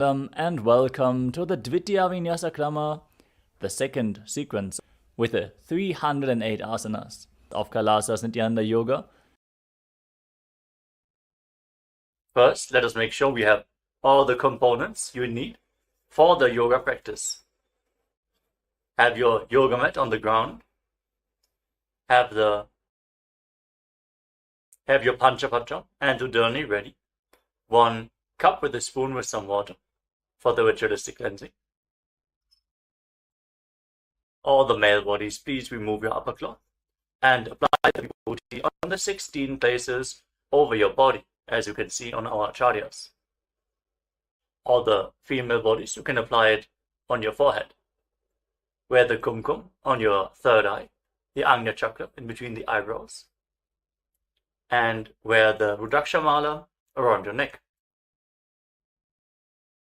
And welcome to the Dvitiya Vinyasa Krama, the second sequence with the 308 asanas of Kailasa's Nithyananda Yoga. First, let us make sure we have all the components you need for the yoga practice. Have your yoga mat on the ground. Have your Panchapatra and Udani ready. 1 cup with a spoon with some water for the ritualistic cleansing. All the male bodies, please remove your upper cloth and apply the vibhuti on the 16 places over your body, as you can see on our acharyas. All the female bodies, you can apply it on your forehead. Wear the kumkum on your third eye, the Agnya chakra in between the eyebrows, and wear the Rudraksha mala around your neck.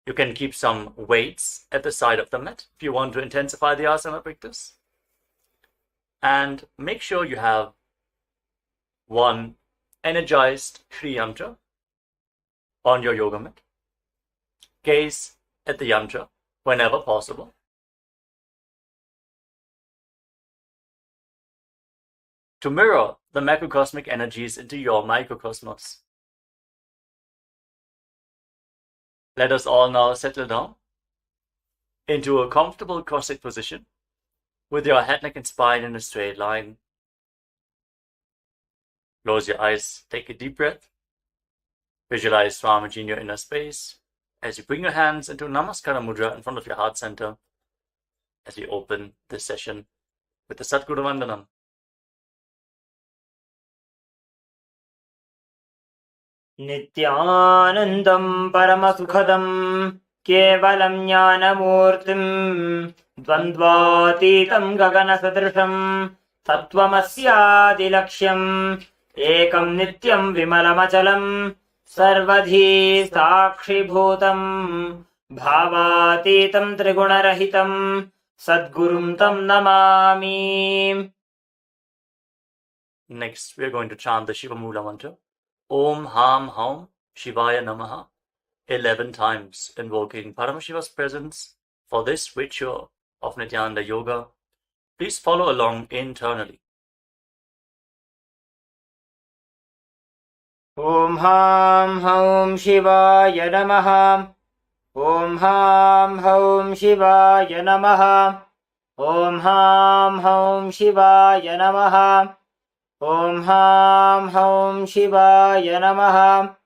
You can keep some weights at the side of the mat if you want to intensify the asana practice. And make sure you have 1 energized Shri Yantra on your yoga mat. Gaze at the yantra whenever possible. To mirror the macrocosmic energies into your microcosmos. Let us all now settle down into a comfortable cross-legged position with your head, neck and spine in a straight line. Close your eyes, take a deep breath. Visualize Swamiji in your inner space as you bring your hands into Namaskara Mudra in front of your heart center as we open this session with the Satguru Vandanam. Nithyanandam Paramasukhadam Kevalam Jnanamurtim Dvandvatitam Gaganasadrisham Sattvamasyaadilaksham Ekam Nityam Vimalamachalam Sarvadhi Sakshibhutam Bhavatitam Trigunarahitam Sadgurum Tam Namami. Next, we are going to chant the Shiva Mula mantra. Om Ham Haum Shivaya Namaha 11 times, invoking Paramashiva's presence for this ritual of Nithyananda Yoga. Please follow along internally. Om Ham Haum Shivaya Namaha. Om Ham Haum Shivaya Namaha. Om Ham Haum Shivaya Namaha. Om Ham Haum Shivaya Namaha.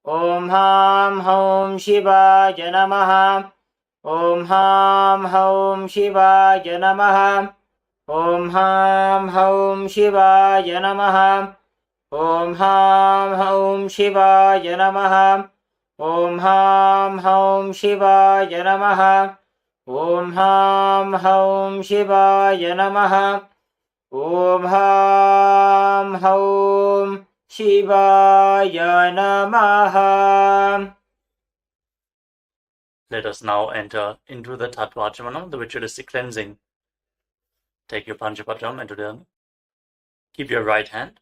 Om Ham Haum Shivaya Namaha. Om Ham Haum Shivaya Namaha. Om Ham Haum Shivaya Namaha. Om Ham Haum Shivaya Namaha. Om Ham Haum Shivaya Namaha. Om Ham Haum Shivaya Namaha. Om Ham Haum Shivaya Namaha. Let us now enter into the Tattvachamana, the ritualistic cleansing. Take your Panchapatram and Udana. Keep your right hand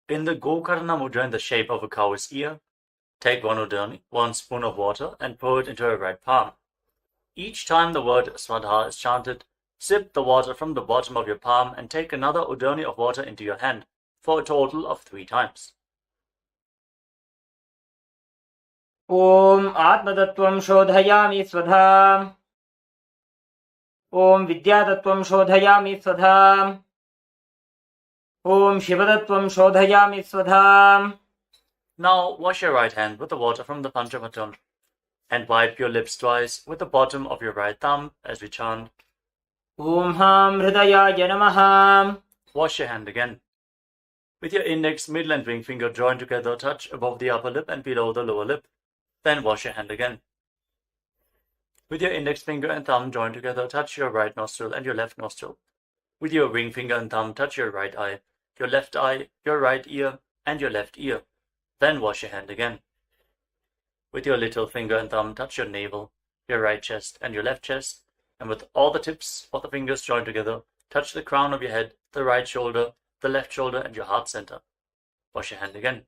in the Gokarna Mudra in the shape of a cow's ear. Take 1 Udani, 1 spoon of water, and pour it into your right palm. Each time the word Swadha is chanted, sip the water from the bottom of your palm and take another Udani of water into your hand for a total of 3 times. Om Atmatattvam Shodhayami Swadha. Om Vidyatattvam Shodhayami Swadha. Om Shivatattvam Shodhayami Swadha. Now wash your right hand with the water from the Panchapatram and wipe your lips twice with the bottom of your right thumb as we chant. Om Ham Hridayaya Namaha. Wash your hand again. With your index, middle and ring finger joined together, touch above the upper lip and below the lower lip. Then wash your hand again. With your index finger and thumb joined together, touch your right nostril and your left nostril. With your ring finger and thumb, touch your right eye, your left eye, your right ear, and your left ear. Then wash your hand again. With your little finger and thumb, touch your navel, your right chest, and your left chest. And with all the tips of the fingers joined together, touch the crown of your head, the right shoulder, the left shoulder, and your heart center. Wash your hand again.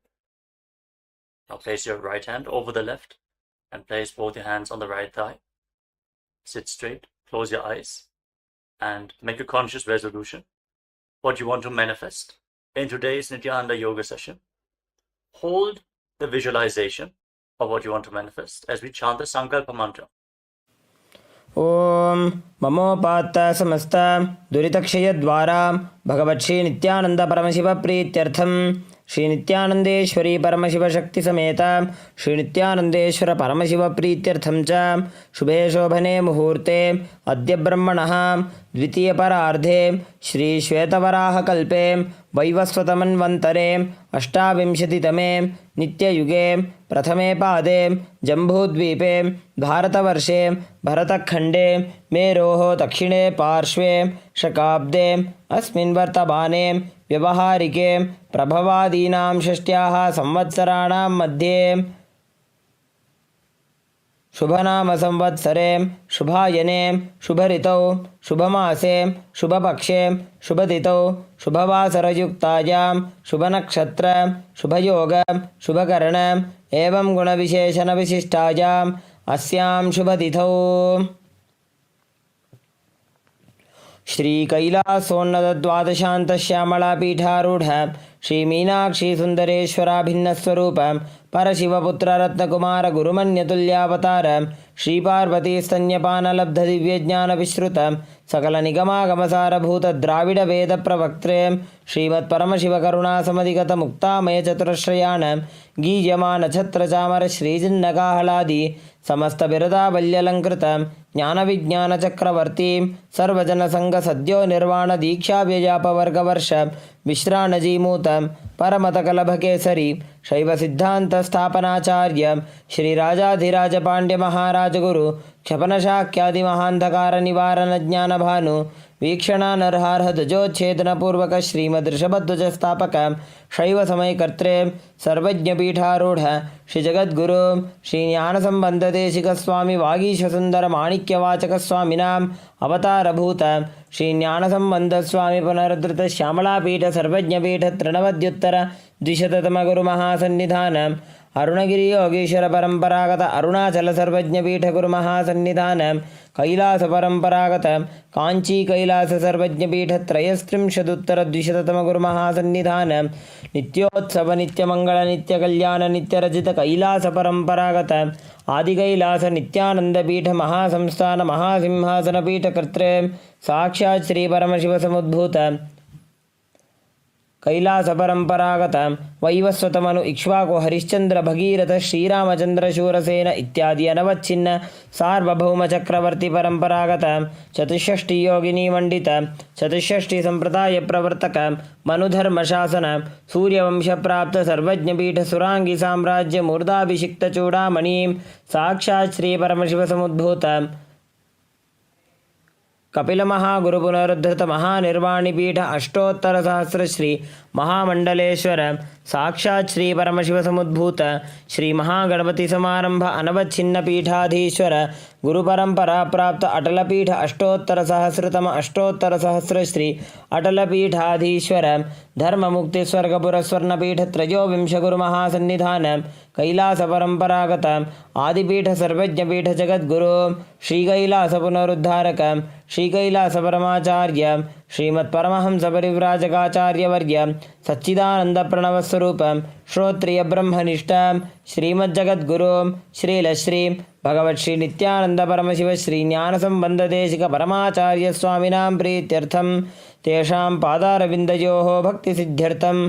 Now place your right hand over the left And place both your hands on the right thigh. Sit straight, close your eyes, and make a conscious resolution. What you want to manifest in today's Nithyananda yoga session. Hold the visualization of what you want to manifest as we chant the Sankalpa mantra. ॐ ममोपात्त समस्त दुरितक्षयद्वारा भगवत्श्री नित्यानंद परमशिव प्रीत्यर्थं श्री नित्यानंदेश्वरी परमशिवशक्ति समेत श्री नित्यानंदेश्वर परमशिव प्रीत्यर्थं च शुभे शोभने मुहूर्ते अद्य ब्रह्मणः द्वितीयपरार्धे श्री श्वेतवराहकल्पे वैवस्वतमन्वन्तरे अष्टाविंशतितमे नित्ययुगे प्रथमे पादे जम्बूद्वीपे भारतवर्षे भरतखण्डे मेरोः दक्षिणे पार्श्वे शकाब्दे अस्मिन् वर्तमाने व्यवहारिके प्रभवादीनां षष्ट्याः संवत्सराणां मध्ये शुभनाम संवत्सरे शुभायने शुभऋतौ शुभमासे शुभपक्षे शुभतिथौ शुभवासरयुक्तायां शुभनक्षत्र शुभयोग शुभकर्ण एवं गुणविशेषणविशिष्टायाम् अस्यां शुभतिथौ श्री कैलासोन्नत द्वादशांत श्यामलापीठारूढ़ श्री मीनाक्षी सुंदरेश्वराभिन्नस्वरूप परशिवपुत्र रत्नकुमार गुरुमन्यतुल्यावतार श्री पार्वती स्तन्यपानलब्ध दिव्यज्ञान विश्रुत सकल निगमागमसारभूत द्राविड वेद प्रवक्त्रे श्रीमत् परमशिव करुणा समधिगत मुक्तामय चतुरश्रयान गीयमान छत्र चामर श्रीजिन्नकाहलादि समस्त बिरदावल्यलंकृत ज्ञान विज्ञान चक्रवर्ती सर्वजन संघ सद्यो निर्वाण दीक्षा व्यजापवर्ग वर्ष विश्राणजीमूत परमतकलभ केसरी शैव सिद्धांत स्थापनाचार्य श्री राजाधिराज पांड्य महाराज गुरु क्षपन शाक्यादि महांधकार निवारण ज्ञान भानु वीक्षणानर्हार्ह ध्वजोच्छेदन पूर्वक श्रीमदृषभध्वज स्थापक शैव समय कर्त्रे सर्वज्ञ पीठारूढ़ श्री जगद्गुरु श्री ज्ञान संबंध देशिक स्वामी वागीश सुंदर माणिक्यवाचक स्वामिनाम अवतारभूत श्री ज्ञान संबंध स्वामी पुनरुद्धृत श्यामलापीठ सर्वज्ञपीठ तृणवद्युत्तर द्विशततम गुरु महासन्निधान अरुणगिरी योगीश्वर परंपरागत अरुणाचल सर्वज्ञपीठ गुरु महासन्निधान कैलास परंपरागत कांची कैलास सर्वज्ञपीठ त्रयस्त्रिंशदुत्तर द्विशततम गुरु महासन्निधान नित्योत्सव नित्यमंगल नित्य कल्याण नित्यरजित कैलास परंपरागत आदि कैलास नित्यानंद पीठ महासंस्थान महासिंहासन पीठ कर्त्रे साक्षात् श्री परमशिव समुद्भूत कैलास परंपरागत वैवस्वतमनु इक्ष्वाकु हरिश्चंद्र भगीरथ श्रीरामचंद्र शूरसेन इत्यादि अनवच्छिन्न सार्वभौम चक्रवर्ती परंपरागत चतुष्षष्टि योगिनी मंडित चतुष्षष्टि संप्रदाय प्रवर्तक मनुधर्म शासन सूर्यवंश प्राप्त सर्वज्ञ पीठ सुरांगी साम्राज्य मूर्धाभिषिक्त चूड़ामणि साक्षात् श्री परमशिव समुद्भूत कपिल महागुरु पुनरुद्धृत महानिर्वाणी पीठ अष्टोत्तर सहस्र श्री महामंडलेश्वर साक्षात् श्री परमशिव समुद्भूत श्री महागणपति समारंभ अनवच्छिन्न पीठाधीश्वर गुरु परंपरा प्राप्त अटल पीठ अष्टोत्तर सहस्रतम अष्टोत्तर सहस्र श्री अटल पीठाधीश्वर धर्म मुक्ति स्वर्गपुर स्वर्ण पीठ त्रयोविंश गुरु महासन्निधान कैलास परंपरागत आदिपीठ सर्वज्ञ पीठ जगद्गुरु श्री कैलास पुनरुद्धारक श्री कैलास परमाचार्य श्रीमत् परमहंस परिव्राजकाचार्य वर्य सच्चिदानंद प्रणव स्वरूप श्रोत्रिय ब्रह्मनिष्ठ श्रीमज्जगद्गुरु श्रीलश्री भगवत् श्री नित्यानंद परमशिव श्री ज्ञान संबंध देशिक परमाचार्य स्वामिनां प्रीत्यर्थं तेषां पादारविन्दयोः भक्ति सिद्ध्यर्थं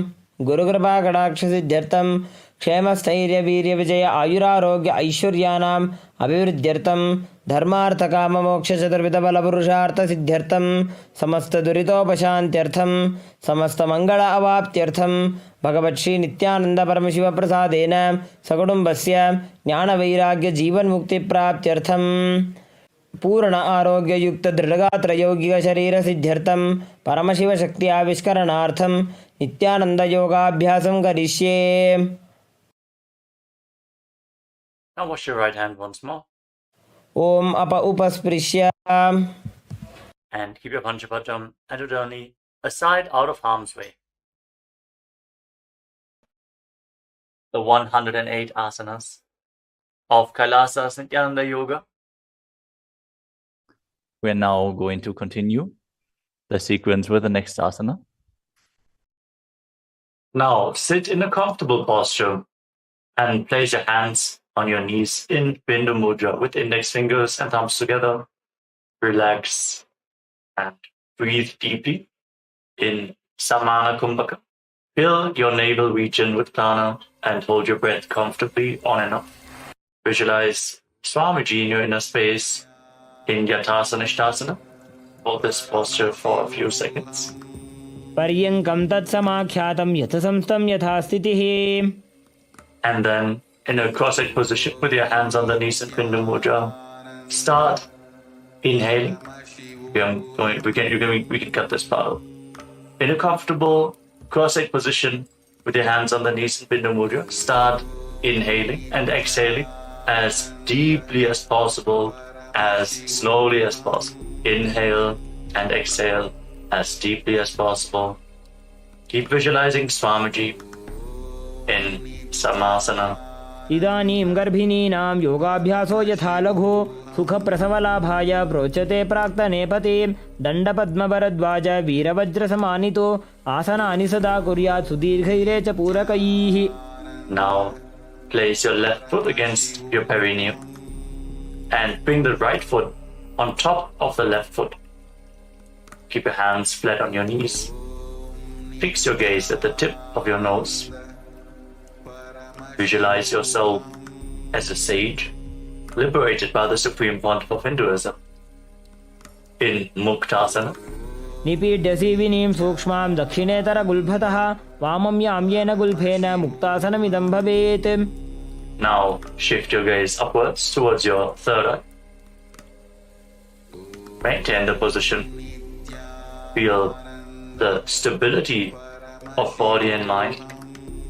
गुरुकृपा कटाक्ष सिद्ध्यर्थं क्षेमस्थैर्य वीर्य विजय आयुरारोग्य ऐश्वर्यानाम् अभिवृद्ध्यर्थं धर्मार्थ काम मोक्ष चतुर्विध बल पुरुषार्थ सिद्ध्यर्थं समस्त दुरितोपशान्त्यर्थं समस्त मंगल अवाप्त्यर्थं भगवत् श्री नित्यानंद परमशिव प्रसादेन सकुटुम्बस्य ज्ञान वैराग्य जीवन मुक्ति प्राप्त्यर्थं पूर्ण आरोग्य युक्त दृढ़गात्र यौगिक शरीर सिद्ध्यर्थं परमशिव शक्ति आविष्करणार्थं नित्यानंद योगाभ्यासं करिष्ये. Now wash your right hand once more. Om apa upasprishya. And keep your Panchapatam and Udani aside out of harm's way. The 108 asanas. of Kailasa's Nithyananda Yoga. We are now going to continue the sequence with the next asana. Now sit in a comfortable posture and place your hands on your knees in Bindu Mudra with index fingers and thumbs together. Relax and breathe deeply in Samana Kumbhaka. Fill your navel region with prana and hold your breath comfortably on and off. Visualize Swamiji in your inner space in Yathasana Ishtasana. Hold this posture for a few seconds. पर्यङ्कं तत्समाख्यातं यथसंस्थं यथा स्थितिः. And then in a cross-legged position with your hands on the knees in Bindu Mudra, start inhaling. We can cut this part out. In a comfortable cross-legged position with your hands on the knees in Bindu Mudra, start inhaling and exhaling as deeply as possible, as slowly as possible. Inhale and exhale as deeply as possible. Keep visualizing Swamiji in Samasana. इदानीं गर्भिणीनां योगाभ्यासो यथा लघु सुखप्रसवलाभाय प्रोच्यते प्राक्तनेपति दण्डपद्मभरद्वाज वीरवज्रसमानितो आसनानि सदा कुर्यात् सुदीर्घैरे च पूरकैः. Now place your left foot against your perineum and bring the right foot on top of the left foot. Keep your hands flat on your knees. Fix your gaze at the tip of your nose. Visualize yourself as a sage, liberated by the Supreme Pontiff of Hinduism. In Muktasana. निपीड्यसि विनीं सूक्ष्मां दक्षिणेतरगुल्फतः वामं याम्येन गुल्फेन मुक्तासनमिदं भवेत्. Now shift your gaze upwards towards your third eye. Maintain the position. Feel the stability of body and mind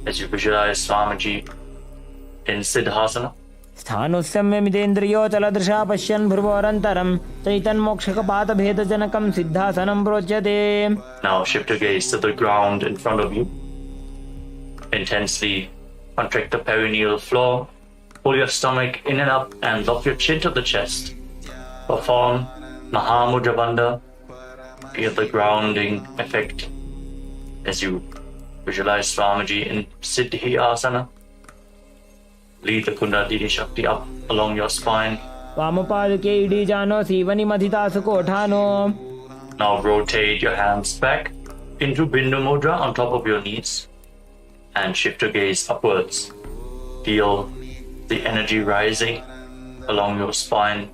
as you visualize Swamiji in Siddhasana. स्थानुस्यम्यमितेन्द्रियोचलदृशा पश्यन् भ्रुवोरन्तरं चैतन्मोक्षकपातभेदजनकं सिद्धासनं प्रोच्यते. Now shift your gaze to the ground in front of you. Intensely contract the perineal floor. Pull your stomach in and up and lock your chin to the chest. Perform Mahamudra Bandha. Feel the grounding effect as you visualize Swamiji in Siddhi Asana. Lead the Kundalini Shakti up along your spine. वामपादुके इडीजानो सीवनिमधितासु कोठानो. Now rotate your hands back into Bindu Mudra on top of your knees and shift your gaze upwards. Feel the energy rising along your spine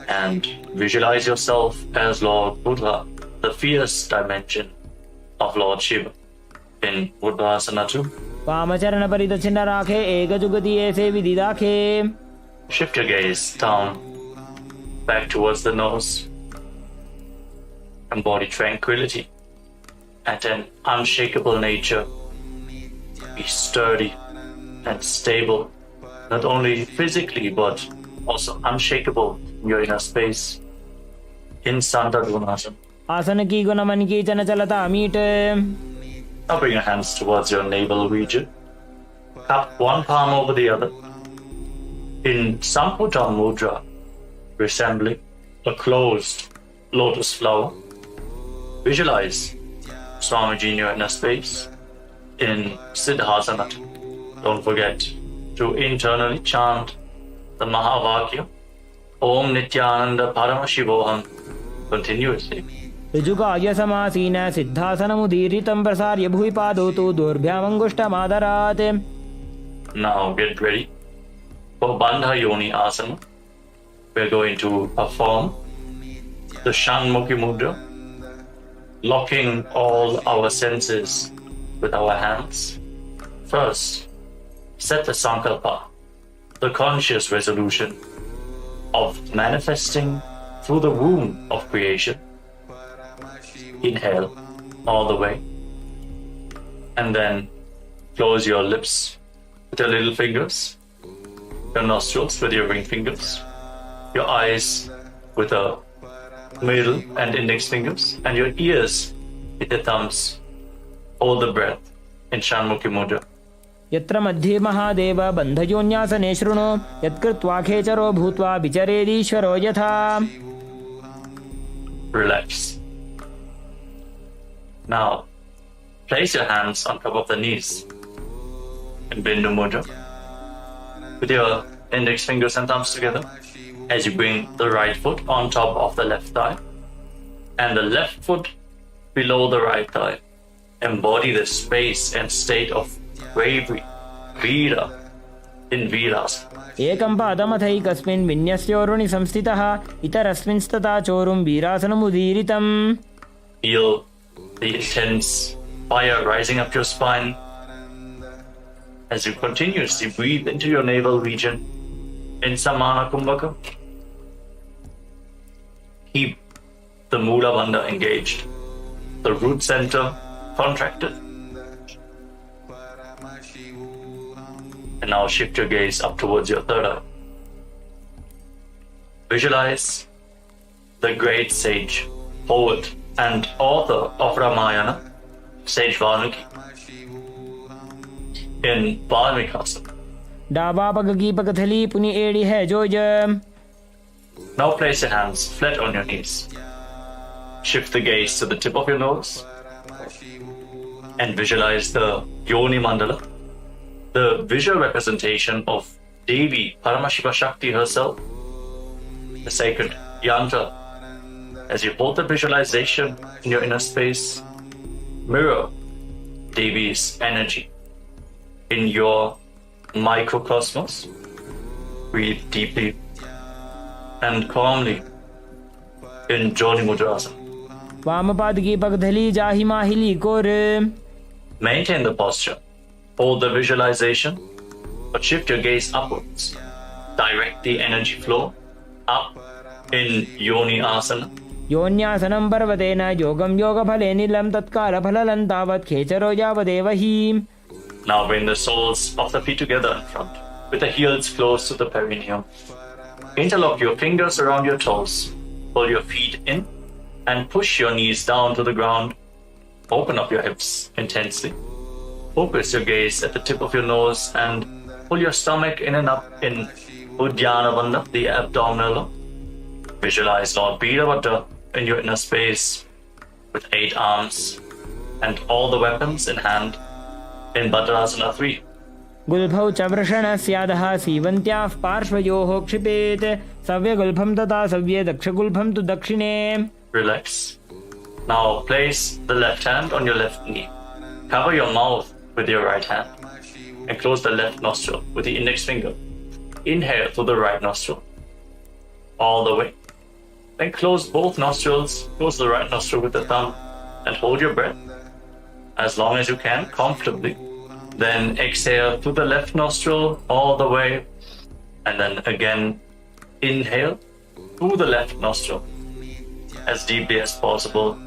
and visualize yourself as Lord Buddha, the fierce dimension of Lord Shiva in Uddhasana 2. वामचरणपरिदक्षिण राखे एकजुगति ऐसे विधि राखे. Shift your gaze down, back towards the nose. Embody tranquility and an unshakable nature. Be sturdy and stable, not only physically but also unshakable in your inner space. In Santadunasana. आसन की गुण मन की चन चलता meet. Now bring your hands towards your navel region. Cup one palm over the other. In Samputam Mudra, resembling a closed lotus flower. Visualize Swamiji in your inner space in Siddhasana. Don't forget to internally chant the Mahavakya Om Nithyananda Paramashivoham continuously. ऋजुकाय समासीन सिद्धासनमुदीरितं प्रसार्य भुवि पादौ तु दोर्भ्यामङ्गुष्ठमादरात्. Now get ready for Bandha Yoni Asana. We're going to perform the Shanmukhi Mudra, locking all our senses with our hands. First, set the Sankalpa, the conscious resolution of manifesting through the womb of creation. Inhale all the way. And then close your lips with your little fingers, your nostrils with your ring fingers, your eyes with the middle and index fingers, and your ears with your thumbs. Hold the breath in Shanmukhi Mudra. यत्र मध्ये महादेव बन्धयोन्यासने शृणु यत्कृत्वा खेचरो भूत्वा विचरेदीश्वरो यथा. Relax. Now, place your hands on top of the knees in Bindu Mudra with your index fingers and thumbs together as you bring the right foot on top of the left thigh and the left foot below the right thigh. Embody the space and state of bravery, Veera, in Veerasana. एकं पादमथैकस्मिन् विन्यस्योरुणि संस्थितः इतरस्मिंस्तथा चोरुं वीरासनमुदीरितम्. Feel the intense fire rising up your spine as you continuously breathe into your navel region in Samana Kumbhaka. Keep the Mula Bandha engaged, the root center contracted. And now shift your gaze up towards your third eye. Visualize the great sage, poet, and author of Ramayana, Sage Valmiki, in Valmikasana. डाबापगीपकथली पुनि एड़ी है जोज. Now place your hands flat on your knees. Shift the gaze to the tip of your nose and visualize the Yoni Mandala, the visual representation of Devi Paramashiva Shakti herself, the sacred yantra. As you hold the visualization in your inner space, mirror Devi's energy in your microcosmos. Breathe deeply and calmly in Joni Mudrasana. वामपादगीपकथली जाहि माहिली core. Maintain the posture. Hold the visualization, but shift your gaze upwards. Direct the energy flow up in Yoni Asana. योन्यासनं पर्वतेन योगं योगफले नीलं तत्कालफललं तावत् खेचरो यावदेव हि. Now bring the soles of the feet together in front, with the heels close to the perineum. Interlock your fingers around your toes. Pull your feet in and push your knees down to the ground. Open up your hips intensely. Focus your gaze at the tip of your nose and pull your stomach in and up in Uddiyana Bandha, the abdominal. Visualize Lord Bhiravata in your inner space with 8 arms and all the weapons in hand in Bhadrasana 3. गुल्फौ च वृषणस्यादः सीवन्त्याः पार्श्वयोः क्षिपेत् सव्यगुल्फं तथा सव्ये दक्षगुल्फं तु दक्षिणे. Relax. Now place the left hand on your left knee. Cover your mouth with your right hand and close the left nostril with the index finger. Inhale through the right nostril all the way. Then close both nostrils, close the right nostril with the thumb and hold your breath as long as you can comfortably. Then exhale through the left nostril all the way and then again inhale through the left nostril as deeply as possible.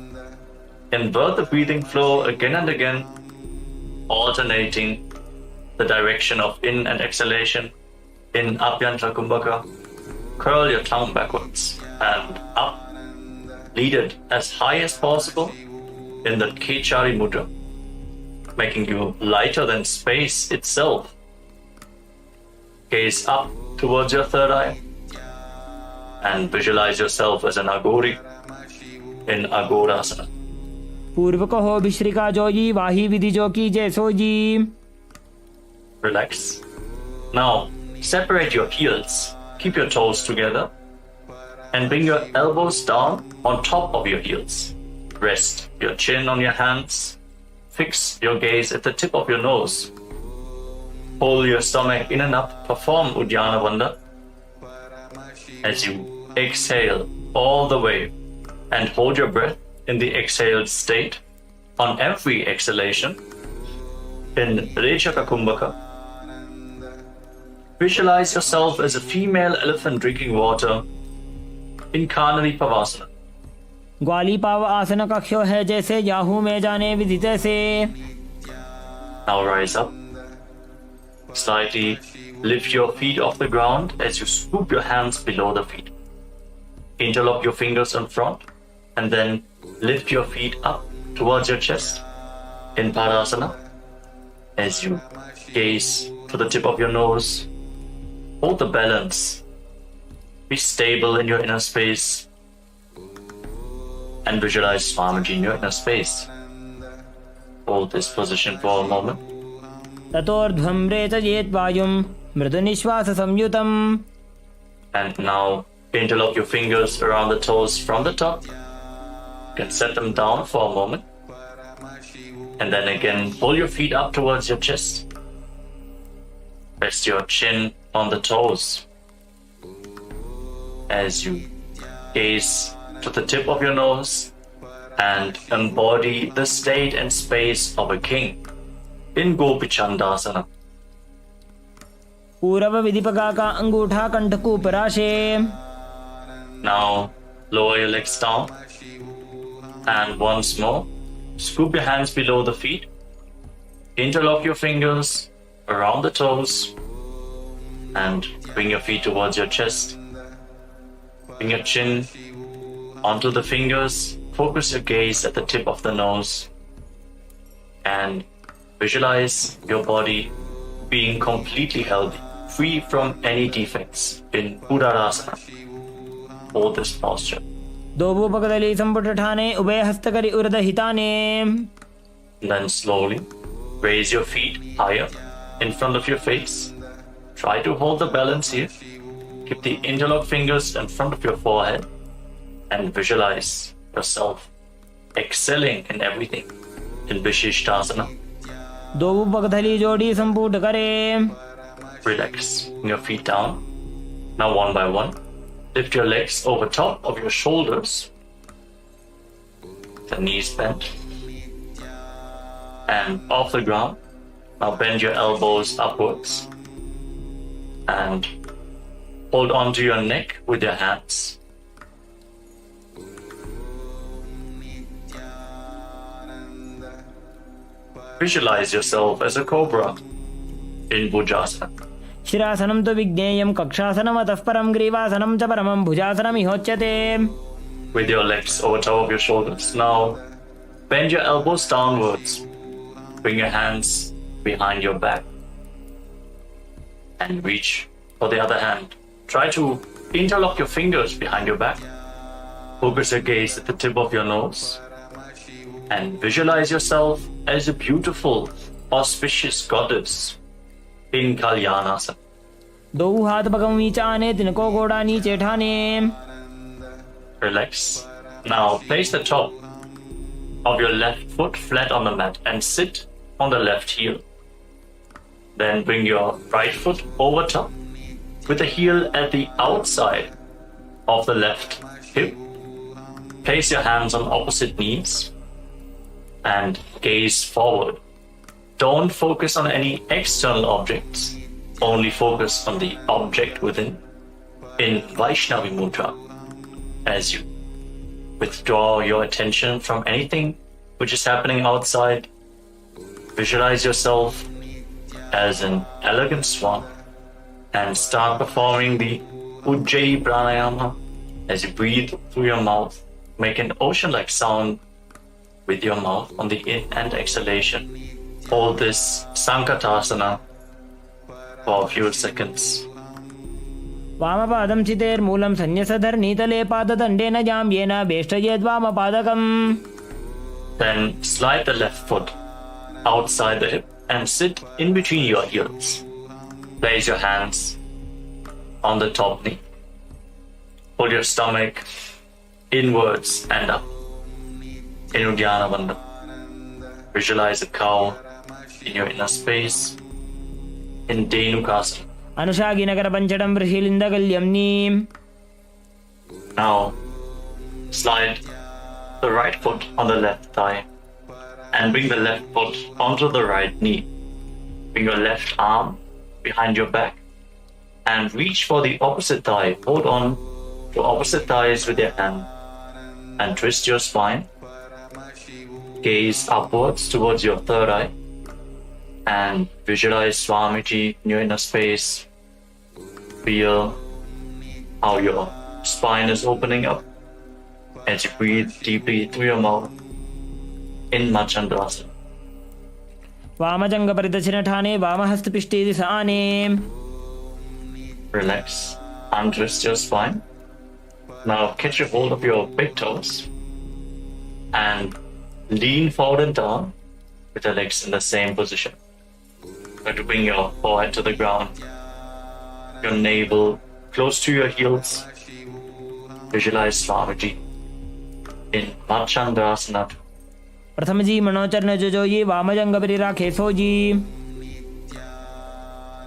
Invert the breathing flow again and again, alternating the direction of in and exhalation. In Abhyantara Kumbhaka, curl your tongue backwards and up. Lead it as high as possible in the Khechari Mudra, making you lighter than space itself. Gaze up towards your third eye and visualize yourself as an Agori in Agorasana. पूर्व कहो भिश्रिका जोजी वाही विधि जो की जैसो जी. Relax. Now, separate your heels. Keep your toes together and bring your elbows down on top of your heels. Rest your chin on your hands. Fix your gaze at the tip of your nose. Pull your stomach in and up. Perform Uddiyana Bandha as you exhale all the way and hold your breath in the exhaled state on every exhalation in Rechaka Kumbhaka. Visualize yourself as a female elephant drinking water in Kanari Pavasana. ग्वाली पाव आसन कक्ष्यो है जैसे Yahoo में जाने विधि तैसे. Now rise up. Slightly lift your feet off the ground as you scoop your hands below the feet. Interlock your fingers in front and then lift your feet up towards your chest in Padasana. As you gaze to the tip of your nose, hold the balance. Be stable in your inner space and visualize Swamiji in your inner space. Hold this position for a moment. ततोर्ध्वं रेचयेत् वायुं मृदुनिश्वाससंयुतम्. And now interlock your fingers around the toes from the top. You can set them down for a moment. And then again, pull your feet up towards your chest. Rest your chin on the toes. As you gaze to the tip of your nose and embody the state and space of a king in Gopichandasana. पूरव विधिपका का अंगूठा कंठकूपराशे. Now lower your legs down and once more scoop your hands below the feet. Interlock your fingers around the toes and bring your feet towards your chest. Bring your chin onto the fingers. Focus your gaze at the tip of the nose and visualize your body being completely healthy, free from any defects in Udarasana. Hold this posture. दोबूपकदली संपुटठाने उभय हस्तकरी उरद हिताने. Then slowly raise your feet higher in front of your face. Try to hold the balance here. Keep the interlocked fingers in front of your forehead and visualize yourself excelling in everything in Vishishtasana. दोबूपकदली जोड़ी संपुट करे. Relax. Bring your feet down. Now one by one, lift your legs over top of your shoulders. The knees bent. And off the ground. Now bend your elbows upwards. And hold on to your neck with your hands. Visualize yourself as a cobra in Bhujasana. शिरासनं तु विज्ञेयं कक्षासनम् अतः परं ग्रीवासनं च परमं भुजासनमिहोच्यते. With your legs over top of your shoulders. Now bend your elbows downwards. Bring your hands behind your back. And reach for the other hand. Try to interlock your fingers behind your back. Focus your gaze at the tip of your nose. And visualize yourself as a beautiful, auspicious goddess in Kalyanasana. दो हाथ पगम नीचाने तिनको गोड़ा नीचे ठाने. Relax. Now place the top of your left foot flat on the mat and sit on the left heel. Then bring your right foot over top with the heel at the outside of the left hip. Place your hands on opposite knees and gaze forward. Don't focus on any external objects. Only focus on the object within in Vaishnavi Mudra. As you withdraw your attention from anything which is happening outside, visualize yourself as an elegant swan and start performing the Ujjayi Pranayama. As you breathe through your mouth, make an ocean-like sound with your mouth on the in and exhalation. Hold this Sankatasana for a few seconds. वामपादं चितेर्मूलं संन्यसधर्नीतले पाददण्डेन जाम्येन वेष्टयेद्वामपादकम्. Then slide the left foot outside the hip and sit in between your heels. Place your hands on the top knee. Pull your stomach inwards and up in Uddiyana Bandha. Visualize a cow in your inner space in Dhenukasana. अनुशागिनकर पंचडं वृषिलिन्दगल्यम्नि. Now slide the right foot on the left thigh and bring the left foot onto the right knee. Bring your left arm behind your back and reach for the opposite thigh. Hold on to opposite thighs with your hand and twist your spine. Gaze upwards towards your third eye and visualize Swamiji in your inner space. Feel how your spine is opening up as you breathe deeply through your mouth in Machandasana. वामजङ्गपरिदक्षिणठाने वामहस्तपिष्ठेति Sane. Relax. Untwist your spine. Now catch a hold of your big toes and lean forward and down with your legs in the same position. Try to bring your forehead to the ground, your navel close to your heels. Visualize Swamiji in Machandasana. प्रथमजी मनोचरण जोजोजी वामजङ्गपरिराखे sooji.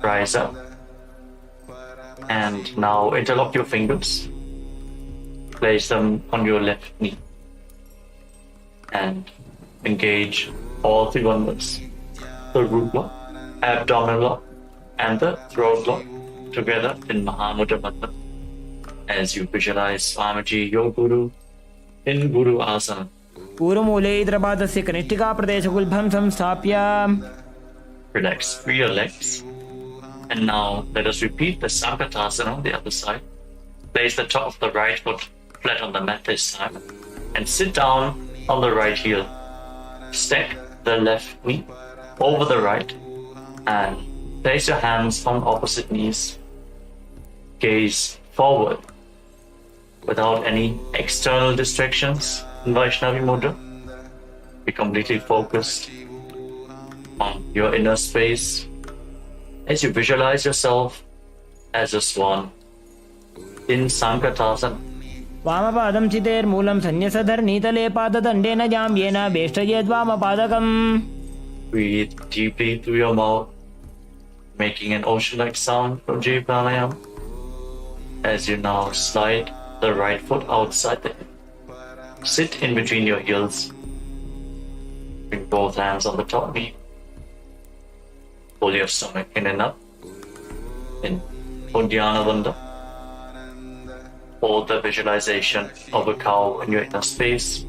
Rise up. And now interlock your fingers. Place them on your left knee. And engage all three wonders. The root block, abdominal block, and the throat block together in Mahamudra Bandha. As you visualize Swamiji, your Guru, in Guru Asana. पूर्वमूले इतरपादस्य कनिष्ठिकाप्रदेशगुल्भं संस्थाप्य. Relax, free your legs. And now let us repeat the Sankatasana on the other side. Place the top of the right foot flat on the mat this time. And sit down on the right heel. Stack the left knee over the right. And place your hands on opposite knees. Gaze forward without any external distractions in Vaishnavi Mudra. Be completely focused on your inner space as you visualize yourself as a swan in Sankatasana. वामपादं चितेर्मूलं सन्न्यसधर्नीतले पाददण्डेन जाम्येन वेष्टयेद्वामपादकम्. Breathe deeply through your mouth, making an ocean-like sound from Jai Pranayama. As you now slide the right foot outside the hip. Sit in between your heels. Bring both hands on the top knee. Pull your stomach in and up in Uddiyana Bandha. Hold the visualization of a cow in your inner space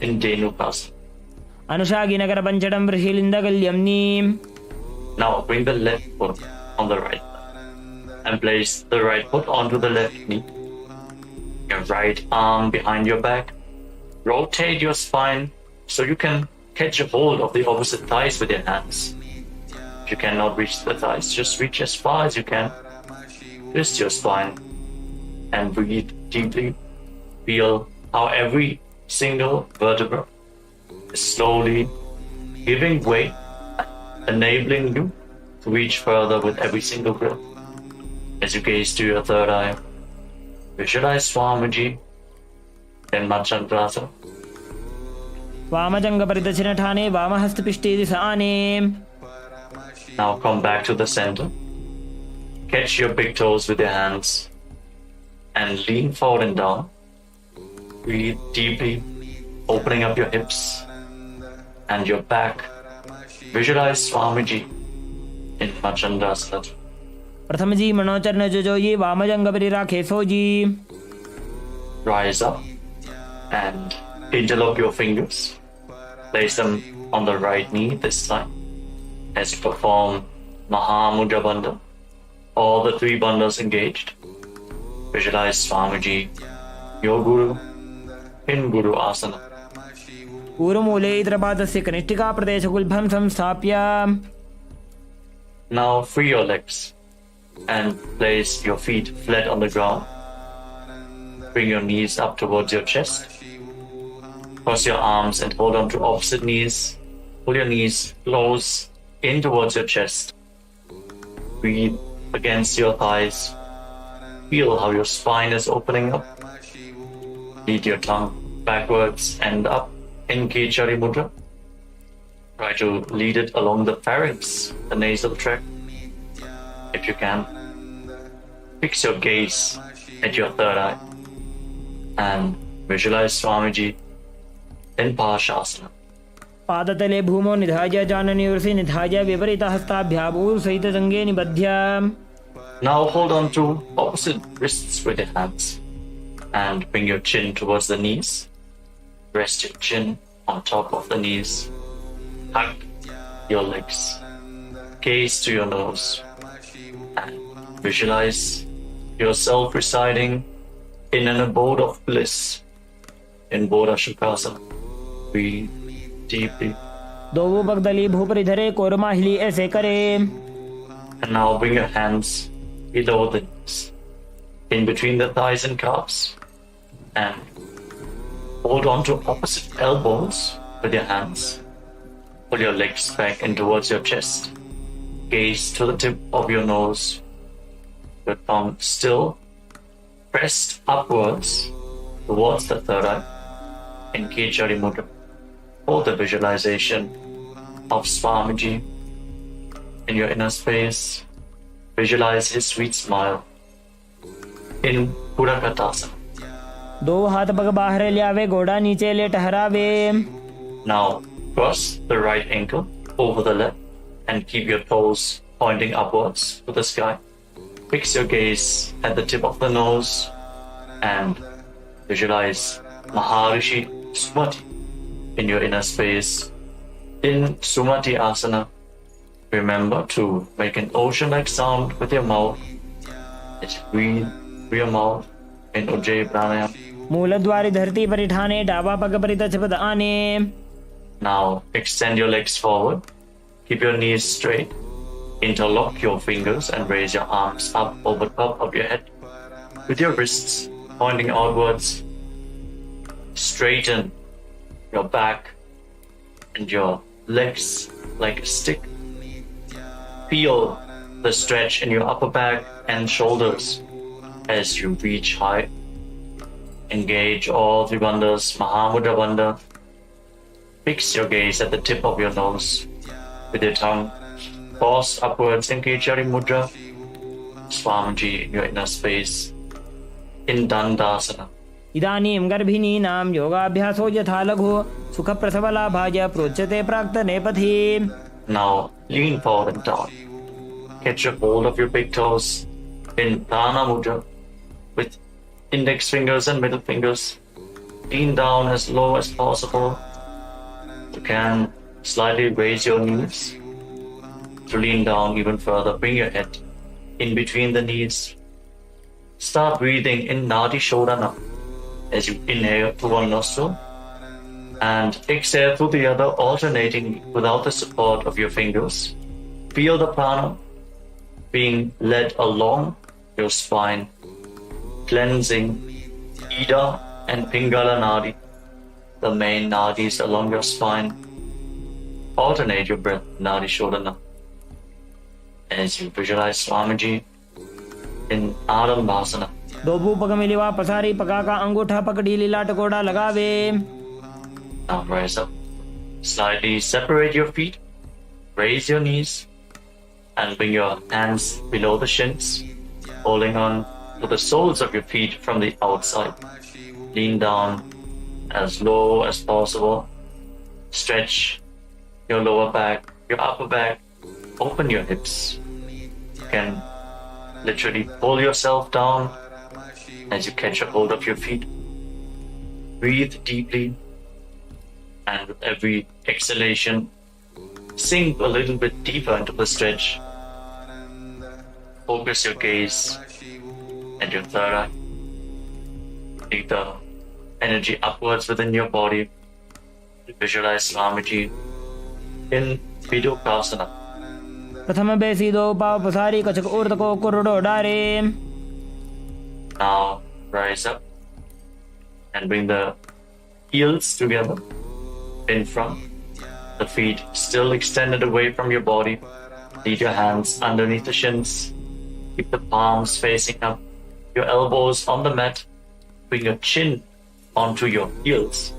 in Dhenukasana. अनुषागिनकरपञ्चडं बृहिलिन्दगल्यम्नि. Now bring the left foot on the right and place the right foot onto the left knee. Your right arm behind your back. Rotate your spine so you can catch a hold of the opposite thighs with your hands. If you cannot reach the thighs, just reach as far as you can. Twist your spine and breathe deeply. Feel how every single vertebra is slowly giving way, enabling you to reach further with every single breath. As you gaze to your third eye, visualize Swamiji in Machandasana. वामजङ्गपरिदक्षिणठाने वामहस्तपिष्ठेति Sane. Now come back to the center. Catch your big toes with your hands and lean forward and down. Breathe deeply, opening up your hips and your back. Visualize Swamiji in Machandasana. प्रथमजी मनोचरण जोजोजी वामजङ्गपरिराखे sooji. Rise up and interlock your fingers. Place them on the right knee this time as you perform Mahamudra Bandha. All the three bandhas engaged. Visualize Swamiji, your Guru, in Guru Asana. पूर्वमूले इतरपादस्य कनिष्ठिकाप्रदेशगुल्भं संस्थाप्य. Now free your legs and place your feet flat on the ground. Bring your knees up towards your chest. Cross your arms and hold on to opposite knees. Pull your knees close in towards your chest. Breathe against your thighs. Feel how your spine is opening up. Lead your tongue backwards and up in Kichari Mudra. Try to lead it along the pharynx, the nasal tract. If you can, fix your gaze at your third eye and visualize Swamiji in Parashasana. पादतले भूमौ निधाय जाननिवृसि निधाय विपरीतहस्ताभ्याभूसहितजङ्गे निबध्य. Now hold on to opposite wrists with your hands and bring your chin towards the knees. Rest your chin on top of the knees. Hug your legs. Gaze to your nose and visualize yourself residing in an abode of bliss in Bodha Shukasana. Breathe deeply दो पगदली भूपरि धरे कोरमाहिली ऐसे करे. And now bring your hands below the knees, in between the thighs and calves, and hold on to opposite elbows with your hands. Pull your legs back in towards your chest. Gaze to the tip of your nose. Your tongue still pressed upwards towards the third eye. Engage your mudra. Hold the visualization of Swamiji in your inner space. Visualize his sweet smile in Purakatasana. दो हाथ पग बाहर ले आवे, घोड़ा नीचे ले ठहरावे. Now cross the right ankle over the left and keep your toes pointing upwards to the sky. Fix your gaze at the tip of the nose and visualize Maharishi Sumati in your inner space. In Sumati Asana, remember to make an ocean-like sound with your mouth. As you breathe through your mouth in Ujjayi Pranayama. मूलद्वारी धरती पर ठाने, डाबा पग पर तछपद आने. Now extend your legs forward. Keep your knees straight. Interlock your fingers and raise your arms up over top of your head. With your wrists pointing outwards, straighten your back and your legs like a stick. Feel the stretch in your upper back and shoulders as you reach high. Engage all three bandhas, Mahamudra Bandha. Fix your gaze at the tip of your nose. With your tongue, pause upwards, engage your mudra. Swamiji in your inner space. In Dandasana. इदानीं गर्भिणीनां योगाभ्यासो यथा लघु सुखप्रसवलाभाय प्रोच्यते प्राक्तने पथि. Now lean forward and down. Catch a hold of your big toes in Prana Mudra with index fingers and middle fingers. Lean down as low as possible. You can slightly raise your knees to lean down even further. Bring your head in between the knees. Start breathing in Nadi Shodhana as you inhale through one nostril and exhale through the other, alternating without the support of your fingers. Feel the prana being led along your spine, cleansing Ida and Pingala Nadi, the main nadis along your spine. Alternate your breath, Nadi Shodhana, as you visualize Swamiji in Adambhasana. दो पग मिलिवा पसारी पका का अंगूठा पकड़ी लीला टकोड़ा लगावे. Now rise up. Slightly separate your feet. Raise your knees and bring your hands below the shins, holding on to the soles of your feet from the outside. Lean down as low as possible. Stretch your lower back, your upper back. Open your hips. You can literally pull yourself down as you catch a hold of your feet. Breathe deeply, and with every exhalation, sink a little bit deeper into the stretch. Focus your gaze at your third eye. Take the energy upwards within your body. Visualize Swamiji in Vidukasana. प्रथम बेसी दो पाव पसारी कचक ऊर्ध को कुरुडो डारे. Now rise up and bring the heels together in front. The feet still extended away from your body. Lead your hands underneath the shins. Keep the palms facing up. Your elbows on the mat. Bring your chin onto your heels.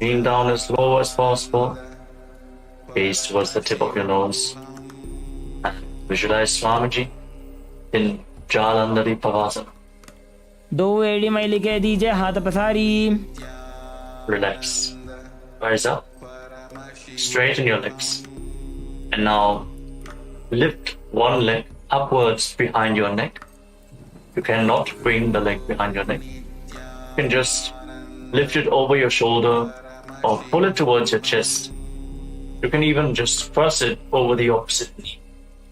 Lean down as low as possible. Gaze towards the tip of your nose. And visualize Swamiji in Jalandhari Pavasana. दो एड़ी मैली के दीजिए हाथ पसारी. Relax. Rise up. Straighten your legs. And now lift one leg upwards behind your neck. You cannot bring the leg behind your neck. You can just lift it over your shoulder or pull it towards your chest. You can even just press it over the opposite knee.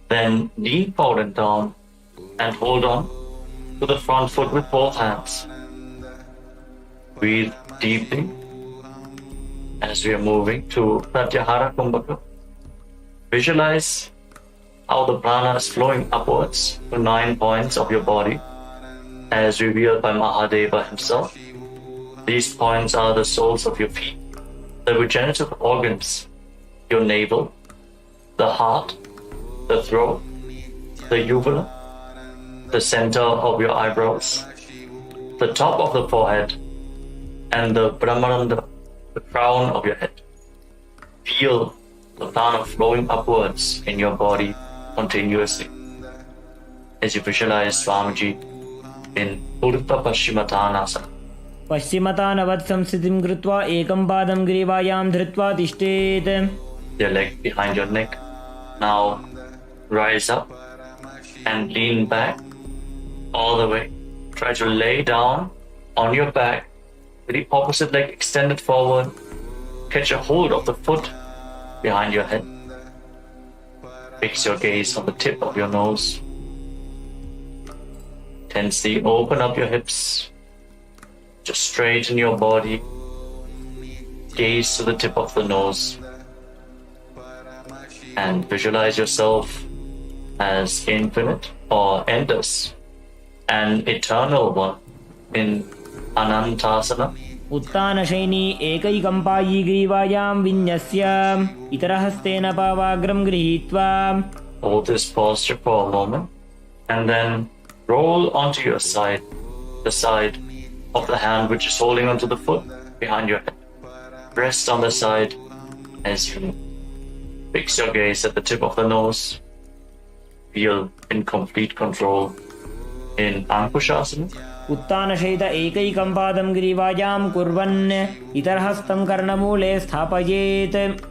Then lean forward and down and hold on to the front foot with both hands. Breathe deeply As we are moving to Pratyahara Kumbhaka, visualize how the prana is flowing upwards to 9 points of your body, as revealed by Mahadeva himself. These points are the soles of your feet, the regenerative organs, your navel, the heart, the throat, the uvula, the center of your eyebrows, the top of the forehead, and the Brahmaranda, the crown of your head. Feel the prana flowing upwards in your body continuously. As you visualize Swamiji in Urdhva Paschimottanasana. पश्चिमतानवत् संस्थितिं कृत्वा एकं पादं ग्रीवायां धृत्वा तिष्ठेत्. Your leg behind your neck. Now rise up and lean back all the way. Try to lay down on your back with the opposite leg extended forward. Catch a hold of the foot behind your head. Fix your gaze on the tip of your nose. Tensely open up your hips. Just straighten your body. Gaze to the tip of the nose. And visualize yourself as infinite or endless, an eternal one in Anantasana. उत्तानशयनी एकैकम्पायी ग्रीवायां विन्यस्य इतरहस्तेन पावाग्रं गृहीत्वा. Hold this posture for a moment and then roll onto your side, the side of the hand which is holding onto the foot behind your head. Rest on the side as you fix your gaze at the tip of the nose. Feel in complete control in Ankushasana. उत्तानशयित एकैकं पादं ग्रीवायां कुर्वन् इतरहस्तं कर्णमूले स्थापयेत्.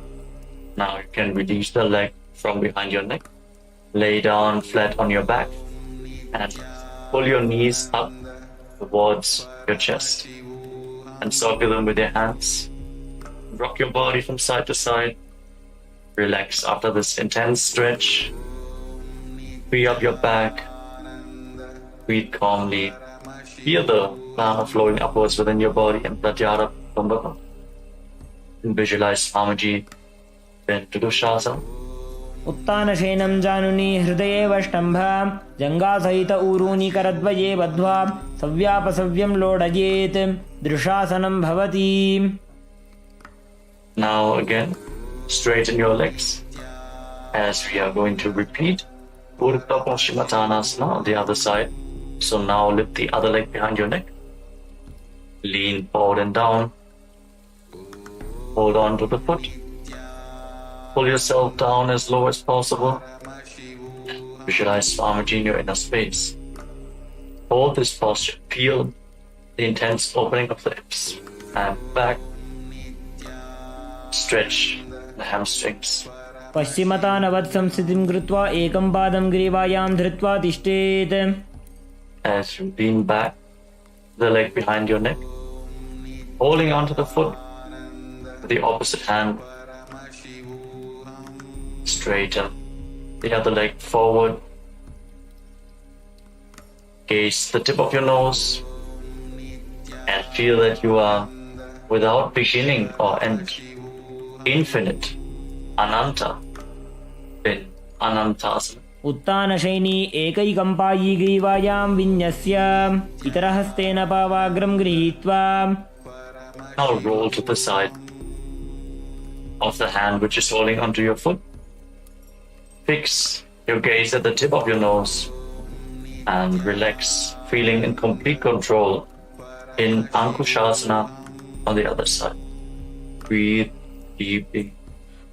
Now you can release the leg from behind your neck. Lay down flat on your back and pull your knees up towards your chest and circle them with your hands. Rock your body from side to side. Relax after this intense stretch. Free up your back. Breathe calmly. Feel the prana flowing upwards within your body and Pratyahara Kumbhaka. And visualize Swamiji in Tridushasana. उत्तानशयनं जानुनी हृदये वष्टम्भ जङ्घासहित ऊरूनि करद्वये बद्ध्वा सव्यापसव्यं लोडयेत्. दृशासनं भवति. Now again, straighten your legs as we are going to repeat Urdhva Paschimottanasana on the other side. So now lift the other leg behind your neck. Lean forward and down. Hold on to the foot. Pull yourself down as low as possible. Visualize Swamiji in your inner space. Hold this posture. Feel the intense opening of the hips and back. Stretch the hamstrings. पश्चिमतानवत् संस्थितिं कृत्वा एकं पादं ग्रीवायां धृत्वा तिष्ठेत्. As you lean back, the leg behind your neck, holding onto the foot with the opposite hand. Straighten the other leg forward. Gaze the tip of your nose and feel that you are without beginning or end. Infinite, Ananta, in Anantasana. उत्तानशयनी एकैकम्पायी ग्रीवायां विन्यस्य इतरहस्तेन पावाग्रं गृहीत्वा. Now roll to the side of the hand which is holding onto your foot. Fix your gaze at the tip of your nose and relax, feeling in complete control in Ankushasana on the other side. Breathe deeply.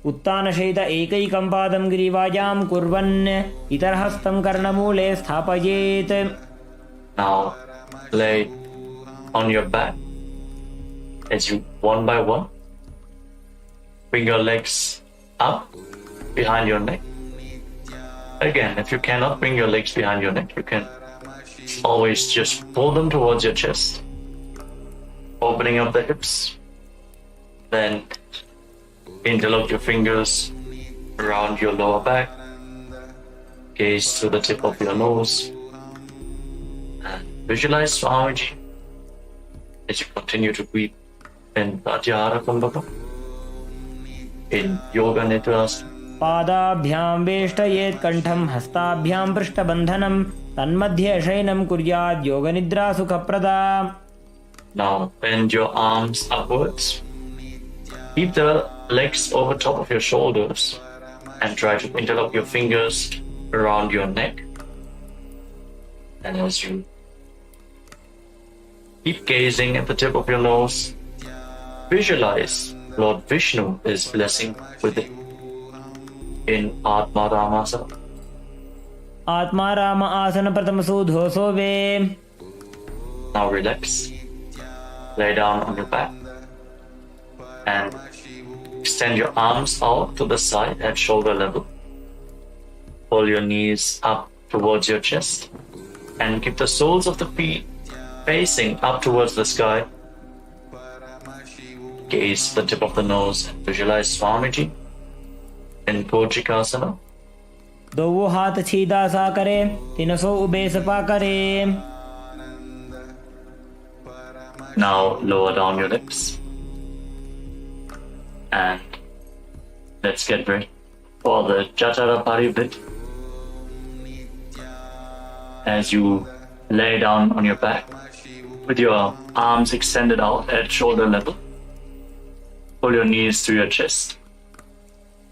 उत्तानशयित एकैकं पादं ग्रीवायां कुर्वन् इतरहस्तं कर्णमूले स्थापयेत्. Now lay on your back as you one by one bring your legs up behind your neck. Again, if you cannot bring your legs behind your neck, you can always just pull them towards your chest, opening up the hips. Then interlock your fingers around your lower back. Gaze to the tip of your nose. And visualize Swamiji as you continue to breathe in Pratyahara Kumbhaka. in Yoga Nidra. पादाभ्यां वेष्टयेत् कण्ठं हस्ताभ्यां पृष्ठबन्धनं तन्मध्ये शयनं कुर्यात् योगनिद्रा सुखप्रदा. Now bend your arms upwards. Keep the legs over top of your shoulders and try to interlock your fingers around your neck. And as you keep gazing at the tip of your nose, visualize Lord Vishnu is blessing with it in Atma Ramasana. आत्मा राम आसन प्रथम सुधोसो वे. Now relax. Lay down on your back and extend your arms out to the side at shoulder level. Pull your knees up towards your chest and keep the soles of the feet facing up towards the sky. Gaze the tip of the nose and visualize Swamiji in Kojikasana. दो हाथ छीदा सा करे तिनसो ube Sapa करे. Now lower down your lips and let's get ready for the Jatara Paribit. As you lay down on your back with your arms extended out at shoulder level, pull your knees to your chest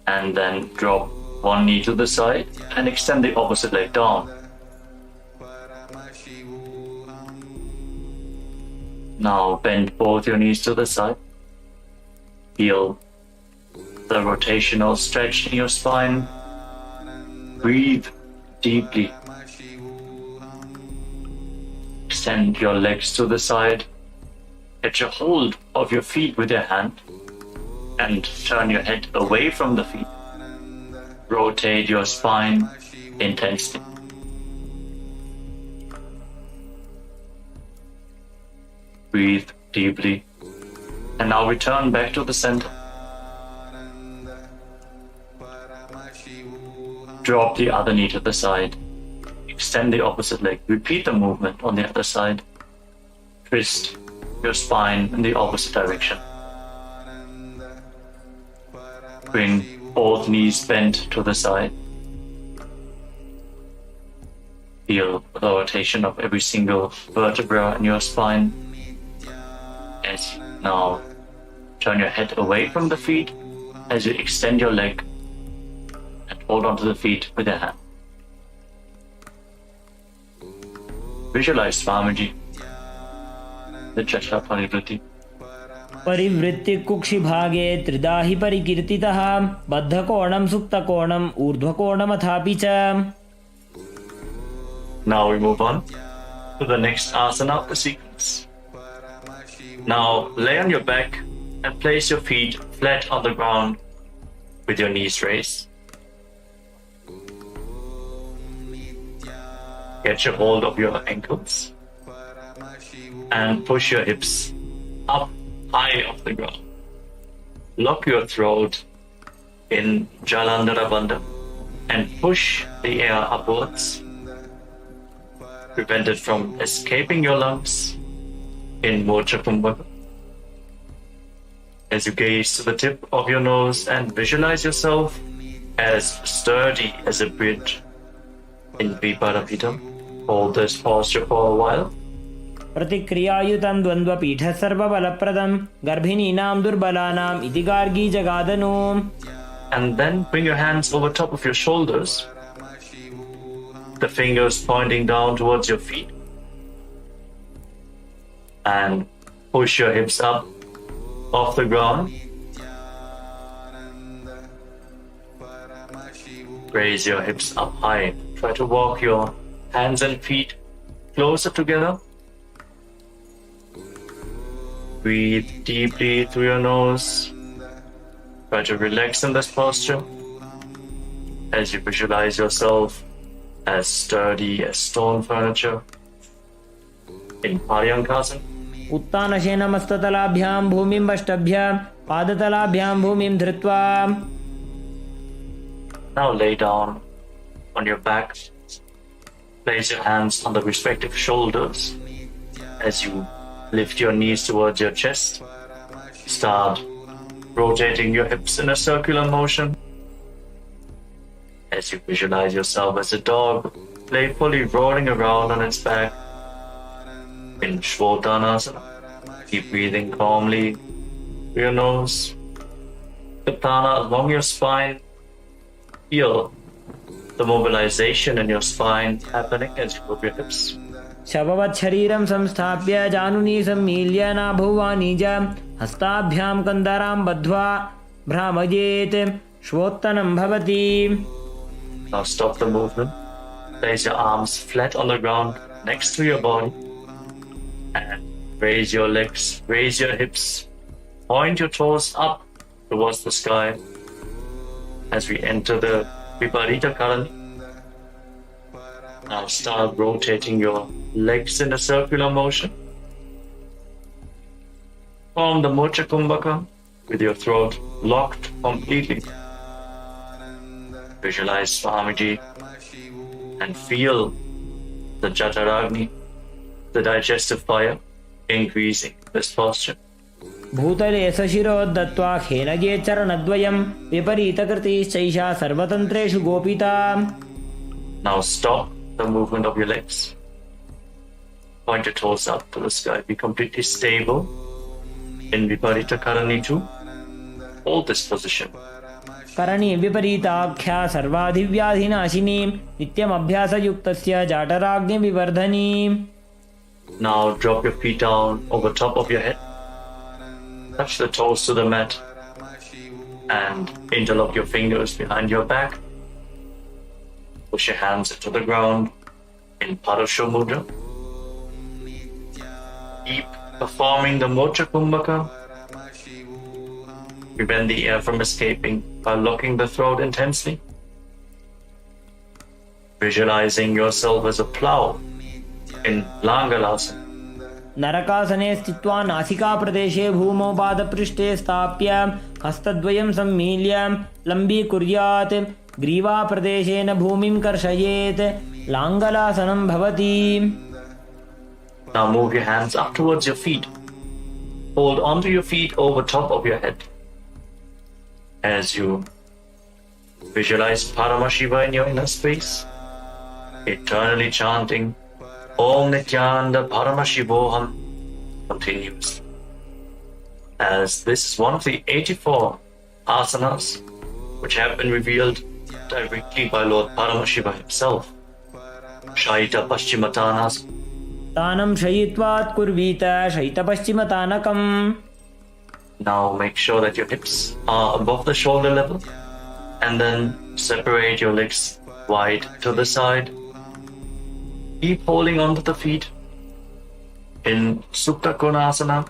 and then drop one knee to the side and extend the opposite leg down. Now bend both your knees to the side. Feel the rotational stretch in your spine. Breathe deeply. Extend your legs to the side. Get your hold of your feet with your hand and turn your head away from the feet. Rotate your spine intensely. Breathe deeply. And now return back to the center. Drop the other knee to the side. Extend the opposite leg. Repeat the movement on the other side. Twist your spine in the opposite direction. Bring both knees bent to the side. Feel the rotation of every single vertebra in your spine. As you now turn your head away from the feet as you extend your leg and hold onto the feet with your hand. Visualize Swamiji, the Chatra Parivritti. परिवृत्ति कुक्षि भागे त्रिदाहि परिकीर्तितः बद्धकोणं सुप्तकोणं ऊर्ध्वकोणमथापि च. Now we move on to the next asana of the sequence. Now lay on your back and place your feet flat on the ground with your knees raised. Get your hold of your ankles and push your hips up high off the ground. Lock your throat in Jalandhara Bandha and push the air upwards. Prevent it from escaping your lungs in Mocha Kumbhaka. As you gaze to the tip of your nose and visualize yourself as sturdy as a bridge in Viparapita, hold this posture for a while. प्रतिक्रियायुतं द्वन्द्वपीठः सर्वबलप्रदं गर्भिणीनां दुर्बलानाम् इति Gargi जगादनु. And then bring your hands over top of your shoulders, the fingers pointing down towards your feet, and push your hips up off the ground. Raise your hips up high. Try to walk your hands and feet closer together. Breathe deeply through your nose. Try to relax in this posture as you visualize yourself as sturdy as stone furniture in Paryankasana. उत्तानशयनमस्ततलाभ्यां भूमिं वष्टभ्य पादतलाभ्यां भूमिं धृत्वा. Now lay down on your back. Place your hands on the respective shoulders as you lift your knees towards your chest. Start rotating your hips in a circular motion as you visualize yourself as a dog playfully rolling around on its back in Shvotanasana. Keep breathing calmly through your nose. The prana along your spine. Feel the mobilization in your spine happening as you move your hips. शववत् शरीरं संस्थाप्य जानुनी सम्मील्य नाभुवानी च हस्ताभ्यां कन्दरां बद्ध्वा भ्रामयेत् श्वोत्तनं भवति. Now stop the movement. Place your arms flat on the ground next to your body and raise your legs, raise your hips, point your toes up towards the sky as we enter the Viparita Karani. Now start rotating your legs in a circular motion. Form the Mocha Kumbhaka with your throat locked completely. Visualize Swamiji and feel the Jataragni, the digestive fire, increasing this posture. भूतले सशिरोद्धत्वा खेनगे चरणद्वयं विपरीतकृतिश्चैषा सर्वतन्त्रेषु गोपिता. Now stop the movement of your legs. Point your toes up to the sky. Be completely stable in Viparita Karani 2. Hold this position. Karni विपरीताख्या सर्वाधिव्याधिनाशिनी नित्यमभ्यासयुक्तस्य जाटराग्निविवर्धनी. Now drop your feet down over top of your head. Touch the toes to the mat and interlock your fingers behind your back. Push your hands into the ground in Parasho Mudra. Keep performing the Mocha Kumbhaka. Prevent the air from escaping by locking the throat intensely. Visualizing yourself as a plow in Langalasana. नरकासने स्थित्वा नासिकाप्रदेशे भूमौ पादपृष्ठे स्थाप्य हस्तद्वयं सम्मील्य लम्बीकुर्यात् ग्रीवाप्रदेशेन भूमिं कर्षयेत् लाङ्गलासनं भवति. Now move your hands up towards your feet. Hold onto your feet over top of your head. As you visualize Paramashiva in your inner space, eternally chanting Om Nithyananda Paramashivoham continues. As this is one of the 84 asanas which have been revealed directly by Lord Paramashiva himself. Shaita Paschimatanas. तानं शयित्वात् कुर्वीत शयितपश्चिमतानकम्. Now make sure that your hips are above the shoulder level and then separate your legs wide to the side. Keep holding onto the feet in Supta Konasana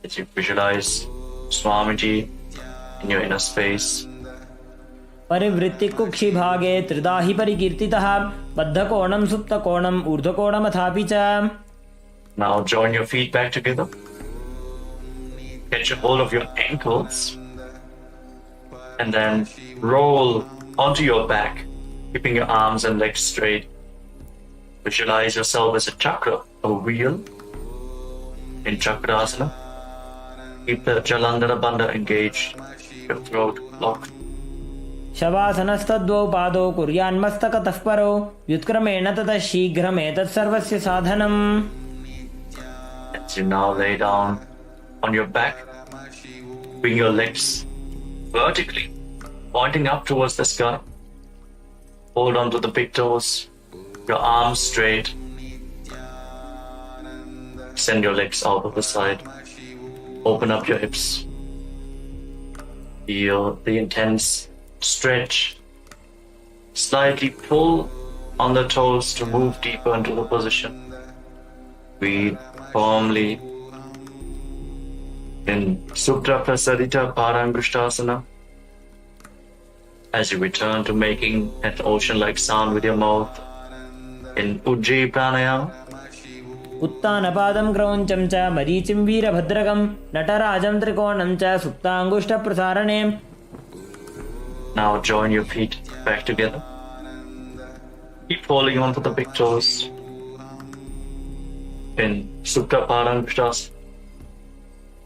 as you visualize Swamiji in your inner space. परिवृत्ति कुक्षि भागे त्रिदाहि परिकीर्तितः बद्धकोणं सुप्तकोणं ऊर्ध्वकोणमथापि च. Now join your feet back together. Catch a hold of your ankles and then roll onto your back, keeping your arms and legs straight. Visualize yourself as a chakra, a wheel in Chakrasana. Keep the Jalandhara Bandha engaged, your throat locked. शवासनस्तद्वौ पादौ कुर्यान्मस्तकतः परो व्युत्क्रमेण ततः शीघ्रमेतत् सर्वस्य साधनम्. As you now lay down on your back, bring your legs vertically, pointing up towards the sky. Hold on to the big toes, your arms straight. Send your legs out of the side. Open up your hips. Feel the intense stretch. Slightly pull on the toes to move deeper into the position. Breathe firmly in Supta Prasarita Parangushtasana. As you return to making an ocean-like sound with your mouth in Ujjayi Pranayama. उत्तानपादं क्रौञ्चं च मरीचिं वीरभद्रकं नटराजं त्रिकोणं च सुप्ताङ्गुष्ठप्रसारणे. Now join your feet back together. Keep holding on to the big toes in Supta Parangushtasana.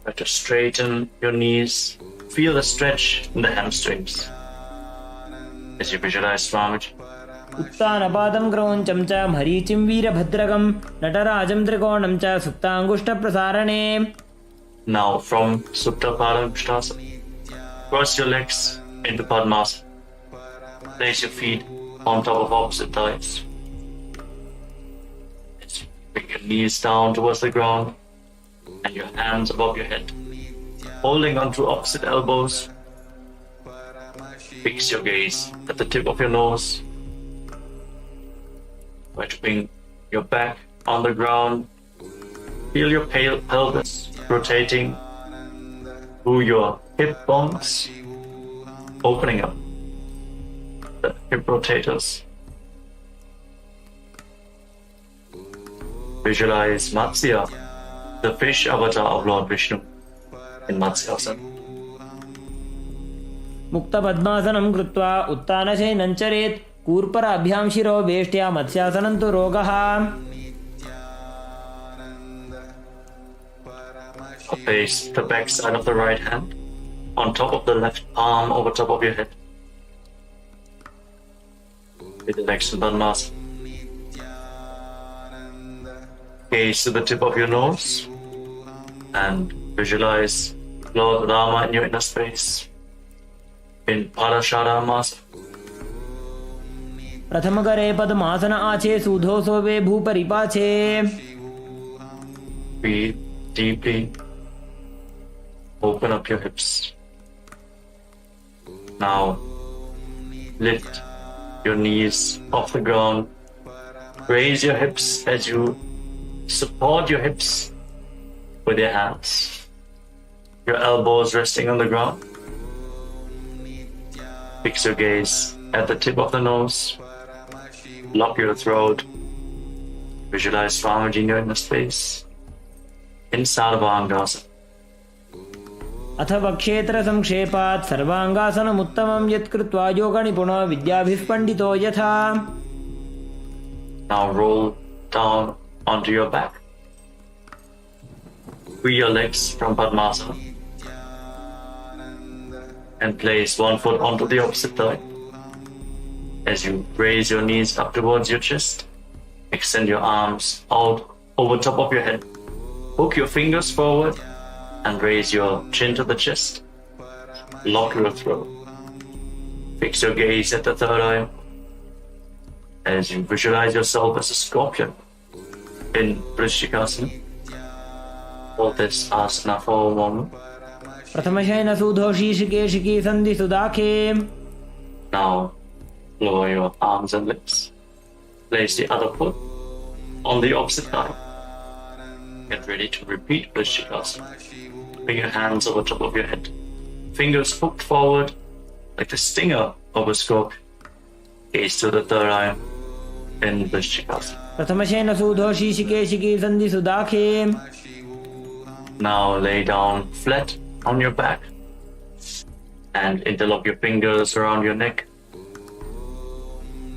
Try to straighten your knees feel a stretch in the hamstrings as you visualize Swamiji. उत्तानपादं क्रौञ्चं च मरीचिं वीरभद्रकं नटराजं त्रिकोणं च सुप्ताङ्गुष्ठप्रसारणे. Now from Supta Padamashtasana, cross your legs into Padmasana. Place your feet on top of opposite thighs. Bring your knees down towards the ground and your hands above your head. Holding onto opposite elbows, fix your gaze at the tip of your nose. Try to bring your back on the ground. Feel your pelvis rotating through your hip bones, opening up the hip rotators. Visualize Matsya, the fish avatar of Lord Vishnu in Matsyasana. मुक्तपद्मासनं कृत्वा उत्तानशयनं चरेत् कूर्पराभ्यां शिरो वेष्ट्या मत्स्यासनं तु रोगः. Place the back side of the right hand on top of the left palm over top of your head. With the legs to Padmasana. Gaze to the tip of your nose and visualize Lord Rama in your inner space in Parasharamasana. प्रथमकरे पद्मासन आचे सुधोसो वे भूपरिपाचे. Breathe deeply. Open up your hips. Now lift your knees off the ground. Raise your hips as you support your hips with your hands. Your elbows resting on the ground. Fix your gaze at the tip of the nose. Lock your throat. Visualize Swamiji in your inner space in Sarvangasana. अथ वक्षेत्र संक्षेपात् सर्वांगासनमुत्तमं यत्कृत्वा योगनिपुणो विद्याभिः पण्डितो यथा. Now roll down onto your back. Free your legs from Padmasana and place one foot onto the opposite thigh. As you raise your knees up towards your chest, extend your arms out over top of your head. Hook your fingers forward and raise your chin to the chest. Lock your throat. Fix your gaze at the third eye as you visualize yourself as a scorpion in Vrishikasana. Hold this asana for a moment. प्रथमशयन सुधोषी शिकेशिकी सन्धि सुदाखे. Now lower your arms and legs. Place the other foot on the opposite thigh. Get ready to repeat Vrishikasana. Bring your hands over top of your head. Fingers hooked forward like the stinger of a scorpion. Gaze to the third eye in Vrishikasana. प्रथमशयन सुधोषी शिकेशिकी सन्धि सुदाखे. Now lay down flat on your back and interlock your fingers around your neck.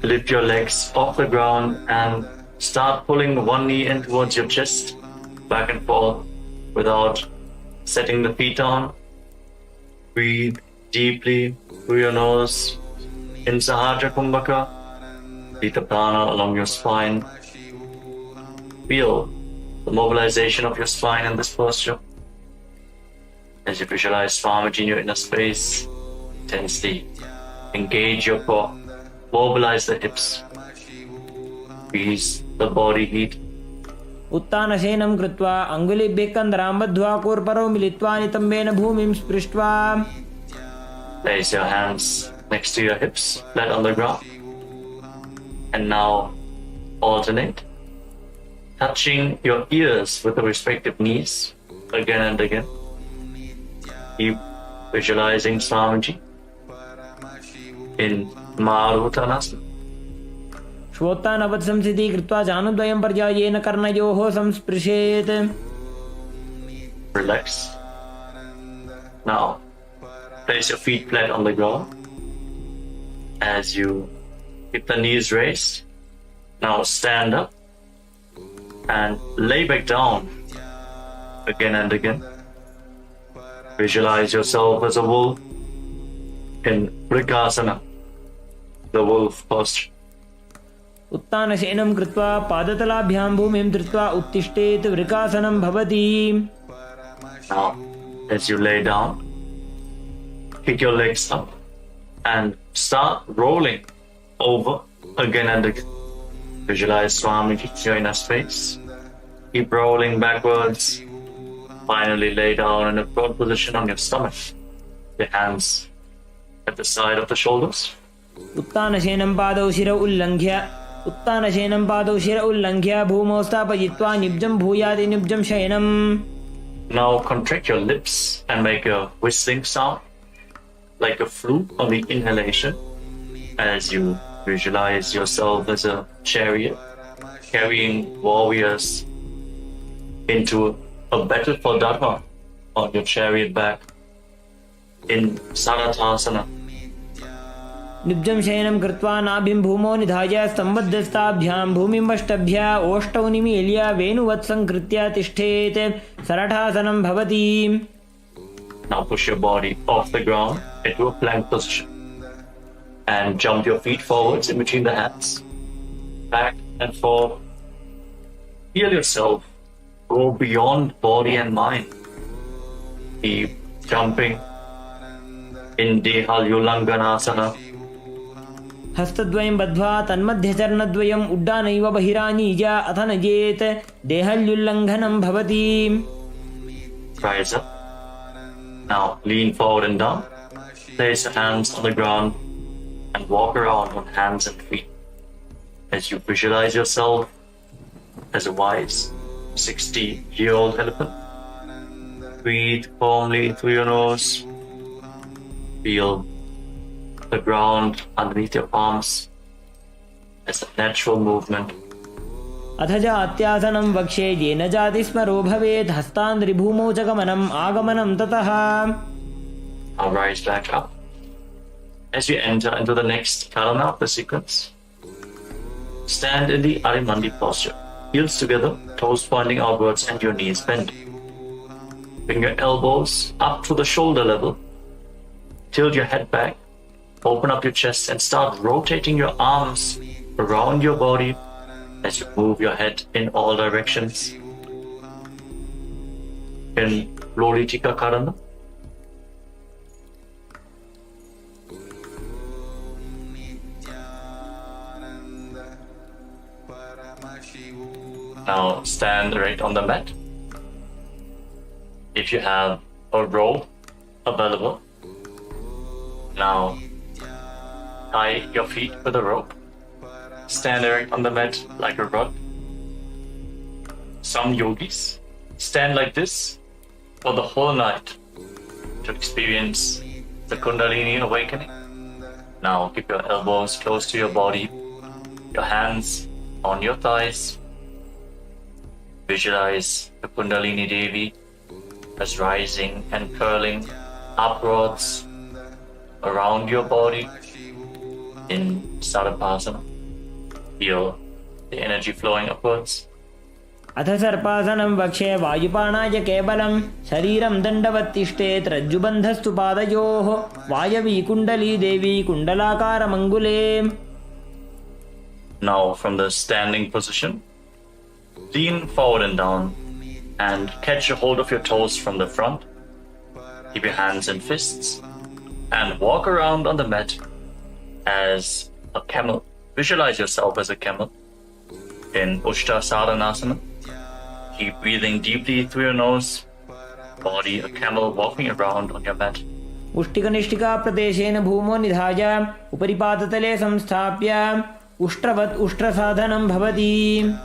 Lift your legs off the ground and start pulling one knee in towards your chest, back and forth without setting the feet on. Breathe deeply through your nose in Sahaja Kumbhaka. Breathe the prana along your spine. Feel the mobilization of your spine in this posture. As you visualize Swamiji in your inner space, intensely engage your core. Mobilize the hips. Ease the body heat. उत्तानशयनं कृत्वा अङ्गुलिभ्यः कन्दरां बद्ध्वा कूर्परौ मिलित्वा नितम्बेन भूमिं स्पृष्ट्वा. Place your hands next to your hips, flat on the ground. And now alternate, touching your ears with the respective knees again and again. Keep visualizing Swamiji in Maruttanasana. श्वोत्तानवत् संस्थिति कृत्वा जानुद्वयं पर्यायेन कर्णयोः संस्पृशेत्. Relax. Now place your feet flat on the ground. As you keep the knees raised, now stand up and lay back down again and again. Visualize yourself as a wolf in Vrikasana, the wolf posture. उत्तानशयनं कृत्वा पादतलाभ्यां भूमिं धृत्वा उत्तिष्ठेत् वृकासनं भवति. Now, as you lay down, kick your legs up and start rolling over again and again. Visualize Swamiji here in a space. Keep rolling backwards. Finally lay down in a prone position on your stomach. Your hands at the side of the shoulders. उत्तानशयनं पादौ शिरौ उल्लङ्घ्य भूमौ स्थापयित्वा निब्जं भूयादि निब्जं शयनम्. Now contract your lips and make a whistling sound like a flute on the inhalation as you visualize yourself as a chariot carrying warriors into a battle for Dharma on your chariot back in Sarathasana. निब्जं शयनं कृत्वा नाभिं भूमौ निधाय स्तम्भद्धस्ताभ्यां भूमिमष्टभ्य ओष्ठौ निमील्य वेणुवत्संकृत्य तिष्ठेत् सरठासनं भवति. Now push your body off the ground into a plank position and jump your feet forwards in between the hands, back and forth. Feel yourself go beyond body and mind. Keep jumping in Dehalyulanganasana. हस्तद्वयं बद्ध्वा तन्मध्यचरणद्वयम् उड्डानैव बहिरानीय अथ नयेत् देहल्युल्लङ्घनं भवति. Rise up. Now lean forward and down. Place your hands on the ground and walk around on hands and feet as you visualize yourself as a wise 60-year-old elephant. Breathe calmly through your nose. Feel the ground underneath your palms as a natural movement. अथ जात्यासनं वक्ष्ये येन जाति स्मरो भवेत् हस्तान्द्रिभूमौ च गमनम् आगमनं ततः. Now rise back up. As you enter into the next karana of the sequence, stand in the Arimandi posture. Heels together, toes pointing outwards and your knees bent. Bring your elbows up to the shoulder level. Tilt your head back. Open up your chest and start rotating your arms around your body as you move your head in all directions. In Loritika Karana. Now stand right on the mat. If you have a rope available, now tie your feet with a rope. Stand erect on the mat like a rod. Some yogis stand like this for the whole night to experience the Kundalini awakening. Now keep your elbows close to your body, your hands on your thighs. Visualize the Kundalini Devi as rising and curling upwards around your body in Sarapasana. Feel the energy flowing upwards. अथ सर्पासनं वक्ष्ये वायुपानाय केवलं शरीरं दण्डवत् तिष्ठेत् रज्जुबन्धस्तु पादयोः वायवी कुण्डली देवी कुण्डलाकारमङ्गुले. Now from the standing position, lean forward and down and catch a hold of your toes from the front. Keep your hands in fists and walk around on the mat as a camel. Visualize yourself as a camel in Ushta-Sadhanasana. Keep breathing deeply through your nose. Body a camel walking around on your mat. उष्टिकनिष्ठिका प्रदेशेन भूमौ निधाय उपरिपादतले संस्थाप्य उष्ट्रवत् उष्ट्रसाधनं भवति.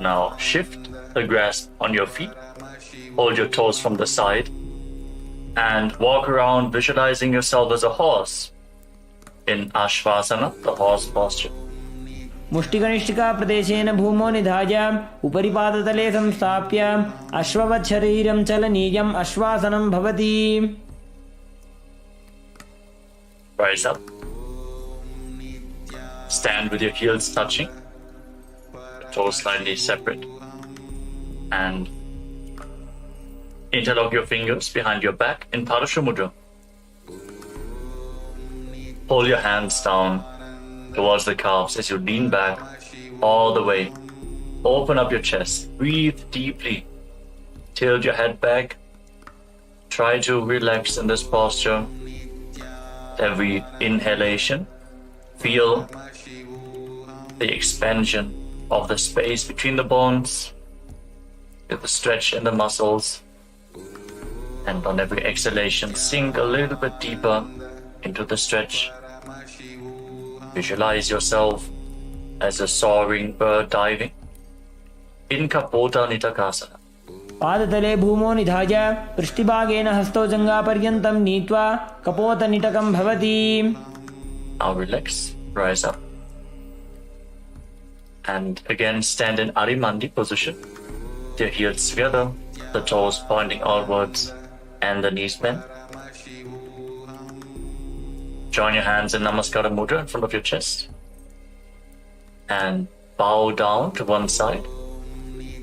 Now shift the grasp on your feet. Hold your toes from the side and walk around visualizing yourself as a horse in Ashvasana, the horse posture. मुष्टिकनिष्ठिका प्रदेशेन भूमौ निधाय उपरिपादतले संस्थाप्य अश्ववत् शरीरं चलनीयम् अश्वासनं भवति. Rise up. Stand with your heels touching, your toes slightly separate, and Interlock your fingers behind your back in Paramashivoham. Pull your hands down towards the calves as you lean back all the way. Open up your chest. Breathe deeply. Tilt your head back. Try to relax in this posture. Every inhalation, feel the expansion of the space between the bones, with the stretch in the muscles. And on every exhalation, sink a little bit deeper into the stretch. Visualize yourself as a soaring bird diving. Incompletion. पादतले भूमो निधाय पृष्ठभागेन हस्तो जङ्घापर्यन्तं नीत्वा कपोतनिटकं भवति. Now relax, rise up. And again stand in Arimandi position. Your heels together, the toes pointing outwards and the knees bent. Join your hands in Namaskara Mudra in front of your chest. And bow down to one side.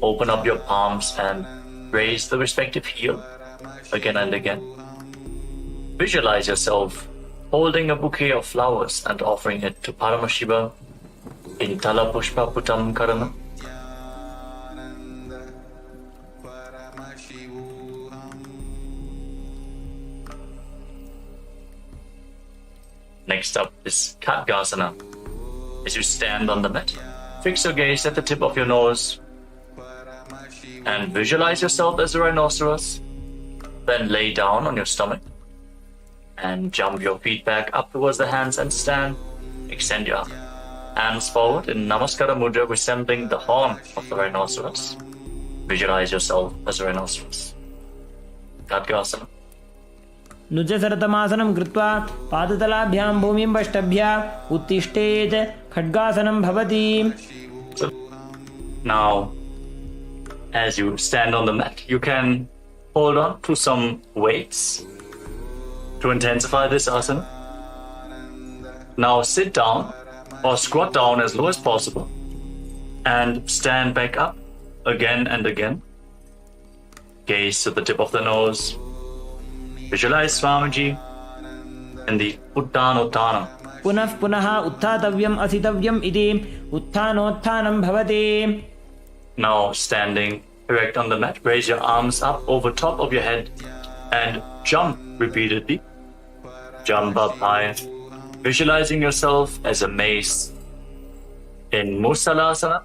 Open up your palms and raise the respective heel again and again. Visualize yourself holding a bouquet of flowers and offering it to Paramashiva in Tala Pushpa Putam Karana. Next up is Khadgasana. As you stand on the mat, fix your gaze at the tip of your nose and visualize yourself as a rhinoceros. Then lay down on your stomach and jump your feet back up towards the hands and stand. Extend your hands forward in Namaskara Mudra, resembling the horn of the rhinoceros. Visualize yourself as a rhinoceros. Khadgasana. नुजसरतमासनं कृत्वा पादतलाभ्यां भूमिं वष्टभ्या उत्तिष्ठेत् खड्गासनं भवति. So, now, as you stand on the mat, you can hold on to some weights to intensify this asana. Now sit down or squat down as low as possible and stand back up again and again. Gaze to the tip of the nose. Visualize Swamiji in the Uttanottana. पुनः पुनः उत्थातव्यम् असितव्यम् इति उत्थानोत्थानं भवति. Now standing erect on the mat, raise your arms up over top of your head and jump repeatedly. Jump up high, visualizing yourself as a mace in Musalasana.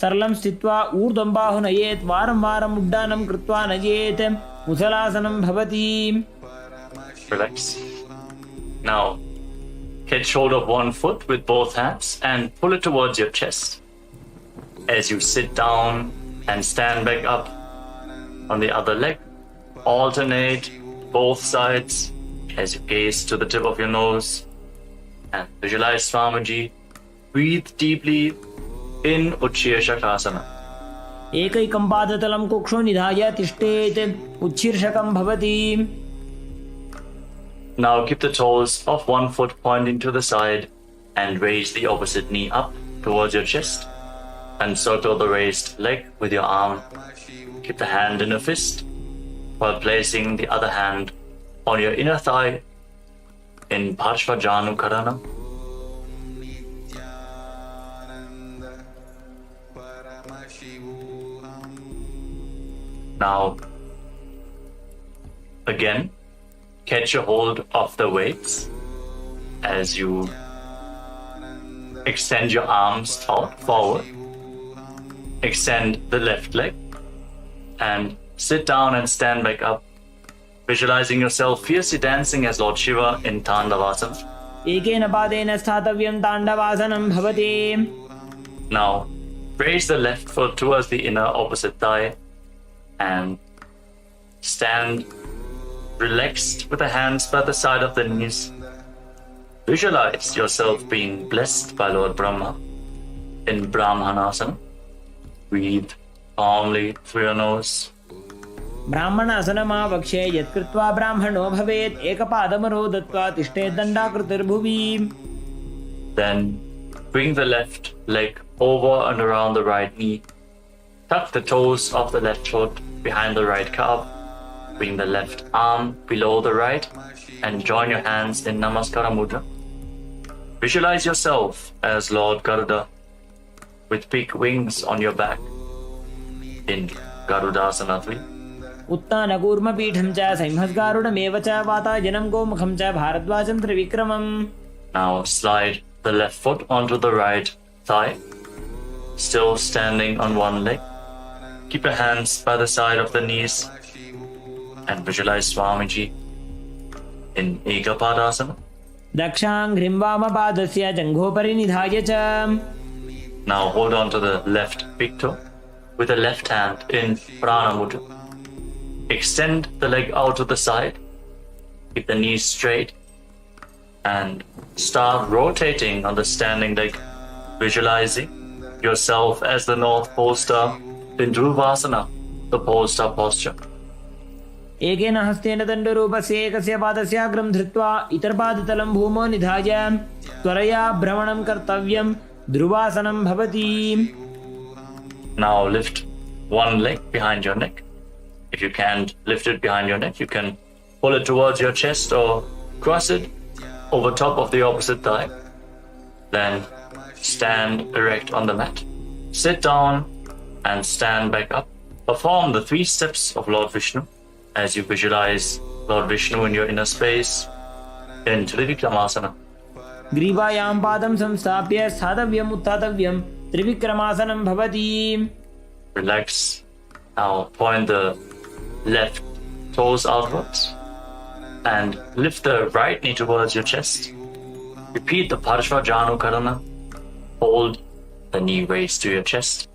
सरलं स्थित्वा ऊर्ध्वं बाहु नयेत् वारं वारम् उड्डानं कृत्वा नयेत् मुसलासनं भवति. Relax. Now, catch hold of one foot with both hands and pull it towards your chest. As you sit down and stand back up on the other leg, alternate both sides as you gaze to the tip of your nose and visualize Swamiji. Breathe deeply in Uchchir Shakasana. एकैकं पादतलं कुक्षो निधाय तिष्ठेत् उच्छीर्षकं भवति. Now keep the toes of one foot pointing to the side and raise the opposite knee up towards your chest and circle the raised leg with your arm. Keep the hand in a fist while placing the other hand on your inner thigh in Parshvajanu Karana. Now, again, catch a hold of the weights as you extend your arms out forward. Extend the left leg and sit down and stand back up, visualizing yourself fiercely dancing as Lord Shiva in Tandavasana. एकेन पादेन स्थातव्यं ताण्डवासनं भवति. Now, raise the left foot towards the inner opposite thigh and stand relaxed with the hands by the side of the knees. Visualize yourself being blessed by Lord Brahma in Brahmanasana. Breathe calmly through your nose. ब्राह्मणासनमावक्ष्ये यत्कृत्वा ब्राह्मणो भवेत् एकपादमरो दत्त्वा तिष्ठेत् दण्डाकृतिर्भुवि. Then bring the left leg over and around the right knee. Tuck the toes of the left foot behind the right calf Bring the left arm below the right and join your hands in Namaskara Mudra. Visualize yourself as Lord Garuda with big wings on your back in Garudasana 3. उत्तानकूर्मपीठं च संहस्गारुडमेव च वातायनं गोमुखं च भारद्वाजं त्रिविक्रमम्. Now slide the left foot onto the right thigh, still standing on one leg. Keep your hands by the side of the knees and visualize Swamiji in Ekapadasana. दक्षाङ्घ्रिं वामपादस्य जङ्घोपरि निधाय च. Now hold on to the left big toe with the left hand in Prana Mudra. Extend the leg out to the side. Keep the knees straight and start rotating on the standing leg, visualizing yourself as the North Pole Star in Dhruvasana, the pole star posture. एकेन हस्तेन दण्डरूपस्य एकस्य पादस्याग्रं धृत्वा इतरपादतलं भूमौ निधाय त्वरया भ्रमणं कर्तव्यं. ध्रुवासनं भवति. Now lift one leg behind your neck. If you can't lift it behind your neck, you can pull it towards your chest or cross it over top of the opposite thigh. Then stand erect on the mat. Sit down and stand back up. Perform the 3 steps of Lord Vishnu as you visualize Lord Vishnu in your inner space in Trivikramasana. ग्रीवायां पादं संस्थाप्य स्थातव्यम् उत्थातव्यं त्रिविक्रमासनं भवति. Relax. Now point the left toes outwards and lift the right knee towards your chest. Repeat the Parshva Janu Karana. Hold the knee raised to your chest.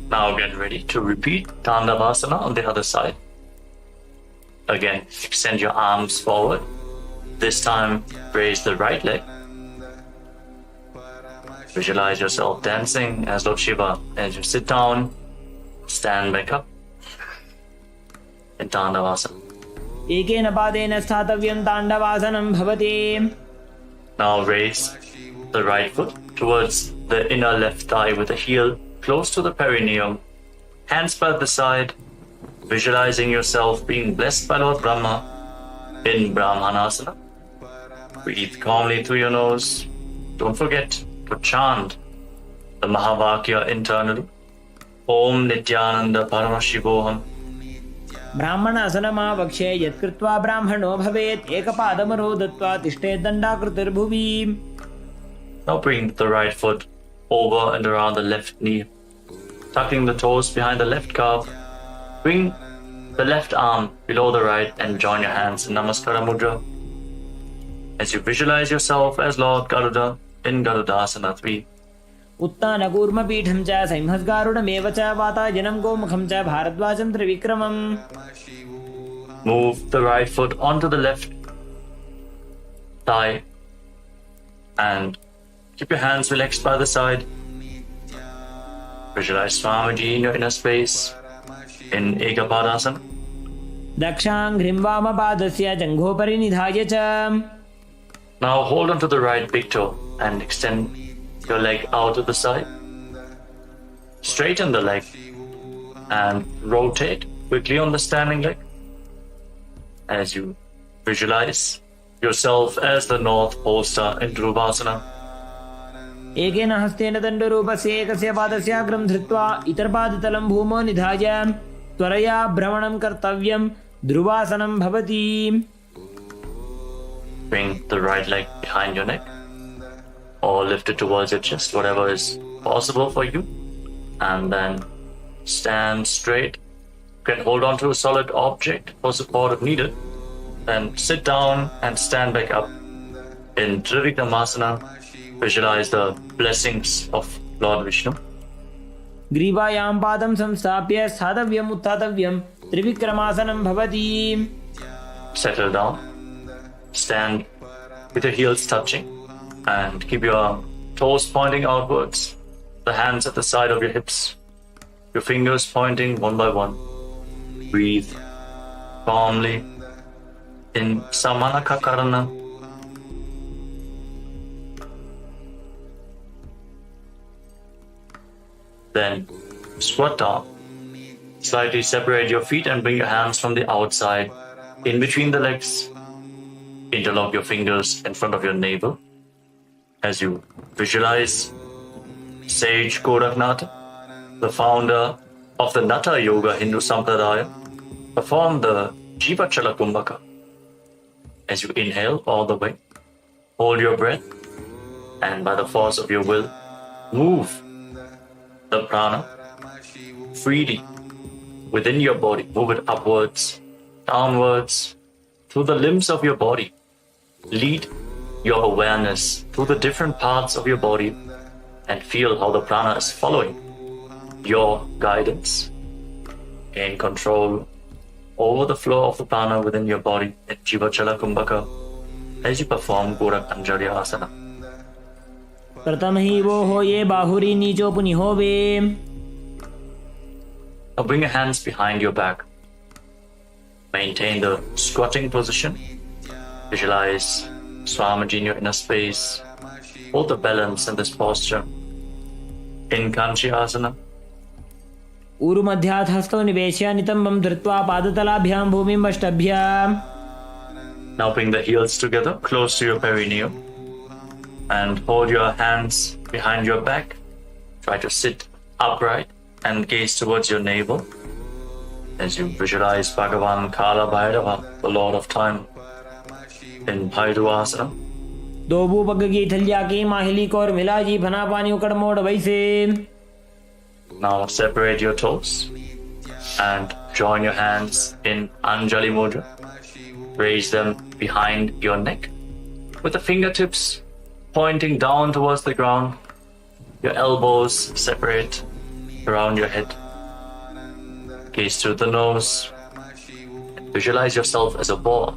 Now get ready to repeat Tandavasana on the other side. Again, extend your arms forward. This time, raise the right leg. Visualize yourself dancing as Lord Shiva. As you sit down, stand back up in Tandavasana. एकेन पादेन स्थातव्यं ताण्डवासनं भवति. Now raise the right foot towards the inner left thigh with the heel close to the perineum. Hands by the side, visualizing yourself being blessed by Lord Brahma in Brahmanasana. Breathe calmly through your nose. Don't forget to chant the Mahavakya internally. Om Nithyananda Paramashivoham. ब्राह्मणासनमावक्ष्ये यत्कृत्वा ब्राह्मणो भवेत् एकपादमरो दत्त्वा तिष्ठेत् दण्डाकृतिर्भुवि. Now bring the right foot over and around the left knee, tucking the toes behind the left calf. Bring the left arm below the right and join your hands in Namaskara Mudra as you visualize yourself as Lord Garuda in Garudasana 3. उत्तानकूर्मपीठं च संहस्गारुडमेव च वातायनं गोमुखं च भारद्वाजं त्रिविक्रमम्. Move the right foot onto the left thigh and keep your hands relaxed by the side. Visualize Swamiji in your inner space in Ekapadasana. दक्षाङ्घ्रिं वामपादस्य जङ्घोपरि निधाय च. Now hold on to the right big toe and extend your leg out to the side. Straighten the leg and rotate quickly on the standing leg as you visualize yourself as the North Pole Star in Dhruvasana. एकेन हस्तेन दण्डरूपस्य एकस्य पादस्याग्रं धृत्वा इतरपादतलं भूमौ निधाय त्वरया भ्रमणं कर्तव्यं. ध्रुवासनं भवति. Bring the right leg behind your neck or lift it towards your chest, whatever is possible for you. And then stand straight. You can hold on to a solid object for support if needed. Then sit down and stand back up in Trivikramasana. Visualize the blessings of Lord Vishnu. ग्रीवायां पादं संस्थाप्य स्थातव्यम् उत्थातव्यं त्रिविक्रमासनं भवति. Settle down. Stand with your heels touching and keep your toes pointing outwards. The hands at the side of your hips. Your fingers pointing one by one. Breathe calmly in Samanakakarana. Then squat down. Slightly separate your feet and bring your hands from the outside in between the legs. Interlock your fingers in front of your navel as you visualize Sage Goraknath, the founder of the Natha Yoga Hindu Sampradaya, perform the Jiva Chala Kumbhaka. As you inhale all the way, hold your breath, and by the force of your will, move the prana freely within your body. Move it upwards, downwards, through the limbs of your body. Lead your awareness through the different parts of your body and feel how the prana is following your guidance. Gain control over the flow of the prana within your body in Jiva Chala Kumbhaka as you perform Gorak Anjali Asana. प्रथम ही वो हो ये बाहुरी नीचो पुनि होवे. Now bring your hands behind your back. Maintain the squatting position. Visualize Swamiji in your inner space. Hold the balance in this posture. Inkanchi Asana. ऊरु मध्यात् हस्तौ निवेश्य नितंबं धृत्वा पादतलाभ्यां भूमिं अष्टभ्याम्. Now bring the heels together close to your perineum and hold your hands behind your back. Try to sit upright and gaze towards your navel as you visualize Bhagavan Kala Bhairava, the Lord of Time, in Bhairuvasana. दोबू पग की थलिया की माहिली core मिला जी फना पानी उकड़ मोड़ वैसे. Now separate your toes and join your hands in Anjali Mudra. Raise them behind your neck with the fingertips pointing down towards the ground. Your elbows separate around your head. Gaze through the nose. Visualize yourself as a ball.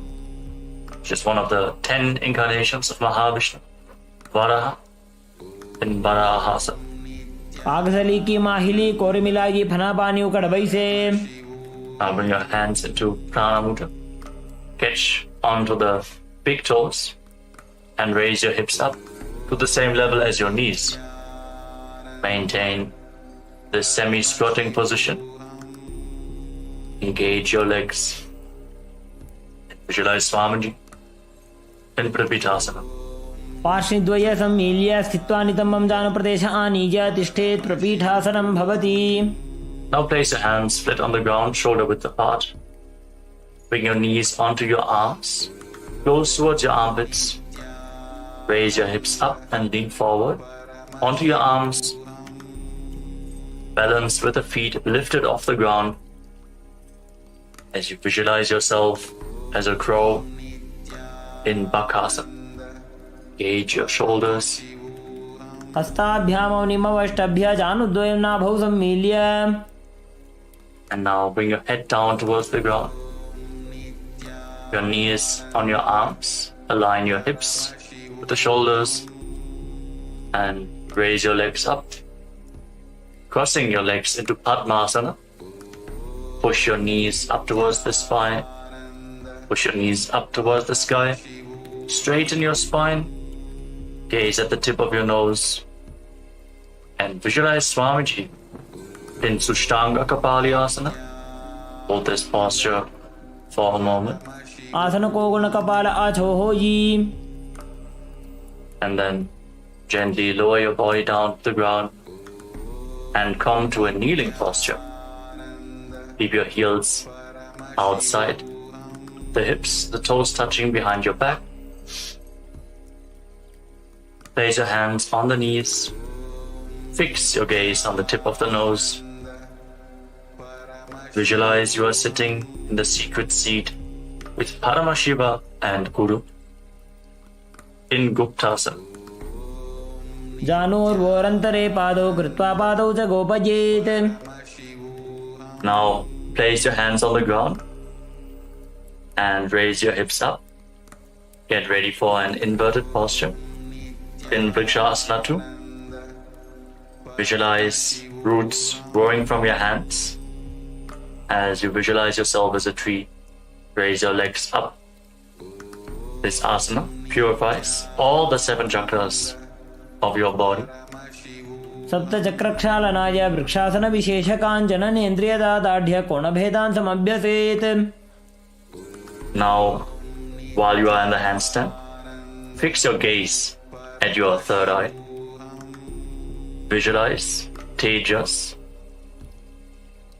Just one of the 10 incarnations of Mahavishnu, Varaha in Varahasa. पागसली की माहिली core मिला जी फना पानी उकड़ वैसे. Now bring your hands into Prana Mudra. Catch onto the big toes and raise your hips up to the same level as your knees. Maintain the semi-squatting position. Engage your legs. Visualize Swamiji in Prapitasana. पार्श्वद्वय सम्मील्य स्थित्वा नितंबं जान प्रदेश आनीय तिष्ठेत् प्रपीठासनं भवति. Now place your hands flat on the ground, shoulder width apart. Bring your knees onto your arms, close towards your armpits. Raise your hips up and lean forward onto your arms. Balance with the feet lifted off the ground as you visualize yourself as a crow in Bakasana. Gauge your shoulders. हस्ताभ्याम निमवष्टभ्य जानुद्वयं नाभौ सम्मील्य. And now bring your head down towards the ground. Your knees on your arms. Align your hips with the shoulders and raise your legs up. Crossing your legs into Padmasana. Push your knees up towards the spine. Push your knees up towards the sky. Straighten your spine. Gaze at the tip of your nose. And visualize Swamiji in Sushtanga Kapalyasana. Hold this posture for a moment. आसन को गुण कपाल आछो हो जी. And then gently lower your body down to the ground and come to a kneeling posture. Keep your heels outside the hips, the toes touching behind your back. Place your hands on the knees. Fix your gaze on the tip of the nose. Visualize you are sitting in the secret seat with Paramashiva and Guru in Guptasana. जानोर्वोरन्तरे पादौ कृत्वा पादौ च गोपजेत्. Now place your hands on the ground and raise your hips up. Get ready for an inverted posture in Vrikshasana 2. Visualize roots growing from your hands. As you visualize yourself as a tree, raise your legs up. This asana purifies all the 7 chakras of your body. सप्तचक्रक्षालनाय वृक्षासनविशेषकाञ्चननेन्द्रियदादाढ्य कोणभेदान् समभ्यसेत्. Now, while you are in the handstand, fix your gaze at your third eye. Visualize Tejas,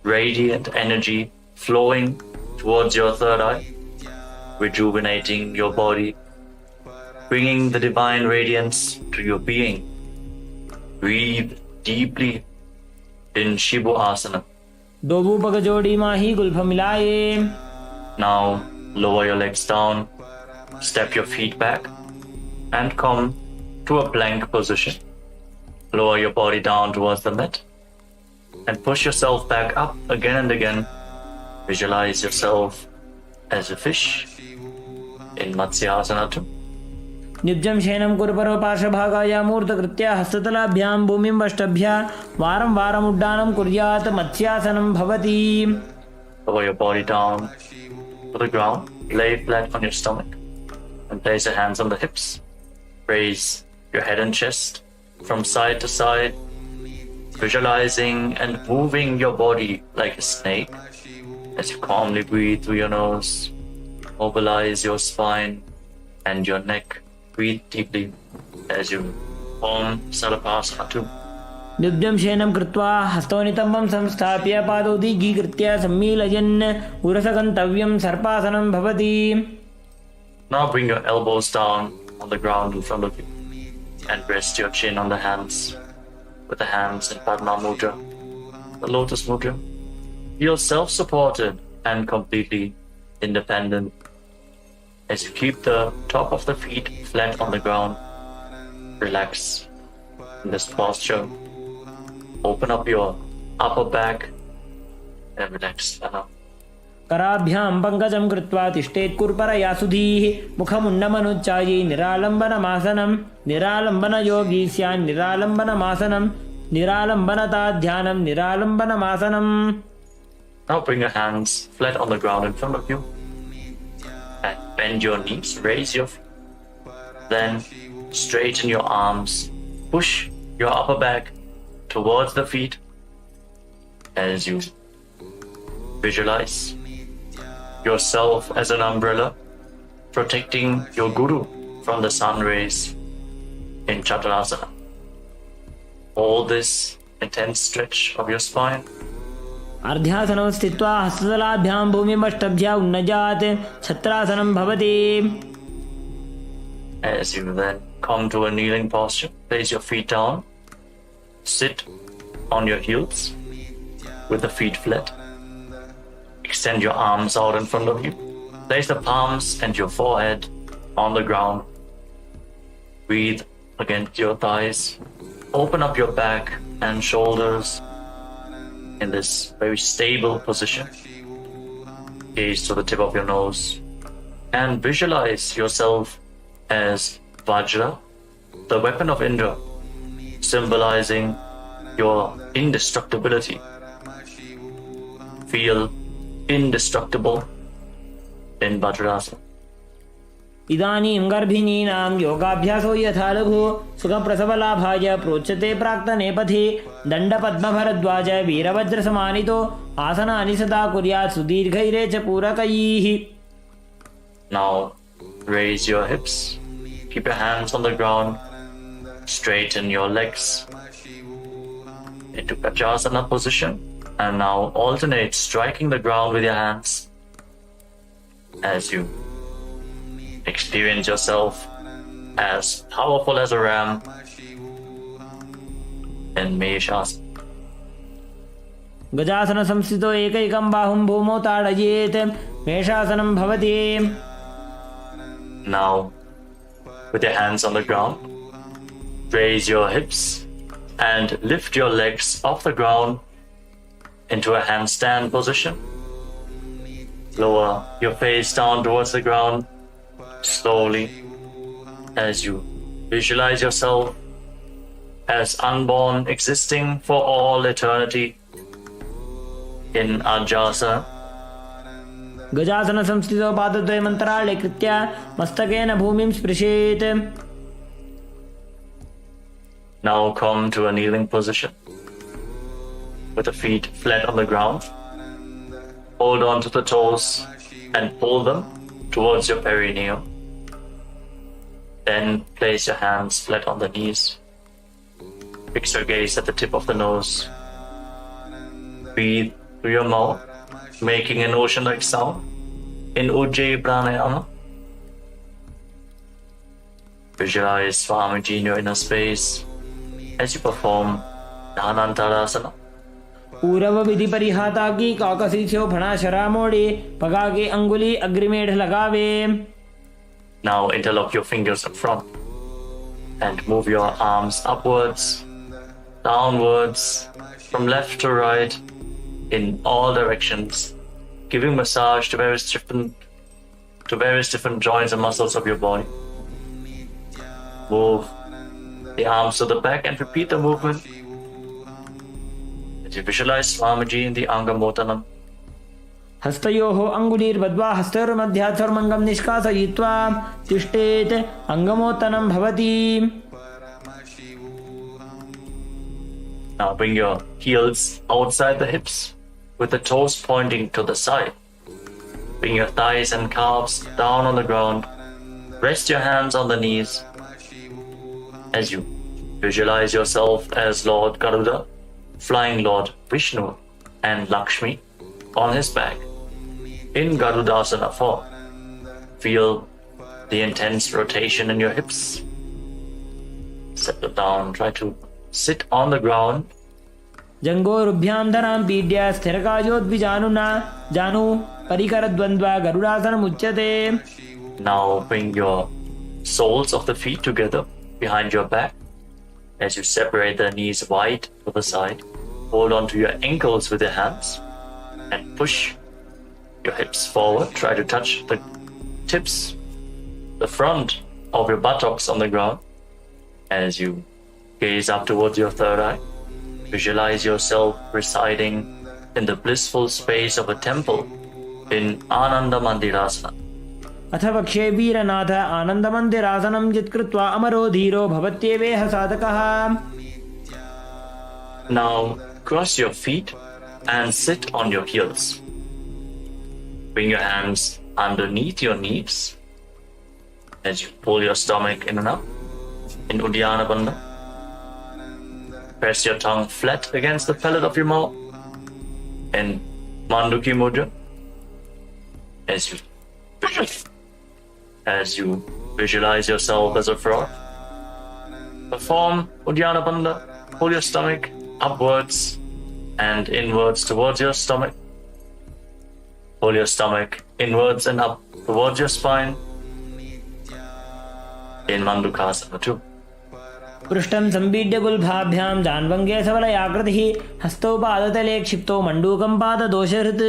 radiant energy flowing towards your third eye, rejuvenating your body, bringing the divine radiance to your being. Breathe deeply in Shivu Asana. दोबू पग जोड़ी माही Gulf मिलाए. Now lower your legs down, step your feet back, and come to a plank position. Lower your body down towards the mat and push yourself back up again and again. Visualize yourself as a fish in Matsyasana too. नित्यं शयनं कुरु पार्श्वभागाय मूर्धकृत्य हस्ततलाभ्यां भूमिं वष्टभ्य वारं वारम् उड्डानं कुर्यात् मत्स्यासनं भवति. Lower your body down to the ground, lay flat on your stomach, and place your hands on the hips. Raise your head and chest from side to side, visualizing and moving your body like a snake as you calmly breathe through your nose. Mobilize your spine and your neck. Breathe deeply as you form Salapasana too. नित्यं शयनं कृत्वा हस्तौ नितम्बं संस्थाप्य पादौ दीर्घीकृत्य सम्मीलयन् उरसगन्तव्यं सर्पासनं भवति. Now bring your elbows down on the ground in front of you and rest your chin on the hands with the hands in Padma Mudra, the Lotus Mudra. Feel self-supported and completely independent as you keep the top of the feet flat on the ground. Relax in this posture. Open up your upper back and relax. कराभ्यां पङ्कजं कृत्वा तिष्ठेत् कुर्परया सुधीः मुखमुन्नमनुच्चायि निरालम्बनमासनं निरालम्बनयोगी स्यान् निरालम्बनमासनं निरालम्बनता ध्यानं निरालम्बनमासनम्. Now bring your hands flat on the ground in front of you and bend your knees, raise your feet. Then straighten your arms, push your upper back towards the feet as you visualize yourself as an umbrella protecting your guru from the sun rays in Chaturasana. Hold this intense stretch of your spine. अर्ध्यासनं स्थित्वा हस्ततलाभ्यां भूमिमष्टभ्य उन्नजात् छत्रासनं भवति. As you then come to a kneeling posture, place your feet down, sit on your heels with the feet flat. Extend your arms out in front of you. Place the palms and your forehead on the ground. Breathe against your thighs. Open up your back and shoulders in this very stable position. Gaze to the tip of your nose and visualize yourself as Vajra, the weapon of Indra, symbolizing your indestructibility. Feel indestructible in Vajrasana. इदानीं गर्भिणीनां योगाभ्यासो यथा लघु सुखप्रसवलाभाय प्रोच्यते प्राक्तनेपथि दण्डपद्मभरद्वाज वीरवज्रसमानितो आसनानि सदा कुर्यात् सुदीर्घैरे च पूरकैः. Now raise your hips, keep your hands on the ground, straighten your legs into Kachasana position, and now alternate striking the ground with your hands as you experience yourself as powerful as a ram in Meshasana. गजासन संस्थितो एकैकं बाहुं भूमौ ताडयेत् मेषासनं भवति. Now, with your hands on the ground, raise your hips and lift your legs off the ground into a handstand position. Lower your face down towards the ground slowly as you visualize yourself as unborn, existing for all eternity in Ajasana. गजासन संस्थितो पादद्वयम् अन्तराळे कृत्य मस्तकेन भूमिं स्पृशेत्. Now come to a kneeling position with the feet flat on the ground. Hold on to the toes and pull them towards your perineum. Then place your hands flat on the knees. Fix your gaze at the tip of the nose. Breathe through your mouth, making an ocean-like sound in Ujjayi Pranayama. Visualize Swamiji in your inner space as you perform Dhanantarasana. पूर्व विधि परिहाता की काकसी छो फणा शरा मोड़े पगा के अंगुली अग्रिमेढ़ लगावे. Now interlock your fingers in front and move your arms upwards, downwards, from left to right, in all directions, giving massage to various different joints and muscles of your body. Move the arms to the back and repeat the movement. As you visualize Swamiji in the Angamotanam. हस्तयोः अंगुलीर्बद्ध्वा हस्तयोर्मध्यात्सर्वमङ्गं निष्कासयित्वा तिष्ठेत् अंगमोत्तनं भवति. Now bring your heels outside the hips with the toes pointing to the side. Bring your thighs and calves down on the ground. Rest your hands on the knees as you visualize yourself as Lord Garuda, flying Lord Vishnu and Lakshmi on his back in Garudasana form. Feel the intense rotation in your hips. Settle down, try to sit on the ground. जंगोरुभ्यां धरां पीड्या स्थिरकायोद्विजानुना जानु परिकरद्वन्द्वा गरुडासनमुच्यते. Now bring your soles of the feet together behind your back as you separate the knees wide to the side. Hold on to your ankles with your hands and push your hips forward. Try to touch the tips, the front of your buttocks on the ground. As you gaze up towards your third eye, visualize yourself residing in the blissful space of a temple in Ananda Mandirasana. अथ वक्षे वीरनाथ आनन्दमन्दिरासनं जित्कृत्वा अमरो धीरो भवत्येवेह साधकः. Now cross your feet and sit on your heels. Bring your hands underneath your knees as you pull your stomach in and up in Uddiyana Bandha. Press your tongue flat against the palate of your mouth in Manduki Mudra as you visualize yourself as a frog. Perform Uddiyana Bandha. Pull your stomach upwards and inwards towards your stomach. Pull your stomach inwards and up towards your spine in Mandukasana too. पृष्ठं संपीड्य गुल्भाभ्यां जान्वङ्गे सबलयाकृतिः हस्तौ पादतले क्षिप्तो मण्डूकं पाददोषहृत्.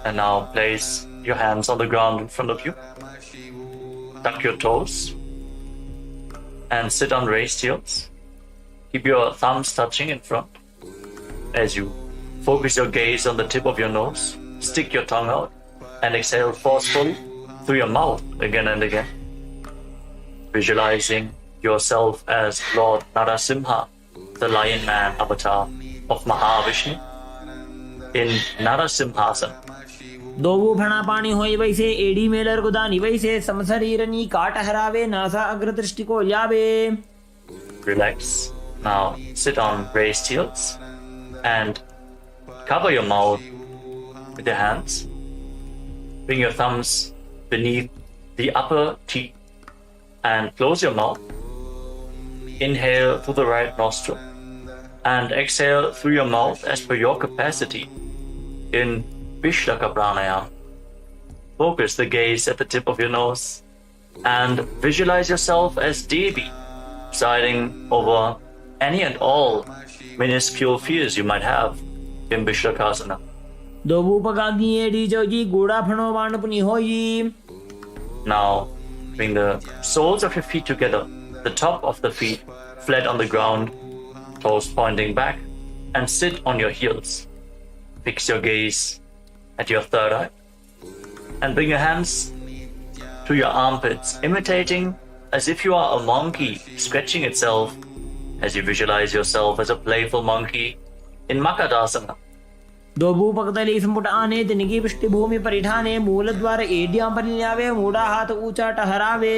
And now place your hands on the ground in front of you. Tuck your toes and sit on raised heels. Keep your thumbs touching in front. As you focus your gaze on the tip of your nose, stick your tongue out and exhale forcefully through your mouth again and again. Visualizing yourself as Lord Narasimha, the Lion Man avatar of Mahavishnu in Narasimhasana. दोवू फणा पानी होई वैसे AD Mailer गुदानी वैसे समशरीरनी काट हरावे NASA अग्रदृष्टि को ल्यावे. Relax. Now sit on raised heels and cover your mouth with your hands. Bring your thumbs beneath the upper teeth and close your mouth. Inhale through the right nostril and exhale through your mouth as per your capacity in Vishlaka Pranayama. Focus the gaze at the tip of your nose and visualize yourself as Devi, presiding over any and all minuscule fears you might have in Vishlakasana. दोवू पगागी एडी जोगी गोड़ा फणो वाणपुनी होई. Now bring the soles of your feet together, the top of the feet flat on the ground, toes pointing back, and sit on your heels. Fix your gaze at your third eye and bring your hands to your armpits, imitating as if you are a monkey scratching itself, as you visualize yourself as a playful monkey in Makadasana. दो भूपकतली संपुट आने तिनकी पृष्ठभूमि परिठाने मूल द्वार एडियां परिन्यावे मूढ़ा हाथ ऊंचा टहरावे.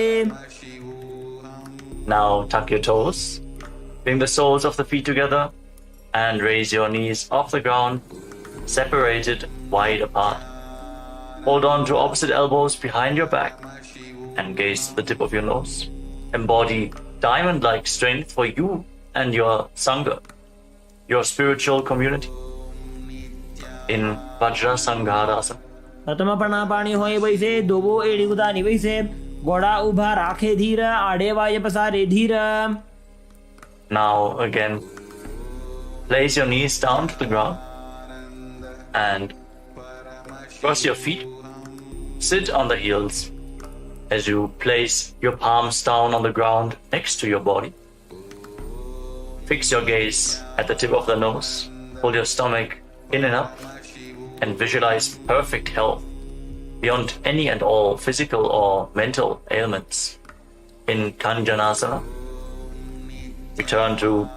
Now tuck your toes, bring the soles of the feet together, and raise your knees off the ground, separated wide apart. Hold on to opposite elbows behind your back and gaze to the tip of your nose. Embody diamond-like strength for you and your Sangha, your spiritual community. In Vajra Sangharasana. प्रथम प्रणापाणी होए वैसे दोबो एड़ी उदानी वैसे घोड़ा उभा राखे धीर आड़े वाय पसारे धीर. Now again, place your knees down to the ground and cross your feet. Sit on the heels as you place your palms down on the ground next to your body. Fix your gaze at the tip of the nose. Pull your stomach in and up and visualize perfect health beyond any and all physical or mental ailments. In Kanjanasana, return to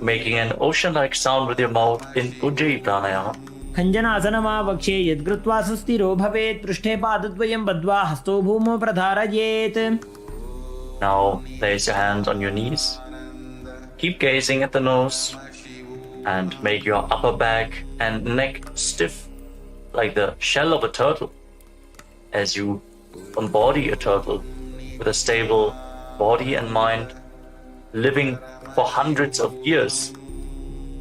making an ocean-like sound with your mouth in Ujjayi Pranayama. खञ्जनासनमा वक्षे यद्कृत्वा सुस्थिरो भवेत् पृष्ठे पादद्वयं बद्ध्वा हस्तो भूमौ प्रधारयेत्. Now place your hands on your knees. Keep gazing at the nose and make your upper back and neck stiff like the shell of a turtle as you embody a turtle with a stable body and mind, living for hundreds of years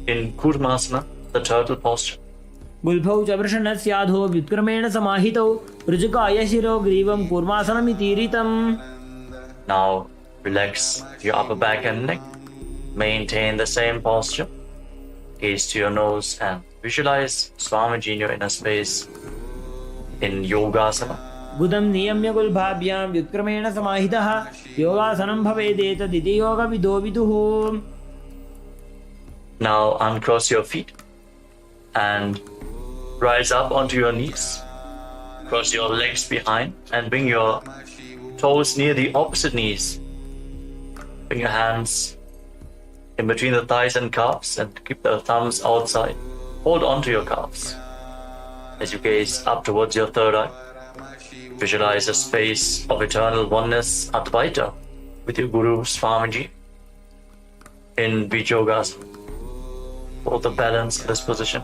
in Kurmasana, the turtle posture. गुल्फौ च वृषणस्याधो व्युत्क्रमेण समाहितौ ऋजुकाय शिरो ग्रीवं कूर्मासनमितीरितम्. Now relax your upper back and neck. Maintain the same posture. Gaze to your nose and visualize Swamiji in your inner space in Yogasana. बुधं नियम्य गुल्भाभ्यां व्युत्क्रमेण समाहितः योगासनं भवेदेतदिति योगविदो विदुः. Now uncross your feet and rise up onto your knees. Cross your legs behind and bring your toes near the opposite knees. Bring your hands in between the thighs and calves and keep the thumbs outside. Hold on to your calves. As you gaze up towards your third eye, visualize a space of eternal oneness, Advaita, with your Guru Swamiji in Vijogasana. Hold the balance in this position.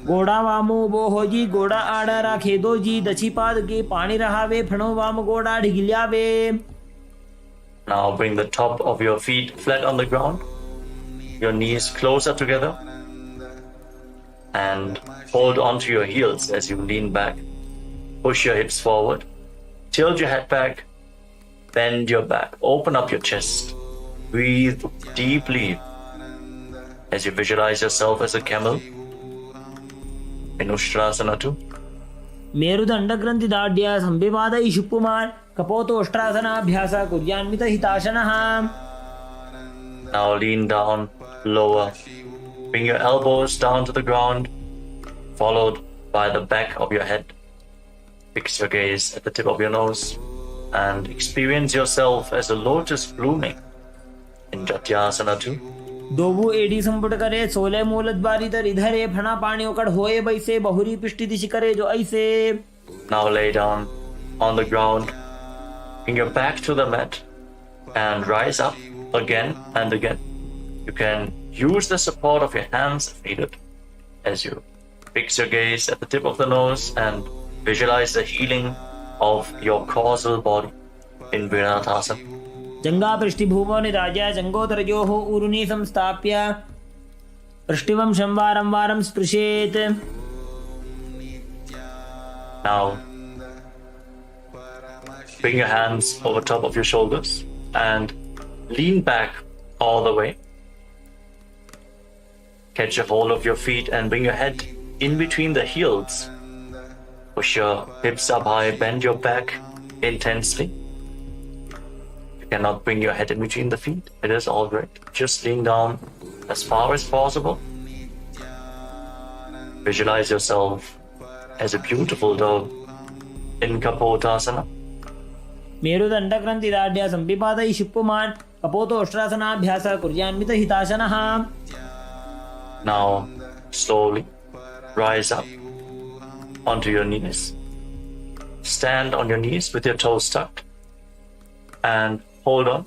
गोड़ा वामो बोहो जी गोड़ा आड़ा राखे दो जी दक्षी पाद के पानी रहावे फणो वाम गोड़ा ढिगल्यावे. Now bring the top of your feet flat on the ground, your knees closer together, and hold onto your heels as you lean back. Push your hips forward, tilt your head back, bend your back, open up your chest, breathe deeply as you visualize yourself as a camel in Ustrasana 2. मेरुदंड ग्रंथि दाढ्य संविवाद इषुपुमार कपोतोष्ट्रासनाभ्यास कुर्यान्वित हिताशनः. Now lean down, lower. Bring your elbows down to the ground, followed by the back of your head. Fix your gaze at the tip of your nose and experience yourself as a lotus blooming in Jatyasana 2. दोबू AD संपुट करे सोले मूल द्वारी तर इधरे फणा पानी उकड़ होए बैसे बहुरी पिष्टि दिशि करे जो ऐसे. Now lay down on the ground, bring your back to the mat and rise up again and again. You can use the support of your hands if needed as you fix your gaze at the tip of the nose and visualize the healing of your causal body in Viratasana. जंगा पृष्ठभूमो निराज्य जंगोदरयोः ऊरुनी संस्थाप्य पृष्ठिवं शंवारं वारं स्पृशेत्. Now bring your hands over top of your shoulders and lean back all the way. Catch a hold of your feet and bring your head in between the heels. Push your hips up high, bend your back intensely. You cannot bring your head in between the feet. It is all right. Just lean down as far as possible. Visualize yourself as a beautiful dove in Kapotasana. मेरुदण्डग्रन्थिदाढ्य सम्पिपातैः शिप्पुमान् कपोतोष्ट्रासनाभ्यासः कुर्यान्वितहिताशनः. Now, slowly rise up onto your knees. Stand on your knees with your toes tucked and hold on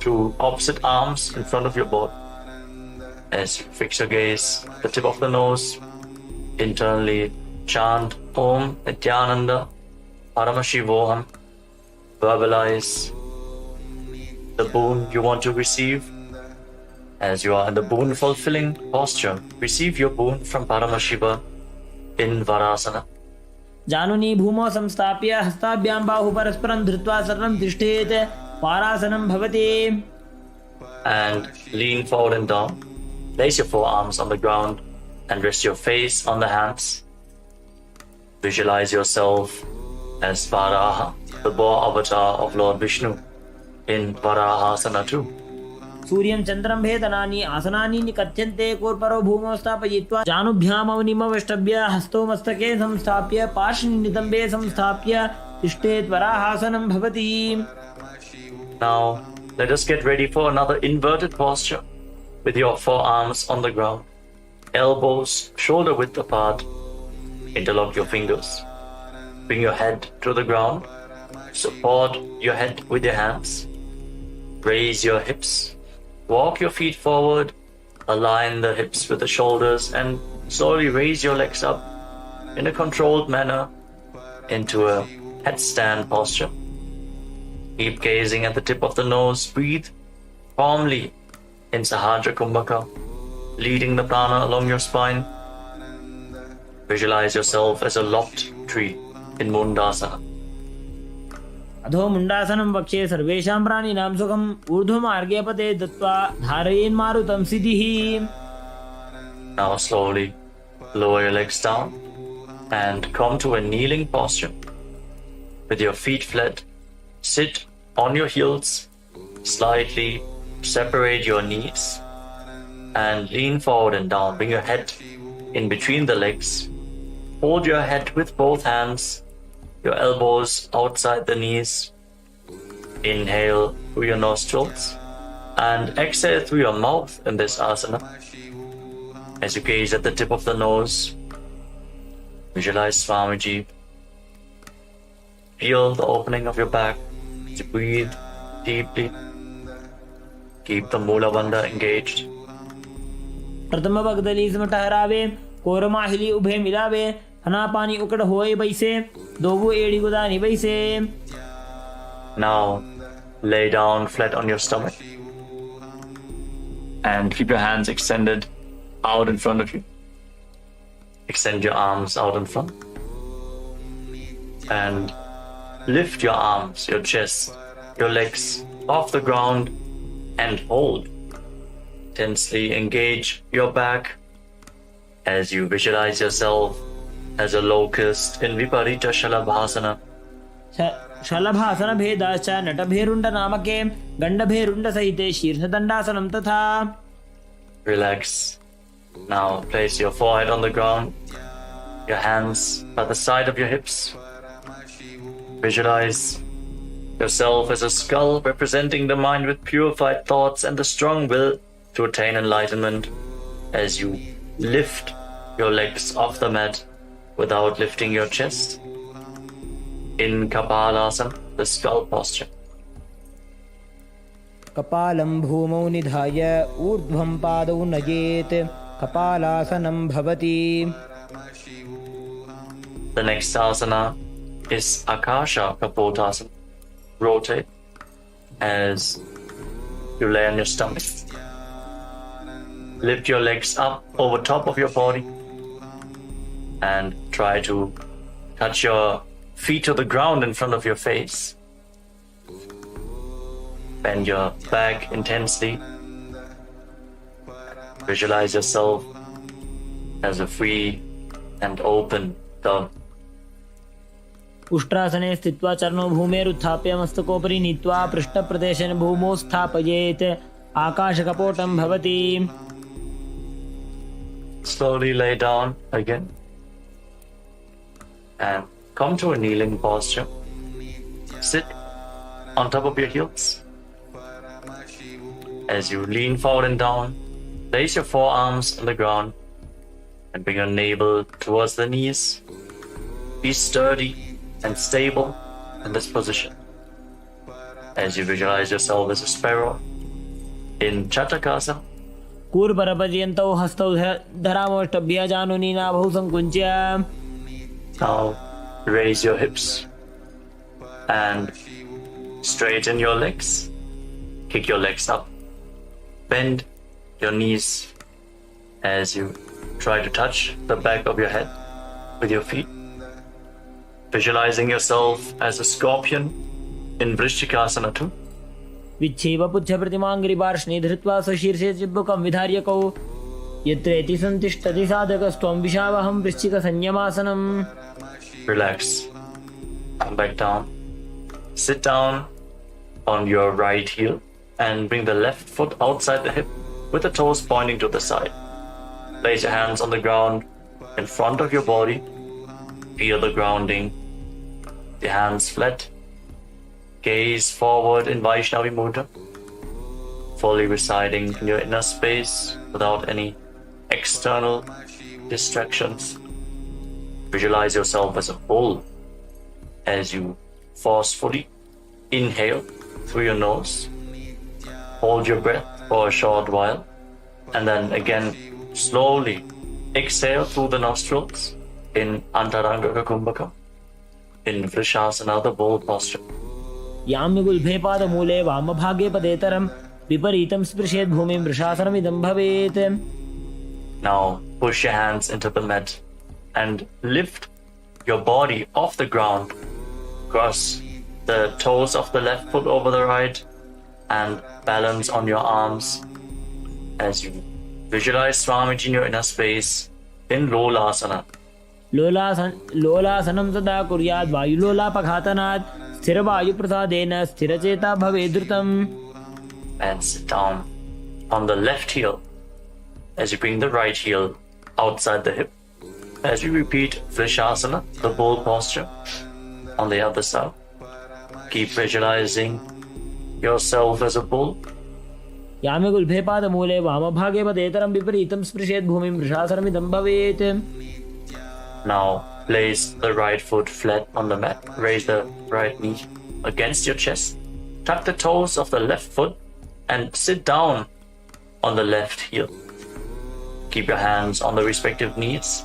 to opposite arms in front of your body. As you fix your gaze, the tip of the nose, internally chant Om Nithyananda, Paramashivoham. Verbalize the boon you want to receive. As you are in the boon fulfilling posture, receive your boon from Paramashiva in Varasana. जानुनी भूमौ संस्थाप्य हस्ताभ्यां बाहु परस्परं धृत्वा सर्वं तिष्ठेत् वारासनं भवति. And lean forward and down. Place your forearms on the ground and rest your face on the hands. Visualize yourself as Varaha, the boar avatar of Lord Vishnu, in Varahasana too. सूर्यं चन्द्रं भेदनानि आसनानि निकथ्यन्ते. कोर्परो भूमौ स्थापयित्वा जानुभ्यामवनिमवष्टभ्य हस्तौ मस्तके संस्थाप्य पार्श्वनितम्बे संस्थाप्य तिष्ठेत् वराहासनं भवति. Now, let us get ready for another inverted posture with your forearms on the ground, elbows shoulder width apart. Interlock your fingers. Bring your head to the ground. Support your head with your hands. Raise your hips. Walk your feet forward. Align the hips with the shoulders and slowly raise your legs up in a controlled manner into a headstand posture. Keep gazing at the tip of the nose. Breathe calmly in Sahajra Kumbhaka, leading the prana along your spine. Visualize yourself as a lopped tree in Mundasana. अधो मुण्डासनं वक्षे सर्वेषां प्राणिनां सुखम् ऊर्ध्वमार्गे पते दत्त्वा धारयेन्मारुतं सिद्धिः. Now slowly lower your legs down and come to a kneeling posture. With your feet flat, sit on your heels, slightly separate your knees and lean forward and down. Bring your head in between the legs. Hold your head with both hands, your elbows outside the knees. Inhale through your nostrils and exhale through your mouth in this asana. As you gaze at the tip of the nose, visualize Swamiji. Feel the opening of your back. As you breathe deeply, keep the Mula Bandha engaged. प्रथम भगदली इसमें ठहरावे, कोरमाहिली उभे मिलावे, हना पानी उकड़ होए बैसे, दोबू एड़ी गुदानी बैसे. Now lay down flat on your stomach and keep your hands extended out in front of you. Extend your arms out in front and lift your arms, your chest, your legs off the ground and hold. Tensely engage your back as you visualize yourself as a locust in Viparita Shalabhasana. शलभासन भेदाश्च नटभेरुण्ड नामके गण्डभेरुण्ड सहिते शीर्षदण्डासनं तथा. Relax. Now place your forehead on the ground, your hands by the side of your hips. Visualize yourself as a skull representing the mind with purified thoughts and the strong will to attain enlightenment. As you lift your legs off the mat without lifting your chest. In Kapalasana, the skull posture. कपालं भूमौ निधाय ऊर्ध्वं पादौ नयेत् कपालासनं भवति. The next asana is Akasha Kapotasana. Rotate as you lay on your stomach. Lift your legs up over top of your body and try to touch your feet to the ground in front of your face. Bend your back intensely. Visualize yourself as a free and open dove. उष्ट्रासने स्थित्वा चरणौ भूमेरुत्थाप्य मस्तकोपरि नीत्वा पृष्ठप्रदेशेन भूमौ स्थापयेत् आकाशकपोटं भवति. Slowly lay down again and come to a kneeling posture. Sit on top of your heels. As you lean forward and down, place your forearms on the ground and bring your navel towards the knees. Be sturdy and stable in this position. As you visualize yourself as a sparrow in Chatakasana. कूर्परपर्यन्तौ हस्तौ धरामोष्टभ्य जानुनी नाभौ संकुञ्च्य. Now raise your hips and straighten your legs. Kick your legs up. Bend your knees as you try to touch the back of your head with your feet. Visualizing yourself as a scorpion in Vrishchikasana too. विच्छेव पुच्छप्रतिमाङ्गिरिपार्ष्णे धृत्वा स्वशीर्षे चिब्बुकं विधार्यकौ यत्रेति सन्तिष्ठति साधकस्त्वं विशावहं वृश्चिकसंयमासनम्. Relax. Come back down. Sit down on your right heel and bring the left foot outside the hip with the toes pointing to the side. Place your hands on the ground in front of your body. Feel the grounding. The hands flat. Gaze forward in Vaishnavi Mudra. Fully residing in your inner space without any external distractions. Visualize yourself as a bull as you forcefully inhale through your nose. Hold your breath for a short while and then again slowly exhale through the nostrils in Antaranga Kumbhaka, in Vrishasana, the bull posture. याम्यगुल्भे पादमूले वामभागे पदेतरं विपरीतं स्पृशेत् भूमिं वृषासनमिदं भवेत्. Now push your hands into the mat and lift your body off the ground. Cross the toes of the left foot over the right and balance on your arms as you visualize Swamiji in your inner space in Lolasana. लोलासनं सदा कुर्यात् वायुलोलापघातनात् स्थिरवायुप्रसादेन स्थिरचेता भवेत् द्रुतम्. And sit down on the left heel as you bring the right heel outside the hip. As you repeat Vrishasana, the bull posture, on the other side. Keep visualizing yourself as a bull. याम्यगुल्भे पादमूले वामभागे पदेतरं विपरीतं स्पृशेत् भूमिं वृषासनमिदं भवेत्. Now place the right foot flat on the mat. Raise the right knee against your chest. Tuck the toes of the left foot and sit down on the left heel. Keep your hands on the respective knees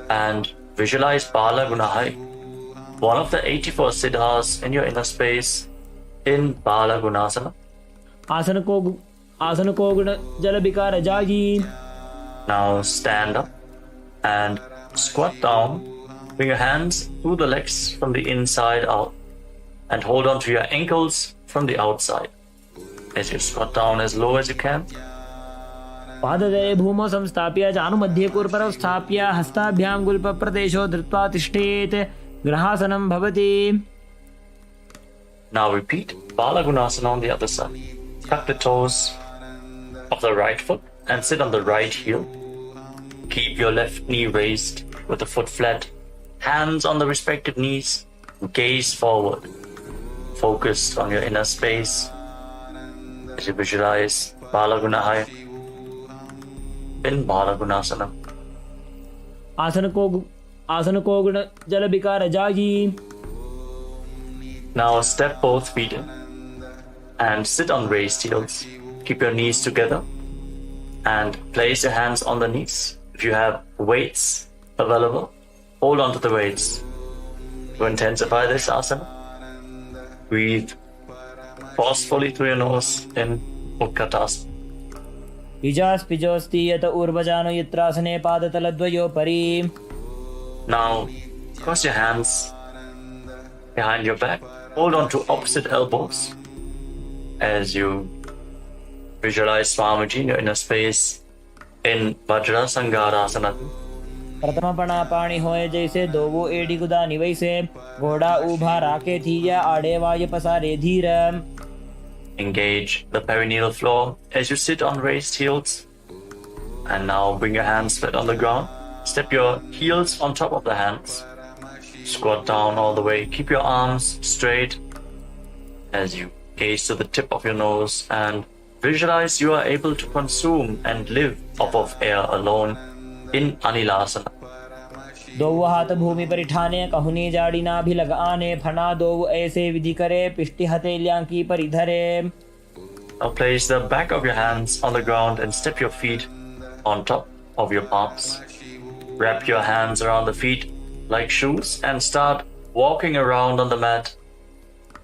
and visualize Bala Gunahai, one of the 84 siddhas in your inner space in Bala Gunasana. आसन को गुण जल विकार जागी. Now stand up and squat down. Bring your hands through the legs from the inside out and hold on to your ankles from the outside. As you squat down as low as you can. पाददये भूमौ संस्थाप्य जानुमध्ये कूर्परौ स्थाप्य हस्ताभ्यां गुल्पप्रदेशो धृत्वा तिष्ठेत्. ग्रहासनं भवति. Now repeat Bala Gunasana on the other side. Tuck the toes of the right foot and sit on the right heel. Keep your left knee raised with the foot flat, hands on the respective knees, gaze forward, focused on your inner space as you visualize Bala Gunahaya in Bala Gunasana. आसन को गुण जल विकार जागी. Now step both feet in and sit on raised heels. Keep your knees together and place your hands on the knees. If you have weights available, hold on to the weights. To intensify this asana, breathe forcefully through your nose in Utkatasana. पिजोस्ति यत ऊर्वजानो यत्रासने पादतलद्वयोपरि. Now cross your hands behind your back. Hold on to opposite elbows as you visualize Swamiji in your inner space in Vajra Sangarasana. प्रथम पणा पाणी होए जैसे दोवो AD गुदानी वैसे घोड़ा ऊभा राके थीया आड़े वाय पसारे धीर. Engage the perineal floor as you sit on raised heels. And now bring your hands flat on the ground. Step your heels on top of the hands. Squat down all the way. Keep your arms straight as you gaze to the tip of your nose and visualize you are able to consume and live off of air alone in Anilasana. दो हाथ भूमि परिठाने कहुनी जाड़ी नाभि लगाने फना दो ऐसे विधि करे पिष्टि हथेलियां की परिधरे. Now place the back of your hands on the ground and step your feet on top of your palms. Wrap your hands around the feet like shoes and start walking around on the mat,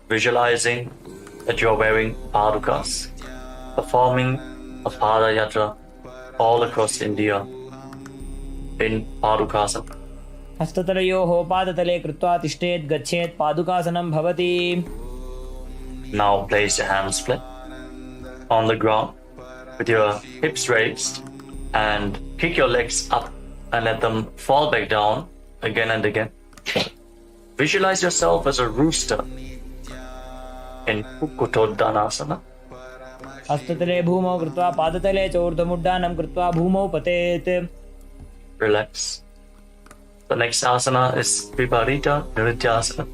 visualizing that you are wearing padukas, performing a padayatra all across India in padukasana. हस्ततलयोः पादतले कृत्वा तिष्ठेत् गच्छेत् पादुकासनं भवति. Now place your hands flat on the ground with your hips raised and kick your legs up and let them fall back down again and again. Visualize yourself as a rooster in Kukutoddanasana. हस्ततले भूमौ कृत्वा पादतले च ऊर्ध्वमुड्डानं कृत्वा भूमौ पतेत्. Relax. The next asana is Viparita Nrityasana.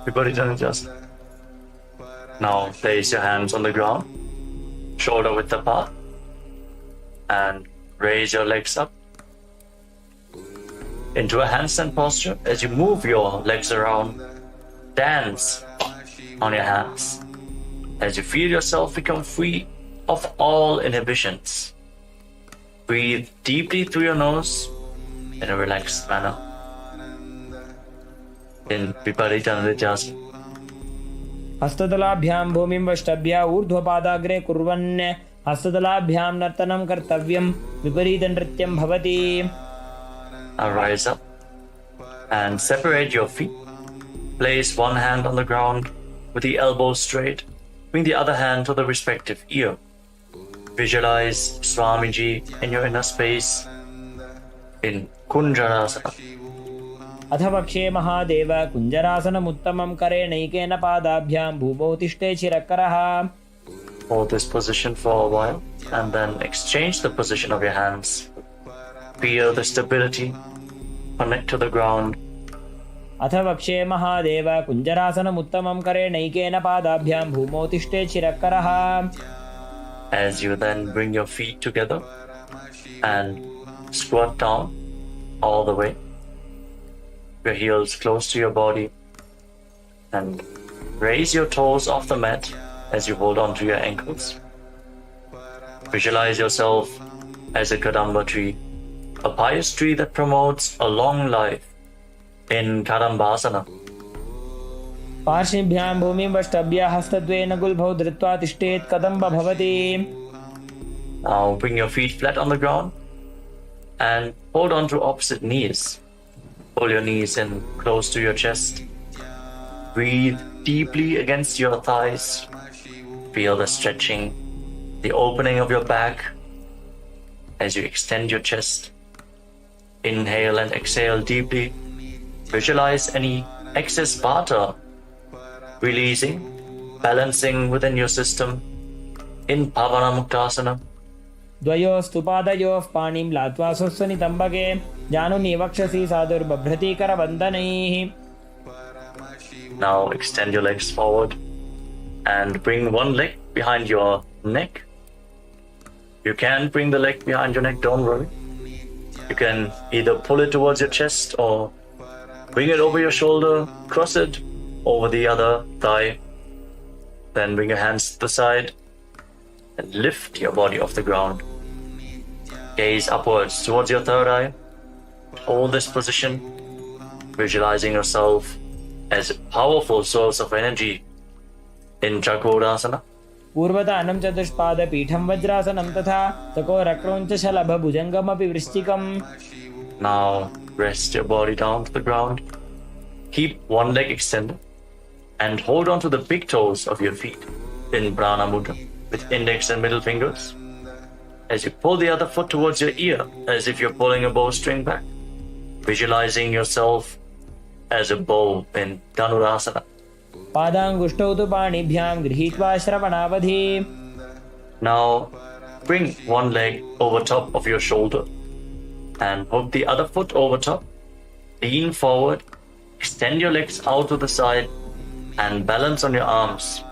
Viparita Nrityasana. Now place your hands on the ground, shoulder width apart, and raise your legs up into a handstand posture. As you move your legs around, dance on your hands as you feel yourself become free of all inhibitions. Breathe deeply through your nose in a relaxed manner in Viparita Nrityasana. हस्ततलाभ्यां भूमिं वष्टभ्य ऊर्ध्वपादाग्रे कुर्वन् हस्ततलाभ्यां नर्तनं कर्तव्यं विपरीतनृत्यं भवति. Now rise up and separate your feet. Place one hand on the ground with the elbows straight. Bring the other hand to the respective ear. Visualize Swamiji in your inner space in Kunjarasana. अथ पक्षे महादेव कुञ्जरासनमुत्तमं करेणैकेन पादाभ्यां भूमौ तिष्ठे चिरकरः. Hold this position for a while and then exchange the position of your hands. Feel the stability. Connect to the ground. अथ पक्षे महादेव कुञ्जरासनमुत्तमं करेणैकेन पादाभ्यां भूमौ तिष्ठे चिरकरः. As you then bring your feet together and squat down all the way. Your heels close to your body and raise your toes off the mat as you hold on to your ankles. Visualize yourself as a Kadamba tree, a pious tree that promotes a long life in Kadambasana. पार्श्वभ्यां भूमिं वष्टभ्य हस्तद्वयेन गुल्भौ धृत्वा तिष्ठेत् कदम्ब भवति. Now bring your feet flat on the ground and hold on to opposite knees. Pull your knees in close to your chest. Breathe deeply against your thighs. Feel the stretching, the opening of your back as you extend your chest. Inhale and exhale deeply. Visualize any excess vata releasing, balancing within your system in Paramashivoham. द्वयोस्तु पादयोः पाणिं लात्वा स्वस्वनितम्बके जानुनि वक्षसि साधुर्बभ्रति करबन्धनैः. Now extend your legs forward and bring one leg behind your neck. You can bring the leg behind your neck, don't worry. You can either pull it towards your chest or bring it over your shoulder, cross it over the other thigh. Then bring your hands to the side and lift your body off the ground. Gaze upwards towards your third eye. Hold this position, visualizing yourself as a powerful source of energy in Chakrasana. पूर्वदानं चतुष्पादपीठं वज्रासनं तथा चकोरक्रौञ्च शलभभुजङ्गमपि वृश्चिकम्. Now rest your body down to the ground. Keep one leg extended and hold on to the big toes of your feet in Prana Mudra with index and middle fingers. As you pull the other foot towards your ear as if you're pulling a bowstring back. Visualizing yourself as a bow in Dhanurasana. पादाङ्गुष्ठौ तु पाणिभ्यां गृहीत्वा श्रवणावधि. Now bring one leg over top of your shoulder and hook the other foot over top. Lean forward, extend your legs out to the side And balance on your arms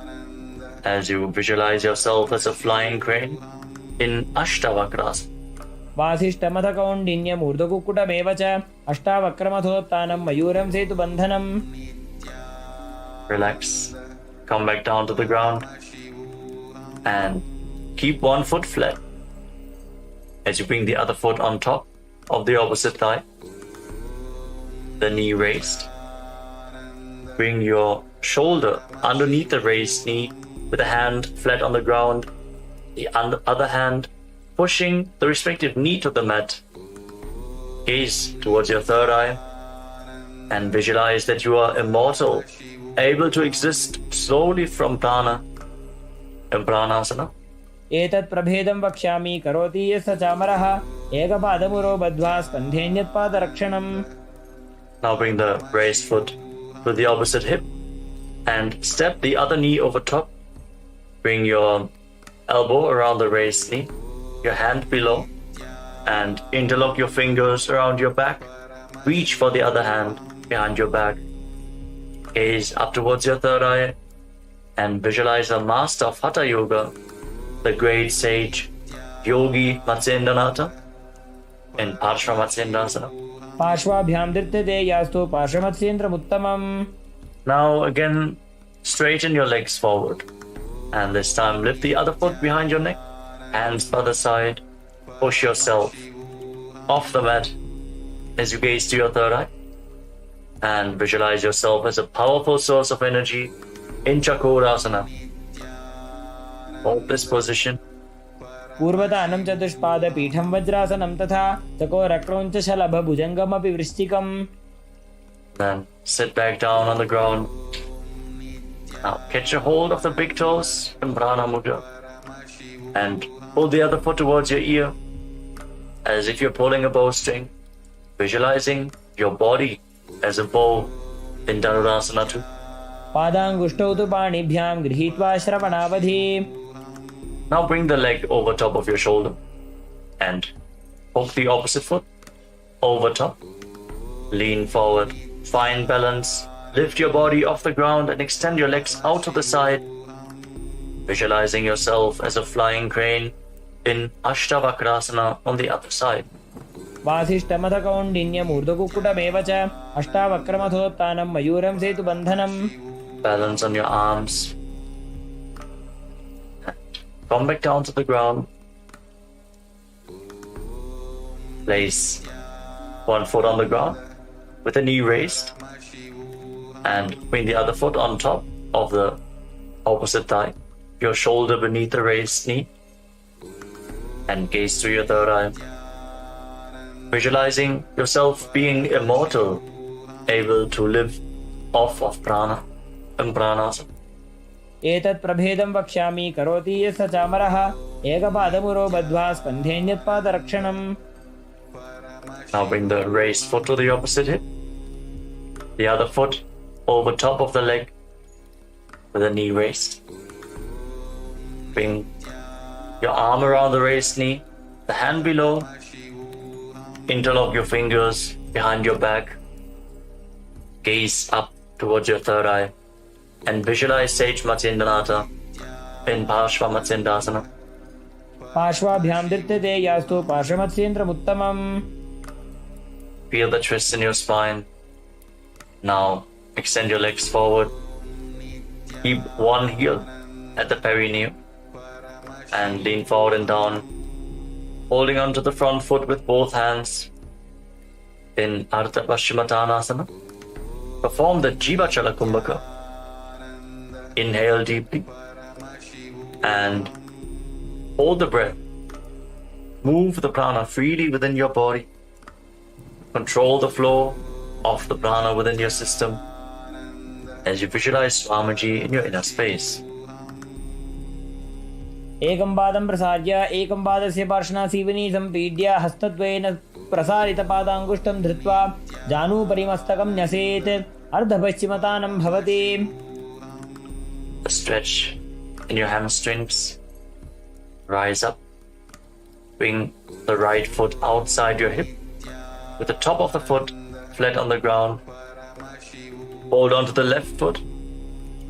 as you visualize yourself as a flying crane in Ashtavakrasana. वासिष्ठमथ कौण्डिन्यमूर्धकुक्कुटमेव च अष्टावक्रमथोत्थानं मयूरं सेतुबन्धनम्. Relax. Come back down to the ground and keep one foot flat as you bring the other foot on top of the opposite thigh. The knee raised. Bring your shoulder underneath the raised knee with a hand flat on the ground, the other hand pushing the respective knee to the mat. Gaze towards your third eye and visualize that you are immortal, able to exist slowly from prana in pranasana. एतत् प्रभेदं वक्ष्यामि करोति यस्य चामरः एकपादमुरो बद्ध्वा स्कन्धेऽन्यत्पादरक्षणम्. Now bring the raised foot to the opposite hip and step the other knee over top. Bring your elbow around the raised knee, your hand below, and interlock your fingers around your back. Reach for the other hand behind your back. Gaze up towards your third eye and visualize a master of Hatha Yoga, the great sage Yogi Matsyendranath in Parshvamatsyendrasana. पार्श्वाभ्यां धृत्यते यास्तु पार्श्वमत्स्येन्द्रमुत्तमम्. Now again, straighten your legs forward. And this time lift the other foot behind your neck, hands by the side, push yourself off the mat as you gaze to your third eye. And visualize yourself as a powerful source of energy in Chakrasana. Hold this position. पूर्वतानं चतुष्पादपीठं वज्रासनं तथा चकोरक्रौञ्चशलभभुजङ्गमपि वृश्चिकम्. Then sit back down on the ground. Now catch a hold of the big toes in Prana Mudra and pull the other foot towards your ear as if you're pulling a bowstring, visualizing your body as a bow in Dhanurasana 2. पादाङ्गुष्ठौ तु पाणिभ्यां गृहीत्वा श्रवणावधि. Now bring the leg over top of your shoulder and hook the opposite foot over top. Lean forward, find balance, lift your body off the ground and extend your legs out to the side, visualizing yourself as a flying crane in Ashtavakrasana on the other side. वासिष्ठमथ कौण्डिन्यमूर्धकुक्कुटमेव च अष्टावक्रमथोत्थानं मयूरं सेतुबन्धनम्. Balance on your arms. Come back down to the ground. Place one foot on the ground with the knee raised and bring the other foot on top of the opposite thigh, your shoulder beneath the raised knee, and gaze through your third eye. Visualizing yourself being immortal, able to live off of prana and pranasana. एतत् प्रभेदं वक्ष्यामि करोति यस्य चामरः एकपादमुरो बद्ध्वा स्कन्धेऽन्यत्पादरक्षणम्. Now bring the raised foot to the opposite hip, the other foot over top of the leg with the knee raised. Bring your arm around the raised knee, the hand below, interlock your fingers behind your back, gaze up towards your third eye, and visualize Sage Matsyendranath in Parshvamatsyendrasana. पार्श्वाभ्यां धृत्यते यास्तु पार्श्वमत्स्येन्द्रमुत्तमम्. Feel the twist in your spine. Now extend your legs forward. Keep one heel at the perineum and lean forward and down, holding onto the front foot with both hands in Ardha Paschimottanasana. Perform the Jivachala Kumbhaka. Inhale deeply and hold the breath. Move the prana freely within your body. Control the flow of the prana within your system as you visualize Swamiji in your inner space. एकं पादं प्रसार्य एकं पादस्य पार्श्वनासीवनी सम्पीड्य हस्तद्वयेन प्रसारितपादाङ्गुष्ठं धृत्वा जानुपरिमस्तकं न्यसेत् अर्धपश्चिमतानं भवति. Stretch in your hamstrings. Rise up. Bring the right foot outside your hip with the top of the foot flat on the ground. Hold on to the left foot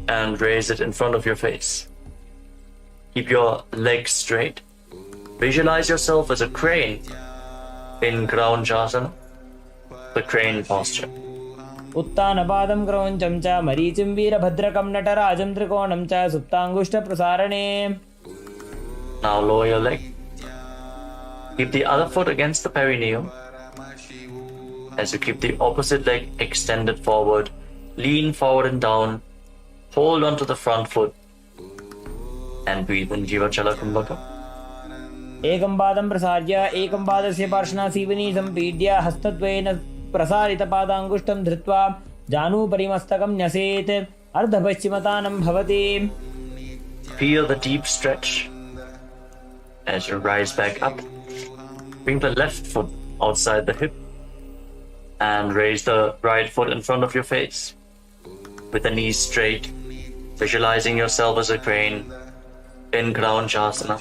and raise it in front of your face. Keep your legs straight. Visualize yourself as a crane in Kraunchasana, the crane posture. उत्तानपादं क्रौञ्चं च मरीचिं वीरभद्रकं नटराजं त्रिकोणं च सुप्ताङ्गुष्ठप्रसारणे. Now lower your leg. Keep the other foot against the perineum. As you keep the opposite leg extended forward, lean forward and down. Hold onto the front foot and breathe in Jivachala Kumbhaka. एकं पादं प्रसार्य एकं पादस्य पार्श्वनासीवनी सम्पीड्य हस्तद्वयेन प्रसारितपादाङ्गुष्ठं धृत्वा जानुपरिमस्तकं न्यसेत् अर्धपश्चिमतानं भवति. Feel the deep stretch as you rise back up. Bring the left foot outside the hip and raise the right foot in front of your face with the knees straight, visualizing yourself as a crane in Kraunchasana.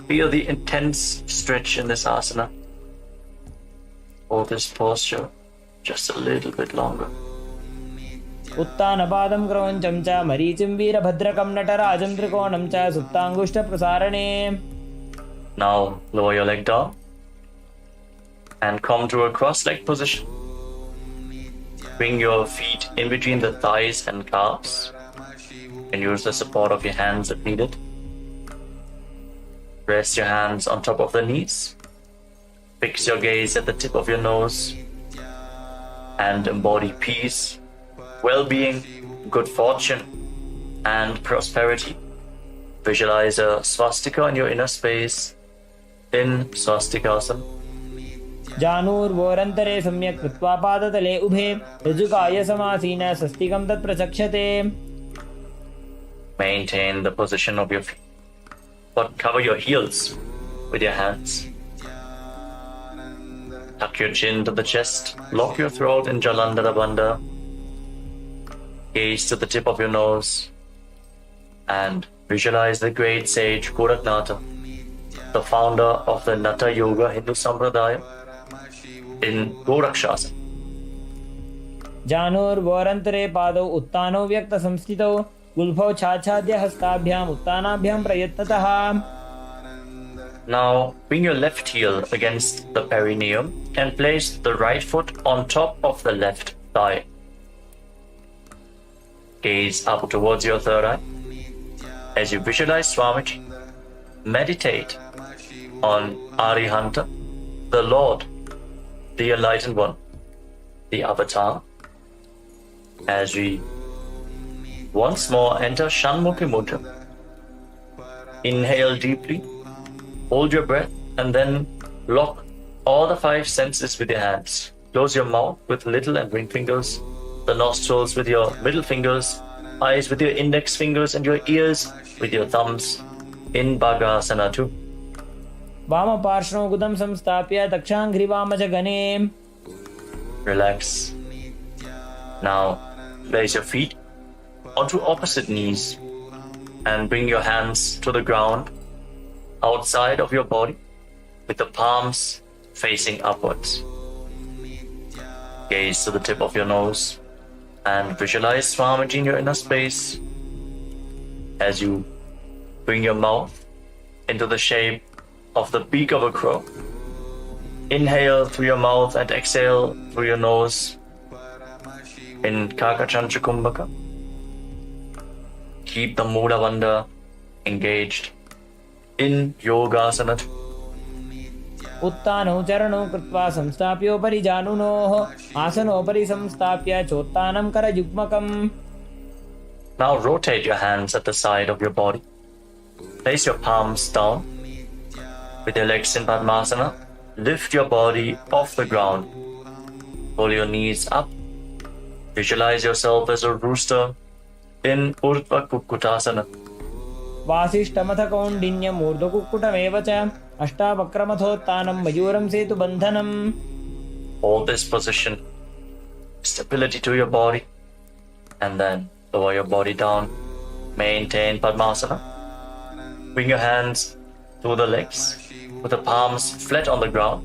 Feel the intense stretch in this asana. Hold this posture just a little bit longer. उत्तानपादं क्रौञ्चं च मरीचिं वीरभद्रकं नटराजं त्रिकोणं च सुप्ताङ्गुष्ठप्रसारणे. Now lower your leg down and come to a cross-leg position. Bring your feet in between the thighs and calves and use the support of your hands if needed. Rest your hands on top of the knees. Fix your gaze at the tip of your nose and embody peace, well-being, good fortune, and prosperity. Visualize a swastika in your inner space in Swastikasana. जानुर्वोरन्तरे सम्यक् कृत्वा पादतले उभे ऋजुकाय समासीन स्वस्तिकं तत् प्रचक्षते. Maintain the position of your feet, but cover your heels with your hands. Tuck your chin to the chest, lock your throat in Jalandhara Bandha. Gaze to the tip of your nose and visualize the great sage Goraknatha, the founder of the Natha Yoga Hindu Sampradaya, in Gorakshasana. जानुर्वोरन्तरे पादौ उत्तानौ व्यक्तसंस्थितौ गुल्फौ छाछाद्य हस्ताभ्याम् उत्तानाभ्यां प्रयत्नतः. Now bring your left heel against the perineum and place the right foot on top of the left thigh. Gaze up towards your third eye. As you visualize Swamiji, meditate on Arihanta, the Lord, the Enlightened One, the Avatar. As we once more enter Shanmukhi Mudra, inhale deeply, hold your breath, and then lock all the five senses with your hands. Close your mouth with little and ring fingers, the nostrils with your middle fingers, eyes with your index fingers, and your ears with your thumbs in Bhagasana 2. वामपार्श्वं गुदं संस्थाप्य दक्षाङ्घ्रिवामजगणे. Relax. Now place your feet onto opposite knees and bring your hands to the ground outside of your body with the palms facing upwards. Gaze to the tip of your nose and visualize Swamiji in your inner space as you bring your mouth into the shape of the beak of a crow. Inhale through your mouth and exhale through your nose in Kakachancha Kumbhaka. Keep the Mula Bandha engaged in Yogasana. उत्तानौ चरणौ कृत्वा संस्थाप्योपरि जानुनोः आसनोपरि संस्थाप्य चोत्तानं करयुग्मकम्. Now rotate your hands at the side of your body. Place your palms down. With your legs in Padmasana, lift your body off the ground. Pull your knees up. Visualize yourself as a rooster in Urdhva Kukkutasana. वासिष्ठमथ कौण्डिन्यम् ऊर्ध्वकुक्कुटमेव च अष्टावक्रमथोत्तानं मयूरं सेतुबन्धनम्. Hold this position. Stability to your body. And then lower your body down. Maintain Padmasana. Bring your hands to the legs with the palms flat on the ground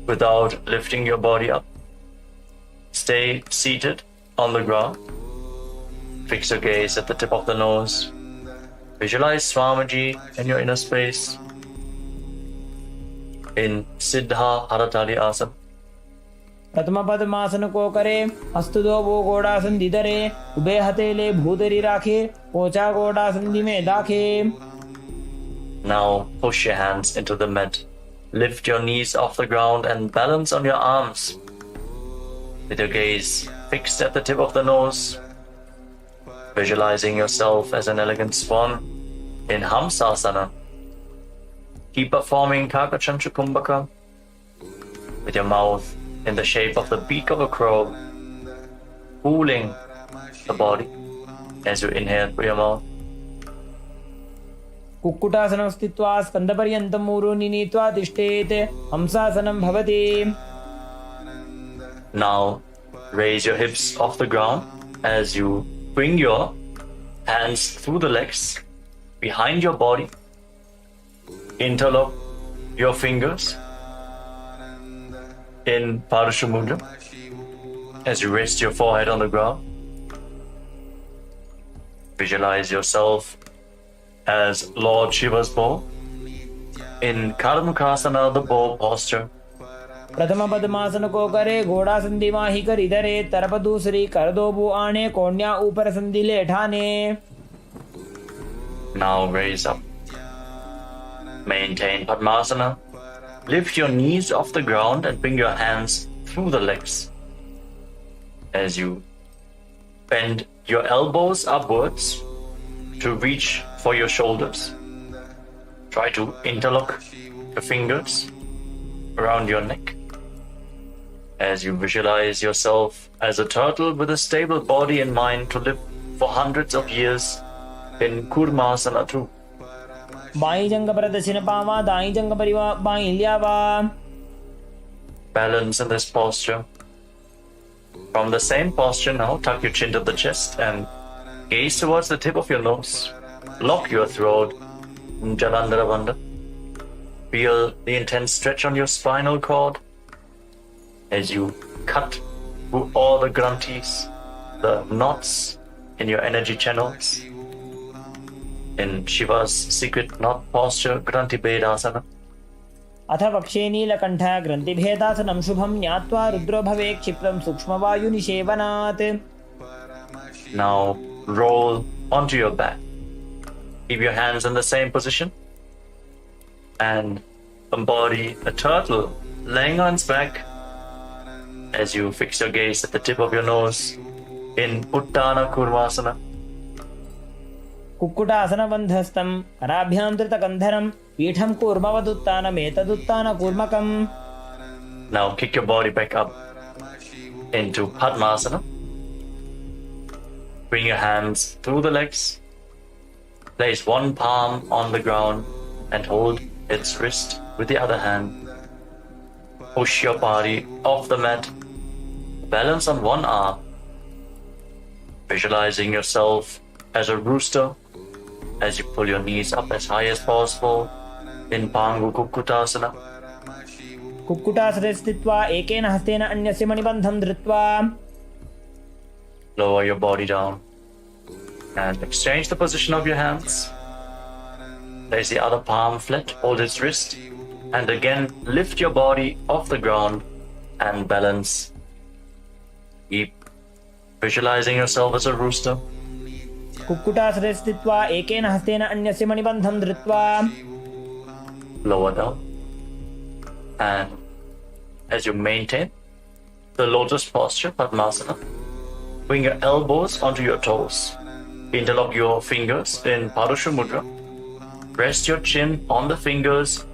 without lifting your body up. Stay seated on the ground. fix your gaze at the tip of the nose. Visualize Swamiji in your inner space in Siddha Haratali Asana. प्रथम पद्मासन को करे, हस्तुदो वो गोड़ासन दिधरे, ube हथेले भूतरी राखे, पोचा गोड़ासन दी में दाखे. Now push your hands into the mat. Lift your knees off the ground and balance on your arms. With your gaze fixed at the tip of the nose, visualizing yourself as an elegant swan in Hamsasana. Keep performing Kakachancha Kumbhaka with your mouth in the shape of the beak of a crow, cooling the body as you inhale through your mouth. कुक्कुटासनं स्थित्वा स्कन्धपर्यन्तं ऊरुनि नीत्वा तिष्ठेत् हंसासनं भवति. Now raise your hips off the ground as you bring your hands through the legs behind your body. Interlock your fingers in Parashamudra as you rest your forehead on the ground. Visualize yourself as Lord Shiva's bow in Karmakasana, the bow posture. प्रथम पद्मासन को करे, घोड़ा संधि माही कर इधरे, तरफ दूसरी कर दो बू आने, कोन्या ऊपर संधि ले ठाने. Now raise up. Maintain Padmasana. Lift your knees off the ground and bring your hands through the legs. As you bend your elbows upwards to reach for your shoulders. Try to interlock your fingers around your neck. As you visualize yourself as a turtle with a stable body and mind to live for hundreds of years in Kurmasana too. By जंग पर दक्षिण पावा, दाई जंग परिवा by लियावा. Balance in this posture. From the same posture now, tuck your chin to the chest and gaze towards the tip of your nose. Lock your throat. Jalandhara Bandha. Feel the intense stretch on your spinal cord as you cut through all the granthis, the knots in your energy channels. In Shiva's secret knot posture, Granthi Bedasana. अथ वक्षे नीलकण्ठ ग्रन्थिभेदासनं शुभं ज्ञात्वा रुद्रो भवे क्षिप्रं सूक्ष्मवायुनिषेवनात्. Now roll onto your back. Keep your hands in the same position and embody a turtle laying on its back as you fix your gaze at the tip of your nose in Uttana Kurmasana. कुक्कुटासनबन्धस्थं कराभ्यां धृतकन्धरं पीठं कूर्मवदुत्तानमेतदुत्तानकूर्मकम्. Now kick your body back up into Padmasana. Bring your hands through the legs. Place one palm on the ground and hold its wrist with the other hand. Push your body off the mat. Balance on one arm. Visualizing yourself as a rooster as you pull your knees up as high as possible in Pangu Kukkutasana. कुक्कुटासने स्थित्वा एकेन हस्तेन अन्यस्य मणिबन्धं धृत्वा. Lower your body down and exchange the position of your hands. Place the other palm flat, hold its wrist, and again lift your body off the ground and balance. Keep visualizing yourself as a rooster. कुक्कुटासने स्थित्वा एकेन हस्तेन अन्यस्य मणिबन्धं धृत्वा. Lower down. And as you maintain the lotus posture, Padmasana, bring your elbows onto your toes. Interlock your fingers in Parusha Mudra. Rest your chin on the fingers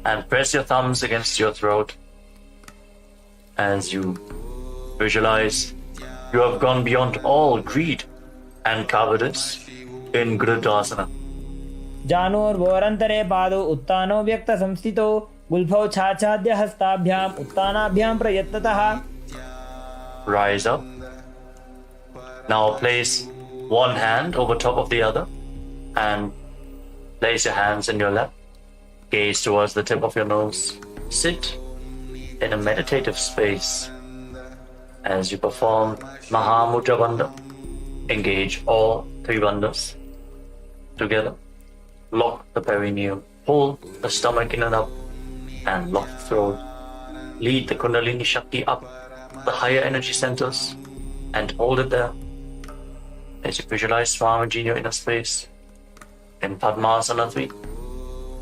and press your thumbs against your throat. As you visualize, you have gone beyond all greed and cowardice in Grudasana. जानोर्वोरन्तरे पादौ उत्तानो व्यक्तसंस्थितौ गुल्फौ छाछाद्य हस्ताभ्याम् उत्तानाभ्यां प्रयत्नतः. Rise up. Now place one hand over top of the other and place your hands in your lap. Gaze towards the tip of your nose. Sit in a meditative space as you perform Mahamudra Bandha. Engage all three bandhas together. Lock the perineum. Pull the stomach in and up and lock the throat. Lead the Kundalini Shakti up the higher energy centers and hold it there as you visualize Swamiji in your inner space in Padmasana 3.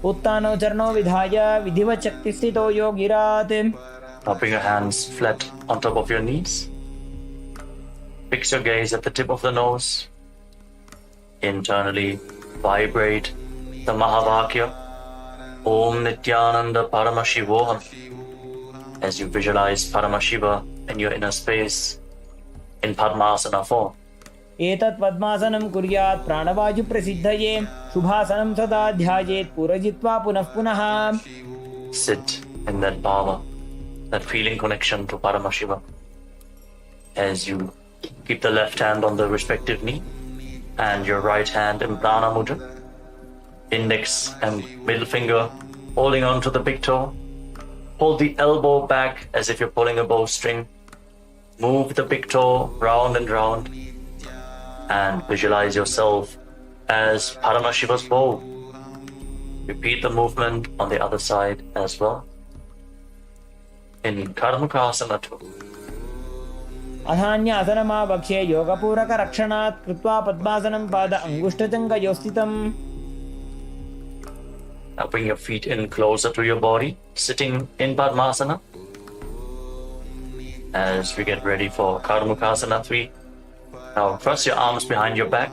उत्तानो चरणो विधाय विधिवत् शक्तिस्थितो योगिरात्. Now bring your hands flat on top of your knees. Fix your gaze at the tip of the nose. Internally vibrate the Mahavakya Om Nithyananda Paramashivoham as you visualize Paramashiva in your inner space in Padmasana 4. एतत् पद्मासनं कुर्यात् प्राणवायु प्रसिद्धये शुभासनं सदा ध्यायेत् पुरजित्वा पुनः पुनः. Sit in that bhava, that feeling connection to Paramashiva as you keep the left hand on the respective knee and your right hand in Prana Mudra, index and middle finger holding on to the big toe. Hold the elbow back as if you're pulling a bowstring. Move the big toe round and round and visualize yourself as Paramashiva's bow. Repeat the movement on the other side as well. In Karmukasana 2. अधान्यासनमावक्ष्ये योगपूरकरक्षणात् कृत्वा पद्मासनं पाद अङ्गुष्ठचङ्कयोस्थितम्. Now bring your feet in closer to your body, sitting in Padmasana. As we get ready for Karmukasana 3. Now cross your arms behind your back.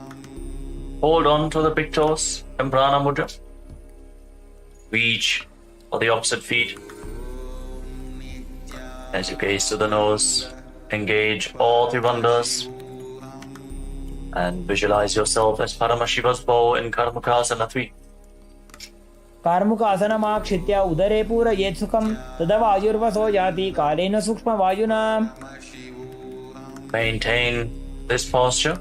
Hold on to the big toes in Prana Mudra. Reach for the opposite feet. As you gaze to the nose, engage all three bandhas. And visualize yourself as Paramashiva's bow in Karmukasana 3. कार्मुकासनमाक्षित्य उदरे पूरयेत् सुखं तदा वायुर्वसो याति कालेन सूक्ष्मवायुना. Maintain this posture.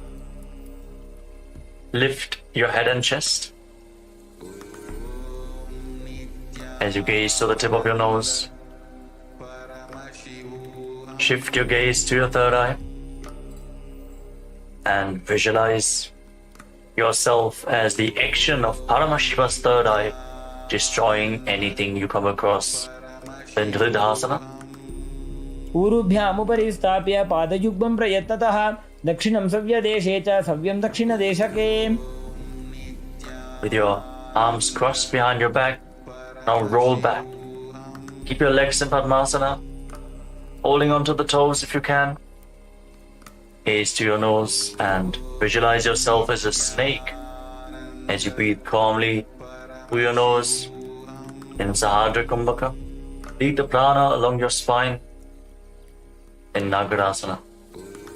Lift your head and chest. As you gaze to the tip of your nose, shift your gaze to your third eye and visualize yourself as the action of Paramashiva's third eye, destroying anything you come across in Dridhasana. ऊरुभ्यामुपरि स्थाप्य पादयुग्मं प्रयत्नतः दक्षिणं सव्यदेशे च सव्यं दक्षिणदेशके. With your arms crossed behind your back, now roll back. Keep your legs in Padmasana, holding onto the toes if you can. Gaze to your nose and visualize yourself as a snake as you breathe calmly through your nose in Sahadra Kumbhaka. Lead the prana along your spine in Nagarasana.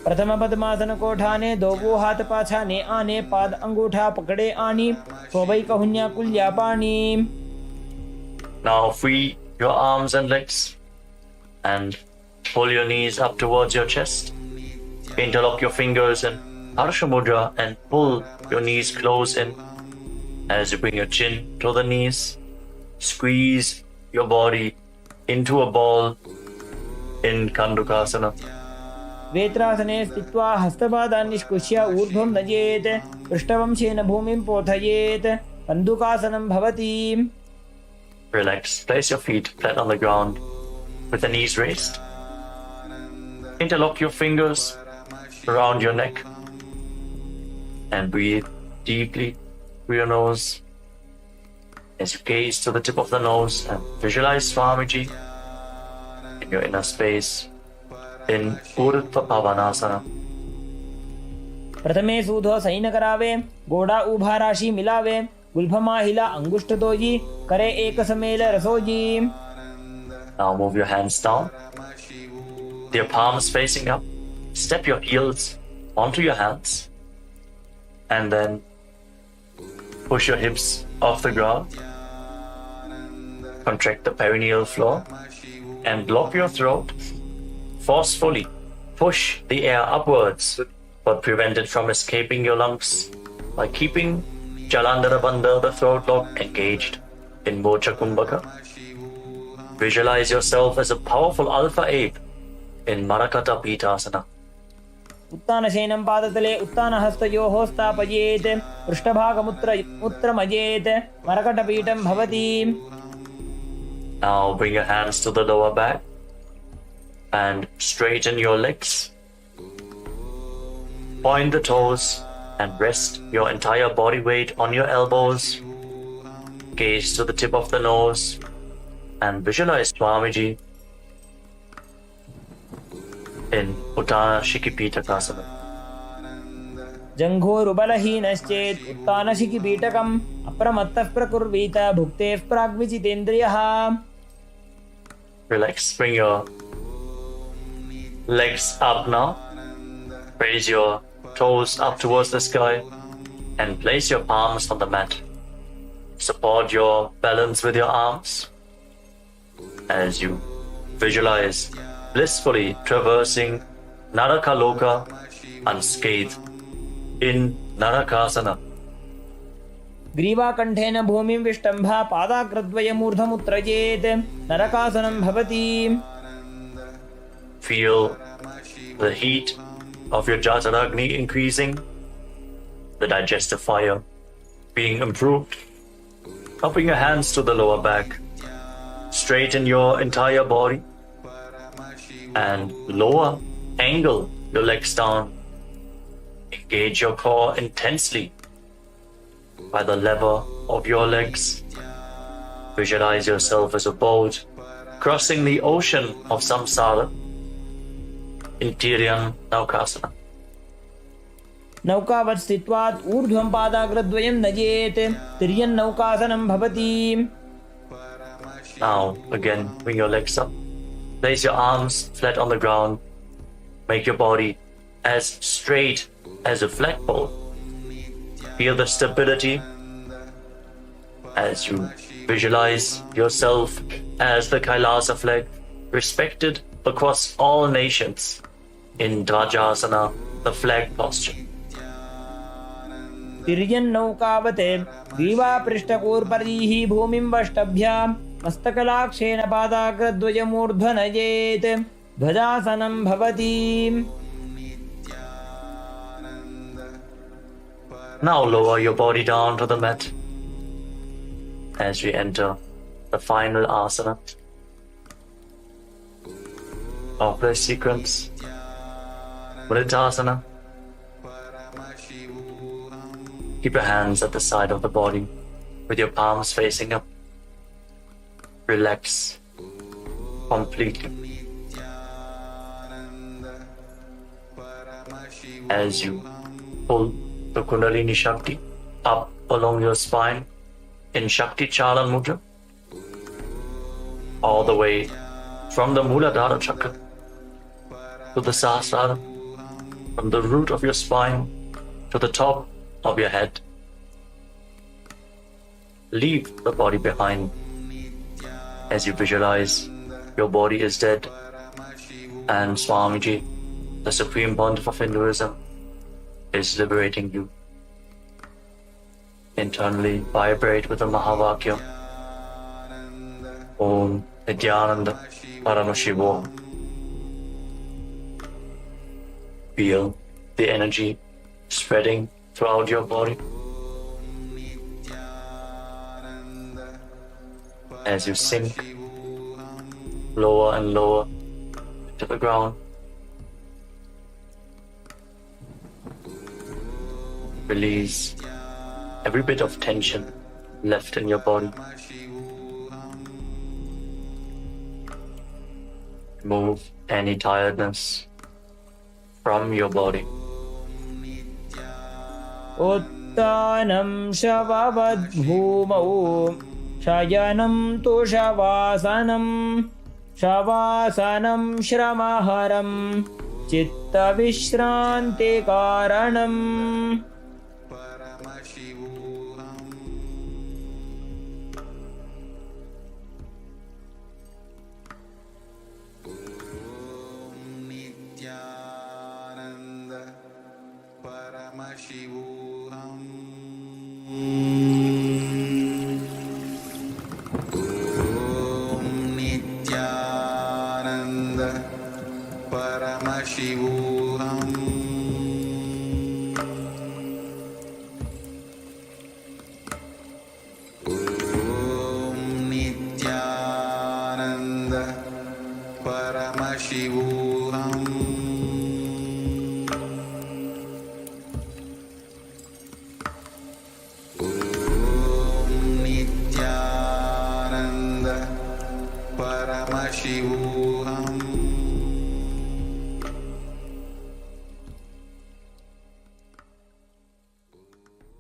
प्रथम पद्मासन कोठाने दो हाथ पाछाने आने पाद अंगूठा पकड़े आनी सोबई कहुन्या कुल्या पानी. Now free your arms and legs and pull your knees up towards your chest. Interlock your fingers in Harsha Mudra and pull your knees close in. As you bring your chin to the knees, squeeze your body into a ball in Kandukasana. वेत्रासने स्थित्वा हस्तपादान् निष्कुष्य ऊर्ध्वं नयेत् पृष्ठवंशेन भूमिं पोथयेत् कन्दुकासनं भवति. Relax. Place your feet flat on the ground with the knees raised. Interlock your fingers around your neck and breathe deeply through your nose as you gaze to the tip of the nose and visualize Swamiji in your inner space in Urdhva Pavanasana. प्रथमे सूधो San करावे गोड़ा उभा राशि मिलावे गुल्फमा हिला अंगुष्ठ doji करे एक समेल रसोजी. Now move your hands down, your palms facing up. Step your heels onto your hands and then push your hips off the ground. Contract the perineal floor and block your throat. Forcefully push the air upwards, but prevent it from escaping your lungs by keeping Jalandhara Bandha, the throat lock, engaged in Mocha Kumbhaka. Visualize yourself as a powerful alpha ape in Marakata Pitasana. उत्तानशयनं पादतले उत्तानहस्तयोः स्थापयेत् पृष्ठभागमुत्रमजेत् मरकटपीठं भवति. Now bring your hands to the lower back and straighten your legs. Point the toes and rest your entire body weight on your elbows. Gaze to the tip of the nose and visualize Swamiji in Uttana Shikipitakasana. जङ्घोरुबलहीनश्चेत् उत्तानशिखिपीठकम् अप्रमत्तः प्रकुर्वीत भुक्तेः प्राग्विजितेन्द्रियः. Relax, bring your legs up now. Raise your toes up towards the sky and place your palms on the mat. Support your balance with your arms as you visualize blissfully traversing Narakaloka unscathed in Narakasana. ग्रीवाकण्ठेन भूमिं विष्टम्भ पादाग्रद्वयमूर्धमुत्रजेत् नरकासनं भवति. Feel the heat of your Jataragni increasing, the digestive fire being improved. Bring your hands to the lower back. Straighten your entire body and lower, angle your legs down. Engage your core intensely by the lever of your legs. Visualize yourself as a boat crossing the ocean of samsara in Tiryan Naukasana. नौकावत् स्थित्वात् ऊर्ध्वं पादाग्रद्वयं नजेत् तिर्यन् नौकासनं भवति. Now again bring your legs up. Place your arms flat on the ground. Make your body as straight as a flagpole. Feel the stability as you visualize yourself as the Kailasa flag, respected across all nations in Dvajasana, the flag posture. तिर्यन्नौकावत् ग्रीवापृष्ठकोर्परीः भूमिं वष्टभ्य मस्तकलाक्षेण पादाग्रद्वयमूर्ध्वनजेत् ध्वजासनं भवति. Now lower your body down to the mat as we enter the final asana of this sequence, Vriddhasana. Keep your hands at the side of the body with your palms facing up. Relax completely as you pull the Kundalini Shakti up along your spine in Shakti Chalan Mudra, all the way from the Muladhara Chakra to the Sahasrara, from the root of your spine to the top of your head. Leave the body behind as you visualize your body is dead and Swamiji, the Supreme Pontiff of Hinduism, is liberating you. Internally vibrate with the Mahavakya Om Nithyananda Paramashivoham. Feel the energy spreading throughout your body as you sink lower and lower to the ground. Release every bit of tension left in your body. Remove any tiredness from your body. उत्तानं शववद्भूमौ शयनं तु शवासनं शवासनं श्रमहरं चित्तविश्रान्तिकारणम्. Paramashivoham. Om Nithyananda Paramashivoham. Paramashivoham.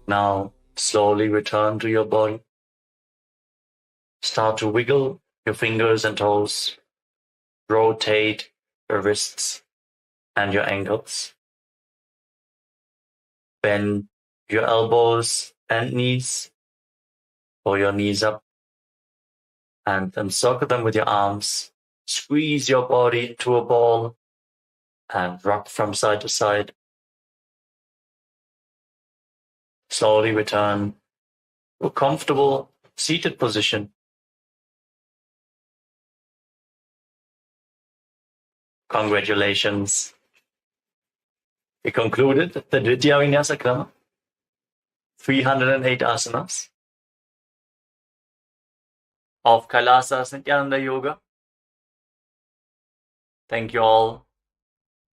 Now, slowly return to your body. Start to wiggle your fingers and toes. Rotate your wrists and your ankles. Bend your elbows and knees, pull your knees up, and encircle them with your arms. Squeeze your body into a ball and rock from side to side. Slowly return to a comfortable seated position. Congratulations. We concluded the Nithyananda Krama, 308 asanas of Kailasa's Nithyananda Yoga. Thank you all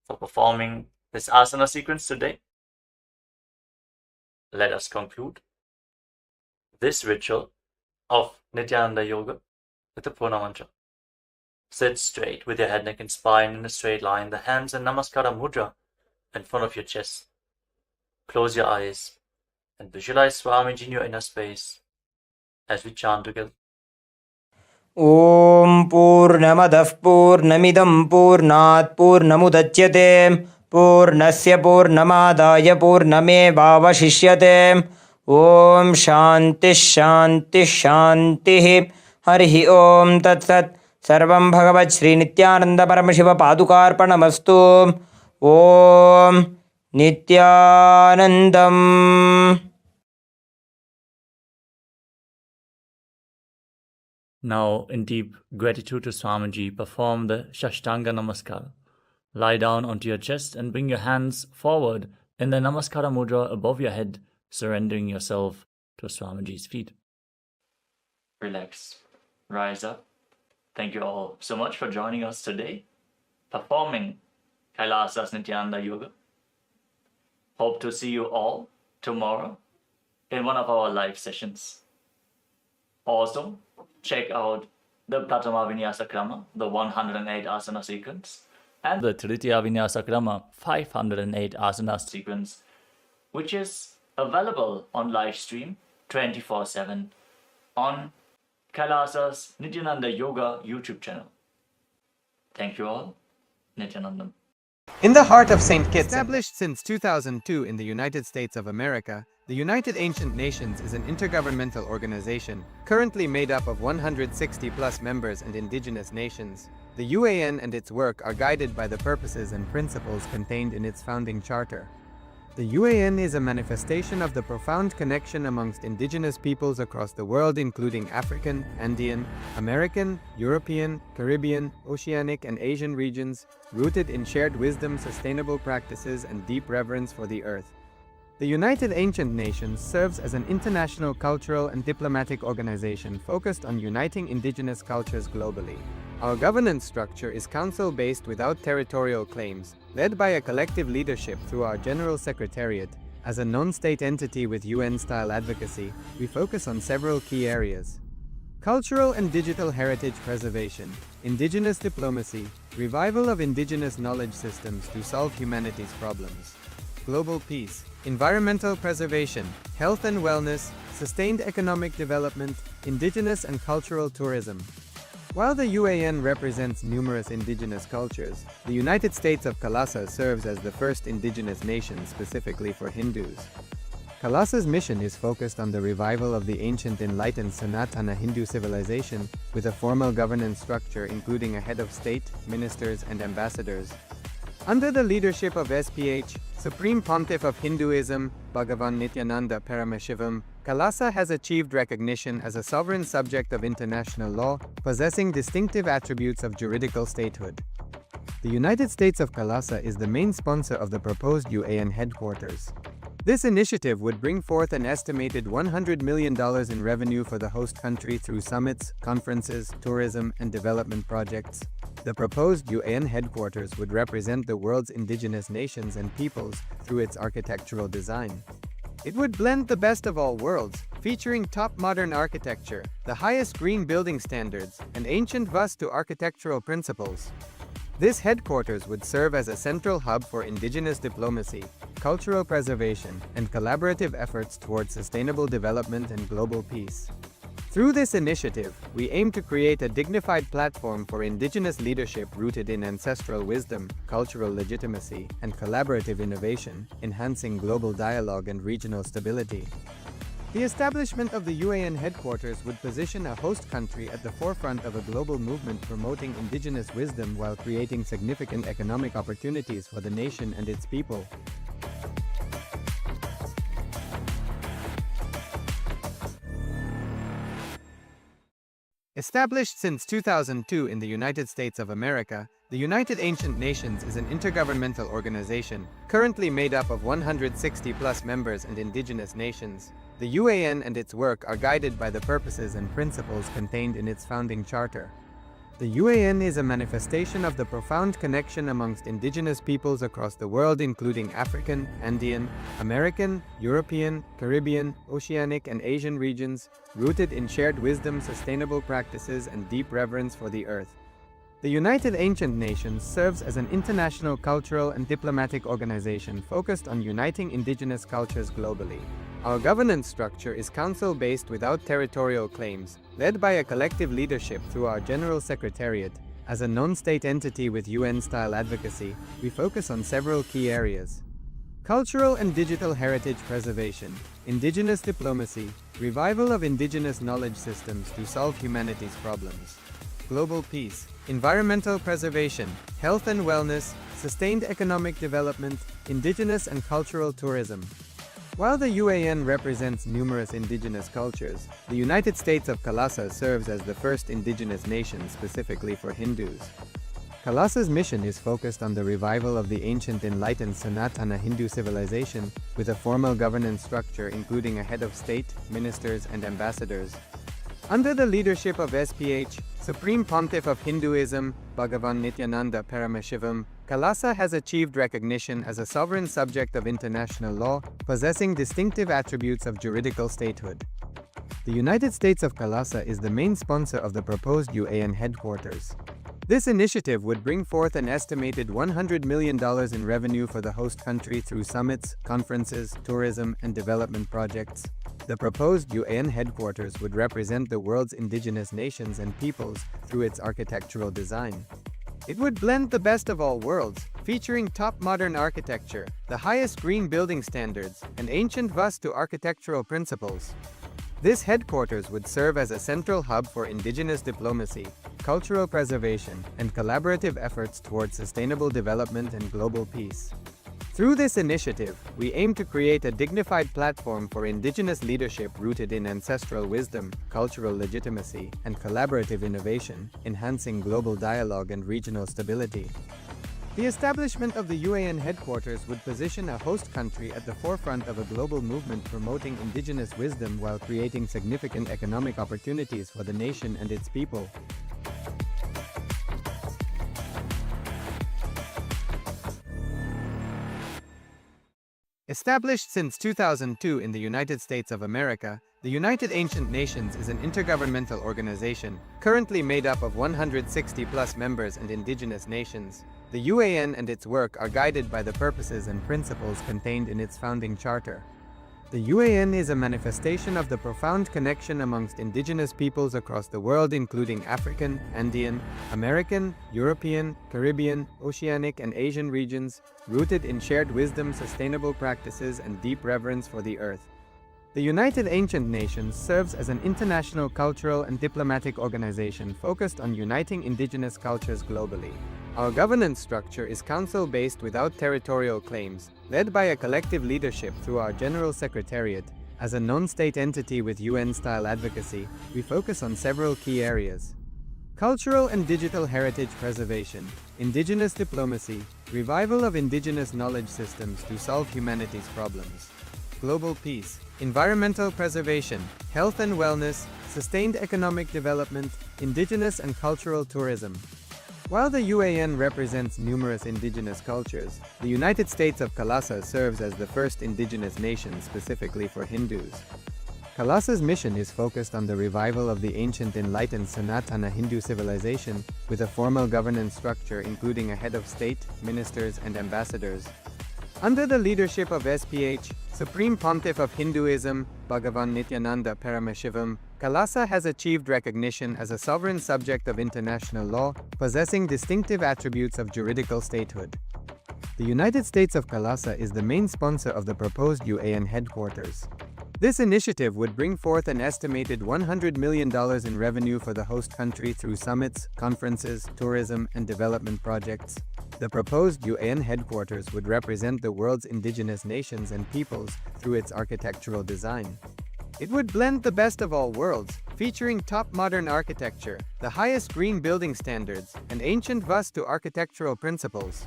for performing this asana sequence today. Let us conclude this ritual of Nithyananda Yoga with the Purna Mantra. Sit straight with your head, neck and spine in a straight line, the hands in Namaskara Mudra in front of your chest. Close your eyes and visualize Swamiji in your inner space as we chant together. ॐ पूर्णमदः पूर्णमिदं पूर्णात् पूर्णमुदच्यते पूर्णस्य पूर्णमादाय पूर्णमेवावशिष्यते ॐ शान्तिः शान्तिः शान्तिः हरिः ॐ तत्सत् सर्वं भगवत् श्रीनित्यानन्द परमशिवपादुकार्पणमस्तु ॐ नित्यानन्दम्. Now, in deep gratitude to Swamiji, perform the Shashtanga Namaskara. Lie down onto your chest and bring your hands forward in the Namaskara Mudra above your head, surrendering yourself to Swamiji's feet. Relax. Rise up. Thank you all so much for joining us today, performing Kailasa's Nithyananda Yoga. Hope to see you all tomorrow in one of our live sessions. Also, check out the Pratama Vinyasa Krama, the 108 asana sequence, and the Tritiya Vinyasa Krama, 508 asana sequence, which is available on live stream 24/7 on Kailasa's Nithyananda Yoga YouTube channel. Thank you all. Nithyanandam. In the heart of St. Kitts, established since 2002 in the United States of America, the United Ancient Nations is an intergovernmental organization currently made up of 160+ members and indigenous nations. The UAN and its work are guided by the purposes and principles contained in its founding charter. The UAN is a manifestation of the profound connection amongst indigenous peoples across the world, including African, Andean, American, European, Caribbean, Oceanic, and Asian regions, rooted in shared wisdom, sustainable practices, and deep reverence for the earth. The United Ancient Nations serves as an international cultural and diplomatic organization focused on uniting indigenous cultures globally. Our governance structure is council-based without territorial claims, led by a collective leadership through our General Secretariat. As a non-state entity with UN-style advocacy, we focus on several key areas: cultural and digital heritage preservation, indigenous diplomacy, revival of indigenous knowledge systems to solve humanity's problems, global peace, environmental preservation, health and wellness, sustained economic development, indigenous and cultural tourism. While the UAN represents numerous indigenous cultures, the United States of Kailasa serves as the first indigenous nation specifically for Hindus. Kailasa's mission is focused on the revival of the ancient enlightened Sanatana Hindu civilization with a formal governance structure including a head of state, ministers, and ambassadors. Under the leadership of SPH, Supreme Pontiff of Hinduism, Bhagavan Nithyananda Paramashivam, Kailasa has achieved recognition as a sovereign subject of international law, possessing distinctive attributes of juridical statehood. The United States of Kailasa is the main sponsor of the proposed UAN headquarters. This initiative would bring forth an estimated $100 million in revenue for the host country through summits, conferences, tourism, and development projects. The proposed UAN headquarters would represent the world's indigenous nations and peoples through its architectural design. It would blend the best of all worlds, featuring top modern architecture, the highest green building standards, and ancient Vastu architectural principles. This headquarters would serve as a central hub for indigenous diplomacy, cultural preservation, and collaborative efforts towards sustainable development and global peace. Through this initiative, we aim to create a dignified platform for indigenous leadership rooted in ancestral wisdom, cultural legitimacy, and collaborative innovation, enhancing global dialogue and regional stability. The establishment of the UAN headquarters would position a host country at the forefront of a global movement promoting indigenous wisdom while creating significant economic opportunities for the nation and its people. Established since 2002 in the United States of America, the United Ancient Nations is an intergovernmental organization, currently made up of 160+ members and indigenous nations. The UAN and its work are guided by the purposes and principles contained in its founding charter. The UAN is a manifestation of the profound connection amongst indigenous peoples across the world, including African, Andean, American, European, Caribbean, Oceanic, and Asian regions, rooted in shared wisdom, sustainable practices, and deep reverence for the earth. The United Ancient Nations serves as an international cultural and diplomatic organization focused on uniting indigenous cultures globally. Our governance structure is council-based without territorial claims, led by a collective leadership through our General Secretariat. As a non-state entity with UN-style advocacy, we focus on several key areas: cultural and digital heritage preservation, indigenous diplomacy, revival of indigenous knowledge systems to solve humanity's problems, global peace, environmental preservation, health and wellness, sustained economic development, indigenous and cultural tourism. While the UAN represents numerous indigenous cultures, the United States of Kalasa serves as the first indigenous nation specifically for Hindus. Kalasa's mission is focused on the revival of the ancient enlightened Sanatana Hindu civilization, with a formal governance structure including a head of state, ministers, and ambassadors. Under the leadership of SPH, Supreme Pontiff of Hinduism, Bhagavan Nithyananda Paramashivoham, Kalasa has achieved recognition as a sovereign subject of international law, possessing distinctive attributes of juridical statehood. The United States of Kalasa is the main sponsor of the proposed UAN headquarters. This initiative would bring forth an estimated $100 million in revenue for the host country through summits, conferences, tourism, and development projects. The proposed UAN headquarters would represent the world's indigenous nations and peoples through its architectural design. It would blend the best of all worlds, featuring top modern architecture, the highest green building standards, and ancient Vastu architectural principles. This headquarters would serve as a central hub for indigenous diplomacy, cultural preservation, and collaborative efforts towards sustainable development and global peace. Through this initiative, we aim to create a dignified platform for indigenous leadership rooted in ancestral wisdom, cultural legitimacy, and collaborative innovation, enhancing global dialogue and regional stability. The establishment of the UAN headquarters would position a host country at the forefront of a global movement promoting indigenous wisdom while creating significant economic opportunities for the nation and its people. Established since 2002 in the United States of America, the United Ancient Nations is an intergovernmental organization, currently made up of 160+ members and indigenous nations. The UAN and its work are guided by the purposes and principles contained in its founding charter. The UAN is a manifestation of the profound connection amongst indigenous peoples across the world, including African, Andean, American, European, Caribbean, Oceanic, and Asian regions, rooted in shared wisdom, sustainable practices, and deep reverence for the earth. The United Ancient Nations serves as an international cultural and diplomatic organization focused on uniting indigenous cultures globally. Our governance structure is council-based without territorial claims, led by a collective leadership through our General Secretariat. As a non-state entity with UN-style advocacy, we focus on several key areas: cultural and digital heritage preservation, indigenous diplomacy, revival of indigenous knowledge systems to solve humanity's problems, global peace, environmental preservation, health and wellness, sustained economic development, indigenous and cultural tourism. While the UAN represents numerous indigenous cultures, the United States of Kailasa serves as the first indigenous nation specifically for Hindus. Kailasa's mission is focused on the revival of the ancient enlightened Sanatana Hindu civilization with a formal governance structure including a head of state, ministers, and ambassadors. Under the leadership of SPH, Supreme Pontiff of Hinduism, Bhagavan Nithyananda Paramashivoham, Kailasa has achieved recognition as a sovereign subject of international law, possessing distinctive attributes of juridical statehood. The United States of Kailasa is the main sponsor of the proposed UAN headquarters. This initiative would bring forth an estimated $100 million in revenue for the host country through summits, conferences, tourism, and development projects. The proposed UAN headquarters would represent the world's indigenous nations and peoples through its architectural design. It would blend the best of all worlds, featuring top modern architecture, the highest green building standards, and ancient Vastu architectural principles.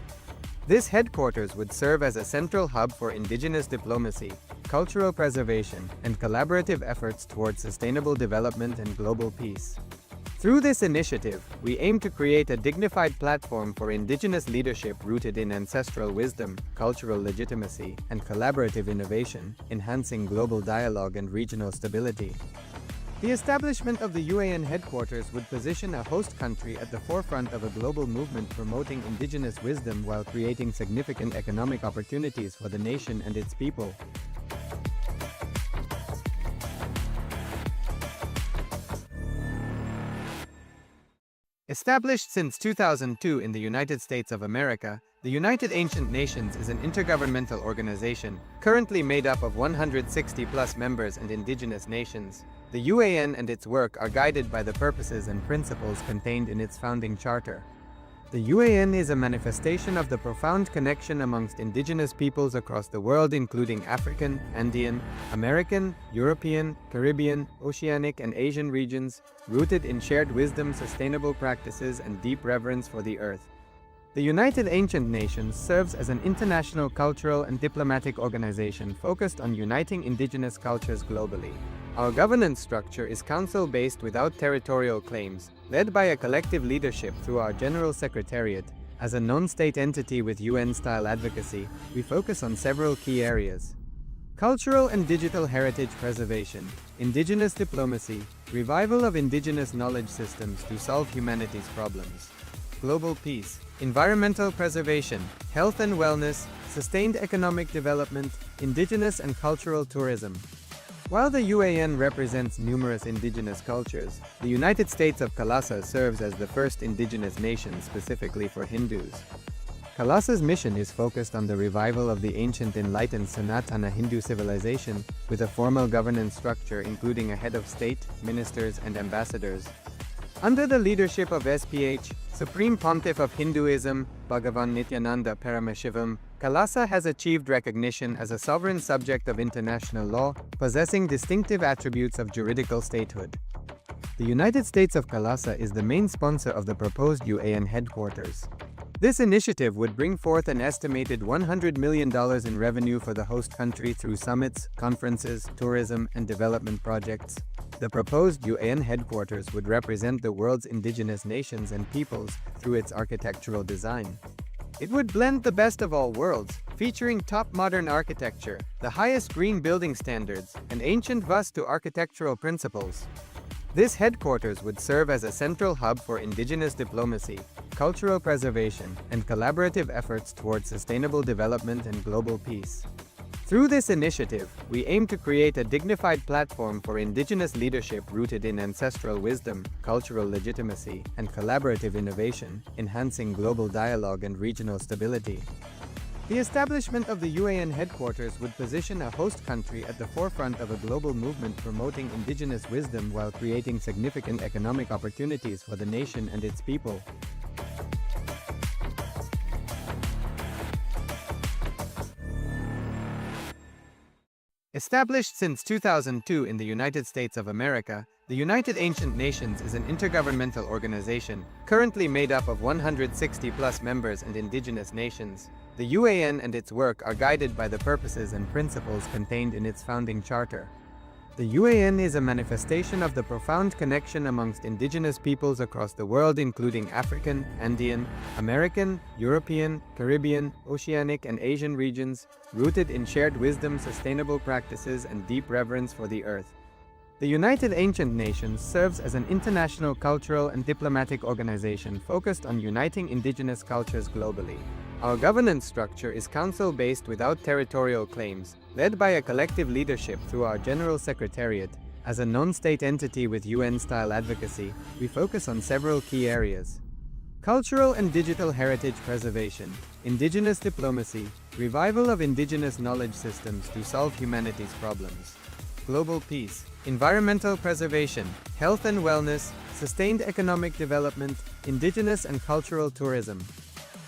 This headquarters would serve as a central hub for indigenous diplomacy, cultural preservation, and collaborative efforts towards sustainable development and global peace. Through this initiative, we aim to create a dignified platform for indigenous leadership rooted in ancestral wisdom, cultural legitimacy, and collaborative innovation, enhancing global dialogue and regional stability. The establishment of the UAN headquarters would position a host country at the forefront of a global movement promoting indigenous wisdom while creating significant economic opportunities for the nation and its people. Established since 2002 in the United States of America, the United Ancient Nations is an intergovernmental organization, currently made up of 160+ members and indigenous nations. The UAN and its work are guided by the purposes and principles contained in its founding charter. The UAN is a manifestation of the profound connection amongst indigenous peoples across the world, including African, Andean, American, European, Caribbean, Oceanic, and Asian regions, rooted in shared wisdom, sustainable practices, and deep reverence for the earth. The United Ancient Nations serves as an international cultural and diplomatic organization focused on uniting indigenous cultures globally. Our governance structure is council-based without territorial claims, led by a collective leadership through our General Secretariat. As a non-state entity with UN-style advocacy, we focus on several key areas: cultural and digital heritage preservation, indigenous diplomacy, revival of indigenous knowledge systems to solve humanity's problems, global peace, environmental preservation, health and wellness, sustained economic development, indigenous and cultural tourism. While the UAN represents numerous indigenous cultures, the United States of Kailasa serves as the first indigenous nation specifically for Hindus. Kailasa's mission is focused on the revival of the ancient enlightened Sanatana Hindu civilization with a formal governance structure including a head of state, ministers, and ambassadors. Under the leadership of SPH, Supreme Pontiff of Hinduism, Bhagavan Nithyananda Paramashivam, Kailasa has achieved recognition as a sovereign subject of international law, possessing distinctive attributes of juridical statehood. The United States of Kailasa is the main sponsor of the proposed UAN headquarters. This initiative would bring forth an estimated $100 million in revenue for the host country through summits, conferences, tourism, and development projects. The proposed UAN headquarters would represent the world's indigenous nations and peoples through its architectural design. It would blend the best of all worlds, featuring top modern architecture, the highest green building standards, and ancient Vastu architectural principles. This headquarters would serve as a central hub for indigenous diplomacy, cultural preservation, and collaborative efforts towards sustainable development and global peace. Through this initiative, we aim to create a dignified platform for indigenous leadership rooted in ancestral wisdom, cultural legitimacy, and collaborative innovation, enhancing global dialogue and regional stability. The establishment of the UAN headquarters would position a host country at the forefront of a global movement promoting indigenous wisdom while creating significant economic opportunities for the nation and its people. Established since 2002 in the United States of America, the United Ancient Nations is an intergovernmental organization, currently made up of 160+ members and indigenous nations. The UAN and its work are guided by the purposes and principles contained in its founding charter. The UAN is a manifestation of the profound connection amongst indigenous peoples across the world, including African, Andean, American, European, Caribbean, Oceanic, and Asian regions, rooted in shared wisdom, sustainable practices, and deep reverence for the earth. The United Ancient Nations serves as an international cultural and diplomatic organization focused on uniting indigenous cultures globally. Our governance structure is council-based without territorial claims, led by a collective leadership through our General Secretariat. As a non-state entity with UN-style advocacy, we focus on several key areas: cultural and digital heritage preservation, indigenous diplomacy, revival of indigenous knowledge systems to solve humanity's problems, global peace, environmental preservation, health and wellness, sustained economic development, indigenous and cultural tourism.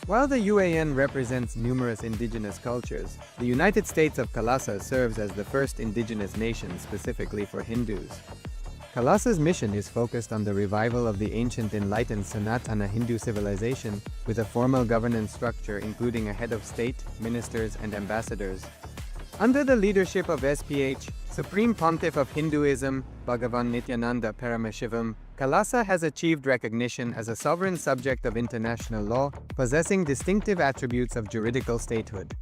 While the UAN represents numerous indigenous cultures, the United States of Kailasa serves as the first indigenous nation specifically for Hindus. Kailasa's mission is focused on the revival of the ancient enlightened Sanatana Hindu civilization, with a formal governance structure including a head of state, ministers, and ambassadors. Under the leadership of SPH, Supreme Pontiff of Hinduism, Bhagavan Nithyananda Paramashivoham, Kailasa has achieved recognition as a sovereign subject of international law, possessing distinctive attributes of juridical statehood.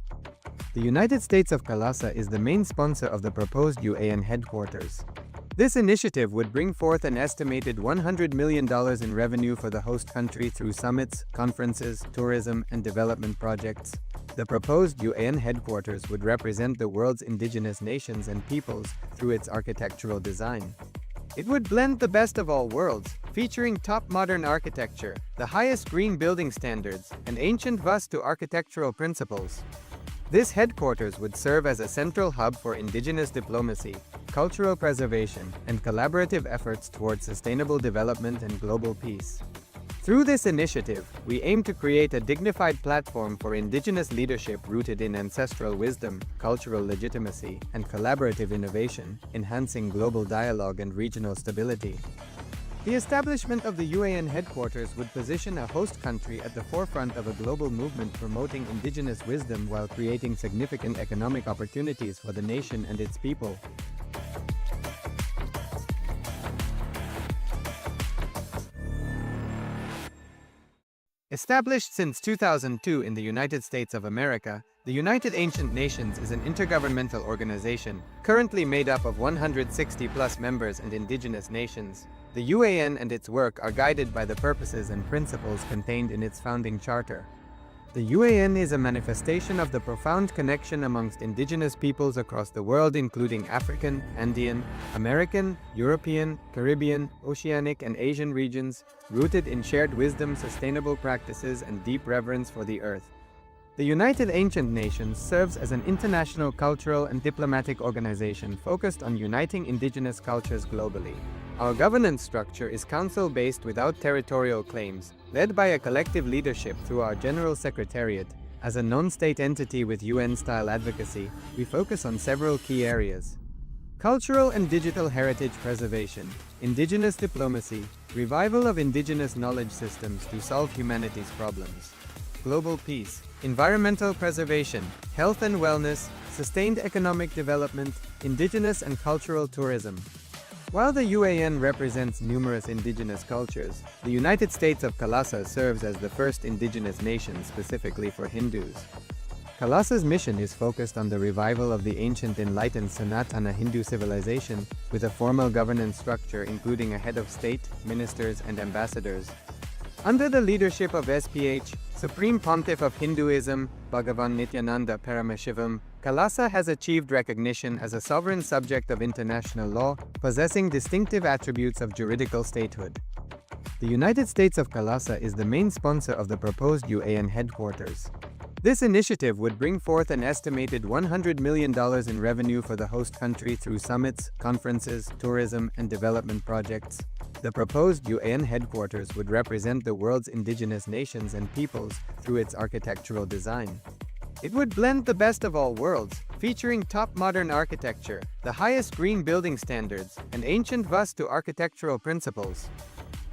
The United States of Kailasa is the main sponsor of the proposed UAN headquarters. This initiative would bring forth an estimated $100 million in revenue for the host country through summits, conferences, tourism, and development projects. The proposed UAN headquarters would represent the world's indigenous nations and peoples through its architectural design. It would blend the best of all worlds, featuring top modern architecture, the highest green building standards, and ancient Vastu architectural principles. This headquarters would serve as a central hub for indigenous diplomacy, cultural preservation, and collaborative efforts towards sustainable development and global peace. Through this initiative, we aim to create a dignified platform for indigenous leadership rooted in ancestral wisdom, cultural legitimacy, and collaborative innovation, enhancing global dialogue and regional stability. The establishment of the UAN headquarters would position a host country at the forefront of a global movement promoting indigenous wisdom while creating significant economic opportunities for the nation and its people. Established since 2002 in the United States of America, the United Ancient Nations is an intergovernmental organization, currently made up of 160+ members and indigenous nations. The UAN and its work are guided by the purposes and principles contained in its founding charter. The UAN is a manifestation of the profound connection amongst indigenous peoples across the world, including African, Andean, American, European, Caribbean, Oceanic, and Asian regions, rooted in shared wisdom, sustainable practices, and deep reverence for the earth. The United Ancient Nations serves as an international cultural and diplomatic organization focused on uniting indigenous cultures globally. Our governance structure is council-based without territorial claims, led by a collective leadership through our General Secretariat. As a non-state entity with UN-style advocacy, we focus on several key areas: cultural and digital heritage preservation, indigenous diplomacy, revival of indigenous knowledge systems to solve humanity's problems, global peace, environmental preservation, health and wellness, sustained economic development, indigenous and cultural tourism. While the UAN represents numerous indigenous cultures, the United States of Kailasa serves as the first indigenous nation specifically for Hindus. Kailasa's mission is focused on the revival of the ancient enlightened Sanatana Hindu civilization, with a formal governance structure including a head of state, ministers, and ambassadors. Under the leadership of SPH, Supreme Pontiff of Hinduism, Bhagavan Nithyananda Paramashivam, Kailasa has achieved recognition as a sovereign subject of international law, possessing distinctive attributes of juridical statehood. The United States of Kailasa is the main sponsor of the proposed UAN headquarters. This initiative would bring forth an estimated $100 million in revenue for the host country through summits, conferences, tourism, and development projects. The proposed UAN headquarters would represent the world's indigenous nations and peoples through its architectural design. It would blend the best of all worlds, featuring top modern architecture, the highest green building standards, and ancient Vastu architectural principles.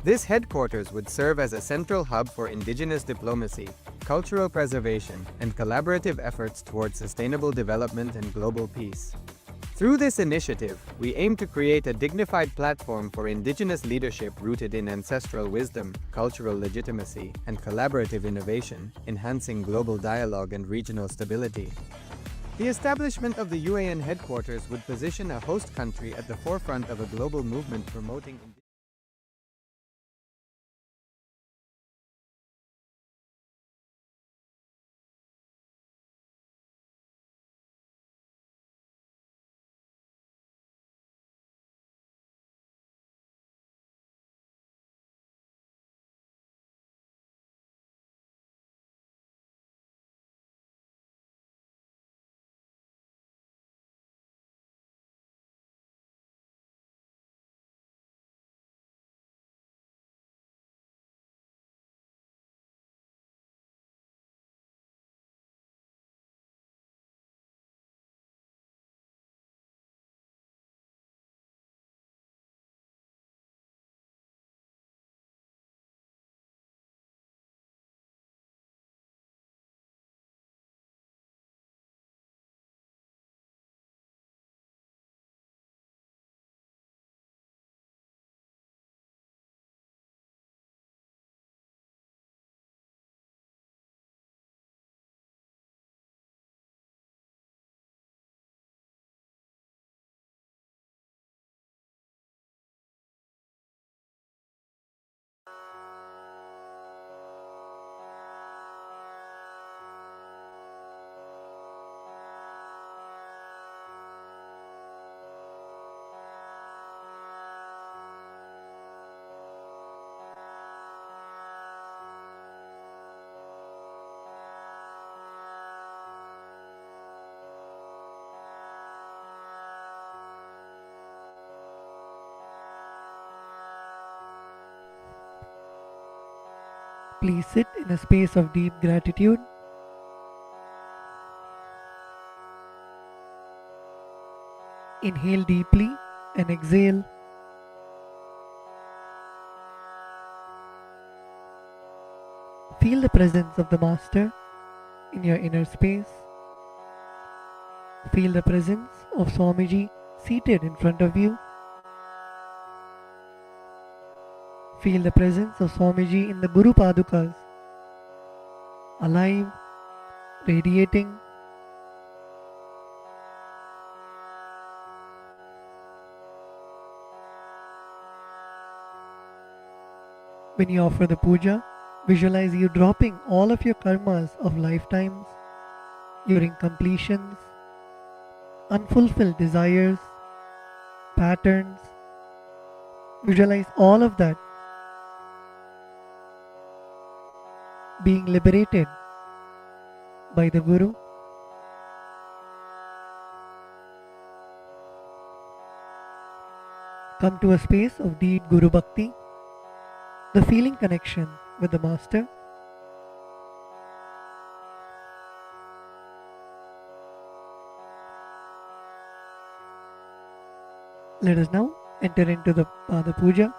This headquarters would serve as a central hub for indigenous diplomacy, cultural preservation, and collaborative efforts towards sustainable development and global peace. Through this initiative, we aim to create a dignified platform for indigenous leadership rooted in ancestral wisdom, cultural legitimacy, and collaborative innovation, enhancing global dialogue and regional stability. The establishment of the UAN headquarters would position a host country at the forefront of a global movement promoting Please sit in a space of deep gratitude. Inhale deeply and exhale. Feel the presence of the Master in your inner space. Feel the presence of Swamiji seated in front of you. Feel the presence of Swamiji in the Guru Padukas, alive, radiating. When you offer the puja, visualize you dropping all of your karmas of lifetimes, your incompletions, unfulfilled desires, patterns. Visualize all of that being liberated by the Guru. Come to a space of deep Guru Bhakti, the feeling connection with the Master. Let us now enter into the Pada Puja.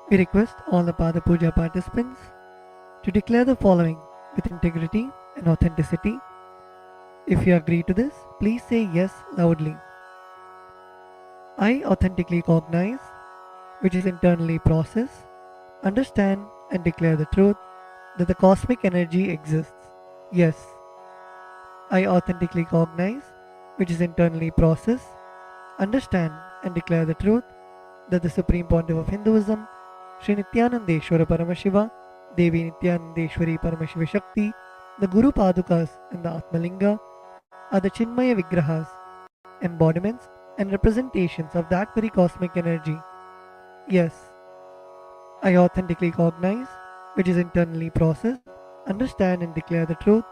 We request all the Pada Puja participants to declare the following with integrity and authenticity. If you agree to this, please say yes loudly. I authentically cognize, which is internally process, understand and declare the truth that the cosmic energy exists. Yes, I authentically cognize, which is internally process, understand and declare the truth that the Supreme Pontiff of Hinduism, Sri Nithyanandeshwara Paramashiva, Devi Nithyanandeshwari Paramashiva Shakti, the Guru Padukas and the Atmalinga are the Chinmaya Vigrahas, embodiments and representations of that very cosmic energy. Yes, I authentically cognize, which is internally processed, understand and declare the truth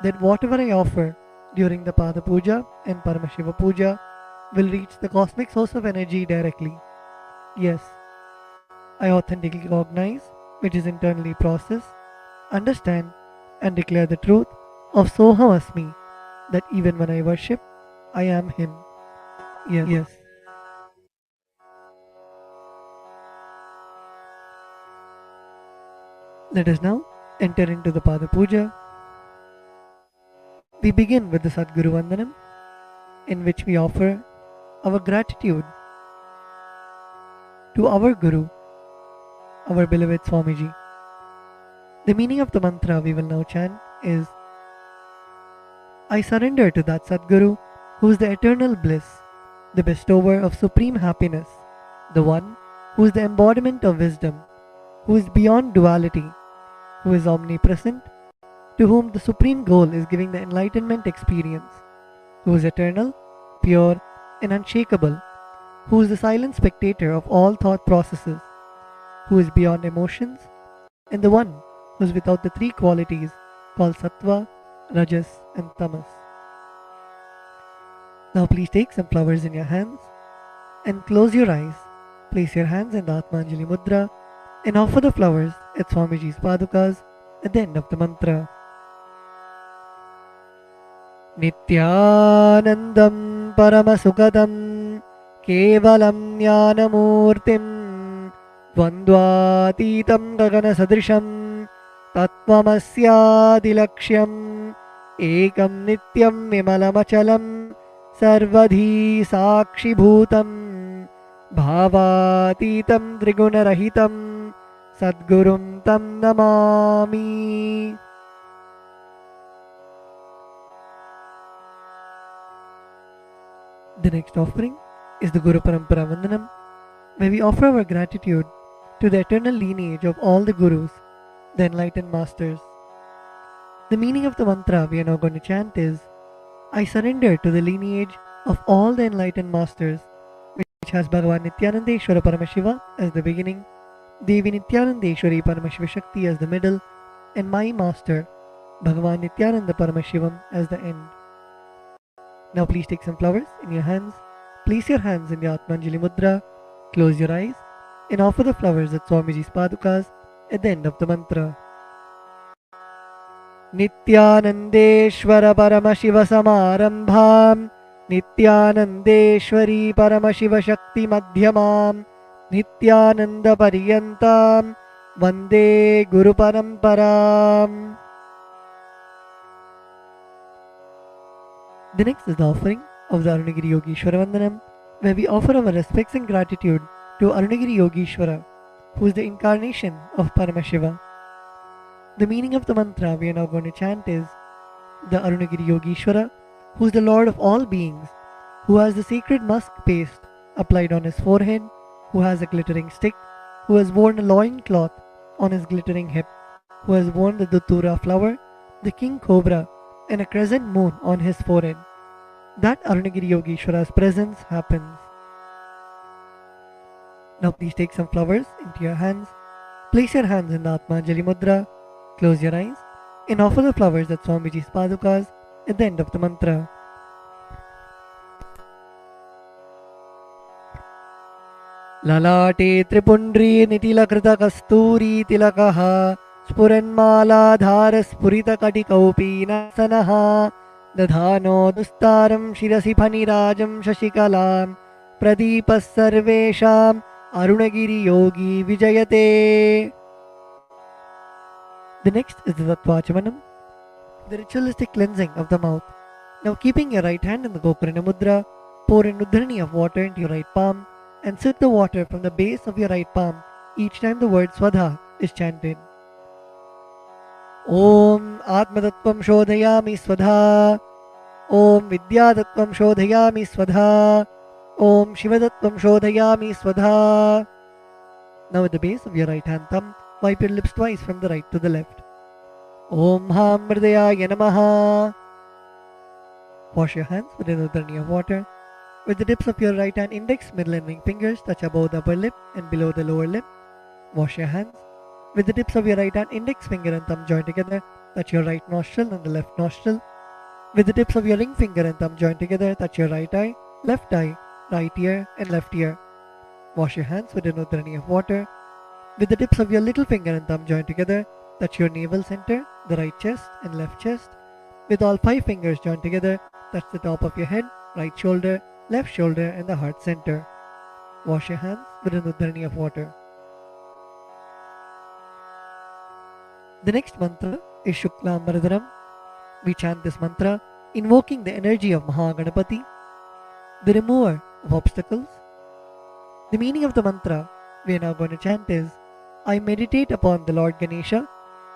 that whatever I offer during the Pada Puja and Paramashiva Puja will reach the cosmic source of energy directly. Yes, I authentically cognize, which is internally processed, understand and declare the truth of Soham Asmi, that even when I worship, I am Him. Yes. Let us now enter into the Pada Puja. We begin with the Sadguru Vandanam. in which we offer our gratitude to our Guru, our beloved Swamiji. The meaning of the mantra we will now chant is, I surrender to that Sadguru who is the eternal bliss, the bestower of supreme happiness, the one who is the embodiment of wisdom, who is beyond duality, who is omnipresent, to whom the supreme goal is giving the enlightenment experience, who is eternal, pure, and unshakable, who is the silent spectator of all thought processes, who is beyond emotions, and the one who is without the three qualities called Sattva, Rajas, and Tamas. Now please take some flowers in your hands and close your eyes. Place your hands in the Atmanjali Mudra and offer the flowers at Swamiji's Padukas at the end of the mantra. Nithyanandam Paramasukadam Kevalam Jnanamurtim Dvandvatitam Gagana Sadrisham Tattvamasyaadilaksham Ekam Nityam Vimalamachalam Sarvadhi Sakshibhutam Bhavatitam Trigunarahitam Sadgurum Tam Namami. The next offering is the Guru Parampara Vandanam, where we offer our gratitude to the eternal lineage of all the Gurus, the enlightened masters. The meaning of the mantra we are now going to chant is, I surrender to the lineage of all the enlightened masters, which has Bhagavan Nithyanandeshwara Paramashiva as the beginning, Devi Nithyanandeshwari Paramashiva Shakti as the middle, and my master, Bhagavan Nithyananda Paramashivam as the end. Now please take some flowers in your hands, place your hands in the Atmanjali Mudra, close your eyes, and offer the flowers at Swamiji's Padukas at the end of the mantra. Nithyanandeshwara Paramashiva Samarambham Nithyanandeshwari Paramashiva Shakti Madhyamam Nithyananda Pariyantam Vande Guru Paramparam. The next is the offering of the Arunagiri Yogeshwara Vandanam, where we offer our respects and gratitude to Arunagiri Yogeshwara, who is the incarnation of Paramashiva. The meaning of the mantra we are now going to chant is, the Arunagiri Yogeshwara, who is the Lord of all beings, who has the sacred musk paste applied on his forehead, who has a glittering stick, who has worn a loin cloth on his glittering hip, who has worn the Datura flower, the king cobra, and a crescent moon on his forehead. That Arunagiri Yogeshwara's presence happens. Now please take some flowers into your hands, place your hands in the Atmanjali Mudra, close your eyes, and offer the flowers at Swamiji's Padukas at the end of the mantra. Lalate Tripundri Nitilakrita Kasturi Tilakaha Spuranmala Spurita Katikaupi Nasanaha Dadhano Dustaram Shirasi Phanirajam Shashikalam Pradipas Sarvesham Arunagiri Yogi Vijayate. The next is the Tattvachamanam, the ritualistic cleansing of the mouth. Now keeping your right hand in the Gokarna Mudra, pour an udharani of water into your right palm and sip the water from the base of your right palm each time the word Swadha is chanted. Om Atmatattvam Shodhayami Swadha, Om Vidyatattvam Shodhayami Swadha, Om Shivatattvam Shodhayami Swadha. Now at the base of your right hand thumb, wipe your lips twice from the right to the left. Om Ham Mridayaya Namaha. Wash your hands with an udharani of water. With the tips of your right hand index, middle and ring fingers touch above the upper lip and below the lower lip. Wash your hands. With the tips of your right hand index finger and thumb joined together, touch your right nostril and the left nostril. With the tips of your ring finger and thumb joined together, touch your right eye, right ear and left ear. Wash your hands with an udharani of water. With the tips of your little finger and thumb joined together, touch your navel center, the right chest and left chest. With all 5 fingers joined together, touch the top of your head, right shoulder, left shoulder and the heart center. Wash your hands with an udharani of water. The next mantra is Shuklam Varadaram. We chant this mantra invoking the energy of Mahaganapati, the remover of obstacles. The meaning of the mantra we are now going to chant is, I meditate upon the Lord Ganesha,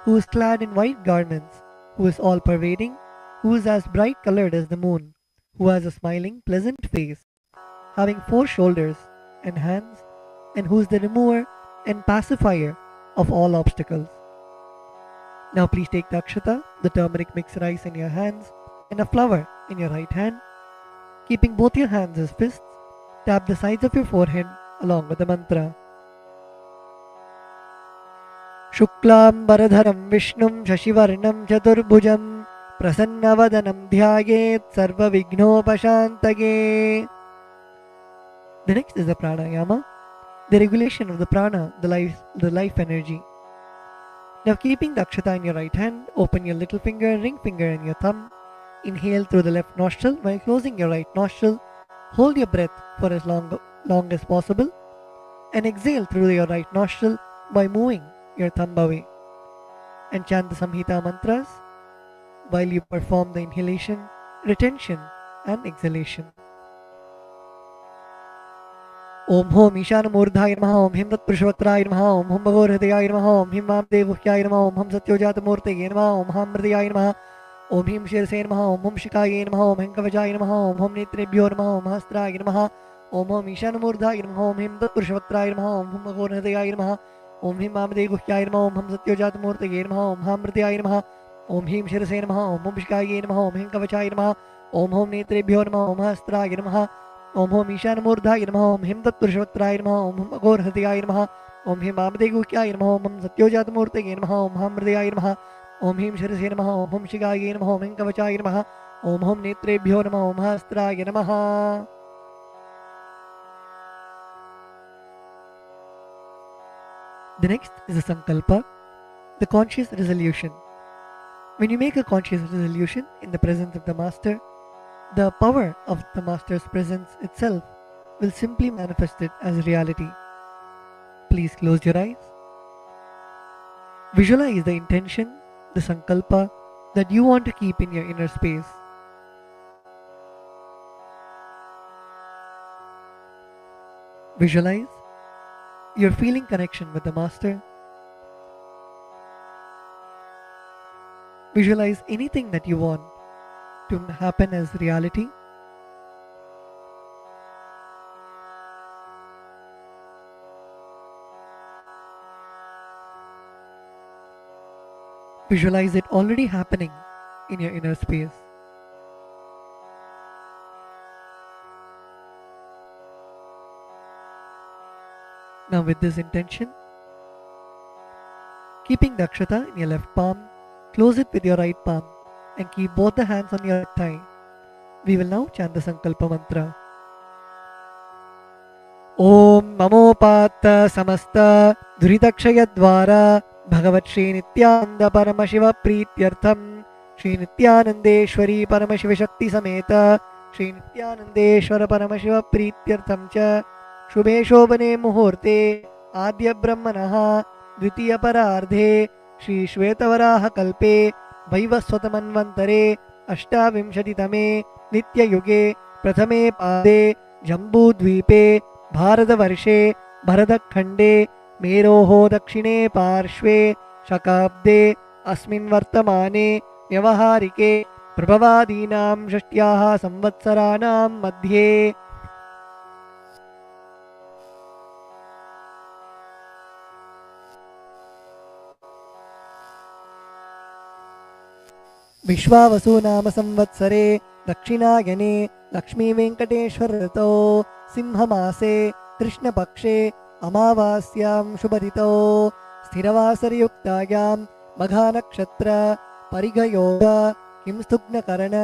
who is clad in white garments, who is all-pervading, who is as bright-colored as the moon, who has a smiling, pleasant face, having 4 shoulders and hands, and who is the remover and pacifier of all obstacles. Now please take the akshata, the turmeric mixed rice in your hands, and a flower in your right hand. Keeping both your hands as fists, tap the sides of your forehead along with the mantra. Shuklam Baradharam Vishnum Shashivarnam Chaturbhujam Prasannavadanam Dhyayet Sarva Vignopashantage. The next is the pranayama, the regulation of the prana, the life energy. Now keeping the akshata in your right hand, open your little finger, ring finger and your thumb. Inhale through the left nostril while closing your right nostril. Hold your breath for as long as possible and exhale through your right nostril by moving your thumb away. And chant the Samhita mantras while you perform the inhalation, retention and exhalation. Om Hom Ishanamurdhaya Namaha, Om Him Tatpurushavatraya Namaha, Om Hum Bhagavadhaya Namaha, Om Him Vamdevuhyaya Namaha, Om Hum Satyojatamoortaya Namaha, Om Ham Mridaya Namaha, Om Him Shirase Namaha, Om Hum Shikaya Namaha, Om Him Kavachaya Namaha, Om Hum Netrebhyo Namaha, Om Hastraya Namaha, Om Hom Ishanamurdhaya Namaha, Om Him Tatpurushavatraya Namaha, Om Hum Bhagavadhaya Namaha, Om Him Vamdevuhyaya Namaha, Om Hum Satyojatamoortaya Namaha, Om Ham Mridaya Namaha, Om Him Shirase Namaha, Om Hum Shikaya Namaha, Om Him Kavachaya Namaha, Om Hum Netrebhyo Namaha, Om Hastraya Namaha, Om Hom Ishanamurdhaya Namaha, Om Him Tatpurushavatraya Namaha, Om Hum Bhagavadhaya Namaha, Om Him Vamdevuhyaya Namaha, Om Hum Satyojatamoortaya Namaha, Om Ham Mridaya Namaha, Om Him Shirase Namaha, Om Hum Shikaya Namaha, Om Him Kavachaya Namaha, Om Hum Netrebhyo Namaha, Om Hastraya Namaha. The next is the Sankalpa, the conscious resolution. When you make a conscious resolution in the presence of the Master, the power of the Master's presence itself will simply manifest it as reality. Please close your eyes. Visualize the intention, the Sankalpa that you want to keep in your inner space. Visualize your feeling connection with the Master. Visualize anything that you want to happen as reality. Visualize it already happening in your inner space. Now with this intention, keeping the akshata in your left palm, close it with your right palm and keep both the hands on your right thigh. We will now chant the Sankalpa mantra. Om Mamopata Samasta Duridakshayadvara Bhagavat Shri Nithyananda Paramashiva Prityartham Shri Nithyanandeshwari Paramashiva Shakti Sameta Shri Nithyanandeshwara Paramashiva Prityartham Cha Shubhe Shobhane Muhurte Adya Brahmanaha Dvitiya Parardhe Shri Shvetavaraha Kalpe Vaivaswatamanvantare Ashtavimshatitame Nitya Yuge Prathame Pade Jambu Dvipe Bharatavarshe Bharadakhande Meroho Dakshine Parshve Shakabde Asmin Vartamane Vyavaharike Prabhavadinam Shashtyaha Samvatsaranam Madhye. Vishvavasu नाम संवत्सरे दक्षिणायने लक्ष्मी वेंकटेश्वर ऋतौ सिंहमासे कृष्णपक्षे अमावास्यां शुभदितौ स्थिरवासरयुक्तायां मघानक्षत्र परिघयोग किंस्तुग्नकरण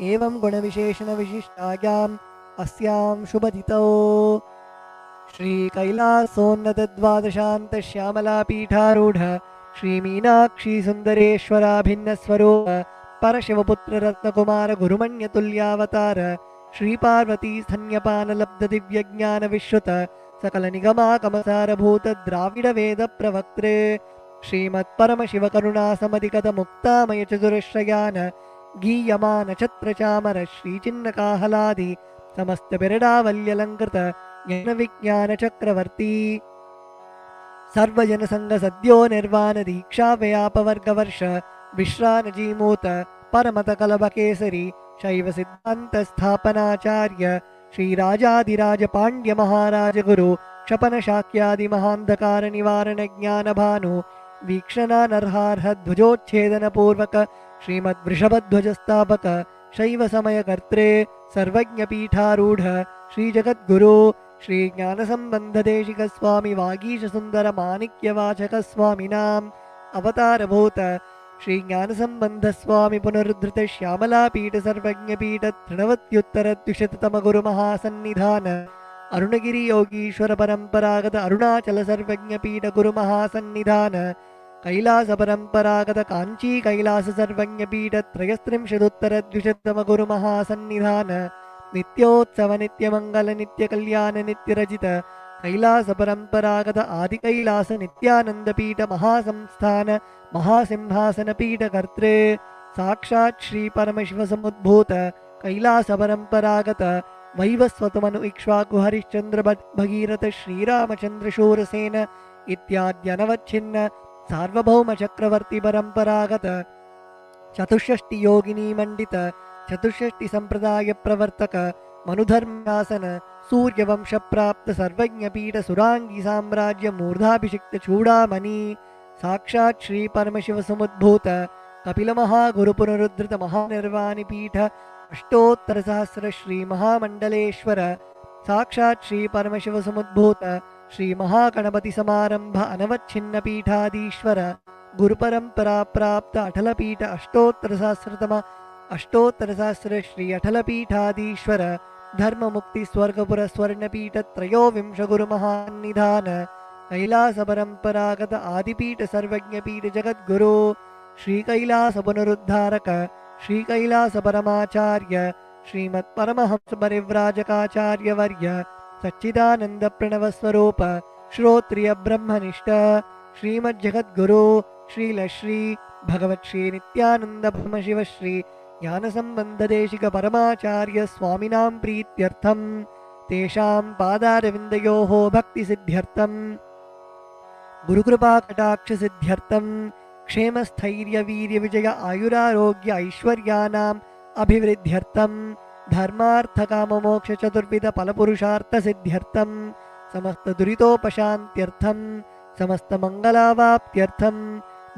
एवं गुणविशेषणविशिष्टायाम् अस्यां शुभदितौ श्रीकैलासोन्नतद्वादशान्तश्यामलापीठारूढ श्रीमीनाक्षी सुन्दरेश्वराभिन्नस्वरूप परशिवपुत्ररत्नकुमार गुरुमण्यतुल्यावतार श्रीपार्वती स्तन्यपानलब्धदिव्यज्ञानविश्रुत सकलनिगमाकमसारभूत द्राविडवेदप्रवक्त्रे श्रीमत्परमशिवकरुणासमधिगतमुक्तामयचतुरश्रयान गीयमानछत्रचामर श्रीचिन्नकाहलादि समस्त बिरडावल्यलङ्कृत ज्ञानविज्ञानचक्रवर्ती सर्वजन संग सद्यो निर्वाण दीक्षा व्यापवर्गवर्ष विश्रानजीमूत परमत कलभकेसरी शैव सिद्धांत स्थापनाचार्य श्रीराजाधिराज पांड्य महाराज गुरु क्षपन शाक्यादि महांधकार निवारण ज्ञान भानु वीक्षणा नरहार्ह ध्वजोच्छेदन पूर्वक श्रीमद् वृषभध्वज स्थापक शैव समय कर्त्रे सर्वज्ञ पीठारूढ़ श्री जगद्गुरु श्री ज्ञानसंबंध देशिक स्वामी वागीश सुंदर माणिक्य वाचक स्वामिनाम अवतारभूत श्री ज्ञानसंबंध स्वामी पुनरुद्धृत श्यामला पीठ सर्वज्ञ पीठ तृणवत्युत्तर द्विशततम गुरु महासन्निधान अरुणगिरि योगीश्वर परंपरागत अरुणाचल सर्वज्ञ पीठ गुरु महासन्निधान कैलास परंपरागत कांची कैलास सर्वज्ञ पीठ त्रयस्त्रिंशदुत्तर द्विशततम गुरु महासन्निधान नित्योत्सव नित्यमंगल नित्य कल्याण नित्य रजित कैलास परंपरागत आदि कैलास नित्यानंद पीठ महासंस्थान महासिंहासन पीठ कर्त्रे साक्षात् श्री परमशिव समुद्भूत कैलास परंपरागत वैवस्वतमनु इक्ष्वाकु हरिश्चंद्र भगीरथ श्रीरामचंद्र शूरसेन इत्याद्यनवच्छिन्न सार्वभौम चक्रवर्ती परंपरागत चतुष्षष्टि योगिनी मंडित चतुष्षष्टि संप्रदाय प्रवर्तक मनुधर्मासन सूर्यवंश प्राप्त सर्वज्ञ पीठ सुरांगी साम्राज्य मूर्धाभिषिक्त चूड़ामणि साक्षात् श्री परमशिव समुद्भूत कपिल महागुरु पुनरुद्धृत महानिर्वाणि पीठ अष्टोत्तर सहस्र श्री महामंडलेश्वर साक्षात् श्री परमशिव समुद्भूत श्री महागणपति समारंभ अनवच्छिन्न पीठाधीश्वर गुरु परंपरा प्राप्त अटल पीठ अष्टोत्तर सहस्र श्री अटल पीठाधीश्वर धर्म मुक्ति स्वर्गपुर स्वर्णपीठ त्रयोविंश गुरु महानिधान कैलास परंपरागत आदिपीठ सर्वज्ञ पीठ जगद्गुरु श्री कैलास पुनरुद्धारक श्री कैलास परमाचार्य श्रीमत् परमहंस परिव्राजकाचार्य वर्य सच्चिदानंद प्रणव स्वरूप श्रोत्रिय ब्रह्मनिष्ठ श्रीमद् जगद्गुरु श्रील श्री भगवत् श्री नित्यानंद ब्रह्मशिव श्री ज्ञान संबंध देशिक परमाचार्य स्वामिनां प्रीत्यर्थम तेषां पादारविन्दयोः भक्ति सिद्ध्यर्थम गुरुकृपा कटाक्ष सिद्ध्यर्थम क्षेम स्थैर्य वीर्य विजय आयुरारोग्य ऐश्वर्यानाम् अभिवृद्ध्यर्थम धर्मार्थ काम मोक्ष चतुर्विध फलपुरुषार्थ सिद्ध्यर्थम समस्त दुरितोपशान्त्यर्थम समस्त मंगलावाप्त्यर्थम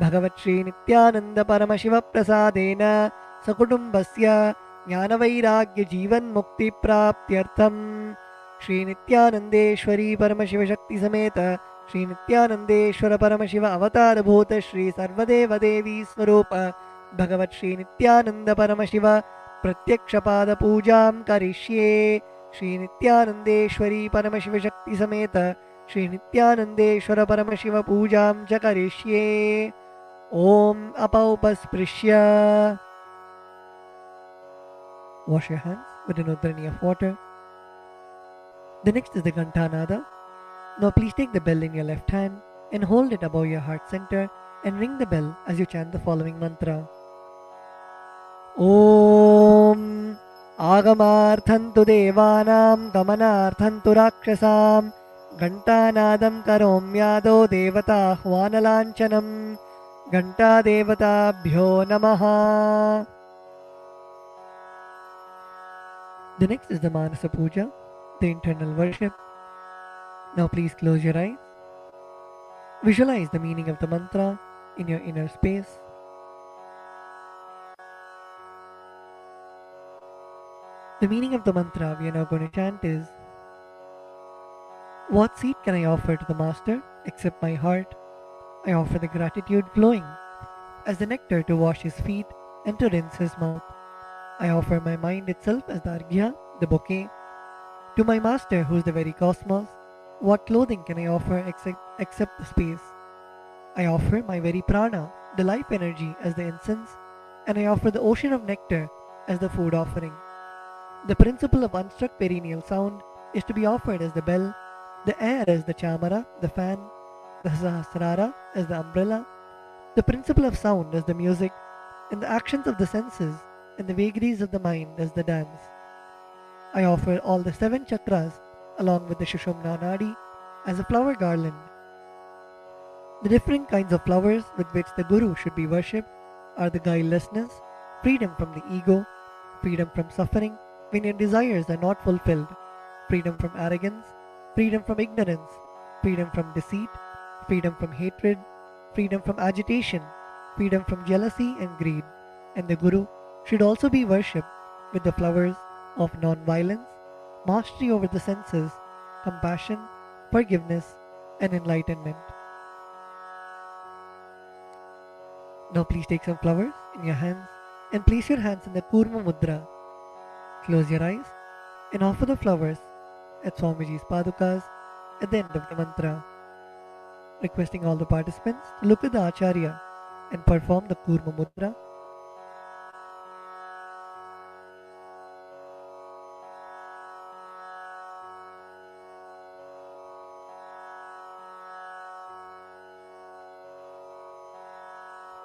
भगवत् श्री नित्यानंद परमशिव प्रसादेन सकुटुम्बस्य ज्ञानवैराग्य जीवन मुक्ति प्राप्त्यर्थम श्री नित्यानंदेश्वरी परमशिव शक्ति समेत श्री नित्यानंदेश्वर परमशिव अवतारभूत श्री सर्वदेव देवी स्वरूप भगवत् श्री नित्यानंद परमशिव प्रत्यक्ष पाद पूजां करिष्ये श्री नित्यानंदेश्वरी परमशिव शक्ति समेत श्री नित्यानंदेश्वर परमशिव पूजां च करिष्ये ओम अपौपस्पृश्य wash your hands with an udrani of water. The next is the Ghantanada. Now please take the bell in your left hand and hold it above your heart center and ring the bell as you chant the following mantra. Om Agamarthantu Devanam Gamanarthantu Rakshasam Ghantanadam Karomyado Devata Hvanalanchanam Ghanta Devatabhyo Namaha. The next is the Manasa Puja, the internal worship. Now please close your eyes. Visualize the meaning of the mantra in your inner space. The meaning of the mantra we are now going to chant is: what seed can I offer to the Master except my heart? I offer the gratitude flowing as the nectar to wash his feet and to rinse his mouth. I offer my mind itself as the arghya, the bouquet. To my Master, who is the very cosmos, what clothing can I offer except the space? I offer my very prana, the life energy, as the incense, and I offer the ocean of nectar as the food offering. The principle of unstruck perennial sound is to be offered as the bell, the air as the chamara, the fan, the sahasrara as the umbrella, the principle of sound as the music, and the actions of the senses and the vagaries of the mind as the dance. I offer all the 7 chakras along with the Shushumna Nadi as a flower garland. The different kinds of flowers with which the Guru should be worshipped are the guilelessness, freedom from the ego, freedom from suffering when your desires are not fulfilled, freedom from arrogance, freedom from ignorance, freedom from deceit, freedom from hatred, freedom from agitation, freedom from jealousy and greed. And the Guru should also be worshipped with the flowers of non-violence, mastery over the senses, compassion, forgiveness, and enlightenment. Now please take some flowers in your hands and place your hands in the Kurma Mudra. Close your eyes and offer the flowers at Swamiji's Padukas at the end of the mantra. Requesting all the participants to look at the Acharya and perform the Kurma Mudra.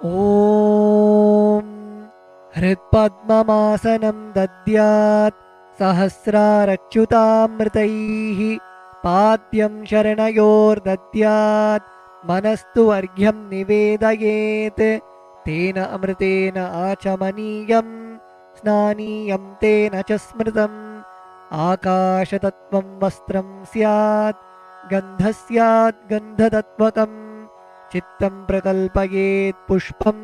ॐ हृत्पद्ममासनं दद्यात् सहस्रारच्युतामृतैः पाद्यं शरणयोर्दद्यात् मनस्तु अर्घ्यं निवेदयेत् तेन अमृतेन आचमनीयं स्नानीयं तेन च स्मृतम् आकाशतत्त्वं वस्त्रं स्यात् गन्धस्यात् गन्धतत्त्वकम् चित्तं प्रकल्पयेत् पुष्पं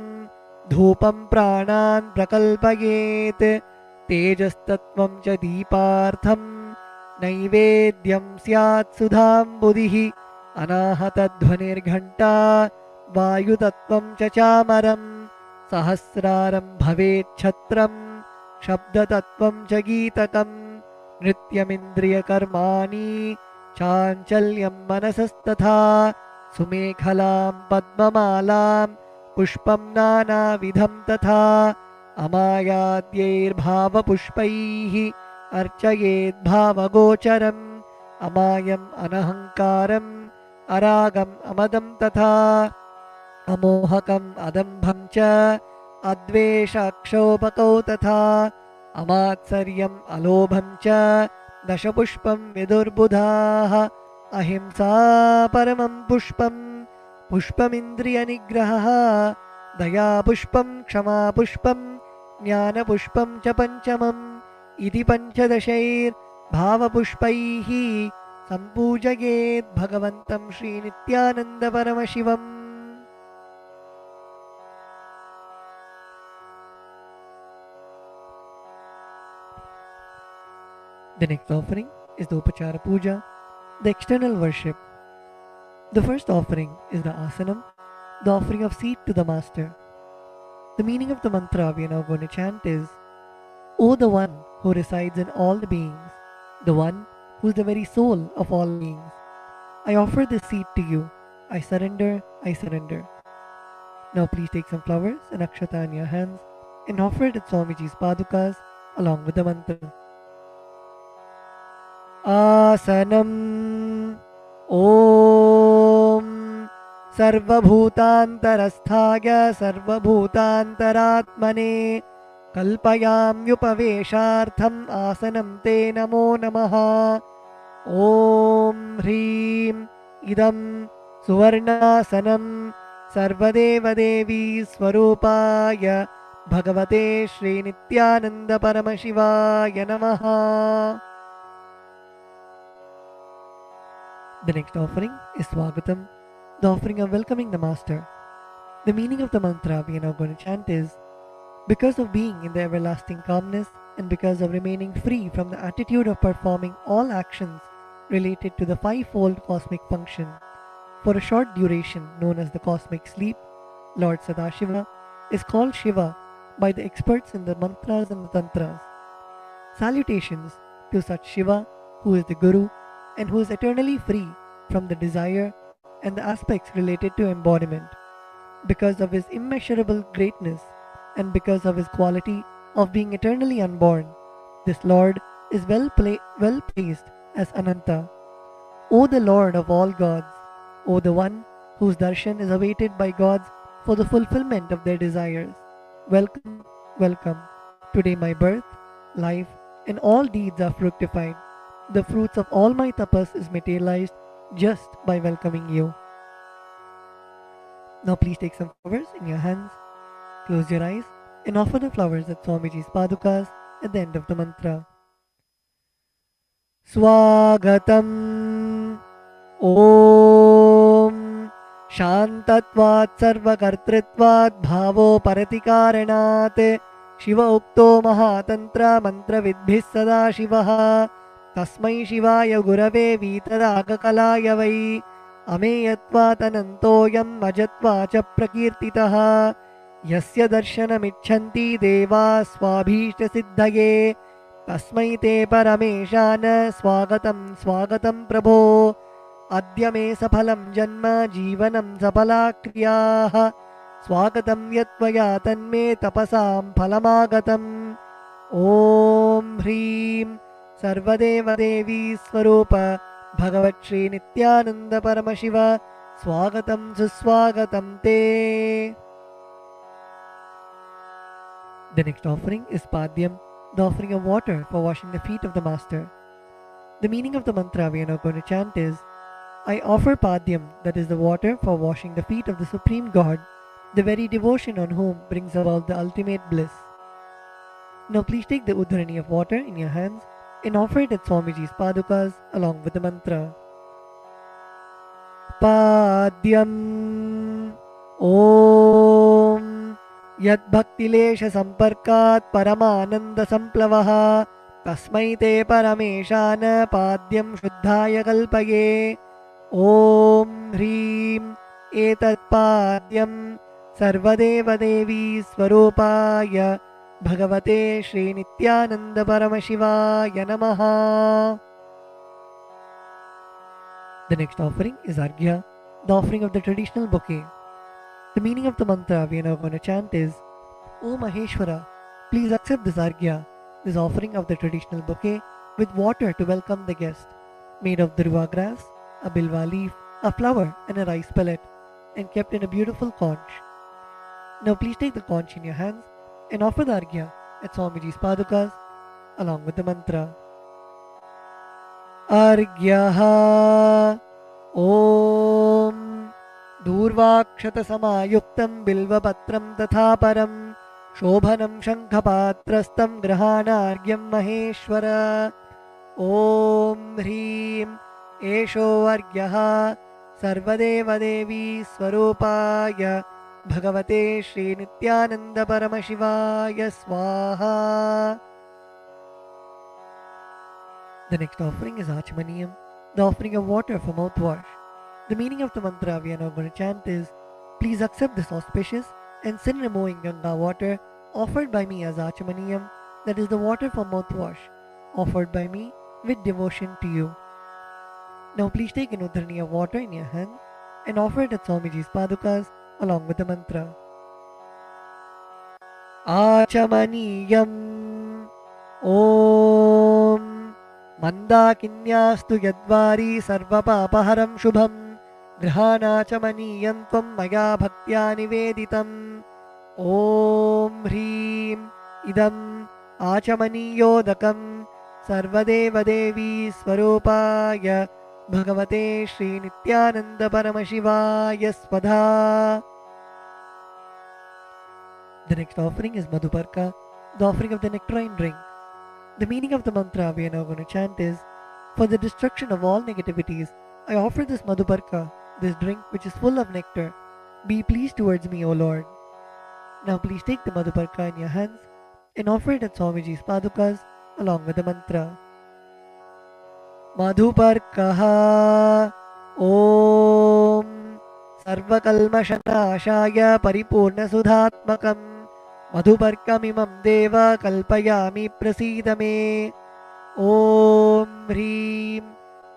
धूपं प्राणान् प्रकल्पयेत् तेजस्तत्त्वं च दीपार्थं नैवेद्यं स्यात् सुधाम्बुधिः अनाहतध्वनिर्घण्टा वायुतत्त्वं च चामरं सहस्रारं भवेत् छत्रं शब्दतत्त्वं च गीतकं नृत्यमिन्द्रियकर्माणि चाञ्चल्यं मनसस्तथा सुमेखलां पद्ममालां पुष्पं नानाविधं तथा अमायाद्यैर्भावपुष्पैः अर्चयेद्भावगोचरम् अमायम् अनहङ्कारम् अरागम् अमदं तथा अमोहकम् अदम्भं च अद्वेषक्षोभकौ तथा अमात्सर्यम् अलोभं च दशपुष्पं विदुर्बुधाः अहिंसा परमं पुष्पं पुष्पमिन्द्रियनिग्रहः दयापुष्पं क्षमापुष्पं ज्ञानपुष्पं च पञ्चमम् इति 15 भावपुष्पैः सम्पूजयेत् भगवन्तं Shri Nityananda Paramashivam. The next offering is the Upachara Puja, the external worship. The first offering is the asanam, the offering of seat to the master. The meaning of the mantra we are now going to chant is, O the one who resides in all the beings, the one who is the very soul of all beings, I offer this seat to you. I surrender, I surrender. Now please take some flowers and akshata in your hands and offer it at Swamiji's Padukas along with the mantra. Asanam Om Sarvabhutantarasthaya Sarvabhutantaratmane Kalpayamyupaveshartham Asanam Te Namo Namaha. Om Hrim Idam Suvarnasanam Sarvadeva Devi Swarupaya Bhagavate Shri Nithyananda Paramashivaya Namaha. The next offering is Swagatam, the offering of welcoming the Master. The meaning of the mantra we are now going to chant is, because of being in the everlasting calmness and because of remaining free from the attitude of performing all actions related to the fivefold cosmic function, for a short duration known as the cosmic sleep, Lord Sadashiva is called Shiva by the experts in the mantras and the tantras. Salutations to such Shiva who is the Guru and who is eternally free from the desire and the aspects related to embodiment. Because of his immeasurable greatness and because of his quality of being eternally unborn, this Lord is well placed as Ananta. O the Lord of all gods, O the one whose darshan is awaited by gods for the fulfillment of their desires, welcome, welcome. Today my birth, life and all deeds are fructified. The fruits of all my tapas is materialized just by welcoming you. Now please take some flowers in your hands, close your eyes, and offer the flowers at Swamiji's padukas at the end of the mantra. Swagatam Om Shantatvat Sarvakartritvat Bhavo Paratikaranat Shiva Ukto Mahatantra Mantra Vidbhis Sada Shivaha Tasmai Shivaya Gurave Vitaragakalaya Vai Ameyatvat Anantoyam Ajatvacha Prakirtitaha Yasya Darshanamichanti Deva Swabhishta Siddhaye Tasmai Te Parameshana Swagatam Swagatam Prabho Adya me saphalam janma jivanam sapala kriyaah Swagatam yatvaya tanme tapasam phalamagatam Om Hrim Sarvadeva Devi Swarupa Bhagavat Shri Nithyananda Paramashiva Swagatam Suswagatam Te. The next offering is Padyam, the offering of water for washing the feet of the Master. The meaning of the mantra we are now going to chant is I offer Padyam, that is the water for washing the feet of the Supreme God, the very devotion on whom brings about the ultimate bliss. Now please take the udharani of water in your hands and offer it at Swamiji's padukas along with the mantra. Padyam Om Yad Bhaktilesha Samparkat Paramananda Samplavaha Tasmai Te Parameshana Padyam Shuddhaya Kalpaye Om Hrim Etat Padyam Sarvadeva Devi Swarupaya Bhagavate Shri Nithyananda Paramashivaya Namaha. The next offering is Arghya, the offering of the traditional bouquet. The meaning of the mantra we are now going to chant is O Maheshwara, please accept this Arghya, this offering of the traditional bouquet with water to welcome the guest, made of durva grass, a bilva leaf, a flower and a rice pellet, and kept in a beautiful conch. Now please take the conch in your hands and offer the Arghya at Swamiji's padukas along with the mantra. Arghyaha Om Durvakshata Samayuktam Bilvapatram Tathaparam Shobhanam Shankhapatrastam Grahanargyam Maheshwara Om Hrim Esho Argyaha Sarvadeva Devi Swarupaya Bhagavate Shri Nithyananda Paramashivaya Swaha. The next offering is Achamaniyam, the offering of water for mouthwash. The meaning of the mantra we are now going to chant is please accept this auspicious and sin-removing Ganga water offered by me as Achamaniyam, that is the water for mouthwash, offered by me with devotion to you. Now please take an udharani of water in your hand and offer it at Swamiji's padukas along with the mantra. Achamaniyam Om Mandakinyastu Yadvari Sarvapapaharam Shubham Grihanachamaniyam Tvam Maya Bhaktya Niveditam Om Hrim Idam Achamaniyodakam Sarvadeva Devi Swarupaya Bhagavate Shri Nithyananda Paramashivaya Swadha. The next offering is Madhuparka, the offering of the nectarine drink. The meaning of the mantra we are now going to chant is for the destruction of all negativities, I offer this Madhuparka, this drink which is full of nectar. Be pleased towards me, O Lord. Now please take the Madhuparka in your hands and offer it at Swamiji's padukas along with the mantra. Madhuparkaha Om Sarvakalmashanashaya Paripurna Sudhatmakam Madhuparkamimam Deva Kalpayami Prasidame Om Hrim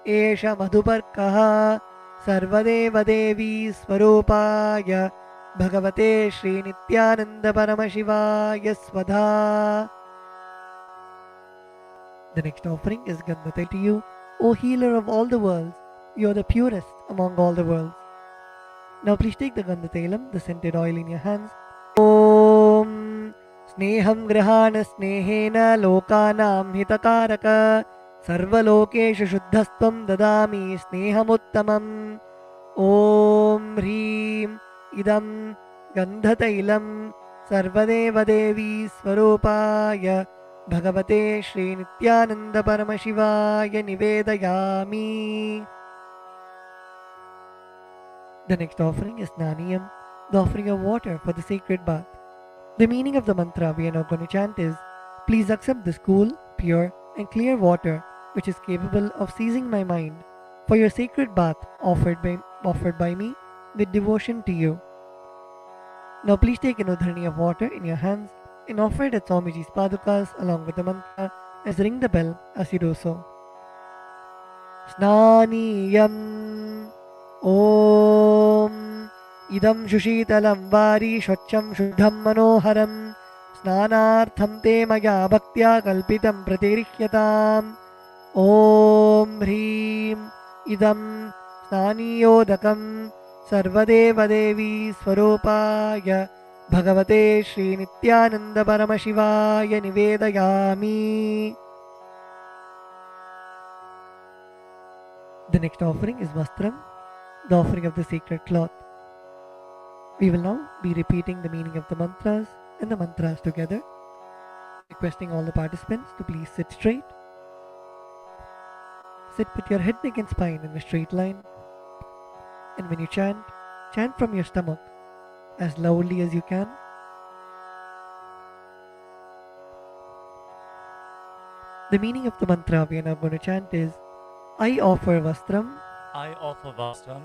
Esha Madhuparkaha Sarvadeva Devi Swarupaya Bhagavate Shri Nithyananda Paramashivaya Swadha. The next offering is Gandhatai to you, O healer of all the worlds. You are the purest among all the worlds. Now please take the Gandhatailam, the scented oil in your hands. Om स्नेहं गृहाण स्नेहेन लोकानां हितकारक सर्वलोकेषु शुद्धस्त्वं ददामि स्नेहमुत्तमम् ॐ ह्रीं इदं गन्धतैलं सर्वदेवदेवी स्वरूपाय भगवते श्रीनित्यानन्द परमशिवाय निवेदयामि. The next offering is Naniyam, the offering of water for the sacred bath. The meaning of the mantra we are now going to chant is, please accept this cool, pure and clear water which is capable of seizing my mind for your sacred bath offered by me with devotion to you. Now please take an udharni of water in your hands and offer it at Swamiji's padukas along with the mantra as ring the bell as you do so. Snaniyam Om Idam Shushitalam Vari Shvacham Shuddham Manoharam Snanartham Te Maya Bhaktya Kalpitam Pratirihyatam Om Hrim Idam Snaniyodakam Sarvadeva Devi Swarupaya Bhagavate Shri Nithyananda Paramashivaya Nivedayami. The next offering is Vastram, the offering of the sacred cloth. We will now be repeating the meaning of the mantras and the mantras together, requesting all the participants to please sit straight. Sit with your head, neck and spine in a straight line. And when you chant, chant from your stomach as loudly as you can. The meaning of the mantra we are now going to chant is, I offer Vastram, I offer Vastram,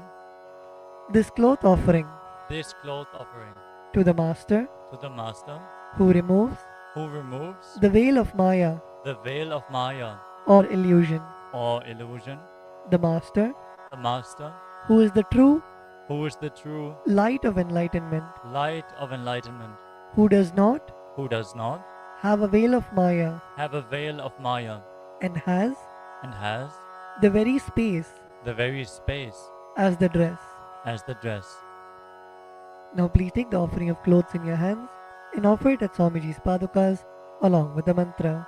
this cloth offering, this cloth offering, to the Master to the Master who removes who removes the veil of Maya the veil of Maya or illusion. or illusion, The Master the Master who is the true who is the true light of enlightenment, light of enlightenment, who does not who does not have a veil of Maya have a veil of Maya and has and has the very space the very space as the dress. as the dress. Now please take the offering of clothes in your hands and offer it at Swamiji's padukas along with the mantra.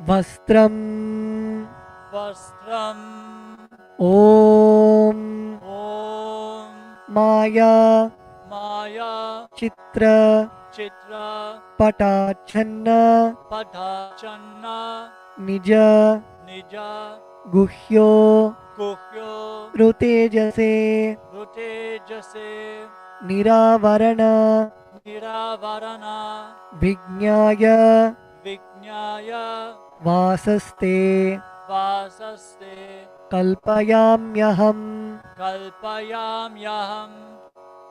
Vastram Vastram Om Om Maya Maya Chitra Chitra Patachanna Patachanna Nija Nija Guhyo Kuhyo Rutejase Rutejase Niravarana Niravarana Vijnaya Vijnaya Vasaste Vasaste Kalpayamyaham Kalpayamyaham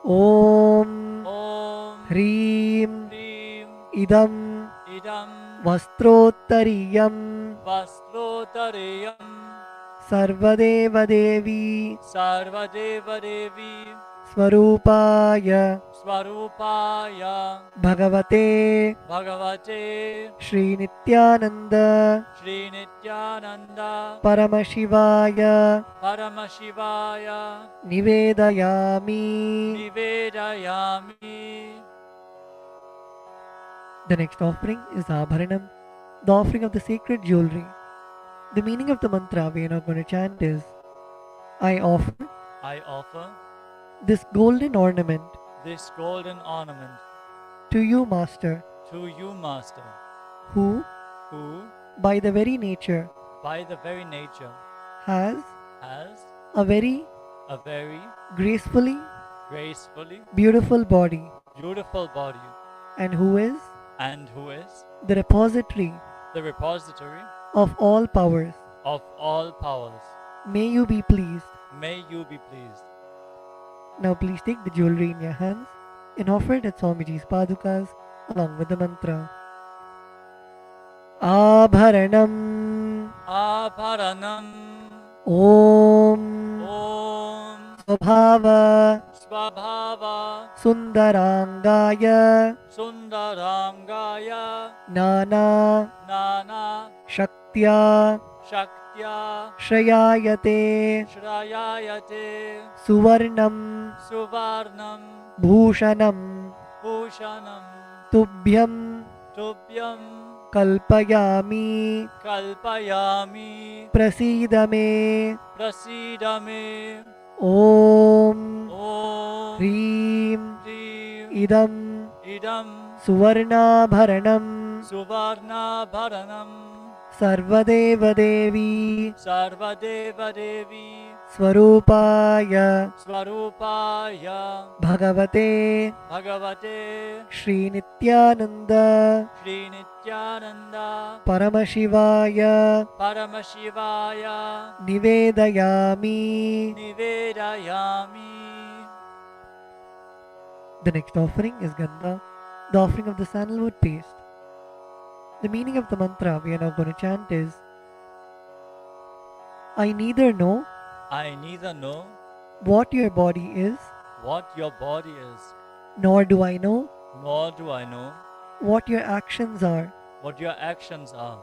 Om Om Hrim Hrim Idam Idam Vastrottariyam Vastrotariyam Sarvadeva Devi Sarvadeva Devi Swarupaya Swarupaya Bhagavate Bhagavate Shri Nithyananda Shri Nithyananda Paramashivaya Paramashivaya Nivedayami. Nivedayami. The next offering is Abharanam, the offering of the sacred jewelry. The meaning of the mantra we are now going to chant is, I offer I offer this golden ornament this golden ornament to you, Master, to you, Master, who, who, by the very nature, by the very nature, has has a very a very gracefully gracefully beautiful body, beautiful body, and who is and who is the repository the repository of all powers. of all powers. May you be pleased. May you be pleased. Now please take the jewelry in your hands and offer it at Swamiji's padukas along with the mantra. Abharanam Abharanam Om Om Swabhava Swabhava Sundarangaya Sundarangaya Nana Nana Shaktya Shaktya Shrayayate Shrayayate Suvarnam Suvarnam Bhushanam. Bhushanam. Tubhyam Tubhyam kalpayami kalpayami prasidame prasidame Om Om Hrim Hrim Idam Idam Suvarnabharanam Suvarna Bharanam Sarvadeva Devi Sarvadeva Devi Swarupaya Swarupaya Bhagavate Bhagavate Shri Nithyananda Shri Nithyananda Paramashivaya Paramashivaya Nivedayami. Nivedayami. The next offering is Gandha, the offering of the sandalwood paste. The meaning of the mantra we are now going to chant is I neither know I neither know what your body is, what your body is, nor do I know nor do I know what your actions are. what your actions are.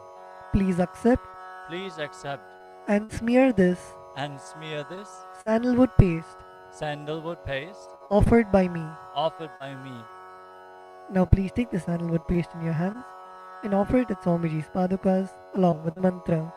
Please accept Please accept and smear this and smear this sandalwood paste sandalwood paste offered by me. offered by me. Now please take the sandalwood paste in your hands and offer it at Swamiji's padukas along with the mantra.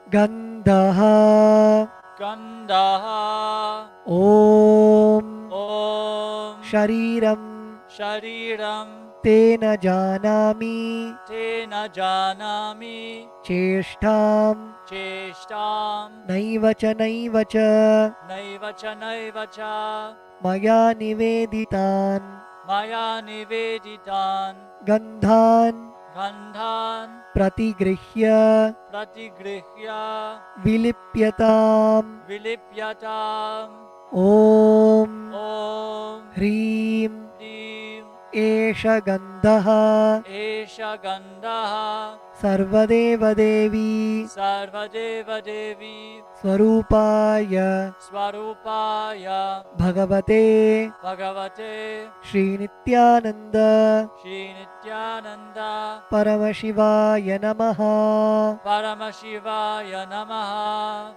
Gandhaha Gandaha Om Om Shariram Shariram Tena Janami Tena Janami Cheshtam Cheshtam Naivacha Naivacha Naivacha Naivacha Maya Niveditan Maya Niveditan Gandhan Gandhan Pratigrihya Pratigrihya Vilipyatam Vilipyatam Om Om Hrim Hrim Esha Gandhaha Esha Gandaha Sarvadeva Devi Sarvadeva Devi Swarupaya Swarupaya Bhagavate Bhagavate Shri Nithyananda Shri Nithyananda Paramashivaya Namaha. Paramashivaya Namaha.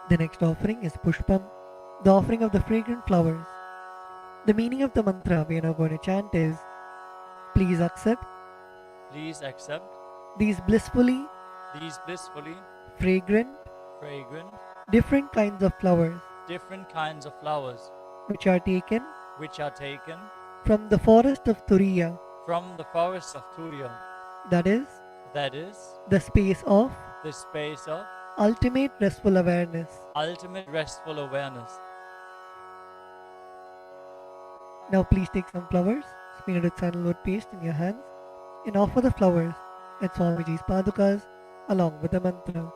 The next offering is Pushpam, the offering of the fragrant flowers. The meaning of the mantra we are now going to chant is please accept Please accept these blissfully these blissfully fragrant fragrant different kinds of flowers different kinds of flowers which are taken which are taken from the forest of Turiya, from the forests of Turiya, that is, that is, the space of the space of ultimate restful awareness. ultimate restful awareness. Now please take some flowers, smeared with sandalwood paste in your hands, and offer the flowers at Swamiji's padukas along with the mantra.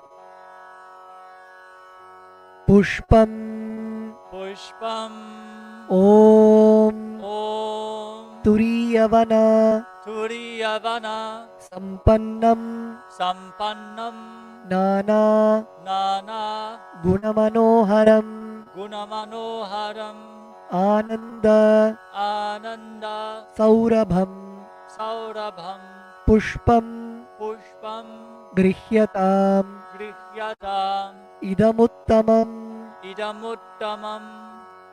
Pushpam Pushpam Om Om Turiyavana Turiyavana Sampannam Sampannam Nana Nana Gunamanoharam Gunamanoharam Ananda Ananda Saurabham Saurabham Pushpam Pushpam Grihyatam Grihyatam Idamuttamam Idamuttamam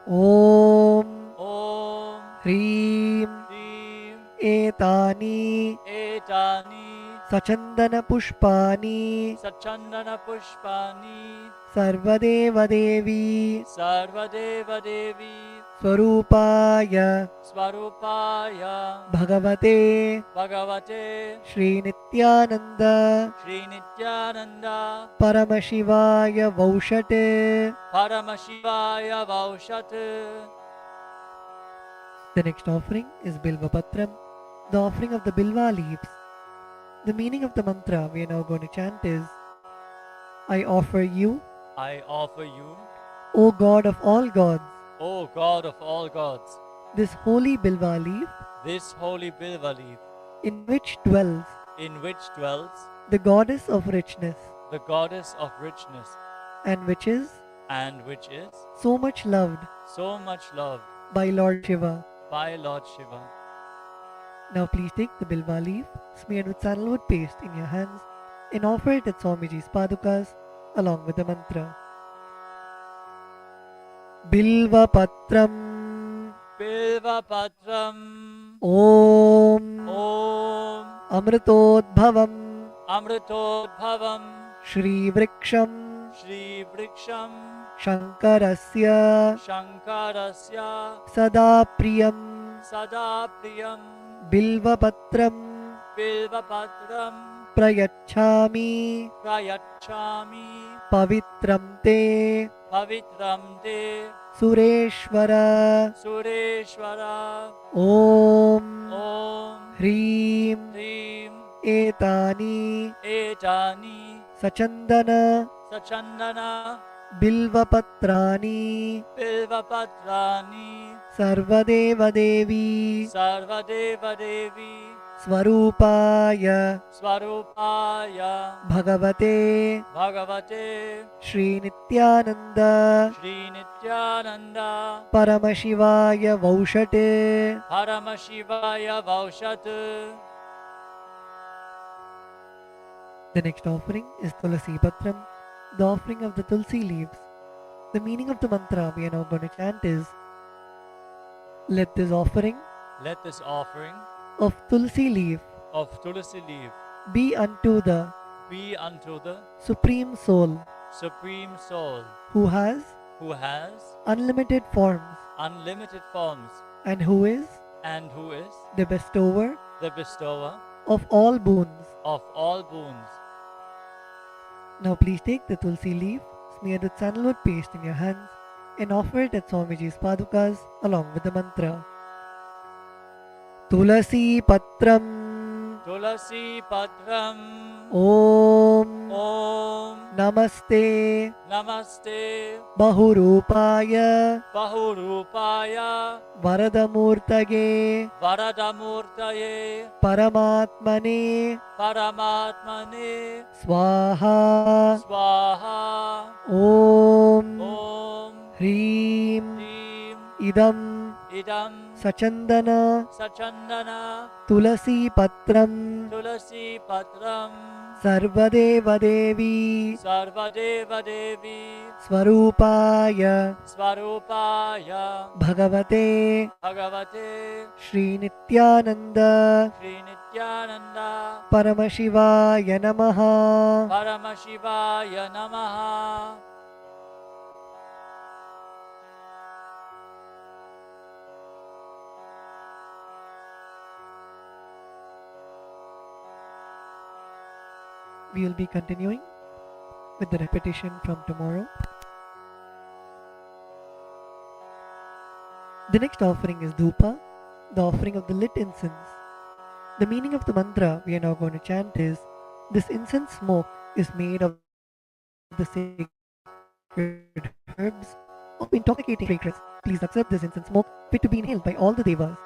Om Om Hrim Hrim Etani Etani Sachandana Pushpani Sachandana Pushpani Sarvadeva Devi Sarvadeva Devi Swarupaya Swarupaya Bhagavate Bhagavate Shri Nithyananda Shri Nithyananda Paramashivaya Vaushate. Paramashivaya Vaushat. The next offering is Bilva Patram, the offering of the Bilva leaves. The meaning of the mantra we are now going to chant is I offer you, I offer you, O God of all gods, O God of all gods, this holy Bilva leaf this holy Bilva leaf, in which dwells in which dwells the goddess of richness the goddess of richness, and which is and which is so much loved so much loved by Lord Shiva. by Lord Shiva. Now please take the Bilva leaf smeared with sandalwood paste in your hands and offer it at Swamiji's padukas along with the mantra. Bilvapatram. Bilvapatram. Om. Om. Amritodbhavam. Amritodbhavam. Shri Vriksham. Shri Vriksham. Shankarasya. Shankarasya. Sada Priyam. Sada Priyam. Bilvapatram. Bilvapatram. Prayachami. Prayachami. Pavitram te. Pavitram te. Sureshwara. Sureshwara. Om. Om. Hrim. Hrim. Etani. Etani. Sachandana. Sachandana. Bilvapatrani. Bilvapatrani. Sarvadeva Devi. Sarvadeva Devi. Swarupaya. Swarupaya. Bhagavate. Bhagavate. Shri Nithyananda. Shri Nithyananda. Paramashivaya Vaushate. Paramashivaya Vaushat. The next offering is Tulasi Patram, the offering of the Tulsi leaves. The meaning of the mantra we are now going to chant is: let this offering Let this offering of Tulsi leaf of Tulasi leaf be unto the be unto the Supreme Soul Supreme Soul who has who has unlimited forms unlimited forms and who is and who is the bestower the bestower of all boons. of all boons. Now please take the Tulsi leaf smeared with sandalwood paste in your hands and offer it at Swamiji's padukas along with the mantra. Tulasi Patram. Tulasi Patram. Om. Om. Namaste. Namaste. Bahurupaya. Bahurupaya. Varadamurtage. Varadamurtaye. Paramatmane. Paramatmane. Swaha. Swaha. Om. Om. Hrim. Hrim. Idam. Idam. Sachandana. Sachandana. Tulasi Patram. Tulasi Patram. Sarvadeva Devi. Sarvadeva Devi. Swarupaya. Swarupaya. Bhagavate. Bhagavate. Shri Nithyananda. Shri Nithyananda. Paramashivaya Namaha. Paramashivaya Namaha. We will be continuing with the repetition from tomorrow. The next offering is Dhupa, the offering of the lit incense. The meaning of the mantra we are now going to chant is: this incense smoke is made of the sacred herbs of intoxicating fragrance. Please accept this incense smoke fit to be inhaled by all the devas.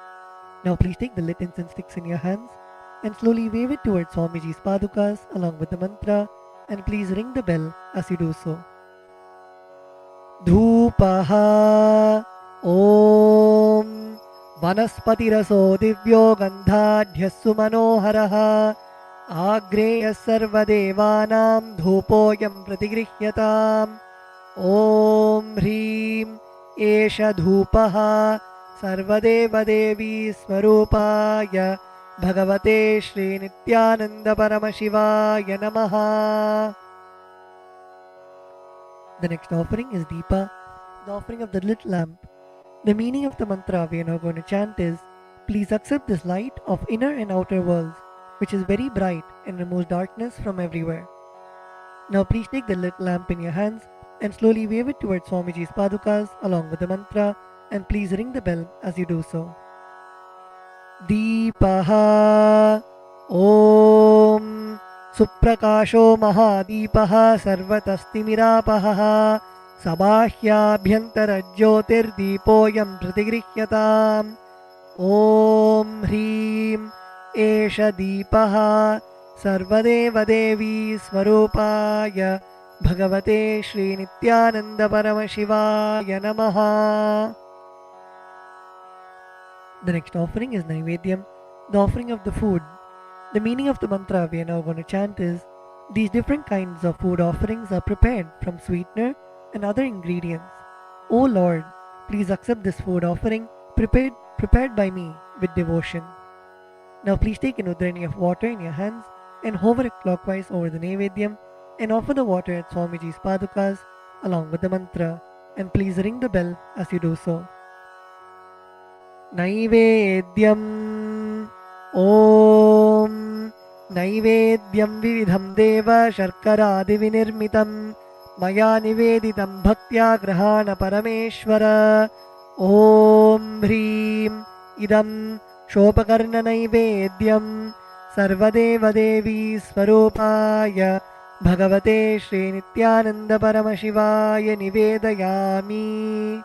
Now please take the lit incense sticks in your hands and slowly wave it towards Swamiji's padukas along with the mantra, and please ring the bell as you do so. Dhupaha. Om. Vanaspatiraso divyo gandhadhyassu manoharaha. Agreyas sarvadevanam dhupoyam pratigrihyatam. Om Hrim Esha Dhupaha Sarvadeva Devi Swarupaya Bhagavate Shri Nithyananda Paramashivaya Namaha. The next offering is Deepa, the offering of the lit lamp. The meaning of the mantra we are now going to chant is: please accept this light of inner and outer worlds, which is very bright and removes darkness from everywhere. Now please take the lit lamp in your hands and slowly wave it towards Swamiji's padukas along with the mantra, and please ring the bell as you do so. Deepaha. Om. Suprakasho Mahadipaha Sarvatastimiراpaha Sabāhyābhyantara Jyotirdeepoyam Pratigrihyatam. Om Hrim Esha Deepaha Sarvadeva Devi Swarupaya Bhagavate Shri Nithyananda Paramashivaya Namaha. The next offering is Naivedyam, the offering of the food. The meaning of the mantra we are now going to chant is: these different kinds of food offerings are prepared from sweetener and other ingredients. O Lord, please accept this food offering prepared by me with devotion. Now please take an udrani of water in your hands and hover it clockwise over the Naivedyam and offer the water at Swamiji's Padukas along with the mantra, and please ring the bell as you do so. Naivedyam Om Naivedyam Vividham Deva Sharkaradi Vinirmitam Maya Niveditam Bhaktya Grahana Parameshwara Om Hrim Idam Shopakarna Naivedyam Sarvadeva Devi Swarupaya Bhagavate Shri Nithyananda Paramashivaya Nivedayami.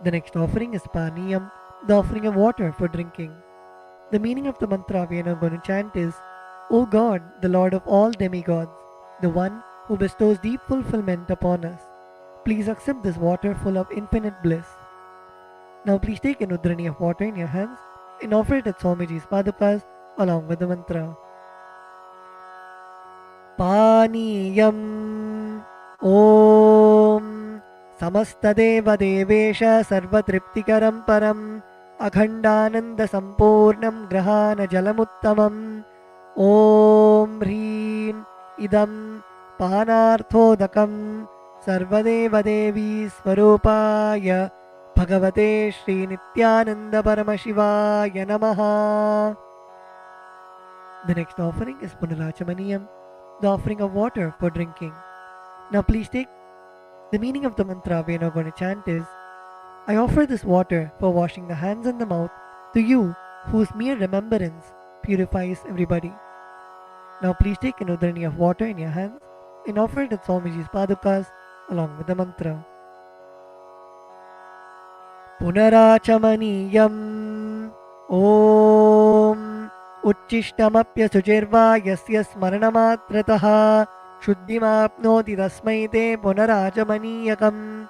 The next offering is Paniyam, the offering of water for drinking. The meaning of the mantra we are now going to chant is, O God, the Lord of all demigods, the one who bestows deep fulfillment upon us, please accept this water full of infinite bliss. Now please take an udrani of water in your hands and offer it at Swamiji's Padukas along with the mantra. Paniyam Om Samastadeva Devesha Sarvatriptikaram Param Akhandananda Sampurnam Grahana Jalamuttamam Om Hrim Idam Panarthodakam Sarvadeva Devi Swarupaya Bhagavate Shri Nithyananda Paramashivaya Namaha. The next offering is Punarachamaniyam, the offering of water for drinking. Now please take the meaning of the mantra we are now going to chant is, I offer this water for washing the hands and the mouth to you whose mere remembrance purifies everybody. Now please take an udrani of water in your hands and offer it at Swamiji's Padukas along with the mantra. Punarachamaniyam Om Uchishtamapya Sujirva Yasya Smaranamatrataha Shuddhimapnoti Tasmai Te Punarachamaniyakam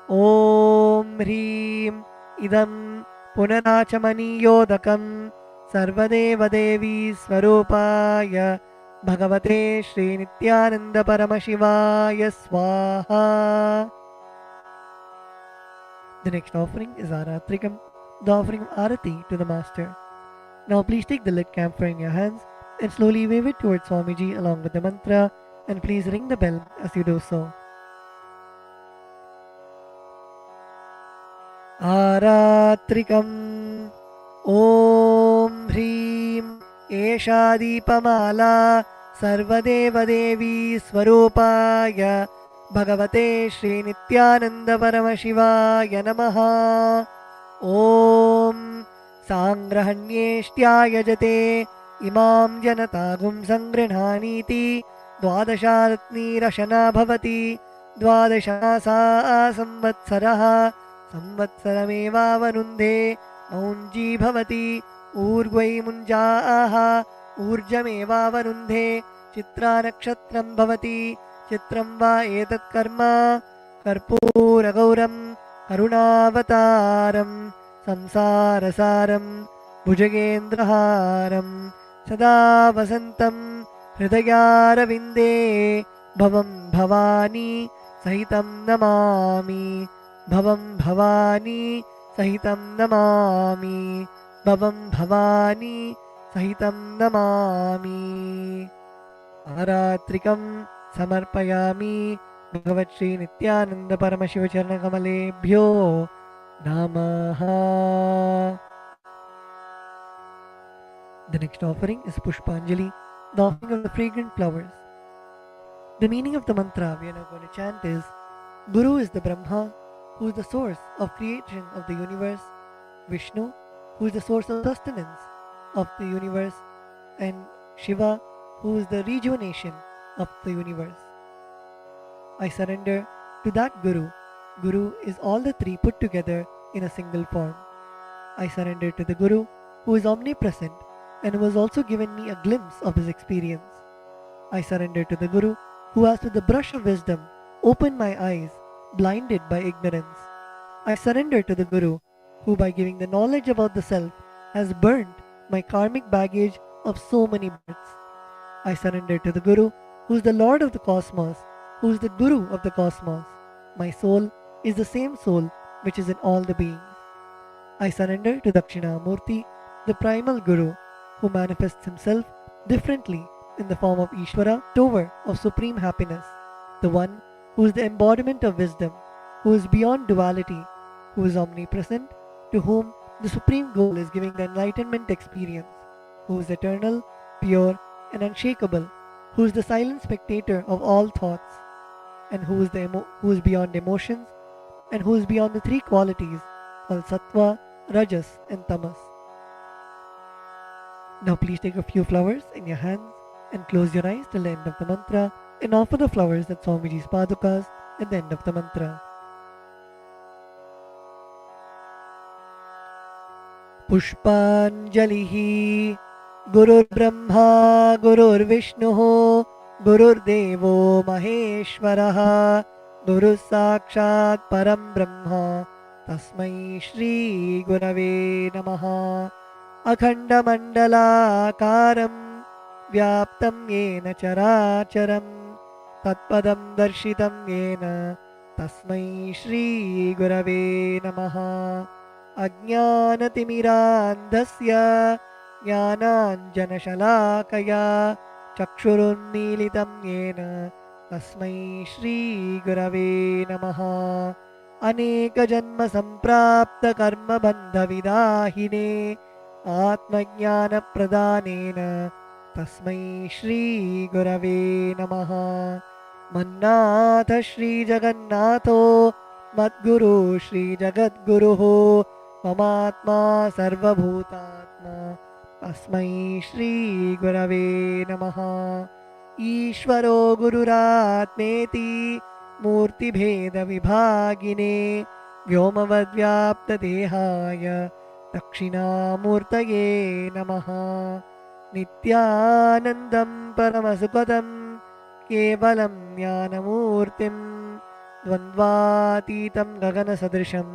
Om Hrim Idam Punarachamaniyodakam Sarvadeva Devi Swarupaya Bhagavate Shri Nithyananda Paramashivaya Swaha. The next offering is Aratrikam, the offering of Arati to the Master. Now please take the lit camphor in your hands and slowly wave it towards Swamiji along with the mantra, and please ring the bell as you do so. Aratrikam Om Hrim Esha Deepamala Sarvadeva Devi Swarupaya Bhagavate Shri Nithyananda Paramashivaya Namaha. Om Sangrahanyeshtya Yajate Imam Janatagum Sangrinhaniti Dwadasharatni Rashana Bhavati Dwadashasa Samvatsaraha Samvatsarameva Varunde Maunji Bhavati Urgvai Munjaaha Urjameva Varunde Chitra Nakshatram Bhavati Chitram Va Etat Karma Karpura Gauram Karunavataram Samsarasaram Bhujagendraharam Sada Vasantam Hridayaravinде Bhavam Bhavani Sahitam Namami Bhavam Bhavani Sahitam Namami Bhavam Bhavani Sahitam Namami. Aratrikam Samarpayami Bhagavat Shri Nithyananda Paramashiva Charanakamaleebhyo Namaha. The next offering is Pushpanjali, the offering of the fragrant flowers. The meaning of the mantra we are now going to chant is, Guru is the Brahma, who is the source of creation of the universe, Vishnu, who is the source of sustenance of the universe, and Shiva, who is the rejuvenation of the universe. I surrender to that Guru. Guru is all the three put together in a single form. I surrender to the Guru, who is omnipresent and who has also given me a glimpse of his experience. I surrender to the Guru, who has with the brush of wisdom opened my eyes, blinded by ignorance. I surrender to the Guru, who by giving the knowledge about the self has burnt my karmic baggage of so many births. I surrender to the Guru, who is the Lord of the cosmos, who is the Guru of the cosmos. My soul is the same soul which is in all the beings. I surrender to Dakshinamurti, the primal Guru, who manifests himself differently in the form of Ishvara, Tower of supreme happiness, the one who is the embodiment of wisdom, who is beyond duality, who is omnipresent, to whom the supreme goal is giving the enlightenment experience, who is eternal, pure, and unshakable, who is the silent spectator of all thoughts, and who is beyond emotions, and who is beyond the three qualities called Sattva, Rajas, and Tamas. Now please take a few flowers in your hands and close your eyes till the end of the mantra and offer the flowers at Swamiji's Padukas at the end of the mantra. Pushpanjalihi Gurur Brahma Gurur Vishnu Gurur Devo Maheshwaraha Guru Sakshat Param Brahma Tasmai Shri Gurave Namaha Akhandamandalakaram Vyaptam Yena Characharam Tatpadam Darshitam Yena Tasmai Shri Gurave Namaha Ajnanatimirandhasya Jnananjanashalakaya Chakshurunmilitam Yena Tasmai Shri Gurave Namaha Aneka Janma Samprapta Karma Bandha Vidahine Atmajnana Pradhanena Tasmai Shri Gurave Namaha Mannatha Shri Jagannatho Madguru Shri Jagadguruho Mamatma Sarvabhutatma Tasmai Shri Gurave Namaha Ishvaro Gururatmeti Murti Bheda Vibhagine Vyomavadvyapta Dehaya Dakshinamurtaye Namaha Nithyanandam Paramasukadam Kevalam Jnanamurtim Dvandvatitam Gaganasadrisham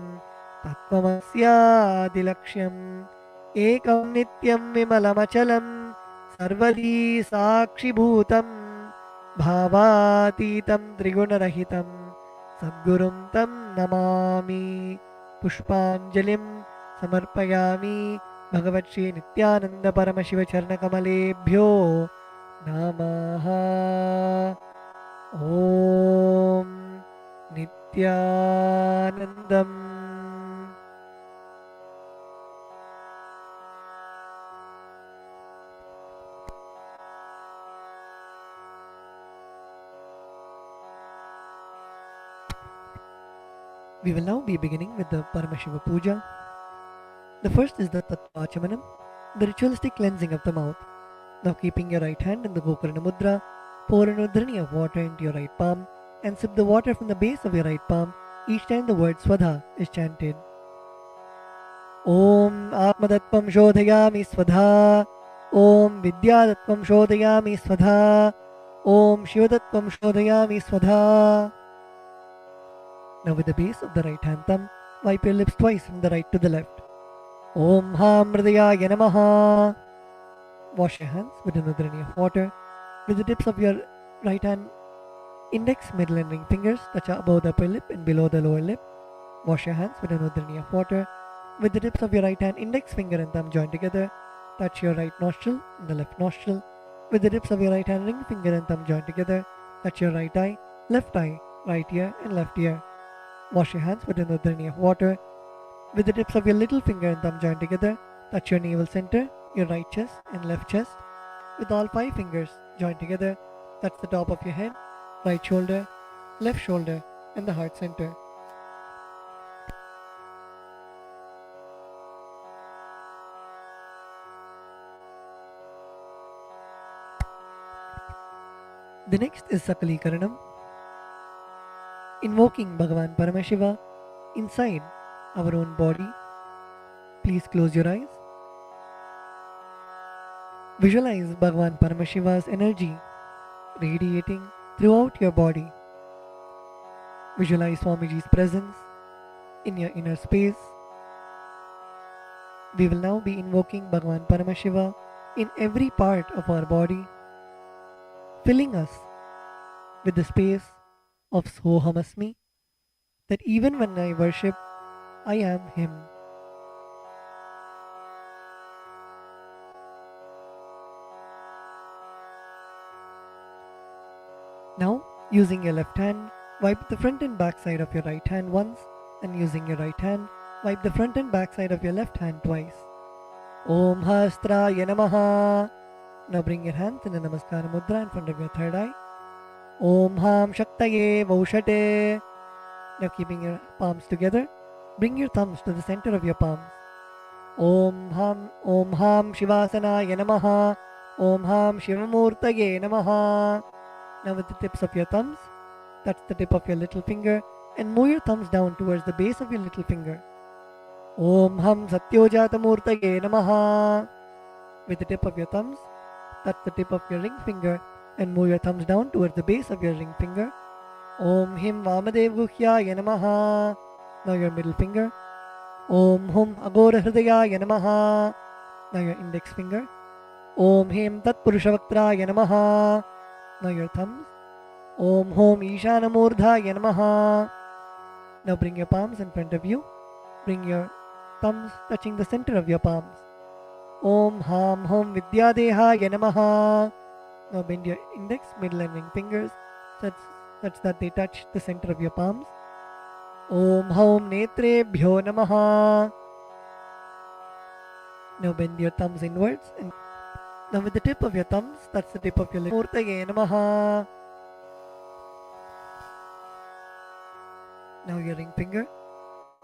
Tattvamasyaadilaksham Ekam Nityam Vimalamachalam Sarvadi Sakshibhutam Bhavatitam Trigunarahitam Sadgurum Tam Namami Pushpanjalim Samarpayami Bhagavat Shri Nithyananda Paramashiva Charnakamalebhyo Namaha Om Nithyanandam. We will now be beginning with the Paramashiva Puja. The first is the Tattvachamanam, the ritualistic cleansing of the mouth. Now keeping your right hand in the Gokarna Mudra, pour an udhrani of water into your right palm and sip the water from the base of your right palm each time the word Swadha is chanted. Om Atmadattvam Shodhayami Swadha, Om Vidyadattvam Shodhayami Swadha, Om Shivadattvam Shodhayami Swadha. Now with the base of the right hand thumb, wipe your lips twice from the right to the left. Om Ham Hridayaya Namaha. Wash your hands with an udhrani of water. With the tips of your right hand index, middle and ring fingers touch above the upper lip and below the lower lip. Wash your hands with an udhrani of water. With the tips of your right hand index finger and thumb joined together, touch your right nostril and the left nostril. With the tips of your right hand ring finger and thumb joined together, touch your right eye, right ear and left ear. Wash your hands with an udhrani of water. With the tips of your little finger and thumb joined together, touch your navel center, your right chest and left chest. With all 5 fingers joined together, touch the top of your head, right shoulder, left shoulder and the heart center. The next is Sakalikaranam, invoking Bhagavan Paramashiva inside our own body. Please close your eyes. Visualize Bhagavan Paramashiva's energy radiating throughout your body. Visualize Swamiji's presence in your inner space. We will now be invoking Bhagavan Paramashiva in every part of our body, filling us with the space of Sohamasmi, that even when I worship, I am Him. Now, using your left hand, wipe the front and back side of your right hand once, and using your right hand, wipe the front and back side of your left hand twice. Om Hastraya Namaha. Now bring your hands in a Namaskara Mudra in front of your third eye. Om Ham Shaktaye Vaushate. Now keeping your palms together, bring your thumbs to the center of your palms. Om Ham Shivasanaya Namaha. Om Ham Shivamurtaye Namaha. Now with the tips of your thumbs, touch the tip of your little finger and move your thumbs down towards the base of your little finger. Om Ham Satyojatamurtaye Namaha. With the tip of your thumbs, touch the tip of your ring finger and move your thumbs down towards the base of your ring finger. Om Him Vamadevuhyaya Namaha. Now your middle finger. Om Hum Agora Hridayaya Namaha. Now your index finger. Om Him Tat Purushavaktraya Namaha. Now your thumbs. Om Hom Ishanamurdhaya Namaha. Now bring your palms in front of you. Bring your thumbs touching the center of your palms. Om Ham Hom Vidyadehaya Namaha. Now bend your index, middle and ring fingers such that they touch the center of your palms. Om Hom Netrebhyo Namaha. Now bend your thumbs inwards and now with the tip of your thumbs, that's the tip of your lip. Murtaye Namaha. Now your ring finger.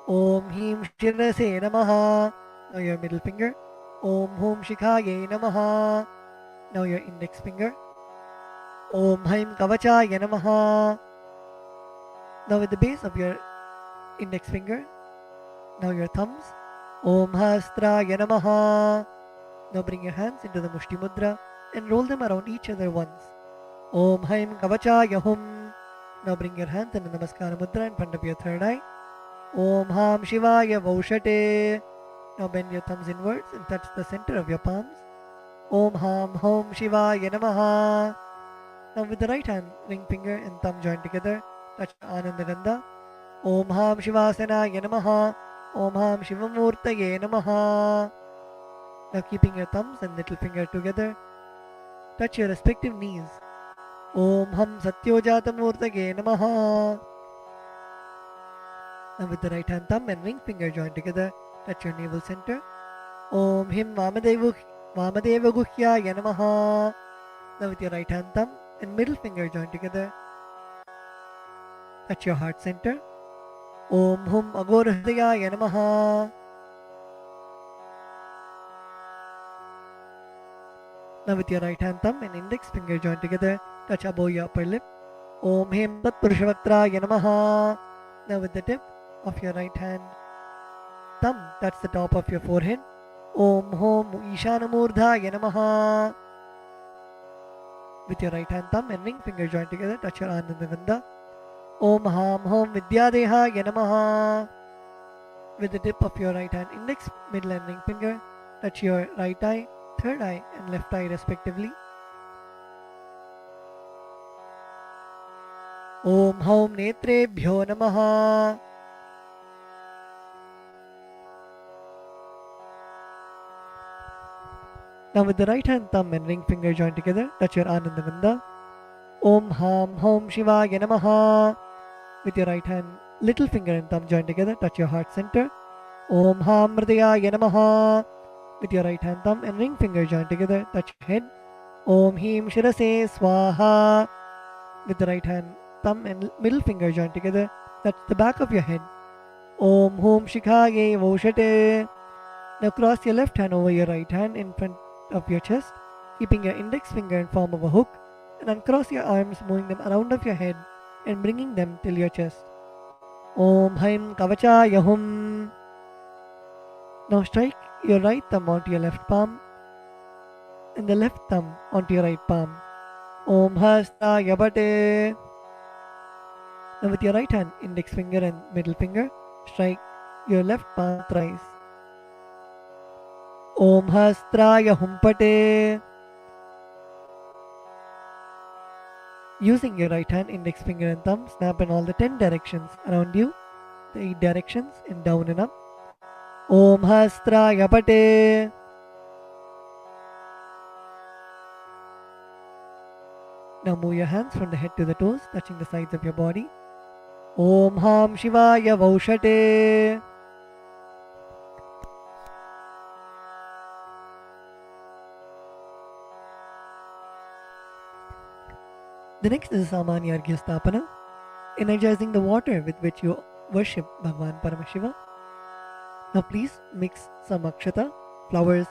Om Him Shirase Namaha. Now your middle finger. Om Hum Shikhaye Namaha. Now your index finger. Om Haim Kavachaya Namaha. Now with the base of your index finger. Now your thumbs. Om Hastraya Namaha. Now bring your hands into the Mushti Mudra and roll them around each other once. Om Haim Kavachaya Hum. Now bring your hands in the Namaskara Mudra in front of your third eye. Om Ham Shivaya Vaushate. Now bend your thumbs inwards and touch the center of your palms. Om Ham Hom Shivaya Namaha. Now with the right hand, ring finger and thumb joined together, touch Ananda Gandha. Om Ham Shivasanaya Namaha. Om Ham Shivamurtaye Namaha. Now keeping your thumbs and little finger together, touch your respective knees. Om Ham Satyojatamurtaye Namaha. Now with the right hand thumb and ring finger joined together, touch your navel center. Om Him Vamadevaguhyaya Namaha. Now with your right hand thumb and middle finger joined together, touch your heart center. Om Hum Agora Hridayaya Namaha. Now with your right hand thumb and index finger joined together, touch above your upper lip. Om Him Tat Purushavaktraya Namaha. Now with the tip of your right hand thumb, touch the top of your forehead. Om Hom Ishanamurdhaya Namaha. With your right hand thumb and ring finger joined together, touch your Ananda Gandha. Om Ham Hom Vidyadehaya Namaha. With the tip of your right hand index, middle and ring finger, touch your right eye, third eye and left eye respectively. Om Hom Netrebhyo Namaha. Now with the right hand thumb and ring finger joined together, touch your Ananda Gandha. Om Ham Hom Shivaya Namaha. With your right hand, little finger and thumb joined together, touch your heart center. Om Ham Hridayaya Namaha. With your right hand thumb and ring finger joined together, touch your head. Om Him Shirase Swaha. With the right hand thumb and middle finger joined together, touch the back of your head. Om Hum Shikhaye Vaushate. Now cross your left hand over your right hand in front of your chest, keeping your index finger in form of a hook, and uncross your arms, moving them around of your head and bringing them till your chest. Om Haim Kavachaya Hum. Now strike your right thumb onto your left palm and the left thumb onto your right palm. Om Hasta Yabate. Now with your right hand, index finger and middle finger, strike your left palm thrice. Om Hastraya Humpate. Using your right hand, index finger and thumb, snap in all the 10 directions around you the 8 directions in down and up. Om Hastraya Pate. Now move your hands from the head to the toes, touching the sides of your body. Om Ham Shivaya Vaushate. The next is Samanya Arghya Stapana, energizing the water with which you worship Bhagavan Paramashiva. Now please mix some akshata, flowers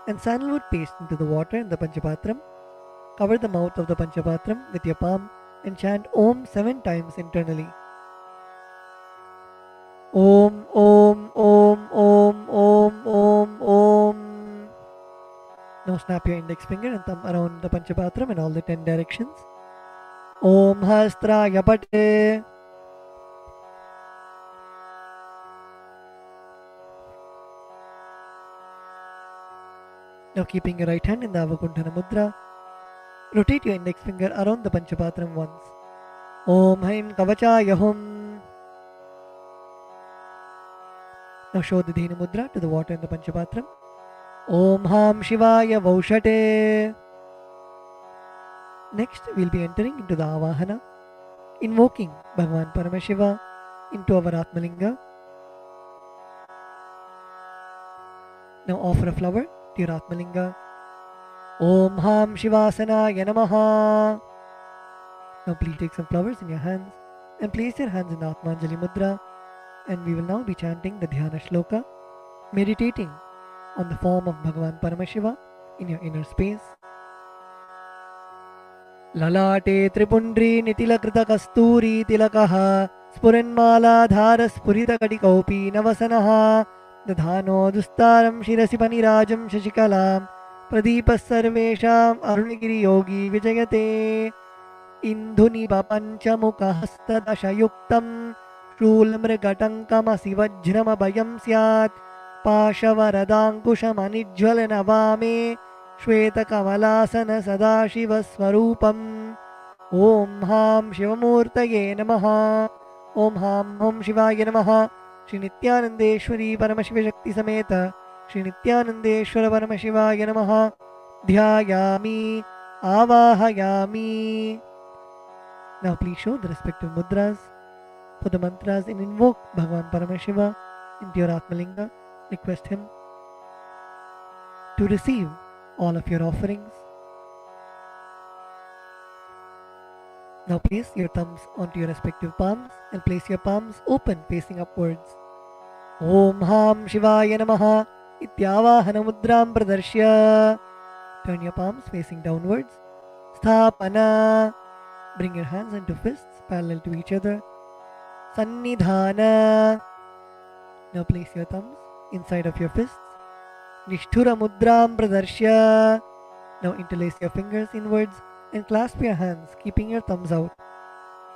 and sandalwood paste into the water in the Panchapatram. Cover the mouth of the Panchapatram with your palm and chant Om 7 times internally. Om, Om, Om, Om, Om, Om, Om. Now snap your index finger and thumb around the Panchapatram in all the 10 directions. Om Hastraya Pate. Now keeping your right hand in the Avakuntana Mudra, rotate your index finger around the Panchapatram once. Om Haim Kavachaya Hum. Now show the Dhenu Mudra to the water in the Panchapatram. Om Ham Shivaya Vaushate. Next, we'll be entering into the Avahana, invoking Bhagavan Paramashiva into our Atmalinga. Now offer a flower to your Atmalinga. Om Ham Shivasanaya Namaha. Now please take some flowers in your hands and place your hands in the Atmanjali Mudra, and we will now be chanting the Dhyana Shloka, meditating on the form of Bhagavan Paramashiva in your inner space. Lalate Tripundri Nitilakೃತ Kasturi Tilakaha Spuranmala Spurita Kadikaupi Navasanaha Dadhano Dustaram Shirasi Panirajam Shashikalam Pradipas Sarvesham Arunagiri Yogi Vijayate Indhuni Papanchamuka Hastadashayuktam Shulmrigatankama Sivajrama Bayam Syat Pashavaradangkushamanijwalana Vame Shweta Kamalasana Sadashiva Swarupam. Om Ham Shivamurtaye Namaha. Om Ham Om Shivaya Namaha. Shri Nithyanandeshwari Paramashiva Shakti Sameta Shri Nithyanandeshwara Paramashivaya Namaha. Dhyayami Avahayami. Now please show the respective mudras for the mantras and invoke Bhagavan Paramashiva into your Atmalinga. Request him to receive all of your offerings. Now place your thumbs onto your respective palms and place your palms open facing upwards. Om Ham Shivaya Namaha Ityavahana Mudram Pradarshya. Turn your palms facing downwards. Sthapana. Bring your hands into fists parallel to each other. Sannidhana. Now place your thumbs inside of your fists. Nishthura Mudram Pradarshya. Now interlace your fingers inwards and clasp your hands, keeping your thumbs out.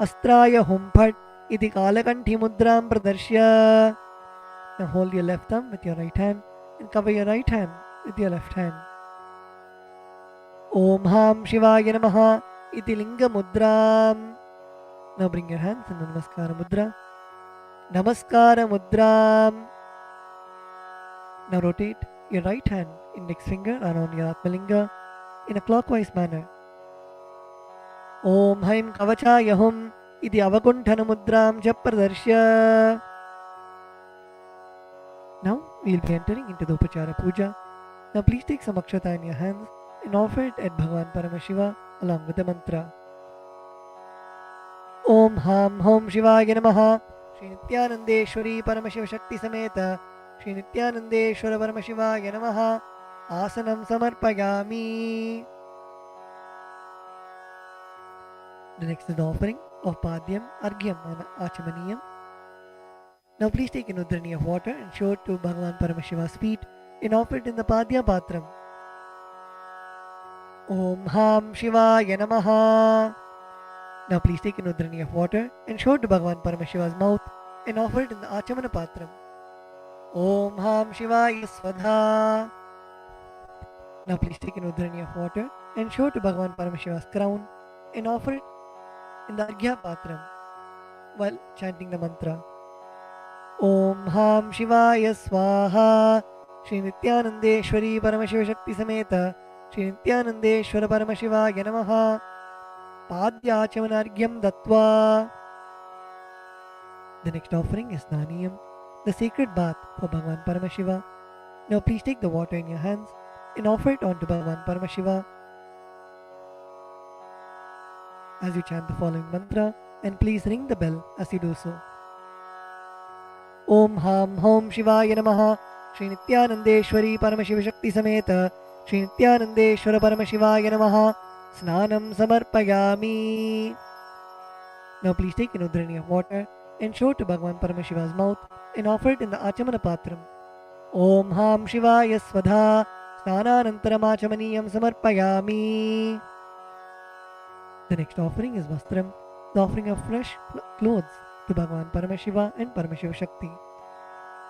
Astraya Humphat Iti Kalakanthi Mudram Pradarshya. Now hold your left thumb with your right hand and cover your right hand with your left hand. Om Ham Shivaya Namaha Iti Linga Mudram. Now bring your hands in the Namaskara Mudra. Namaskara Mudram. Now rotate your right hand index finger around your Atmalinga in a clockwise manner. Om Haim Kavachaya Hum Iti Avakunthana Mudram Japradarshya. Now we will be entering into the Upachara Puja. Now please take some akshata in your hands and offer it at Bhagavan Paramashiva along with the mantra. Om Ham Hom Shivaya Namaha. Shri Nithyanandeshwari Paramashiva Shakti Sameta Shri Nithyanandeshwara Paramashivaya Namaha. Asanam Samarpayami. The next is the offering of Padyam, Argyam and Achamaniyam. Now please take an udrani of water and show it to Bhagavan Paramashiva's feet and offer it in the Padya Patram. Om Ham Shivaya Namaha. Now please take an udrani of water and show it to Bhagavan Paramashiva's mouth and offer it in the Achamana Patram. Om Ham Shivaya Svadha. Now please take an udrani of water and show it to Bhagavan Paramashiva's crown and offer it in the Arghya Patram while chanting the mantra. Om Ham Shivaya Swaha. Shri Nithyanandeshwari Paramashiva Shakti Sameta Shri Nithyanandeshwara Paramashivaya Namaha. Padyachamanargyam Dattva. The next offering is Naniyam, the sacred bath for Bhagavan Paramashiva. Now please take the water in your hands and offer it onto Bhagavan Paramashiva. As you chant the following mantra, and please ring the bell as you do so. Om Ham Hom Shivaya Namaha. Shri Nithyanandeshwari Paramashiva Shakti Sameta Shri Nithyanandeshwara Paramashivaya Namaha. Snanam Samarpayami. Now please take an udhrani of water and show it to Bhagavan Paramashiva's mouth and offer it in the Achamana Patram. Om Ham Shivaya Svadha. Snananantaram Achamaniyam Samarpayami. The next offering is Vastram, the offering of fresh clothes to Bhagavan Paramashiva and Paramashiva Shakti.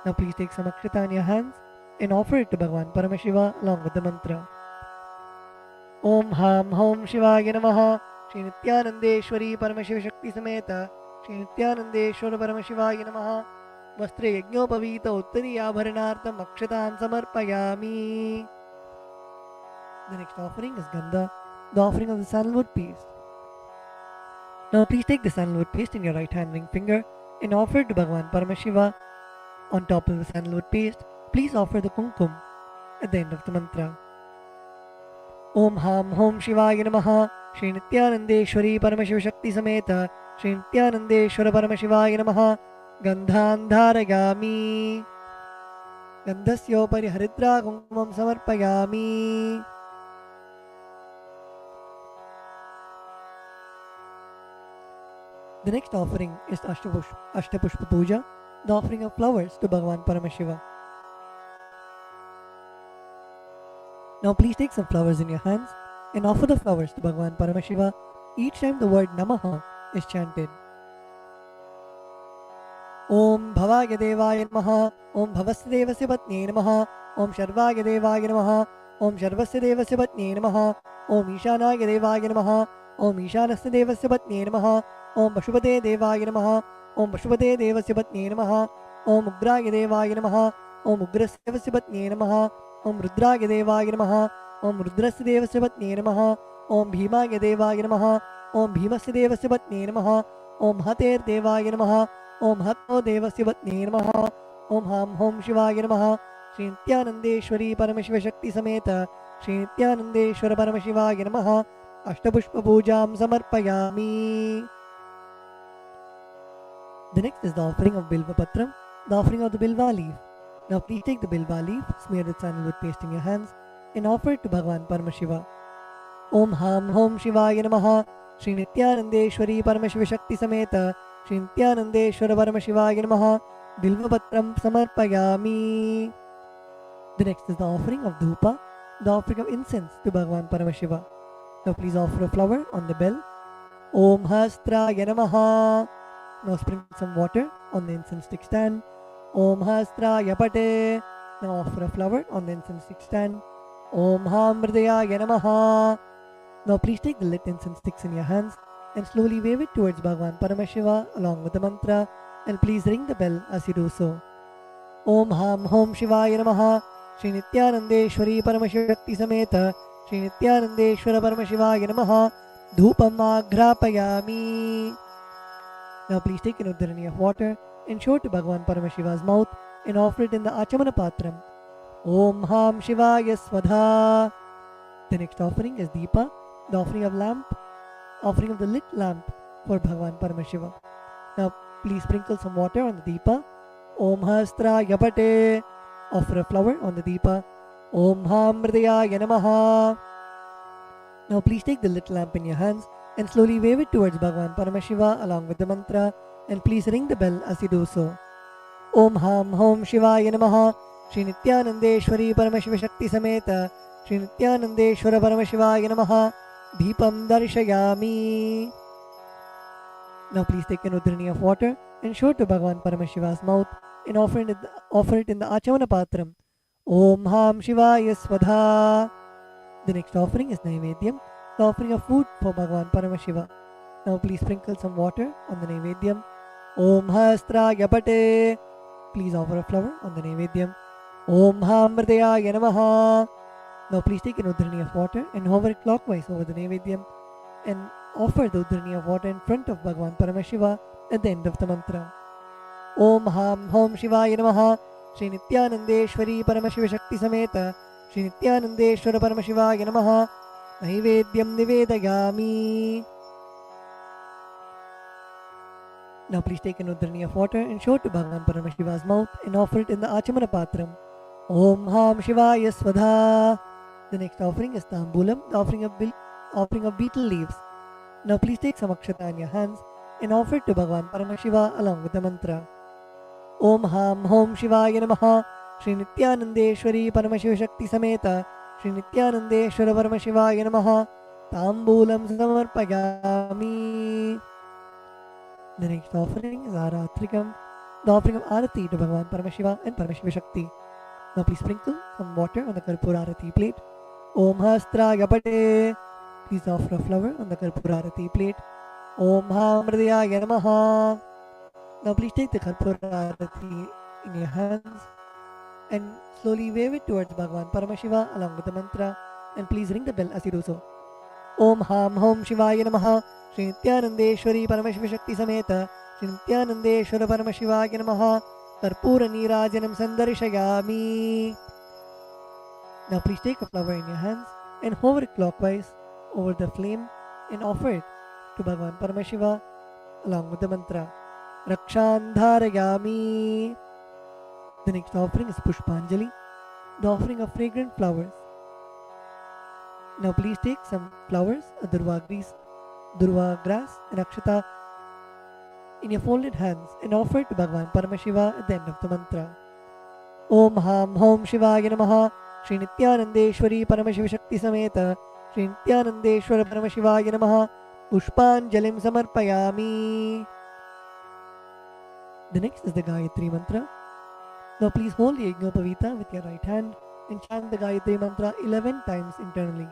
Now please take some akshata in your hands and offer it to Bhagavan Paramashiva along with the mantra. Om Ham Hom Shivaya Namaha. Shri Nithyanandeshwari Paramashiva Shakti Sameta Shri Nithyanandeshwara Paramashivaya Namaha. Vastre Yajnopavita Uttariyabharanartham Akshatan Samarpayami. The next offering is Gandha, the offering of the sandalwood paste. Now please take the sandalwood paste in your right hand ring finger and offer it to Bhagavan Paramashiva. On top of the sandalwood paste, please offer the kumkum at the end of the mantra. Om Ham Hom Shivaya Namaha. Shri Nithyanandeshwari Paramashiva Shakti Sameta Shri Nithyanandeshwara Paramashivaya Namaha. Gandhan Dharayami. Gandhasyopari Haridra Kumkumam Samarpayami. The next offering is Ashtapushpa Puja, the offering of flowers to Bhagavan Paramashiva. Now please take some flowers in your hands and offer the flowers to Bhagavan Paramashiva each time the word Namaha is chanted. Om Bhavaya Devaya Namaha. Om Bhavasya Devasya Patne Namaha. Om Sharvaya Devaya Namaha. Om Sharvasya Devasya Patne Namaha. Om Ishanaya Devaya Namaha. Om Ishanasya Devasya Patne Namaha. Om Pashupate Devaya Namaha. Om Pashupate Devasya Patne Namaha. Om Ugraya Devaya Namaha. Om Ugrasya Devasya Patne Namaha. Om Rudraya Devaya Namaha. Om Rudrasya Devasya Patne Namaha. Om Bhimaya Devaya Namaha. Om Bhimasya Devasya Patne Namaha. Om Hater Devaya Namaha. Om Hatto Devasya Patne Namaha. Om Ham Hom Shivaya Namaha. Shri Nithyanandeshwari Paramashiva Shakti Sameta Shri Nithyanandeshwara Paramashivaya Namaha. Ashtapushpa Pujam Samarpayami. The next is the offering of Bilva Patram, the offering of the Bilva leaf. Now please take the Bilva leaf, smear with sandalwood paste in your hands, and offer it to Bhagavan Paramashiva. Om Ham Hom Shivaya Namaha. Shri Nithyanandeshwari Paramashiva Shakti Sameta Shri Nithyanandeshwara Paramashivaya Namaha. Bilva Patram Samarpayami. The next is the offering of Dhupa, the offering of incense to Bhagavan Paramashiva. Now please offer a flower on the bell. Om Hastraya Namaha. Now sprinkle some water on the incense stick stand. Om Hastraya Pate. Now offer a flower on the incense stick stand. Om Hamridaya Namaha. Now please take the lit incense sticks in your hands and slowly wave it towards Bhagavan Paramashiva along with the mantra, and please ring the bell as you do so. Om Ham Hom Shivaya Namaha. Shri Nithyanandeshwari Paramashiva Shakti Sameta Shri Nithyanandeshwara Paramashivaya Namaha. Dhupam Agrapayami. Now please take an udharani of water and show it to Bhagavan Paramashiva's mouth and offer it in the Achamana Patram. Om Ham Shivaya Svadha. The next offering is Deepa, the offering of lamp, offering of the lit lamp for Bhagavan Paramashiva. Now please sprinkle some water on the Deepa. Om Hastraya Pate. Offer a flower on the Deepa. Om Hamridaya Namaha. Now please take the lit lamp in your hands and slowly wave it towards Bhagavan Paramashiva along with the mantra, and please ring the bell as you do so. Om Ham Hom Shivaya Namaha. Shri Nithyanandeshwari Paramashiva Shakti Sameta Shri Nithyanandeshwara Paramashivaya Namaha. Deepam Darshayami. Now please take an udharani of water and show it to Bhagavan Paramashiva's mouth and offer it in the Achamana Patram. Om Ham Shivaya Svadha. The next offering is Naivedyam, the offering of food for Bhagavan Paramashiva. Now please sprinkle some water on the Naivedyam. Om Hastraya Pate. Please offer a flower on the Naivedyam. Om Hamrdayaya Namaha. Now please take an Udhrani of water and hover it clockwise over the Naivedyam and offer the Udhrani of water in front of Bhagavan Paramashiva at the end of the mantra. Om Ham Hom Shivaya Namaha. Shri Nithyanandeshwari Paramashiva Shakti Sameta Shri Nithyanandeshwara Paramashivaya Namaha. Naivedyam Nivedayami. Now please take an Udhrani of water and show it to Bhagavan Paramashiva's mouth and offer it in the Achamana Patram. Om Ham Shivaya Svadha. The next offering is Tambulam, the offering of beetle leaves. Now please take some akshata in your hands and offer it to Bhagavan Paramashiva along with the mantra. Om Ham Hom Shivaya Namaha. Shri Nithyanandeshwari Paramashiva Shakti Sameta Shri Nithyanandeshwara Paramashivaya Namaha. Tambulam Samarpayami. The next offering is Aratrikam, the offering of Arati to Bhagavan Paramashiva and Paramashiva Shakti. Now please sprinkle some water on the Karpura Arati plate. Om Hastraya Pate. Please offer a flower on the Karpura Arati plate. Om Hamrdayaya Namaha. Now please take the Karpura Arati in your hands and slowly wave it towards Bhagavan Paramashiva along with the mantra, and please ring the bell as you do so. Om Ham Hom Shivaya Namaha. Shri Nithyanandeshwari Paramashiva Shakti Sameta Shri Nithyanandeshwara Paramashivaya Namaha. Karpura Nirajanam Sandarishayami. Now please take a flower in your hands and hover it clockwise over the flame and offer it to Bhagavan Paramashiva along with the mantra Rakshandharayami. The next offering is Pushpanjali, the offering of fragrant flowers. Now please take some flowers, durva grass and akshata in your folded hands and offer it to Bhagavan Paramashiva at the end of the mantra. Om Ham Hom Shivaya Namaha. Shri Nithyanandeshwari Paramashiva Shakti Sameta Shri Nithyanandeshwara Paramashivaya Namaha. Pushpanjalim Samarpayami. The next is the Gayatri mantra. Now please hold the Yajnopavita with your right hand and chant the Gayatri mantra 11 times internally.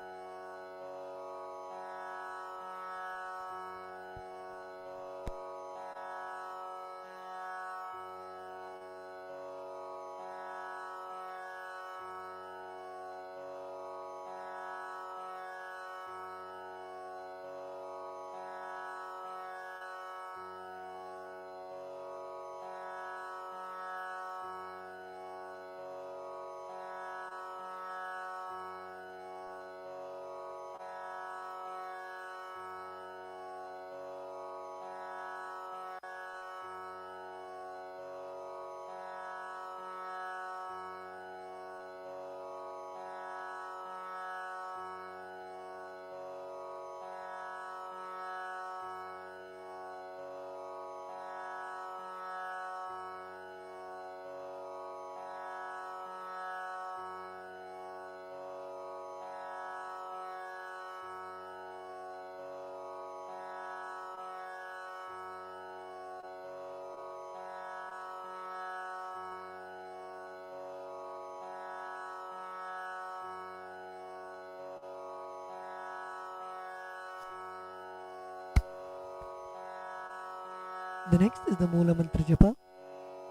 The next is the Moola Mantra Japa.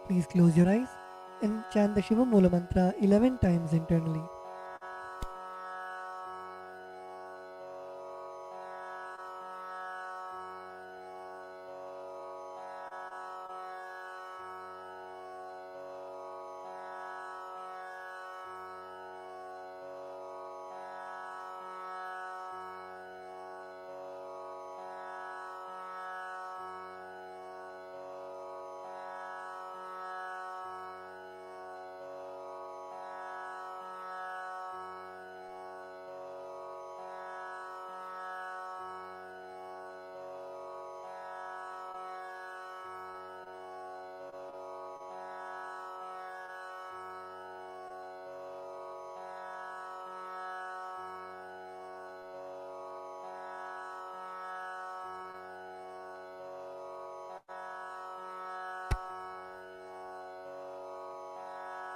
Please close your eyes and chant the Shiva Moola Mantra 11 times internally.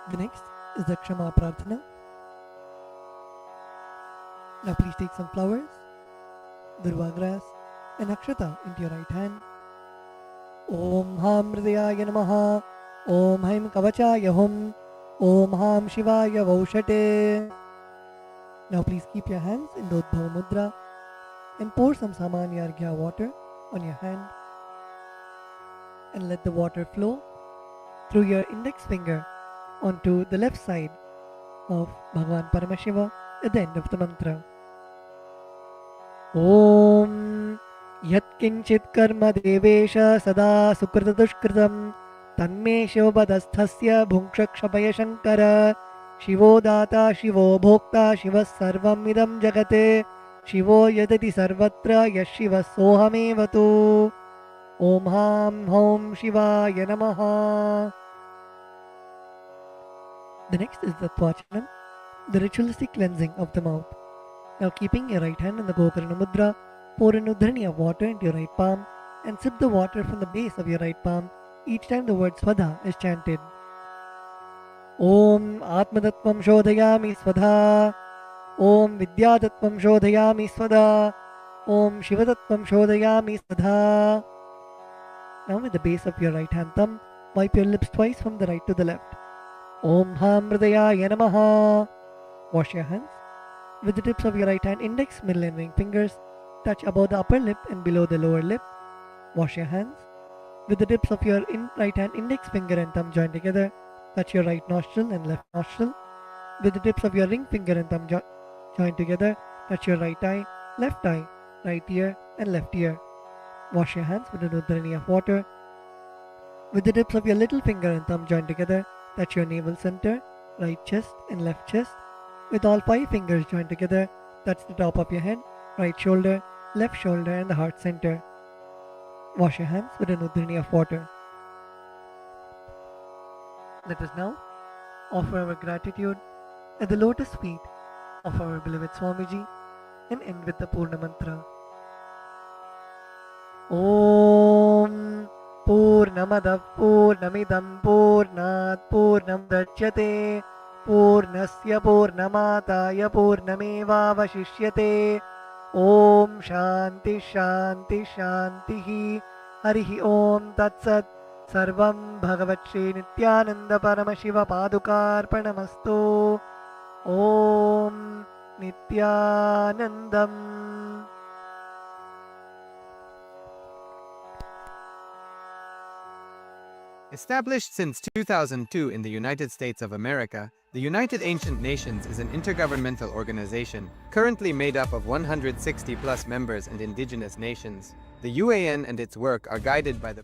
The next is the Kshama Prarthana. Now please take some flowers, durva grass and akshata into your right hand. Om Hamrdayaya Namaha. Om Haim Kavachaya Hum. Om Ham Shivaya Vaushate. Now please keep your hands in Dodbhava Mudra and pour some Samanya Arghya water on your hand and let the water flow through your index finger onto the left side of Bhagavan Paramashiva at the end of the mantra. Om Yat Kinchit Karma Devesha Sada Sukrita Dushkritam Tanme Shivabadasthasya Bhunkshakshabaya Shankara Shivo Data Shivo Bhokta Shiva Sarvam Idam Jagate Shivo Yadati Sarvatra Yashiva Sohamevatu Om Ham Hom Shivaya Namaha. The next is the Twachanam, the ritualistic cleansing of the mouth. Now keeping your right hand in the Gokarna Mudra, pour an udhrani of water into your right palm and sip the water from the base of your right palm each time the word Swadha is chanted. Om Atmadattvam Shodhayami Swadha. Om Vidyadattvam Shodhayami Swadha. Om Shivadattvam Shodhayami Swadha. Now with the base of your right hand thumb, wipe your lips twice from the right to the left. Om Ham Hridayaya Namaha. Wash your hands. With the tips of your right hand index, middle and ring fingers, touch above the upper lip and below the lower lip. Wash your hands. With the tips of your right hand index finger and thumb joined together, touch your right nostril and left nostril. With the tips of your ring finger and thumb joined together, touch your right eye, right ear and left ear. Wash your hands with an udhrani of water. With the tips of your little finger and thumb joined together, touch your navel center, right chest and left chest. With all 5 fingers joined together, touch the top of your head, right shoulder, left shoulder and the heart center. Wash your hands with an udhrani of water. Let us now offer our gratitude at the lotus feet of our beloved Swamiji and end with the Purna Mantra. Om Purnamadav Purnamidam Purnat Purnam Dachyate Purnasya Purnamataya Purnameva Vashishyate. Om Shanti Shanti Shantihi. Harihi Om Tatsat. Sarvam Bhagavat Shri Nithyananda Paramashiva Padukarpanamastu. Om Nithyanandam. Established since 2002 in the United States of America, the United Ancient Nations is an intergovernmental organization, currently made up of 160 plus members and indigenous nations. The UAN and its work are guided by the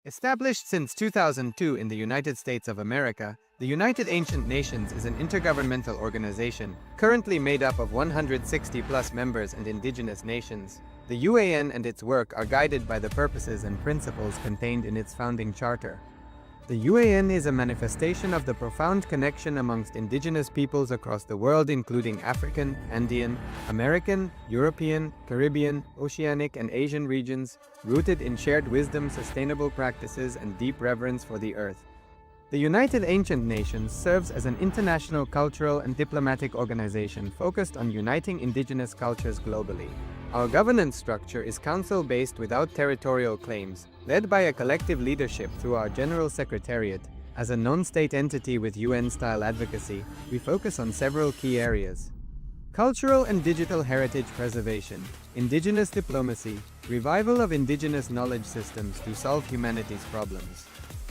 Established since 2002 in the United States of America, the United Ancient Nations is an intergovernmental organization, currently made up of 160 plus members and indigenous nations. The UAN and its work are guided by the purposes and principles contained in its founding charter. The UAN is a manifestation of the profound connection amongst indigenous peoples across the world, including African, Andean, American, European, Caribbean, Oceanic, and Asian regions, rooted in shared wisdom, sustainable practices, and deep reverence for the earth. The United Ancient Nations serves as an international cultural and diplomatic organization focused on uniting indigenous cultures globally. Our governance structure is council-based without territorial claims, led by a collective leadership through our General Secretariat. As a non-state entity with UN-style advocacy, we focus on several key areas: cultural and digital heritage preservation, indigenous diplomacy, revival of indigenous knowledge systems to solve humanity's problems,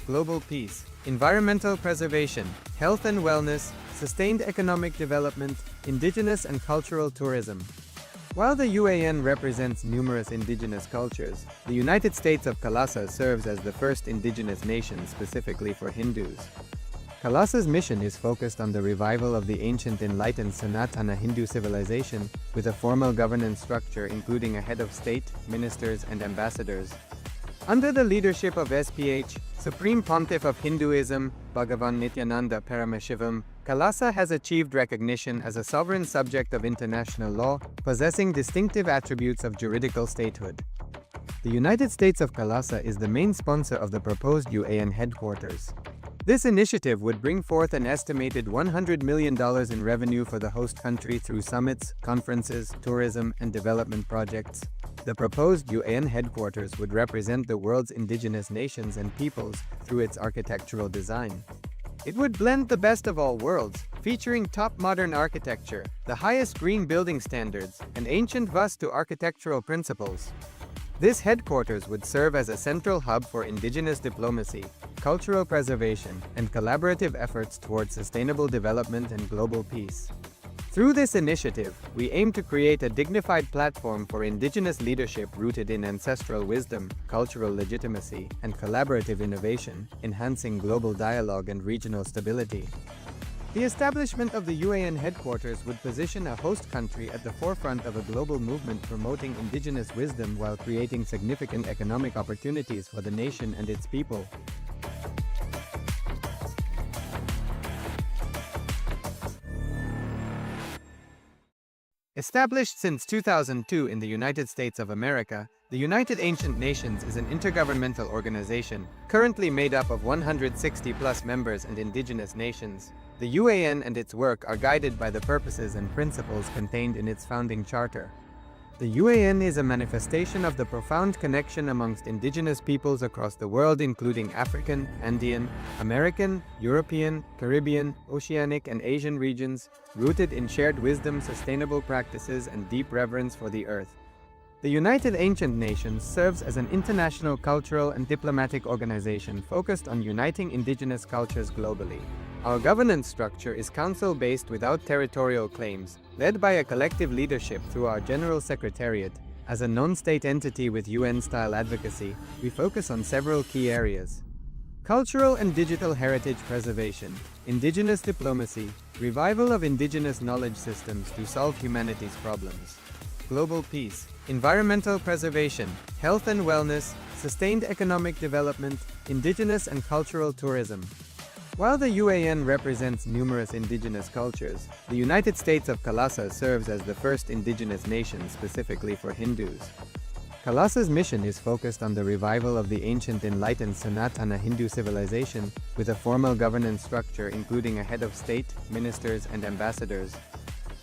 global peace, environmental preservation, health and wellness, sustained economic development, indigenous and cultural tourism. While the UAN represents numerous indigenous cultures, the United States of Kailasa serves as the first indigenous nation specifically for Hindus. Kailasa's mission is focused on the revival of the ancient enlightened Sanatana Hindu civilization with a formal governance structure including a head of state, ministers, and ambassadors. Under the leadership of SPH, Supreme Pontiff of Hinduism, Bhagavan Nithyananda Paramashivam, Kailasa has achieved recognition as a sovereign subject of international law, possessing distinctive attributes of juridical statehood. The United States of Kailasa is the main sponsor of the proposed UAN headquarters. This initiative would bring forth an estimated $100 million in revenue for the host country through summits, conferences, tourism, and development projects. The proposed UN headquarters would represent the world's indigenous nations and peoples through its architectural design. It would blend the best of all worlds, featuring top modern architecture, the highest green building standards, and ancient Vastu architectural principles. This headquarters would serve as a central hub for indigenous diplomacy, cultural preservation, and collaborative efforts towards sustainable development and global peace. Through this initiative, we aim to create a dignified platform for indigenous leadership rooted in ancestral wisdom, cultural legitimacy, and collaborative innovation, enhancing global dialogue and regional stability. The establishment of the UAN headquarters would position a host country at the forefront of a global movement promoting indigenous wisdom while creating significant economic opportunities for the nation and its people. Established since 2002 in the United States of America, the United Ancient Nations is an intergovernmental organization, currently made up of 160+ members and indigenous nations. The UAN and its work are guided by the purposes and principles contained in its founding charter. The UAN is a manifestation of the profound connection amongst indigenous peoples across the world, including African, Andean, American, European, Caribbean, Oceanic, and Asian regions, rooted in shared wisdom, sustainable practices, and deep reverence for the earth. The United Ancient Nations serves as an international cultural and diplomatic organization focused on uniting indigenous cultures globally. Our governance structure is council-based without territorial claims, led by a collective leadership through our General Secretariat. As a non-state entity with UN-style advocacy, we focus on several key areas: cultural and digital heritage preservation, indigenous diplomacy, revival of indigenous knowledge systems to solve humanity's problems, global peace, environmental preservation, health and wellness, sustained economic development, indigenous and cultural tourism. While the UAN represents numerous indigenous cultures, the United States of Kailasa serves as the first indigenous nation specifically for Hindus. Kailasa's mission is focused on the revival of the ancient enlightened Sanatana Hindu civilization, with a formal governance structure including a head of state, ministers, and ambassadors.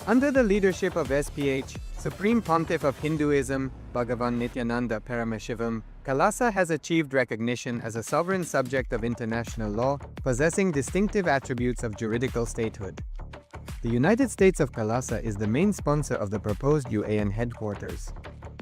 Under the leadership of SPH, Supreme Pontiff of Hinduism, Bhagavan Nithyananda Paramashivoham, Kailasa has achieved recognition as a sovereign subject of international law, possessing distinctive attributes of juridical statehood. The United States of Kailasa is the main sponsor of the proposed UAN headquarters.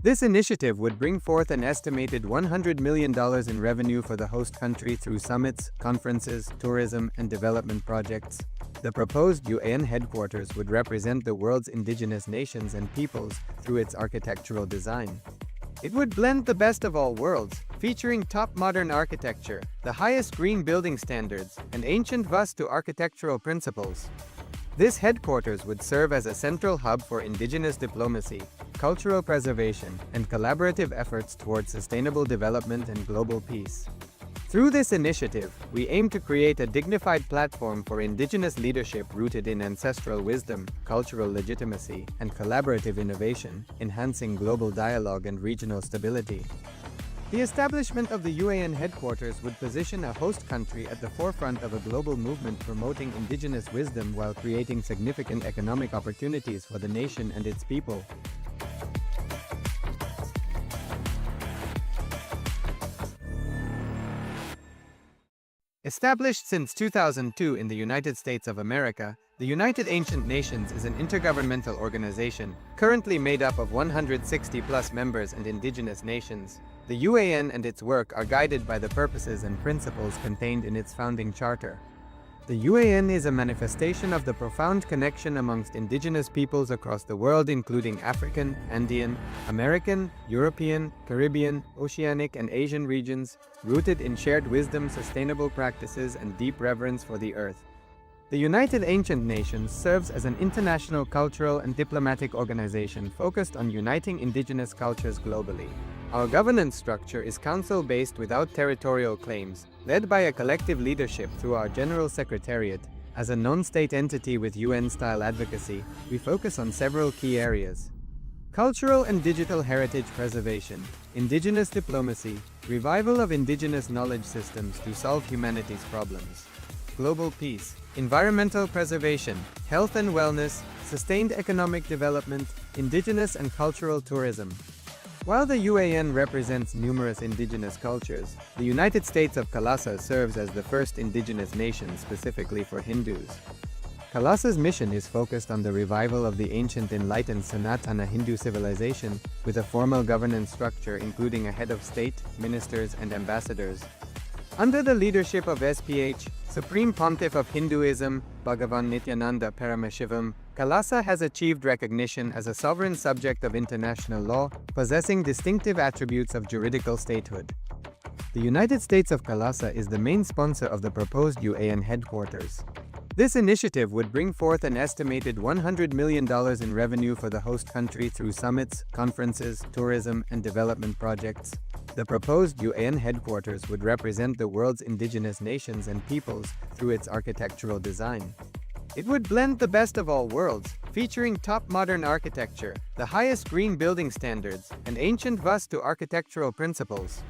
This initiative would bring forth an estimated $100 million in revenue for the host country through summits, conferences, tourism, and development projects. The proposed UAN headquarters would represent the world's indigenous nations and peoples through its architectural design. It would blend the best of all worlds, featuring top modern architecture, the highest green building standards, and ancient Vastu architectural principles. This headquarters would serve as a central hub for indigenous diplomacy, cultural preservation, and collaborative efforts towards sustainable development and global peace. Through this initiative, we aim to create a dignified platform for indigenous leadership rooted in ancestral wisdom, cultural legitimacy, and collaborative innovation, enhancing global dialogue and regional stability. The establishment of the UAN headquarters would position a host country at the forefront of a global movement promoting indigenous wisdom while creating significant economic opportunities for the nation and its people. Established since 2002 in the United States of America, the United Ancient Nations is an intergovernmental organization, currently made up of 160+ members and indigenous nations. The UAN and its work are guided by the purposes and principles contained in its founding charter. The UAN is a manifestation of the profound connection amongst indigenous peoples across the world, including African, Andean, American, European, Caribbean, Oceanic, and Asian regions, rooted in shared wisdom, sustainable practices, and deep reverence for the earth. The United Ancient Nations serves as an international cultural and diplomatic organization focused on uniting indigenous cultures globally. Our governance structure is council-based without territorial claims, led by a collective leadership through our General Secretariat. As a non-state entity with UN-style advocacy, we focus on several key areas: cultural and digital heritage preservation, indigenous diplomacy, revival of indigenous knowledge systems to solve humanity's problems, global peace, environmental preservation, health and wellness, sustained economic development, indigenous and cultural tourism. While the UAN represents numerous indigenous cultures, the United States of Kailasa serves as the first indigenous nation specifically for Hindus. Kailasa's mission is focused on the revival of the ancient enlightened Sanatana Hindu civilization with a formal governance structure including a head of state, ministers, and ambassadors. Under the leadership of SPH, Supreme Pontiff of Hinduism, Bhagavan Nithyananda Paramashivoham, Kailasa has achieved recognition as a sovereign subject of international law, possessing distinctive attributes of juridical statehood. The United States of Kailasa is the main sponsor of the proposed UAN headquarters. This initiative would bring forth an estimated $100 million in revenue for the host country through summits, conferences, tourism, and development projects. The proposed UAN headquarters would represent the world's indigenous nations and peoples through its architectural design. It would blend the best of all worlds, featuring top modern architecture, the highest green building standards, and ancient Vastu architectural principles.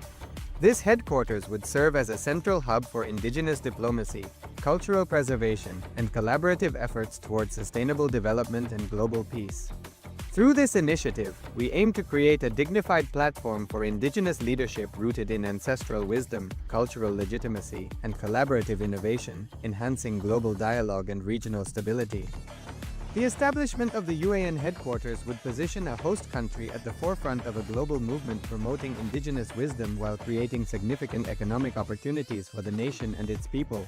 This headquarters would serve as a central hub for indigenous diplomacy, cultural preservation, and collaborative efforts towards sustainable development and global peace. Through this initiative, we aim to create a dignified platform for indigenous leadership rooted in ancestral wisdom, cultural legitimacy, and collaborative innovation, enhancing global dialogue and regional stability. The establishment of the UAN headquarters would position a host country at the forefront of a global movement promoting indigenous wisdom while creating significant economic opportunities for the nation and its people.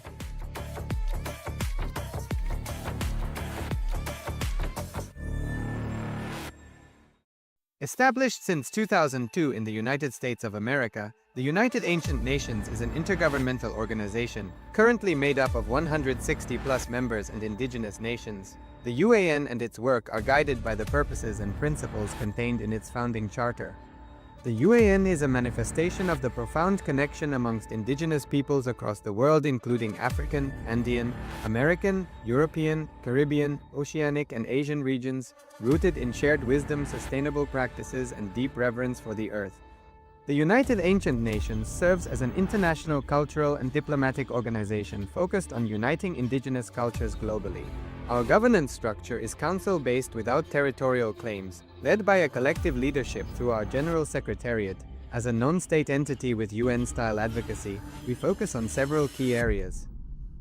Established since 2002 in the United States of America, the United Ancient Nations is an intergovernmental organization, currently made up of 160+ members and indigenous nations. The UAN and its work are guided by the purposes and principles contained in its founding charter. The UAN is a manifestation of the profound connection amongst indigenous peoples across the world including African, Andean, American, European, Caribbean, Oceanic and Asian regions, rooted in shared wisdom, sustainable practices, and deep reverence for the earth. The United Ancient Nations serves as an international cultural and diplomatic organization focused on uniting indigenous cultures globally. Our governance structure is council-based without territorial claims, led by a collective leadership through our General Secretariat. As a non-state entity with UN-style advocacy, we focus on several key areas: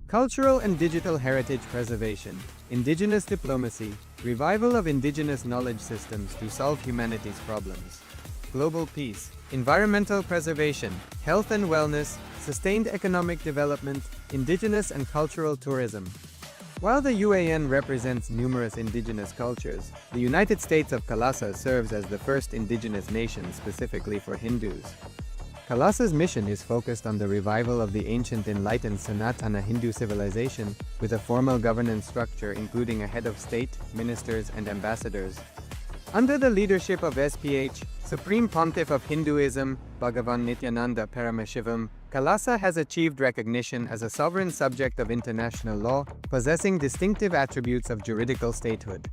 cultural and digital heritage preservation, indigenous diplomacy, revival of indigenous knowledge systems to solve humanity's problems, global peace, environmental preservation, health and wellness, sustained economic development, indigenous and cultural tourism. While the UAN represents numerous indigenous cultures, the United States of Kailasa serves as the first indigenous nation specifically for Hindus. Kailasa's mission is focused on the revival of the ancient enlightened Sanatana Hindu civilization with a formal governance structure including a head of state, ministers, and ambassadors. Under the leadership of SPH, Supreme Pontiff of Hinduism, Bhagavan Nithyananda Paramashivam, Kailasa has achieved recognition as a sovereign subject of international law, possessing distinctive attributes of juridical statehood.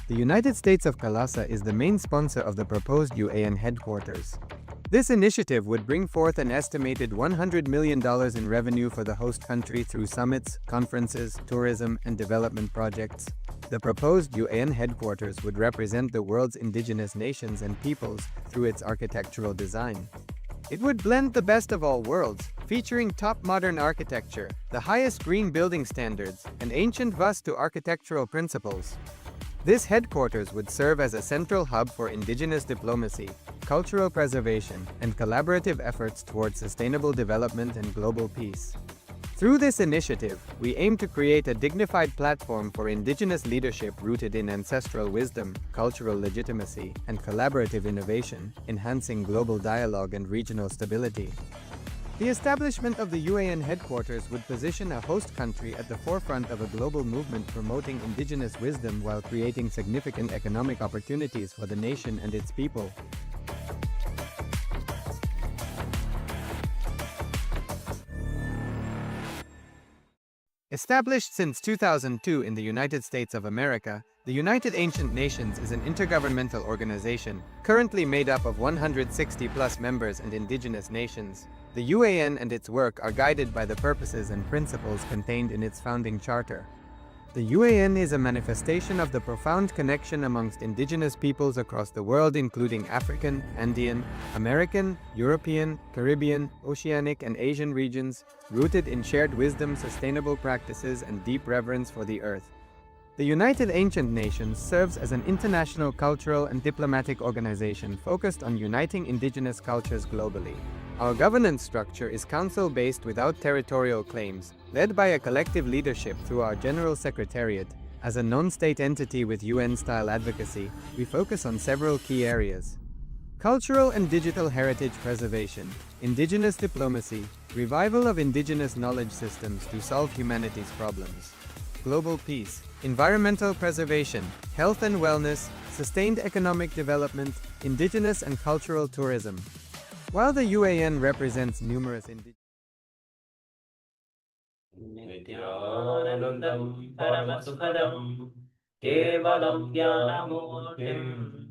The United States of Kailasa is the main sponsor of the proposed UAN headquarters. This initiative would bring forth an estimated $100 million in revenue for the host country through summits, conferences, tourism, and development projects. The proposed UAN headquarters would represent the world's indigenous nations and peoples through its architectural design. It would blend the best of all worlds, featuring top modern architecture, the highest green building standards, and ancient Vastu architectural principles. This headquarters would serve as a central hub for indigenous diplomacy, cultural preservation, and collaborative efforts towards sustainable development and global peace. Through this initiative, we aim to create a dignified platform for indigenous leadership rooted in ancestral wisdom, cultural legitimacy, and collaborative innovation, enhancing global dialogue and regional stability. The establishment of the UAN headquarters would position a host country at the forefront of a global movement promoting indigenous wisdom while creating significant economic opportunities for the nation and its people. Established since 2002 in the United States of America, the United Ancient Nations is an intergovernmental organization, currently made up of 160+ members and indigenous nations. The UAN and its work are guided by the purposes and principles contained in its founding charter. The UAN is a manifestation of the profound connection amongst indigenous peoples across the world, including African, Andean, American, European, Caribbean, Oceanic, and Asian regions, rooted in shared wisdom, sustainable practices, and deep reverence for the earth. The United Ancient Nations serves as an international cultural and diplomatic organization focused on uniting indigenous cultures globally. Our governance structure is council-based without territorial claims, led by a collective leadership through our General Secretariat. As a non-state entity with UN-style advocacy, we focus on several key areas: cultural and digital heritage preservation, indigenous diplomacy, revival of indigenous knowledge systems to solve humanity's problems, global peace, environmental preservation, health and wellness, sustained economic development, indigenous and cultural tourism. While the UAN represents numerous Nithyanandam Paramasukhadam Kevalam Jnanamurtim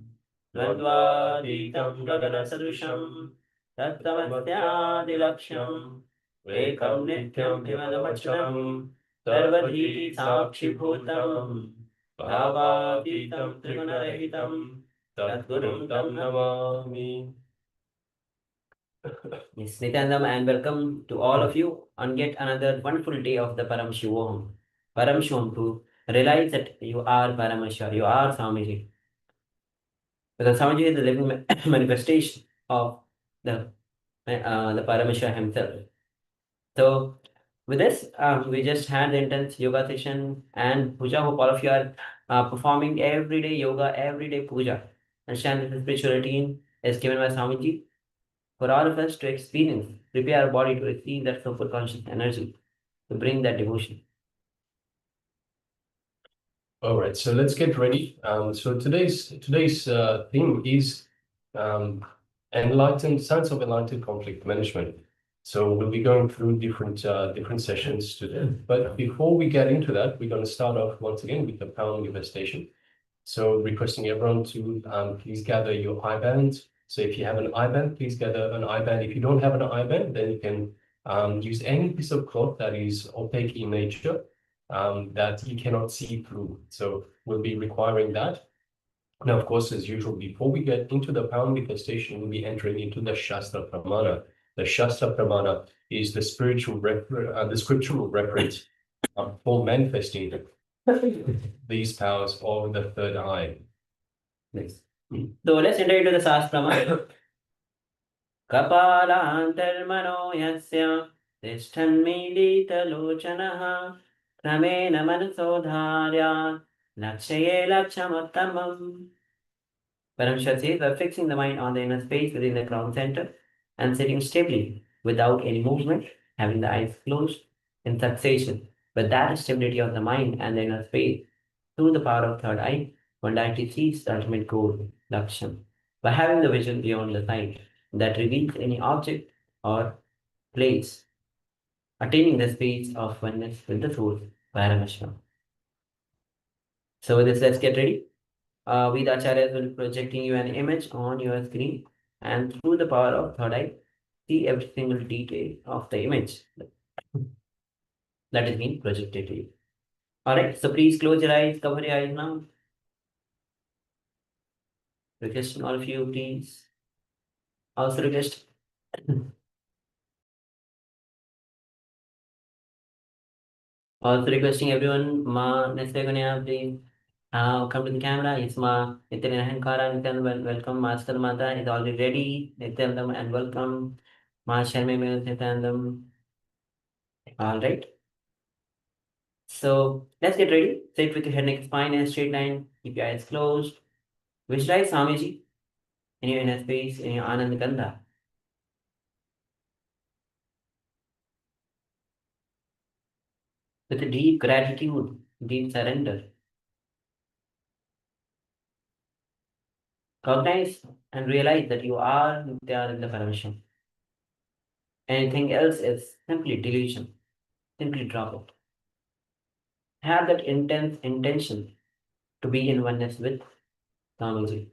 Dvandvaditam Gaganasadusham Tattvastyadilaksham Ekam Nityam Himadamachram Sarvadhi Sakshibhutam Bhavaditam Trigunarahitam Tatgurum Tam Namami. Yes, Nithyanandam, and welcome to all of you on yet another wonderful day of the Paramashivoham. Paramashivam, to realize that you are Paramashiva, you are Swamiji. Because Swamiji is the living manifestation of the Paramashiva himself. So, with this, we just had the intense yoga session and puja. Hope all of you are performing everyday yoga, everyday puja. Understand that the spiritual routine is given by Swamiji for all of us to experience, prepare our body to receive that super conscious energy, to bring that devotion. All right, so let's get ready. So today's theme is enlightened science of enlightened conflict management. So we'll be going through different sessions today. But before we get into that, we're going to start off once again with the power manifestation. So requesting everyone to please gather your IBANs. So if you have an IBAN, please gather an IBAN. If you don't have an IBAN, then you can use any piece of cloth that is opaque in nature, that you cannot see through. So we'll be requiring that. Now, of course, as usual, before we get into the power manifestation, we'll be entering into the Shastra Pramana. The Shastra Pramana is the scriptural reference for manifesting these powers of the third eye. Next. So let's enter into the Shastra. Kapalantarmano yasya tishtanmilita lochanaha Kramena manasodharya lakshaye lakshamattamam. Paramashiva says, by fixing the mind on the inner space within the crown center and sitting stably without any movement, having the eyes closed in succession, with that stability of the mind and the inner space, through the power of third eye, one directly sees the ultimate goal, laksham, by having the vision beyond the sight that reveals any object or place, attaining the space of oneness with the source, Paramashivam. So with this, let's get ready. We the acharyas will be projecting you an image on your screen, and through the power of third eye, see every single detail of the image that is being projected to you. Alright, so please close your eyes, cover your eyes now. Requesting all of you, please. Also request. Also requesting everyone, Ma Neseganya, please. Come to the camera. It's Ma Nithyananda, welcome. Master Mata is already ready. Nithyananda, and welcome. Ma Sharme Nithyananda. All right. So let's get ready. Sit with your head, neck, spine, and straight line. Keep your eyes closed. Visualize Swamiji in your inner space, in your Anand Gandha. With a deep gratitude, deep surrender. Cognize and realize that you are Nithyananda Paramashivam. Anything else is simply delusion. Simply drop it. Have that intense intention to be in oneness with Swamiji.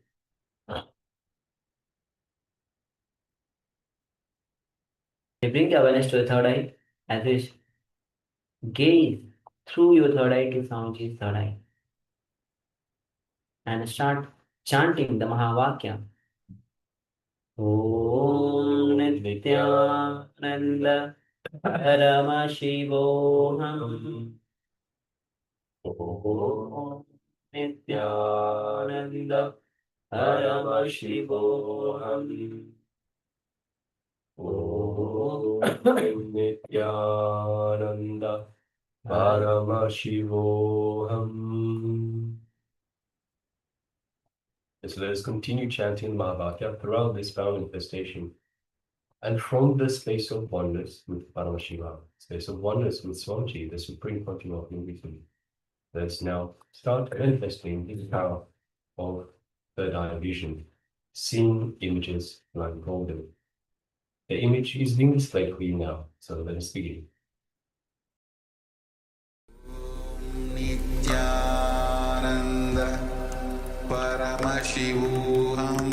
You bring the awareness to the third eye as you gaze through your third eye to Swamiji's third eye. And start chanting the Mahavakya. Om Nithyananda Paramashivoham. Om Nithyananda Paramashivoham. Om Nithyananda Paramashivoham. So let us continue chanting Mahavakya throughout this power manifestation. And from this space of oneness with Paramashivam, space of oneness with Swamiji, the supreme quantum of unity, let's now start manifesting the power of third eye vision, seeing images like golden. The image is being displayed for you now, so let us begin. Nithyananda Paramashivoham.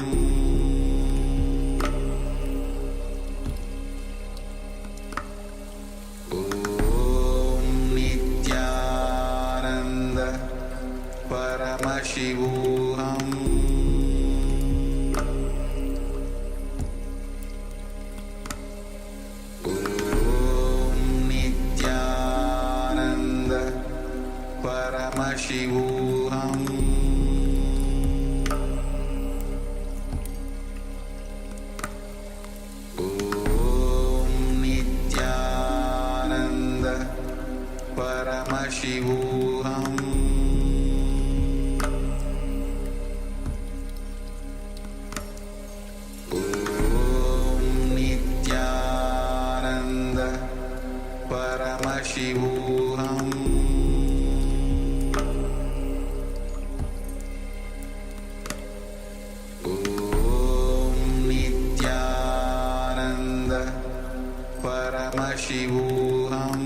Om Nithyananda Paramashivoham. Om Nithyananda Paramashivoham. Om Nithyananda Paramashivoham. Om Nithyananda Paramashivoham. Om Nithyananda Paramashivoham. Om Nithyananda Paramashivoham.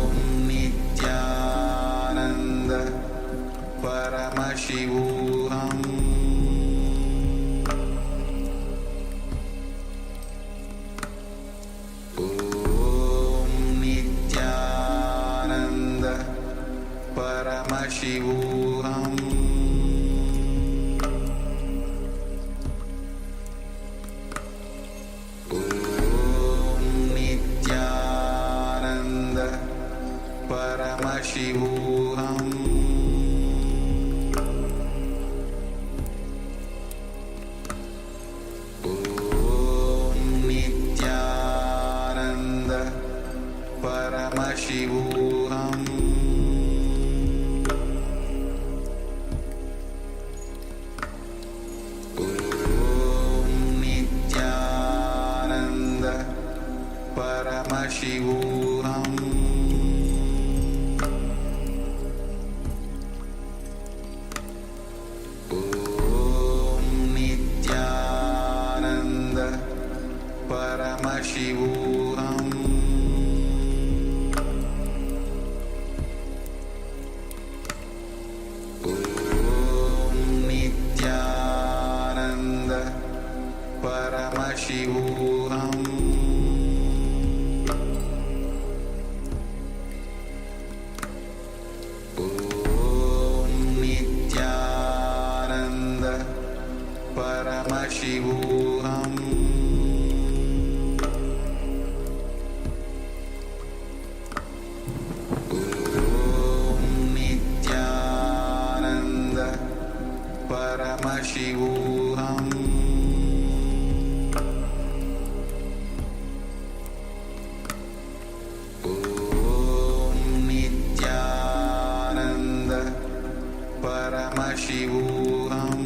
Om Nithyananda Paramashivoham. Om Nithyananda Paramashivoham. Om Nithyananda Paramashivoham. Om Nithyananda Paramashivoham. Om Nithyananda Paramashivoham. Om Nithyananda Paramashivoham. Om Nithyananda Paramashivoham. Om Nithyananda Paramashivoham. Om Nithyananda Paramashivoham.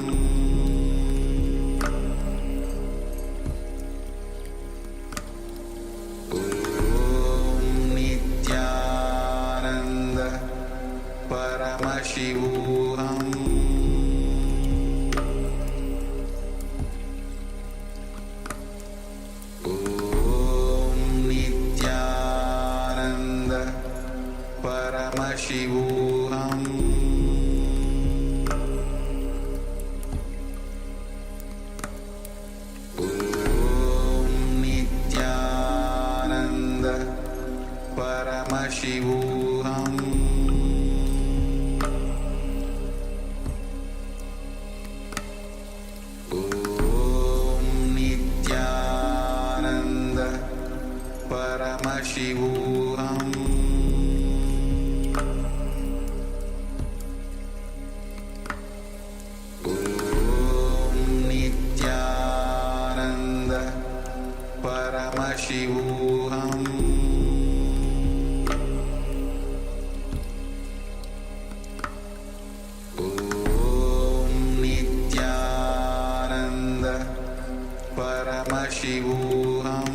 Paramashivoham Om Nithyananda Paramashivoham Om Nithyananda Paramashivoham Om Nithyananda Paramashivoham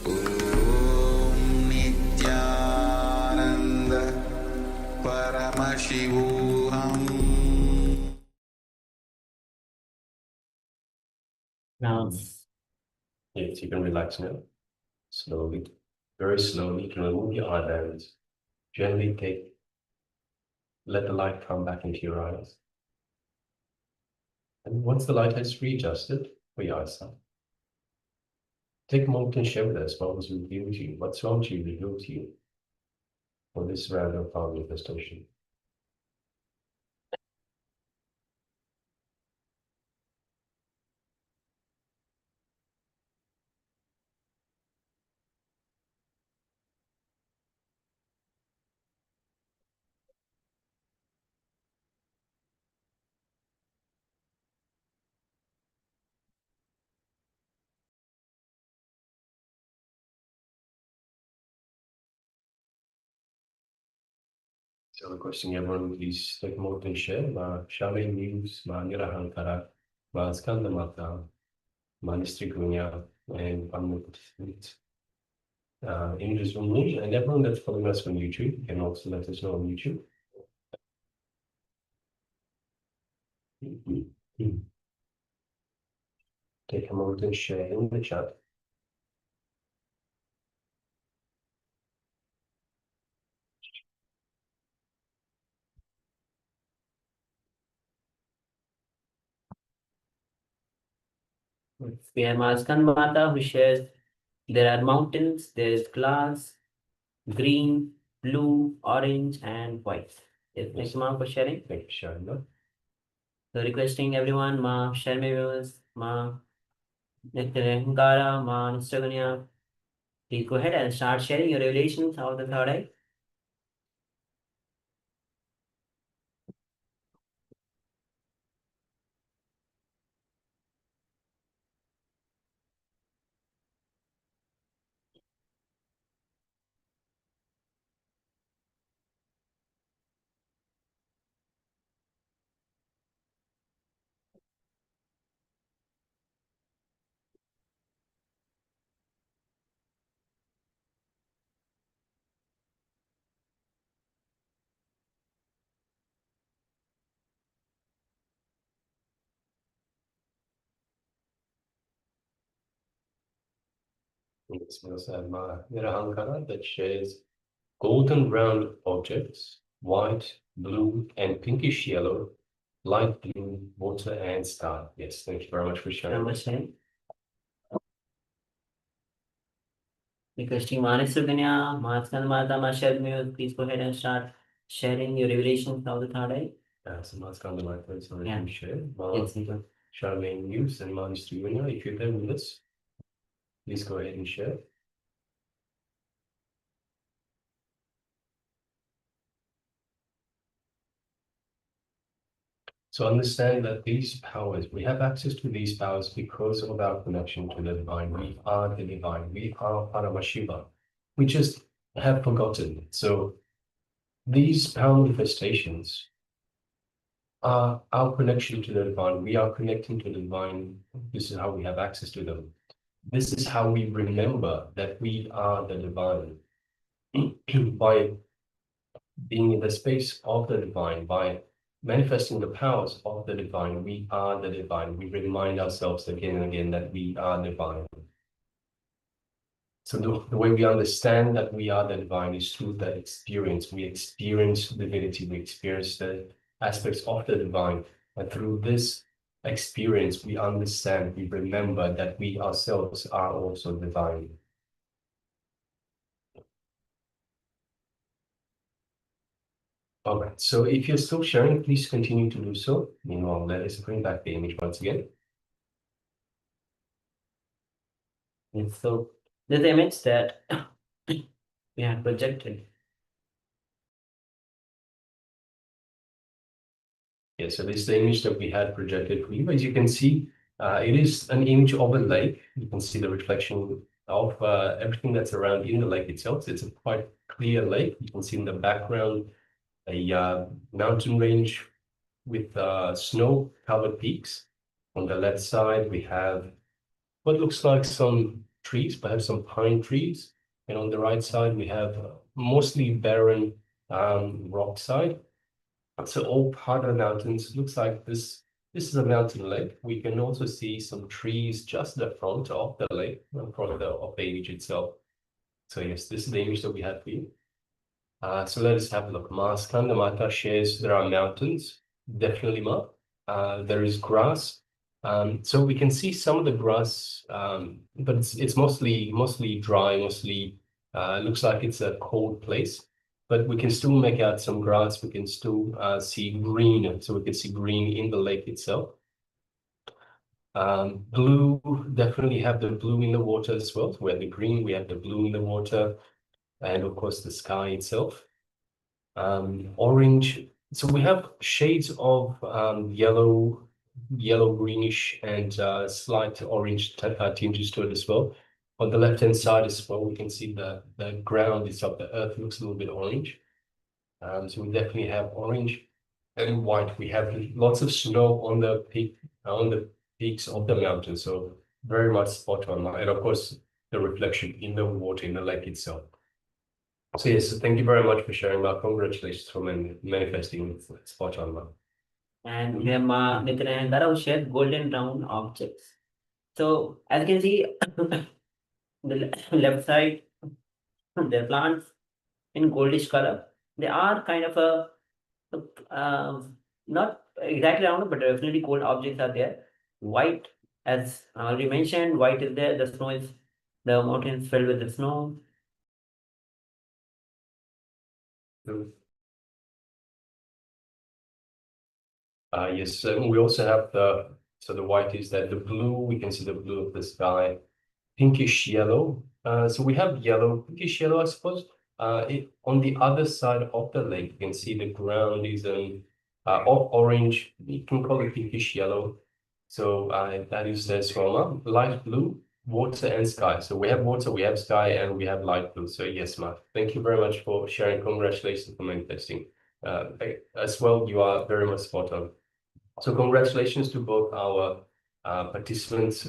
Om Nithyananda Paramashivoham. Now, Yes, you can relax now. Slowly, very slowly, you can remove your eyelids. Gently let the light come back into your eyes. And once the light has readjusted for your eyesight, take a moment and share with us what was revealed to you, what's wrong to you, revealed to you for this round of power manifestation. So requesting everyone please take a moment and share. Ma Shame News, Ma Nirahankara, Ma Skandamata, Ma Nistrigunya, and Pamela participants. In this room, and everyone that's following us on YouTube can also let us know on YouTube. Take a moment and share in the chat. we have Maskan Mata who shares there are mountains, there is glass, green, blue, orange, and white. Yes, thank you, Ma, for sharing. Thank you, Sharon. So requesting everyone, Ma, share my viewers, Ma, Nithyananda, Ma, Nistaganya. Please go ahead and start sharing your revelations of the third eye. Yes, we also have Ma Nirahankara that shares golden round objects, white, blue, and pinkish yellow, light blue, water, and star. Yes, thank you very much for sharing. Namaste. Requesting Ma, Nistaganya, Ma, Maskan Mata, Ma, share my viewers. Please go ahead and start sharing your revelations of the third eye. So Ma Skandamata is already Yeah. shared. Ma Yes, thank you. Charmaine News and Ma Nistrigunya, if you're there with us, please go ahead and share. So understand that these powers, we have access to these powers because of our connection to the divine. We are the divine. We are Paramashiva. We just have forgotten. So these power manifestations are our connection to the divine. We are connecting to the divine. This is how we have access to them. This is how we remember that we are the divine. By being in the space of the divine, by manifesting the powers of the divine, we are the divine. We remind ourselves again and again that we are divine. So the way we understand that we are the divine is through that experience. We experience divinity, we experience the aspects of the divine. And through this experience, we understand, we remember that we ourselves are also divine. All right, so if you're still sharing, please continue to do so. Meanwhile, let us bring back the image once again. And so there's the image that we had projected. Yeah, so this is the image that we had projected for you. As you can see, it is an image of a lake. You can see the reflection of everything that's around in the lake itself. It's a quite clear lake. You can see in the background a mountain range with snow-covered peaks. On the left side, we have what looks like some trees, perhaps some pine trees. And on the right side, we have mostly barren rock side. So all part of the mountains. Looks like this is a mountain lake. We can also see some trees just at the front of the lake, in front of the image itself. So yes, this is the image that we had for you. So let us have a look. Ma Skanda Mata shares there are mountains, definitely Ma. There is grass. So we can see some of the grass, but it's mostly dry, mostly looks like it's a cold place. But we can still make out some grass. We can still see green, so we can see green in the lake itself. Blue, definitely have the blue in the water as well. So we have the green, we have the blue in the water, and of course the sky itself. Orange, so we have shades of yellow, greenish, and slight orange tinges to it as well. On the left-hand side as well, we can see the ground itself, the earth looks a little bit orange. So we definitely have orange and white. We have lots of snow on the peaks of the mountain, so very much spot on. And of course, the reflection in the water in the lake itself. So yes, thank you very much for sharing, Mark. Congratulations for manifesting spot on, Mark. And we have Nithyananda who shared golden round objects. So as you can see, the left side, the plants in goldish color. They are kind of not exactly round, but definitely gold objects are there. White, as I already mentioned, white is there. The snow is, the mountain is filled with the snow. Yes, we also have the white is that the blue, we can see the blue of the sky, pinkish yellow. So we have yellow, pinkish yellow, I suppose. On the other side of the lake, you can see the ground is of orange. You can call it pinkish yellow. So that is the Swama. Light blue, water and sky. So we have water, we have sky, and we have light blue. So yes, Mark, thank you very much for sharing. Congratulations for manifesting. As well, you are very much spot on. So congratulations to both our participants.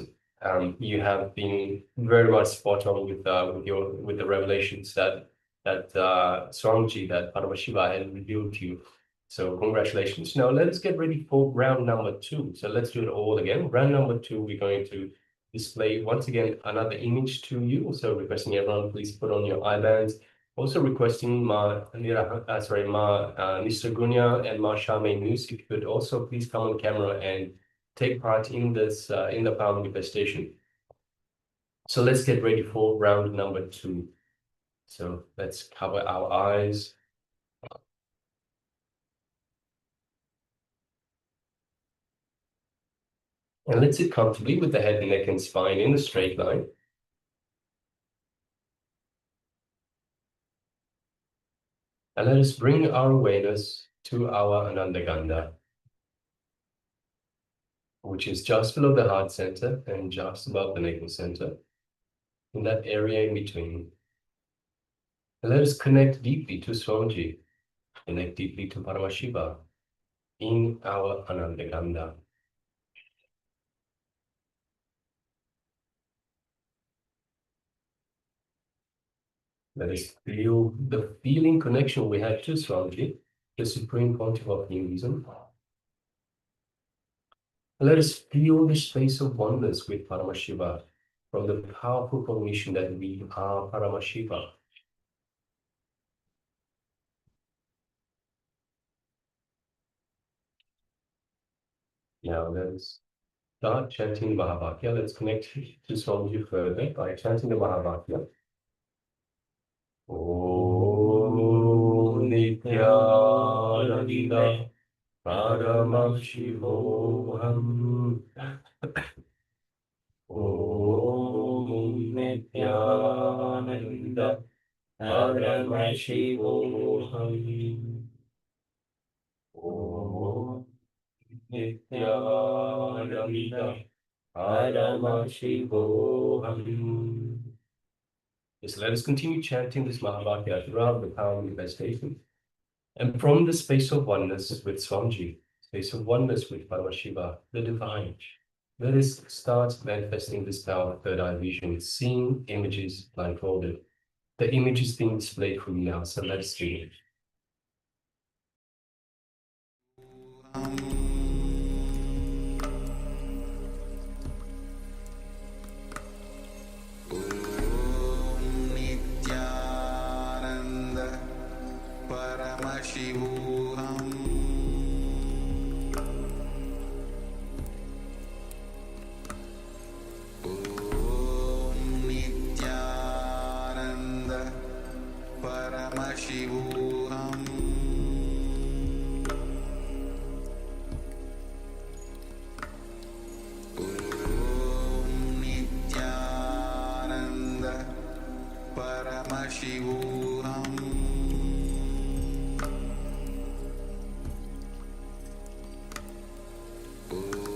You have been very much spot on with the revelations that Swamiji, that Paramashiva had revealed to you. So congratulations. Now let us get ready for round number 2. So let's do it all again. Round number 2, we're going to display once again another image to you. So requesting everyone, please put on your eyebands. Also requesting Mr. Gunya and Ma Shame News, if you could also please come on camera and take part in this in the power manifestation. So let's get ready for round number 2. So let's cover our eyes. And let's sit comfortably with the head, neck, and spine in a straight line. And let us bring our awareness to our Anandagandha, which is just below the heart center and just above the navel center, in that area in between. And let us connect deeply to Swamiji, connect deeply to Paramashiva in our Anandagandha. Let us feel the feeling connection we have to Swamiji, the supreme pontiff of Hinduism. Let us feel the space of oneness with Paramashiva from the powerful cognition that we are Paramashiva. Now let us start chanting the Mahavakya. Let's connect to Swamiji further by chanting the Mahavakya. Om Nithyananda Paramashivoham. Om Nithyananda Paramashivoham. Om Nithyananda Paramashivoham. Yes, let us continue chanting this Mahavakya throughout the power manifestation. And from the space of oneness with Swamiji, space of oneness with Paramashiva, the divine, let us start manifesting this power of third eye vision, seeing images blindfolded. The image is being displayed for you now, so let us see it. Nithyananda Paramashivoham. Om Nithyananda Paramashivoham. Om Nithyananda Paramashivoham.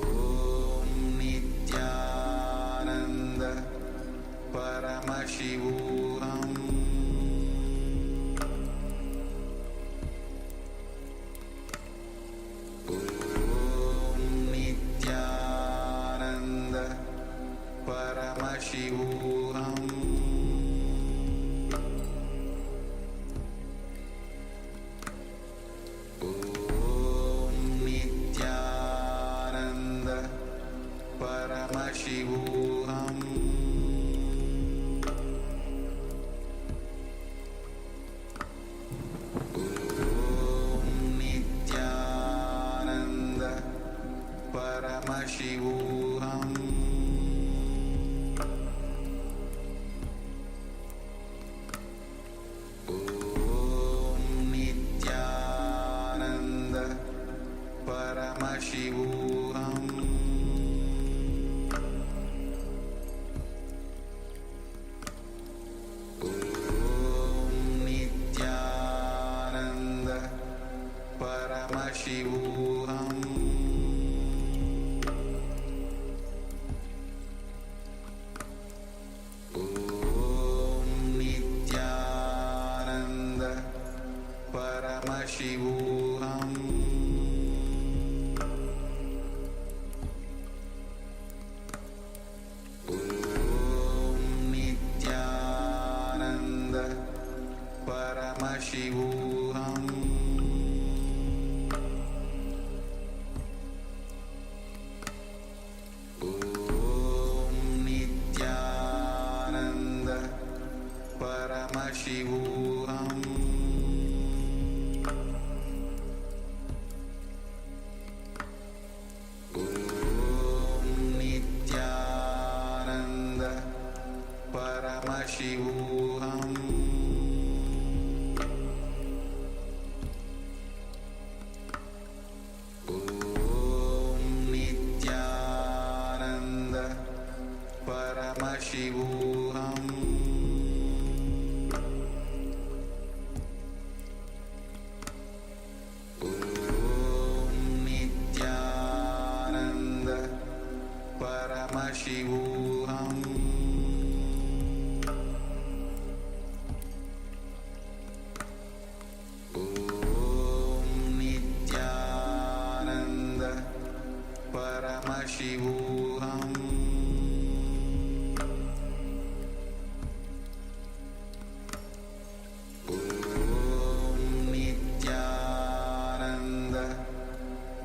Om Nithyananda Paramashivoham. Om Nithyananda Paramashivoham. Om Nithyananda Paramashivoham. Om Nithyananda Paramashivoham. Om Nithyananda Paramashivoham. Om Nithyananda Paramashivoham. Om Nithyananda Paramashivoham. Om Nithyananda Paramashivoham. Om Nithyananda Paramashivoham. Om Nithyananda Paramashivoham. Om Nithyananda Paramashivoham. Om Nithyananda Paramashivoham. Om Nithyananda Paramashivoham. Om Nithyananda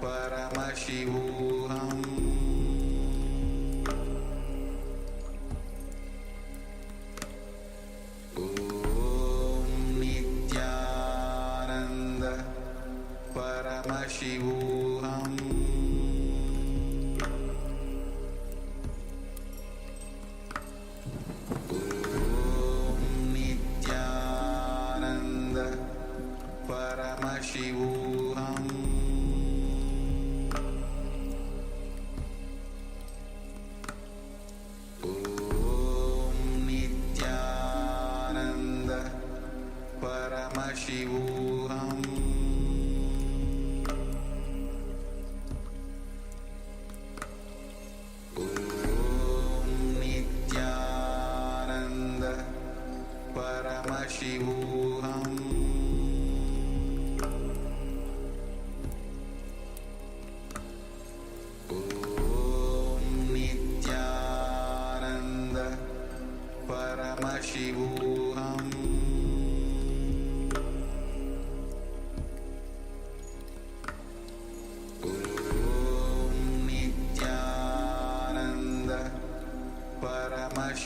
Paramashivoham. Om Nithyananda Paramashivoham.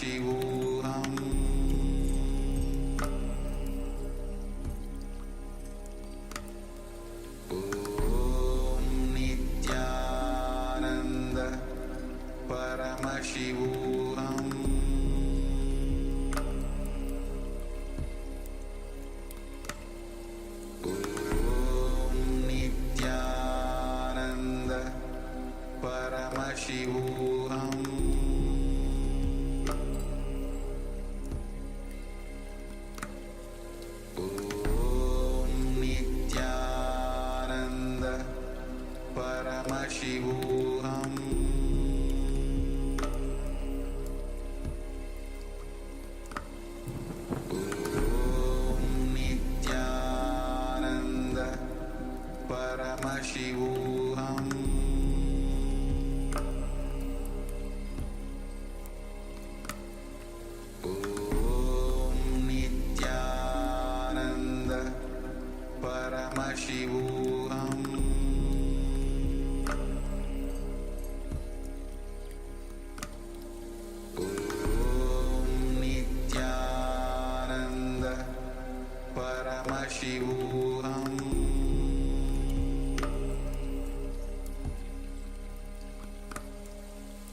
Paramashivoham Om Nithyananda Paramashivoham Om Nithyananda Paramashivoham Om Nithyananda Paramashivoham Om Nithyananda Paramashivoham Om Nithyananda Paramashivoham Om Nithyananda Paramashivoham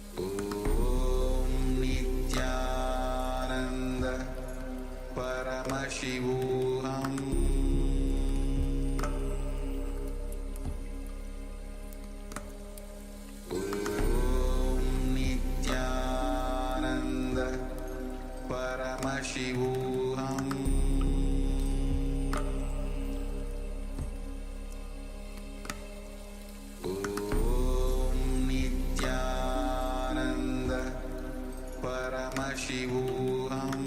Om Nithyananda Paramashivoham Om Nithyananda Paramashivoham Om Nithyananda Paramashivoham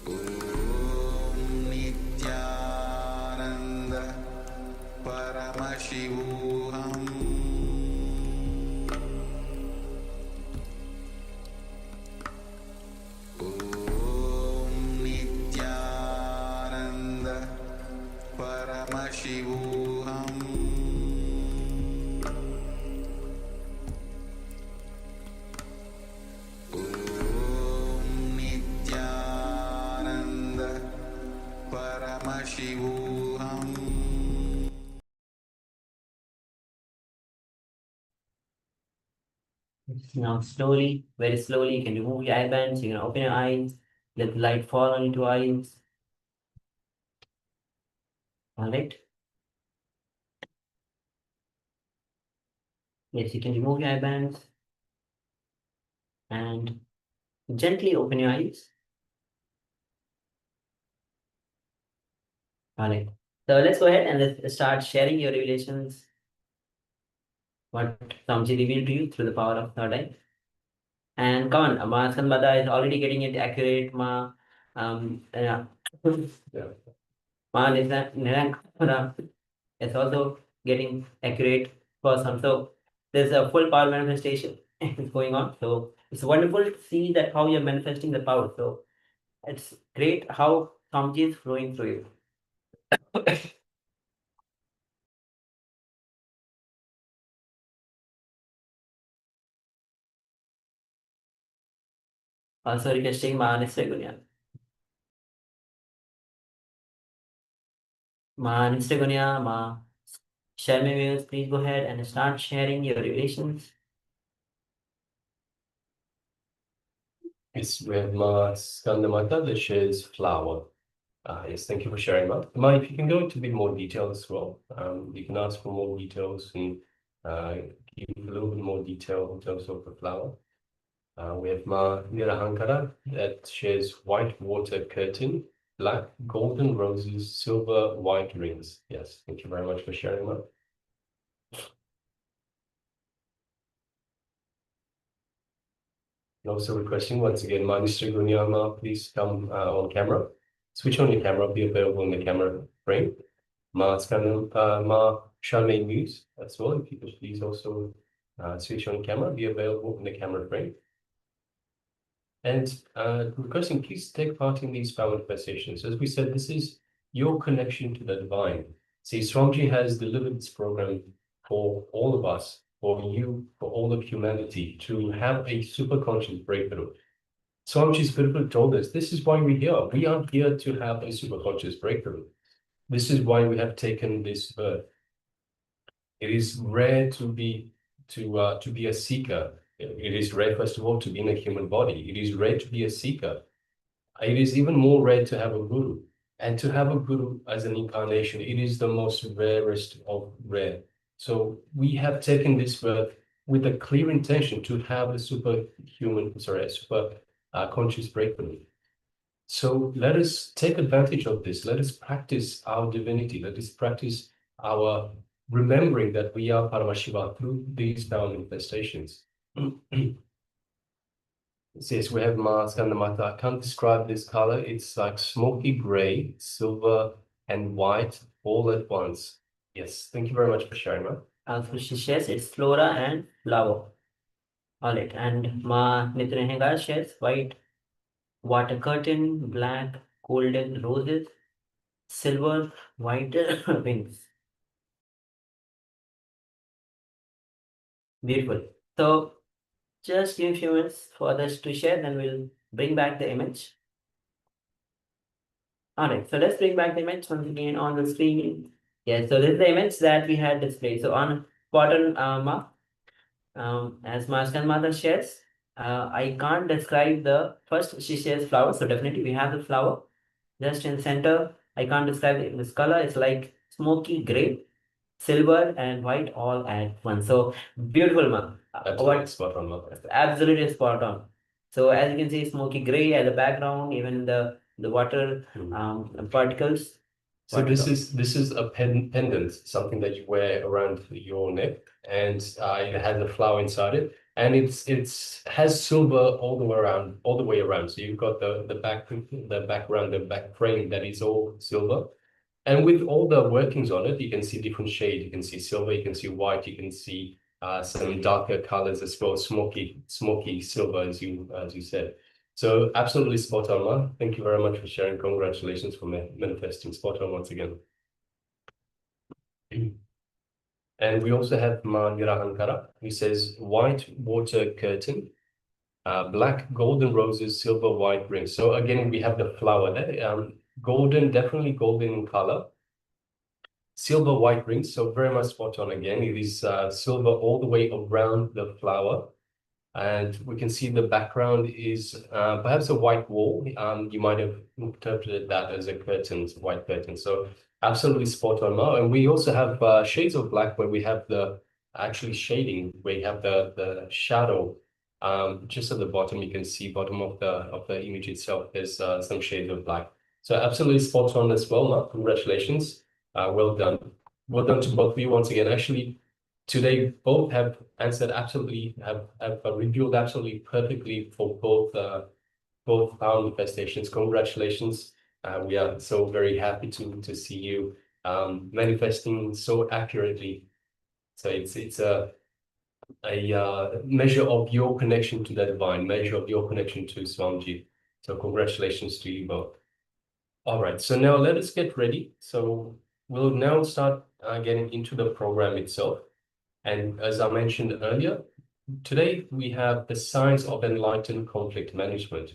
Om Nithyananda Paramashivoham Om Nithyananda Paramashivoham Om Nithyananda Paramashivoham Now slowly, very slowly, you can remove your eye bands. You can open your eyes. Let the light fall on into eyes. All right. Yes, you can remove your eye bands and gently open your eyes. All right. So let's go ahead and let's start sharing your revelations. What Swamiji revealed to you through the power of third eye. And come on, Ma Sanbada is already getting it accurate. Ma, yeah. Ma Nithyananda is also getting accurate for some. So there's a full power manifestation going on. So it's wonderful to see that how you're manifesting the power. So it's great how Swamiji is flowing through you. Also requesting Ma Nithyananda. Ma Nithyananda, Ma Sharma viewers, please go ahead and start sharing your revelations. Yes, we have Ma Skandamata that shares flower. Yes, thank you for sharing that. Ma, if you can go into a bit more detail as well. You can ask for more details and give a little bit more detail in terms of the flower. We have Ma Nirahankara that shares white water curtain, black, golden roses, silver, white rings. Yes, thank you very much for sharing that. And also requesting once again, Ma Gunyama, please come on camera. Switch on your camera, be available in the camera frame. Ma Shalmei Muse as well, if you could please also switch on camera, be available in the camera frame. And requesting, please take part in these power manifestations. As we said, this is your connection to the divine. See, Swamiji has delivered this program for all of us, for you, for all of humanity, to have a superconscious breakthrough. Swamiji's beautifully told us, this is why we're here. We are here to have a superconscious breakthrough. This is why we have taken this birth. It is rare to be a seeker. It is rare, first of all, to be in a human body. It is rare to be a seeker. It is even more rare to have a guru. And to have a guru as an incarnation, it is the most rarest of rare. So we have taken this birth with a clear intention to have a super conscious breakthrough. So let us take advantage of this. Let us practice our divinity. Let us practice our remembering that we are Paramashiva through these power manifestations. Yes, we have Skandamata. I can't describe this color. It's like smoky gray, silver, and white all at once. Yes, thank you very much for sharing, Ma. Also, she shares it's flora and flower. All right, and Ma Nithyananda shares white water curtain, black golden roses, silver white wings. Beautiful. So just give a few minutes for us to share, then we'll bring back the image. All right, so let's bring back the image once again on the screen. Yes, so this is the image that we had displayed. So on bottom, as Maskan Mother shares, I can't describe the first. She shares flower, so definitely we have the flower just in center. I can't describe this color. It's like smoky gray, silver, and white all at once. So beautiful, ma. Absolutely spot on, Ma. Absolutely spot on. So as you can see, smoky gray at the background, even the water particles. So this is a pendant, something that you wear around your neck, and it has a flower inside it, and it has silver all the way around. So you've got the background, the back frame that is all silver, and with all the workings on it, you can see different shades. You can see silver, you can see white, you can see some darker colors as well, smoky silver, as you said. So absolutely spot on, Ma. Thank you very much for sharing. Congratulations for manifesting. Spot on once again. And we also have Ma Nirahankara, who says white water curtain, black golden roses, silver white rings. So again, we have the flower there. Golden, definitely golden in color. Silver white rings, so very much spot on again. It is silver all the way around the flower. And we can see the background is perhaps a white wall. You might have interpreted that as a white curtain. So absolutely spot on, Ma. And we also have shades of black where we have the actually shading, where you have the shadow. Just at the bottom, you can see bottom of the image itself. There's some shades of black. So absolutely spot on as well, Ma. Congratulations. Well done. Well done to both of you once again. Actually, today, both have answered absolutely, have revealed absolutely perfectly for both power manifestations. Congratulations. We are so very happy to see you manifesting so accurately. So it's a measure of your connection to the divine, measure of your connection to Swamiji. So congratulations to you both. All right, so now let us get ready. So we'll now start getting into the program itself. And as I mentioned earlier, today we have the science of enlightened conflict management.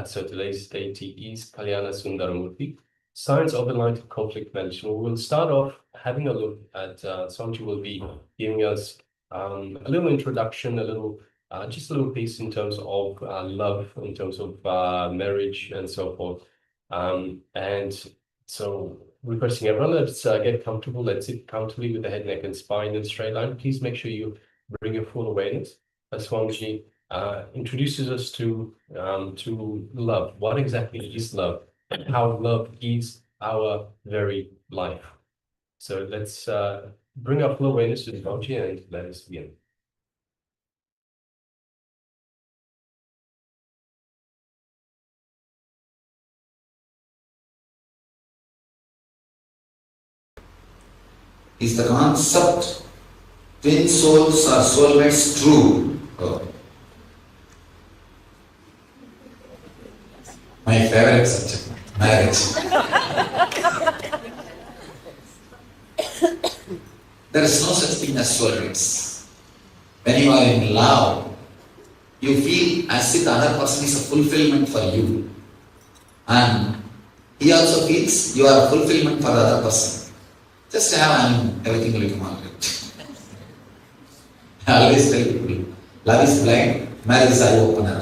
So today's deity is Kalyana Sundaramurti. Science of enlightened conflict management. We'll start off having a look at, Swamiji will be giving us a little introduction, just a little piece in terms of love, in terms of marriage and so forth. And so requesting everyone, let's get comfortable. Let's sit comfortably with the head, neck, and spine in a straight line. Please make sure you bring your full awareness. As Swamiji introduces us to love. What exactly is love? How love is our very life. So let's bring our full awareness to Swamiji and let us begin. Is the concept twin souls or soulmates true? Oh. My favorite subject, marriage. There is no such thing as soulmates. When you are in love, you feel as if the other person is a fulfillment for you. And he also feels you are a fulfillment for the other person. Just have an everything will come alright. I always tell people, love is blind, marriage is eye opener.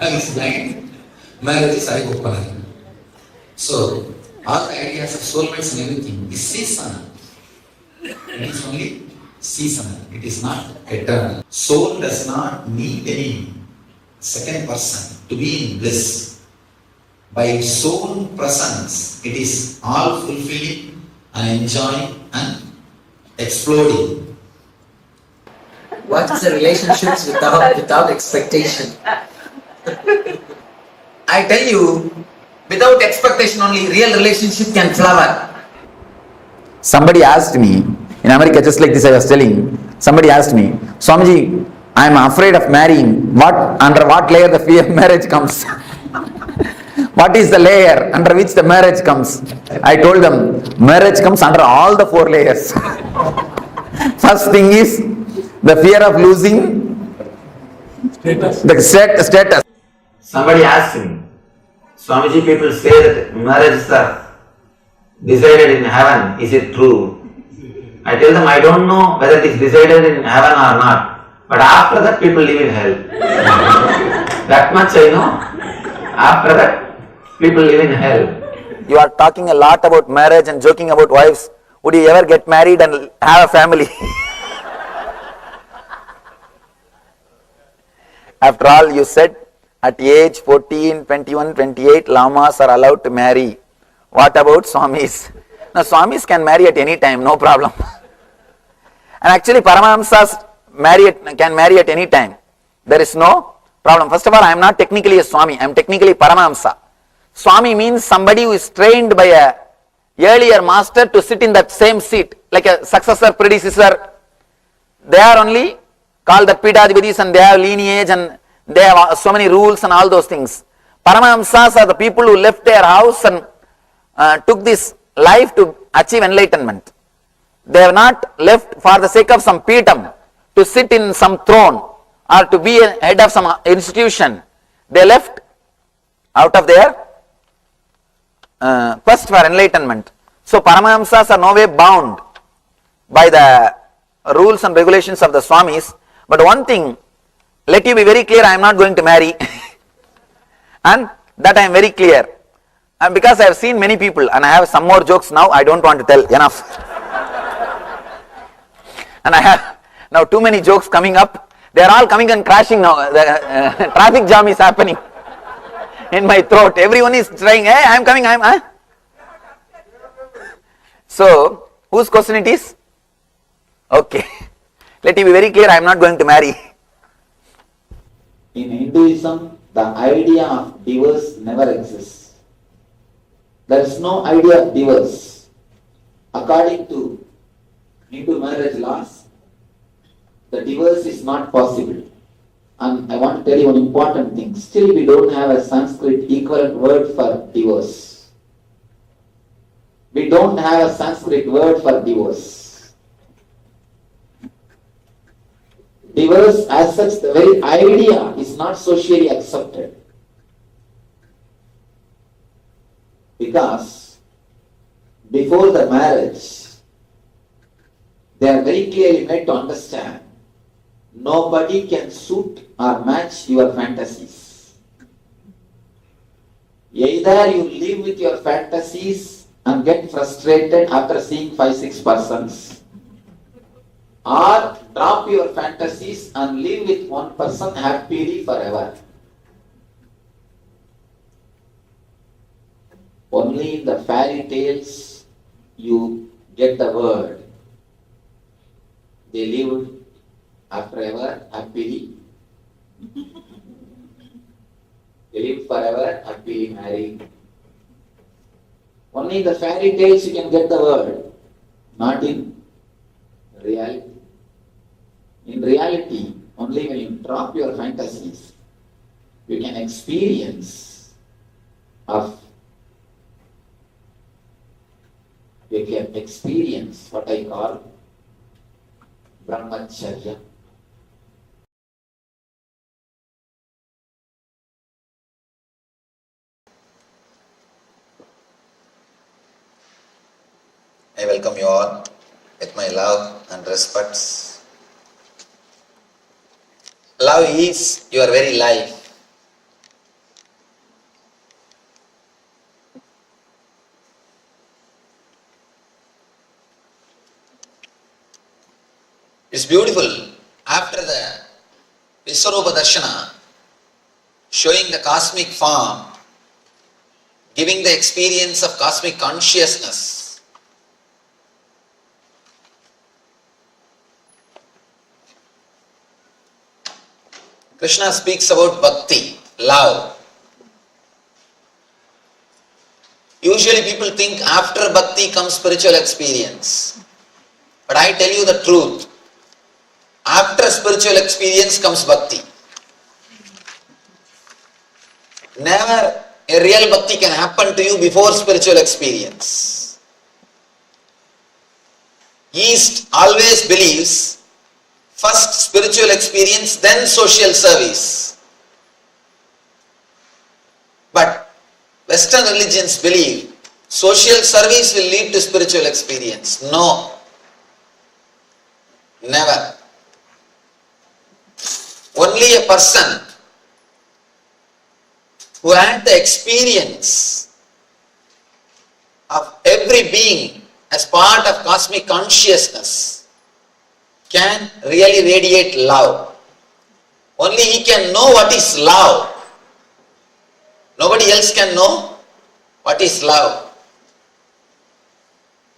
Love is blind, marriage is eye opener. So, all the ideas of soulmates and everything is seasonal. It is only seasonal. It is not eternal. Soul does not need any second person to be in bliss. By its own presence, it is all fulfilling and enjoying and exploding. What is a relationship without expectation? I tell you, without expectation only real relationship can flower. Somebody asked me, in America, just like this I was telling, somebody asked me, Swamiji, I am afraid of marrying. Under what layer the fear of marriage comes? What is the layer under which the marriage comes? I told them, marriage comes under all the 4 layers. First thing is the fear of losing the status. Somebody asked me, Swamiji, people say that marriages are decided in heaven. Is it true? I tell them, I don't know whether it is decided in heaven or not. But after that, people live in hell. That much I know. After that, people live in hell. You are talking a lot about marriage and joking about wives. Would you ever get married and have a family? After all, you said at age 14, 21, 28, lamas are allowed to marry. What about Swamis? Now, Swamis can marry at any time, no problem. And actually, Paramahamsas can marry at any time. There is no problem. First of all, I am not technically a Swami, I am technically Paramahamsa. Swami means somebody who is trained by a earlier master to sit in that same seat, like a successor, predecessor. They are only called the Pidadhipatis and they have lineage and they have so many rules and all those things. Paramahamsas are the people who left their house and took this life to achieve enlightenment. They have not left for the sake of some Peetam, to sit in some throne or to be a head of some institution. They left out of their quest for enlightenment. So Paramahamsas are no way bound by the rules and regulations of the Swamis. But one thing, let you be very clear, I am not going to marry. And that I am very clear. And because I have seen many people, and I have some more jokes now, I don't want to tell, enough. And I have now too many jokes coming up. They are all coming and crashing now. The traffic jam is happening in my throat. Everyone is trying, hey, I am coming, So, whose question it is? Okay. Let me be very clear, I am not going to marry. In Hinduism, the idea of divorce never exists. There is no idea of divorce. According to Hindu marriage laws, the divorce is not possible. And I want to tell you one important thing. Still we don't have a Sanskrit equivalent word for divorce. We don't have a Sanskrit word for divorce. Divorce as such, the very idea is not socially accepted. Because before the marriage, they are very clearly made to understand nobody can suit or match your fantasies. Either you live with your fantasies and get frustrated after seeing 5-6 persons, or drop your fantasies and live with one person happily forever. Only in the fairy tales you get the word. They lived forever happily. They lived forever happily married. Only in the fairy tales you can get the word, not in reality. In reality, only when you drop your fantasies, you can experience of they can experience what I call brahmacharya. I welcome you all with my love and respects. Love is your very life. It's beautiful. After the Viswarupa Darshana, showing the cosmic form, giving the experience of cosmic consciousness, Krishna speaks about bhakti, love. Usually people think after bhakti comes spiritual experience. But I tell you the truth. After spiritual experience comes bhakti. Never a real bhakti can happen to you before spiritual experience. East always believes first spiritual experience, then social service. But Western religions believe social service will lead to spiritual experience. No. Never. Only a person who had the experience of every being as part of cosmic consciousness can really radiate love. Only he can know what is love. Nobody else can know what is love.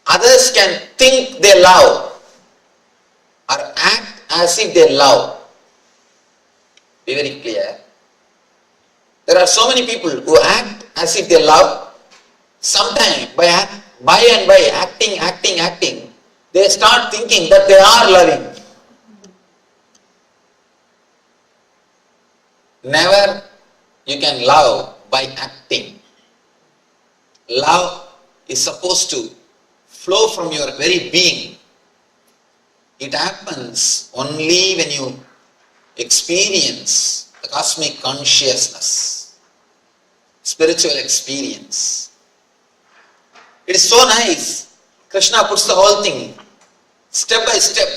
Others can think they love or act as if they love. Be very clear. There are so many people who act as if they love. Sometimes by acting, they start thinking that they are loving. Never you can love by acting. Love is supposed to flow from your very being. It happens only when you experience the cosmic consciousness, spiritual experience. It is so nice. Krishna puts the whole thing step by step.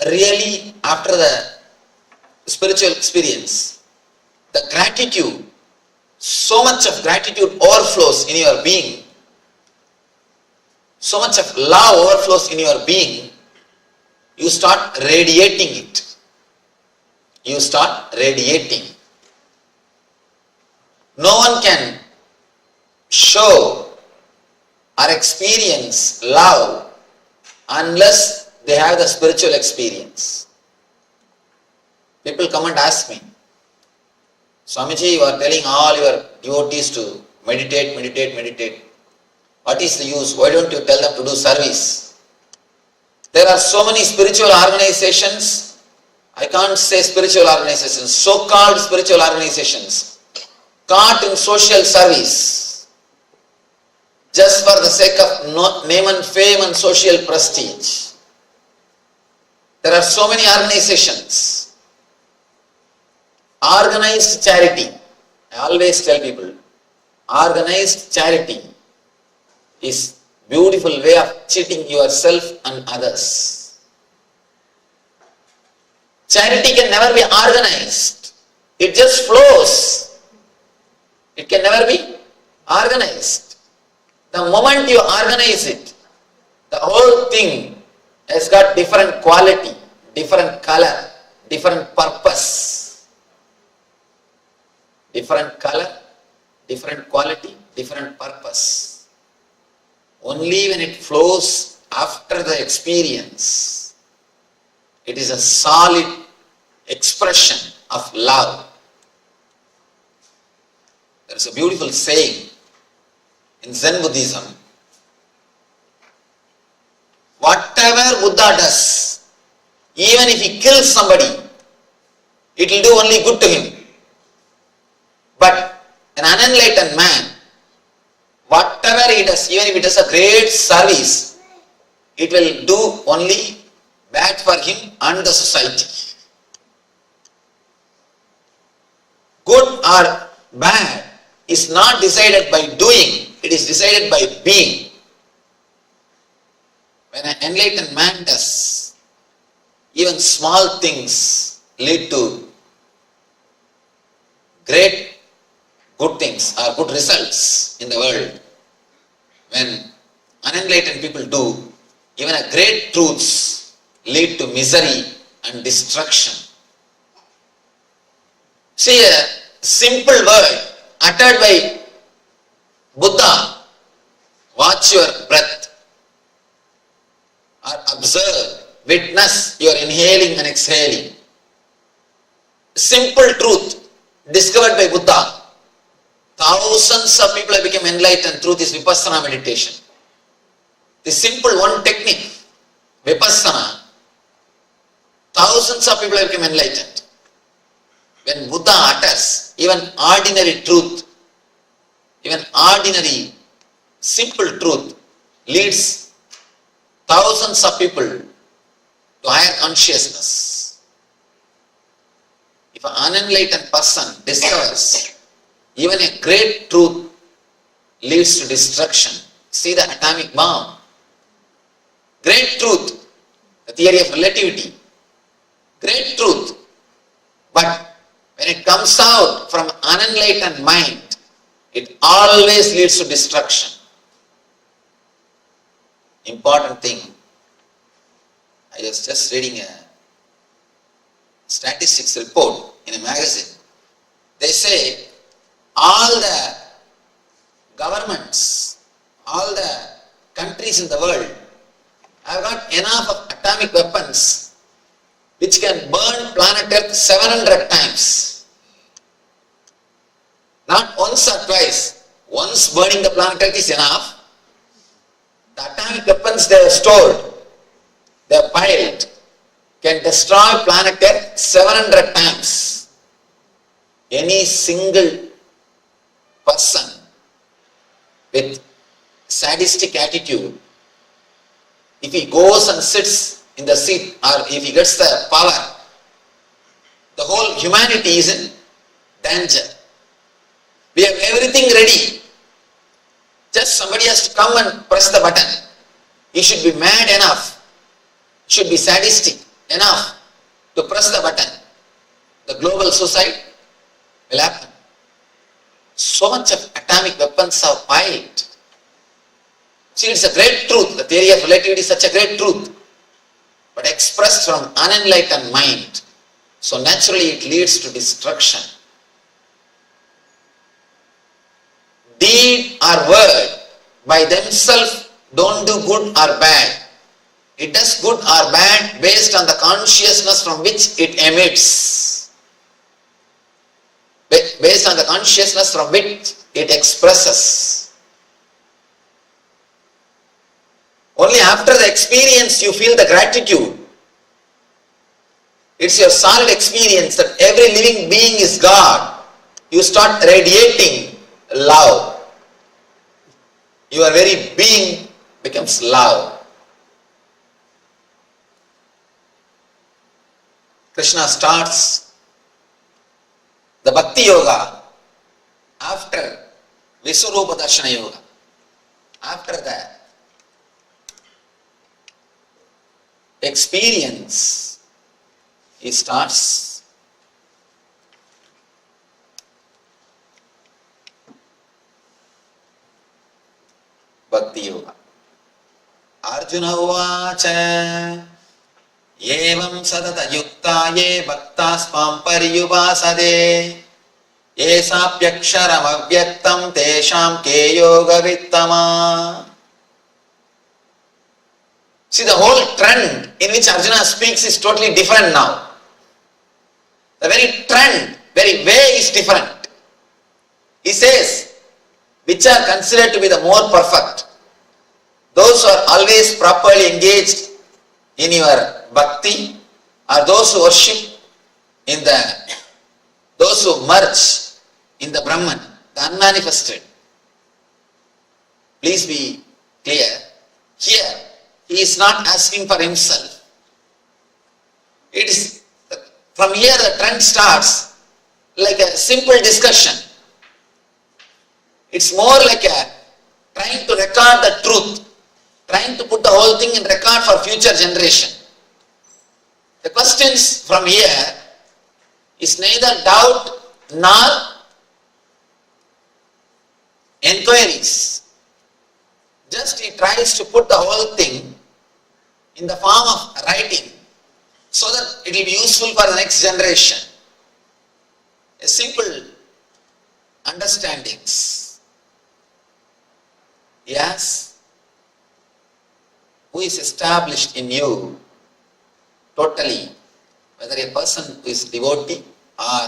Really, after the spiritual experience, the gratitude, so much of gratitude overflows in your being. So much of love overflows in your being, you start radiating it. You start radiating. No one can show or experience love unless they have the spiritual experience. People come and ask me, Swamiji, you are telling all your devotees to meditate. What is the use? Why don't you tell them to do service? There are so many spiritual organizations, I can't say spiritual organizations, so-called spiritual organizations, caught in social service, just for the sake of name and fame and social prestige. There are so many organizations. Organized charity, I always tell people, organized charity is beautiful way of cheating yourself and others. Charity can never be organized. It just flows. It can never be organized. The moment you organize it, the whole thing has got different quality, different color, different purpose. Different color, different quality, different purpose. Only when it flows after the experience, it is a solid expression of love. There is a beautiful saying in Zen Buddhism. Whatever Buddha does, even if he kills somebody, it will do only good to him. But An unenlightened man, whatever he does, even if it is a great service, it will do only bad for him and the society. Good or bad is not decided by doing, it is decided by being. When an enlightened man does, even small things lead to great good things or good results in the world. When unenlightened people do, even a great truths lead to misery and destruction. See, a simple word uttered by Buddha, watch your breath, or observe, witness your inhaling and exhaling. Simple truth discovered by Buddha. Thousands of people have become enlightened through this Vipassana meditation. The simple one technique, Vipassana, thousands of people have become enlightened. When Buddha utters even ordinary truth, even ordinary simple truth leads thousands of people to higher consciousness. If an unenlightened person discovers even a great truth leads to destruction. See the atomic bomb. Great truth, the theory of relativity. Great truth. But when it comes out from unenlightened mind, it always leads to destruction. Important thing. I was just reading a statistics report in a magazine. They say all the governments, all the countries in the world have got enough of atomic weapons which can burn planet Earth 700 times. Not once or twice. Once burning the planet Earth is enough. The atomic weapons they have stored, they have piled, can destroy planet Earth 700 times. Any single person with sadistic attitude, if he goes and sits in the seat or if he gets the power, the whole humanity is in danger. We have everything ready. Just somebody has to come and press the button. He should be mad enough, should be sadistic enough to press the button. The global suicide will happen. So much of atomic weapons are piled. See, it's a great truth. The theory of relativity is such a great truth, but expressed from unenlightened mind. So naturally it leads to destruction. Deed or word by themselves don't do good or bad. It does good or bad based on the consciousness from which it emits. Based on the consciousness from which it expresses. Only after the experience you feel the gratitude. It's your solid experience that every living being is God. You start radiating love. Your very being becomes love. Krishna starts the Bhakti Yoga after Visurupa Darshana Yoga. After that experience, he starts Bhakti Yoga. Arjuna Uvacha Evam Sadata Yukta Ye Bhaktas Pam Pariyuvasade Esapyaksharam Avyaktam Tesham Ke Yoga Vittama. See, the whole trend in which Arjuna speaks is totally different now. The very trend, very way is different. He says, which are considered to be the more perfect? Those who are always properly engaged in your bhakti, or those who worship in those who merge in the Brahman, the unmanifested. Please be clear. Here, he is not asking for himself. It is from here the trend starts like a simple discussion. It's more like a trying to record the truth, trying to put the whole thing in record for future generation. The questions from here is neither doubt nor enquiries. Just he tries to put the whole thing in the form of writing so that it will be useful for the next generation. A simple understandings. Yes, who is established in you totally, whether a person who is devotee or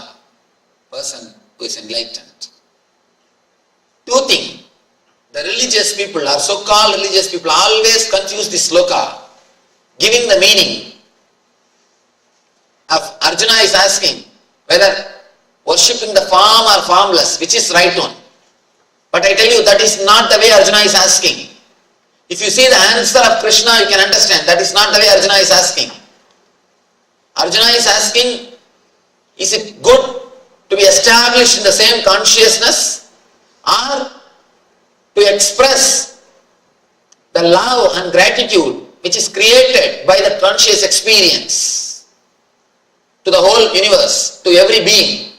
person who is enlightened. Two things. The religious people or so-called religious people always confuse this sloka, giving the meaning of Arjuna is asking whether worshipping the form or formless, which is right one. But I tell you, that is not the way Arjuna is asking. If you see the answer of Krishna, you can understand that is not the way Arjuna is asking. Arjuna is asking, is it good to be established in the same consciousness or to express the love and gratitude which is created by the conscious experience to the whole universe, to every being.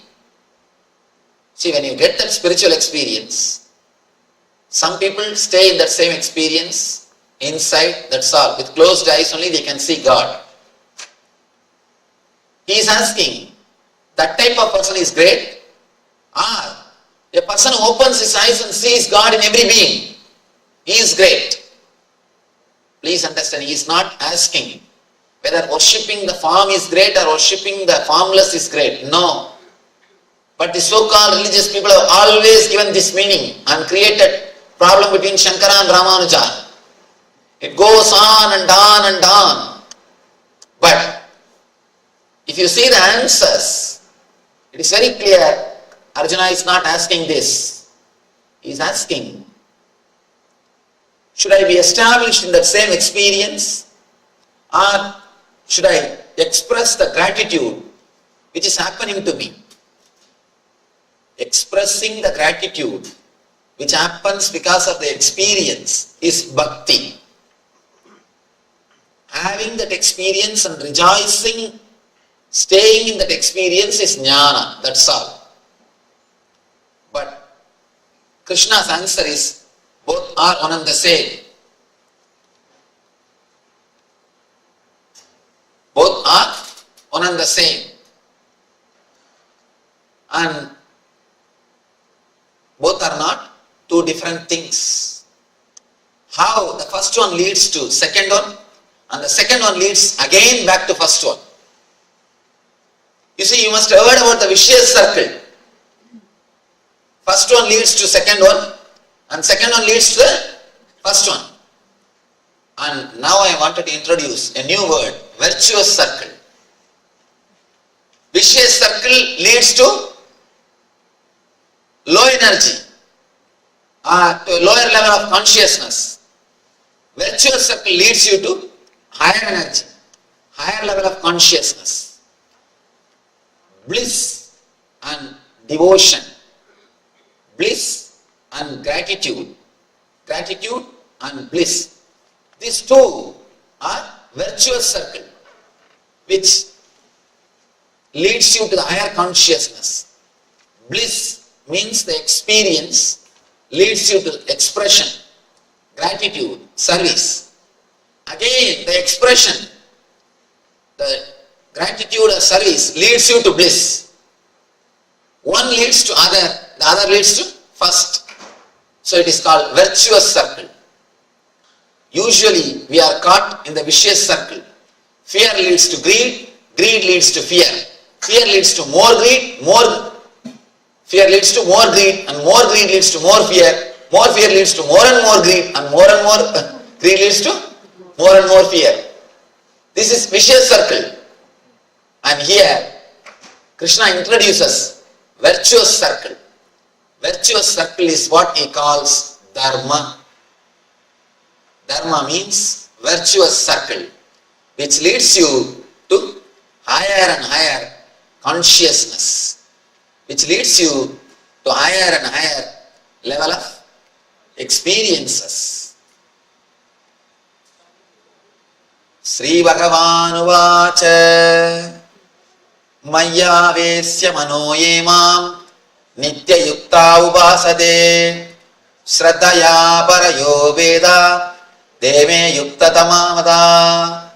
See, when you get that spiritual experience, some people stay in that same experience inside, that's all. With closed eyes only they can see God. He is asking, that type of person is great, or a person who opens his eyes and sees God in every being, he is great. Please understand, he is not asking whether worshipping the form is great or worshipping the formless is great. No. But the so-called religious people have always given this meaning and created problem between Shankara and Ramanuja. It goes on and on and on. But if you see the answers, it is very clear. Arjuna is not asking this. He is asking, should I be established in that same experience, or should I express the gratitude which is happening to me? Expressing the gratitude which happens because of the experience is bhakti. Having that experience and rejoicing, staying in that experience is jnana, that's all. But Krishna's answer is, both are one and the same. Both are one and the same. And both are not two different things. How the first one leads to second one, and the second one leads again back to first one. You see, you must have heard about the vicious circle. First one leads to second one, and second one leads to the first one. And now I wanted to introduce a new word, virtuous circle. Vicious circle leads to low energy, to a lower level of consciousness. Virtuous circle leads you to higher energy, higher level of consciousness. Bliss and devotion. Bliss and gratitude. Gratitude and bliss. These two are virtuous circle which leads you to the higher consciousness. Bliss means the experience leads you to expression, gratitude, service. Again, the expression, the gratitude or service leads you to bliss. One leads to other, the other leads to first. So it is called virtuous circle. Usually we are caught in the vicious circle. Fear leads to greed, greed leads to fear. Fear leads to more greed, fear leads to more greed, and more greed leads to more fear leads to more and more greed, and more greed leads to more and more fear. This is vicious circle. And here Krishna introduces virtuous circle. Virtuous circle is what he calls dharma. Dharma means virtuous circle, which leads you to higher and higher consciousness, which leads you to higher and higher level of experiences. Sri Bhagavan Uvacha Maya Vesya Manoyemam Nitya Yukta Upasade Shraddhaya Parayo Veda Deme Yukta Tamamada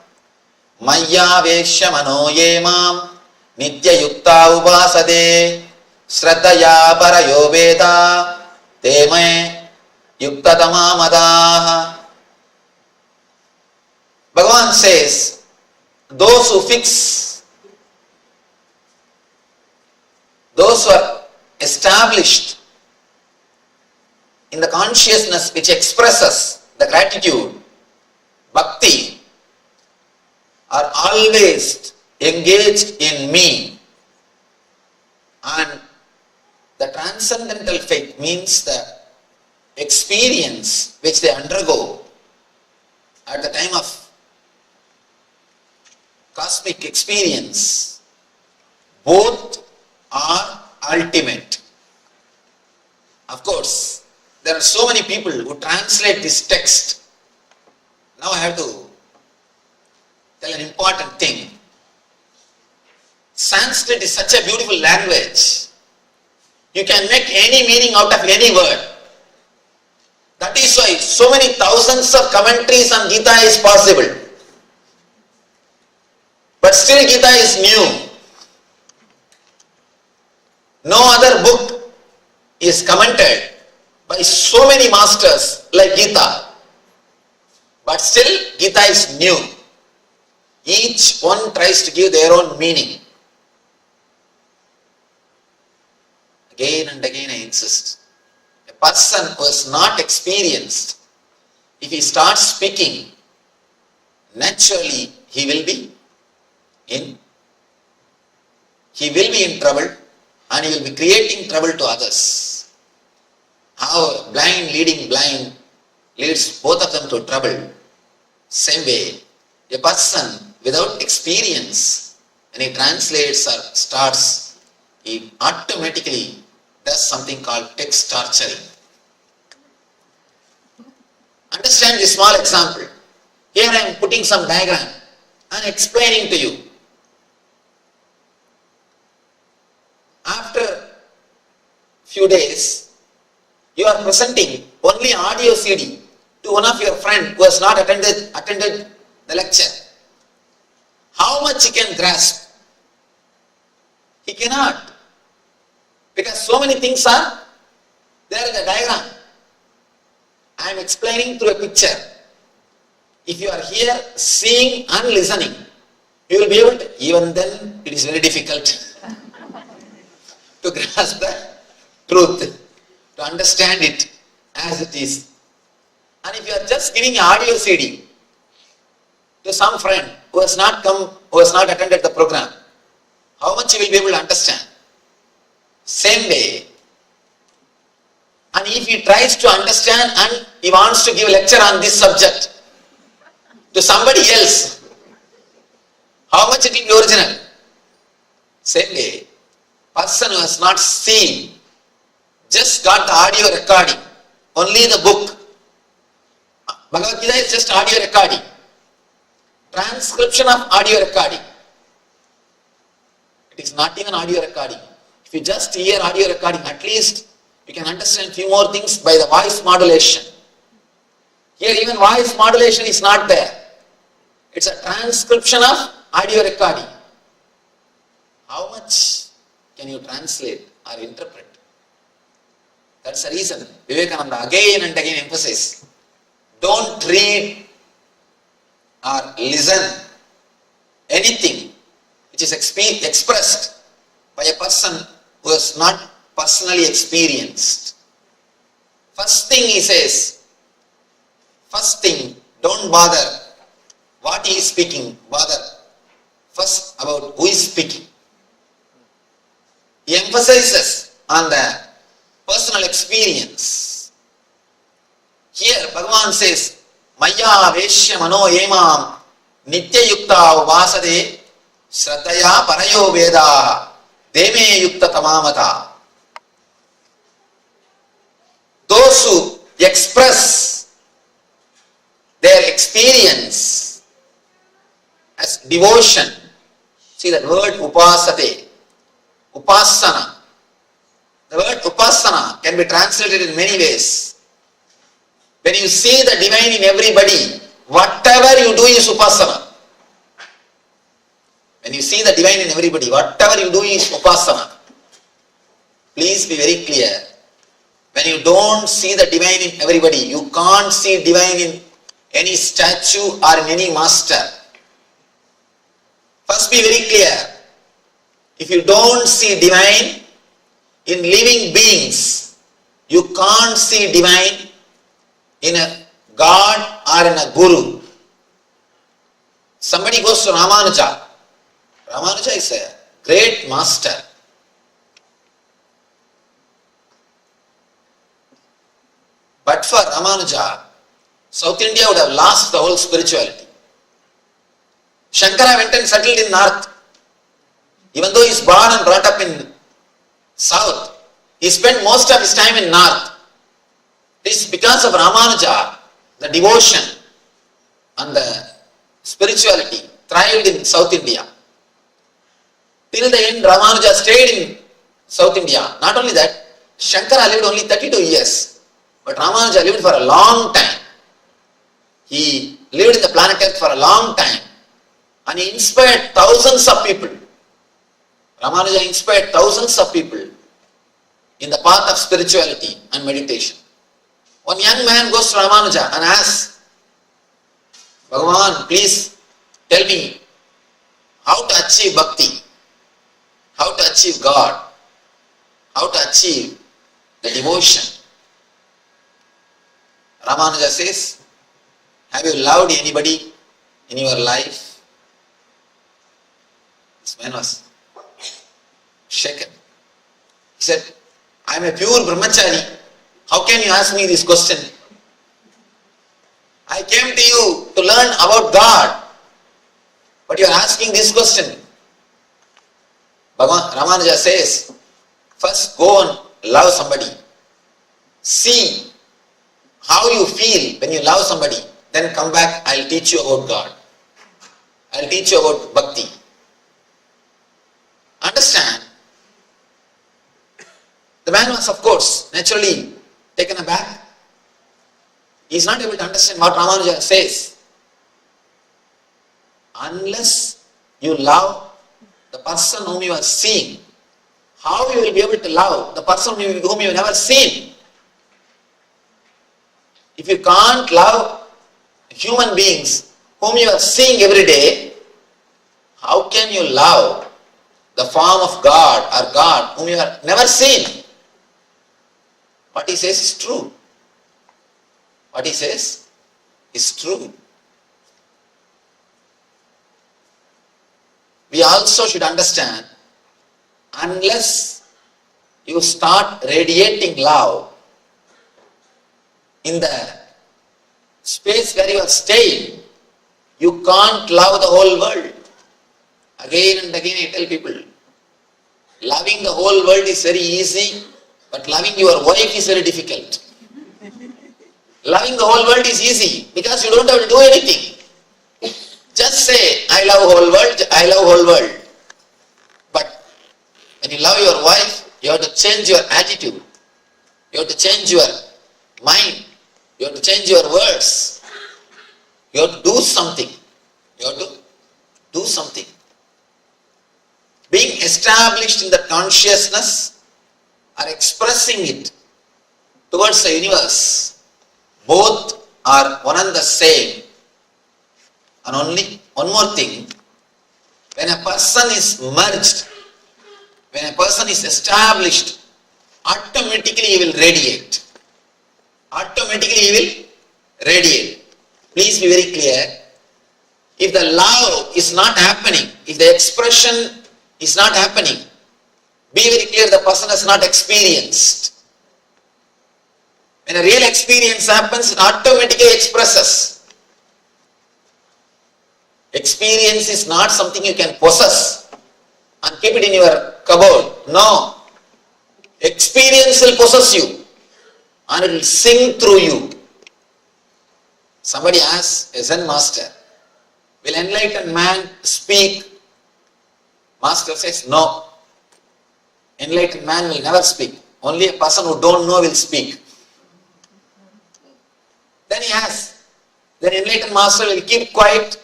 Maya Vesya Manoyemam Nitya Yukta Upasade Shraddhaya Parayo Veda Deme Yukta Tamamada. Bhagavan says, those who fix, those who are established in the consciousness which expresses the gratitude, bhakti, are always engaged in me. And the transcendental faith means the experience which they undergo at the time of cosmic experience, both are ultimate. Of course, there are so many people who translate this text. Now I have to tell an important thing. Sanskrit is such a beautiful language. You can make any meaning out of any word. That is why so many thousands of commentaries on Gita is possible. But still Gita is new. No other book is commented by so many masters like Gita. But still Gita is new. Each one tries to give their own meaning. Again and again I insist. A person who has not experienced, if he starts speaking, naturally he will be in trouble and he will be creating trouble to others. How blind leading blind leads both of them to trouble. Same way, a person without experience, when he translates or starts, he automatically does something called text torturing. Understand this small example. Here I am putting some diagram and explaining to you. After few days, you are presenting only audio CD to one of your friend who has not attended the lecture. How much he can grasp? He cannot. Because so many things are there in the diagram. I am explaining through a picture. If you are here seeing and listening, you will be able to, even then it is very difficult to grasp the truth, to understand it as it is. And if you are just giving an audio CD to some friend who has not come, who has not attended the program, how much you will be able to understand? Same way. And if he tries to understand and he wants to give a lecture on this subject to somebody else, how much it will be original? Same way. Person who has not seen, just got the audio recording, only the book. Bhagavad Gita is just audio recording. Transcription of audio recording. It is not even audio recording. If you just hear audio recording, at least you can understand few more things by the voice modulation. Here even voice modulation is not there. It's a transcription of audio recording. How much can you translate or interpret? That's the reason Vivekananda again and again emphasizes, don't read or listen anything which is expressed by a person who has not personally experienced. First thing he says, first thing, don't bother what he is speaking, bother first about who is speaking. He emphasizes on the personal experience. Here Bhagavan says, Maya Veshya Mano Emam Nitya Yukta Vasade Shraddhaya Parayo Veda Deme Yukta Tamamata. Those who express their experience as devotion. See that word upasate, upasana. The word upasana can be translated in many ways. When you see the divine in everybody, whatever you do is upasana. When you see the divine in everybody, whatever you do is upasana. Please be very clear. When you don't see the divine in everybody, you can't see divine in any statue or in any master. First be very clear. If you don't see divine in living beings, you can't see divine in a God or in a Guru. Somebody goes to Ramanuja. Ramanuja is a great master. But for Ramanuja, South India would have lost the whole spirituality. Shankara went and settled in North. Even though he is born and brought up in South, he spent most of his time in North. It is because of Ramanuja, the devotion and the spirituality thrived in South India. Till the end, Ramanuja stayed in South India. Not only that, Shankara lived only 32 years. But Ramanuja lived for a long time. He lived in the planet Earth for a long time. And he inspired thousands of people. Ramanuja inspired thousands of people in the path of spirituality and meditation. One young man goes to Ramanuja and asks, Bhagavan, please tell me how to achieve bhakti, how to achieve God, how to achieve the devotion. Ramanuja says, have you loved anybody in your life? This man was shaken. He said, I am a pure brahmachari. How can you ask me this question? I came to you to learn about God, but you are asking this question. Ramanuja says, first go and love somebody. See how you feel when you love somebody. Then come back, I will teach you about God. I will teach you about bhakti. Understand? The man was, of course, naturally taken aback. He is not able to understand what Ramanuja says. Unless you love the person whom you are seeing, how you will be able to love the person whom you have never seen? If you can't love human beings whom you are seeing every day, how can you love the form of God or God whom you have never seen? What he says is true. What he says is true. We also should understand, unless you start radiating love in the space where you are staying, you can't love the whole world. Again and again I tell people, loving the whole world is very easy, but loving your wife is very difficult. Loving the whole world is easy because you don't have to do anything. Just say, I love whole world, I love whole world. But when you love your wife, you have to change your attitude. You have to change your mind. You have to change your words. You have to do something. You have to do something. Being established in the consciousness or expressing it towards the universe, both are one and the same. And only one more thing, when a person is merged, when a person is established, automatically he will radiate. Automatically he will radiate. Please be very clear. If the love is not happening, if the expression is not happening, be very clear, the person has not experienced. When a real experience happens, it automatically expresses. Experience is not something you can possess and keep it in your cupboard. No. Experience will possess you and it will sing through you. Somebody asks a Zen master, will enlightened man speak? Master says, no. Enlightened man will never speak. Only a person who don't know will speak. Then he asks, then enlightened master will keep quiet?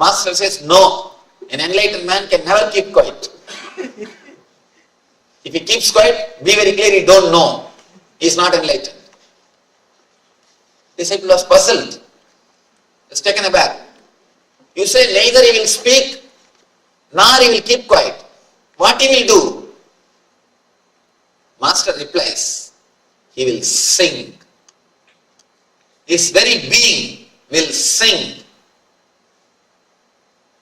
Master says, no. An enlightened man can never keep quiet. If he keeps quiet, be very clear, he don't know. He is not enlightened. The disciple was puzzled. He was taken aback. You say neither he will speak, nor he will keep quiet. What he will do? Master replies, he will sing. His very being will sing.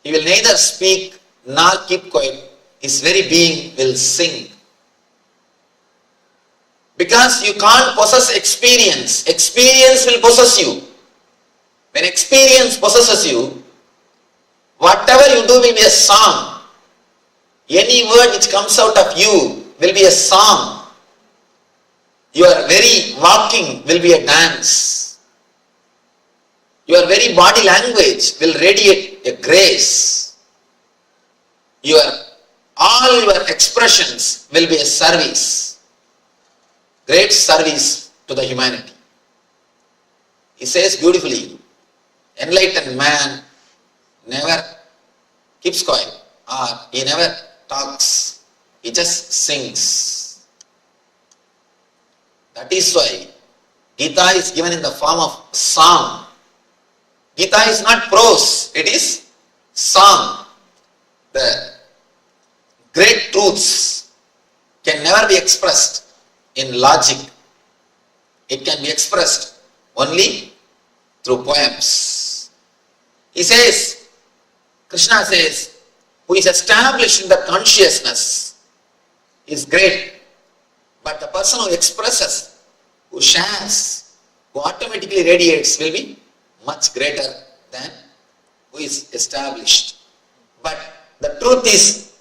He will neither speak nor keep quiet. His very being will sing. Because you can't possess experience. Experience will possess you. When experience possesses you, whatever you do will be a song. Any word which comes out of you will be a song. Your very walking will be a dance. Your very body language will radiate a grace. All your expressions will be a service. Great service to the humanity. He says beautifully, enlightened man never keeps quiet or he never talks. He just sings. That is why Gita is given in the form of song. Gita is not prose, it is song. The great truths can never be expressed in logic. It can be expressed only through poems. He says, Krishna says, who is established in the consciousness is great. But the person who expresses, who shares, who automatically radiates will be much greater than who is established. But the truth is,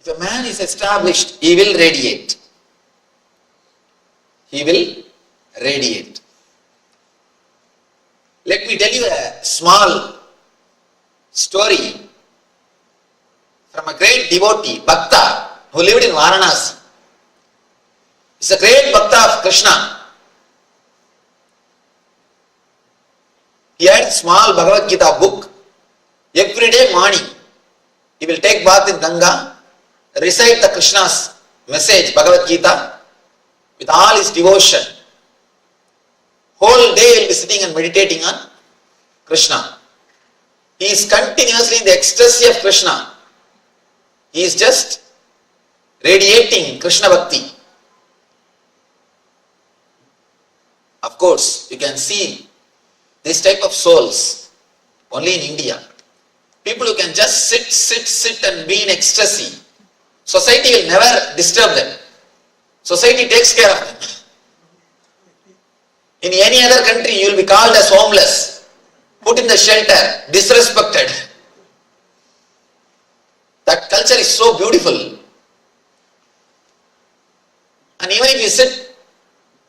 if a man is established, he will radiate. He will radiate. Let me tell you a small story from a great devotee, Bhakta, who lived in Varanasi. He's a great Bhakta of Krishna. He had a small Bhagavad Gita book. Every day morning, he will take bath in Ganga, recite the Krishna's message, Bhagavad Gita, with all his devotion. Whole day he will be sitting and meditating on Krishna. He is continuously in the ecstasy of Krishna. He is just radiating Krishna Bhakti. Of course, you can see this type of souls only in India. People who can just sit and be in ecstasy. Society will never disturb them. Society takes care of them. In any other country, you will be called as homeless, put in the shelter, disrespected. That culture is so beautiful. And even if you sit,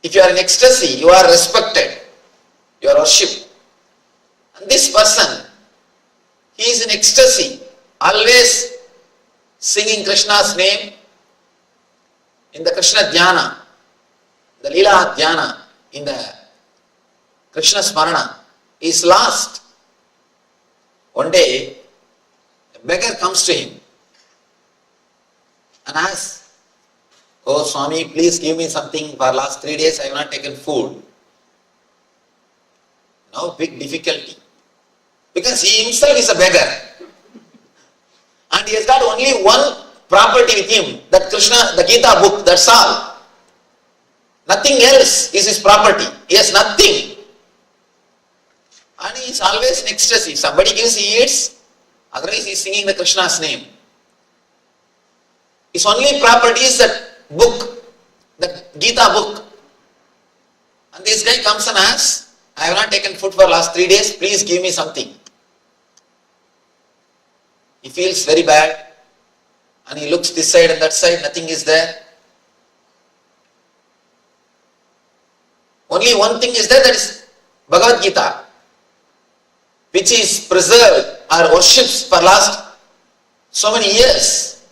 if you are in ecstasy, you are respected, you are worshipped. And this person, he is in ecstasy, always singing Krishna's name in the Krishna Dhyana, the Leela Dhyana, in the Krishna Smarana. He is lost. One day, a beggar comes to him and asks, "Oh Swami, please give me something. For last 3 days I have not taken food." Now big difficulty. Because he himself is a beggar. And he has got only one property with him, that Krishna, the Gita book, that's all. Nothing else is his property. He has nothing. And he is always in ecstasy. Somebody gives, he eats. Otherwise he is singing the Krishna's name. His only property is that book, the Gita book. And this guy comes and asks, I have not taken food for last 3 days, please give me something. He feels very bad and he looks this side and that side, nothing is there. Only one thing is there, that is Bhagavad Gita, which is preserved or worshipped for last so many years.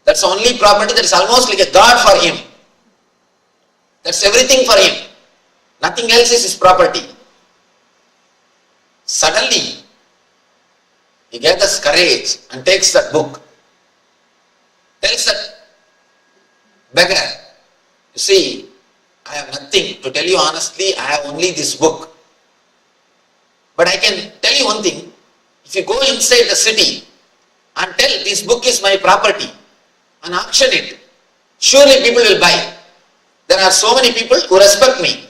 That's the only property that is almost like a god for him. That's everything for him. Nothing else is his property. Suddenly, he gathers courage and takes that book. Tells that beggar, you see, I have nothing. To tell you honestly, I have only this book. But I can tell you one thing. If you go inside the city and tell this book is my property and auction it, surely people will buy. There are so many people who respect me.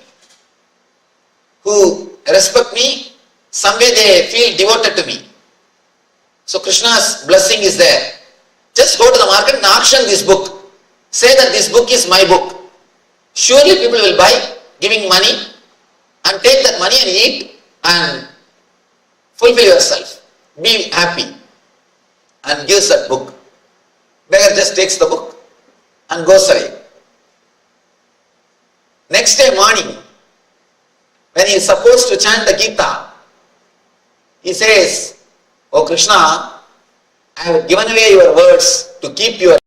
Some way they feel devoted to me. So Krishna's blessing is there. Just go to the market and auction this book. Say that this book is my book. Surely people will buy, giving money, and take that money and eat and fulfill yourself. Be happy. And gives that book. Beggar just takes the book and goes away. Next day morning, when he is supposed to chant the Gita, he says, Oh Krishna, I have given away your words to keep your...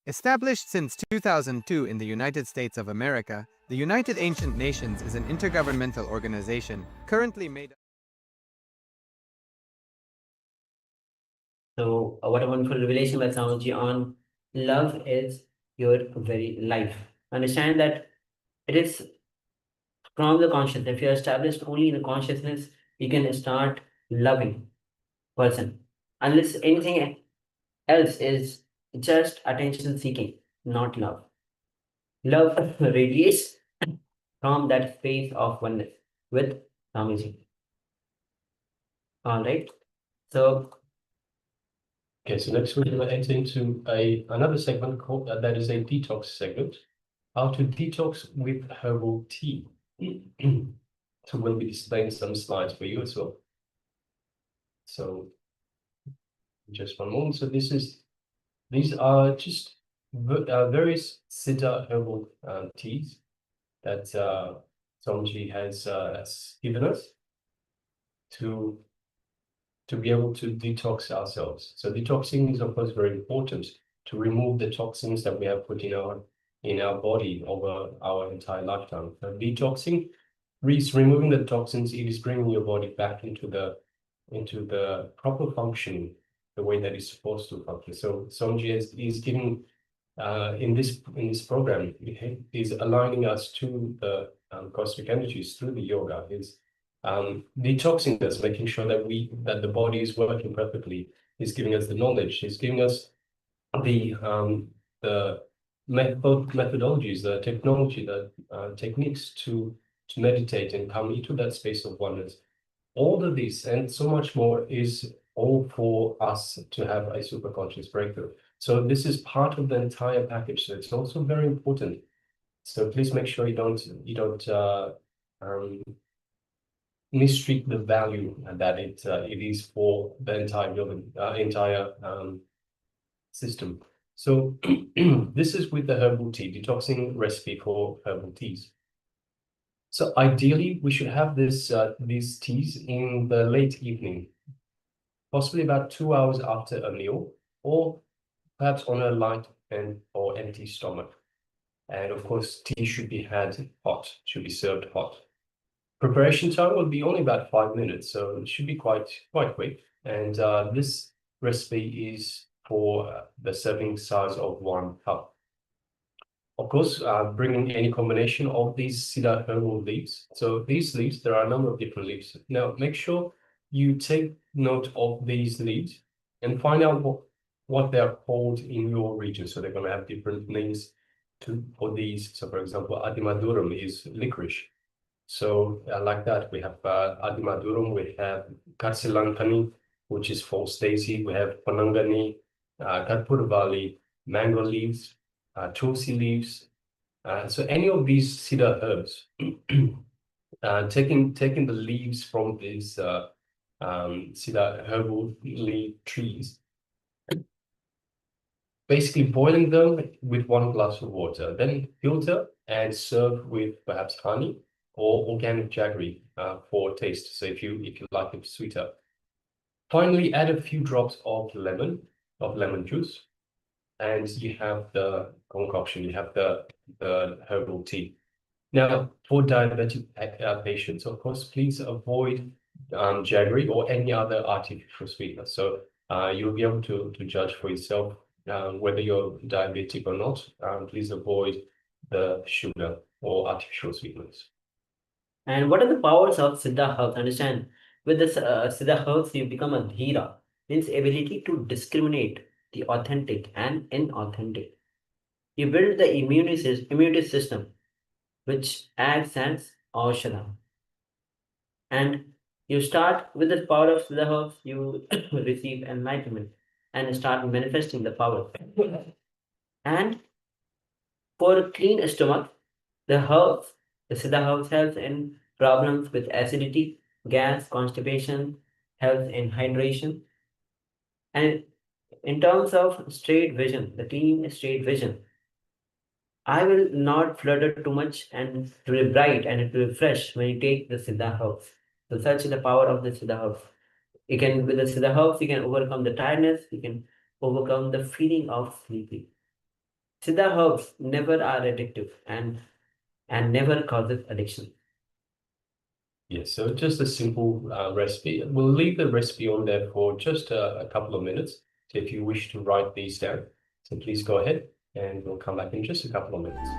Established since 2002 in the United States of America, the United Ancient Nations is an intergovernmental organization currently made up. So, what a wonderful revelation by Swamiji on love is your very life. Understand that it is from the consciousness. If you are established only in the consciousness, you can start loving person. Unless anything else is just attention seeking, not love. Love radiates from that space of oneness with Swamiji. All right. So, Okay, so next we're going to enter into another segment called that is a detox segment. How to detox with herbal tea. So we'll be displaying some slides for you as well. So just one moment. So these are just various Siddha herbal teas that Swamiji has given us to be able to detox ourselves. So detoxing is of course very important to remove the toxins that we have put in our body over our entire lifetime. Detoxing is removing the toxins. It is bringing your body back into the proper functioning, the way that it's supposed to function. So Swamiji is giving in this program is aligning us to the cosmic energies through the yoga. Is detoxing us, making sure that the body is working perfectly. He's giving us the knowledge. He's giving us the methodologies, the technology, the techniques to meditate and come into that space of oneness. All of this and so much more is all for us to have a superconscious breakthrough. So this is part of the entire package. So it's also very important. So please make sure you don't mistreat the value that it is for the entire system. So this is with the herbal tea, detoxing recipe for herbal teas. So ideally, we should have these teas in the late evening, possibly about 2 hours after a meal, or perhaps on a light or empty stomach. And of course, tea should be had hot, should be served hot. Preparation time will be only about 5 minutes, so it should be quite quick. And this recipe is for the serving size of 1 cup. Of course, bringing any combination of these Siddha herbal leaves. So these leaves, there are a number of different leaves. Now, make sure you take note of these leaves and find out what they are called in your region. So they're going to have different names for these. So, for example, Adimadurum is licorice. So like that, we have Adimadurum, we have Katsilankani, which is false daisy, we have Panangani, Katpurvali, mango leaves, tulsi leaves. So any of these cedar herbs, taking the leaves from these cedar herbal leaf trees, basically boiling them with 1 glass of water, then filter and serve with perhaps honey or organic jaggery for taste. So if you like it sweeter. Finally, add a few drops of lemon juice, and you have the concoction. You have the herbal tea. Now, for diabetic patients, of course, please avoid jaggery or any other artificial sweetener. So you'll be able to judge for yourself whether you're diabetic or not. Please avoid the sugar or artificial sweeteners. And what are the powers of Siddha herbs? Understand, with the Siddha herbs, you become a dhira, means ability to discriminate the authentic and inauthentic. You build the immunity system, which acts as aushadha. And you start with the power of Siddha herbs, you receive enlightenment and start manifesting the power. And for a clean stomach, the Siddha herbs helps in problems with acidity, gas, constipation, helps in hydration. And in terms of straight vision, the clean straight vision, I will not flutter too much and it will be bright and it will be fresh when you take the Siddha herbs. So such is the power of the Siddha herbs. You can, with the Siddha herbs, you can overcome the tiredness, you can overcome the feeling of sleepy. Siddha herbs never are addictive and never causes addiction. Yes, so just a simple recipe. We'll leave the recipe on there for just a couple of minutes. So if you wish to write these down, so please go ahead and we'll come back in just a couple of minutes.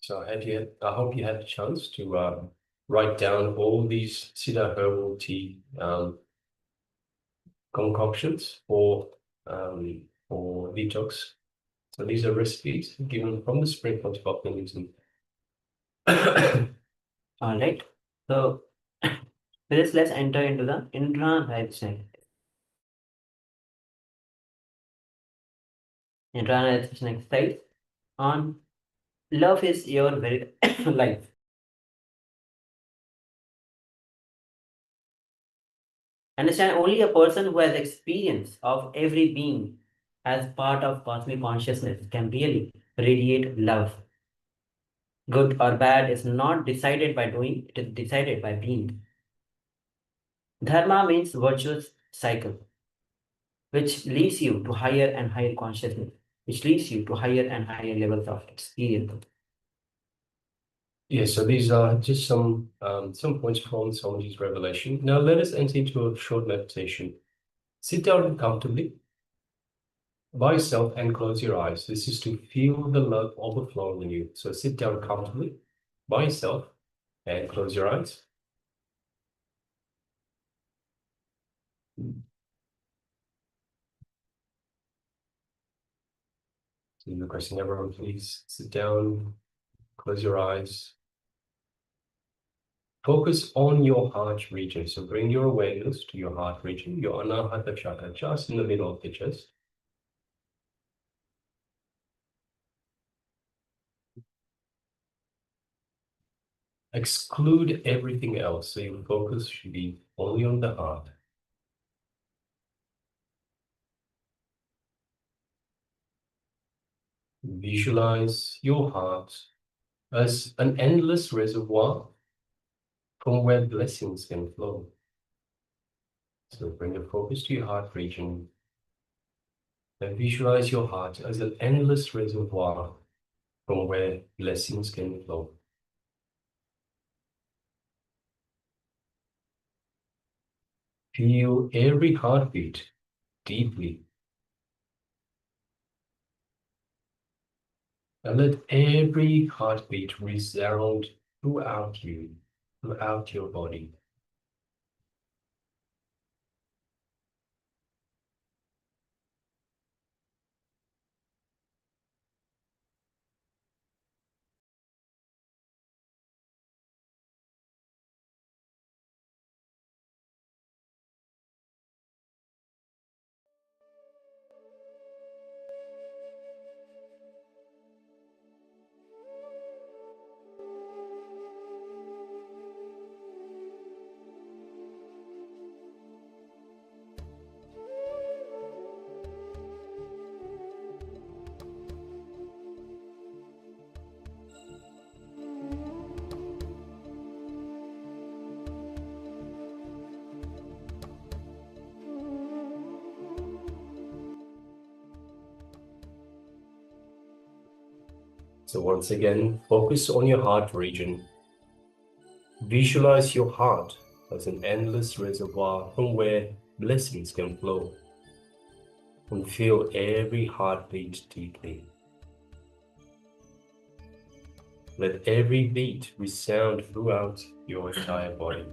So I hope you had a chance to write down all these cedar herbal tea concoctions for detox. So these are recipes given from the spring pot of Newton. All right. So with this, let's enter into the intra-digestion. Intra-digestion exercise on love is your very life. Understand, only a person who has experience of every being as part of cosmic consciousness can really radiate love. Good or bad is not decided by doing, it is decided by being. Dharma means virtuous cycle, which leads you to higher and higher consciousness, which leads you to higher and higher levels of experience. Yes, so these are just some points from Swamiji's revelation. Now let us enter into a short meditation. Sit down comfortably by yourself and close your eyes. This is to feel the love overflowing in you. So sit down comfortably by yourself and close your eyes. So requesting everyone, please sit down, close your eyes. Focus on your heart region. So bring your awareness to your heart region, your Anahata chakra, just in the middle of the chest. Exclude everything else. So your focus should be only on the heart. Visualize your heart as an endless reservoir from where blessings can flow. So bring your focus to your heart region and visualize your heart as an endless reservoir from where blessings can flow. Feel every heartbeat deeply. And let every heartbeat resound throughout you, throughout your body. So once again, focus on your heart region. Visualize your heart as an endless reservoir from where blessings can flow. And feel every heartbeat deeply. Let every beat resound throughout your entire body.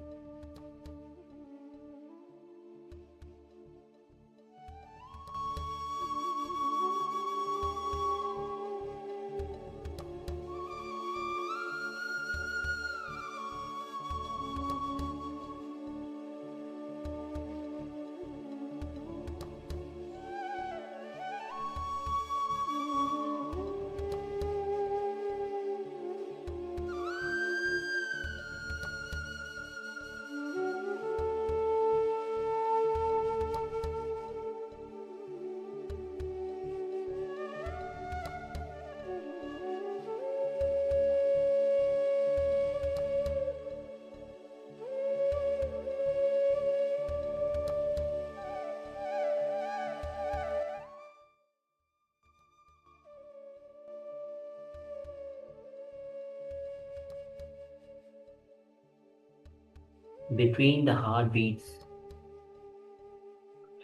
Between the heartbeats,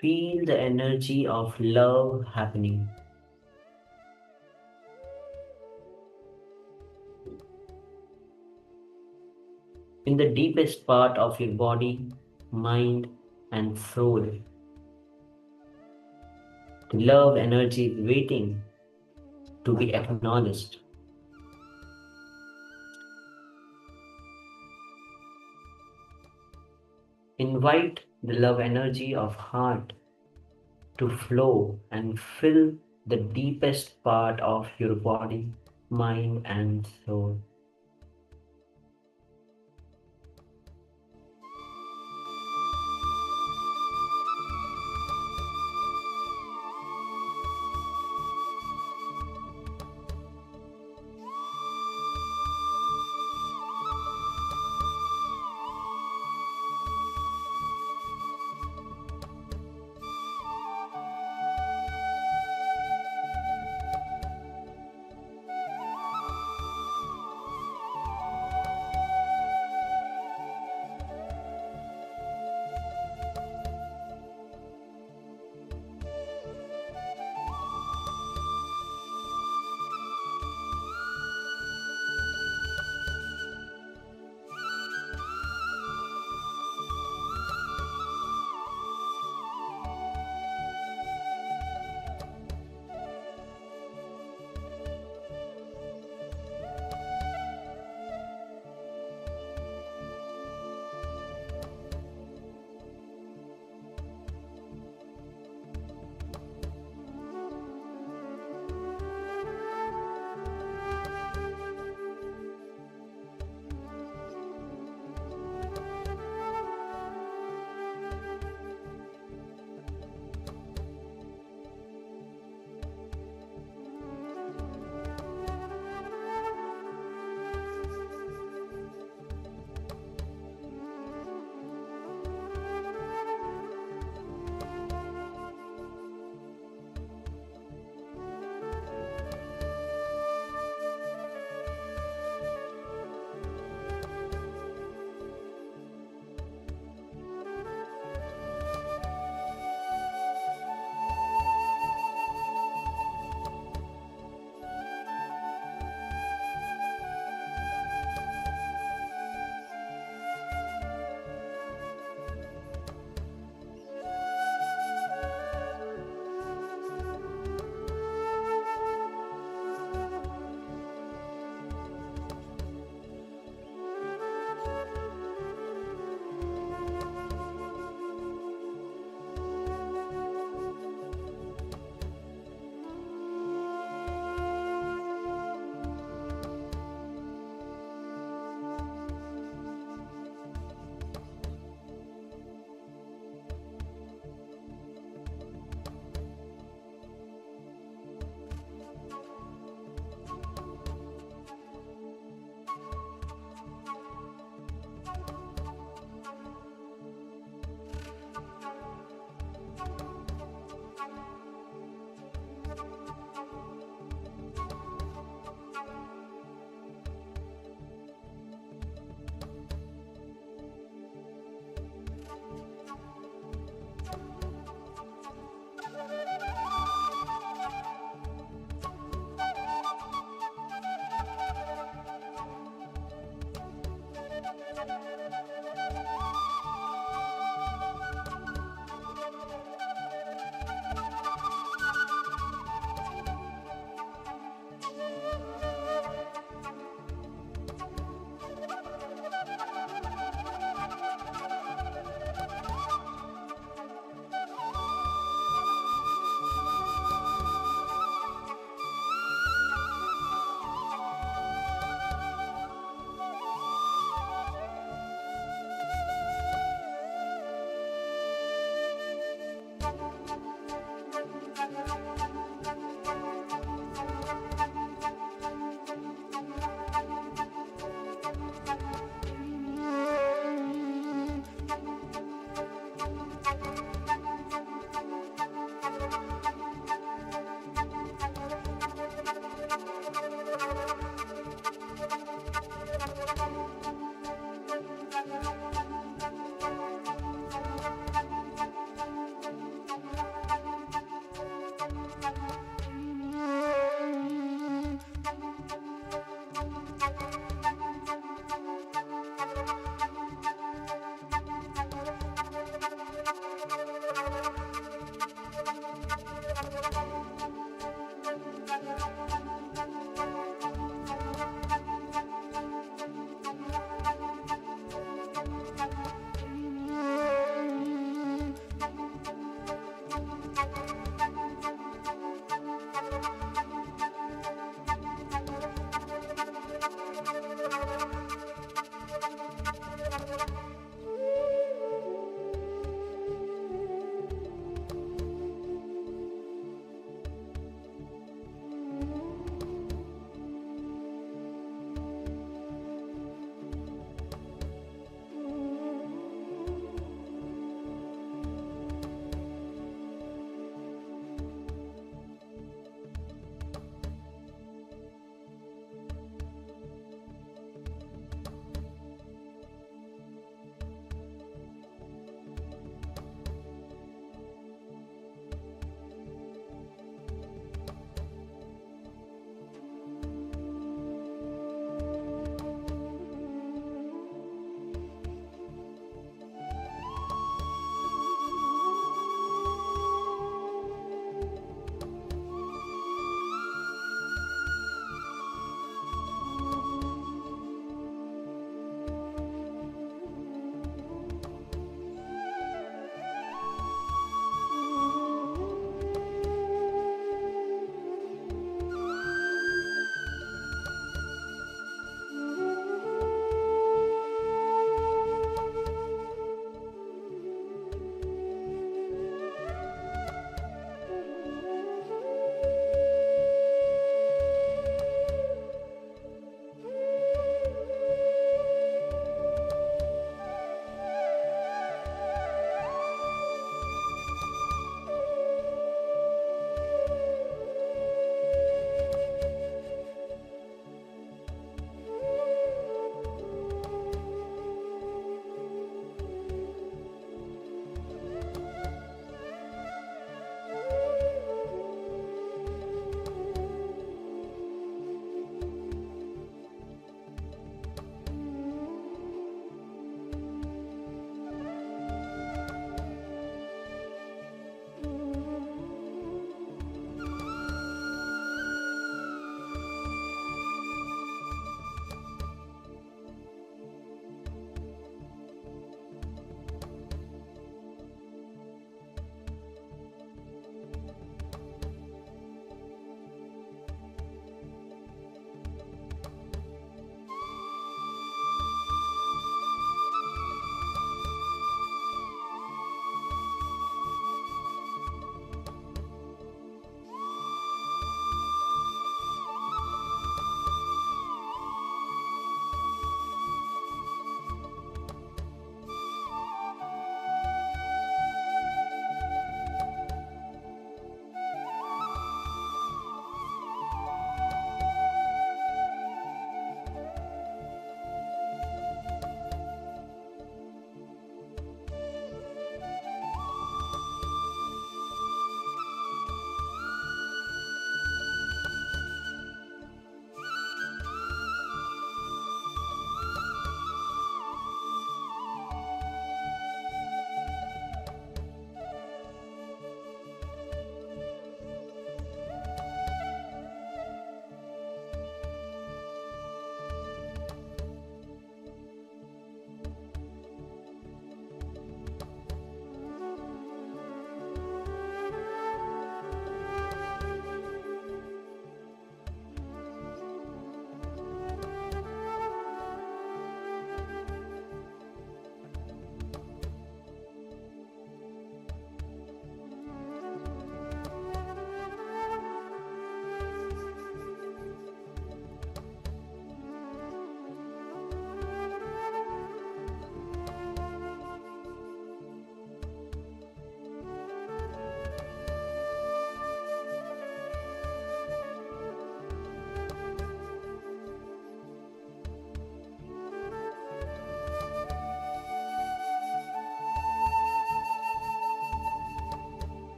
feel the energy of love happening. In the deepest part of your body, mind, and soul, the love energy is waiting to be acknowledged. Invite the love energy of heart to flow and fill the deepest part of your body, mind, and soul.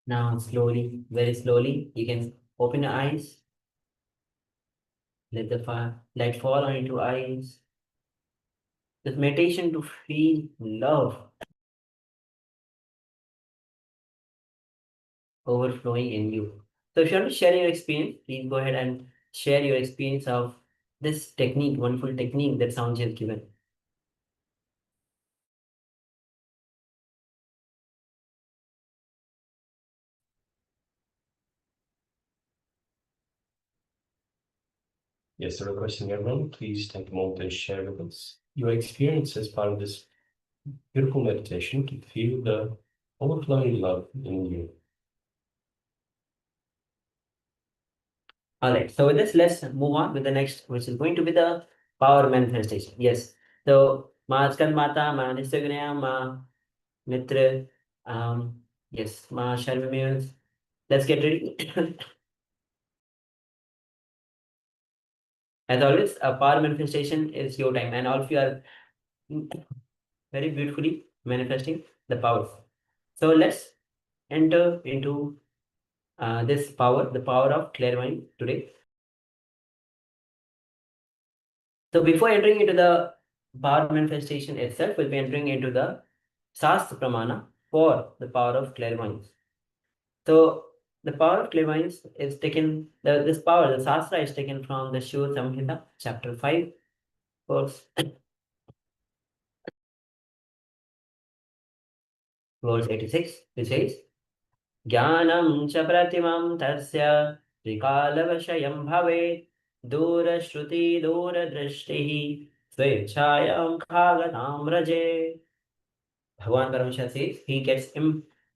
Now slowly, very slowly, you can open your eyes. Let the light fall on your eyes. This meditation to feel love overflowing in you. So if you want to share your experience, please go ahead and share your experience of this technique, wonderful technique that Sanjay has given. Yes, so requesting everyone, please take a moment and share with us your experience as part of this beautiful meditation to feel the overflowing love in you. All right. So with this, let's move on with the next, which is going to be the power manifestation. Yes. So Maaskan Mata, Ma Nisagnaya, Ma Mitra, yes, Ma Sharvimils. Let's get ready. As always, a power manifestation is your time, and all of you are very beautifully manifesting the powers. So let's enter into this power, the power of clairvoyance today. So before entering into the power manifestation itself, we'll be entering into the Shastra Pramana for the power of clairvoyance. So the power of clairvoyance is taken, this power, the Shastra is taken from the Shiva Samhita, chapter 5, verse 86, which says, Jnanam cha pratimam tasya trikalavashayam bhavet durashruti duradrashtihi swechayam khagatam raje. Bhagavan Paramashivam says he gets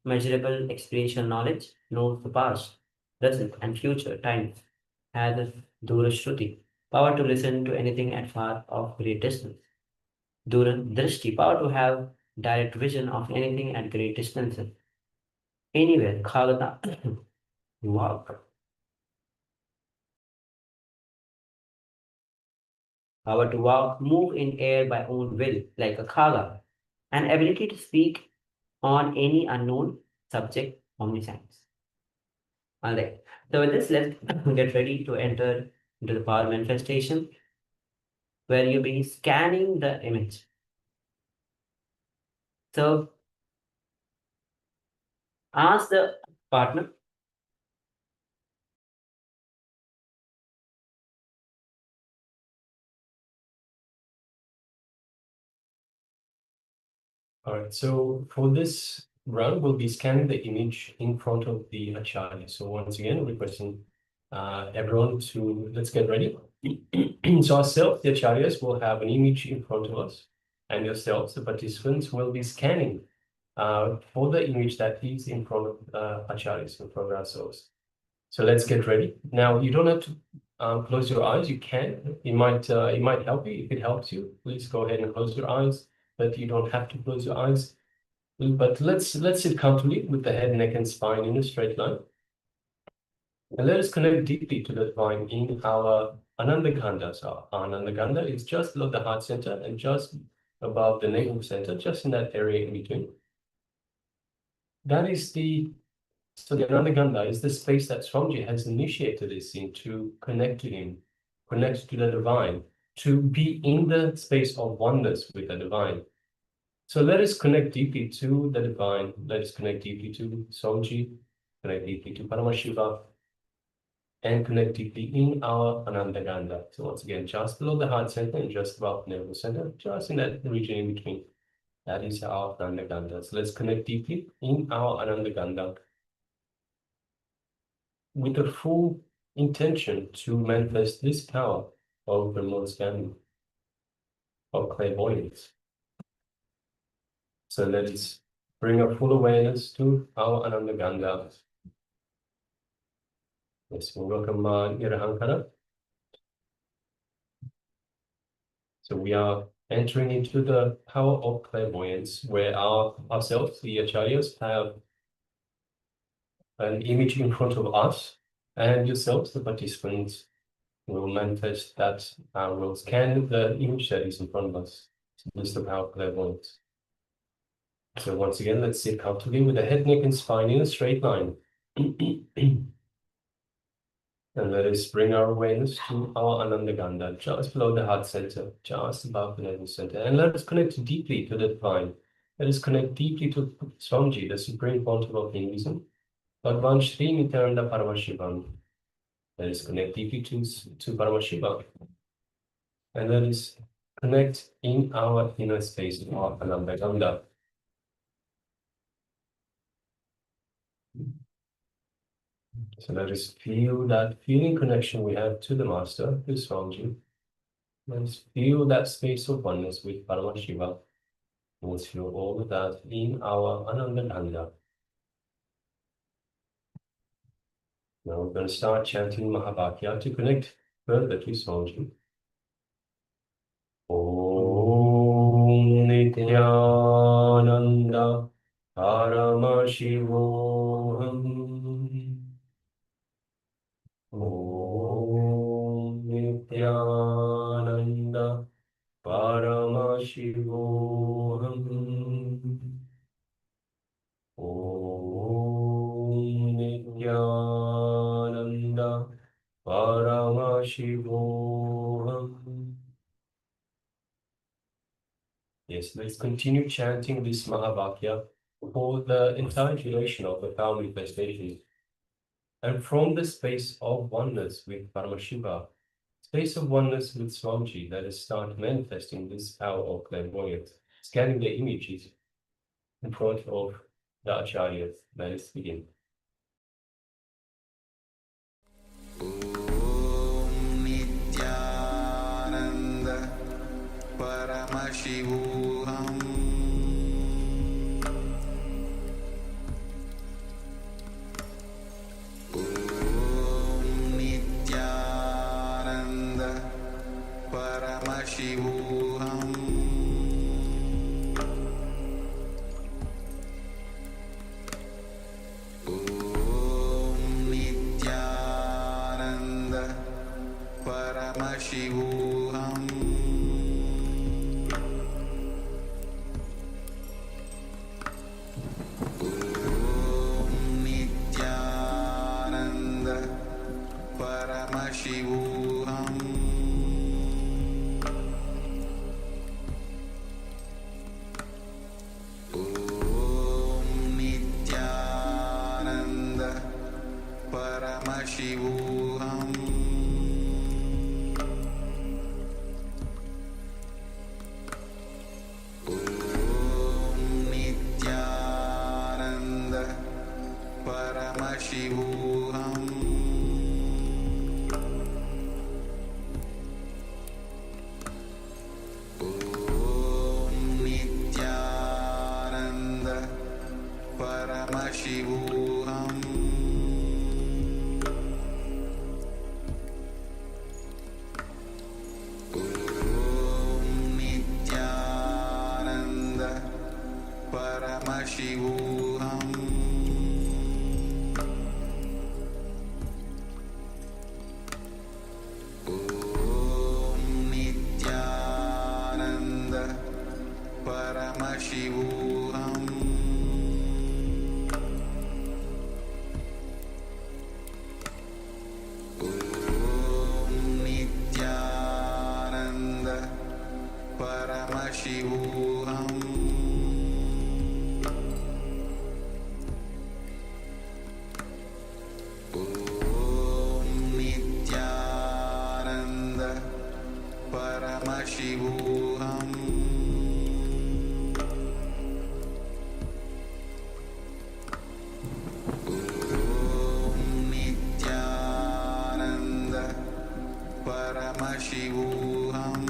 immeasurable experiential knowledge, knows the past, present, and future times, has durashruti, power to listen to anything at far off great distance. Duradrashti, power to have direct vision of anything at great distances. Anywhere, khagata, walk. Power to walk, move in air by own will, like a khaga. An ability to speak on any unknown subject, omniscience. Alright, so with this, let's get ready to enter into the power manifestation, where you'll be scanning the image. So ask the partner, All right, so for this run, we'll be scanning the image in front of the Acharya. So once again, requesting everyone to, let's get ready. So ourselves, the Acharyas, will have an image in front of us, and yourselves, the participants, will be scanning for the image that is in front of Acharyas, in front of ourselves. So let's get ready. Now, you don't have to close your eyes. You can. It might help you. If it helps you, please go ahead and close your eyes. But you don't have to close your eyes. But let's sit comfortably with the head, neck, and spine in a straight line. And let us connect deeply to the divine in our Ananda Gandha. So Ananda Gandha is just below the heart center and just above the navel center, just in that area in between. That is so the Ananda Gandha is the space that Swamiji has initiated us in to connect to him, connect to the divine, to be in the space of oneness with the divine. So let us connect deeply to the divine. Let us connect deeply to Swamiji, connect deeply to Paramashivam, and connect deeply in our Ananda Gandha. So once again, just below the heart center and just above the navel center, just in that region in between. That is our Ananda Gandha. So let's connect deeply in our Ananda Gandha with the full intention to manifest this power of remote scanning, of clairvoyance. So let us bring our full awareness to our Ananda Gandha. Yes, we welcome Nirahankara. So we are entering into the power of clairvoyance, where ourselves, the Acharyas, have an image in front of us, and yourselves, the participants, will manifest that, will scan the image that is in front of us. So this is the power of clairvoyance. So once again, let's sit comfortably with the head, neck, and spine in a straight line. And let us bring our awareness to our Anandagandha, just below the heart center, just above the navel center. And let us connect deeply to the divine. Let us connect deeply to Swamiji, the supreme quantum of Hinduism, Bhagavan Shri Nithyananda Paramashivam. Let us connect deeply to Paramashivam. And let us connect in our inner space of Anandagandha. So let us feel that feeling connection we have to the Master, to Swamiji. Let us feel that space of oneness with Paramashiva. Let's feel all of that in our Anandagandha. Now we're going to start chanting Mahavakya to connect further to Swamiji. Om Nithyananda Paramashivoham. Om Nithyananda Paramashivoham. Om Nithyananda Paramashivoham. Yes, let's continue chanting this Mahavakya for the entire duration of the power manifestation. And from the space of oneness with Paramashiva, space of oneness with Swamiji, let us start manifesting this power of clairvoyance, scanning the images in front of the Acharyas. Let us begin. Om Nithyananda Paramashivoham. Om Nithyananda Paramashivoham. Om Nithyananda Paramashivoham. Om Nithyananda Paramashivoham. Om Nithyananda Paramashivoham. Om Nithyananda Paramashivoham. Om Nithyananda Paramashivoham. Om Nithyananda Paramashivoham. Om Nithyananda Paramashivoham. Om Nithyananda Paramashivoham. Om Nithyananda Paramashivoham. Om Nithyananda Paramashivoham.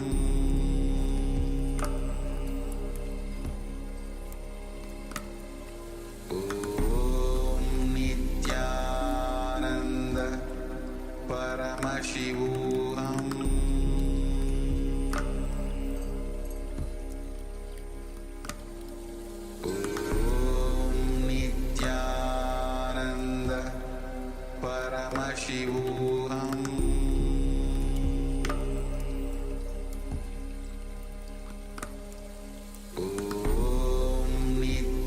Om Nithyananda Paramashivoham. Om Nithyananda Paramashivoham. Om Nithyananda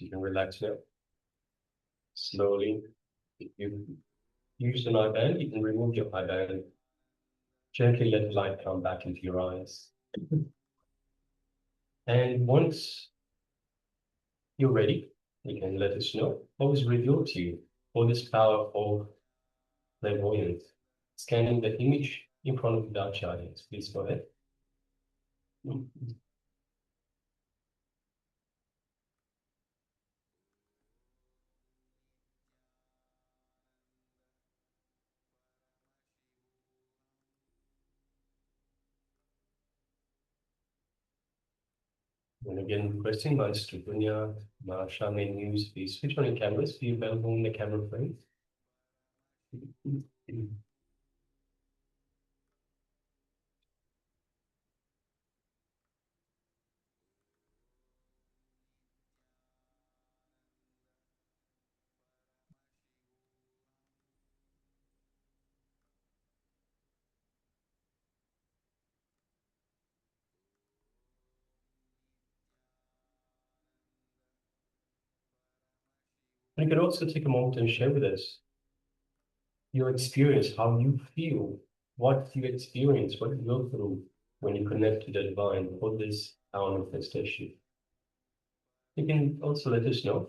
So you can relax now. Slowly, if you use an eye band, you can remove your eye band. Gently let the light come back into your eyes. And once you're ready, you can let us know what was revealed to you, all this power of clairvoyance. Scanning the image in front of the Acharyas. Please go ahead. And again, requesting Master Punya, Marsha may use, please switch on your cameras, be available in the camera frame. You can also take a moment and share with us your experience, how you feel, what you experience, what you go through when you connect to the divine for this our manifestation. You can also let us know.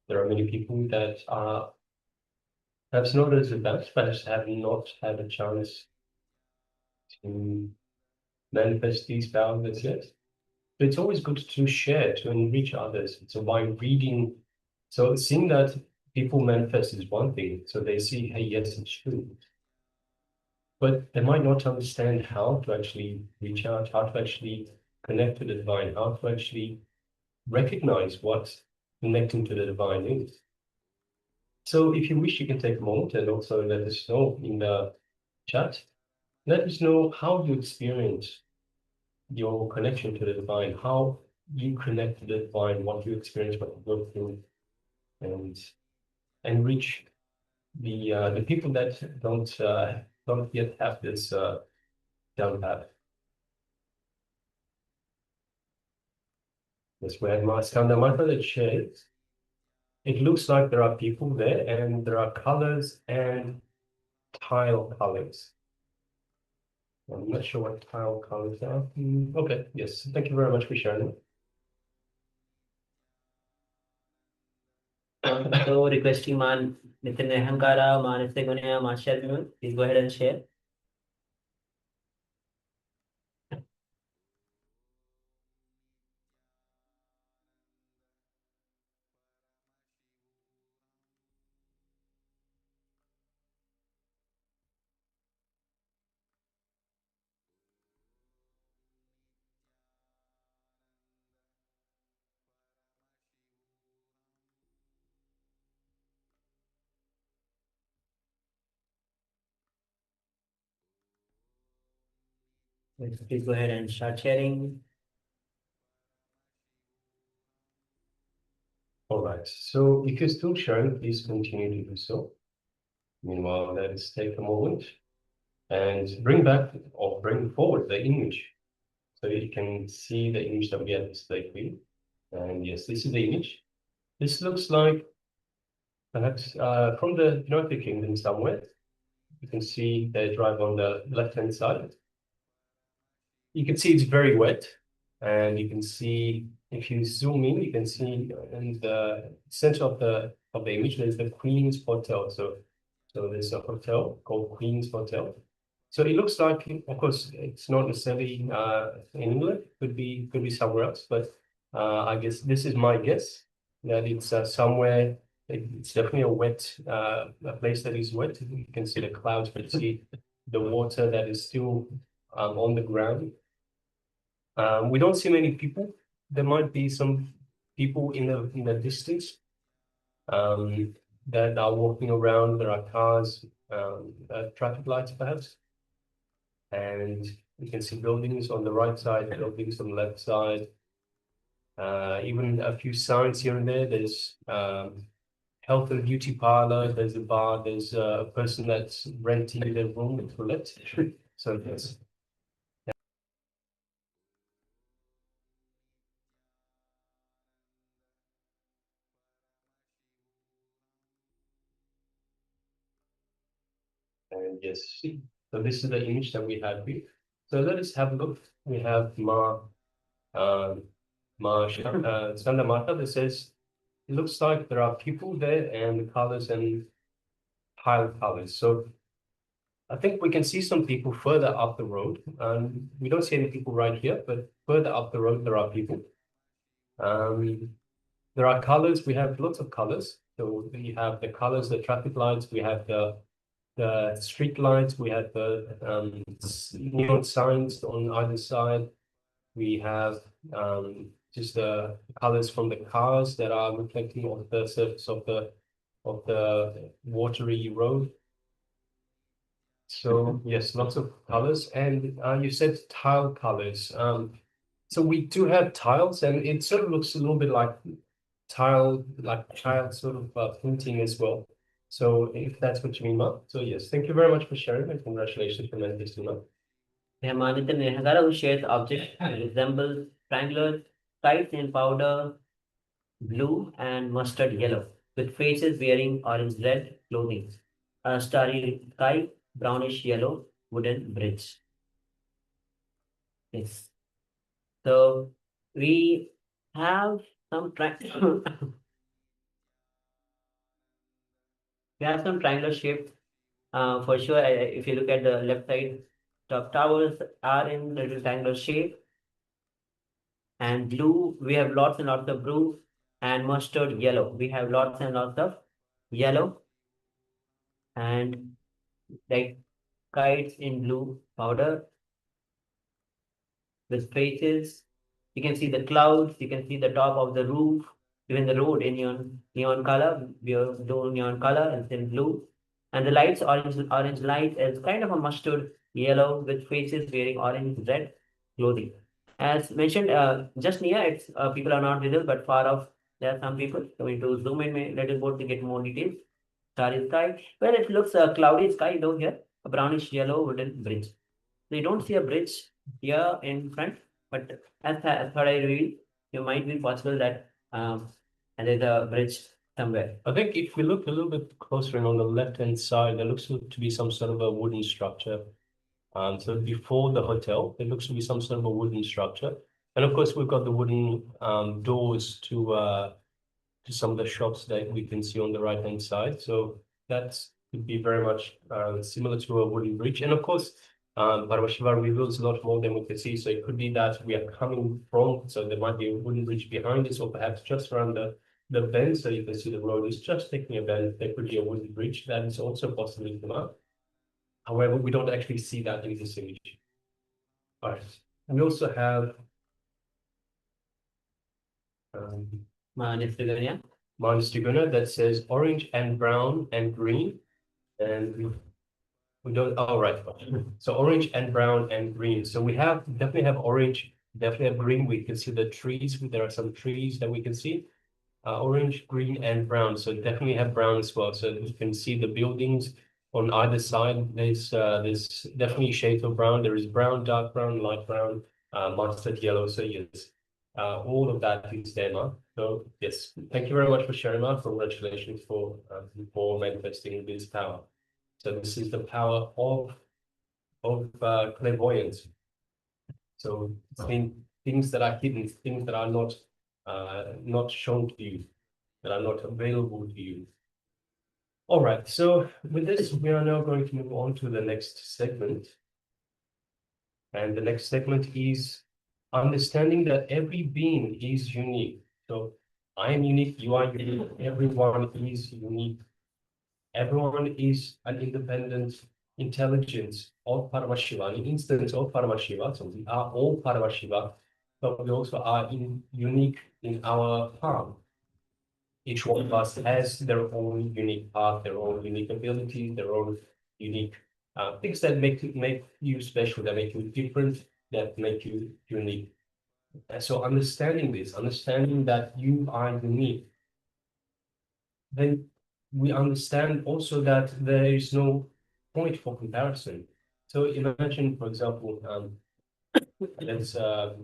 There are many people that are perhaps not as advanced, but have not had a chance to manifest these powers as yet. But it's always good to share, to enrich others. So by reading, so seeing that people manifest is one thing. So they see, hey, yes, it's true. But they might not understand how to actually reach out, how to actually connect to the divine, how to actually recognize what connecting to the divine is. So if you wish, you can take a moment and also let us know in the chat. Let us know how you experience your connection to the divine, how you connect to the divine, what you experience, what you go through, and reach the people that don't yet have this down pat. Yes, we have Maskanda Mata that shares. It looks like there are people there, and there are colors and tile colors. I'm not sure what tile colors are. Okay, yes, thank you very much for sharing. So requesting Man Nithyananda, Manase Gunya, Masha, please go ahead and share. Please go ahead and start sharing. All right, so if you're still sharing, please continue to do so. Meanwhile, let us take a moment and bring back or bring forward the image so you can see the image that we have displayed for you. And yes, this is the image. This looks like perhaps from the United Kingdom somewhere. You can see they drive on the left-hand side. You can see it's very wet, and you can see if you zoom in, you can see in the center of the image there's the Queen's Hotel. So there's a hotel called Queen's Hotel. So it looks like, of course, it's not necessarily in England. Could be somewhere else, but I guess this is my guess that it's somewhere. It's definitely a wet a place that is wet. You can see the clouds, but you see the water that is still on the ground. We don't see many people. There might be some people in the distance that are walking around. There are cars, traffic lights perhaps, and you can see buildings on the right side, buildings on the left side. Even a few signs here and there. There's health and beauty parlor. There's a bar. There's a person that's renting their room to let. So yes. . And yes, so this is the image that we have here. So let us have a look. We have Sanda Mata that says, it looks like there are people there and the colors and tile colors. So I think we can see some people further up the road. We don't see any people right here, but further up the road, there are people. There are colors. We have lots of colors. So we have the colors, the traffic lights. We have the street lights. We have the neon signs on either side. We have just the colors from the cars that are reflecting on the surface of the watery road. So yes, lots of colors. And you said tile colors. So we do have tiles, and it sort of looks a little bit like child sort of painting as well. So if that's what you mean, Ma. So yes, thank you very much for sharing, and congratulations for manifesting, Ma. Hemanita Nehagara, who shares objects resemble triangular kites in powder blue and mustard yellow, with faces wearing orange red clothing. A starry sky, brownish yellow wooden bridge. Yes. So we have some we have some triangular shape. For sure, if you look at the left side, top towers are in the rectangular shape. And blue, we have lots and lots of blue, and mustard yellow. We have lots and lots of yellow, and like kites in blue powder with faces. You can see the clouds, you can see the top of the roof, even the road in neon color, we have blue neon color and then blue. And the lights, orange light is kind of a mustard yellow with faces wearing orange red clothing. As mentioned, just near it's people are not visible, but far off there are some people. So we to zoom in a little more to get more details. Starry sky. Well, it looks a cloudy sky though here, a brownish yellow wooden bridge. So you don't see a bridge here in front, but as thought I revealed, you might be possible that and there's a bridge somewhere. I think if we look a little bit closer and on the left-hand side, there looks to be some sort of a wooden structure. So before the hotel, there looks to be some sort of a wooden structure. And of course, we've got the wooden doors to some of the shops that we can see on the right-hand side. So that could be very much similar to a wooden bridge. And of course, Paramashiva reveals a lot more than we can see. So it could be that we are coming from, so there might be a wooden bridge behind us, or perhaps just around the bend. So you can see the road is just taking a bend. There could be a wooden bridge that is also possibly come up. However, we don't actually see that in this image. All right. We also have Nithyananda that says orange and brown and green. And we don't, oh, right. So orange and brown and green. So we definitely have orange, definitely have green. We can see the trees. There are some trees that we can see. Orange, green, and brown. So definitely have brown as well. So you can see the buildings on either side. There's definitely shades of brown. There is brown, dark brown, light brown, mustard yellow. So yes, all of that is there, Ma. So yes, thank you very much for sharing, Ma. Congratulations for manifesting this power. So this is the power of clairvoyance. So things that are hidden, things that are not shown to you, that are not available to you. All right. So with this, we are now going to move on to the next segment. And the next segment is understanding that every being is unique. So I am unique, you are unique, everyone is unique. Everyone is an independent intelligence of Paramashiva, an instance of Paramashiva. So we are all Paramashiva, but we also are unique in our path. Each one of us has their own unique path, their own unique abilities, their own unique things that make you special, that make you different, that make you unique. And so understanding this, understanding that you are unique, then we understand also that there is no point for comparison. So imagine, for example, there's a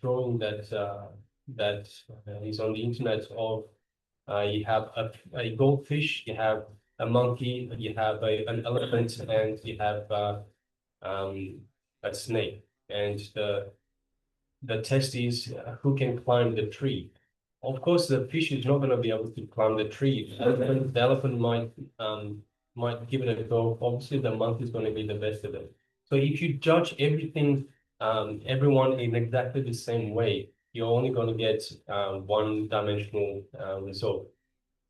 drawing that is on the internet of you have a goldfish, you have a monkey, you have an elephant, and you have a snake. And the test is who can climb the tree. Of course, the fish is not going to be able to climb the tree. The elephant might give it a go. Obviously, the monkey is going to be the best of it. So if you judge everything, everyone in exactly the same way, you're only going to get one-dimensional result.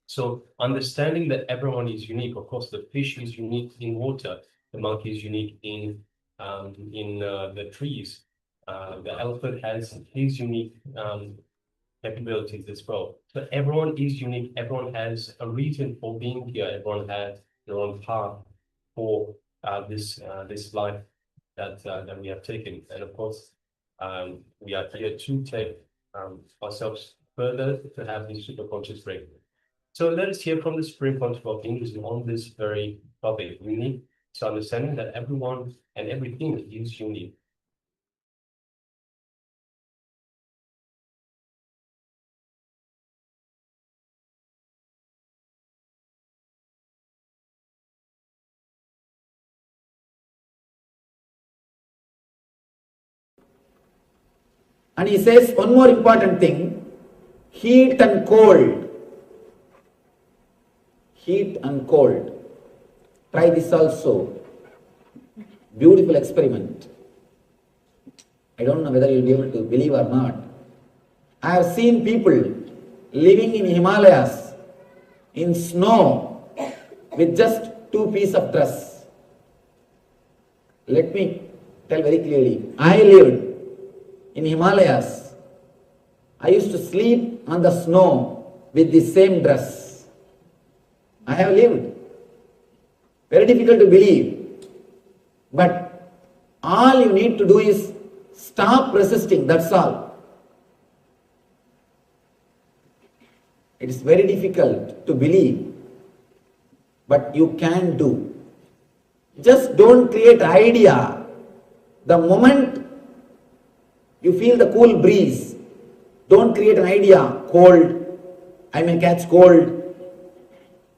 So understanding that everyone is unique. Of course, the fish is unique in water. The monkey is unique in the trees. The elephant has his unique capabilities as well. So everyone is unique. Everyone has a reason for being here. Everyone has their own path for this life that we have taken. And of course, we are here to take ourselves further to have this super conscious break. So let us hear from the Supreme Conscious of English on this very topic. We need to understanding that everyone and everything is unique. And he says one more important thing, heat and cold. Heat and cold. Try this also. Beautiful experiment. I don't know whether you'll be able to believe or not. I have seen people living in Himalayas in snow with just 2 pieces of dress. Let me tell very clearly. I lived in Himalayas. I used to sleep on the snow with the same dress. I have lived. Very difficult to believe. But all you need to do is stop resisting, that's all. It is very difficult to believe, but you can do. Just don't create idea. The moment you feel the cool breeze, don't create an idea, cold, I may catch cold,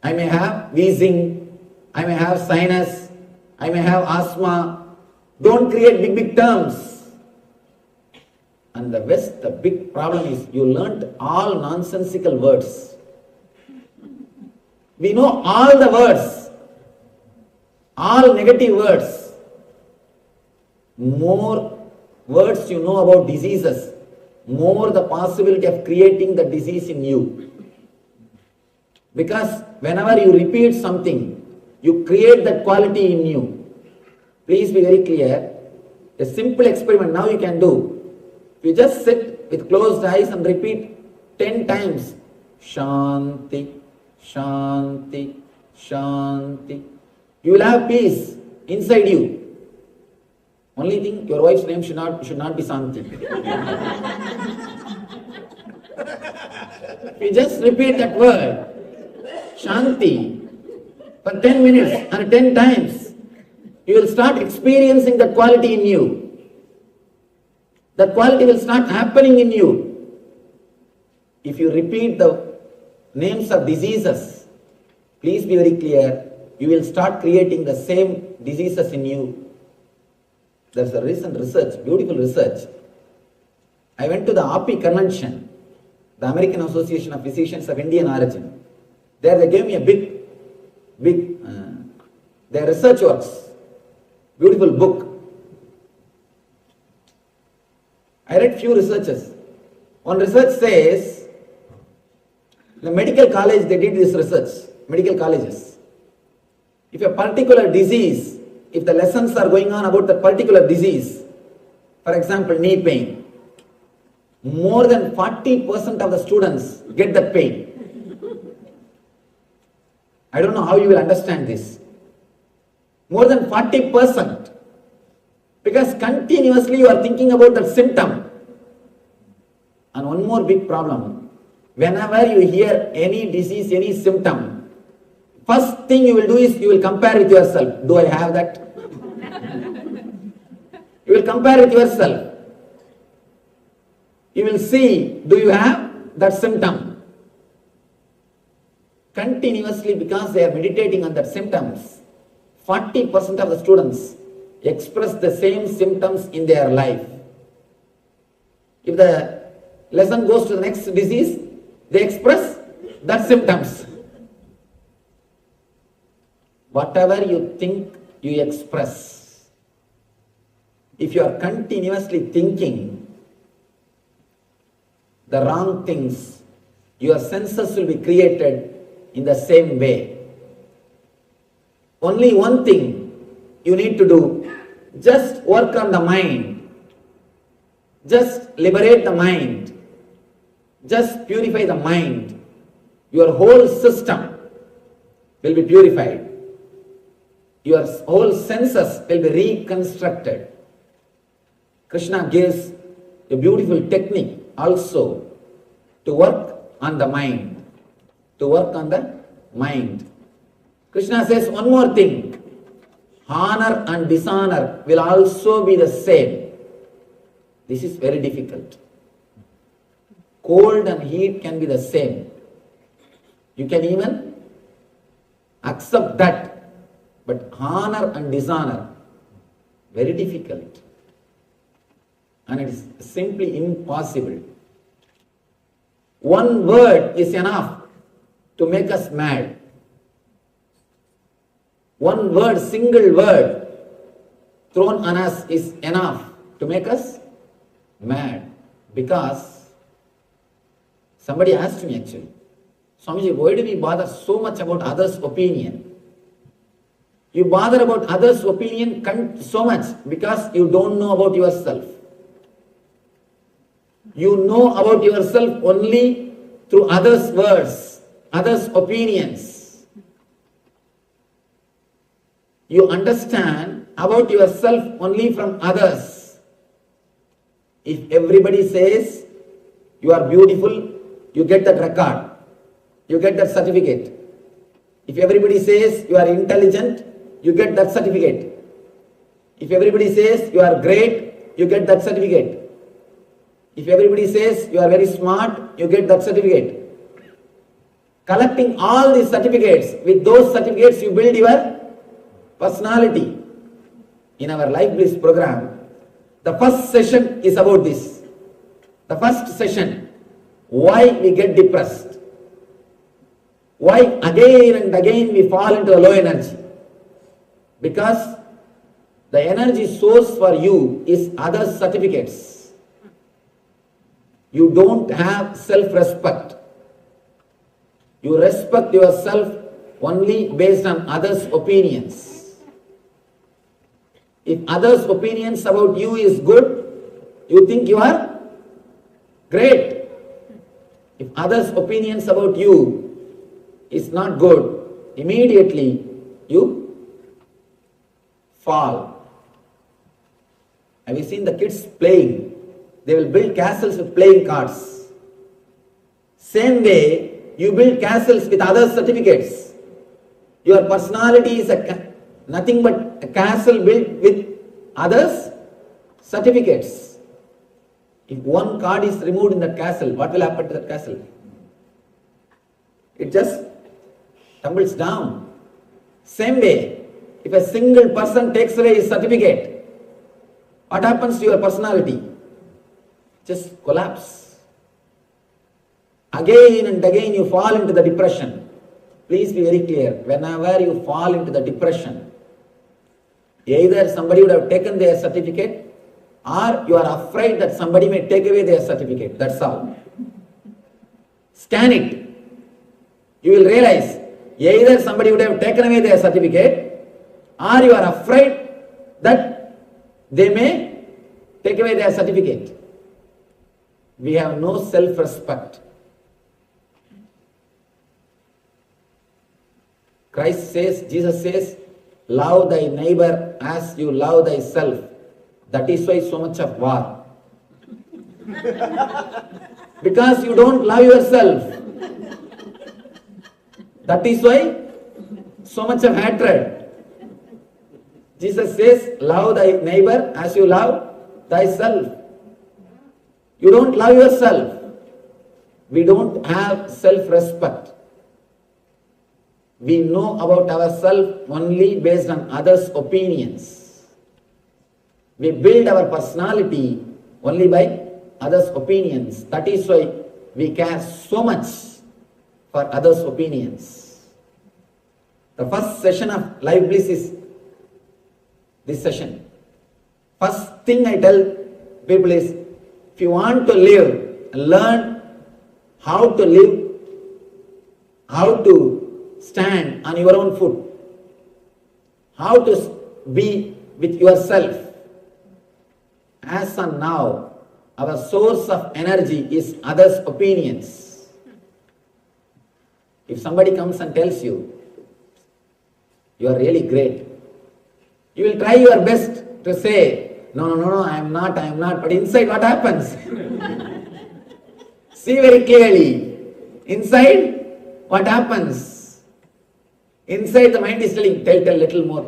I may have wheezing, I may have sinus, I may have asthma. Don't create big terms. And the West, the big problem is you learnt all nonsensical words. We know all the words, all negative words. More words you know about diseases, more the possibility of creating the disease in you. Because whenever you repeat something, you create that quality in you. Please be very clear. A simple experiment now you can do. You just sit with closed eyes and repeat 10 times. Shanti, Shanti, Shanti. You will have peace inside you. Only thing, your wife's name should not be Santi. You just repeat that word, Shanti, for 10 minutes and 10 times. You will start experiencing that quality in you. That quality will start happening in you. If you repeat the names of diseases, please be very clear, you will start creating the same diseases in you. There's a recent research, beautiful research. I went to the API convention, the American Association of Physicians of Indian Origin. There they gave me a big, their research works, beautiful book. I read few researches. One research says, the medical college, they did this research, medical colleges. If a particular disease, if the lessons are going on about that particular disease, for example, knee pain, more than 40% of the students get that pain. I don't know how you will understand this. More than 40%. Because continuously you are thinking about that symptom. And one more big problem. Whenever you hear any disease, any symptom, first thing you will do is you will compare with yourself. Do I have that? You will compare with yourself. You will see, do you have that symptom? continuously, because they are meditating on that symptoms, 40% of the students express the same symptoms in their life. If the lesson goes to the next disease, they express that symptoms. Whatever you think, you express. If you are continuously thinking the wrong things, your senses will be created in the same way. Only one thing you need to do, just work on the mind. Just liberate the mind. Just purify the mind. Your whole system will be purified. Your whole senses will be reconstructed. Krishna gives a beautiful technique also to work on the mind. To work on the mind. Krishna says one more thing. Honor and dishonor will also be the same. This is very difficult. Cold and heat can be the same. You can even accept that. But honor and dishonor, very difficult. And it is simply impossible. One word is enough to make us mad. One word, single word thrown on us is enough to make us mad. Because somebody asked me actually, Swamiji, why do we bother so much about others' opinion? You bother about others' opinion so much because you don't know about yourself. You know about yourself only through others' words, others' opinions. You understand about yourself only from others. If everybody says you are beautiful, you get that record, you get that certificate. If everybody says you are intelligent, you get that certificate. If everybody says you are great, you get that certificate. If everybody says you are very smart, you get that certificate. Collecting all these certificates, with those certificates you build your personality. In our Life Bliss program, the first session is about this. The first session, why we get depressed. Why again and again we fall into a low energy. Because the energy source for you is other certificates. You don't have self-respect. You respect yourself only based on others' opinions. If others' opinions about you is good, you think you are great. If others' opinions about you is not good, immediately you fall. Have you seen the kids playing? They will build castles with playing cards. Same way, you build castles with other certificates. Your personality is nothing but a castle built with others' certificates. If one card is removed in that castle, what will happen to that castle? It just tumbles down. Same way, if a single person takes away his certificate, what happens to your personality? Just collapse. Again and again you fall into the depression. Please be very clear. Whenever you fall into the depression, either somebody would have taken their certificate or you are afraid that somebody may take away their certificate. That's all. Scan it. You will realize either somebody would have taken away their certificate or you are afraid that they may take away their certificate. We have no self-respect. Christ says, Jesus says, love thy neighbor as you love thyself. That is why so much of war. Because you don't love yourself. That is why so much of hatred. Jesus says, love thy neighbor as you love thyself. You don't love yourself. We don't have self-respect. we know about ourselves only based on others' opinions. We build our personality only by others' opinions. That is why we care so much for others' opinions. The first session of Life Bliss is this session. First thing I tell people is, if you want to live, learn how to live, how to stand on your own foot, how to be with yourself. As on now, our source of energy is others' opinions. If somebody comes and tells you, you are really great, you will try your best to say, no, I am not, but inside what happens? See very clearly, inside what happens? Inside the mind is telling, tell little more.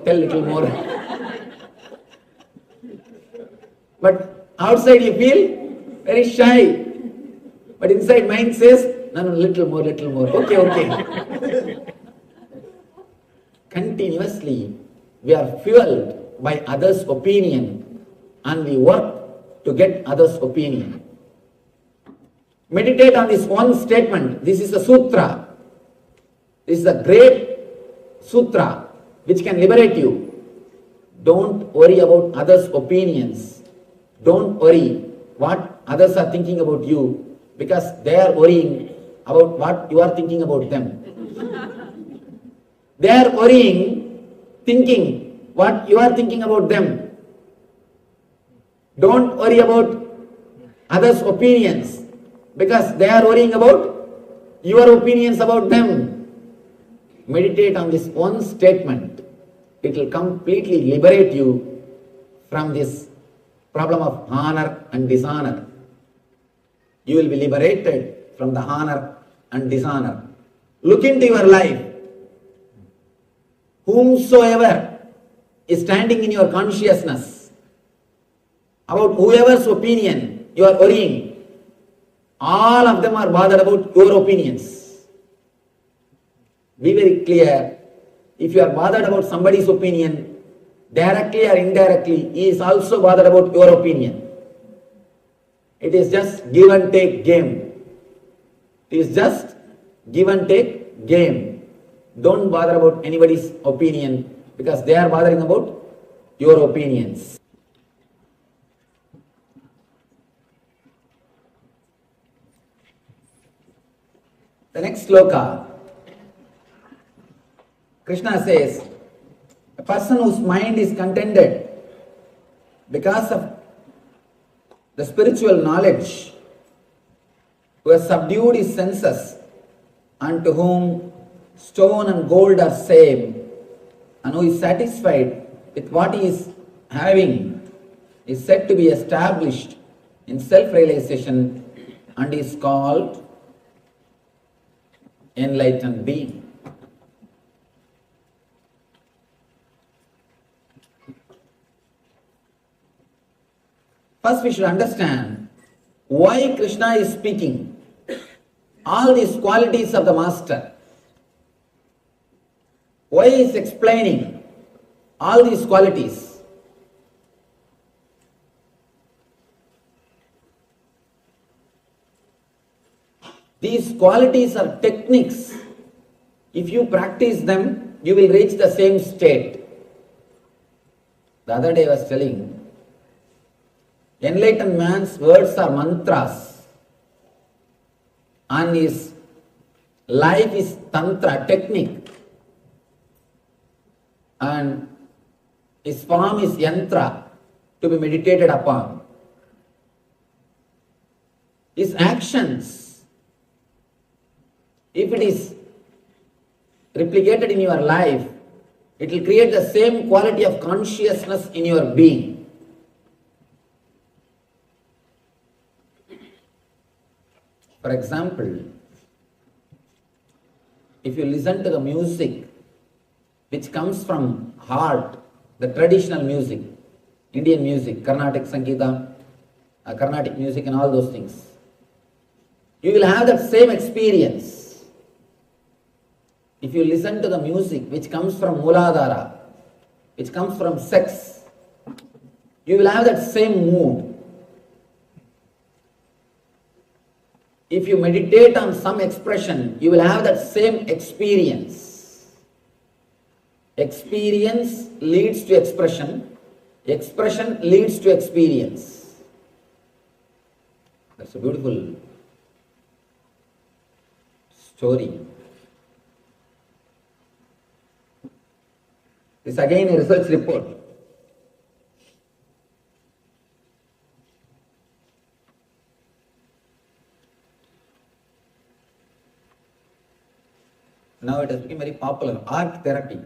But outside you feel very shy. But inside mind says, no, little more. Okay. Continuously, we are fueled by others' opinion and we work to get others' opinion. Meditate on this one statement. This is a sutra. This is a great sutra which can liberate you. Don't worry about others' opinions. Don't worry what others are thinking about you, because they are worrying about what you are thinking about them. They are worrying, thinking what you are thinking about them. Don't worry about others' opinions, because they are worrying about your opinions about them. Meditate on this one statement. It will completely liberate you from this problem of honor and dishonor. You will be liberated from the honor and dishonor. Look into your life. Whomsoever is standing in your consciousness, about whoever's opinion you are worrying, all of them are bothered about your opinions. Be very clear. If you are bothered about somebody's opinion, directly or indirectly, he is also bothered about your opinion. It is just give and take game. It is just give and take game. Don't bother about anybody's opinion, because they are bothering about your opinions. The next sloka, Krishna says, a person whose mind is contented because of the spiritual knowledge, who has subdued his senses, and to whom stone and gold are same, and who is satisfied with what he is having, is said to be established in self-realization and is called enlightened being. First we should understand why Krishna is speaking all these qualities of the Master. Why he is explaining all these qualities? These qualities are techniques. If you practice them, you will reach the same state. The other day I was telling, enlightened man's words are mantras, and his life is tantra, technique, and his form is yantra, to be meditated upon. His actions, if it is replicated in your life, it will create the same quality of consciousness in your being. For example, if you listen to the music which comes from heart, the traditional music, Indian music, Carnatic Sangeeta, Carnatic music and all those things, you will have that same experience. if you listen to the music which comes from Mooladhara, which comes from sex, you will have that same mood. If you meditate on some expression, you will have that same experience. Experience leads to expression. Expression leads to experience. That's a beautiful story. This again a research report. Now it has become very popular. Art therapy.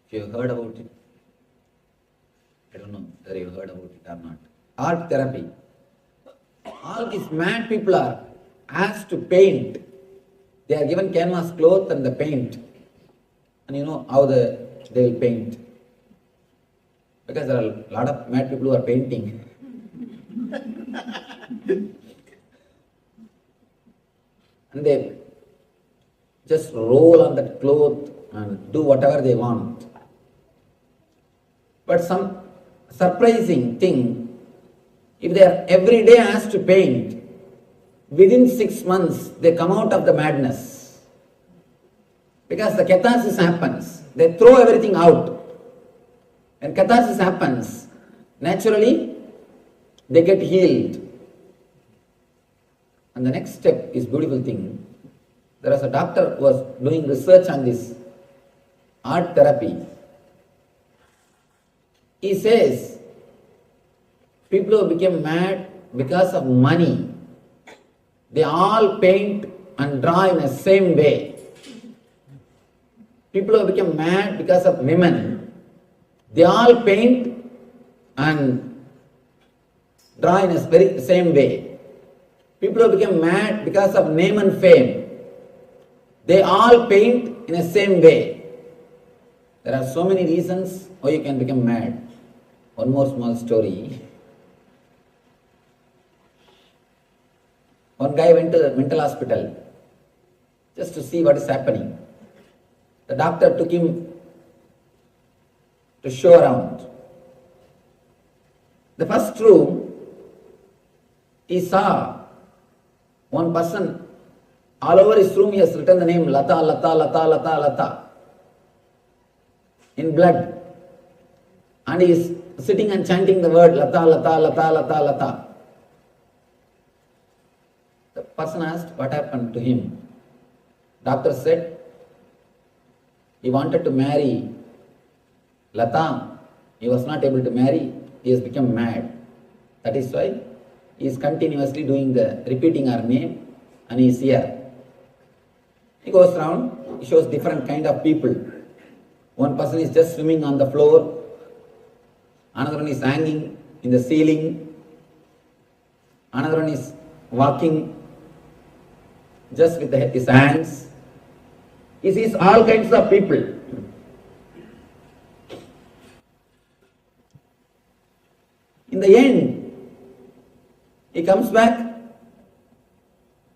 If you have heard about it. I don't know whether you have heard about it or not. Art therapy. All these mad people are asked to paint. They are given canvas cloth and the paint. And you know how they will paint. Because there are a lot of mad people who are painting. And they just roll on that cloth and do whatever they want. But some surprising thing, if they are every day asked to paint, within 6 months they come out of the madness. Because the catharsis happens. They throw everything out. When catharsis happens, naturally they get healed. And the next step is beautiful thing. There was a doctor who was doing research on this art therapy. He says people who became mad because of money, they all paint and draw in the same way. People who become mad because of women, they all paint and draw in a very same way. People who become mad because of name and fame, they all paint in the same way. There are so many reasons why you can become mad. One more small story. One guy went to the mental hospital just to see what is happening. The doctor took him to show around. The first room, he saw one person. All over his room he has written the name Lata, Lata, Lata, Lata, Lata in blood. And he is sitting and chanting the word Lata, Lata, Lata, Lata, Lata. The person asked what happened to him. Doctor said he wanted to marry Lata. He was not able to marry. He has become mad. That is why he is continuously repeating her name, and he is here. He goes around, he shows different kind of people. One person is just swimming on the floor, another one is hanging in the ceiling, another one is walking just with his hands. He sees all kinds of people. In the end, he comes back.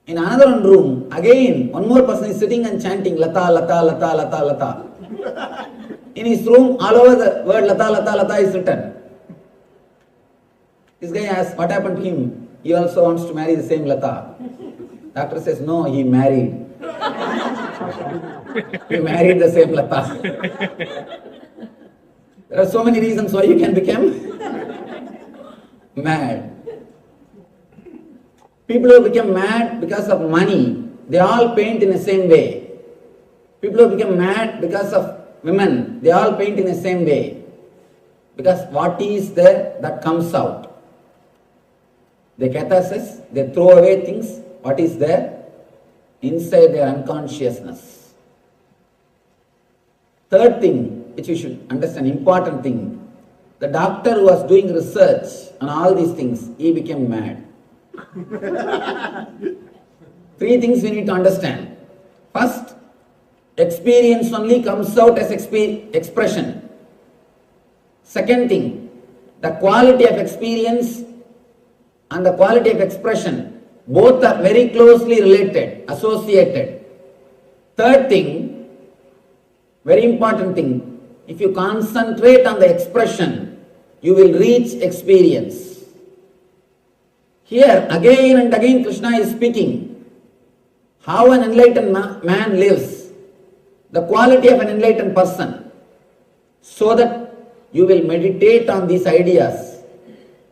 In another room, again, one more person is sitting and chanting Lata, Lata, Lata, Lata, Lata. In his room, all over the word Lata, Lata, Lata is written. This guy asks, what happened to him? He also wants to marry the same Lata. Doctor says, no, he married. He married the same Lata. There are so many reasons why you can become mad. People who become mad because of money, they all paint in the same way. People who become mad because of women, they all paint in the same way. Because what is there, that comes out. They catharsis, they throw away things, what is there? Inside their unconsciousness. Third thing, which you should understand, important thing, the doctor who was doing research on all these things, he became mad. Three things we need to understand. First, experience only comes out as expression. Second thing, the quality of experience and the quality of expression, both are very closely related, associated. Third thing, very important thing, if you concentrate on the expression, you will reach experience. Here again and again Krishna is speaking how an enlightened man lives, the quality of an enlightened person, so that you will meditate on these ideas,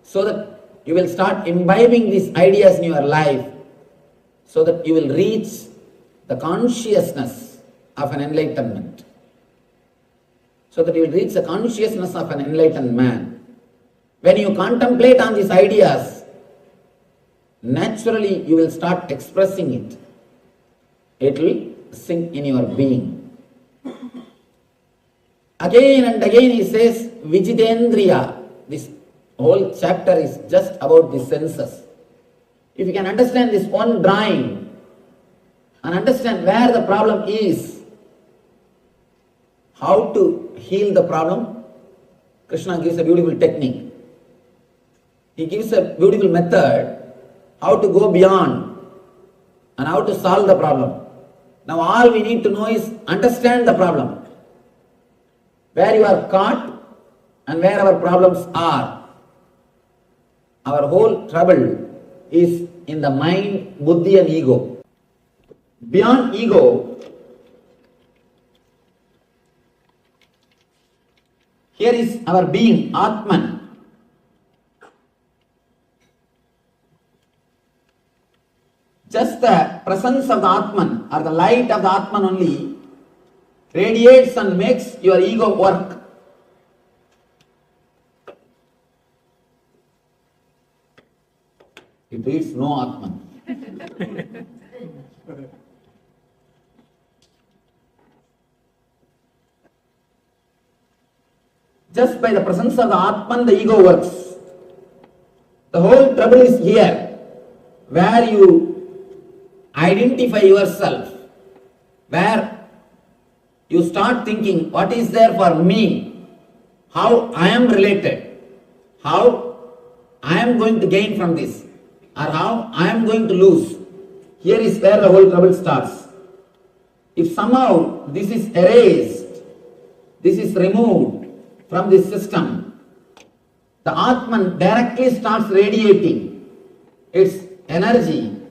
so that you will start imbibing these ideas in your life, so that you will reach the consciousness of an enlightenment. So that you will reach the consciousness of an enlightened man. When you contemplate on these ideas, naturally you will start expressing it. It will sink in your being. Again and again he says, Vijitendriya. This whole chapter is just about the senses. If you can understand this one drawing and understand where the problem is, how to heal the problem, Krishna gives a beautiful technique. He gives a beautiful method how to go beyond and how to solve the problem. Now all we need to know is understand the problem. Where you are caught and where our problems are. Our whole trouble is in the mind, buddhi and ego. Beyond ego, here is our being, Atman. Just the presence of the Atman or the light of the Atman only radiates and makes your ego work. It reads no Atman. Just by the presence of the Atman, the ego works. The whole trouble is here, where you identify yourself, where you start thinking, what is there for me? How I am related? How I am going to gain from this? Or how I am going to lose? Here is where the whole trouble starts. If somehow this is erased, this is removed from this system, the Atman directly starts radiating its energy,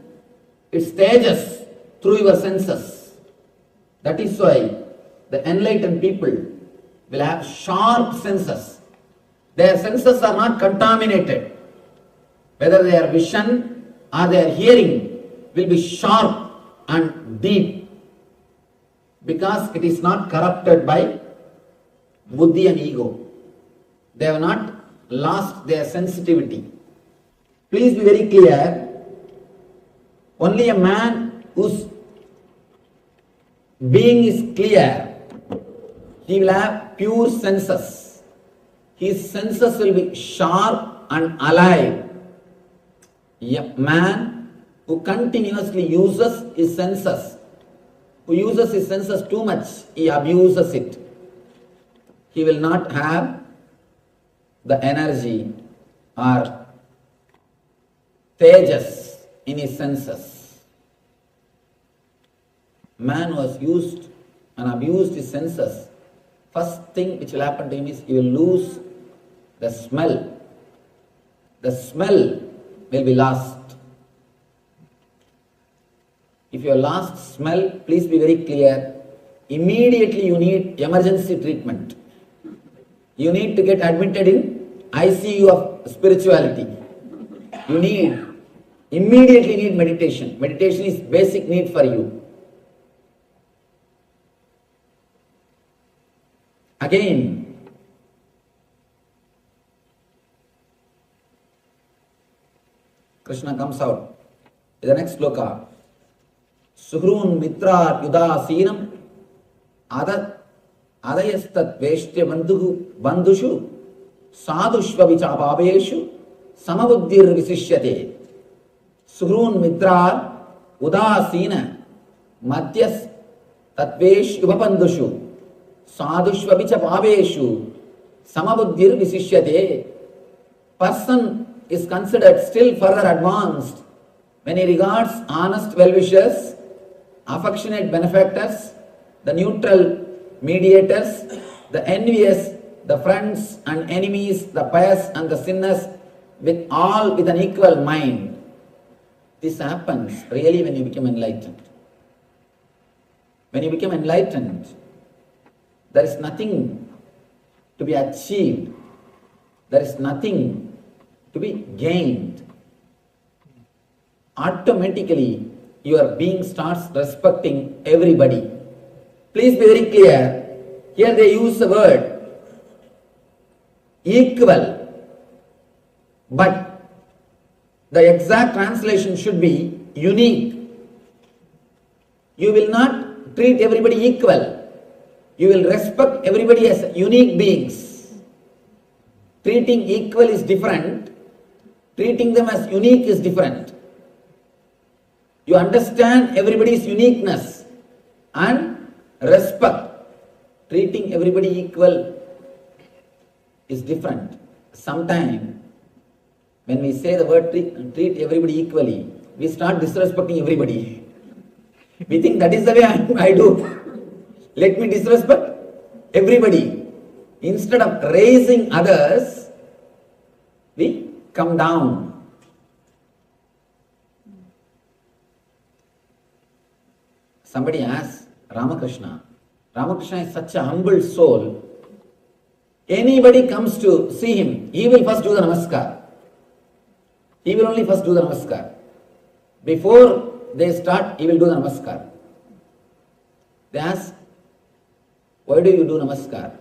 its tejas through your senses. That is why the enlightened people will have sharp senses. Their senses are not contaminated. Whether their vision or their hearing will be sharp and deep, because it is not corrupted by buddhi and ego. They have not lost their sensitivity. Please be very clear, only a man whose being is clear, he will have pure senses. His senses will be sharp and alive. A man who continuously uses his senses, who uses his senses too much, he abuses it. He will not have the energy or tejas in his senses. Man who has used and abused his senses, first thing which will happen to him is he will lose the smell. The smell will be lost. If you have lost smell, please be very clear. Immediately you need emergency treatment. You need to get admitted in ICU of spirituality. You immediately need meditation. Meditation is basic need for you. Again, Krishna comes out in the next sloka. Suhrun mitra yudasinam adayastat veshtya bandhushu sadhushva vichapaveshu samabuddhir visishyate. Suhrun mitra udasina madhyas tatvesh yupapandhushu sadhushva vichapaveshu samabuddhir visishyate. Person is considered still further advanced when he regards honest well-wishers affectionate benefactors, the neutral mediators, the envious, the friends and enemies, the pious and the sinners, with all with an equal mind. This happens really when you become enlightened. When you become enlightened, there is nothing to be achieved. There is nothing to be gained. Automatically, your being starts respecting everybody. Please be very clear. Here they use the word equal, but the exact translation should be unique. You will not treat everybody equal. You will respect everybody as unique beings. Treating equal is different. Treating them as unique is different. You understand everybody's uniqueness and respect. Treating everybody equal is different. Sometimes when we say the word treat everybody equally, we start disrespecting everybody. We think that is the way I do. Let me disrespect everybody. Instead of raising others, we come down. Somebody asked Ramakrishna. Ramakrishna is such a humble soul. Anybody comes to see him, he will first do the namaskar. He will only first do the namaskar. Before they start, he will do the namaskar. They ask, why do you do namaskar?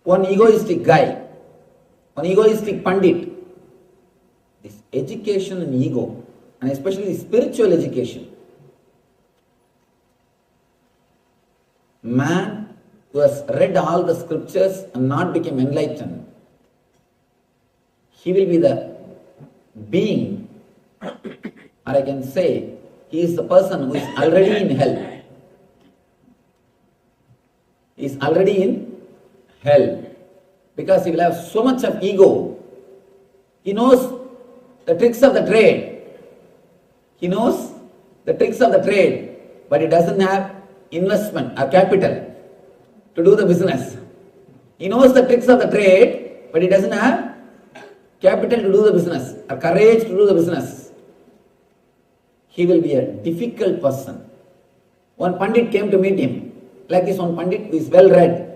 One egoistic guy, one egoistic pandit, this education and ego, and especially spiritual education, man who has read all the scriptures and not become enlightened, he will be the being, or I can say, he is the person who is already in hell. He is already in hell because he will have so much of ego. He knows the tricks of the trade. He knows the tricks of the trade, but he doesn't have investment or capital to do the business. He knows the tricks of the trade, but he doesn't have capital to do the business or courage to do the business. He will be a difficult person. One pandit came to meet him. Like this one pandit who is well read,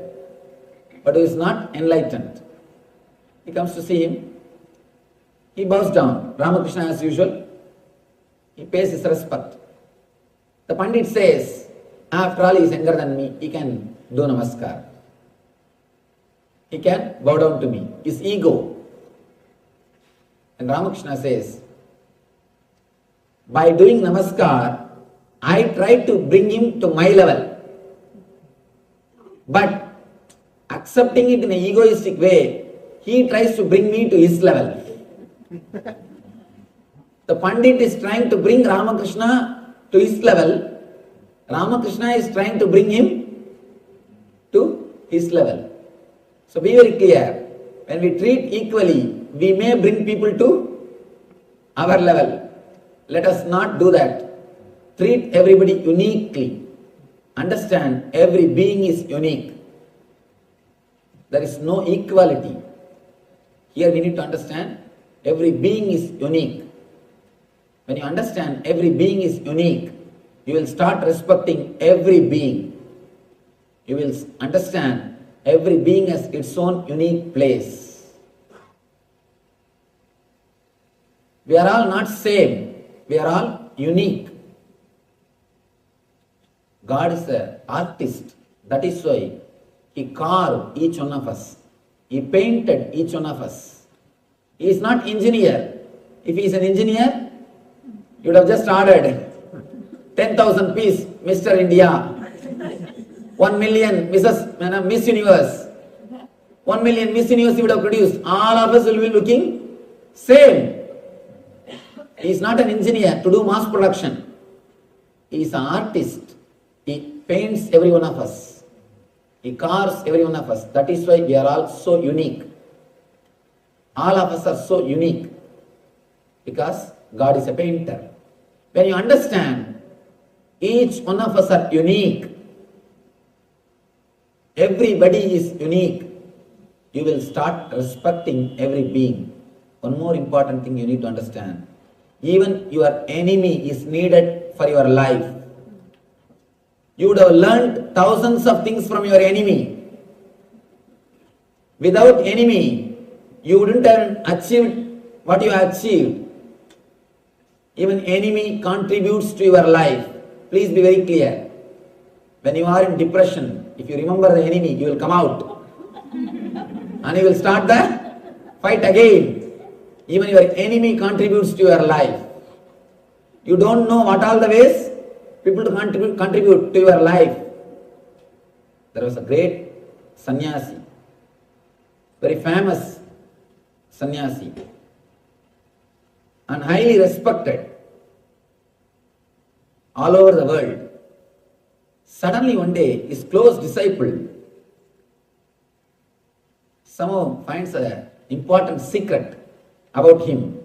but who is not enlightened. He comes to see him. He bows down. Ramakrishna as usual. He pays his respect. The pandit says, after all he is younger than me, he can do namaskar. He can bow down to me. His ego. And Ramakrishna says, by doing namaskar, I try to bring him to my level. But accepting it in an egoistic way, he tries to bring me to his level. The Pandit is trying to bring Ramakrishna to his level. Ramakrishna is trying to bring him to his level. So be very clear. When we treat equally, we may bring people to our level. Let us not do that. Treat everybody uniquely. Understand, every being is unique. There is no equality. Here we need to understand, every being is unique. When you understand every being is unique, you will start respecting every being. You will understand every being has its own unique place. We are all not same. We are all unique. God is an artist. That is why He carved each one of us. He painted each one of us. He is not engineer. If he is an engineer, you would have just ordered 10,000 piece Mr. India, 1 million Miss Universe, 1 million Miss Universe he would have produced. All of us will be looking same. He is not an engineer to do mass production. He is an artist. He paints every one of us. He carves every one of us. That is why we are all so unique. All of us are so unique because God is a painter. When you understand each one of us are unique, everybody is unique, you will start respecting every being. One more important thing you need to understand. Even your enemy is needed for your life. You would have learned thousands of things from your enemy. Without enemy, you wouldn't have achieved what you have achieved. Even enemy contributes to your life. Please be very clear. When you are in depression, if you remember the enemy, you will come out. And you will start the fight again. Even your enemy contributes to your life. You don't know what all the ways people to contribute to your life. There was a great sannyasi, very famous sannyasi, and highly respected all over the world. Suddenly one day, his close disciple somehow finds an important secret about him.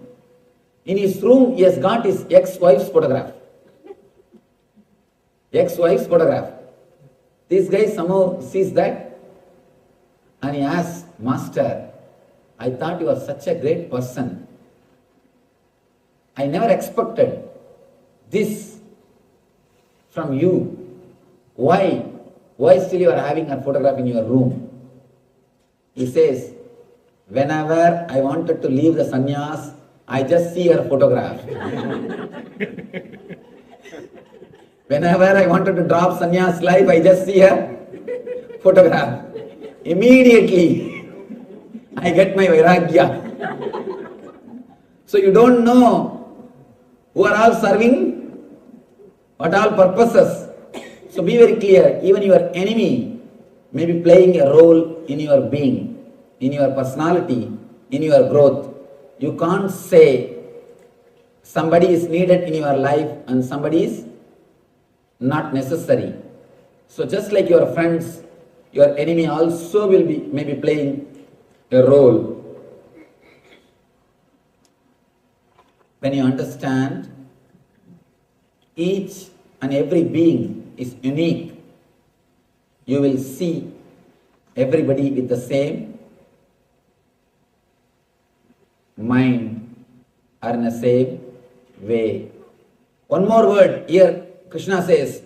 In his room, he has got his ex-wife's photograph. Ex-wife's photograph. This guy somehow sees that and he asks, Master, I thought you were such a great person. I never expected this from you. Why? Why still you are having her photograph in your room? He says, whenever I wanted to leave the sannyas, I just see her photograph. Whenever I wanted to drop sannyas life, I just see her photograph. Immediately, I get my vairagya. So you don't know who are all serving, what all purposes. So be very clear, even your enemy may be playing a role in your being, in your personality, in your growth. You can't say somebody is needed in your life and somebody is not necessary. So just like your friends, your enemy also will be maybe playing a role. When you understand each and every being is unique, you will see everybody with the same mind or in the same way. One more word here, Krishna says,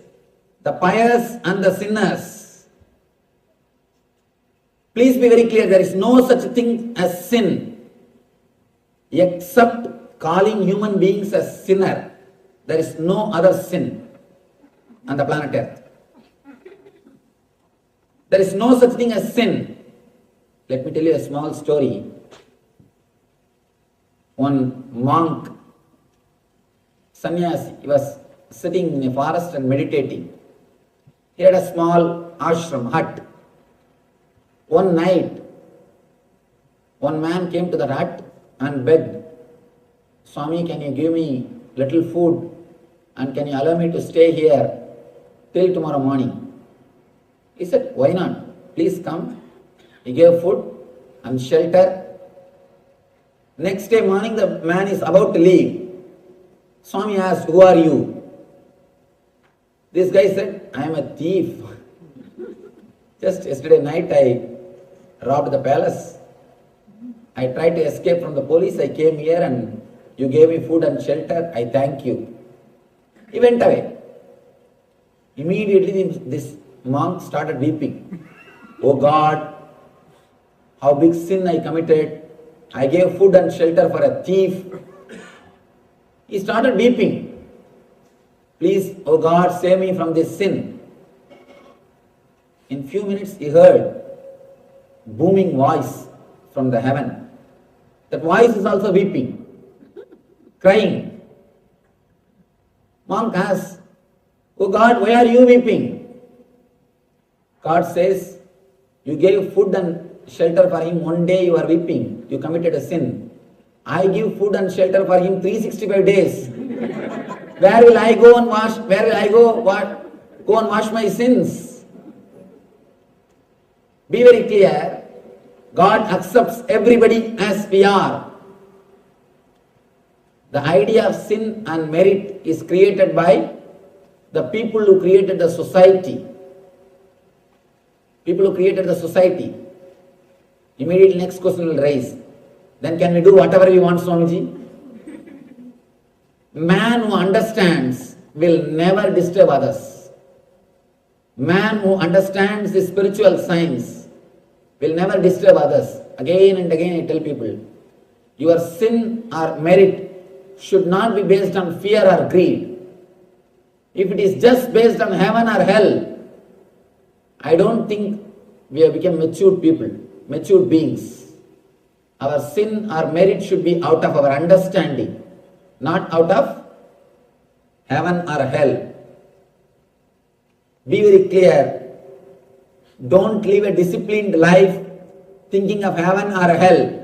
the pious and the sinners. Please be very clear, there is no such thing as sin except calling human beings as sinner. There is no other sin on the planet Earth. There is no such thing as sin. Let me tell you a small story. One monk, sannyasi, he was sitting in a forest and meditating. He had a small ashram hut. One night, one man came to the hut and begged, Swami, can you give me little food and can you allow me to stay here till tomorrow morning? He said, why not? Please come. He gave food and shelter. Next day morning, the man is about to leave. Swami asked, who are you? This guy said, I am a thief. Just yesterday night I robbed the palace. I tried to escape from the police. I came here and you gave me food and shelter. I thank you. He went away. Immediately this monk started weeping. Oh God, how big sin I committed. I gave food and shelter for a thief. He started weeping. Please, oh God, save me from this sin. In few minutes he heard booming voice from the heaven. That voice is also weeping, crying. Monk asks, oh God, why are you weeping? God says, you gave food and shelter for him. One day you are weeping. You committed a sin. I give food and shelter for him 365 days. Where will I go and wash? Where will I go and wash my sins? Be very clear. God accepts everybody as we are. The idea of sin and merit is created by the people who created the society. People who created the society. Immediately next question will rise. Then can we do whatever we want, Swamiji? Man who understands will never disturb others. Man who understands the spiritual science will never disturb others. Again and again I tell people, your sin or merit should not be based on fear or greed. If it is just based on heaven or hell, I don't think we have become matured people, matured beings. Our sin or merit should be out of our understanding, not out of heaven or hell. Be very clear. Don't live a disciplined life thinking of heaven or hell.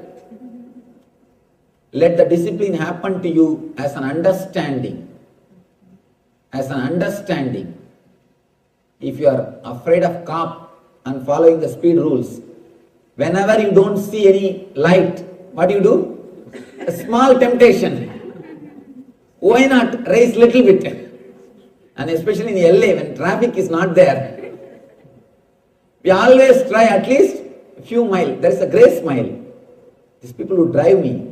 Let the discipline happen to you as an understanding. As an understanding. If you are afraid of cop and following the speed rules, whenever you don't see any light, what do you do? A small temptation. Why not raise little bit? And especially in LA when traffic is not there, we always try at least a few miles. There is a grace mile. These people who drive me,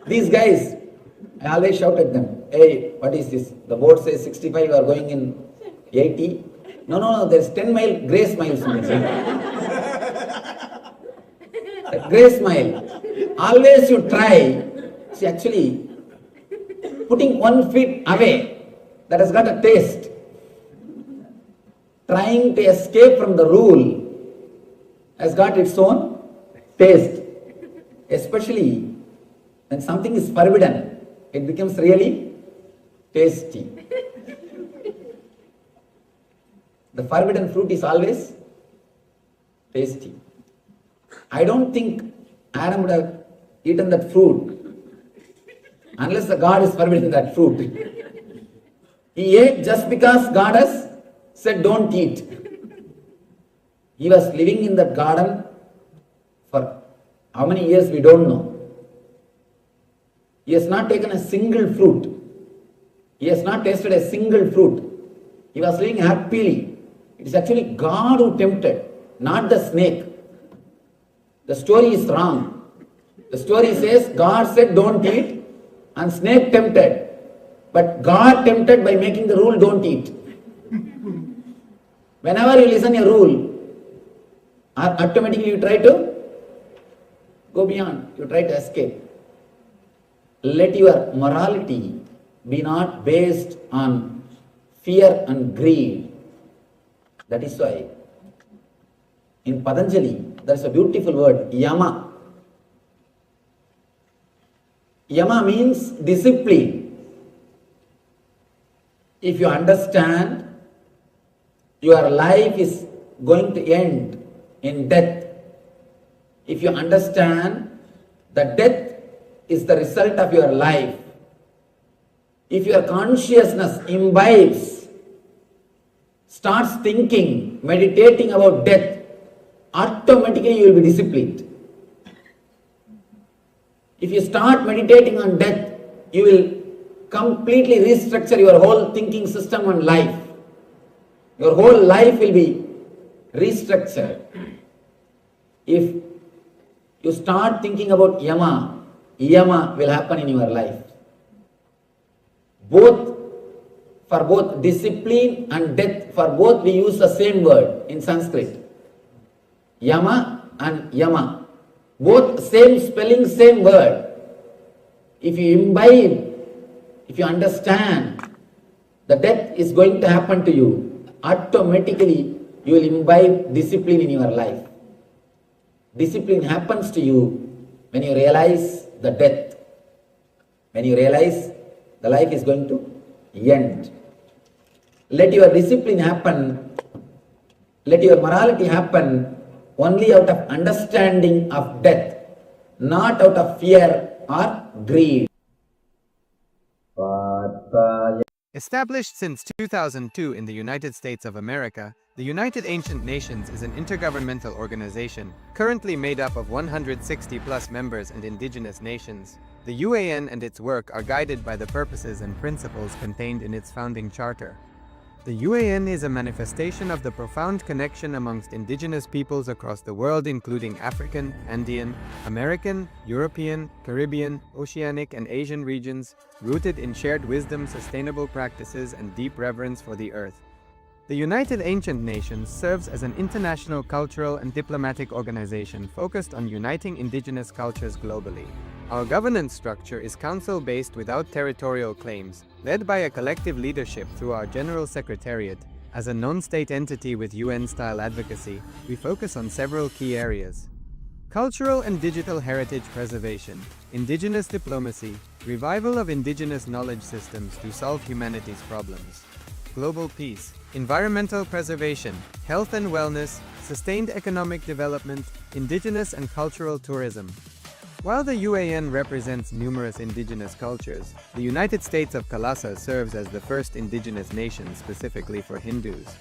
these guys, I always shout at them, hey, what is this? The board says 65, you are going in 80. No, there is 10-mile grace miles. Grace mile. Always you try. See, actually, putting 1 foot away, that has got a taste. Trying to escape from the rule has got its own taste. Especially when something is forbidden, it becomes really tasty. The forbidden fruit is always tasty. I don't think Adam would have eaten that fruit unless the God is forbidding that fruit. He ate just because God has said don't eat. He was living in that garden for how many years we don't know. He has not taken a single fruit. He has not tasted a single fruit. He was living happily. It is actually God who tempted, not the snake. The story is wrong. The story says God said don't eat and snake tempted. But God tempted by making the rule don't eat. Whenever you listen a rule, automatically you try to go beyond. You try to escape. Let your morality be not based on fear and greed. That is why in Patanjali there is a beautiful word, yama. Yama means discipline. If you understand your life is going to end in death, if you understand that death is the result of your life, if your consciousness imbibes, starts thinking, meditating about death, automatically you will be disciplined. If you start meditating on death, you will completely restructure your whole thinking system on life. Your whole life will be restructured. If you start thinking about yama will happen in your life. For both discipline and death, for both we use the same word in Sanskrit. Yama and yama. Both same spelling, same word. If you imbibe, if you understand the death is going to happen to you, automatically you will imbibe discipline in your life. Discipline happens to you when you realize the death. When you realize the life is going to end. Let your discipline happen, let your morality happen only out of understanding of death, not out of fear or greed. Established since 2002 in the United States of America, The United Ancient Nations is an intergovernmental organization, currently made up of 160 plus members and indigenous nations. The UAN and its work are guided by the purposes and principles contained in its founding charter. The UAN is a manifestation of the profound connection amongst indigenous peoples across the world, including African, Andean, American, European, Caribbean, Oceanic, and Asian regions, rooted in shared wisdom, sustainable practices, and deep reverence for the earth. The United Ancient Nations serves as an international cultural and diplomatic organization focused on uniting indigenous cultures globally. Our governance structure is council-based without territorial claims, led by a collective leadership through our General Secretariat. As a non-state entity with UN-style advocacy, we focus on several key areas: cultural and digital heritage preservation, indigenous diplomacy, revival of indigenous knowledge systems to solve humanity's problems, global peace, environmental preservation, health and wellness, sustained economic development, indigenous and cultural tourism. While the UAN represents numerous indigenous cultures, the United States of Kailasa serves as the first indigenous nation specifically for Hindus.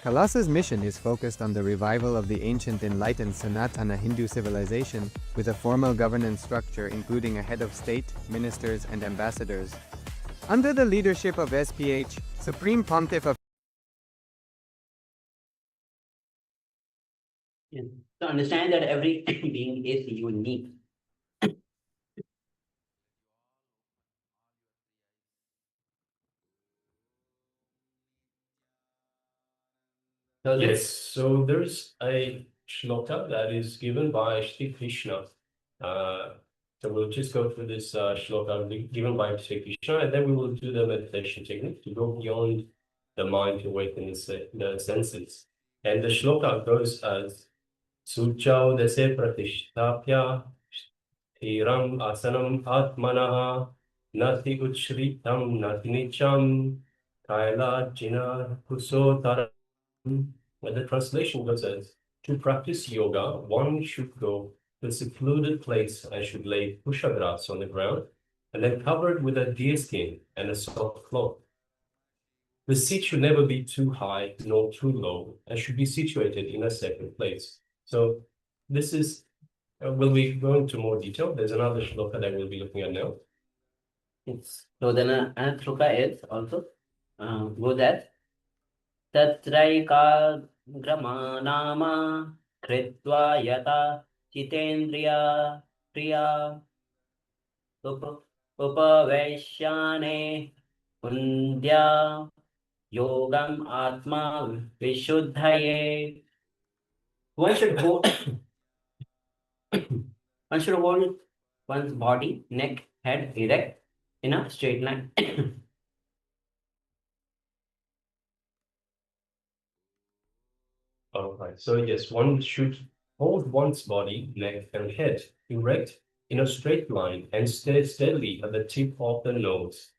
Kailasa's mission is focused on the revival of the ancient enlightened Sanatana Hindu civilization, with a formal governance structure including a head of state, ministers, and ambassadors. Under the leadership of SPH, Supreme Pontiff of So understand that every being is unique. Yes, so there's a shloka that is given by Shri Krishna. So we'll just go through this shloka given by Shri Krishna, and then we will do the meditation technique to go beyond the mind to awaken the senses. And the shloka goes as Suchau dase pratishtapya Thiram asanam atmanaha Nati uchritam nati nicham Kaila jina kusotaram. When the translation goes as, to practice yoga, one should go to a secluded place and should lay pusha grass on the ground and then cover it with a deer skin and a soft cloth. The seat should never be too high nor too low and should be situated in a sacred place. So this is, we'll be going into more detail. There's another shloka that we'll be looking at now. Yes. So then another shloka is also goes as Tatraika Gramanama Kritva Yata Chitendriya Priya Upavaishyane Undya Yogam Atma Vishuddhaye. One should hold one should hold one's body, neck, head erect in a straight line. All right. So yes, one should hold one's body, neck, and head erect in a straight line and stare steadily at the tip of the nose.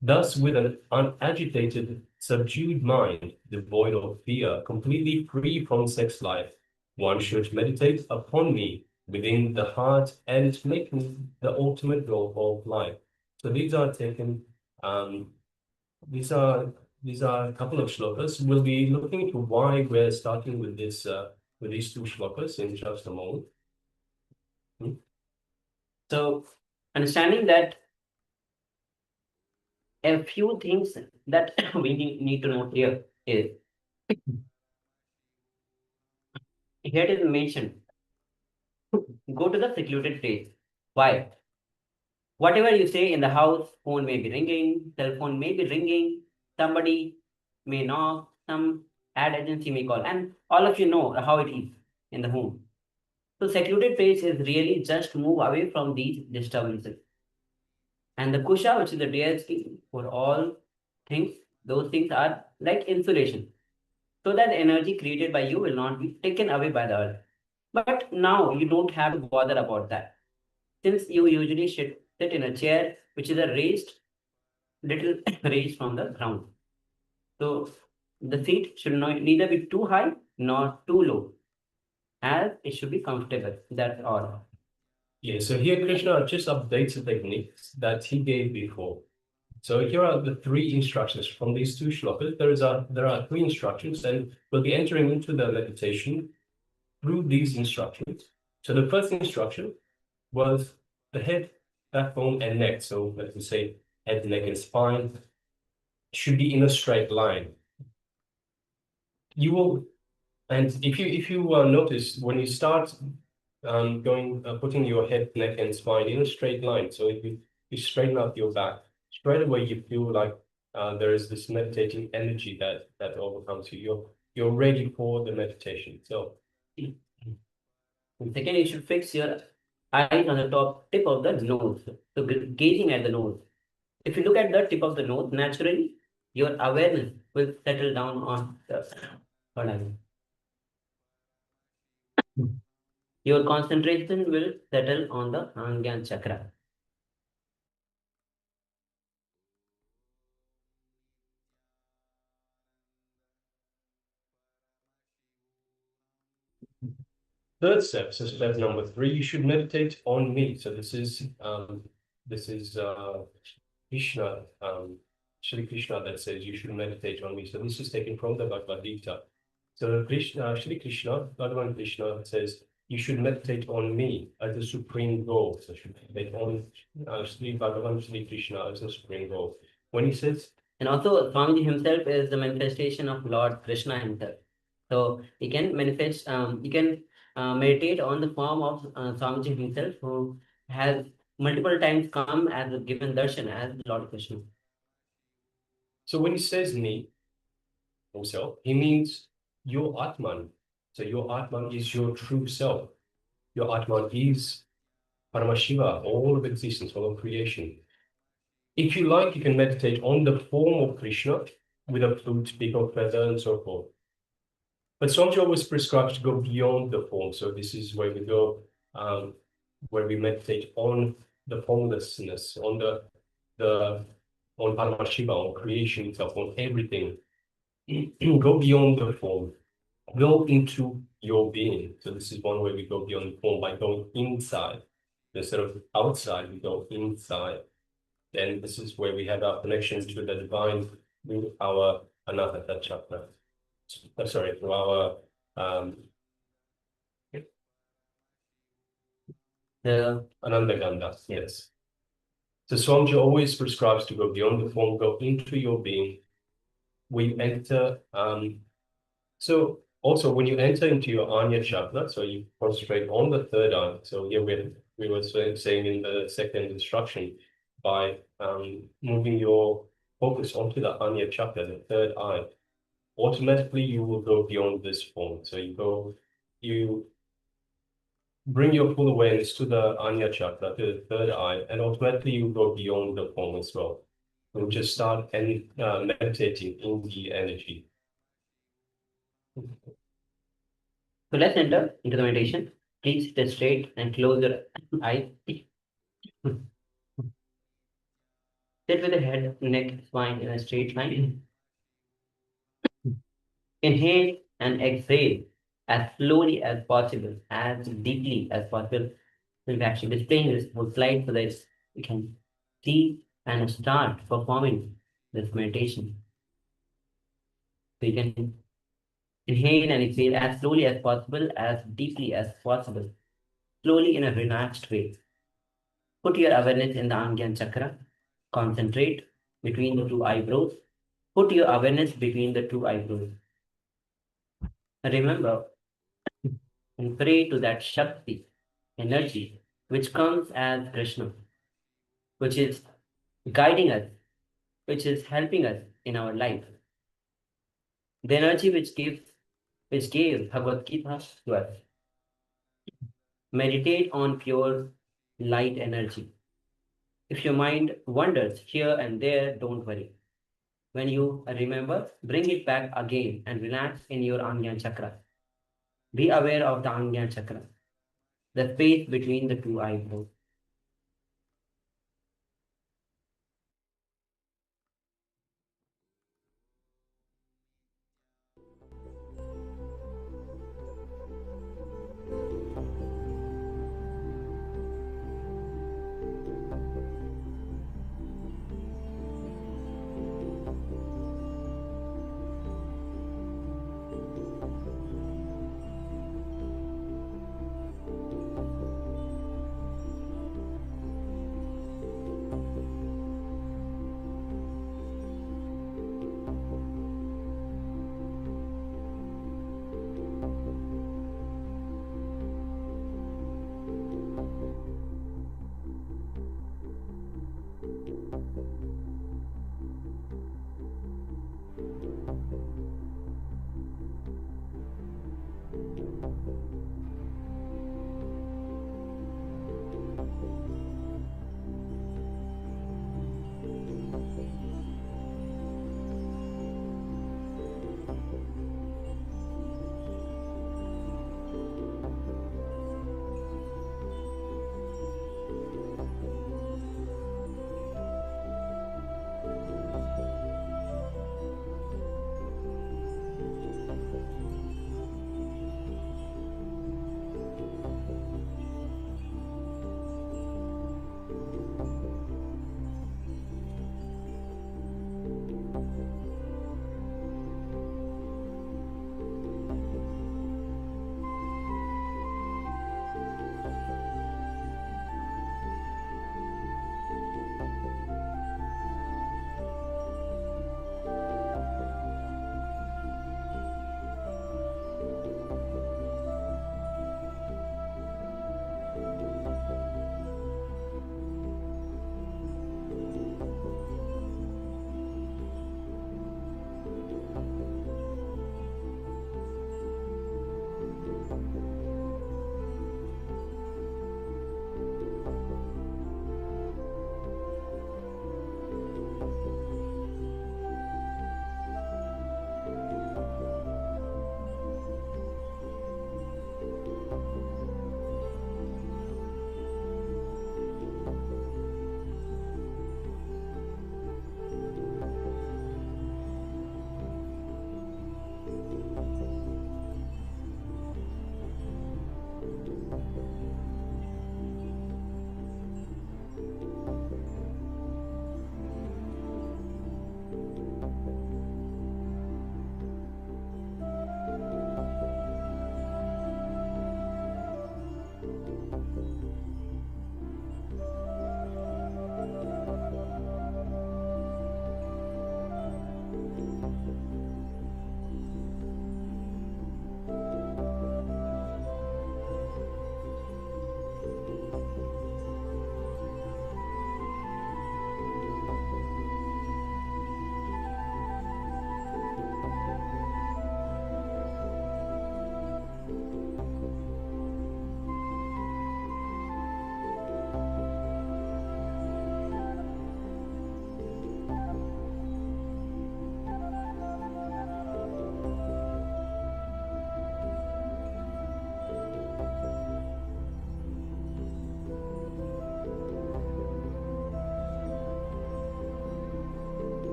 Thus, with an unagitated, subdued mind, devoid of fear, completely free from sex life, one should meditate upon me within the heart and make me the ultimate goal of life. So these are taken, these are a couple of shlokas. We'll be looking into why we're starting with this, with these two shlokas in just a moment. So, understanding that a few things that we need to know here is, here it is mentioned, go to the secluded place. Why? Whatever you say in the house, phone may be ringing, cell phone may be ringing, somebody may knock, some ad agency may call, and all of you know how it is in the home. So secluded place is really just move away from these disturbances. And the kusha, which is the deer skin for all things, those things are like insulation. So that energy created by you will not be taken away by the earth. But now you don't have to bother about that. Since you usually sit in a chair which is a little raised from the ground. So the seat should neither be too high nor too low, as it should be comfortable. That's all. Yeah, so here Krishna just updates the techniques that he gave before. So here are the three instructions from these two shlokas. There are three instructions, and we'll be entering into the meditation through these instructions. So the first instruction was the head, backbone, and neck. So let me say head, neck, and spine should be in a straight line. You will, and if you notice when you start putting your head, neck, and spine in a straight line. So if you straighten up your back, straight away you feel like there is this meditating energy that overcomes you. You're ready for the meditation. So second, you should fix your eyes on the top tip of the nose. So gazing at the nose. If you look at the tip of the nose, naturally your awareness will settle down on the eye. Your concentration will settle on the Angyan chakra. third step, so step number 3, you should meditate on me. So this is Krishna, Shri Krishna that says you should meditate on me. So this is taken from the Bhagavad Gita. So Shri Krishna, Bhagavan Krishna says you should meditate on me as the supreme goal. So you should meditate on Shri Bhagavan, Shri Krishna as the supreme goal. When he says, and also Swamiji himself is the manifestation of Lord Krishna himself. So he can manifest, he can meditate on the form of Swamiji himself, who has multiple times come as a given darshan as Lord Krishna. So when he says me himself, he means your Atman. So your Atman is your true self. Your Atman is Paramashiva, all of existence, all of creation. If you like, you can meditate on the form of Krishna with a flute, beak or feather, and so forth. But Swamiji always prescribes to go beyond the form. So this is where we go, where we meditate on the formlessness, on on Paramashiva, on creation itself, on everything. Go beyond the form. Go into your being. So this is one way we go beyond the form, by going inside. Instead of outside, we go inside. Then this is where we have our connection to the divine through our Anahata chakra. Sorry, through our Ananda Gandha, yes. So Swamiji always prescribes to go beyond the form, go into your being. We enter, so also when you enter into your Anya chakra, so you concentrate on the third eye. So here we were saying in the second instruction, by moving your focus onto the Anya chakra, the third eye, automatically you will go beyond this form. So you bring your full awareness to the Anya chakra, to the third eye, and automatically you go beyond the form as well. You'll just start meditating in the energy. So let's enter into the meditation. Please sit straight and close your eyes. Sit with the head, neck, spine in a straight line. Inhale and exhale as slowly as possible, as deeply as possible. We'll be actually displaying this whole slide so that you can see and start performing this meditation. So you can inhale and exhale as slowly as possible, as deeply as possible, slowly in a relaxed way. Put your awareness in the Angyan chakra. Concentrate between the two eyebrows. Put your awareness between the two eyebrows. Remember and pray to that Shakti, energy, which comes as Krishna, which is guiding us, which is helping us in our life. The energy which gave Bhagavad Gita to us. Meditate on pure light energy. If your mind wanders here and there, don't worry. When you remember, bring it back again and relax in your Angyan chakra. Be aware of the Angyan chakra, the space between the two eyebrows.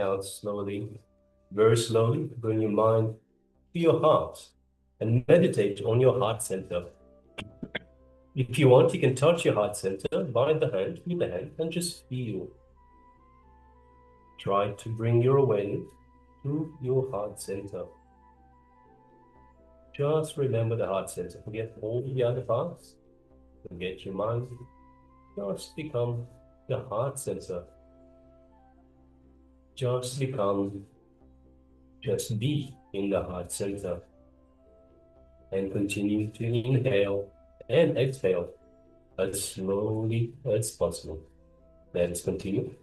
Now slowly, very slowly, bring your mind to your heart and meditate on your heart center. If you want, you can touch your heart center by the hand, with the hand, and just feel. Try to bring your awareness to your heart center. Just remember the heart center. Forget all the other parts. Forget your mind. Just become the heart center. Just be in the heart center. And continue to inhale and exhale as slowly as possible. Let us continue.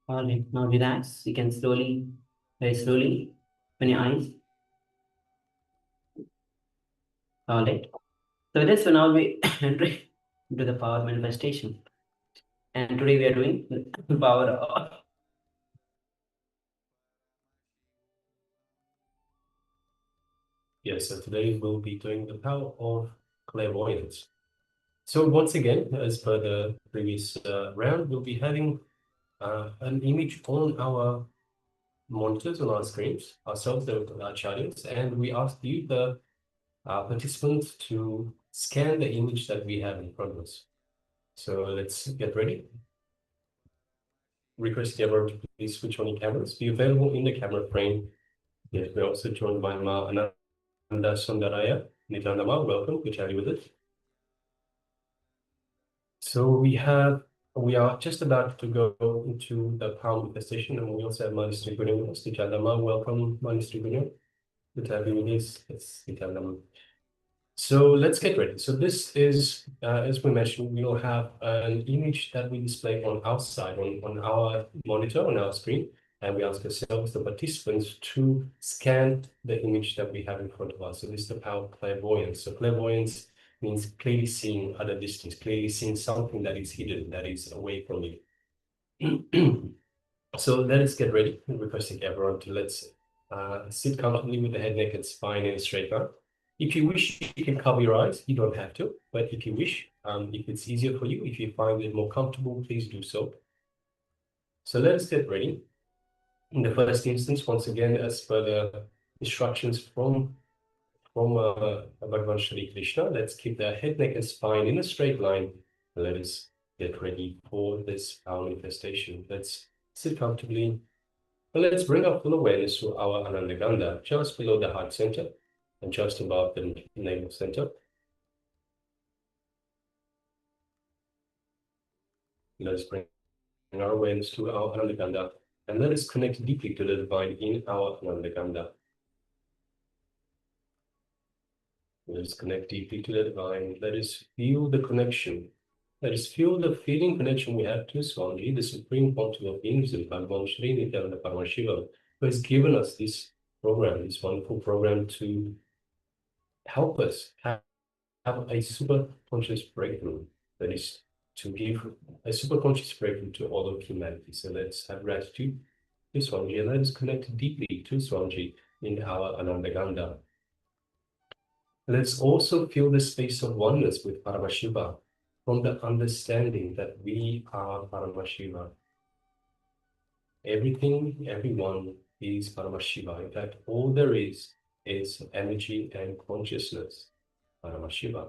Alright, now relax. You can slowly, very slowly, open your eyes. Alright. So this will now be entering into the power manifestation. And today we are doing the power of Yes, so today we'll be doing the power of clairvoyance. So once again, as per the previous round, we'll be having an image on our monitors, on our screens, ourselves, the acharyas, and we ask you, the participants, to scan the image that we have in front of us. So let's get ready. Request everyone to please switch on your cameras. Be available in the camera frame. Yes, we're also joined by Ma Ananda Sundaraya. Nithyananda, welcome. Good to have you with us. So we are just about to go into the power manifestation, and we also have Manister Gunya with us. Nithyananda, welcome, Manister Gunya. Good to have you with us. Yes, Nithyananda. So let's get ready. So this is, as we mentioned, we will have an image that we display on our side, on our monitor, on our screen, and we ask ourselves, the participants, to scan the image that we have in front of us. So this is the power of clairvoyance. So clairvoyance means clearly seeing at a distance, clearly seeing something that is hidden, that is away from you. So let us get ready. I'm requesting everyone to let's sit comfortably with the head, neck, and spine in a straight line. If you wish, you can cover your eyes. You don't have to, but if you wish, if it's easier for you, if you find it more comfortable, please do so. So let us get ready. In the first instance, once again, as per the instructions from Bhagavan Shri Krishna, let's keep the head, neck, and spine in a straight line. Let us get ready for this power manifestation. Let's sit comfortably. And let's bring our full awareness to our Ananda Ganda, just below the heart center and just above the navel center. Let us bring our awareness to our Ananda Ganda, and let us connect deeply to the divine in our Ananda Ganda. Let us connect deeply to the divine. Let us feel the connection. Let us feel the feeling connection we have to Swamiji, the supreme quantum of beings, and Bhagavan Shri Nithyananda Paramashivam, who has given us this program, this wonderful program, to help us have a super conscious breakthrough. That is, to give a super conscious breakthrough to all of humanity. So let's have gratitude to Swamiji, and let us connect deeply to Swamiji in our Ananda Ganda. Let's also feel the space of oneness with Paramashiva, from the understanding that we are Paramashiva. Everything, everyone is Paramashiva. In fact, all there is energy and consciousness, Paramashiva.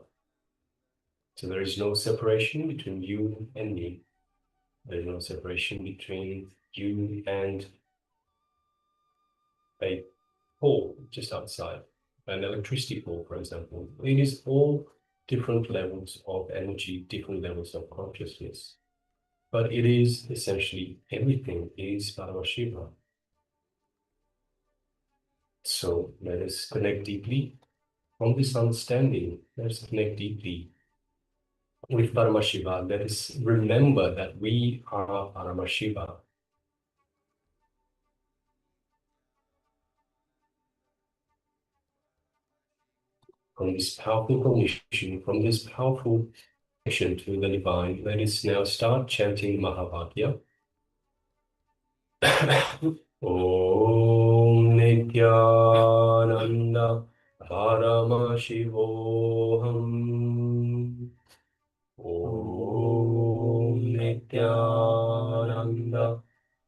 So there is no separation between you and me. There is no separation between you and a pole just outside, an electricity pole, for example. It is all different levels of energy, different levels of consciousness. But it is essentially everything is Paramashiva. So let us connect deeply from this understanding. Let us connect deeply with Paramashiva. Let us remember that we are Paramashiva. From this powerful condition, from this powerful connection to the divine, let us now start chanting Mahavakya. Om Nithyananda Paramashivoham. Om Nithyananda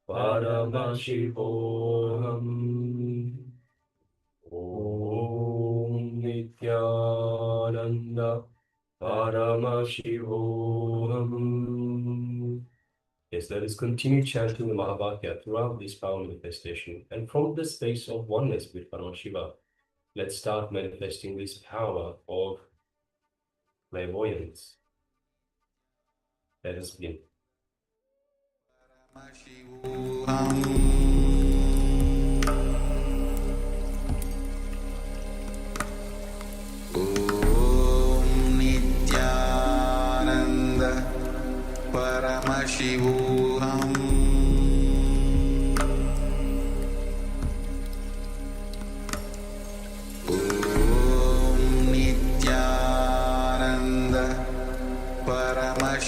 Paramashivoham. Om Nithyananda Paramashivoham. Yes, let us continue chanting the Mahavakya throughout this power manifestation. And from the space of oneness with Paramashiva, let's start manifesting this power of clairvoyance. Let us begin. Paramashivoham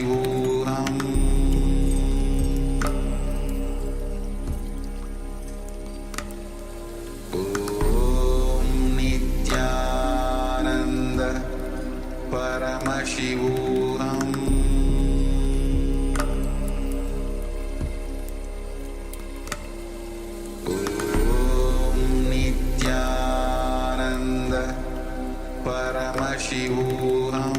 Paramashivoham Om Nithyananda Paramashivoham Om Nithyananda Paramashivoham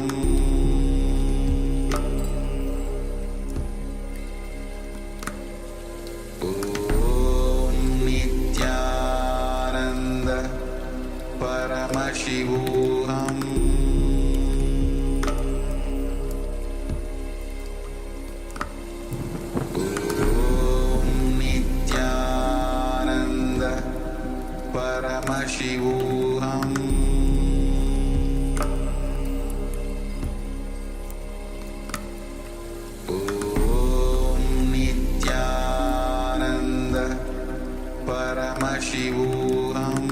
Om Nithyananda Paramashivoham Om Nithyananda Paramashivoham Om Nithyananda Paramashivoham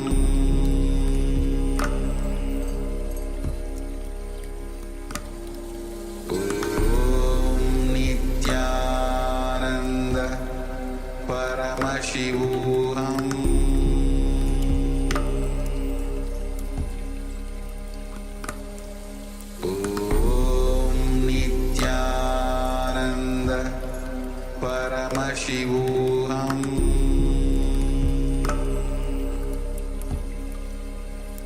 Om Nithyananda Paramashivoham Om Nithyananda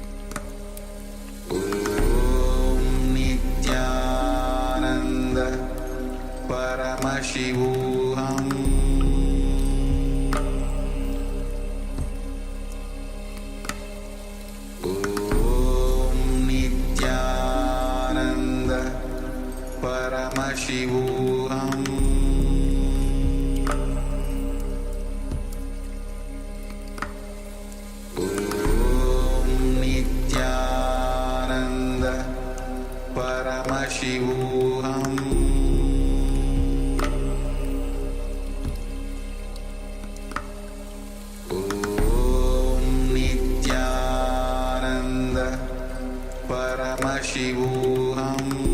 Paramashivoham Om Nithyananda Paramashivoham Om Nithyananda Paramashivoham Om Nithyananda Paramashivoham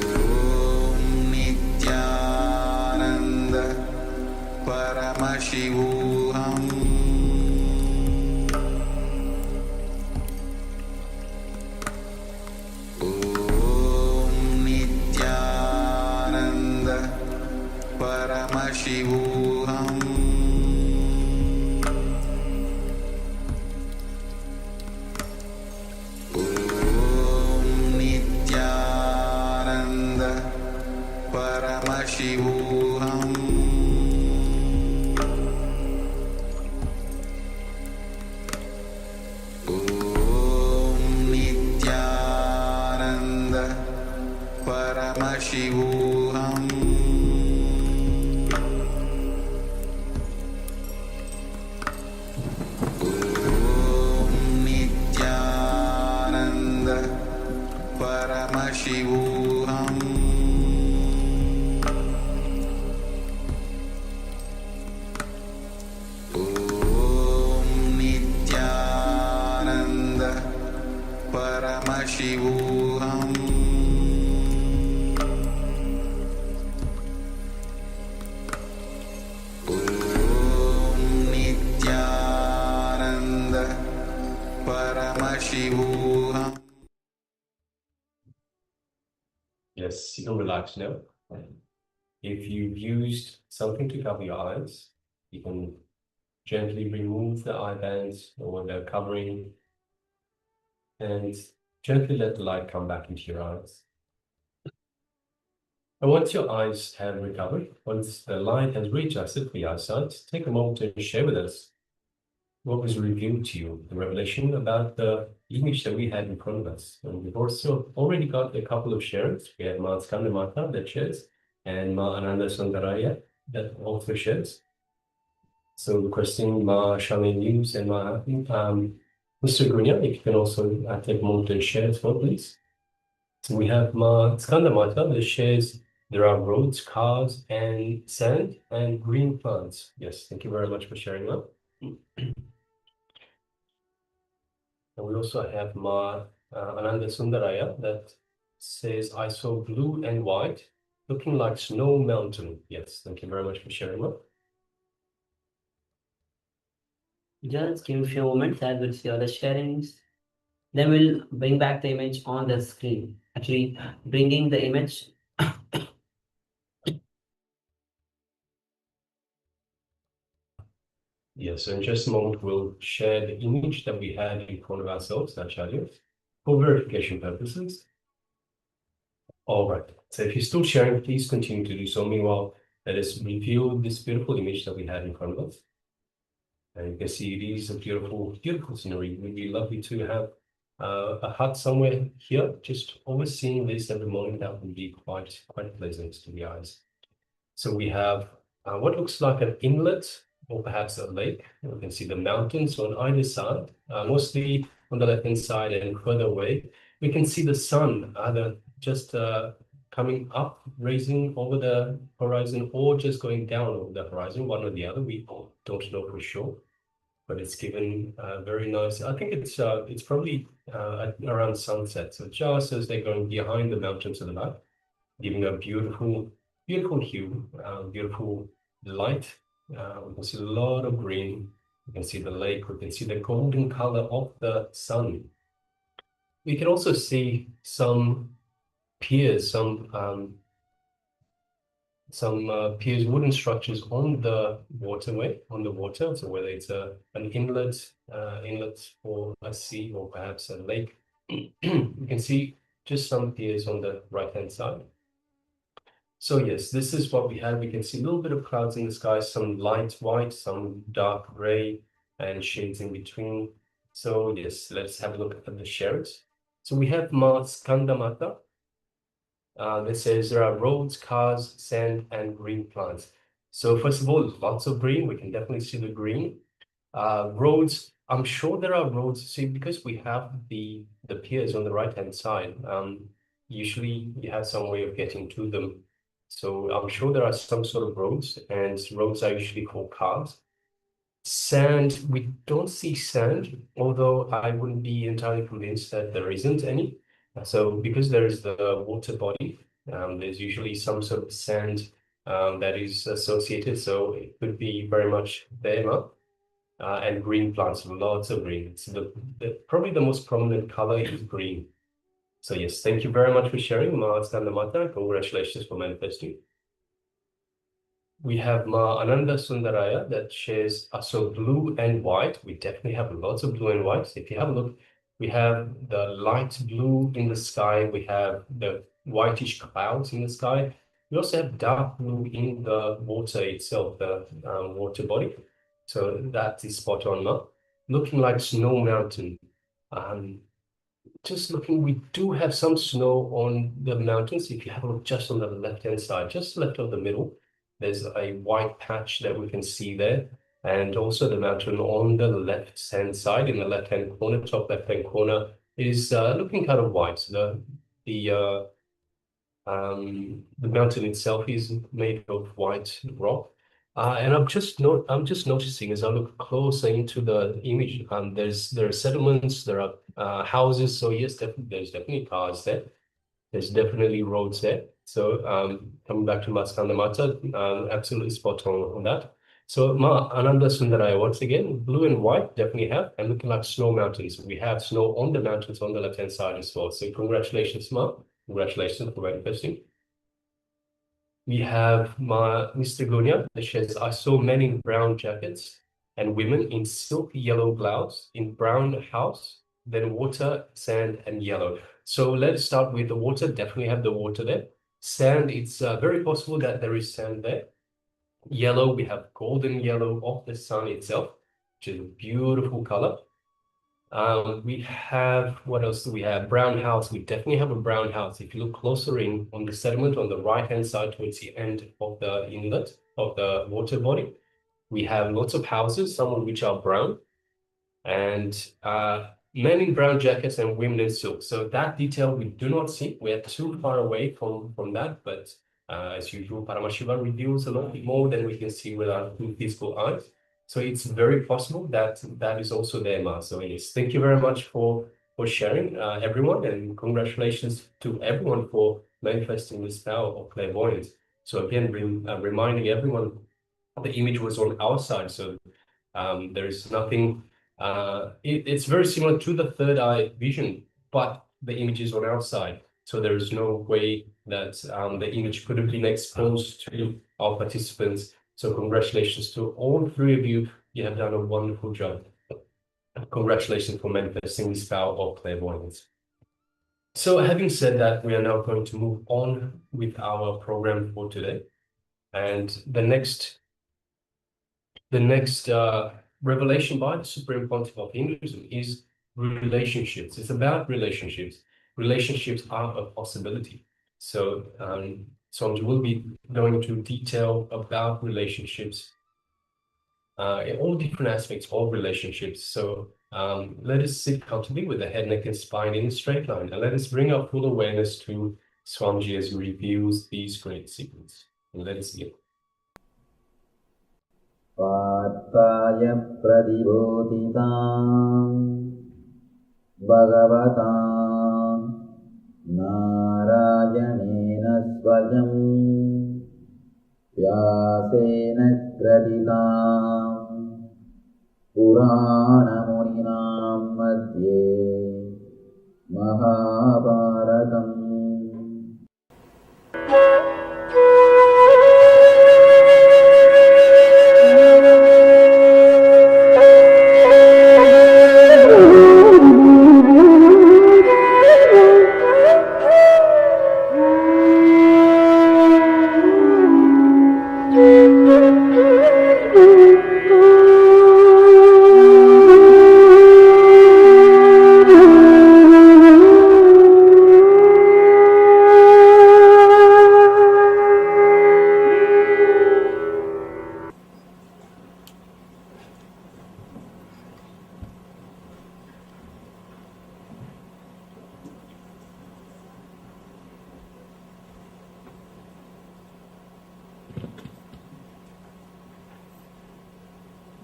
Om Nithyananda Paramashivoham Om Nithyananda Paramashivoham Om Nithyananda Paramashivoham Om Nithyananda Paramashivoham Om Nithyananda Paramashivoham Om Nithyananda Paramashivoham Om Nithyananda Paramashivoham Om Nithyananda Paramashivoham. Yes, you can relax now. If you've used something to cover your eyes, you can gently remove the eye bands or the covering and gently let the light come back into your eyes. And once your eyes have recovered, once the light has readjusted for your eyesight, take a moment to share with us what was revealed to you, the revelation about the image that we had in front of us. And we've also already got a couple of shares. We have Ma Skandamata that shares, and Ma Ananda Sundaraya that also shares. So requesting Ma Shami News and Ma Mr. Gunya, if you can also take a moment and share as well, please. So we have Ma Skandamata that shares there are roads, cars, and sand and green plants. Yes, thank you very much for sharing that. And we also have Ma Ananda Sundaraya that says, I saw blue and white, looking like snow mountain. Yes, thank you very much for sharing that. Just give a few moments as we'll see all the sharings. Then we'll bring back the image on the screen. Actually, bringing the image. Yes, so in just a moment, we'll share the image that we had in front of ourselves, Acharya, for verification purposes. All right, so if you're still sharing, please continue to do so. Meanwhile, let us review this beautiful image that we had in front of us. And you can see it is a beautiful, beautiful scenery. It would be lovely to have a hut somewhere here, just overseeing this every morning. That would be quite pleasant to the eyes. So we have what looks like an inlet or perhaps a lake. You can see the mountains on either side, mostly on the left-hand side and further away. We can see the sun either just coming up, raising over the horizon, or just going down over the horizon, one or the other. We don't know for sure, but it's given very nice. I think it's probably around sunset. So just as they're going behind the mountains to the left, giving a beautiful, beautiful hue, beautiful light. We can see a lot of green. We can see the lake. We can see the golden color of the sun. We can also see some piers, some piers, wooden structures on the waterway, on the water. So whether it's an inlet for a sea or perhaps a lake, you can see just some piers on the right-hand side. So yes, this is what we have. We can see a little bit of clouds in the sky, some light white, some dark gray, and shades in between. So yes, let's have a look at the shares. So we have Ma Skandamata that says there are roads, cars, sand, and green plants. So first of all, lots of green. We can definitely see the green. Roads, I'm sure there are roads. See, because we have the piers on the right-hand side, usually you have some way of getting to them. So I'm sure there are some sort of roads, and roads are usually for cars. Sand, we don't see sand, although I wouldn't be entirely convinced that there isn't any. So because there is the water body, there's usually some sort of sand that is associated. So it could be very much there. And green plants, lots of green. It's probably the most prominent color is green. So yes, thank you very much for sharing, Ma Skandamata. Congratulations for manifesting. We have Ma Ananda Sundaraya that shares so blue and white. We definitely have lots of blue and white. So if you have a look, we have the light blue in the sky. We have the whitish clouds in the sky. We also have dark blue in the water itself, the water body. So that is spot on, Ma. Looking like snow mountain. Just looking, we do have some snow on the mountains. If you have a look just on the left-hand side, just left of the middle, there's a white patch that we can see there. And also the mountain on the left-hand side, in the left-hand corner, top left-hand corner, is looking kind of white. So the mountain itself is made of white rock. And I'm just noticing as I look closer into the image, there are settlements, there are houses. So yes, there's definitely cars there. There's definitely roads there. So coming back to Ma Skandamata, absolutely spot on that. So Ma Ananda Sundaraya, once again, blue and white definitely have, and looking like snow mountains. We have snow on the mountains on the left-hand side as well. So congratulations, Ma. Congratulations for manifesting. We have Mr. Gunya that says, I saw men in brown jackets and women in silk yellow blouse in brown house, then water, sand, and yellow. So let's start with the water. Definitely have the water there. Sand, it's very possible that there is sand there. Yellow, we have golden yellow of the sun itself, which is a beautiful color. We have, what else do we have? Brown house. We definitely have a brown house. If you look closer in on the sediment on the right-hand side towards the end of the inlet of the water body, we have lots of houses, some of which are brown, and men in brown jackets and women in silk. So that detail we do not see. We're too far away from that, but as usual, Paramashiva reveals a lot more than we can see with our two physical eyes. So it's very possible that that is also there, Ma. So yes, thank you very much for sharing, everyone, and congratulations to everyone for manifesting this power of clairvoyance. So again, reminding everyone, the image was on our side, so there is nothing. It's very similar to the third eye vision, but the image is on our side. So there is no way that the image could have been exposed to our participants. So congratulations to all three of you. You have done a wonderful job. Congratulations for manifesting this power of clairvoyance. So having said that, we are now going to move on with our program for today. And the next revelation by the Supreme Pontiff of Hinduism is relationships. It's about relationships. Relationships are a possibility. So Swamiji will be going into detail about relationships, in all different aspects of relationships. So let us sit comfortably with the head, neck, and spine in a straight line, and let us bring our full awareness to Swamiji as he reveals these great secrets. And let us begin. Partaya pradibodhitam Bhagavatam Narayanena svayam Vyasena kraditam Purana muninam madhye Mahabharatam.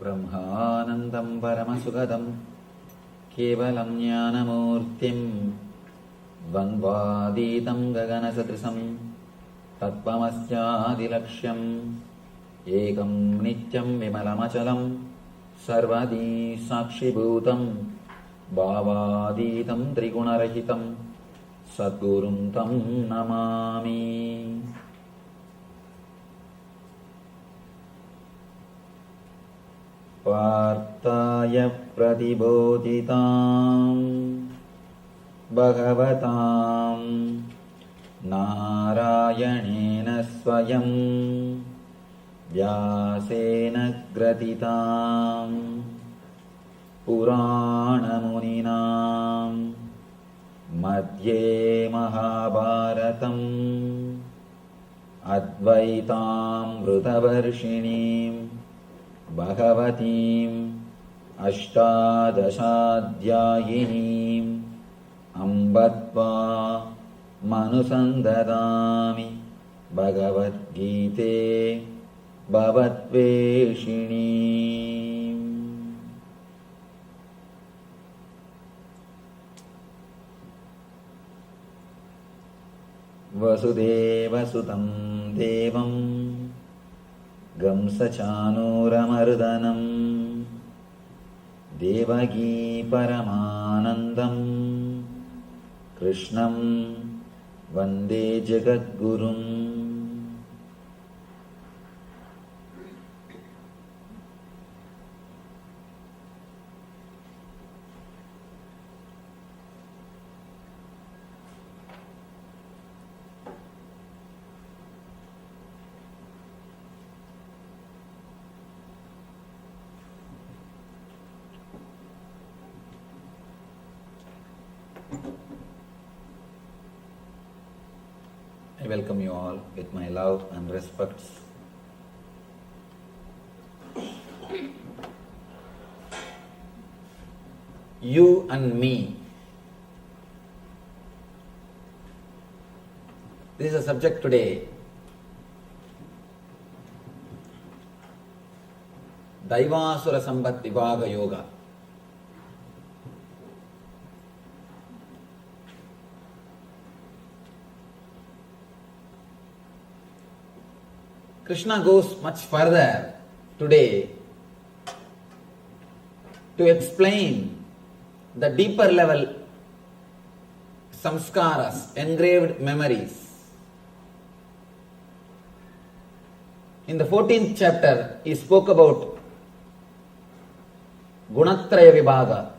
Brahmanandam Paramashivoham Kevalam Jnanamurtim Vandvaditam Gaganasatrisam Tattvamasyaadilakshyam Ekam Nityam Vimalamachalam Sarvadi Sakshibhutam Bhavaditam Trigunarahitam Sadgurum Tam Namami. Partaya pradibodhitam Bhagavatam Narayanena svayam Vyasena graditam Purana muninam Madhye Mahabharatam Advaitam Vrutavarshinim Bhagavatim Ashtadashadhyayinim Ambatva Manusandadami Bhagavad Gite Bhavatveshinim. Vasudeva Sutam Devam Gamsachanuramardanam Devagi Paramanandam Krishnam Vande Jagadgurum. I welcome you all with my love and respects. You and me. This is a subject today Daivasura Sambat Vibhaga Yoga. Krishna goes much further today to explain the deeper level samskaras, engraved memories. In the 14th chapter, he spoke about Gunatraya Vibhaga,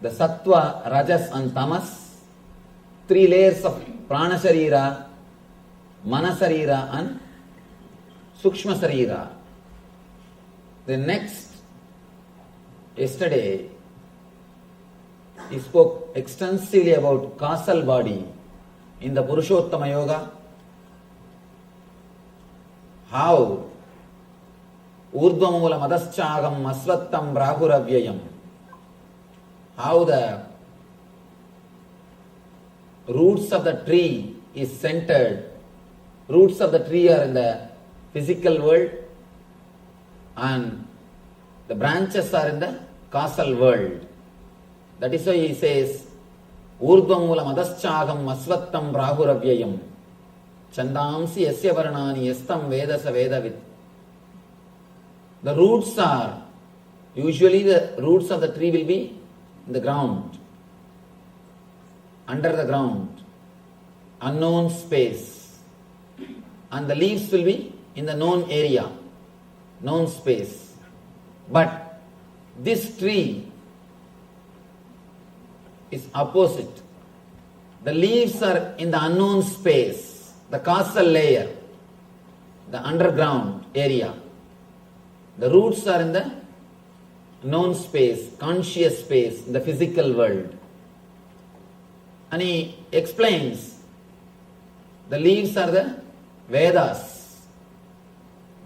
the Sattva, Rajas and Tamas, 3 layers of Prana Sharira, Mana Sharira and Sukshma Sharira. The next, yesterday, he spoke extensively about causal body in the Purushottama Yoga, how Urdhvamula Madaschagam Asvattam Brahuravyayam, how the roots of the tree is centered, roots of the tree are in the physical world and the branches are in the causal world. That is why he says, Urdhvamula Madaschagam Asvattam Brahuravyayam Chandamsi Yasya Varnani Yastam Vedasa Vedavit. The roots are, usually the roots of the tree will be in the ground, under the ground, unknown space, and the leaves will be in the known area, known space. But this tree is opposite. The leaves are in the unknown space, the causal layer, the underground area. The roots are in the known space, conscious space, in the physical world. And he explains, the leaves are the Vedas,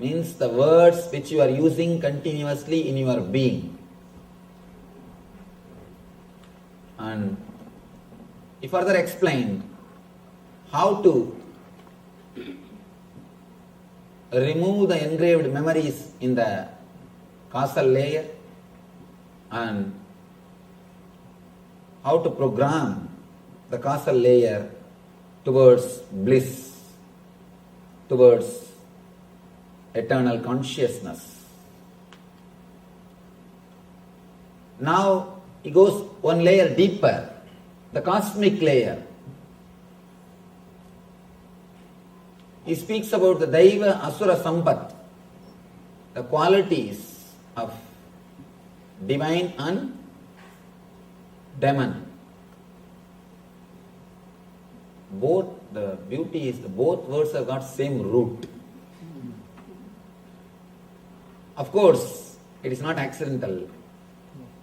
means the words which you are using continuously in your being. And he further explained how to remove the engraved memories in the causal layer and how to program the causal layer towards bliss, towards eternal consciousness. Now he goes one layer deeper, the cosmic layer. He speaks about the Daiva Asura Sampat, the qualities of divine and demon. Both, the beauty is both words have got same root. Of course, it is not accidental,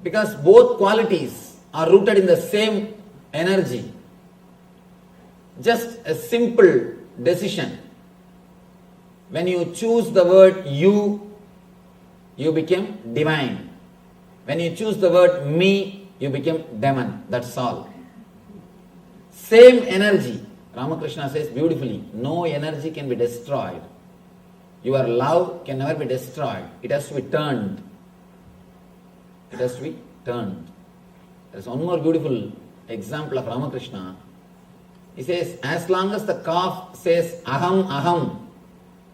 because both qualities are rooted in the same energy. Just a simple decision. When you choose the word you become divine. When you choose the word me, you become demon. That's all. Same energy. Ramakrishna says beautifully, no energy can be destroyed. Your love can never be destroyed. It has to be turned. It has to be turned. There is one more beautiful example of Ramakrishna. He says, as long as the calf says aham, aham,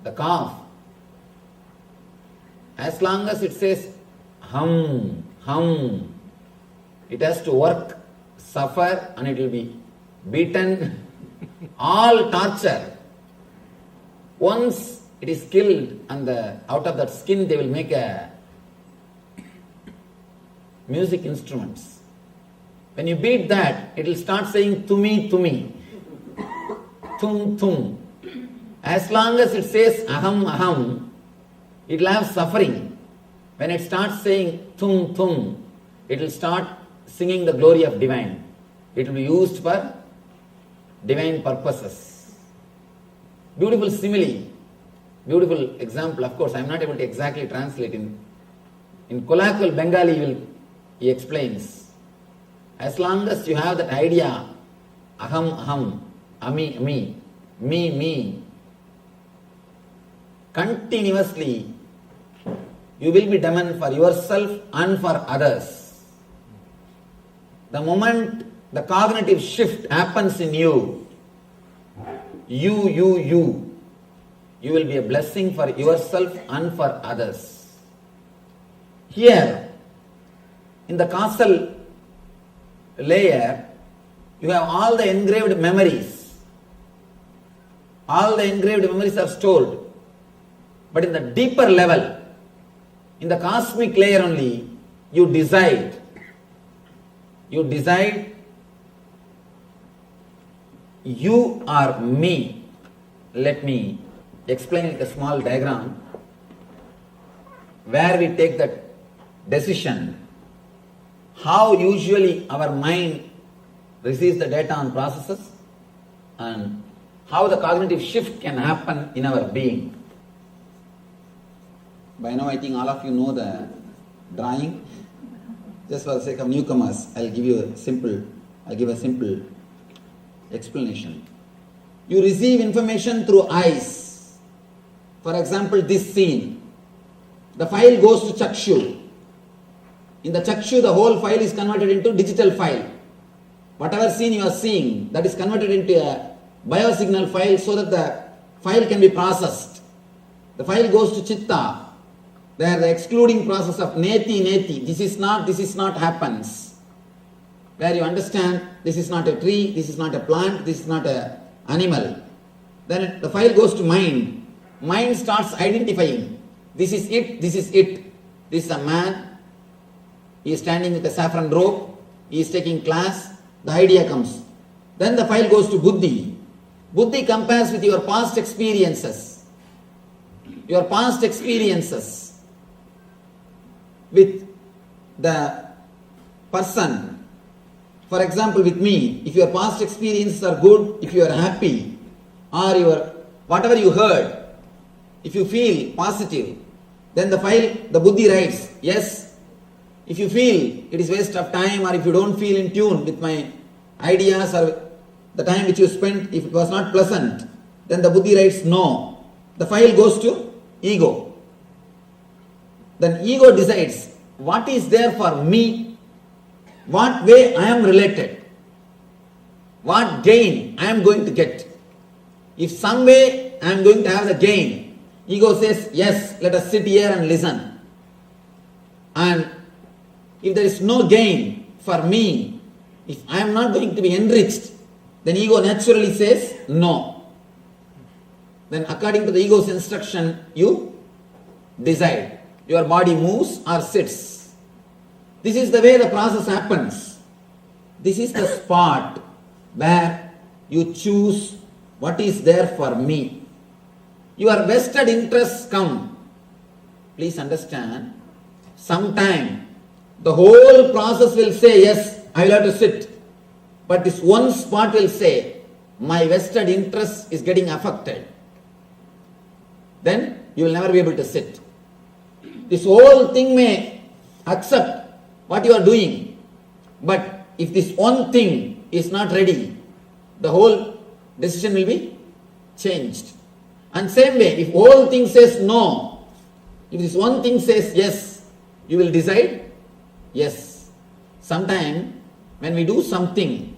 the calf, as long as it says hum, hum, it has to work, suffer, and it will be beaten, all torture. Once it is killed and out of that skin they will make a music instruments. When you beat that, it will start saying tumi, tumi, tum, tum. As long as it says aham, aham, it will have suffering. When it starts saying tum, tum, it will start singing the glory of divine. It will be used for divine purposes. Beautiful simile, beautiful example. Of course, I am not able to exactly translate in colloquial Bengali. He explains, as long as you have that idea, aham, aham, ami, ami, me, me, continuously you will be demon for yourself and for others. The moment the cognitive shift happens in you, you will be a blessing for yourself and for others. Here, in the causal layer, you have all the engraved memories. All the engraved memories are stored. But in the deeper level, in the cosmic layer only, you decide. You decide, you are me. Let me explain it in a small diagram where we take that decision. How usually our mind receives the data and processes, and how the cognitive shift can happen in our being. By now I think all of you know the drawing. Just for the sake of newcomers, I'll give a simple explanation. You receive information through eyes. For example, this scene. The file goes to Chakshu. In the Chakshu, the whole file is converted into digital file. Whatever scene you are seeing, that is converted into a biosignal file so that the file can be processed. The file goes to Chitta. There the excluding process of neti, this is not happens. Where you understand this is not a tree, this is not a plant, this is not an animal. Then the file goes to mind. Mind starts identifying. This is it, this is it. This is a man. He is standing with a saffron robe. He is taking class. The idea comes. Then the file goes to Buddhi. Buddhi compares with your past experiences. Your past experiences with the person. For example, with me, if your past experiences are good, if you are happy, or your whatever you heard, if you feel positive, then the file, the Buddhi writes, yes. If you feel it is waste of time, or if you don't feel in tune with my ideas or the time which you spent, if it was not pleasant, then the Buddhi writes no. The file goes to ego. Then ego decides what is there for me, what way I am related, what gain I am going to get. If some way I am going to have the gain, ego says, yes, let us sit here and listen. And if there is no gain for me, if I am not going to be enriched, then ego naturally says no. Then according to the ego's instruction, you decide. Your body moves or sits. This is the way the process happens. This is the spot where you choose what is there for me. Your vested interests come. Please understand, sometime the whole process will say, yes, I will have to sit. But this one spot will say, my vested interest is getting affected. Then you will never be able to sit. This whole thing may accept what you are doing. But if this one thing is not ready, the whole decision will be changed. And same way, if whole thing says no, if this one thing says yes, you will decide yes. Sometime when we do something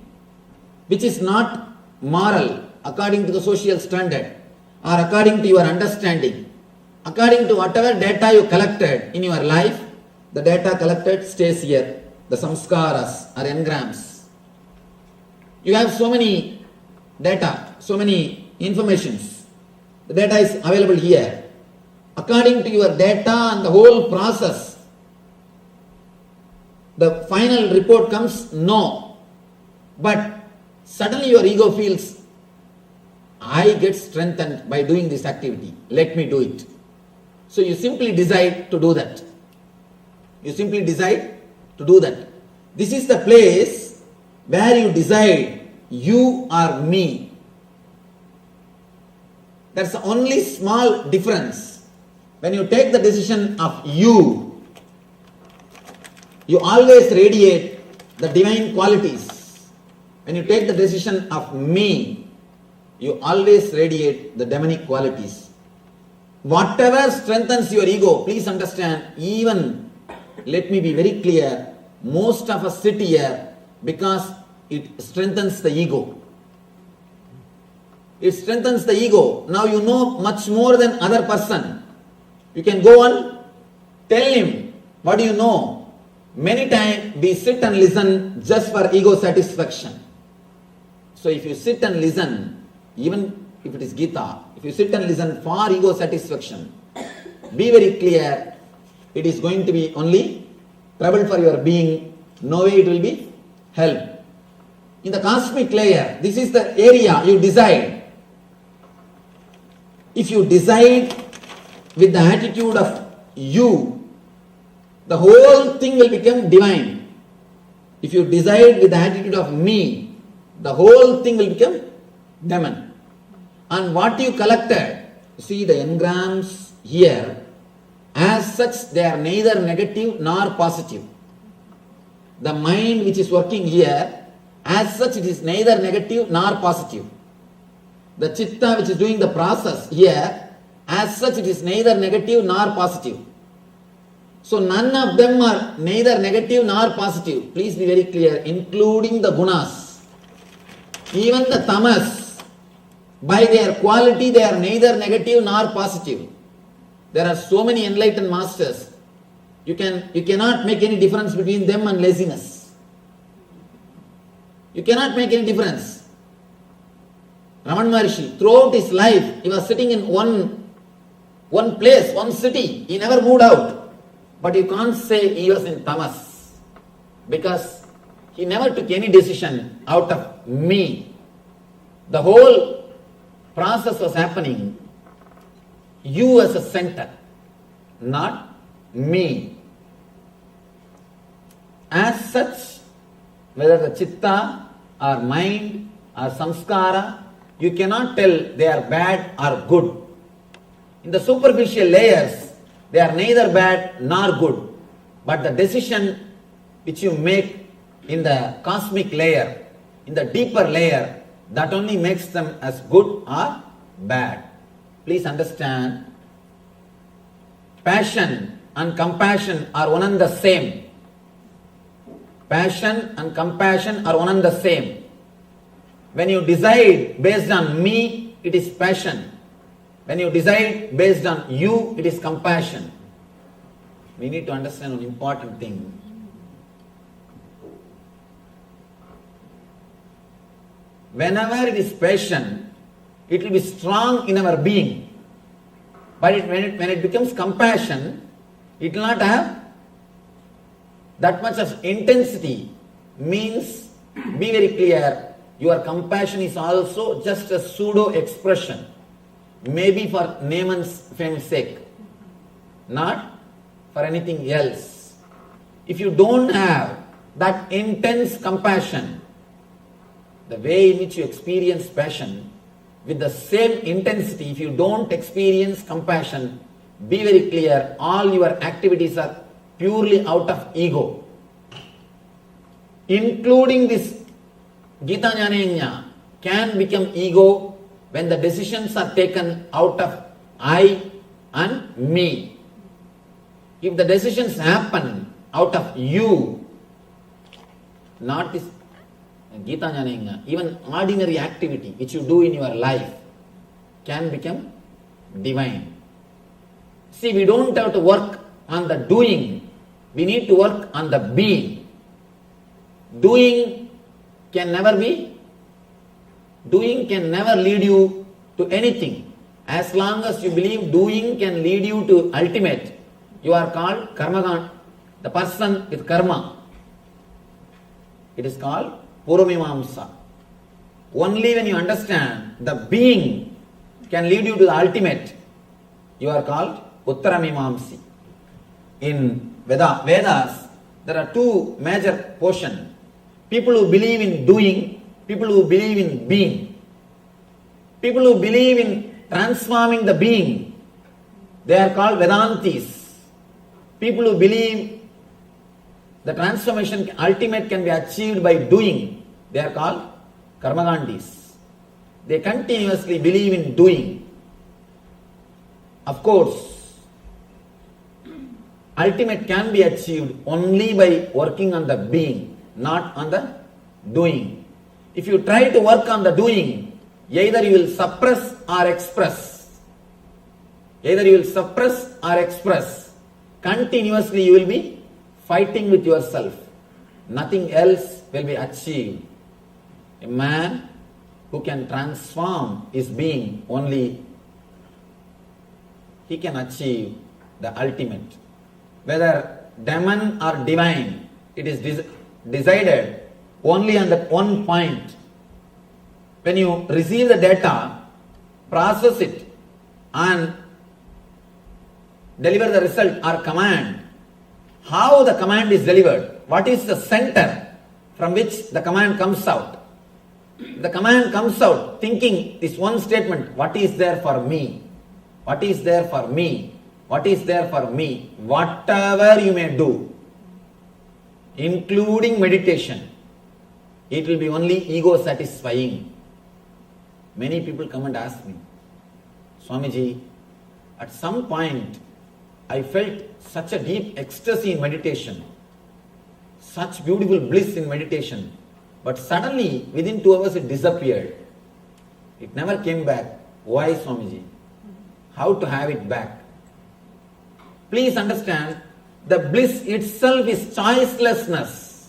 which is not moral according to the social standard or according to your understanding, according to whatever data you collected in your life, the data collected stays here, the samskaras or engrams. You have so many data, so many informations. The data is available here. According to your data and the whole process, the final report comes no. But suddenly your ego feels, I get strengthened by doing this activity. Let me do it. So you simply decide to do that. You simply decide to do that. This is the place where you decide you are me. That's the only small difference. When you take the decision of you always radiate the divine qualities. When you take the decision of me, you always radiate the demonic qualities. whatever strengthens your ego, please understand, even, let me be very clear, most of us sit here because it strengthens the ego. It strengthens the ego. Now you know much more than other person. You can go on, tell him, what do you know? Many times we sit and listen just for ego satisfaction. So if you sit and listen, even if it is Gita, if you sit and listen for ego satisfaction, be very clear, it is going to be only trouble for your being, no way it will be help. In the cosmic layer, this is the area you decide. If you decide with the attitude of you, the whole thing will become divine. If you decide with the attitude of me, the whole thing will become demon. And what you collected, see the engrams here, as such they are neither negative nor positive. The mind which is working here, as such it is neither negative nor positive. The chitta which is doing the process here, as such it is neither negative nor positive. So none of them are neither negative nor positive. Please be very clear, including the gunas. Even the tamas, by their quality they are neither negative nor positive. There are so many enlightened masters. You cannot make any difference between them and laziness. You cannot make any difference. Raman Maharishi, throughout his life, he was sitting in one place, one city. He never moved out. But you can't say he was in tamas, because he never took any decision out of me. The whole process was happening, you as a center, not me. As such, whether the chitta or mind or samskara, you cannot tell they are bad or good. In the superficial layers, they are neither bad nor good. But the decision which you make in the cosmic layer, in the deeper layer, that only makes them as good or bad. Please understand, passion and compassion are one and the same. Passion and compassion are one and the same. When you decide based on me, it is passion. When you decide based on you, it is compassion. We need to understand an important thing. Whenever it is passion, it will be strong in our being. But when it becomes compassion, it will not have that much of intensity. Means, be very clear, your compassion is also just a pseudo expression. Maybe for name and fame's sake, not for anything else. If you don't have that intense compassion, the way in which you experience passion, with the same intensity, if you don't experience compassion, be very clear, all your activities are purely out of ego. Including this Gita Jnana can become ego when the decisions are taken out of I and me. If the decisions happen out of you, not this Gita Jnana, even ordinary activity which you do in your life can become divine. See, we don't have to work on the doing, we need to work on the being. Doing can never lead you to anything. As long as you believe doing can lead you to ultimate, you are called karmagan, the person with karma. It is called Puramimamsa. Only when you understand the being can lead you to the ultimate, you are called Uttaramimamsi. In Vedas, there are two major portions. People who believe in doing, people who believe in being. People who believe in transforming the being, they are called Vedantis. People who believe the transformation ultimate can be achieved by doing, they are called Karmagandis. They continuously believe in doing. Of course, ultimate can be achieved only by working on the being, not on the doing. If you try to work on the doing, either you will suppress or express. Either you will suppress or express. Continuously you will be fighting with yourself. Nothing else will be achieved. A man who can transform his being, only he can achieve the ultimate. Whether demon or divine, it is decided only on that one point. When you receive the data, process it and deliver the result or command, how the command is delivered, what is the center from which the command comes out. The command comes out thinking this one statement, what is there for me? What is there for me? What is there for me? Whatever you may do, including meditation, it will be only ego satisfying. Many people come and ask me, Swamiji, at some point I felt such a deep ecstasy in meditation, such beautiful bliss in meditation, but suddenly within 2 hours it disappeared. It never came back. Why, Swamiji? How to have it back? Please understand, the bliss itself is choicelessness.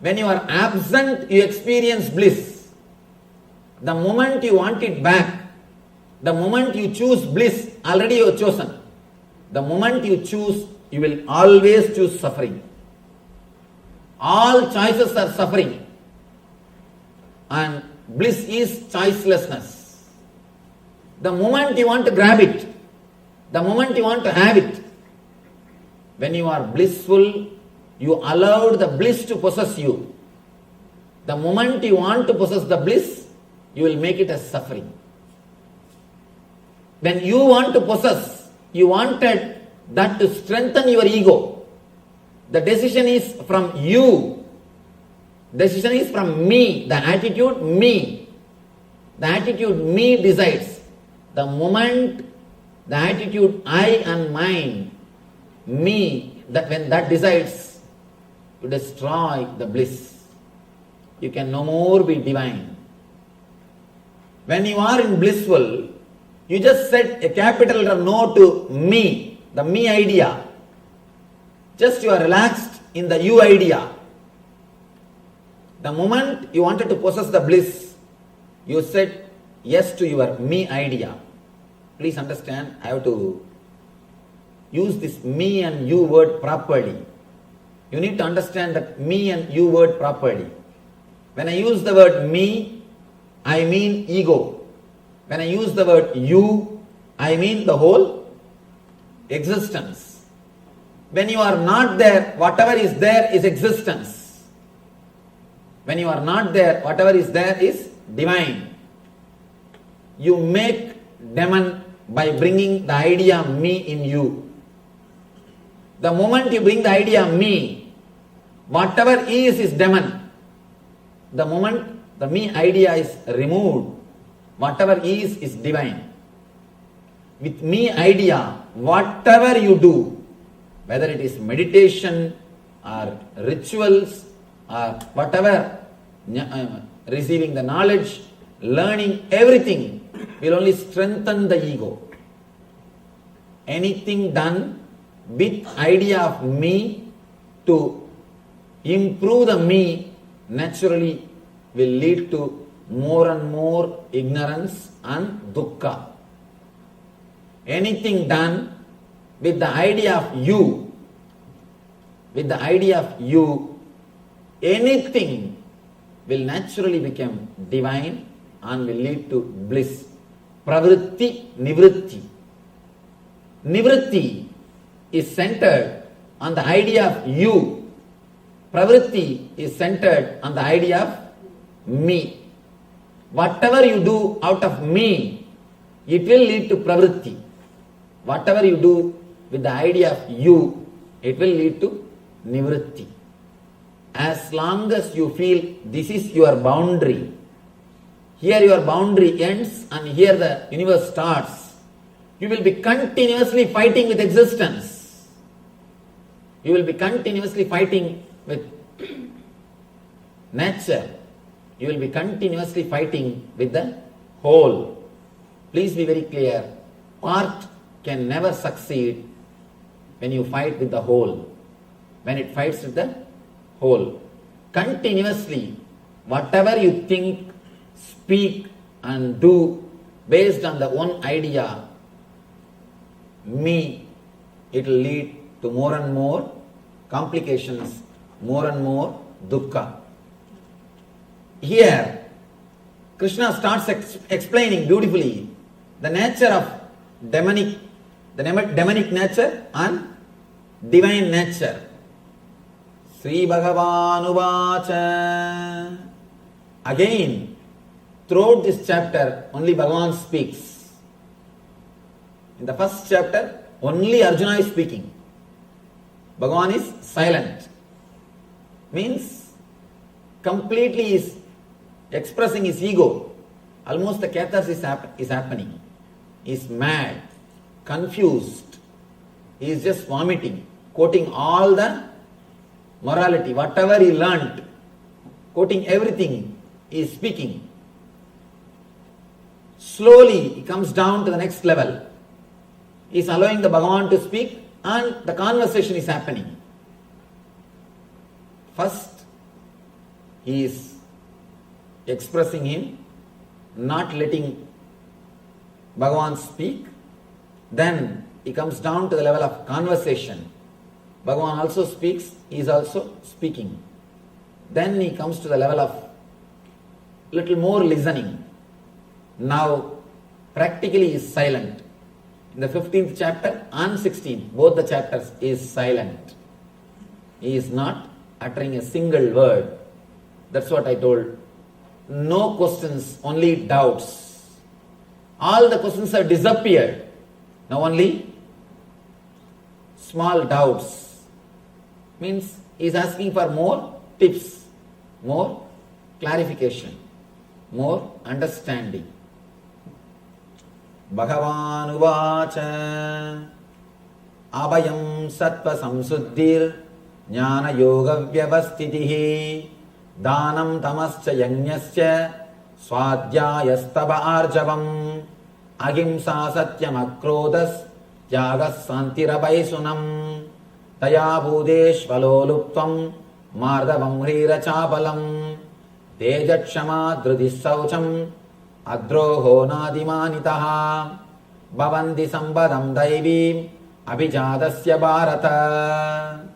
When you are absent, you experience bliss. The moment you want it back, the moment you choose bliss, already you have chosen. The moment you choose, you will always choose suffering. All choices are suffering. And bliss is choicelessness. The moment you want to grab it, the moment you want to have it, when you are blissful, you allowed the bliss to possess you. The moment you want to possess the bliss, you will make it as suffering. When you want to possess, you wanted that to strengthen your ego. The decision is from you. Decision is from me. The attitude me. The attitude me decides. The moment the attitude I and mine, me, that when that decides to destroy the bliss, you can no more be divine. When you are in blissful, you just set a capital no to me, the me idea. Just you are relaxed in the you idea. The moment you wanted to possess the bliss, you said yes to your me idea. Please understand, I have to use this me and you word properly. You need to understand that me and you word properly. When I use the word me, I mean ego. When I use the word you, I mean the whole existence. When you are not there, whatever is there is existence. When you are not there, whatever is there is divine. You make demon by bringing the idea me in you. The moment you bring the idea me, whatever is demon. The moment the me idea is removed, whatever is divine. With me idea, whatever you do, whether it is meditation or rituals or whatever, receiving the knowledge, learning, everything will only strengthen the ego. Anything done with idea of me to improve the me naturally will lead to more and more ignorance and dukkha. Anything done with the idea of you, anything will naturally become divine and will lead to bliss. Pravritti, nivritti. Nivritti is centered on the idea of you. Pravritti is centered on the idea of me. Whatever you do out of me, it will lead to pravritti. Whatever you do with the idea of you, it will lead to nivritti. As long as you feel this is your boundary, here your boundary ends and here the universe starts, You will be continuously fighting with existence. You will be continuously fighting with nature. You will be continuously fighting with the whole. Please be very clear. Part can never succeed when you fight with the whole. When it fights with the whole. Continuously, whatever you think, speak and do based on the one idea, me, it will lead to more and more complications, more and more dukkha. Here, Krishna starts explaining beautifully the nature of demonic nature and divine nature. Sri Bhagavan Uvacha. Again, throughout this chapter, only Bhagavan speaks. In the first chapter, only Arjuna is speaking. Bhagavan is silent. Means, completely is expressing his ego. Almost the catharsis is happening. He is mad, confused. He is just vomiting, quoting all the morality, whatever he learnt, quoting everything, he is speaking. Slowly he comes down to the next level. He is allowing the Bhagavan to speak and the conversation is happening. First, he is expressing him, not letting Bhagavan speak. Then he comes down to the level of conversation. Bhagavan also speaks, he is also speaking. Then he comes to the level of little more listening. Now, practically he is silent. In the 15th chapter and 16th, both the chapters, he is silent. He is not uttering a single word. That's what I told. No questions, only doubts. All the questions have disappeared. Now only small doubts. Means he is asking for more tips, more clarification, more understanding. Bhagavan Uvacha Abhayam Sattva Samsuddhir Jnana Yoga Vyavastitihi Dhanam Tamascha Yajnascha Swadhyayastava Arjavam Ahimsa Satyam Akrodas Yagas Santirabhaisunam Taya Bhudeshvaloluptvam Mardavam Hrira Chapalam Tejatshama Drudissaucham Adroho Nadimanitaha Bhavanti Sambadam Daivim Abhijadasya Bharata.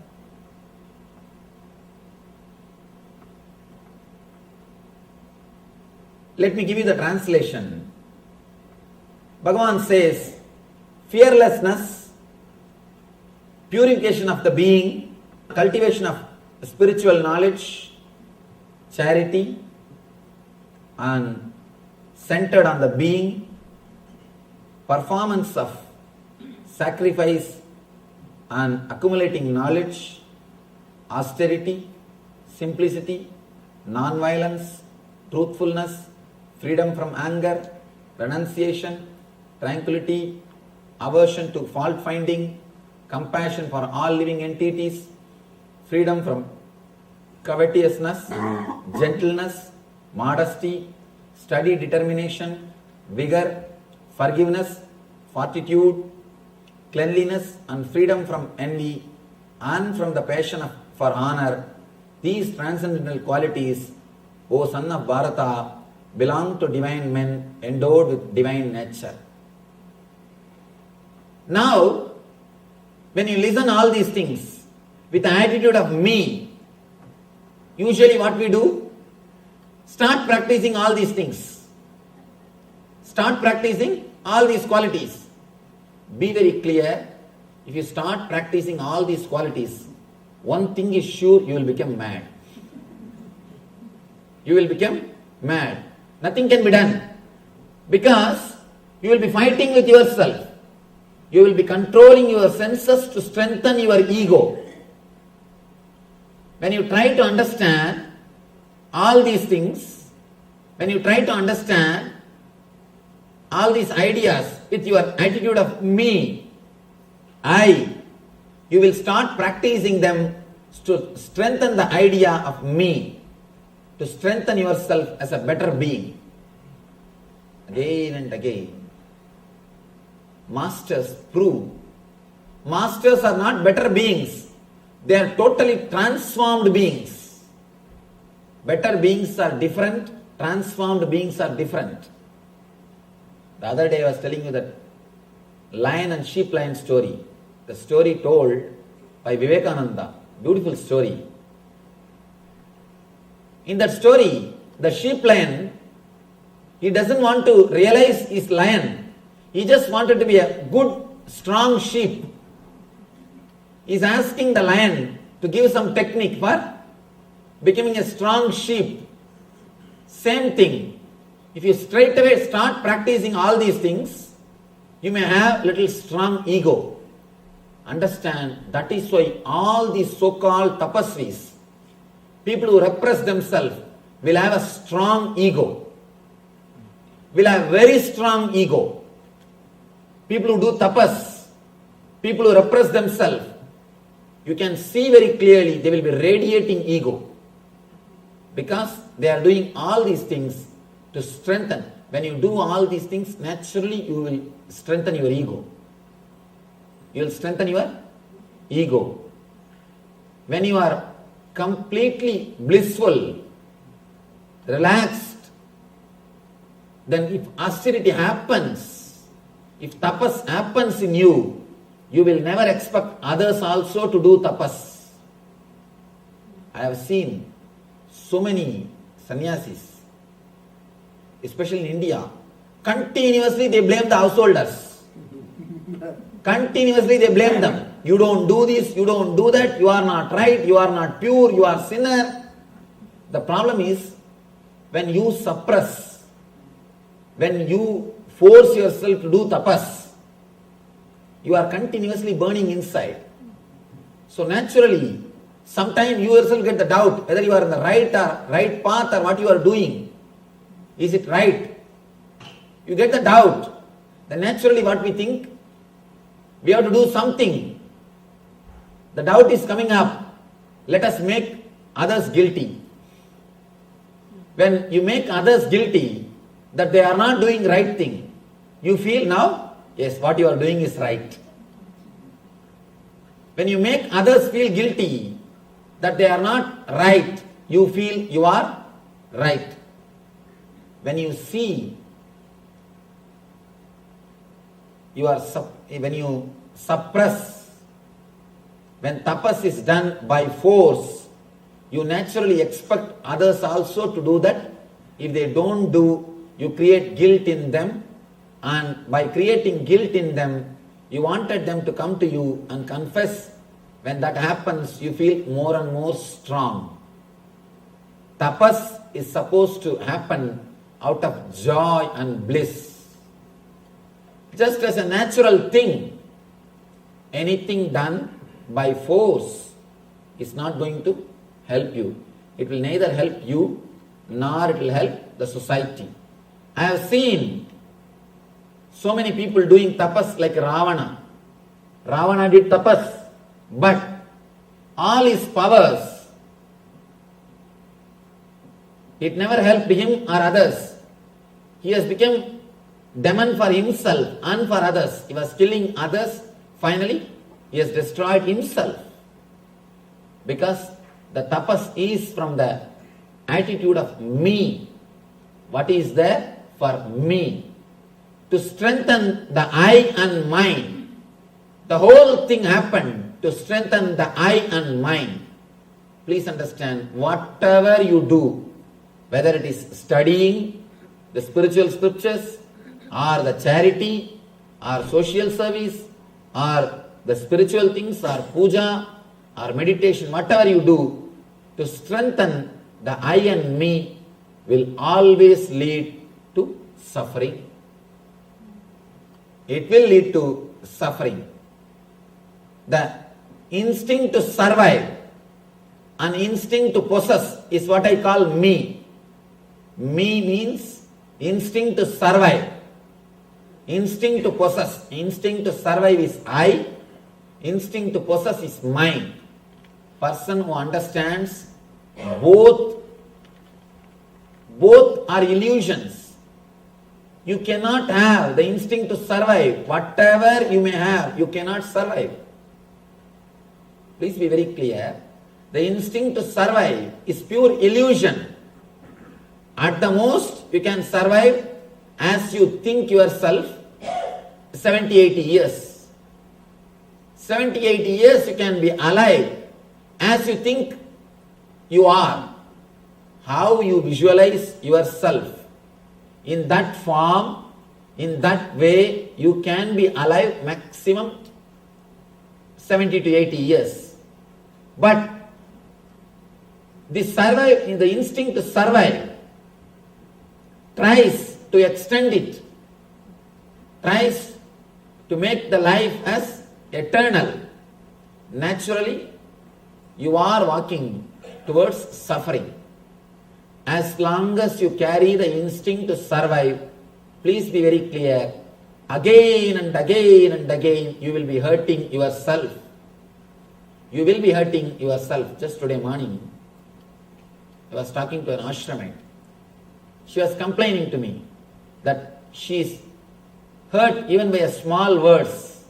Let me give you the translation. Bhagavan says, fearlessness, purification of the being, cultivation of spiritual knowledge, charity, and centered on the being, performance of sacrifice and accumulating knowledge, austerity, simplicity, non-violence, truthfulness, freedom from anger, renunciation, tranquility, aversion to fault-finding, compassion for all living entities, freedom from covetousness, gentleness, modesty, steady determination, vigor, forgiveness, fortitude, cleanliness, and freedom from envy and from the passion for honor. These transcendental qualities, O son of Bharata, belong to divine men endowed with divine nature. Now, when you listen all these things with the attitude of me, usually what we do? Start practicing all these things. Start practicing all these qualities. Be very clear, if you start practicing all these qualities, one thing is sure, you will become mad. You will become mad. Nothing can be done. Because you will be fighting with yourself. You will be controlling your senses to strengthen your ego. When you try to understand all these things, when you try to understand all these ideas with your attitude of me, I, you will start practicing them to strengthen the idea of me, to strengthen yourself as a better being. Again and again. Masters prove. Masters are not better beings. They are totally transformed beings. Better beings are different. Transformed beings are different. The other day I was telling you that lion and sheep lion story. The story told by Vivekananda. Beautiful story. In that story, the sheep lion, he doesn't want to realize he's lion. He just wanted to be a good, strong sheep. He's asking the lion to give some technique for becoming a strong sheep. Same thing. If you straight away start practicing all these things, you may have little strong ego. Understand, that is why all these so-called tapasvis, people who repress themselves, will have a strong ego. Will have very strong ego. People who do tapas, people who repress themselves, you can see very clearly they will be radiating ego. Because they are doing all these things to strengthen. When you do all these things, naturally you will strengthen your ego. You will strengthen your ego. When you are completely blissful, relaxed, then if austerity happens, if tapas happens in you, you will never expect others also to do tapas. I have seen so many sannyasis, especially in India, continuously they blame the householders. Continuously they blame them. You don't do this, you don't do that, you are not right, you are not pure, you are sinner. The problem is, when you suppress, when you force yourself to do tapas, you are continuously burning inside. So naturally, sometimes you yourself get the doubt whether you are in the right path or what you are doing. Is it right? You get the doubt. Then naturally what we think, we have to do something. The doubt is coming up. Let us make others guilty. When you make others guilty that they are not doing right thing, you feel now, yes, what you are doing is right. When you make others feel guilty that they are not right, you feel you are right. When you see, when you suppress, when tapas is done by force, you naturally expect others also to do that. If they don't do, you create guilt in them, and by creating guilt in them, you wanted them to come to you and confess. When that happens, you feel more and more strong. Tapas is supposed to happen out of joy and bliss. Just as a natural thing, anything done by force is not going to help you. It will neither help you nor it will help the society. I have seen so many people doing tapas like Ravana. Ravana did tapas, but all his powers, it never helped him or others. He has become demon for himself and for others. He was killing others. Finally, he has destroyed himself. Because the tapas is from the attitude of me. What is there? For me. To strengthen the I and mind. The whole thing happened to strengthen the I and mind. Please understand, whatever you do, whether it is studying the spiritual scriptures, or the charity, or social service, or the spiritual things, or puja, or meditation, whatever you do, to strengthen the I and me will always lead to suffering. It will lead to suffering. The instinct to survive and instinct to possess is what I call me. Me means instinct to survive. Instinct to possess, instinct to survive is I, instinct to possess is mine. Person who understands both are illusions. You cannot have the instinct to survive. Whatever you may have, you cannot survive. Please be very clear. The instinct to survive is pure illusion. At the most, you can survive as you think yourself 70, 80 years. 70, 80 years you can be alive as you think you are. How you visualize yourself in that form, in that way, you can be alive maximum 70 to 80 years. But the instinct to survive tries to extend it, tries to make the life as eternal. Naturally, you are walking towards suffering. As long as you carry the instinct to survive, please be very clear, again and again and again, you will be hurting yourself. You will be hurting yourself. Just today morning, I was talking to an ashramite. She was complaining to me that she is hurt even by a small words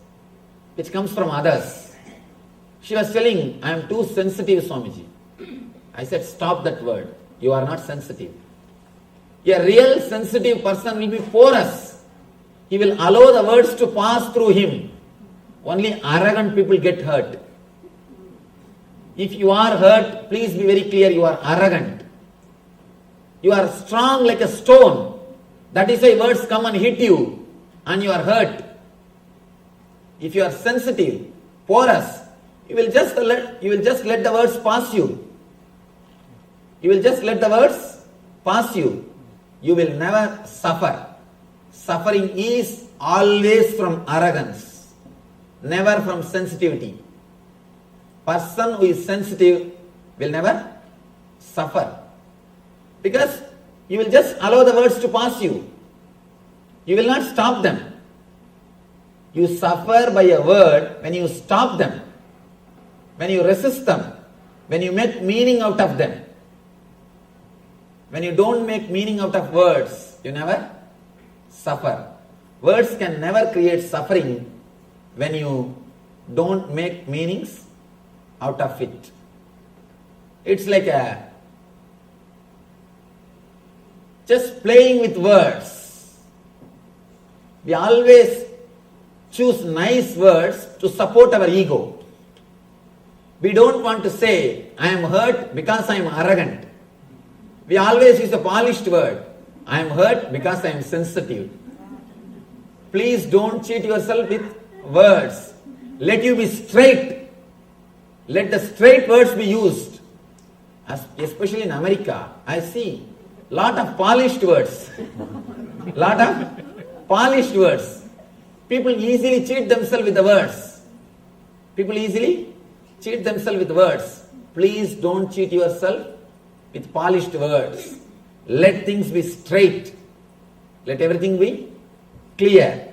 which comes from others. She was telling, I am too sensitive, Swamiji. I said, stop that word. You are not sensitive. A real sensitive person will be porous. He will allow the words to pass through him. Only arrogant people get hurt. If you are hurt, please be very clear, you are arrogant. You are strong like a stone. That is why words come and hit you and you are hurt. If you are sensitive, porous, you will just let the words pass you. You will just let the words pass you. You will never suffer. Suffering is always from arrogance, never from sensitivity. Person who is sensitive will never suffer. Because you will just allow the words to pass you. You will not stop them. You suffer by a word when you stop them, when you resist them, when you make meaning out of them. When you don't make meaning out of words, you never suffer. Words can never create suffering when you don't make meanings out of it. It's like just playing with words. We always choose nice words to support our ego. We don't want to say, I am hurt because I am arrogant. We always use a polished word. I am hurt because I am sensitive. Please don't cheat yourself with words. Let you be straight. Let the straight words be used. Especially in America, I see lot of polished words. Lot of polished words. People easily cheat themselves with the words. People easily cheat themselves with words. Please don't cheat yourself with polished words. Let things be straight. Let everything be clear.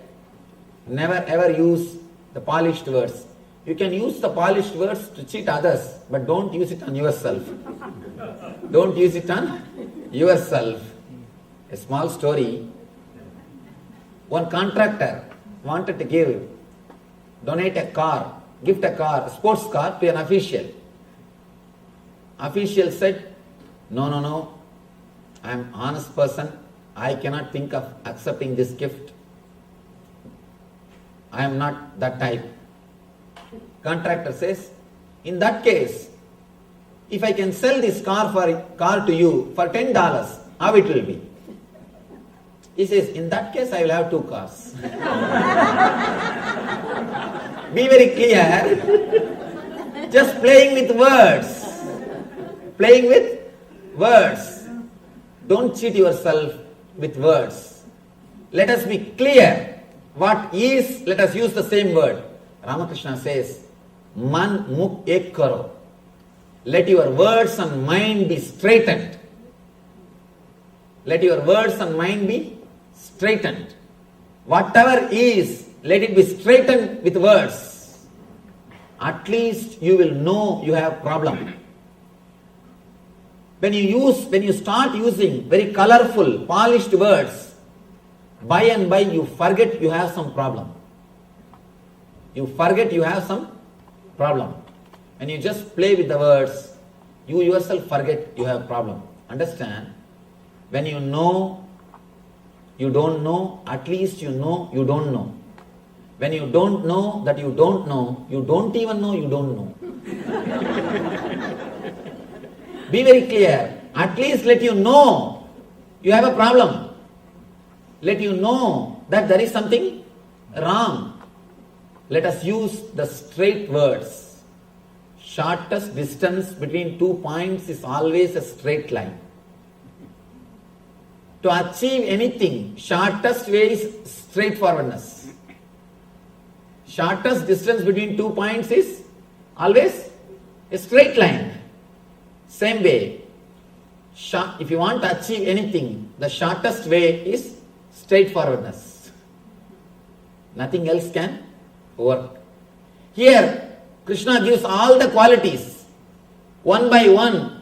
Never ever use the polished words. You can use the polished words to cheat others, but don't use it on yourself. Don't use it on yourself. A small story. One contractor wanted to donate a car, gift a car, a sports car to an official. Official said, no, I am an honest person. I cannot think of accepting this gift. I am not that type. Contractor says, in that case, if I can sell this car to you for $10, how it will be? He says, in that case, I will have 2 cars. Be very clear. Just playing with words. Playing with words. Don't cheat yourself with words. Let us be clear. What is, let us use the same word. Ramakrishna says, Man mukh ek karo. Let your words and mind be straightened. Let your words and mind be straightened. Whatever is, let it be straightened with words. At least you will know you have problem. When you start using very colorful, polished words, by and by you forget you have some problem. You forget you have some problem. When you just play with the words, you yourself forget you have problem. Understand? When you know, you don't know, at least you know you don't know. When you don't know that you don't know, you don't even know you don't know. Be very clear. At least let you know you have a problem. Let you know that there is something wrong. Let us use the straight words. Shortest distance between 2 points is always a straight line. To achieve anything, shortest way is straightforwardness. Shortest distance between 2 points is always a straight line. Same way, if you want to achieve anything, the shortest way is straightforwardness. Nothing else can work. Here, Krishna gives all the qualities, one by one.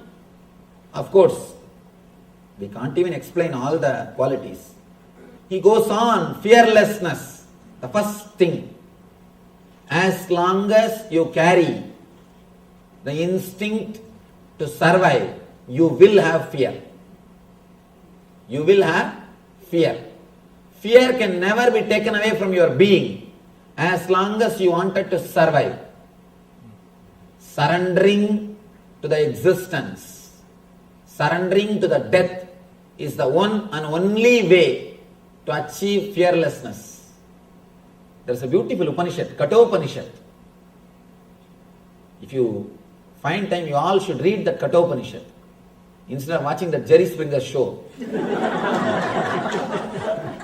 Of course, we can't even explain all the qualities. He goes on, fearlessness, the first thing. As long as you carry the instinct to survive, you will have fear. You will have fear. Fear can never be taken away from your being as long as you wanted to survive. Surrendering to the existence, surrendering to the death is the one and only way to achieve fearlessness. There is a beautiful Upanishad, Kathopanishad. If you find time, you all should read that Kathopanishad instead of watching the Jerry Springer show.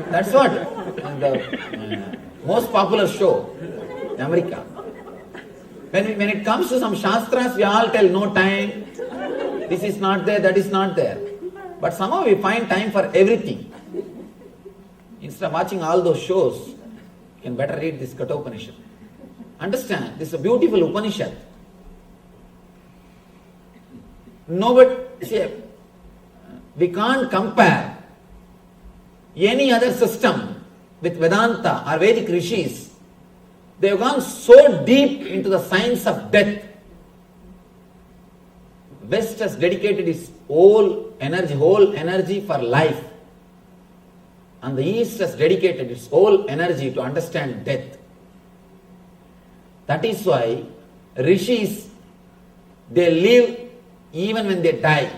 That's what the most popular show in America. When it comes to some Shastras, we all tell no time, this is not there, that is not there. But somehow we find time for everything. Instead of watching all those shows, you can better read this Kathopanishad. Understand, this is a beautiful Upanishad. We can't compare any other system with Vedanta or Vedic rishis. They have gone so deep into the science of death. West has dedicated its whole energy for life. And the East has dedicated its whole energy to understand death. That is why rishis, they live even when they die.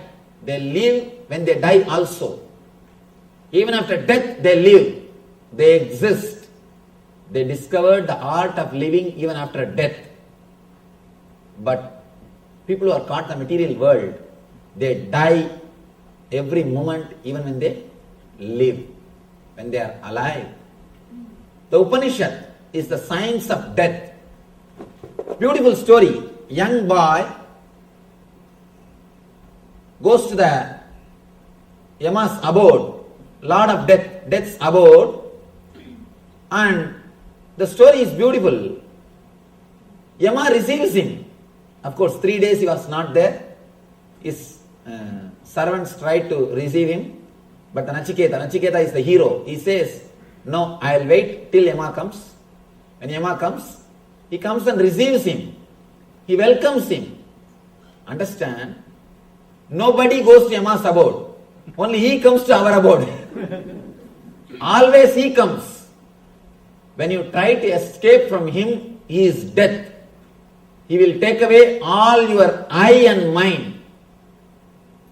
They live when they die also. Even after death they live. They exist. They discovered the art of living even after death. But people who are caught in the material world, they die every moment even when they live, when they are alive. The Upanishad is the science of death. Beautiful story. Young boy goes to the Yama's abode, Lord of Death, Death's abode, and the story is beautiful. Yama receives him. Of course, 3 days he was not there. His servants tried to receive him, but Nachiketa is the hero. He says, no, I will wait till Yama comes. When Yama comes, he comes and receives him. He welcomes him. Understand? Nobody goes to Yama's abode. Only he comes to our abode. Always he comes. When you try to escape from him, he is death. He will take away all your I and mind.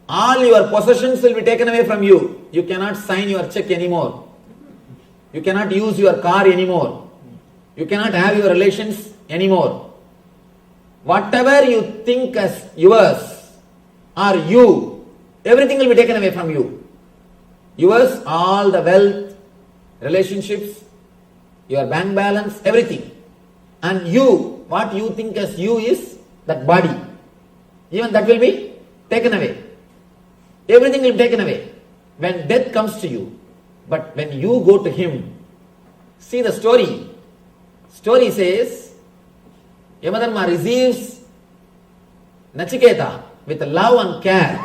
All your possessions will be taken away from you. You cannot sign your check anymore. You cannot use your car anymore. You cannot have your relations anymore. Whatever you think as yours or you, everything will be taken away from you. Yours, all the wealth, relationships, your bank balance, everything. And you, what you think as you is that body. Even that will be taken away. Everything will be taken away when death comes to you. But when you go to him, See the story. Story says, Yamadharma receives Nachiketa with love and care.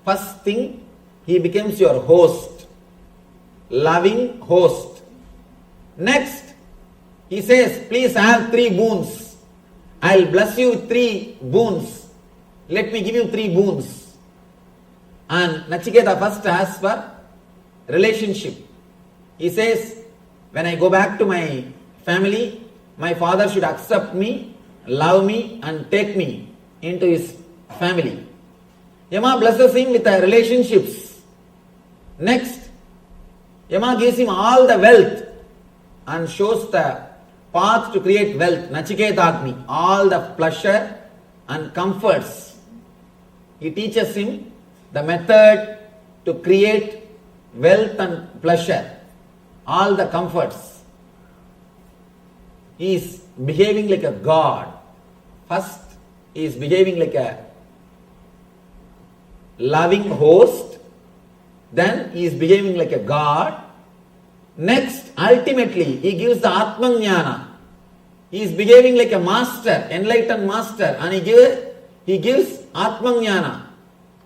First thing, he becomes your host, loving host. Next, he says, please have 3 boons. I'll bless you with 3 boons. Let me give you 3 boons. And Nachiketa first asks for relationship. He says, when I go back to my family, my father should accept me, love me and take me into his family. Yama blesses him with the relationships. Next, Yama gives him all the wealth and shows the path to create wealth. Nachiketagni, all the pleasure and comforts. He teaches him the method to create wealth and pleasure, all the comforts. He is behaving like a god. First, he is behaving like a loving host. Then, he is behaving like a god. Next, ultimately, he gives the Atmajnana. He is behaving like a master, enlightened master, and he gives Atmajnana.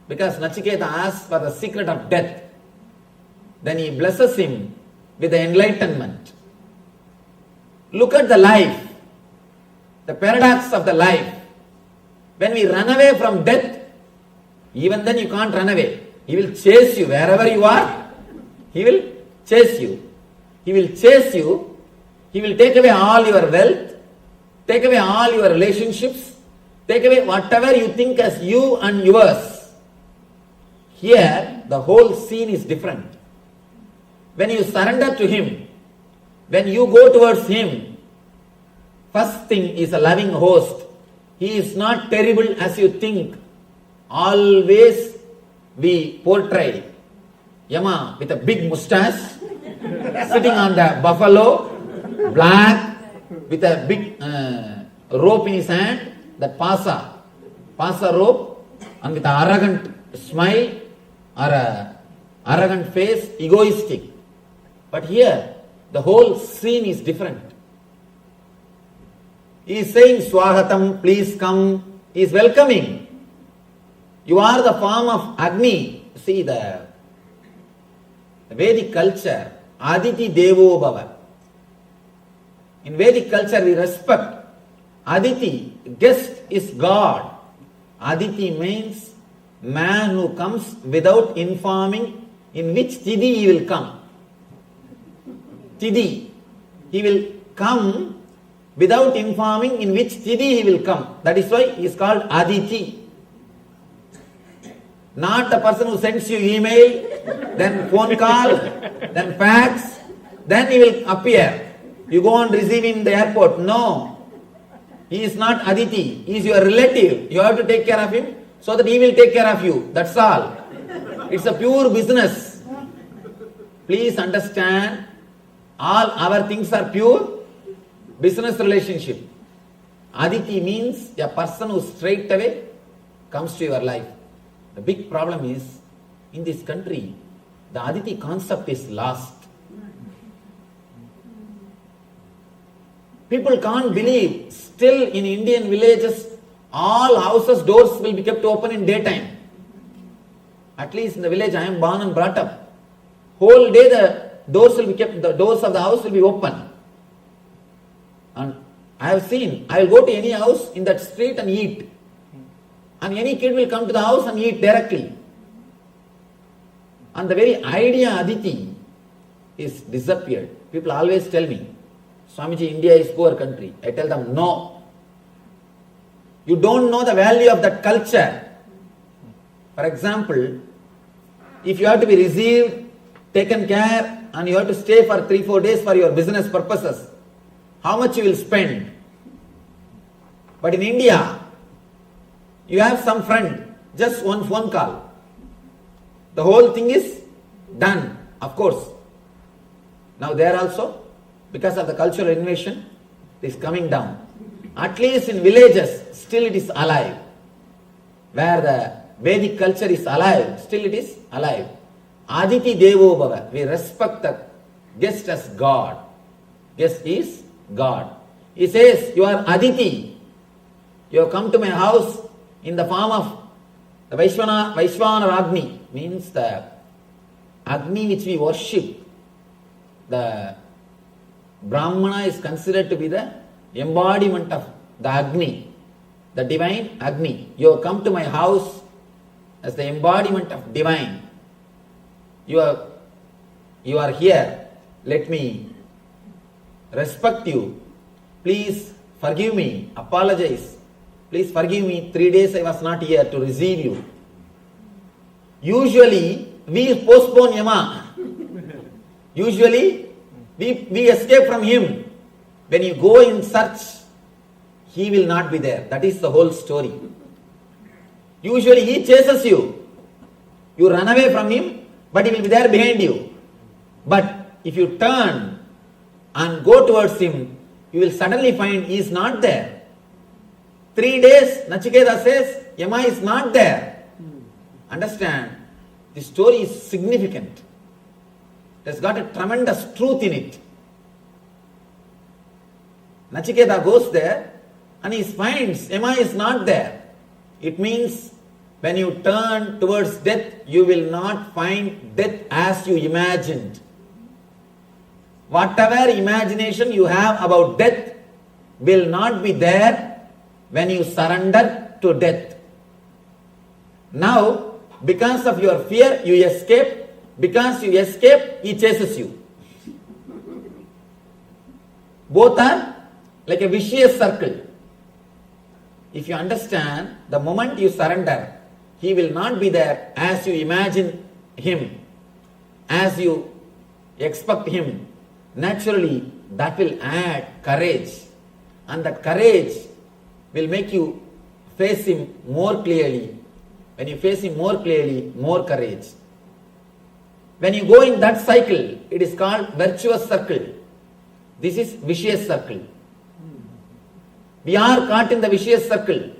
Because Nachiketa asks for the secret of death. Then he blesses him with the enlightenment. Look at the life, the paradox of the life. When we run away from death, even then you can't run away. He will chase you wherever you are. He will chase you. He will chase you. He will take away all your wealth, take away all your relationships, take away whatever you think as you and yours. Here, the whole scene is different. When you surrender to him, when you go towards him, first thing is a loving host. He is not terrible as you think. Always we portray Yama with a big mustache, sitting on the buffalo, black, with a big rope in his hand, that pasa rope, and with an arrogant smile or a arrogant face, egoistic. But here, the whole scene is different. He is saying, Swahatam, please come. He is welcoming. You are the form of Agni. See the Vedic culture, Aditi Devo Bhava. In Vedic culture, we respect Aditi, guest is God. Aditi means man who comes without informing in which Tidhi he will come. Tidhi. He will come without informing in which Tidhi he will come. That is why he is called Aditi. Not the person who sends you email, then phone call, then fax, then he will appear. You go and receive him in the airport. No. He is not Aditi. He is your relative. You have to take care of him so that he will take care of you. That's all. It's a pure business. Please understand, all our things are pure business relationship. Aditi means a person who straight away comes to your life. The big problem is, in this country, the Aditi concept is lost. People can't believe, still in Indian villages, all houses' doors will be kept open in daytime. At least in the village I am born and brought up. Whole day the doors will be kept, the doors of the house will be open. And I have seen, I will go to any house in that street and eat. And any kid will come to the house and eat directly. And the very idea Aditi is disappeared. People always tell me, Swamiji, India is poor country. I tell them, no. You don't know the value of that culture. For example, if you have to be received, taken care, and you have to stay for 3-4 days for your business purposes, how much you will spend? But in India, you have some friend, just one phone call. The whole thing is done, of course. Now there also, because of the cultural invasion, it is coming down. At least in villages, still it is alive. Where the Vedic culture is alive, still it is alive. Aditi Devo Bhava, we respect the guest as God. Guest is God. He says, you are Aditi. You have come to my house in the form of the Vaishvana Agni, means the Agni which we worship. The Brahmana is considered to be the embodiment of the Agni, the divine Agni. You have come to my house as the embodiment of divine. You are here. Let me respect you. Please forgive me. Apologize. Please forgive me. 3 days I was not here to receive you. Usually we postpone Yama. Usually we escape from him. When you go in search, he will not be there. That is the whole story. Usually he chases you. You run away from him, but he will be there behind you. But if you turn and go towards him, you will suddenly find he is not there. 3 days, Nachiketa says, Yama is not there. Understand? The story is significant. It has got a tremendous truth in it. Nachiketa goes there and he finds Yama is not there. It means when you turn towards death, you will not find death as you imagined. Whatever imagination you have about death will not be there when you surrender to death. Now, because of your fear, you escape. Because you escape, he chases you. Both are like a vicious circle. If you understand, the moment you surrender, he will not be there as you imagine him, as you expect him. Naturally, that will add courage. And that courage will make you face him more clearly. When you face him more clearly, more courage. When you go in that cycle, it is called virtuous circle. This is vicious circle. We are caught in the vicious circle.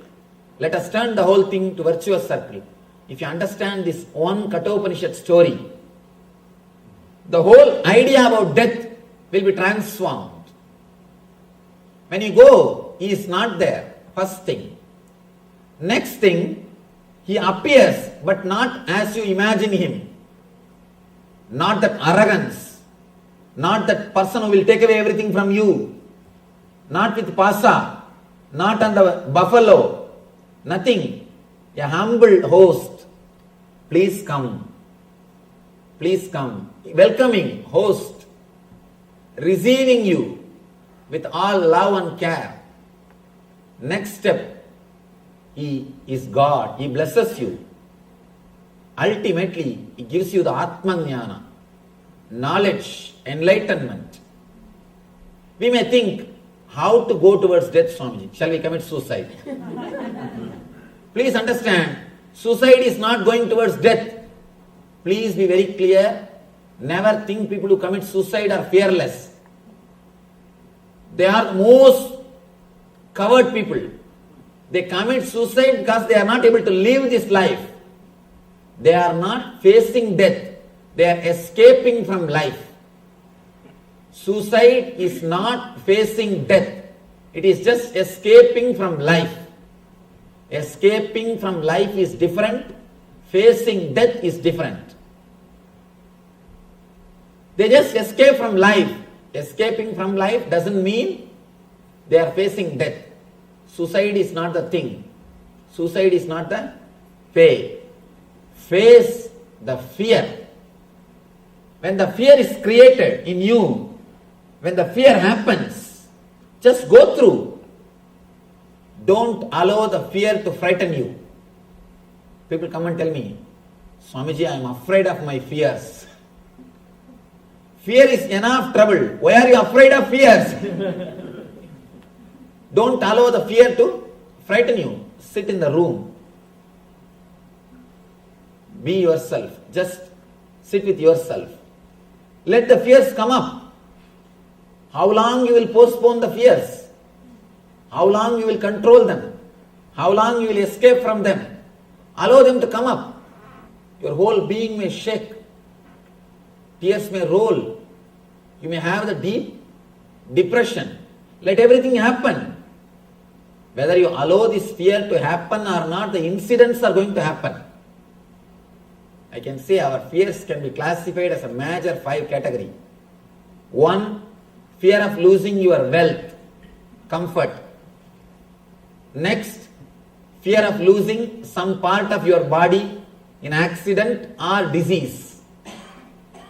Let us turn the whole thing to virtuous circle. If you understand this one Kathopanishad story, the whole idea about death will be transformed. When you go, he is not there. First thing. Next thing, he appears, but not as you imagine him. Not that arrogance, not that person who will take away everything from you, not with pasa, not on the buffalo, nothing. A humble host. Please come. Please come. Welcoming host. Receiving you with all love and care. Next step, he is God. He blesses you. Ultimately, he gives you the Atmajnana, knowledge, enlightenment. We may think, how to go towards death, Swamiji? Shall we commit suicide? Please understand, suicide is not going towards death. Please be very clear. Never think people who commit suicide are fearless. They are most coward people. They commit suicide because they are not able to live this life. They are not facing death. They are escaping from life. Suicide is not facing death. It is just escaping from life. Escaping from life is different. Facing death is different. They just escape from life. Escaping from life doesn't mean they are facing death. Suicide is not the thing. Suicide is not the way. Face the fear. When the fear is created in you, when the fear happens, just go through. Don't allow the fear to frighten you. People come and tell me, Swamiji, I am afraid of my fears. Fear is enough trouble. Why are you afraid of fears? Don't allow the fear to frighten you. Sit in the room. Be yourself. Just sit with yourself. Let the fears come up. How long you will postpone the fears? How long you will control them? How long you will escape from them? Allow them to come up. Your whole being may shake. Tears may roll. You may have the deep depression. Let everything happen. Whether you allow this fear to happen or not, the incidents are going to happen. I can say our fears can be classified as a major 5 category. 1, fear of losing your wealth, comfort. Next, fear of losing some part of your body in accident or disease.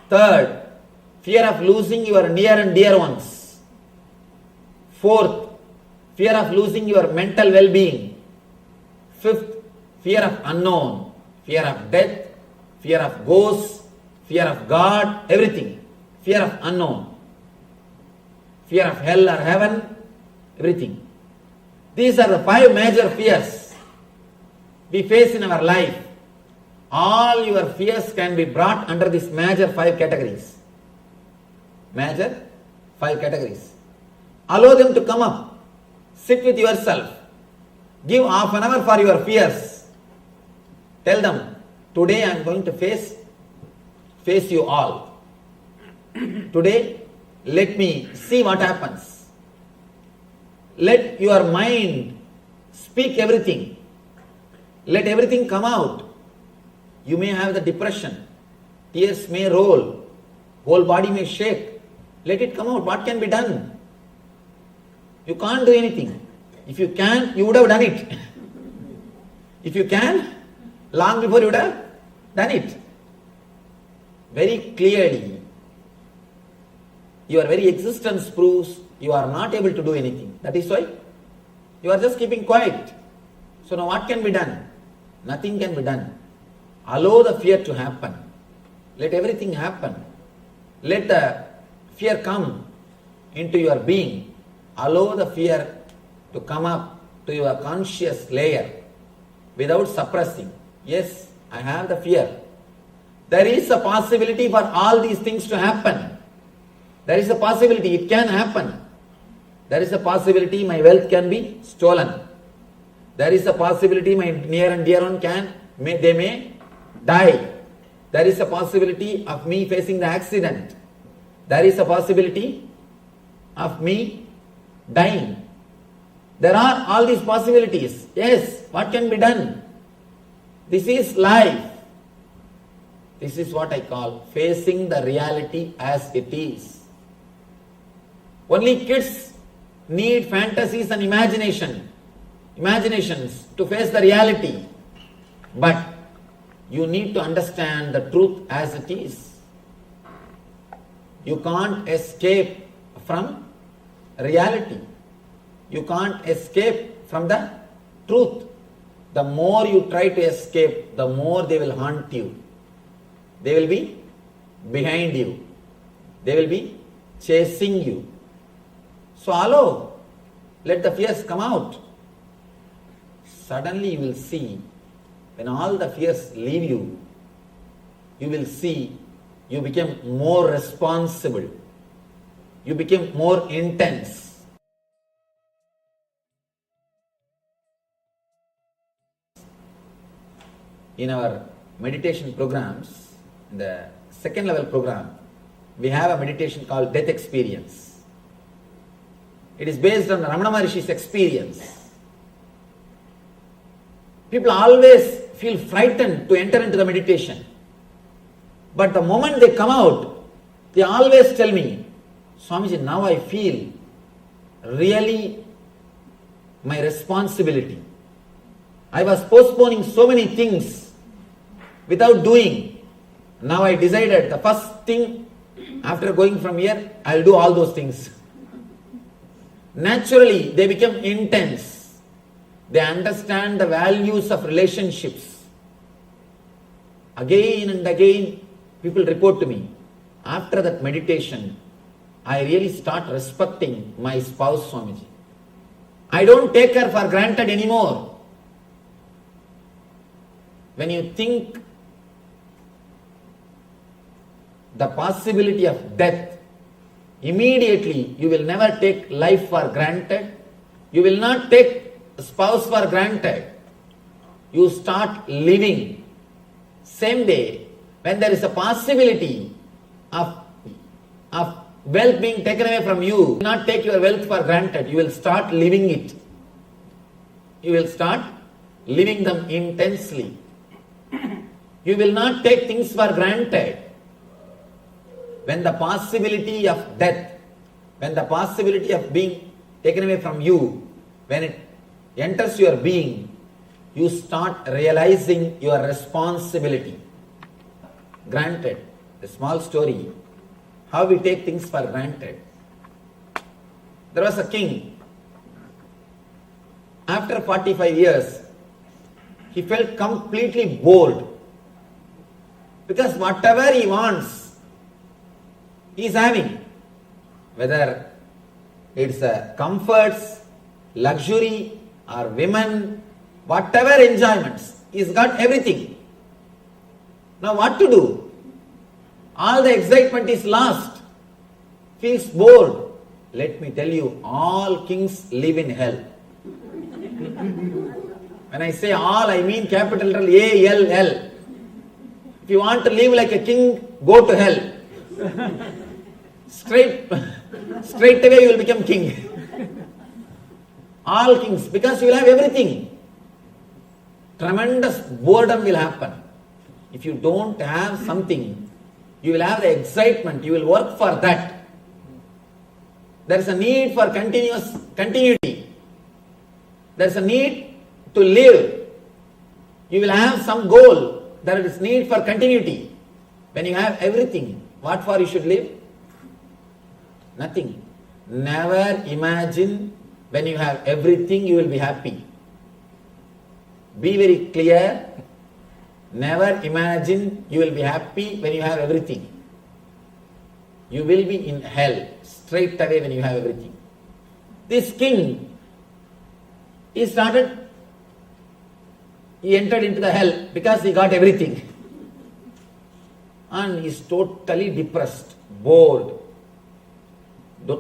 Third, fear of losing your near and dear ones. Fourth, fear of losing your mental well-being. Fifth, fear of unknown, fear of death, fear of ghosts, fear of God, everything. Fear of unknown, fear of hell or heaven, everything. These are the 5 major fears we face in our life. All your fears can be brought under these major 5 categories. Major 5 categories. Allow them to come up. Sit with yourself. Give half an hour for your fears. Tell them, today I am going to face you all. Today, let me see what happens. Let your mind speak everything. Let everything come out. You may have the depression. Tears may roll. Whole body may shake. Let it come out. What can be done? You can't do anything. If you can, you would have done it. If you can, long before you would have done it. Very clearly, your very existence proves you are not able to do anything. That is why you are just keeping quiet. So now what can be done? Nothing can be done. Allow the fear to happen. Let everything happen. Let the fear come into your being. Allow the fear to come up to your conscious layer without suppressing. Yes, I have the fear. There is a possibility for all these things to happen. There is a possibility it can happen. There is a possibility my wealth can be stolen. There is a possibility my near and dear one they may die. There is a possibility of me facing the accident. There is a possibility of me dying. There are all these possibilities. Yes, what can be done? This is life. This is what I call facing the reality as it is. Only kids need fantasies and imaginations to face the reality. But you need to understand the truth as it is. You can't escape from reality. You can't escape from the truth. The more you try to escape, the more they will haunt you. They will be behind you. They will be chasing you. So allow, let the fears come out. Suddenly you will see, when all the fears leave you, you will see you become more responsible. You become more intense. In our meditation programs, in the second level program, we have a meditation called Death Experience. It is based on Ramana Maharishi's experience. People always feel frightened to enter into the meditation. But the moment they come out, they always tell me, Swamiji, now I feel really my responsibility. I was postponing so many things without doing. Now I decided the first thing after going from here, I will do all those things. Naturally, they become intense. They understand the values of relationships. Again and again, people report to me, after that meditation, I really start respecting my spouse, Swamiji. I don't take her for granted anymore. When you think the possibility of death, immediately you will never take life for granted. You will not take spouse for granted. You start living. Same day, when there is a possibility of wealth being taken away from you, do not take your wealth for granted. You will start living it. You will start living them intensely. You will not take things for granted. When the possibility of death, when the possibility of being taken away from you, when it enters your being, you start realizing your responsibility. Granted, a small story, how we take things for granted. There was a king. After 45 years, he felt completely bored. Because whatever he wants, he is having. Whether it's comforts, luxury, or women, whatever enjoyments, he's got everything. Now what to do? All the excitement is lost. Feels bored. Let me tell you, all kings live in hell. When I say all, I mean capital letter A-L-L. If you want to live like a king, go to hell. Straight away you will become king. All kings, because you will have everything. Tremendous boredom will happen. If you don't have something, you will have the excitement, you will work for that. There is a need for continuity. There is a need to live. You will have some goal. There is need for continuity. When you have everything, what for you should live? Nothing. Never imagine when you have everything you will be happy. Be very clear. Never imagine you will be happy when you have everything. You will be in hell straight away when you have everything. This king, he entered into the hell because he got everything. And he is totally depressed, bored.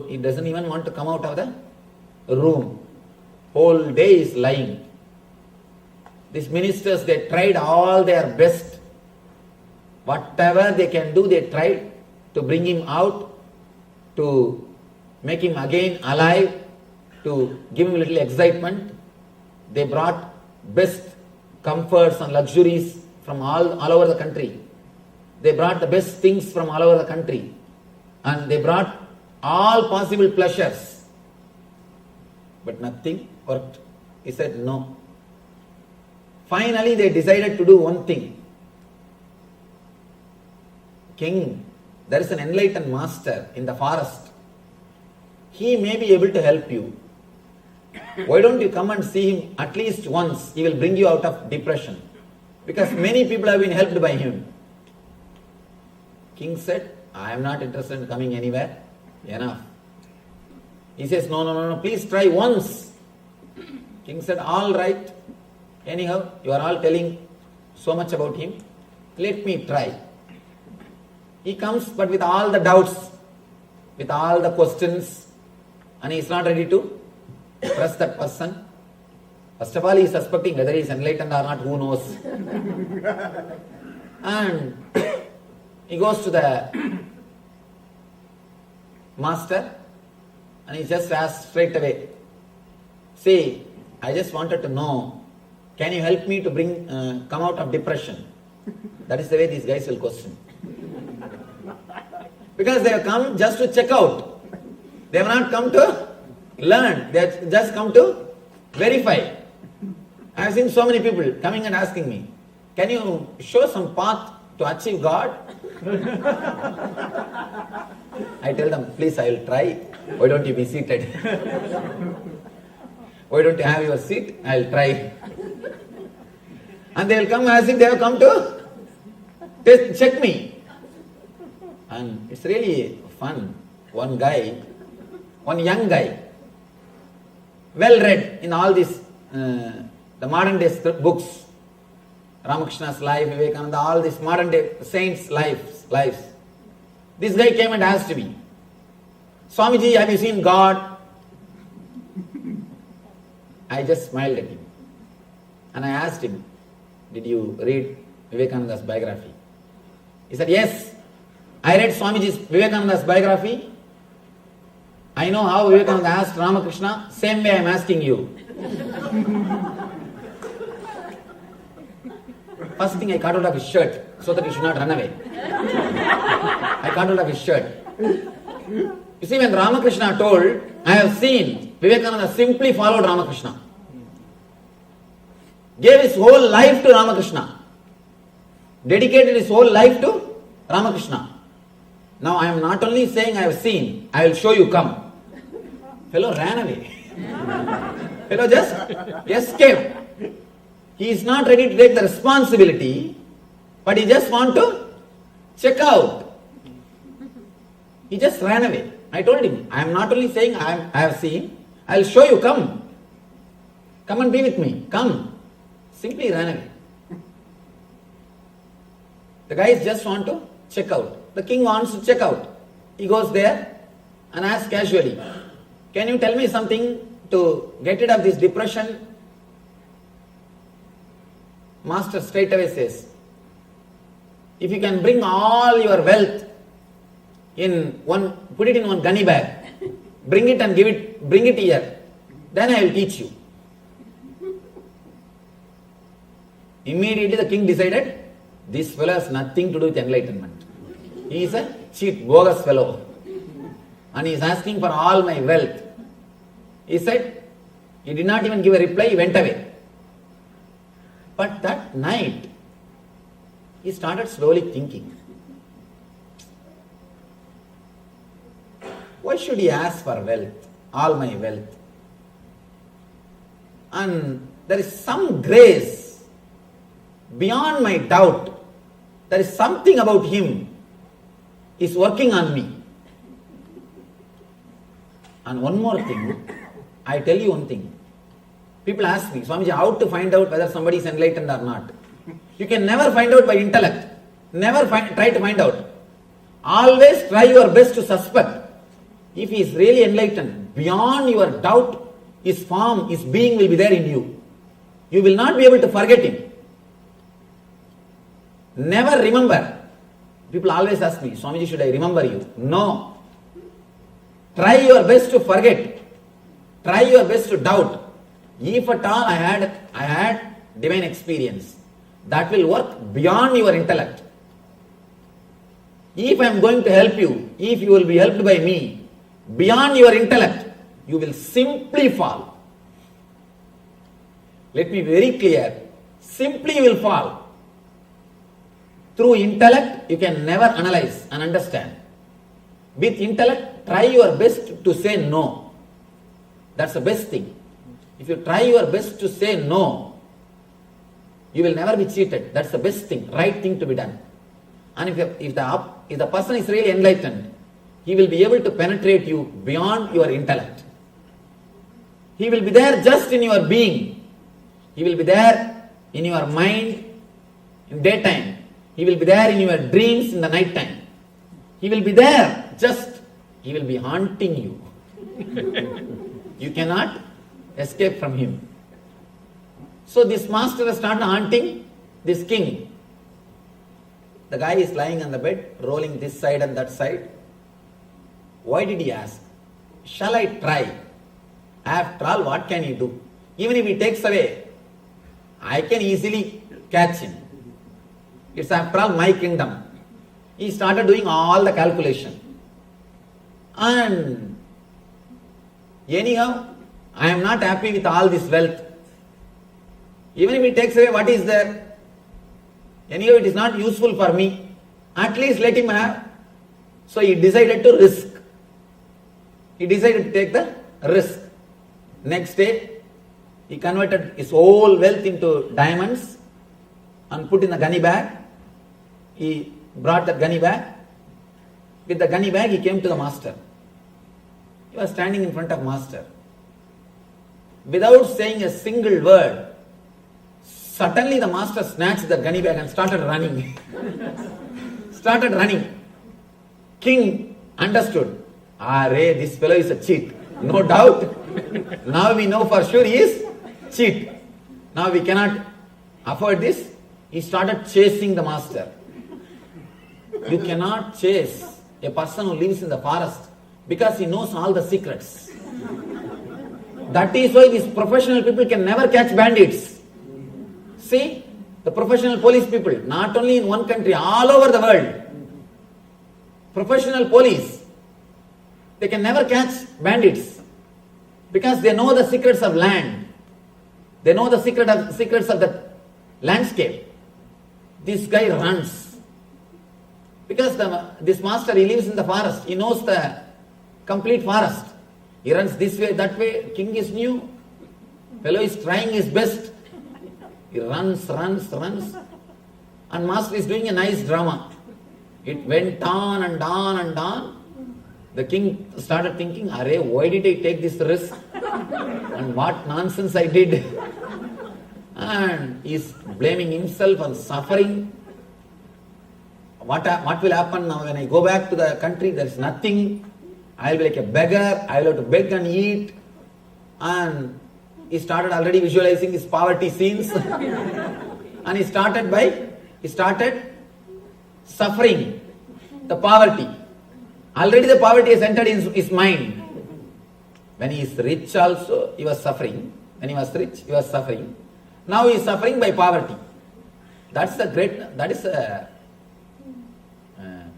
He doesn't even want to come out of the room. Whole day is lying. These ministers, they tried all their best. Whatever they can do, they tried to bring him out, to make him again alive, to give him a little excitement. They brought best comforts and luxuries from all over the country. They brought the best things from all over the country. And they brought all possible pleasures. But nothing worked. He said no. Finally they decided to do one thing. King, there is an enlightened master in the forest. He may be able to help you. Why don't you come and see him at least once? He will bring you out of depression. Because many people have been helped by him. King said, I am not interested in coming anywhere. Enough. He says, no, please try once. King said, all right. Anyhow, you are all telling so much about him. Let me try. He comes, but with all the doubts, with all the questions, and he is not ready to trust that person. First of all, he is suspecting whether he is enlightened or not, who knows. And he goes to the master and he just asks straight away, say, I just wanted to know, can you help me to come out of depression? That is the way these guys will question. Because they have come just to check out. They have not come to learn. They have just come to verify. I have seen so many people coming and asking me, can you show some path to achieve God? I tell them, please, I will try. Why don't you be seated? Why don't you have your seat? I will try. And they will come as if they have come to check me. And it's really fun. One young guy, well read in all these, the modern day books, Ramakrishna's life, Vivekananda, all these modern day saints' lives. This guy came and asked me, Swamiji, have you seen God? I just smiled at him. And I asked him, did you read Vivekananda's biography? He said, yes, I read Swamiji's Vivekananda's biography I know how Vivekananda asked Ramakrishna, same way I am asking you. First thing I cut out of his shirt so that he should not run away. I cut out of his shirt. You see, when Ramakrishna told, I have seen, Vivekananda simply followed Ramakrishna. Gave his whole life to Ramakrishna. Dedicated his whole life to Ramakrishna. Now I am not only saying I have seen, I will show you, come. Fellow ran away. Fellow just escaped. He is not ready to take the responsibility, but he just want to check out. He just ran away. I told him, I am not only saying I have seen, I will show you, come. Come and be with me, come. Simply ran away. The guys just want to check out. The king wants to check out. He goes there and asks casually, can you tell me something to get rid of this depression? Master straight away says, if you can bring all your wealth in one, put it in one gunny bag, bring it and bring it here, then I will teach you. Immediately the king decided, this fellow has nothing to do with enlightenment. He is a cheat, bogus fellow. And he is asking for all my wealth. He said, he did not even give a reply, he went away. But that night, he started slowly thinking, why should he ask for wealth, all my wealth? And there is some grace beyond my doubt. There is something about him is working on me. And one more thing, I tell you one thing. People ask me, Swamiji, how to find out whether somebody is enlightened or not? You can never find out by intellect. Never try to find out. Always try your best to suspect. If he is really enlightened, beyond your doubt, his form, his being will be there in you. You will not be able to forget him. Never remember. People always ask me, Swamiji, should I remember you? No. Try your best to forget. Try your best to doubt. If at all I had divine experience, that will work beyond your intellect. If I am going to help you, if you will be helped by me, beyond your intellect, you will simply fall. Let me be very clear. Simply you will fall. Through intellect, you can never analyze and understand. With intellect, try your best to say no. That's the best thing. If you try your best to say no, you will never be cheated. That's the best thing, right thing to be done. And if the person is really enlightened, he will be able to penetrate you beyond your intellect. He will be there just in your being. He will be there in your mind in daytime. He will be there in your dreams in the night time. He will be there, he will be haunting you. You cannot escape from him. So this master has started haunting this king. The guy is lying on the bed, rolling this side and that side. Why did he ask? Shall I try? After all, what can he do? Even if he takes away, I can easily catch him. It's after all my kingdom. He started doing all the calculation. And anyhow, I am not happy with all this wealth. Even if he takes away what is there, anyhow it is not useful for me. At least let him have. So he decided to risk. He decided to take the risk. Next day, he converted his whole wealth into diamonds and put in the gunny bag. He brought the gunny bag. With the gunny bag, he came to the master. He was standing in front of master. Without saying a single word, suddenly the master snatched the gunny bag and started running. King understood. This fellow is a cheat. No doubt. Now we know for sure he is cheat. Now we cannot afford this. He started chasing the master. You cannot chase a person who lives in the forest because he knows all the secrets. That is why these professional people can never catch bandits. See, the professional police people, not only in one country, all over the world, professional police, they can never catch bandits because they know the secrets of land. They know the secrets of the landscape. This guy runs because this master, he lives in the forest. He knows the complete forest. He runs this way, that way. King is new. Fellow is trying his best. He runs. And master is doing a nice drama. It went on and on and on. The king started thinking, "Arey, why did I take this risk? And what nonsense I did." And he's blaming himself and suffering. What will happen now when I go back to the country? There's nothing. I'll be like a beggar. I'll have to beg and eat. And he started already visualizing his poverty scenes. And he started suffering the poverty. Already the poverty has entered in his mind. When he is rich also, he was suffering. When he was rich, he was suffering. Now he is suffering by poverty. That is a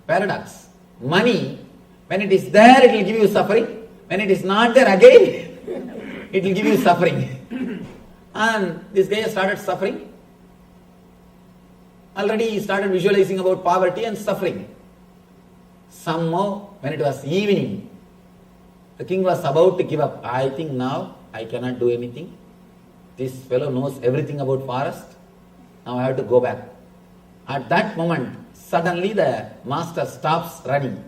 paradox. Money, when it is there, it will give you suffering. When it is not there, again, it will give you suffering. And this guy started suffering. Already he started visualizing about poverty and suffering. Somehow, when it was evening, the king was about to give up. I think now I cannot do anything. This fellow knows everything about forest. Now I have to go back. At that moment, suddenly the master stops running.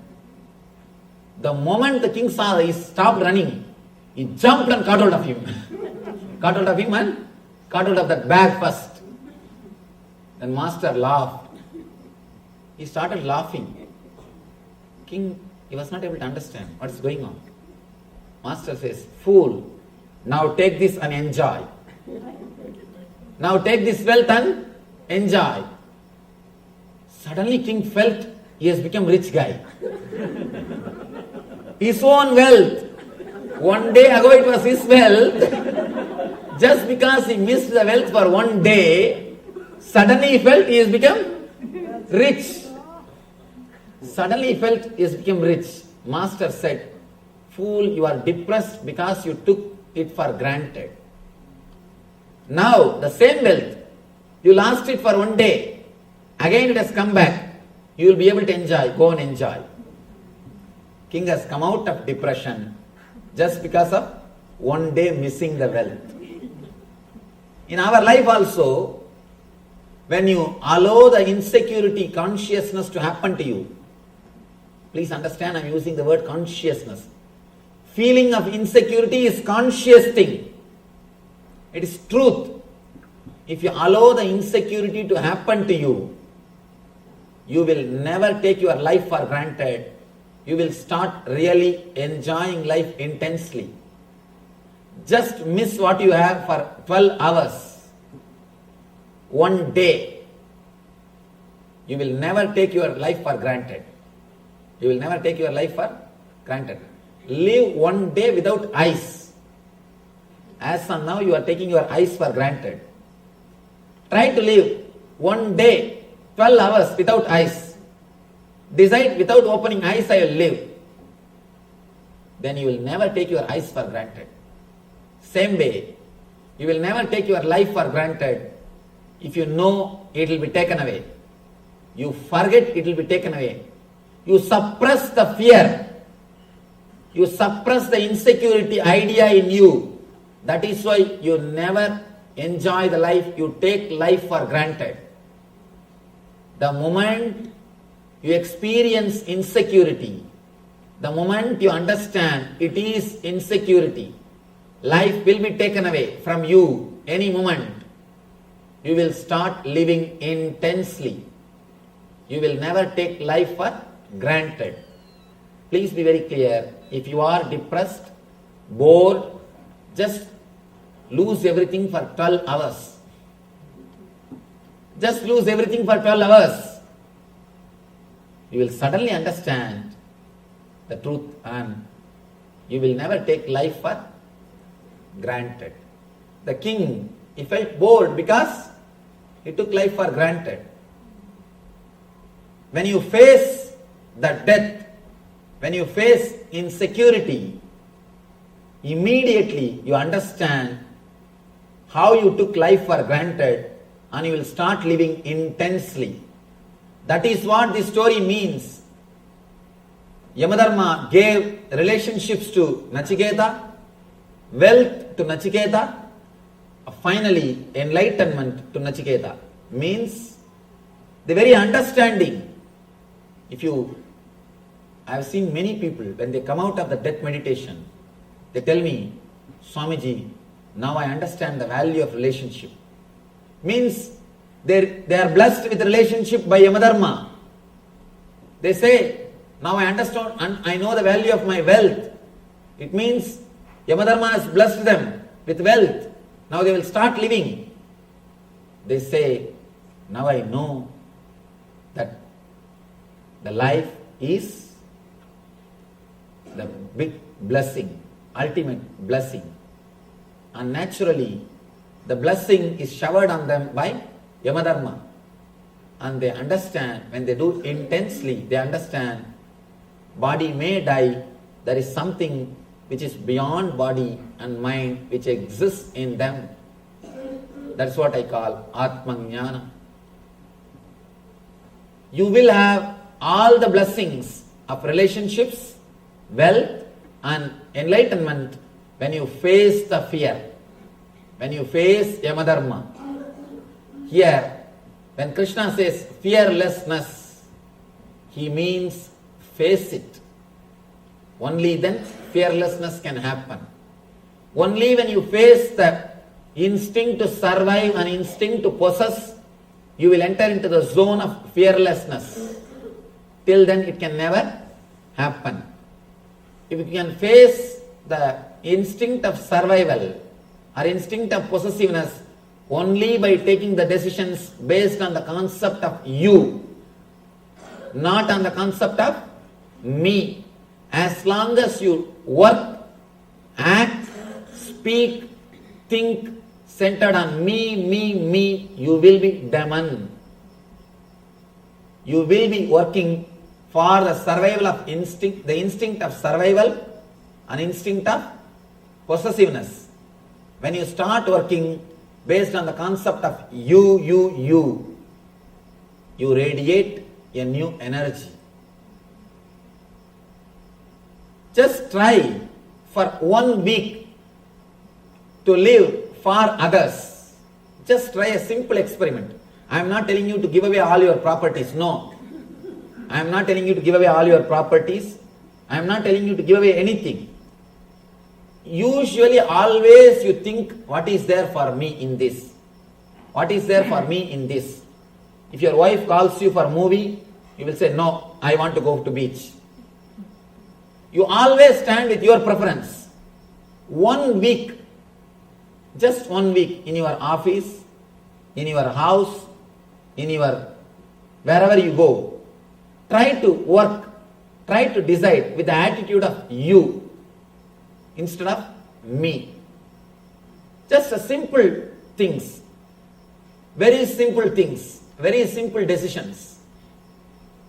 The moment the king saw he stopped running, he jumped and caught hold of him. Caught hold of him and caught hold of that bag first. Then master laughed. He started laughing. King, he was not able to understand what's going on. Master says, "Fool, now take this and enjoy. Now take this wealth and enjoy." Suddenly king felt he has become rich guy. His own wealth. One day ago it was his wealth. Just because he missed the wealth for one day, suddenly he felt he has become rich. Suddenly he felt he has become rich. Master said, "Fool, you are depressed because you took it for granted. Now the same wealth, you lost it for one day. Again it has come back. You will be able to enjoy. Go and enjoy." King has come out of depression just because of one day missing the wealth. In our life also, when you allow the insecurity consciousness to happen to you, please understand I am using the word consciousness. Feeling of insecurity is conscious thing. It is truth. If you allow the insecurity to happen to you, you will never take your life for granted. You will start really enjoying life intensely. Just miss what you have for 12 hours. One day. You will never take your life for granted. You will never take your life for granted. Live one day without eyes. As of now, you are taking your eyes for granted. Try to live one day, 12 hours without eyes. Decide without opening eyes I will live. Then you will never take your eyes for granted. Same way, you will never take your life for granted if you know it will be taken away. You forget it will be taken away. You suppress the fear. You suppress the insecurity idea in you. That is why you never enjoy the life. You take life for granted. The moment you experience insecurity, the moment you understand it is insecurity, life will be taken away from you any moment. You will start living intensely. You will never take life for granted. Please be very clear. If you are depressed, bored, just lose everything for 12 hours. Just lose everything for 12 hours. You will suddenly understand the truth, and you will never take life for granted. The king, he felt bored because he took life for granted. When you face the death, when you face insecurity, immediately you understand how you took life for granted and you will start living intensely. That is what this story means. Yamadharma gave relationships to Nachiketa, wealth to Nachiketa, finally enlightenment to Nachiketa. Means the very understanding. I have seen many people, when they come out of the death meditation, they tell me, Swamiji, now I understand the value of relationship. Means they are blessed with relationship by Yamadharma. They say, now I understand and I know the value of my wealth. It means Yamadharma has blessed them with wealth. Now they will start living. They say, now I know that the life is the big blessing, ultimate blessing. And naturally, the blessing is showered on them by Yamadharma. And they understand, when they do intensely, they understand, body may die, there is something which is beyond body and mind, which exists in them. That's what I call Atmajnana. You will have all the blessings of relationships, wealth and enlightenment when you face the fear, when you face Yamadharma. Here, when Krishna says fearlessness, he means face it. Only then fearlessness can happen. Only when you face the instinct to survive and instinct to possess, you will enter into the zone of fearlessness. Till then it can never happen. If you can face the instinct of survival or instinct of possessiveness only by taking the decisions based on the concept of you, not on the concept of me. As long as you work, act, speak, think centered on me, you will be demon. You will be working for the survival of instinct, the instinct of survival and instinct of possessiveness. When you start working based on the concept of you radiate a new energy. Just try for 1 week to live for others. Just try a simple experiment. I am not telling you to give away all your properties. No. I am not telling you to give away all your properties. I am not telling you to give away anything. Usually, always you think, what is there for me in this? What is there for me in this? If your wife calls you for a movie, you will say, no, I want to go to beach. You always stand with your preference. 1 week, just 1 week in your office, in your house, in your wherever you go, try to work, try to decide with the attitude of you instead of me. Just a simple things, very simple things, very simple decisions.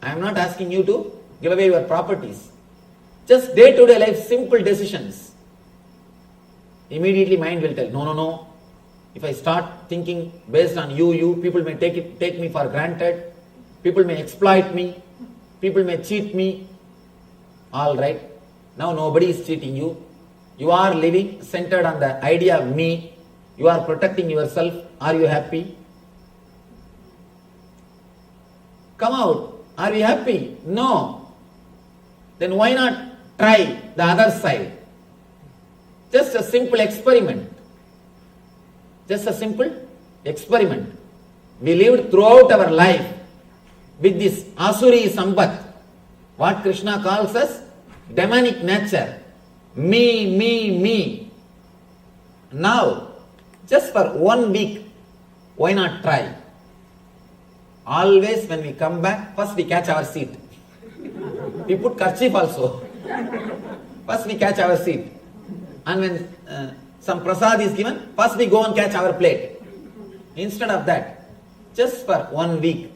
I am not asking you to give away your properties. Just day-to-day life, simple decisions. Immediately mind will tell, no. If I start thinking based on you, people may take me for granted. People may exploit me. People may cheat me. All right. Now nobody is cheating you. You are living centered on the idea of me. You are protecting yourself. Are you happy? Come out. Are we happy? No. Then why not try the other side? Just a simple experiment. Just a simple experiment. We lived throughout our life with this Asuri Sampat, what Krishna calls as demonic nature. Me. Now, just for 1 week, why not try? Always when we come back, first we catch our seat. We put kerchief also. First we catch our seat. And when some prasad is given, first we go and catch our plate. Instead of that, just for 1 week,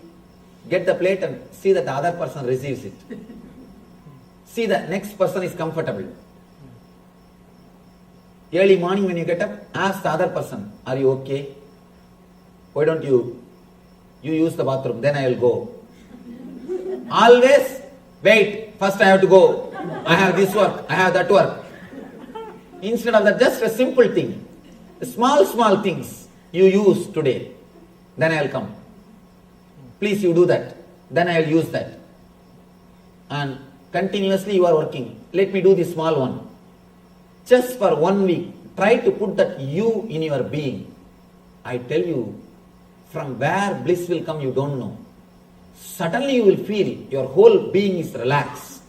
get the plate and see that the other person receives it. See that next person is comfortable. Early morning when you get up, ask the other person, are you okay? Why don't you use the bathroom, then I will go. Always wait, first I have to go. I have this work, I have that work. Instead of that, just a simple thing. Small things you use today, then I will come. Please you do that, then I will use that. And continuously you are working. Let me do this small one. Just for 1 week, try to put that you in your being. I tell you, from where bliss will come, you don't know. Suddenly you will feel your whole being is relaxed.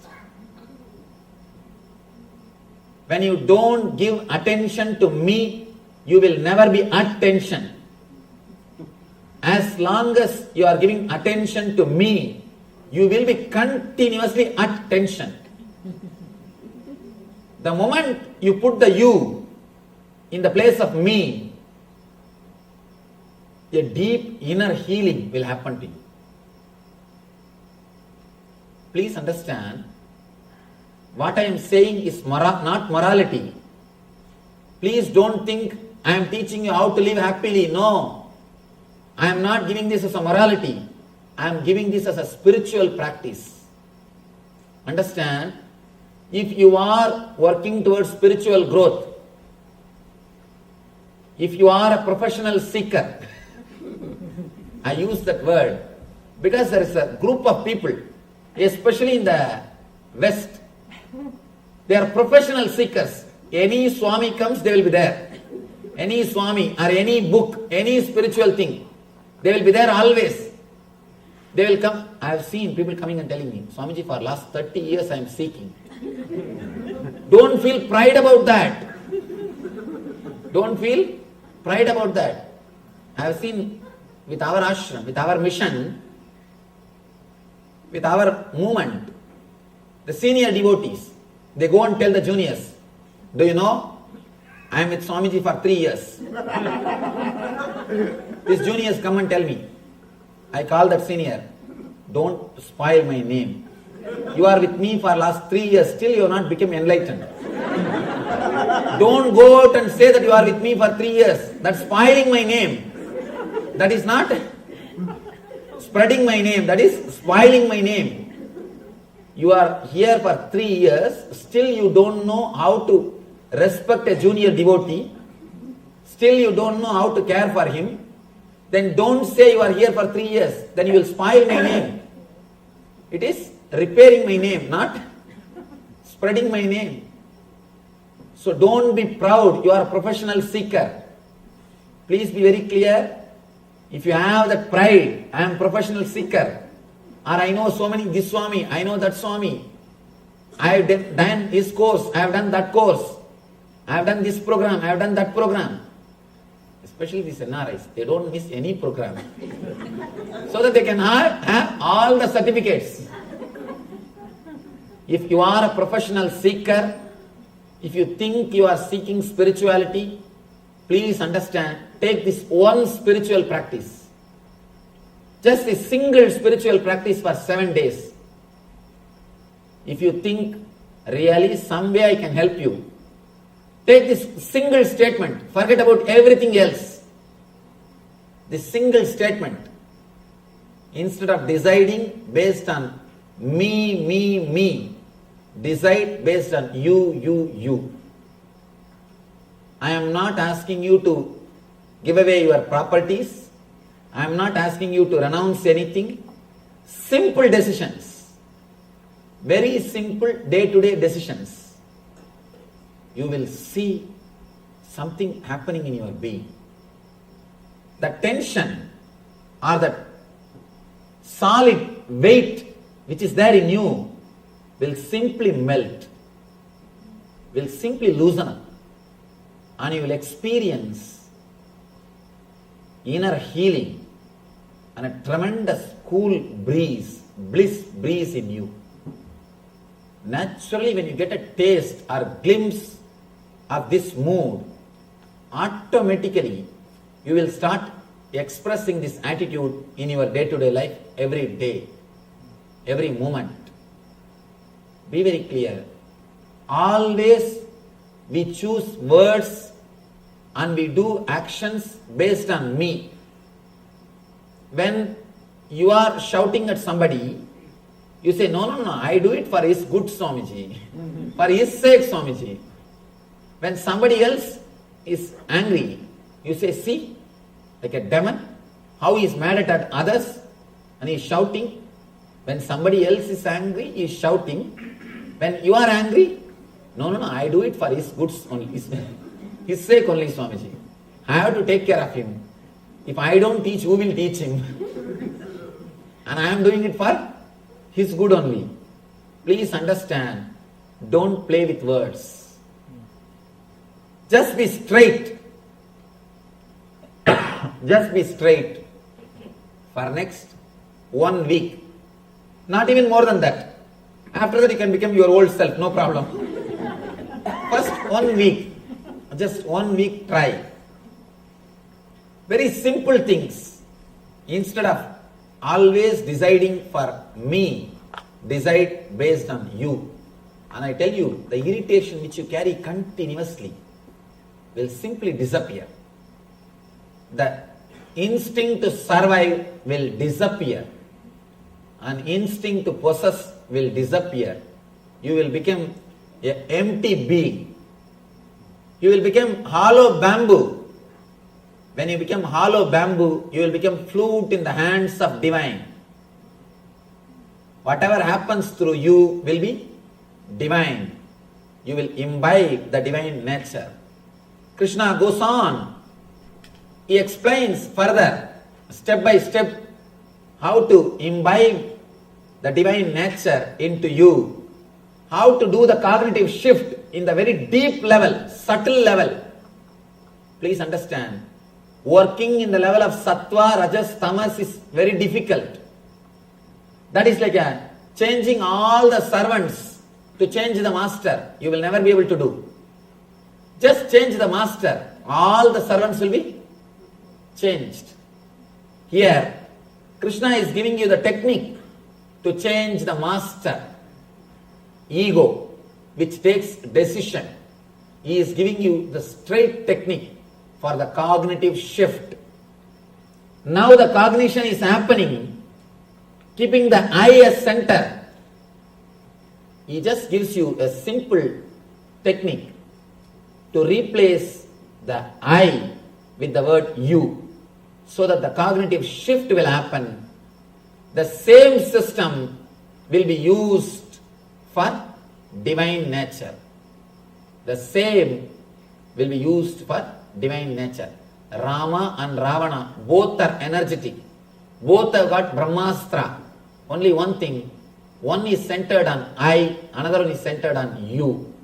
When you don't give attention to me, you will never be at tension. As long as you are giving attention to me, you will be continuously at tension. The moment you put the you in the place of me, a deep inner healing will happen to you. Please understand, what I am saying is not morality. Please don't think I am teaching you how to live happily. No. I am not giving this as a morality. I am giving this as a spiritual practice. Understand? If you are working towards spiritual growth, if you are a professional seeker, I use that word because there is a group of people, especially in the West, they are professional seekers. Any Swami comes, they will be there. Any Swami or any book, any spiritual thing, they will be there always. They will come. I have seen people coming and telling me, Swamiji, for last 30 years I am seeking. Don't feel pride about that. Don't feel pride about that. I have seen with our ashram, with our mission, with our movement, the senior devotees, they go and tell the juniors, do you know, I am with Swamiji for 3 years. These juniors come and tell me, I call that senior, don't spoil my name. You are with me for last 3 years, still you have not become enlightened. Don't go out and say that you are with me for 3 years. That's spoiling my name. That is not spreading my name, that is spoiling my name. You are here for 3 years, still you don't know how to respect a junior devotee, still you don't know how to care for him, then don't say you are here for 3 years, then you will spoil my name. It is repairing my name, not spreading my name. So don't be proud, you are a professional seeker. Please be very clear. If you have that pride, I am a professional seeker, or I know so many, this Swami, I know that Swami, I have done his course, I have done that course, I have done this program, I have done that program. Especially these NRIs, they don't miss any program. So that they can have all the certificates. If you are a professional seeker, if you think you are seeking spirituality, please understand, take this one spiritual practice. Just a single spiritual practice for 7 days. If you think, really, some way I can help you, take this single statement, forget about everything else. This single statement, instead of deciding based on me, decide based on you. I am not asking you to give away your properties. I am not asking you to renounce anything. Simple decisions. Very simple day-to-day decisions. You will see something happening in your being. The tension or the solid weight which is there in you will simply melt, will simply loosen up, and you will experience inner healing and a tremendous cool breeze, bliss breeze in you. naturally when you get a taste or glimpse of this mood, automatically you will start expressing this attitude in your day-to-day life every day, every moment. Be very clear. Always we choose words and we do actions based on me. When you are shouting at somebody, you say, no, I do it for his good, Swamiji. For his sake, Swamiji. When somebody else is angry, you say, see, like a demon, how he is mad at others and he is shouting. When somebody else is angry, he is shouting. When you are angry, no, I do it for his good only, his sake only, Swamiji. I have to take care of him. If I don't teach, who will teach him? And I am doing it for his good only. Please understand, don't play with words. Just be straight. Just be straight for next 1 week. Not even more than that. After that you can become your old self, no problem. First 1 week, just 1 week try. Very simple things. Instead of always deciding for me, decide based on you. And I tell you, the irritation which you carry continuously will simply disappear. The instinct to survive will disappear. An instinct to possess will disappear. You will become an empty being. You will become hollow bamboo. When you become hollow bamboo, you will become flute in the hands of divine. Whatever happens through you will be divine. You will imbibe the divine nature. Krishna goes on. He explains further, step by step, how to imbibe the divine nature into you. How to do the cognitive shift in the very deep level, subtle level. Please understand, working in the level of sattva, rajas, tamas is very difficult. That is like changing all the servants to change the master. You will never be able to do. Just change the master. All the servants will be changed. Here, Krishna is giving you the technique to change the master. Ego, which takes decision. He is giving you the straight technique for the cognitive shift. Now the cognition is happening, keeping the I as center. He just gives you a simple technique to replace the I with the word you, so that the cognitive shift will happen. The same system will be used for divine nature. The same will be used for divine nature. Rama and Ravana, both are energetic. Both have got Brahmastra. Only one thing, one is centered on I, another one is centered on you.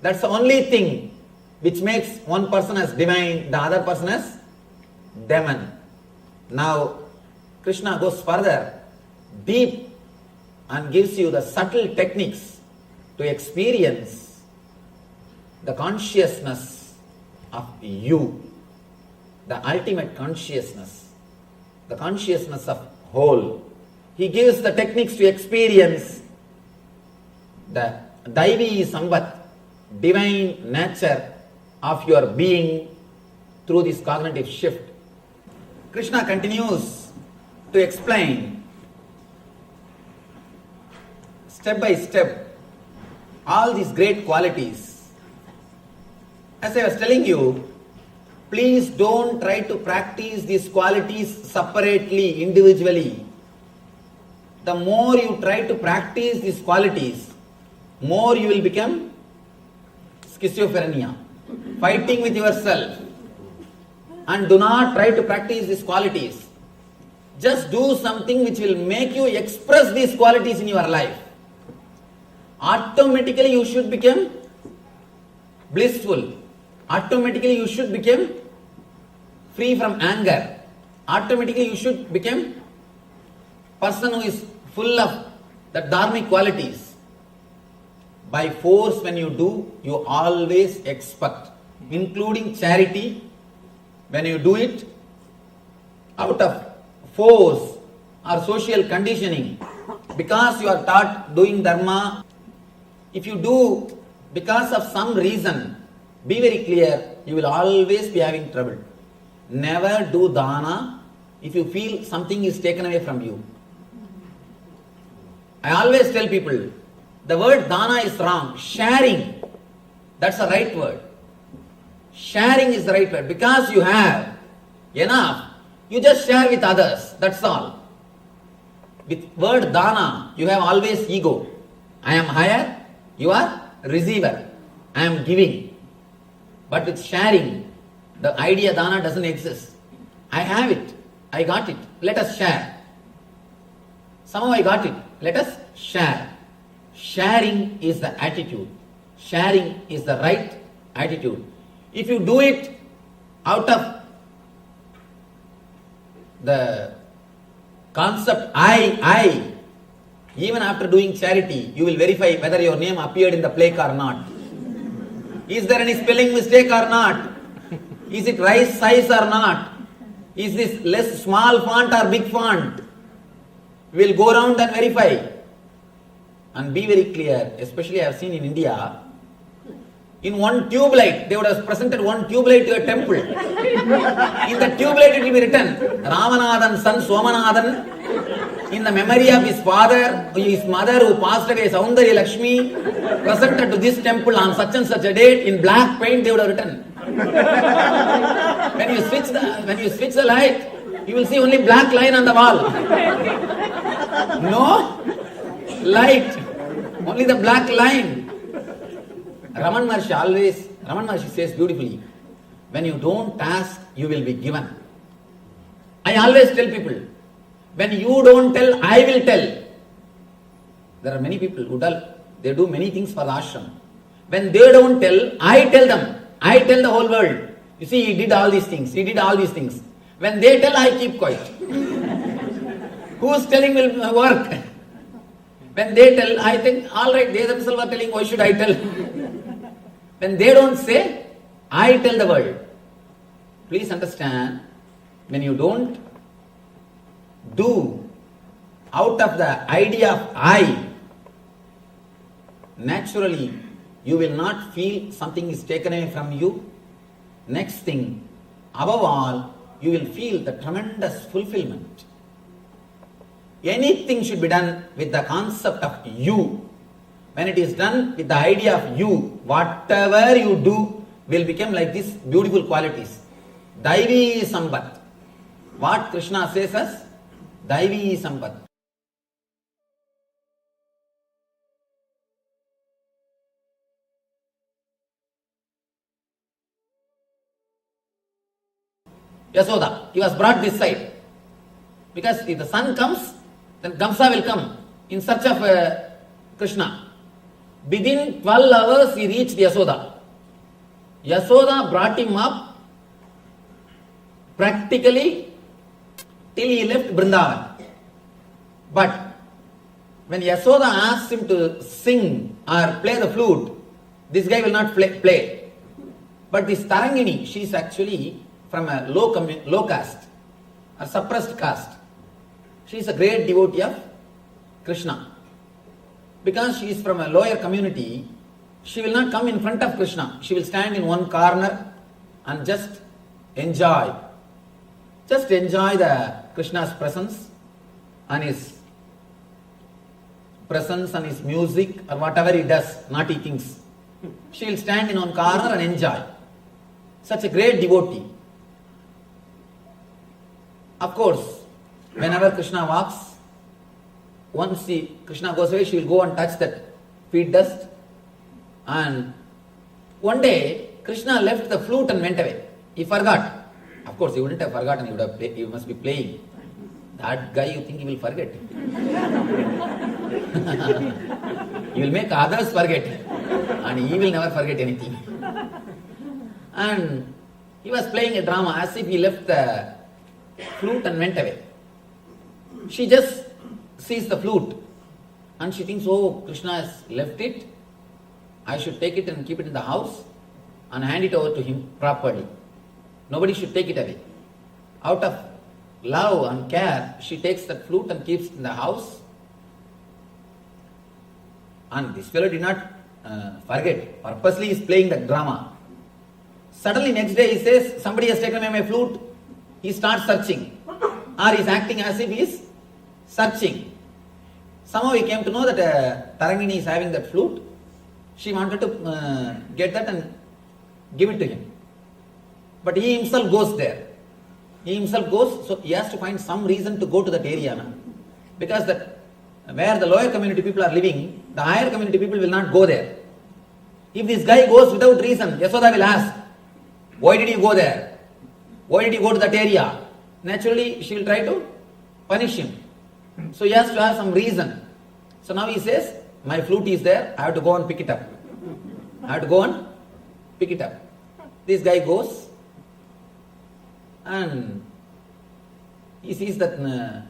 That's the only thing which makes one person as divine, the other person as demon. Now, Krishna goes further, deep, and gives you the subtle techniques to experience the consciousness of you, the ultimate consciousness, the consciousness of whole. He gives the techniques to experience the Daivi Sambat, divine nature of your being through this cognitive shift. Krishna continues to explain step by step all these great qualities. As I was telling you, please don't try to practice these qualities separately, individually. The more you try to practice these qualities, more you will become schizophrenia, fighting with yourself. And do not try to practice these qualities. Just do something which will make you express these qualities in your life. Automatically you should become blissful. Automatically you should become free from anger. Automatically you should become person who is full of that dharmic qualities. By force when you do, you always expect, including charity, when you do it out of force or social conditioning, because you are taught doing dharma, if you do because of some reason, be very clear, you will always be having trouble. Never do dana if you feel something is taken away from you. I always tell people, the word dana is wrong. Sharing, that's the right word. Sharing is the right word. Because you have enough, you just share with others. That's all. With word dana, you have always ego. I am higher, you are receiver. I am giving. But with sharing, the idea dana doesn't exist. I have it. I got it. Let us share. Somehow I got it. Let us share. Sharing is the attitude. Sharing is the right attitude. If you do it out of the concept I, even after doing charity, you will verify whether your name appeared in the plaque or not. Is there any spelling mistake or not? Is it right size or not? Is this less small font or big font? We will go around and verify. And be very clear, especially I have seen in India, in one tube light, they would have presented one tube light to a temple. In the tube light it will be written, Ramanathan son Somanathan, in the memory of his father, his mother who passed away, Saundarya Lakshmi, presented to this temple on such and such a date, in black paint they would have written. When you switch the light, you will see only black line on the wall. No light, only the black line. Raman Maharshi says beautifully, when you don't ask, you will be given. I always tell people, when you don't tell, I will tell. There are many people who they do many things for the ashram. When they don't tell, I tell them. I tell the whole world. You see, he did all these things. He did all these things. When they tell, I keep quiet. Who's telling will work? When they tell, I think, all right, they themselves are telling, why should I tell? When they don't say, I tell the world. Please understand, when you don't do out of the idea of I, naturally, you will not feel something is taken away from you. Next thing, above all, you will feel the tremendous fulfillment. Anything should be done with the concept of you. When it is done with the idea of you, whatever you do will become like these beautiful qualities. Daivi Sampat. What Krishna says as Daivi Sampat. Yasoda, he was brought this side. Because if the sun comes, then Kamsa will come in search of Krishna. Within 12 hours he reached Yasoda. Yasoda brought him up practically till he left Vrindavan. But when Yasoda asked him to sing or play the flute, this guy will not play. But this Tarangini, she is actually from a low caste, a suppressed caste. She is a great devotee of Krishna. Because she is from a lower community, she will not come in front of Krishna. She will stand in one corner and just enjoy. Just enjoy the Krishna's presence and his music or whatever he does, naughty things. She will stand in one corner and enjoy. Such a great devotee. Of course, whenever Krishna walks, once Krishna goes away, she will go and touch that feet dust. And one day, Krishna left the flute and went away. He forgot. Of course, he wouldn't have forgotten, he must be playing. That guy, you think he will forget? He will make others forget. And he will never forget anything. And he was playing a drama as if he left the flute and went away. She just sees the flute And she thinks, oh, Krishna has left it, I should take it and keep it in the house and hand it over to him properly. Nobody should take it away. Out of love and care, she takes that flute and keeps it in the house. And this fellow did not forget, purposely he is playing the drama. Suddenly next day he says, somebody has taken away my flute. He starts searching. Or he is acting as if he is searching. Somehow he came to know that Tarangini is having that flute. She wanted to get that and give it to him. But he himself goes there. He himself goes, so he has to find some reason to go to that area. No? Because that where the lower community people are living, the higher community people will not go there. If this guy goes without reason, Yasoda will ask, why did you go there? Why did you go to that area? Naturally, she will try to punish him. So he has to have some reason. So now he says, my flute is there, I have to go and pick it up. I have to go and pick it up. This guy goes and he sees that the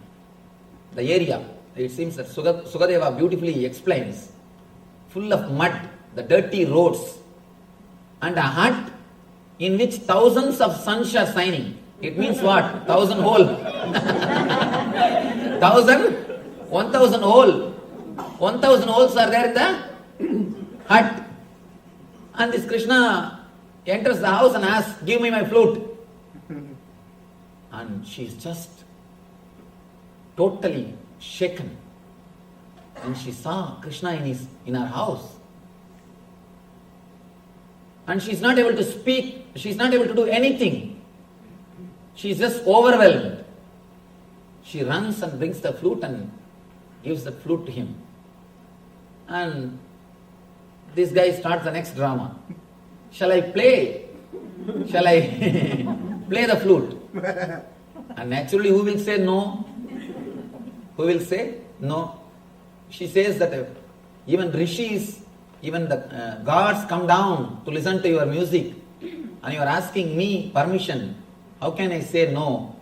area, it seems that Sukadeva beautifully explains, full of mud, the dirty roads, and a hut in which thousands of suns are shining. It means what? 1,000 hole. 1,000 hole. 1,000 holes are there in the hut. And this Krishna enters the house and asks, give me my flute. And she is just totally shaken. And she saw Krishna in her house. And she is not able to speak, she is not able to do anything. She is just overwhelmed. She runs and brings the flute and gives the flute to him. And this guy starts the next drama. Shall I play? Shall I play the flute? And naturally, who will say no? Who will say no? She says that even rishis, even the gods come down to listen to your music, and you are asking me permission. How can I say no?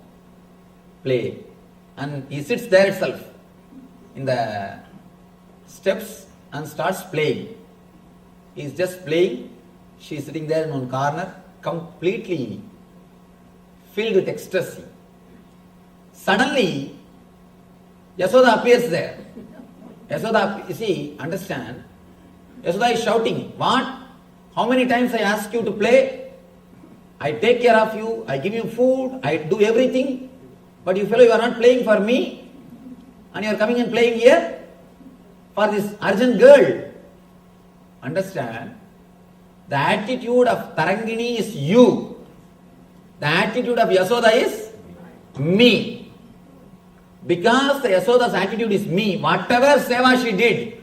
Play. And he sits there itself in the steps and starts playing. He is just playing. She is sitting there in one corner, completely filled with ecstasy. Suddenly, Yasoda appears there. Yasoda, you see, understand, Yasoda is shouting, what? How many times I ask you to play? I take care of you, I give you food, I do everything. But you fellow, you are not playing for me. And you are coming and playing here for this urgent girl. Understand? The attitude of Tarangini is you. The attitude of Yasoda is me. Because the Yasoda's attitude is me, whatever seva she did,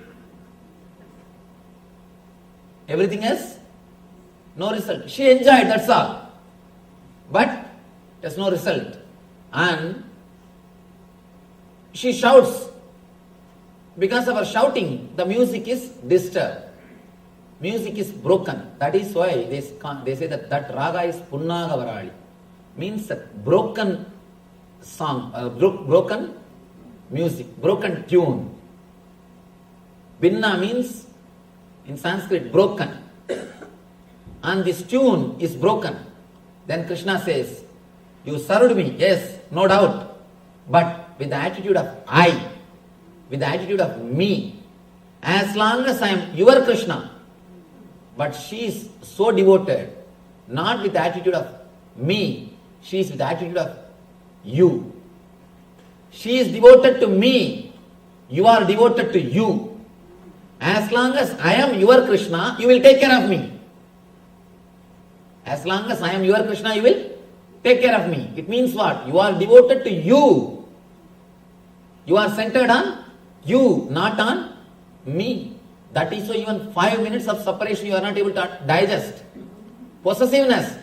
everything else, no result. She enjoyed, that's all. But there's no result. And she shouts. Because of her shouting, the music is disturbed. Music is broken. That is why they say that raga is punnaga varali. Means that broken song, broken music, broken tune. Binna means in Sanskrit broken. And this tune is broken. Then Krishna says, you served me, yes, no doubt. But with the attitude of I, with the attitude of me, as long as I am your Krishna. But she is so devoted, not with the attitude of me, she is with the attitude of you. She is devoted to me, you are devoted to you. As long as I am your Krishna, you will take care of me. As long as I am your Krishna, you will take care of me. It means what? You are devoted to you. You are centered on you, not on me. That is why even 5 minutes of separation you are not able to digest. Possessiveness,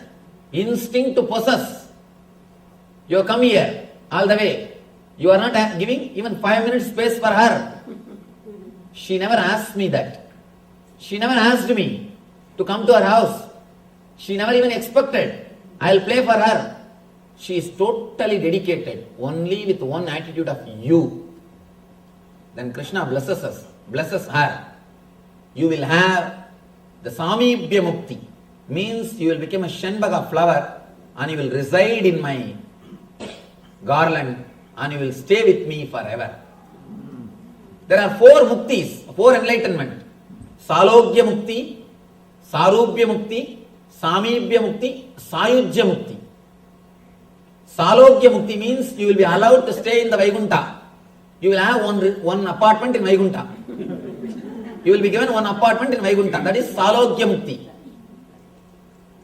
instinct to possess. You have come here all the way. You are not giving even 5 minutes space for her. She never asked me that. She never asked me to come to her house. She never even expected I will play for her. She is totally dedicated, only with one attitude of you. Then Krishna blesses us. blesses her, you will have the Samibhya Mukti. Means you will become a Shenbaga flower and you will reside in my garland and you will stay with me forever. There are 4 muktis, 4 enlightenment. Salogya Mukti, Sarubhya Mukti, Samibhya Mukti, Sayujya Mukti. Salogya Mukti means you will be allowed to stay in the Vaikuntha. You will have one apartment in Vaikuntha. You will be given one apartment in Vaikuntha. That is Salogya Mukti.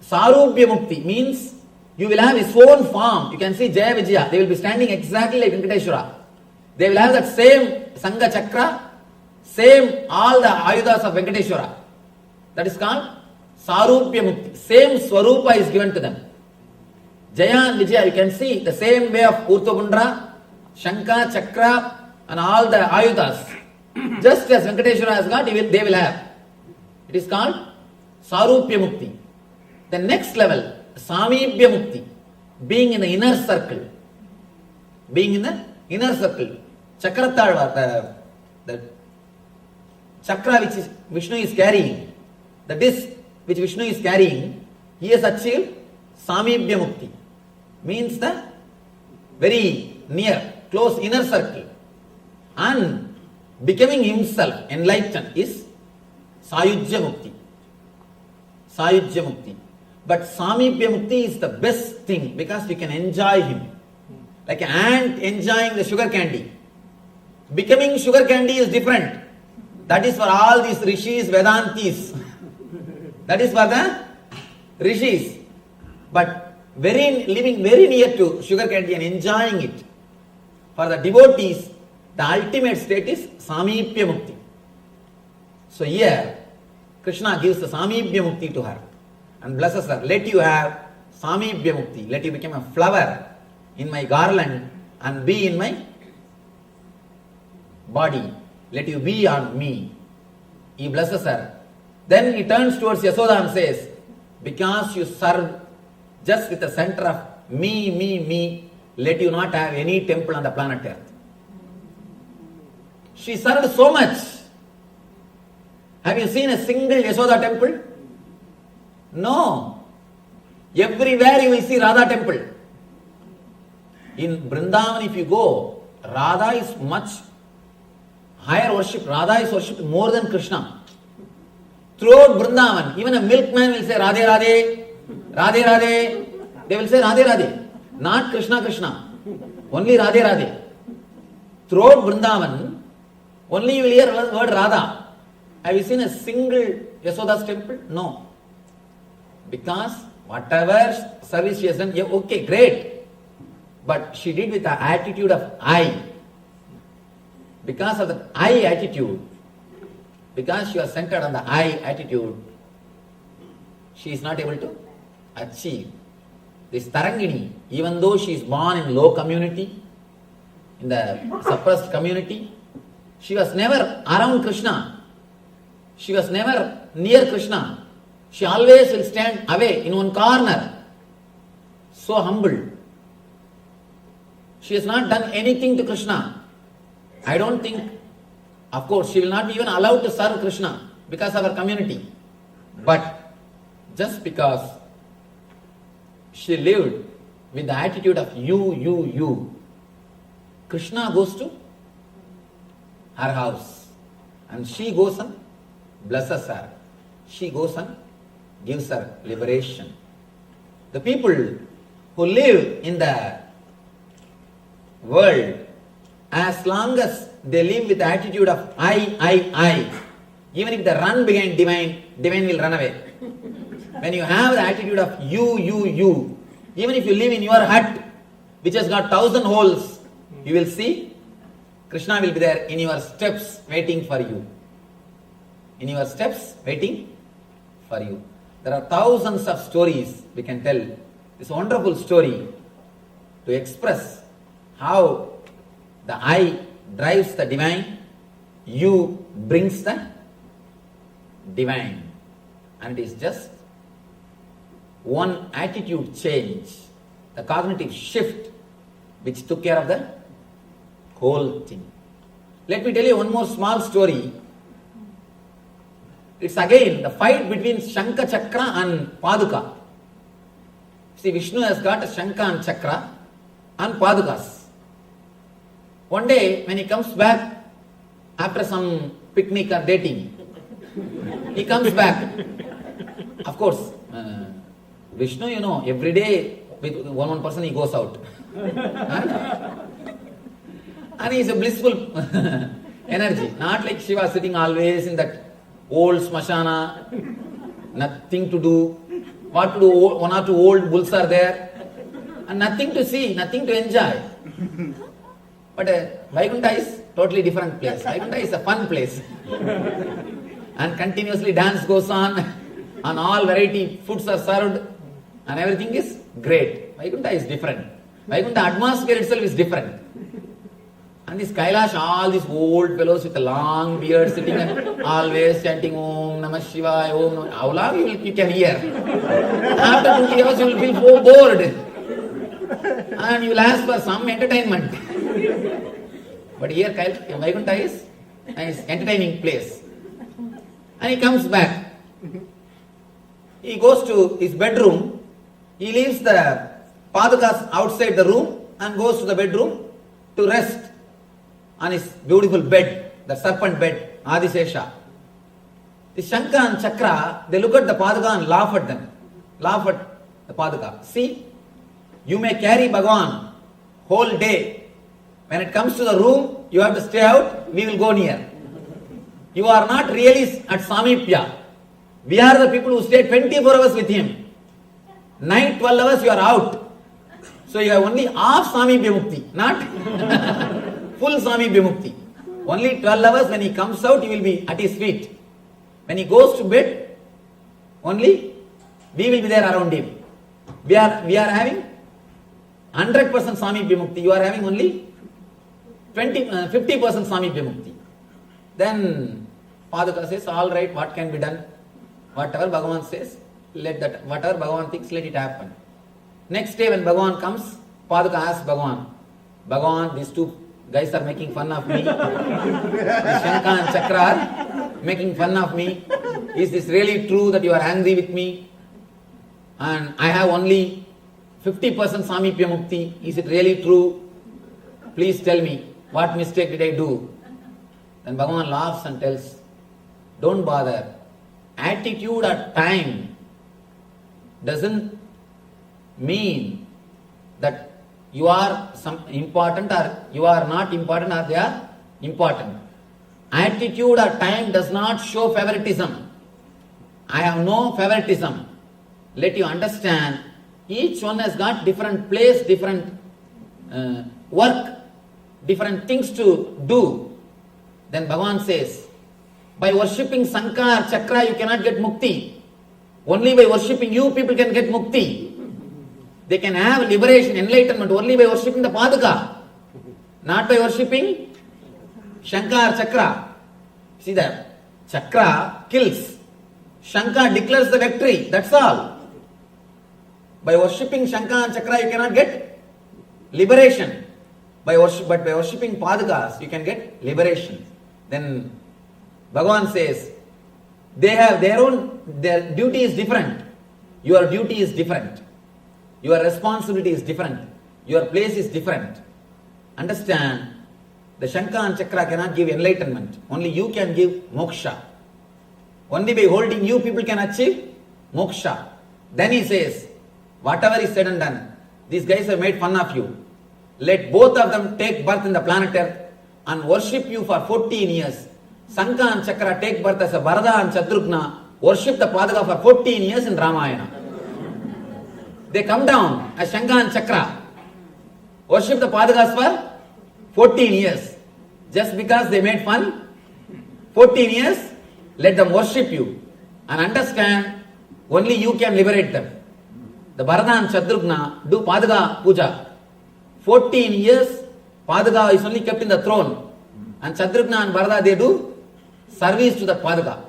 Sarubhya Mukti means you will have his own form. You can see Jaya Vijaya. They will be standing exactly like Venkateshwara. They will have that same Sangha Chakra, same all the Ayudas of Venkateshwara. That is called Sarubhya Mukti. Same Swarupa is given to them. Jaya and Vijaya, you can see the same way of Urthabundra, Shankha, Chakra and all the Ayudas. Just as Venkateshwara has got, they will have. It is called Sarubhya Mukti. The next level, Samibhya Mukti, being in the inner circle. Being in the inner circle. Chakratalva, the chakra which Vishnu is carrying, the disc which Vishnu is carrying, he has achieved Samibhya Mukti. Means the very near, close inner circle. And becoming himself enlightened is Sayujya Mukti. Sayujya Mukti. But Samibhya Mukti is the best thing because you can enjoy him. Like an ant enjoying the sugar candy. Becoming sugar candy is different. That is for all these rishis, Vedantis. That is for the rishis. But living very near to sugar candy and enjoying it. For the devotees, the ultimate state is Samibhya Mukti. So here, Krishna gives the Samibhya Mukti to her and blesses her. Let you have Samibhya Mukti. Let you become a flower in my garland and be in my body. Let you be on me. He blesses her. Then he turns towards Yasoda and says, because you serve just with the center of me, let you not have any temple on the planet Earth. She served so much. Have you seen a single Yasoda temple? No. Everywhere you will see Radha temple. In Vrindavan, if you go, Radha is much higher worship. Radha is worshipped more than Krishna. Throughout Vrindavan, even a milkman will say Radhe Radhe, Radhe Radhe. They will say Radhe Radhe. Not Krishna Krishna. Only Radhe Radhe. Throughout Vrindavan, only you will hear the word Radha. Have you seen a single Yasoda's temple? No. Because whatever service she has done, yeah, okay, great. But she did with the attitude of I. Because of the I attitude, because she was centered on the I attitude, she is not able to achieve. This Tarangini, even though she is born in low community, in the suppressed community, she was never around Krishna. She was never near Krishna. She always will stand away in one corner. So humble. She has not done anything to Krishna. I don't think, of course, she will not be even allowed to serve Krishna because of her community. But just because she lived with the attitude of you, Krishna goes to her house and she goes and blesses her. She goes and gives her liberation. The people who live in the world, as long as they live with the attitude of I, even if they run behind divine, divine will run away. When you have the attitude of you, even if you live in your hut, which has got 1,000 holes, you will see Krishna will be there in your steps waiting for you. In your steps waiting for you. There are thousands of stories we can tell. This wonderful story to express how the I drives the divine, you brings the divine. And it is just one attitude change, the cognitive shift, which took care of the whole thing. Let me tell you one more small story It's again the fight between Shankha Chakra and Paduka. See, Vishnu has got a Shankha and Chakra and Padukas. One day, when he comes back after some picnic or dating, he comes back. Of course, Vishnu, every day with one person he goes out. And he is a blissful energy. Not like Shiva sitting always in that old smashana, nothing to do. What to do? One or two old bulls are there. And nothing to see, nothing to enjoy. But Vaikuntha is totally different place. Vaikuntha is a fun place. And continuously dance goes on, and all variety foods are served, and everything is great. Vaikuntha is different. Vaikuntha atmosphere itself is different. And this Kailash, all these old fellows with a long beard sitting and always chanting Om Namah Shivaya, Om Namah. How long you can hear? After 20 hours you will feel so bored. And you will ask for some entertainment. But here Vaikuntha is nice entertaining place. And he comes back. He goes to his bedroom. He leaves the Padukas outside the room and goes to the bedroom to rest on his beautiful bed, the serpent bed, Adisesha. The Shankha and Chakra, they look at the Paduka and laugh at them. Laugh at the Paduka. See, you may carry Bhagavan whole day. When it comes to the room, you have to stay out, we will go near. You are not really at Samipya. We are the people who stay 24 hours with him. Night 12 hours you are out. So you have only half Samipya Mukti, not full Samipya Mukti. Only 12 hours when he comes out, you will be at his feet. When he goes to bed, only we will be there around him. We are having 100% Samipya Mukti. You are having only 50% Samipya Mukti. Then Paduka says, all right, what can be done? Whatever Bhagavan says, whatever Bhagavan thinks, let it happen. Next day when Bhagavan comes, Paduka asks Bhagavan, these two guys are making fun of me. The Shankha and Chakra are making fun of me. Is this really true that you are angry with me? And I have only 50% Samipya Mukti. Is it really true? Please tell me, what mistake did I do? Then Bhagavan laughs and tells, don't bother. Attitude at time doesn't mean that you are important or you are not important or they are important. Attitude at time does not show favoritism. I have no favoritism. Let you understand, each one has got different place, different work, different things to do. Then Bhagavan says, by worshipping Shankha or Chakra you cannot get mukti. Only by worshipping you people can get mukti. They can have liberation, enlightenment only by worshipping the Paduka. Not by worshipping Shankha or Chakra. See that? Chakra kills. Shankha declares the victory. That's all. By worshipping Shankha and Chakra you cannot get liberation. But by worshipping Padukas you can get liberation. Then Bhagavan says, they have their duty is different. Your duty is different. Your responsibility is different. Your place is different. Understand, the Shankha and Chakra cannot give enlightenment. Only you can give moksha. Only by holding you people can achieve moksha. Then he says, whatever is said and done, these guys have made fun of you. Let both of them take birth in the planet Earth and worship you for 14 years. Shankha and Chakra take birth as a Bharata and Shatrugna, worship the Paduka for 14 years in Ramayana. They come down as Shankha and Chakra, worship the Padukas for 14 years. Just because they made fun, 14 years, let them worship you and understand only you can liberate them. The Bharata and Shatrugna do Paduka Puja. 14 years, Paduka is only kept in the throne. And Shatrugna and Bharata, they do service to the Paduka.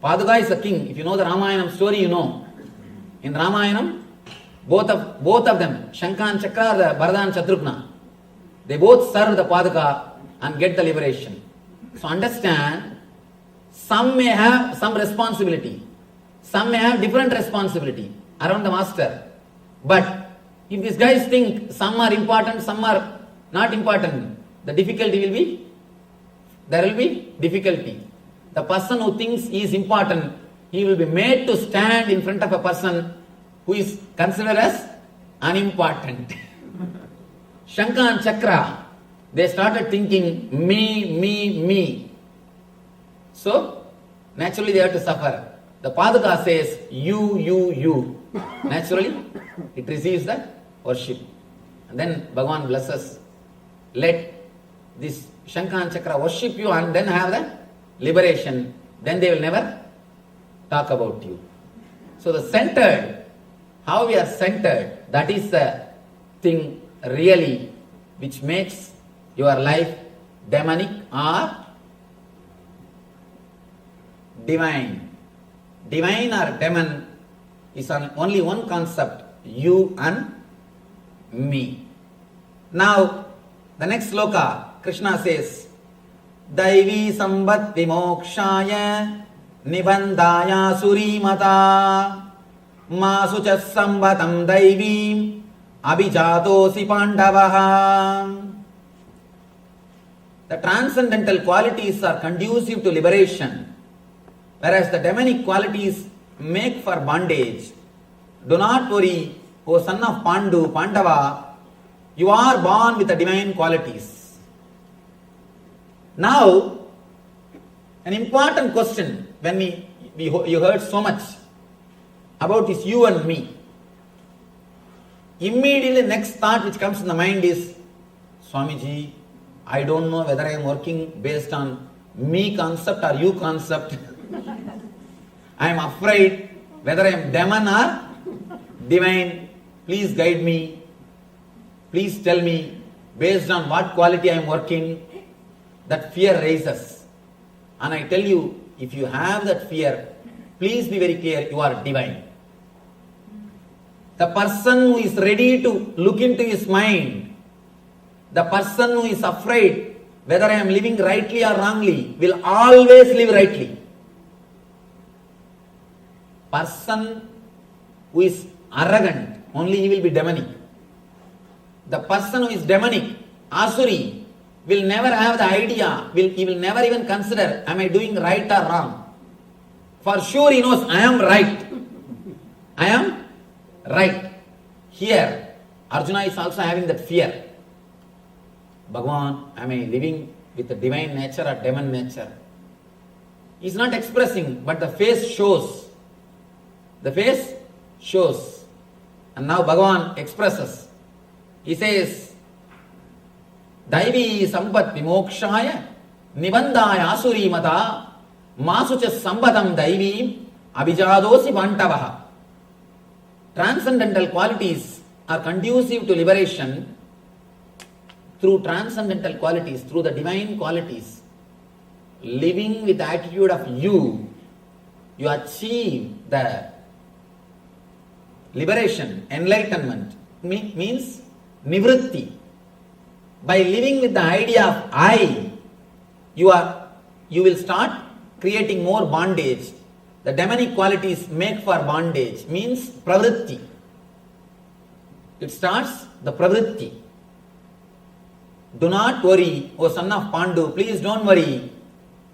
Paduka is the king. If you know the Ramayana story, you know. In Ramayana, both of them, Shankha and Chakra, the Bharata and Shatrugna, they both serve the Paduka and get the liberation. So understand, Some may have some responsibility. Some may have different responsibility around the master. But if these guys think some are important, some are not important, the difficulty will be, there will be difficulty. The person who thinks he is important, he will be made to stand in front of a person who is considered as unimportant. Shankha and Chakra, they started thinking me. So, naturally they have to suffer. The Padaka says you. Naturally, it receives the worship. And then Bhagavan blesses. Let this Shankha and Chakra worship you and then have the liberation. Then they will never talk about you. So the centered, how we are centered, that is the thing really which makes your life demonic or divine. Divine or demon is only one concept, you and me. Now, the next sloka, Krishna says, Daivi sambat vimokshaya nibandaya surimata masucha sambatam daivim abhijatosi pandavaha. The transcendental qualities are conducive to liberation, whereas the demonic qualities make for bondage. Do not worry, O son of Pandava, you are born with the divine qualities. Now, an important question when you heard so much about this you and me. Immediately next thought which comes in the mind is, Swamiji, I don't know whether I am working based on me concept or you concept. I am afraid whether I am demon or divine. Please guide me. Please tell me based on what quality I am working. That fear rises. And I tell you, if you have that fear, please be very clear, you are divine. The person who is ready to look into his mind, the person who is afraid whether I am living rightly or wrongly, will always live rightly. Person who is arrogant, only he will be demonic. The person who is demonic, Asuri, will never have the idea, he will never even consider, am I doing right or wrong? For sure he knows, I am right. I am right. Here, Arjuna is also having that fear. Bhagavan, am I living with the divine nature or demon nature? He is not expressing, but the face shows. The face shows. And now Bhagavan expresses. He says, Daivi sampat vimokshaya nibandaya asuri mata masucha sambadam daivim abhijadosi vantavaha. Transcendental qualities are conducive to liberation through transcendental qualities, through the divine qualities. Living with the attitude of you achieve the liberation, enlightenment, means nivritti. By living with the idea of I, you will start creating more bondage. The demonic qualities make for bondage, means pravritti. It starts the pravritti. Do not worry, O son of Pandu, please don't worry.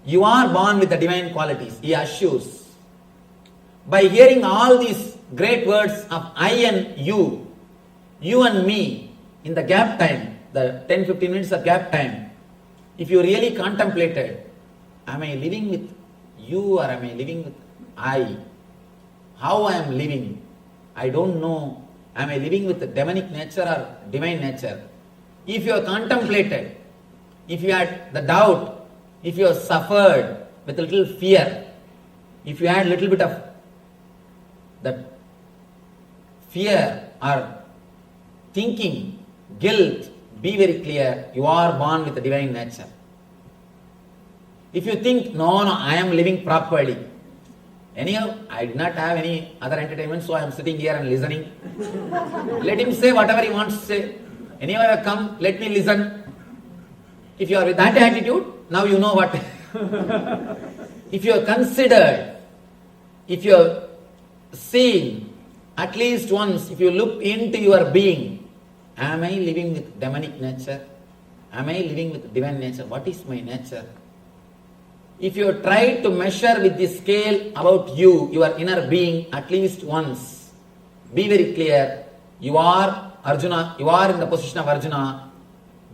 You are born with the divine qualities, he assures. By hearing all these great words of I and you and me, in the gap time, the 10-15 minutes of gap time, if you really contemplated, am I living with you or am I living with I? How I am living? I don't know. Am I living with the demonic nature or divine nature? If you have contemplated, if you had the doubt, if you have suffered with a little fear, if you had a little bit of that fear or thinking, guilt, be very clear, you are born with the divine nature. If you think, no, I am living properly. Anyhow, I did not have any other entertainment, so I am sitting here and listening. Let him say whatever he wants to say. Anyhow, I have come, let me listen. If you are with that attitude, now you know what. if you have considered, if you have seen at least once, if you look into your being, am I living with demonic nature? Am I living with divine nature? What is my nature? If you try to measure with the scale about you, your inner being, at least once, be very clear, you are Arjuna, you are in the position of Arjuna,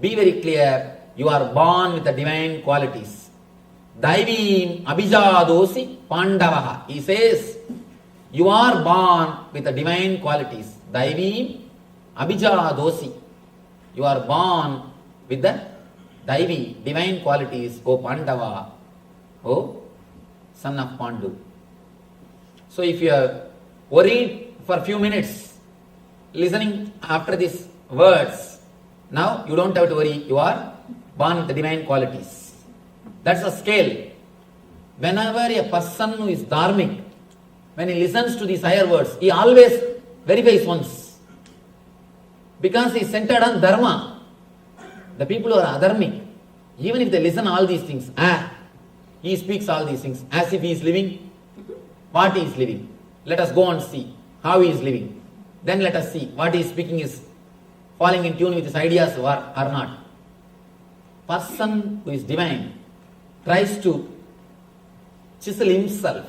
be very clear, you are born with the divine qualities. Daivim abhijadosi pandavaha. He says, you are born with the divine qualities. Daivim abhijadosi. You are born with the Daivi, divine qualities, O Pandava, O son of Pandu. So if you are worried for a few minutes, listening after these words, now you don't have to worry, you are born with the divine qualities. That's the scale. Whenever a person who is dharmic, when he listens to these higher words, he always verifies once. Because he is centered on dharma. The people who are adharmic, even if they listen all these things, he speaks all these things as if he is living what he is living. Let us go and see how he is living. Then let us see what he is speaking is falling in tune with his ideas or not. Person who is divine tries to chisel himself,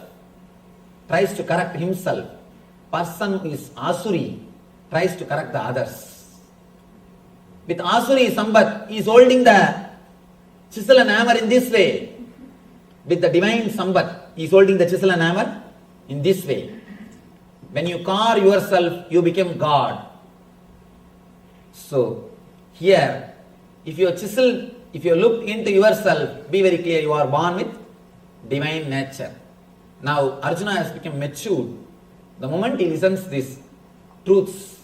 tries to correct himself. Person who is asuri tries to correct the others. With asuri sambat, he is holding the chisel and hammer in this way. With the divine sambat, he is holding the chisel and hammer in this way. When you carve yourself, you become God. So, here, if you chisel, if you look into yourself, be very clear, you are born with divine nature. Now, Arjuna has become matured. The moment he listens to these truths,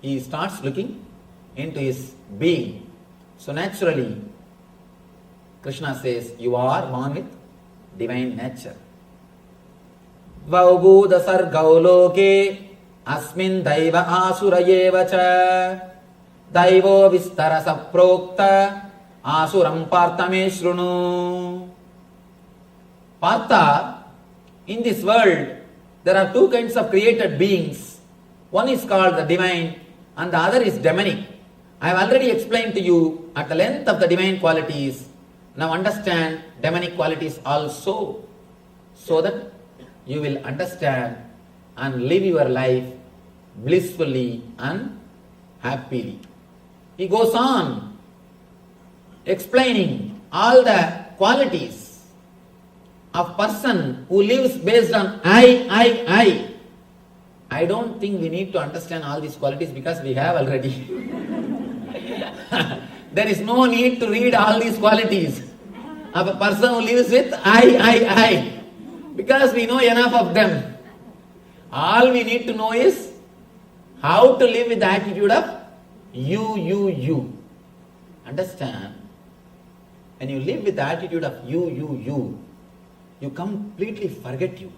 he starts looking into his being. So, naturally, Krishna says, you are born with divine nature. Vaubhuda sargau loke asmin daiva asura cha daivo vistara saprokta asuram partame shrunu. Partha, in this world, there are two kinds of created beings. One is called the divine and the other is demonic. I have already explained to you at the length of the divine qualities. Now understand demonic qualities also, so that you will understand and live your life blissfully and happily. He goes on explaining all the qualities of person who lives based on I. I don't think we need to understand all these qualities because we have already. There is no need to read all these qualities of a person who lives with I. Because we know enough of them. All we need to know is how to live with the attitude of you. Understand? When you live with the attitude of you completely forget you.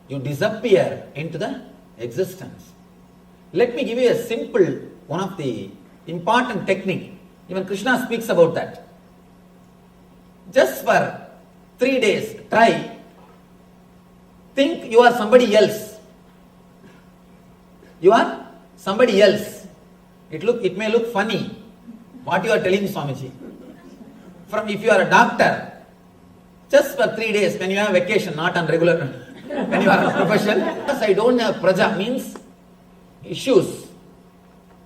You disappear into the existence. Let me give you a simple, one of the important technique. Even Krishna speaks about that. Just for 3 days, try. Think you are somebody else. You are somebody else. It may look funny what you are telling Swamiji. If you are a doctor, just for 3 days when you have vacation, not on regular, when you are a profession. Because I don't have praja means issues.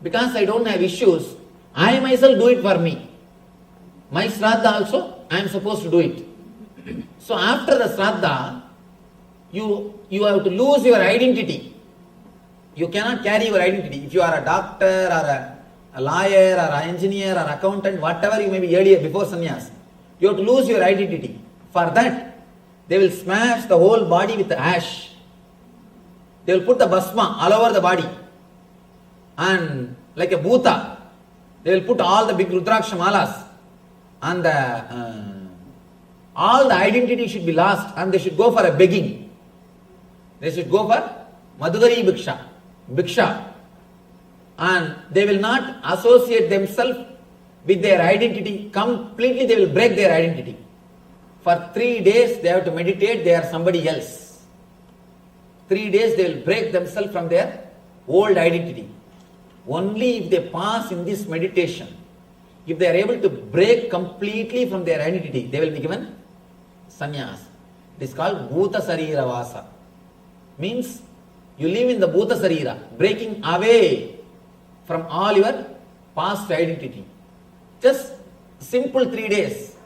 Because I don't have issues, I myself do it for me. My Shraddha also, I am supposed to do it. So after the Shraddha, you have to lose your identity. You cannot carry your identity. If you are a doctor or a lawyer or an engineer or accountant, whatever you may be earlier before sannyas, you have to lose your identity. For that, they will smash the whole body with the ash. They will put the bhasma all over the body. And like a bhuta, they will put all the big rudraksha malas. And all the identity should be lost and they should go for a begging. They should go for madhugari bhiksha. And they will not associate themselves with their identity. Completely they will break their identity. For 3 days they have to meditate, they are somebody else. 3 days they will break themselves from their old identity. Only if they pass in this meditation, if they are able to break completely from their identity, they will be given sannyas. It is called Bhuta Sarira Vasa. Means you live in the Bhuta Sarira, breaking away from all your past identity. Just simple 3 days.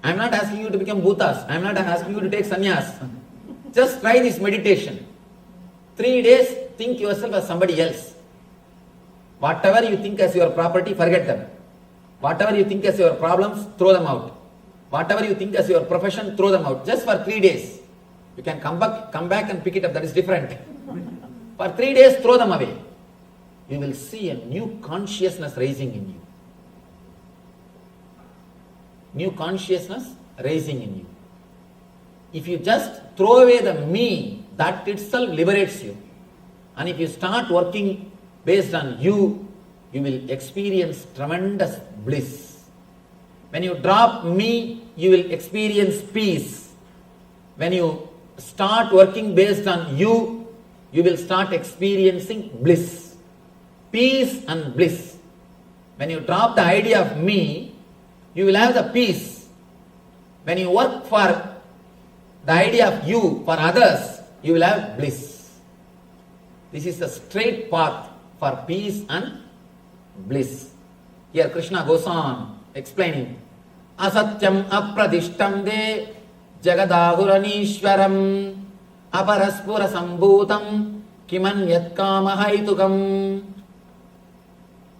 I am not asking you to become Bhutas. I am not asking you to take sannyas. Just try this meditation. 3 days, think yourself as somebody else. Whatever you think as your property, forget them. Whatever you think as your problems, throw them out. Whatever you think as your profession, throw them out. Just for 3 days. You can come back and pick it up. That is different. For 3 days, throw them away. You will see a new consciousness rising in you. New consciousness rising in you. If you just throw away the me, that itself liberates you. And if you start working based on you, you will experience tremendous bliss. When you drop me, you will experience peace. When you start working based on you, you will start experiencing bliss. Peace and bliss. When you drop the idea of me, you will have the peace. When you work for the idea of you, for others, you will have bliss. This is the straight path for peace and bliss. Here Krishna goes on explaining, Asatyam apradishtam de jagadahuranishwaram aparaspura sambhutam kimanyat kamahaitukam.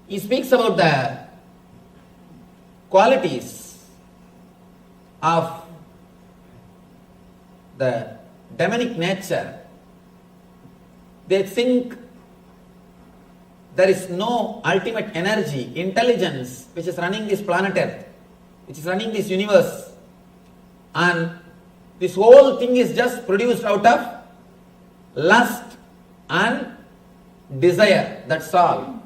He speaks about the qualities of the demonic nature. They think there is no ultimate energy, intelligence which is running this planet Earth, which is running this universe, and this whole thing is just produced out of lust and desire. That's all.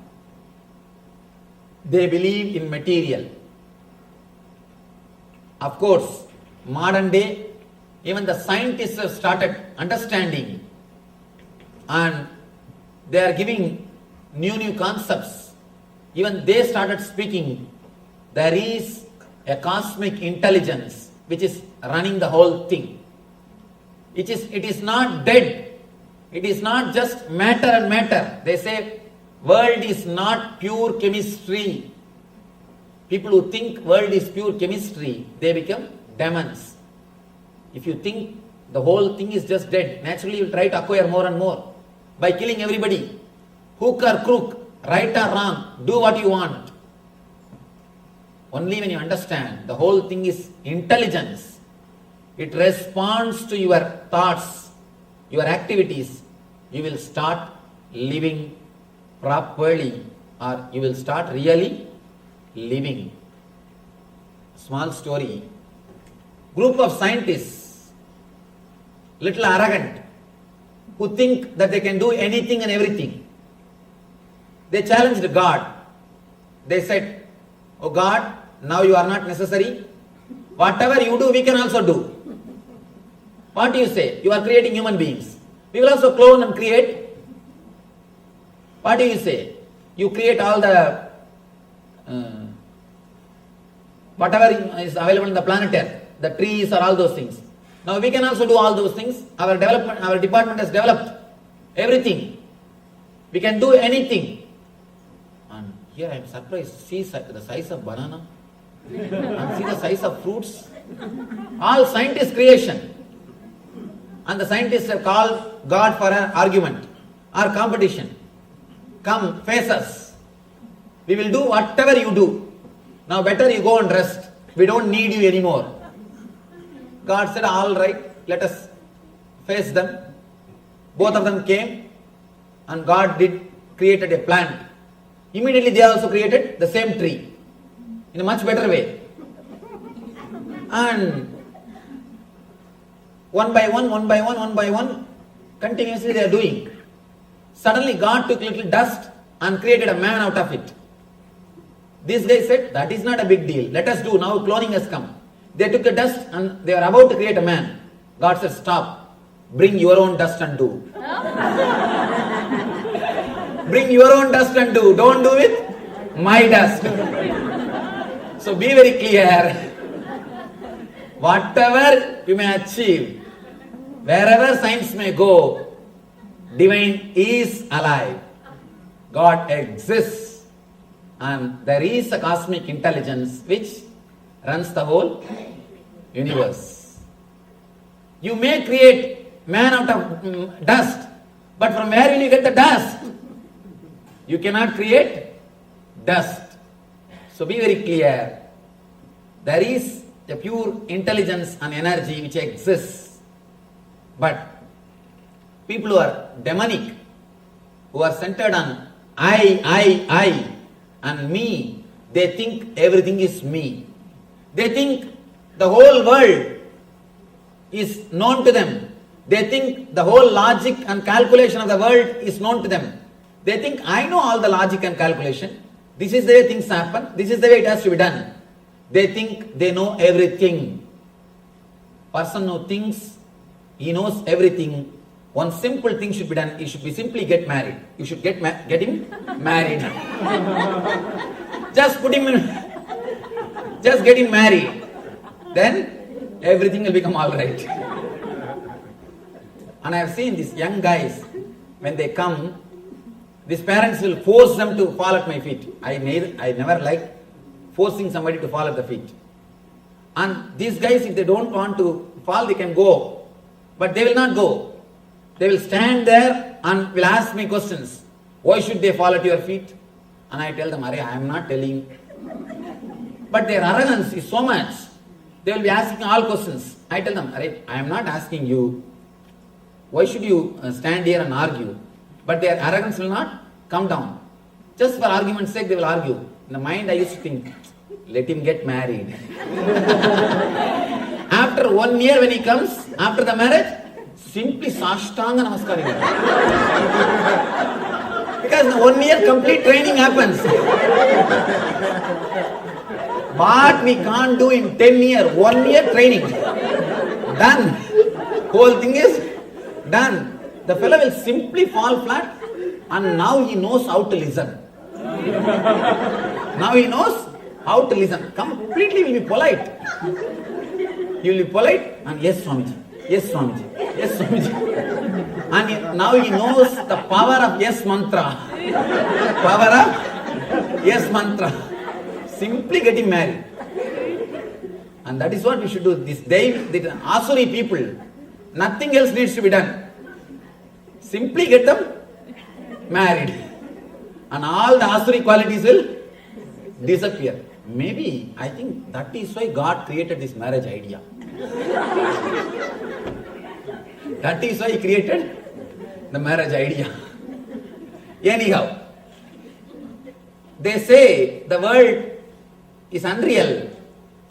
They believe in material. Of course, modern day, even the scientists have started understanding, and they are giving new concepts. Even they started speaking. There is a cosmic intelligence which is running the whole thing. It is not dead. It is not just matter and matter. They say world is not pure chemistry. People who think world is pure chemistry, they become demons. If you think the whole thing is just dead, naturally you will try to acquire more and more by killing everybody. Hook or crook, right or wrong, do what you want. Only when you understand the whole thing is intelligence, it responds to your thoughts, your activities, you will start living properly, or you will start really living. Small story. Group of scientists, little arrogant, who think that they can do anything and everything. They challenged God. They said, "Oh God, now you are not necessary. Whatever you do, we can also do." What do you say? You are creating human beings. We will also clone and create. What do you say? You create all the whatever is available in the planet Earth, the trees or all those things. Now we can also do all those things. Our department has developed everything. We can do anything. And here I am surprised. See the size of banana and see the size of fruits. All scientist creation. And the scientists have called God for an argument or competition. Come, face us. We will do whatever you do. Now better you go and rest. We don't need you anymore. God said, all right, let us face them. Both of them came and God created a plant. Immediately they also created the same tree in a much better way. And one by one, continuously they are doing. Suddenly God took little dust and created a man out of it. This guy said, that is not a big deal. Let us do. Now cloning has come. They took the dust and they were about to create a man. God said, stop. Bring your own dust and do. Bring your own dust and do. Don't do with my dust. So be very clear. Whatever you may achieve, wherever science may go, divine is alive. God exists. And there is a cosmic intelligence which runs the whole universe. You may create man out of dust, but from where will you get the dust? You cannot create dust. So be very clear. There is a pure intelligence and energy which exists. But people who are demonic, who are centered on I, and me, they think everything is me. They think the whole world is known to them. They think the whole logic and calculation of the world is known to them. They think I know all the logic and calculation. This is the way things happen. This is the way it has to be done. They think they know everything. Person who thinks he knows everything, one simple thing should be done. He should be simply get married. You should get him married. Just put him in, just get him married. Then everything will become all right. And I have seen these young guys, when they come, these parents will force them to fall at my feet. I never like forcing somebody to fall at the feet. And these guys, if they don't want to fall, they can go. But they will not go. They will stand there and will ask me questions. Why should they fall at your feet? And I tell them, I am not telling. But their arrogance is so much. They will be asking all questions. I tell them, I am not asking you. Why should you stand here and argue? But their arrogance will not come down. Just for argument's sake, they will argue. In the mind, I used to think, let him get married. After 1 year when he comes, after the marriage, simply Sashtanga Namaskari. Because the 1 year complete training happens. But we can't do in 10 years, 1 year training. Done. Whole thing is done. The fellow will simply fall flat and now he knows how to listen. Now he knows how to listen. Completely will be polite. He will be polite and yes Swamiji, yes Swamiji, yes Swamiji. And now he knows the power of yes mantra. Power of yes mantra. Simply get him married. And that is what we should do. The Asuri people, nothing else needs to be done. Simply get them married. And all the Asuri qualities will disappear. Maybe, I think that is why God created this marriage idea. That is why He created the marriage idea. Anyhow, they say the world is unreal.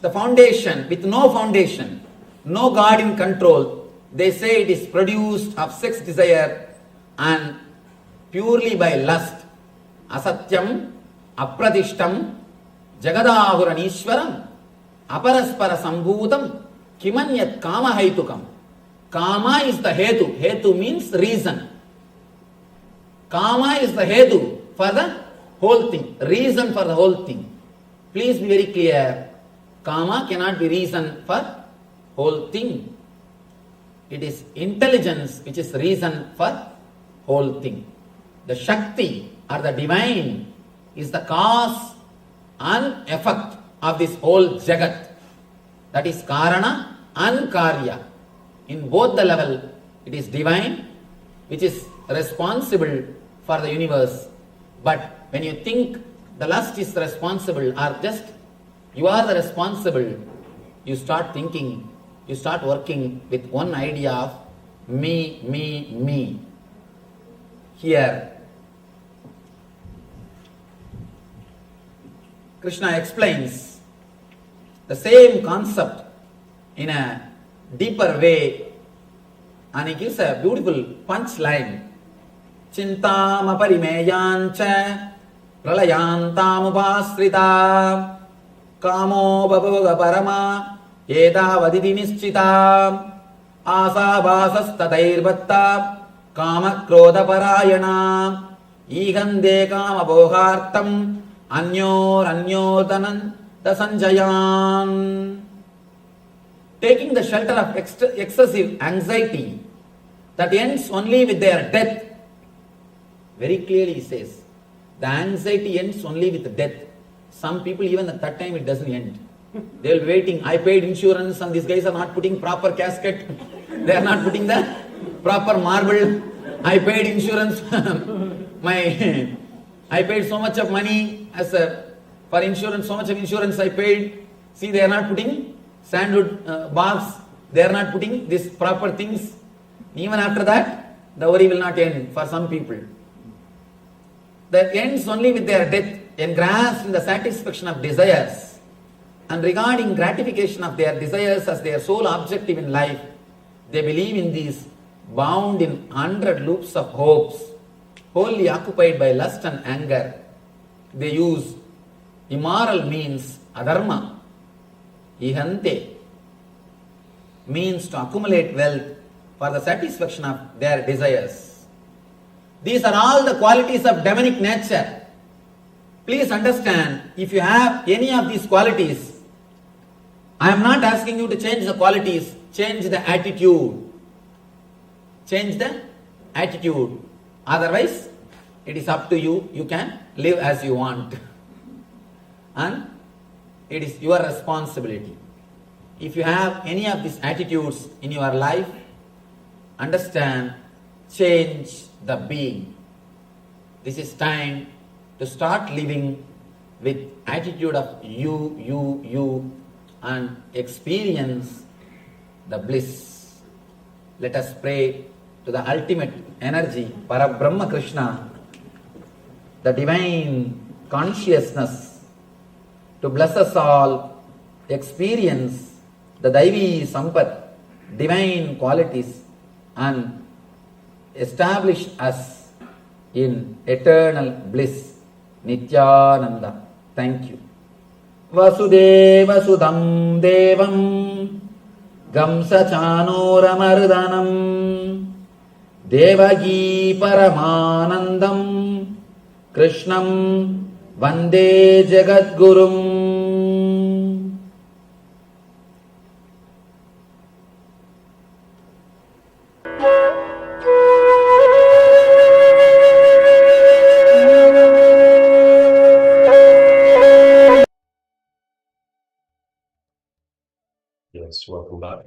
The foundation, with no foundation, no God in control, they say it is produced of sex desire and purely by lust. Asatyam, apradishtam, jagadahuranishwaram, aparaspara sambhutam, kimanyat kama haitukam. Kama is the hetu. Hetu means reason. Kama is the hetu for the whole thing. Reason for the whole thing. Please be very clear. Kama cannot be reason for whole thing. It is intelligence which is reason for whole thing. The Shakti or the divine is the cause and effect of this whole Jagat. That is Karana and Karya. In both the level, it is divine which is responsible for the universe. But when you think the lust is responsible or just you are the responsible, you start thinking, you start working with one idea of me, me, me. Here, Krishna explains the same concept in a deeper way and he gives a beautiful punchline. Chintam aparimeyancha pralayantam upasrita kamo babhoga parama एतावदिति निश्चिताम् आशावासस्ततैर्बत्ता कामक्रोधपरायणा ईहन्ते कामभोगार्थम् अन्योरन्योतनन्तसञ्जयान्. Taking the shelter of excessive anxiety that ends only with their death. Very clearly he says, the anxiety ends only with death. Some people even at that time it doesn't end. They will be waiting. I paid insurance and these guys are not putting proper casket. They are not putting the proper marble. I paid insurance. I paid so much of money for insurance, so much of insurance I paid. See, they are not putting sandwood baths. They are not putting these proper things. Even after that, the worry will not end for some people. That ends only with their death, engrossed in the satisfaction of desires and regarding gratification of their desires as their sole objective in life. They believe in these bound in 100 loops of hopes, wholly occupied by lust and anger. They use immoral means, adharma, ihante, means to accumulate wealth for the satisfaction of their desires. These are all the qualities of demonic nature. Please understand, if you have any of these qualities, I am not asking you to change the qualities, change the attitude. Change the attitude. Otherwise, it is up to you. You can live as you want. And it is your responsibility. If you have any of these attitudes in your life, understand, change the being. This is time to start living with attitude of you, and experience the bliss. Let us pray to the ultimate energy, Parabrahma Krishna, the divine consciousness, to bless us all, experience the Daivi Sampat, divine qualities, and establish us in eternal bliss. Nithyananda. Thank you. Vasudeva Sudam Devam Gamsachanoramardanam Devagi Paramanandam Krishnam Vande Jagadgurum. Yes, welcome back.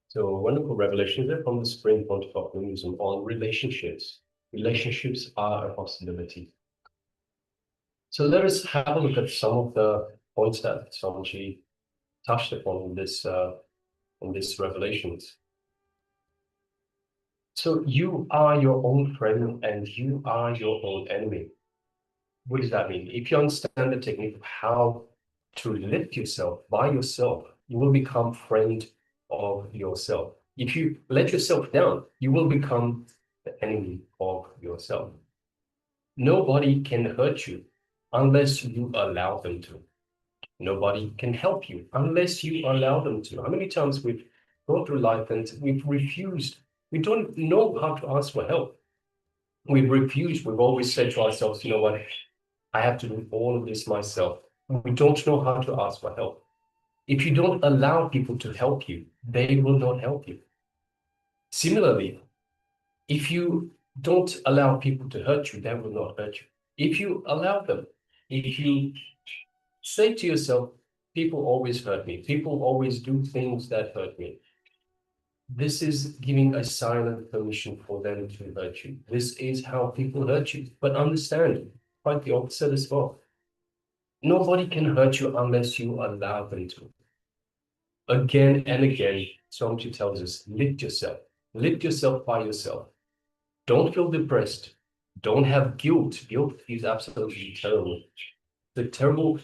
So, a wonderful revelation there from the spring point of optimism on relationships. Relationships are a possibility. So, let us have a look at some of the points that Swamiji touched upon in this revelations. So, you are your own friend and you are your own enemy. What does that mean? If you understand the technique of how to lift yourself by yourself, you will become friend of yourself. If you let yourself down, you will become the enemy of yourself. Nobody can hurt you unless you allow them to. Nobody can help you unless you allow them to. How many times we've gone through life and we've refused? We don't know how to ask for help. We've refused. We've always said to ourselves, you know what? I have to do all of this myself. We don't know how to ask for help. If you don't allow people to help you, they will not help you. Similarly, if you don't allow people to hurt you, they will not hurt you. If you allow them, if you say to yourself, people always hurt me, people always do things that hurt me, this is giving a silent permission for them to hurt you. This is how people hurt you. But understand, quite the opposite as well. Nobody can hurt you unless you allow them to. Again and again, Swamiji tells us, lift yourself. Lift yourself by yourself. Don't feel depressed. Don't have guilt. Guilt is absolutely terrible. The terrible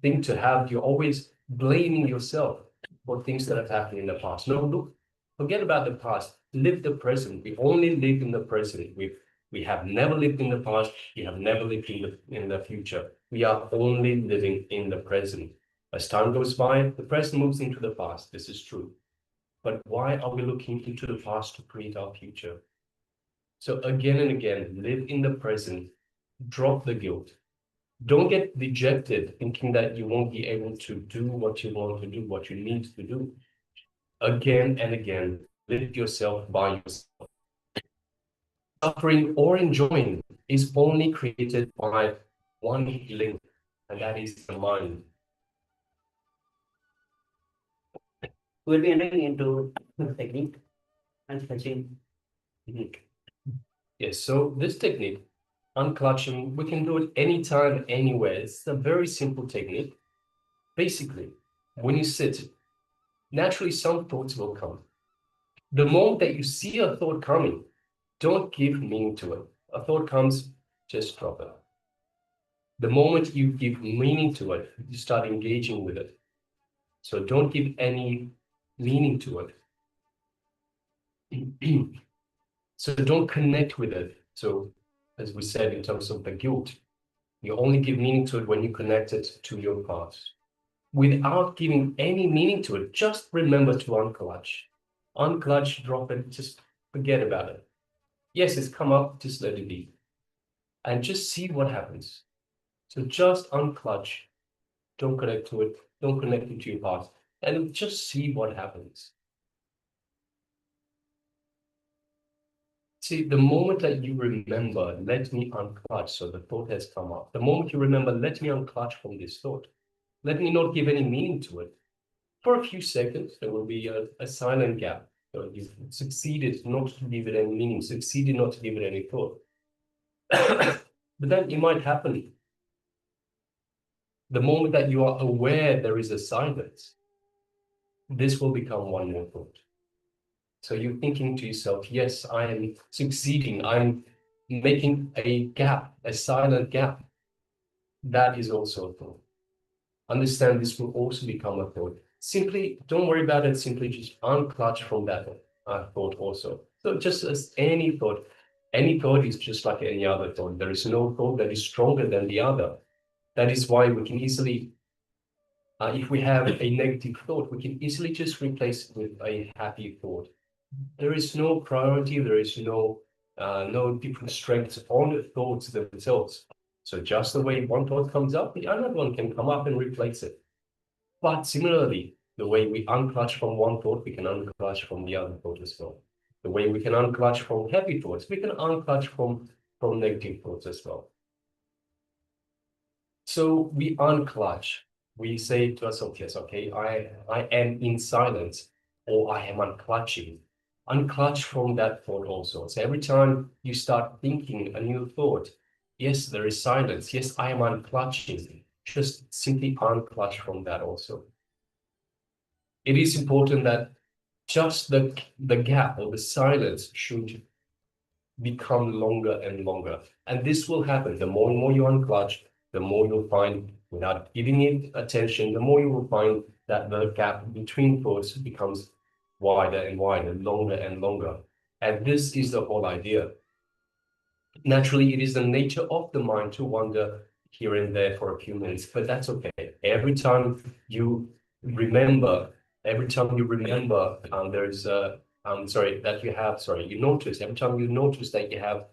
thing to have, you're always blaming yourself for things that have happened in the past. No, look, forget about the past. Live the present. We only live in the present. We have never lived in the past. We have never lived in the future. We are only living in the present. As time goes by, the present moves into the past. This is true. But why are we looking into the past to create our future? So again and again, live in the present, drop the guilt. Don't get dejected thinking that you won't be able to do what you want to do, what you need to do. Again and again, live yourself by yourself. Suffering or enjoying is only created by one link, and that is the mind. We'll be entering into the technique and fetching. Yes, so this technique, unclutching, we can do it anytime, anywhere. It's a very simple technique. Basically, when you sit, naturally some thoughts will come. The moment that you see a thought coming, don't give meaning to it. A thought comes, just drop it. The moment you give meaning to it, you start engaging with it. So don't give any meaning to it. So don't connect with it. So as we said, in terms of the guilt, you only give meaning to it when you connect it to your past. Without giving any meaning to it, just remember to unclutch. Unclutch, drop it, just forget about it. Yes, it's come up, just let it be. And just see what happens. So just unclutch, don't connect to it, don't connect it to your past, and just see what happens. See, the moment that you remember, let me unclutch, so the thought has come up. The moment you remember, let me unclutch from this thought. Let me not give any meaning to it. For a few seconds, there will be a silent gap. So you've succeeded not to give it any meaning, succeeded not to give it any thought. But then it might happen. The moment that you are aware there is a silence, this will become one more thought. So you're thinking to yourself, yes, I am succeeding. I'm making a gap, a silent gap. That is also a thought. Understand this will also become a thought. Simply don't worry about it. Simply just unclutch from that thought also. So just as any thought is just like any other thought. There is no thought that is stronger than the other. That is why we can easily, if we have a negative thought, we can easily just replace it with a happy thought. There is no priority. There is no different strengths on the thoughts themselves. So just the way one thought comes up, the other one can come up and replace it. But similarly, the way we unclutch from one thought, we can unclutch from the other thought as well. The way we can unclutch from happy thoughts, we can unclutch from negative thoughts as well. So we unclutch. We say to ourselves, yes, okay, I am in silence, or I am unclutching. Unclutch from that thought also. So every time you start thinking a new thought, yes, there is silence. Yes, I am unclutching. Just simply unclutch from that also. It is important that just the gap or the silence should become longer and longer. And this will happen. The more and more you unclutch, the more you'll find, without giving it attention, the more you will find that the gap between thoughts becomes wider and wider, longer and longer. And this is the whole idea. Naturally, it is the nature of the mind to wander here and there for a few minutes, but that's okay. Every time you remember, you notice, every time you notice that you have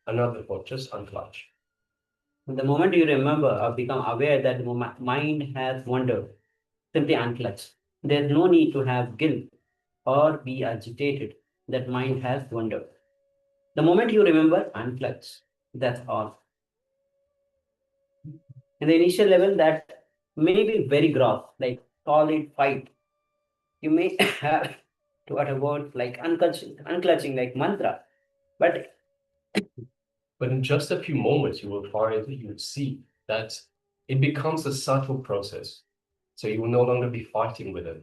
another thought, just unclutch. The moment you remember or become aware that the mind has wandered, simply unclutch. There's no need to have guilt or be agitated that mind has wandered. The moment you remember, unclutch. That's all. In the initial level, that may be very gross, like solid fight. You may have to utter words like unclutching like mantra, but in just a few moments, you will see that it becomes a subtle process. So you will no longer be fighting with it.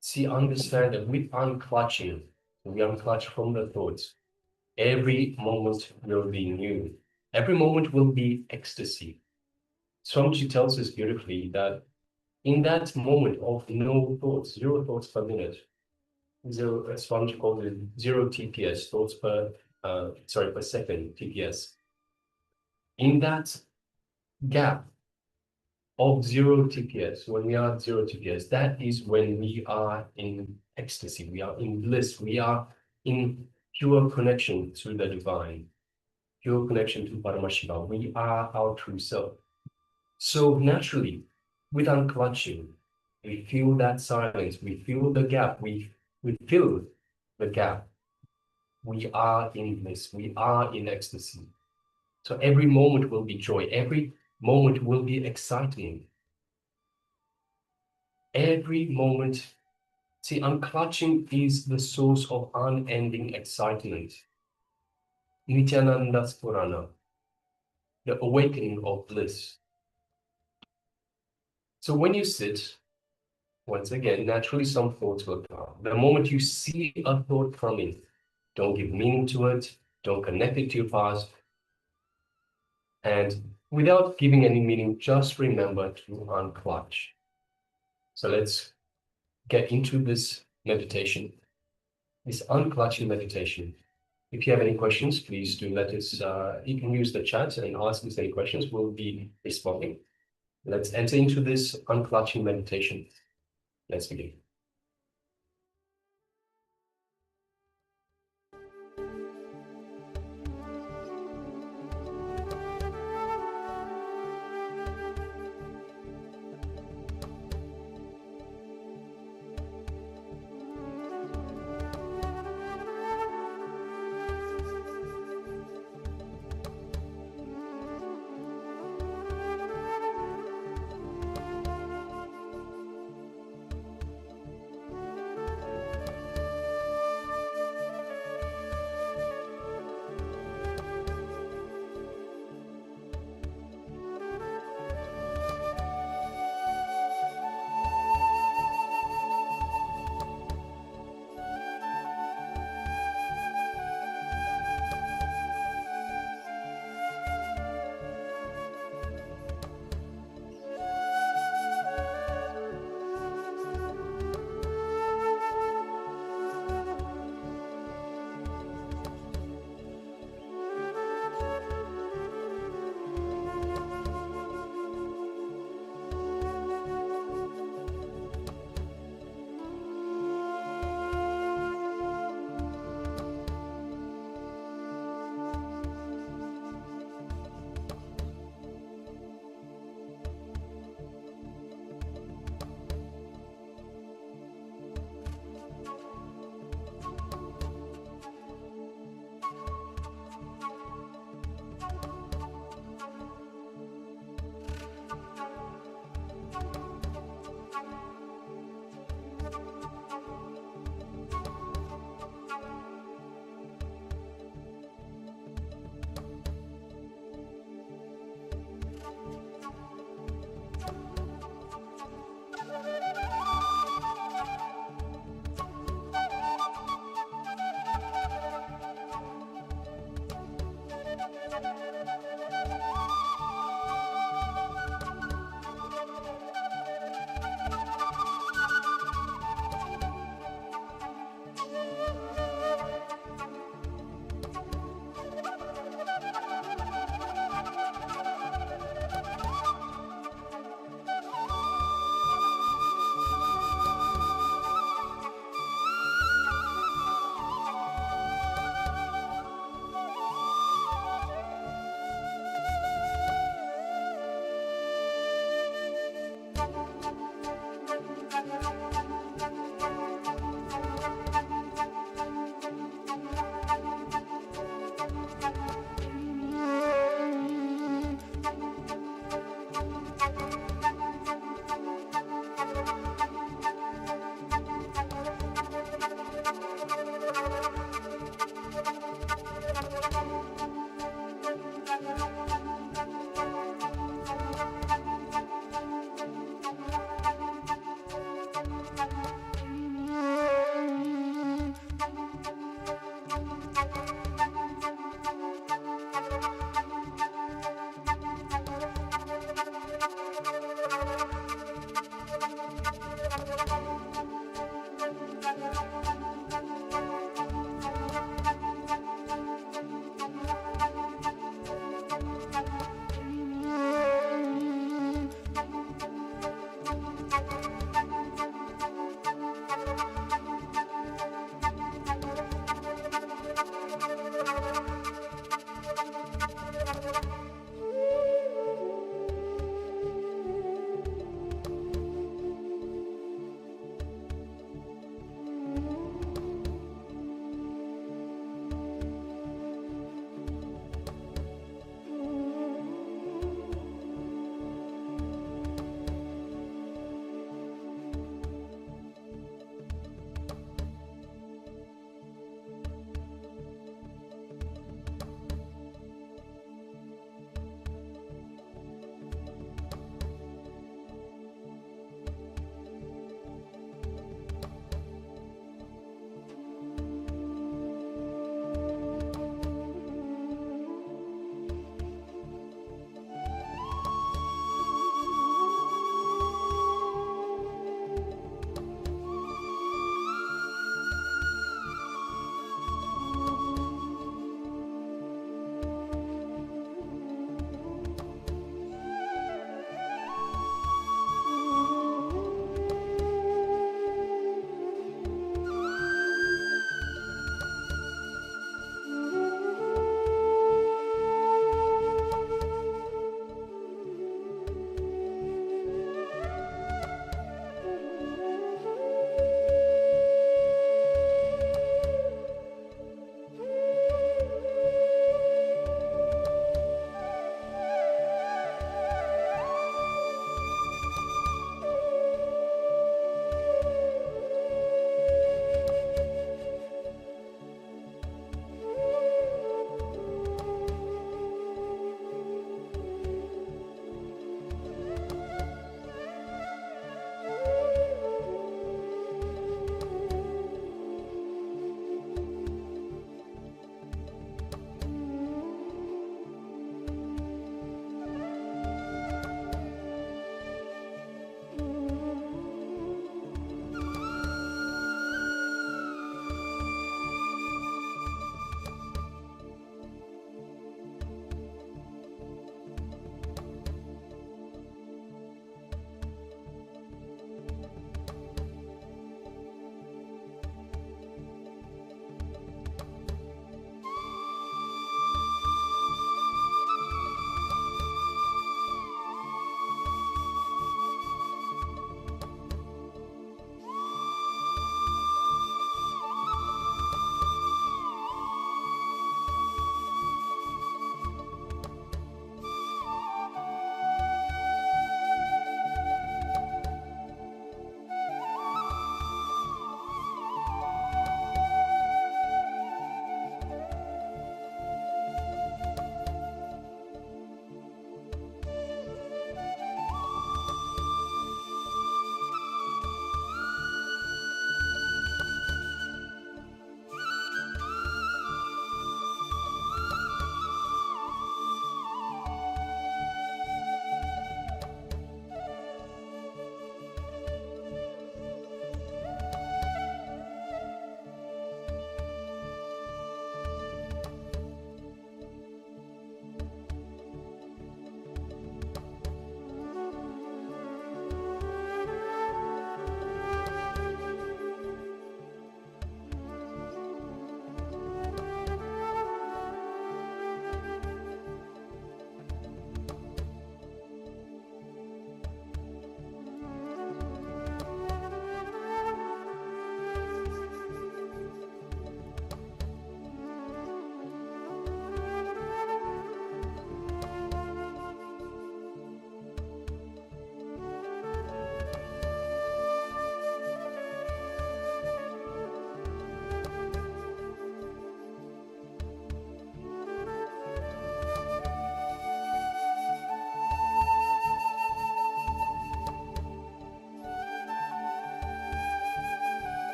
See, understand that with unclutching, we unclutch from the thoughts. Every moment will be new. Every moment will be ecstasy. Swamiji tells us beautifully that in that moment of no thoughts, 0 thoughts per minute, Swamiji calls it 0 TPS, thoughts per second, TPS. In that gap, of 0 TPS, when we are at 0 TPS, that is when we are in ecstasy, we are in bliss, we are in pure connection to the divine, pure connection to Paramashivam. We are our true self. So naturally, with unclutching, we feel that silence, we feel the gap, we fill the gap. We are in bliss, we are in ecstasy. So every moment will be joy, every moment will be exciting. Every moment, see, unclutching is the source of unending excitement. Nithyananda Spurana, the awakening of bliss. So when you sit, once again, naturally some thoughts will come. The moment you see a thought coming, don't give meaning to it, don't connect it to your past, and without giving any meaning, just remember to unclutch. So let's get into this meditation, this unclutching meditation. If you have any questions, please do let us, you can use the chat and ask us any questions, we'll be responding. Let's enter into this unclutching meditation. Let's begin.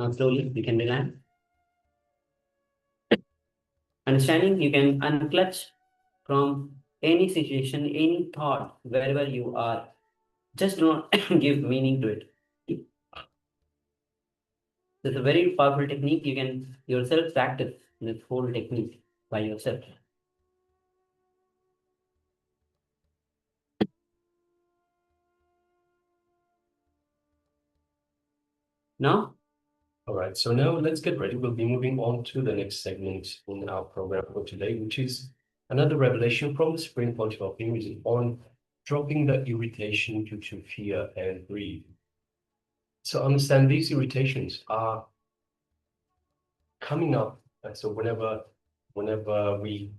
Now slowly you can relax. Understanding, you can unclutch from any situation, any thought, wherever you are. Just do not give meaning to it. It's a very powerful technique. You can yourself practice this whole technique by yourself. Now? All right, so now let's get ready. We'll be moving on to the next segment in our program for today, which is another revelation from the Supreme Point of View on dropping the irritation due to fear and greed. So understand these irritations are coming up. And so whenever we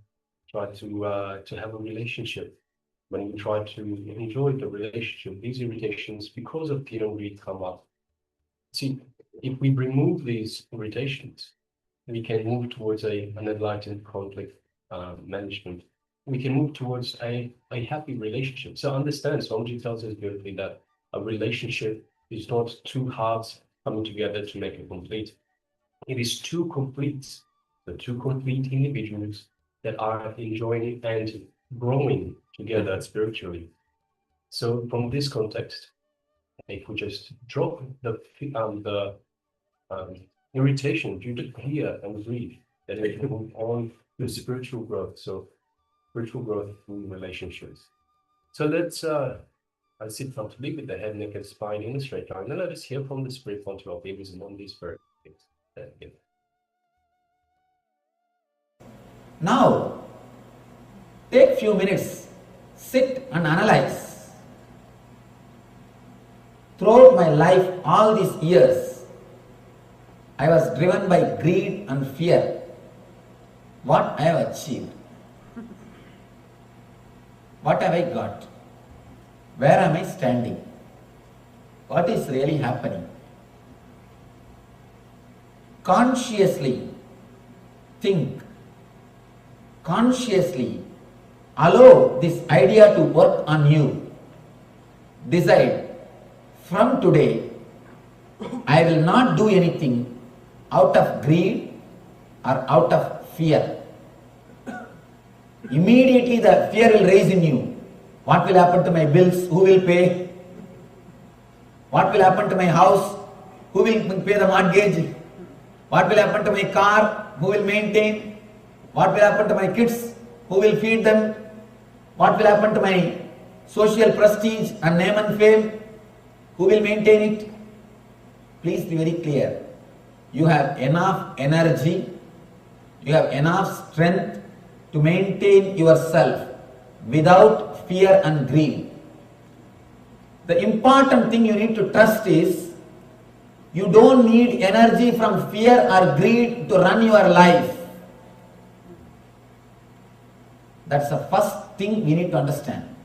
try to have a relationship, when we try to enjoy the relationship, these irritations, because of fear and greed, come up. See, if we remove these irritations, we can move towards an enlightened conflict management. We can move towards a happy relationship. So understand, Swamiji tells us beautifully that a relationship is not two halves coming together to make a complete. It is two completes, the two complete individuals that are enjoying and growing together spiritually. So from this context, if we just drop the irritation due to fear and greed, then we can move on to spiritual growth. So spiritual growth through relationships. So let's sit comfortably with the head, neck, and spine in a straight line. And let us hear from the Spirit Point of View on these very things. Now, take few minutes, sit and analyze. Throughout my life, all these years, I was driven by greed and fear. What I have achieved? What have I got? Where am I standing? What is really happening? Consciously think. Consciously allow this idea to work on you. Decide, from today, I will not do anything out of greed or out of fear. Immediately the fear will rise in you. What will happen to my bills? Who will pay? What will happen to my house? Who will pay the mortgage? What will happen to my car? Who will maintain? What will happen to my kids? Who will feed them? What will happen to my social prestige and name and fame? Who will maintain it? Please be very clear. You have enough energy, you have enough strength to maintain yourself without fear and greed. The important thing you need to trust is you don't need energy from fear or greed to run your life. That's the first thing we need to understand.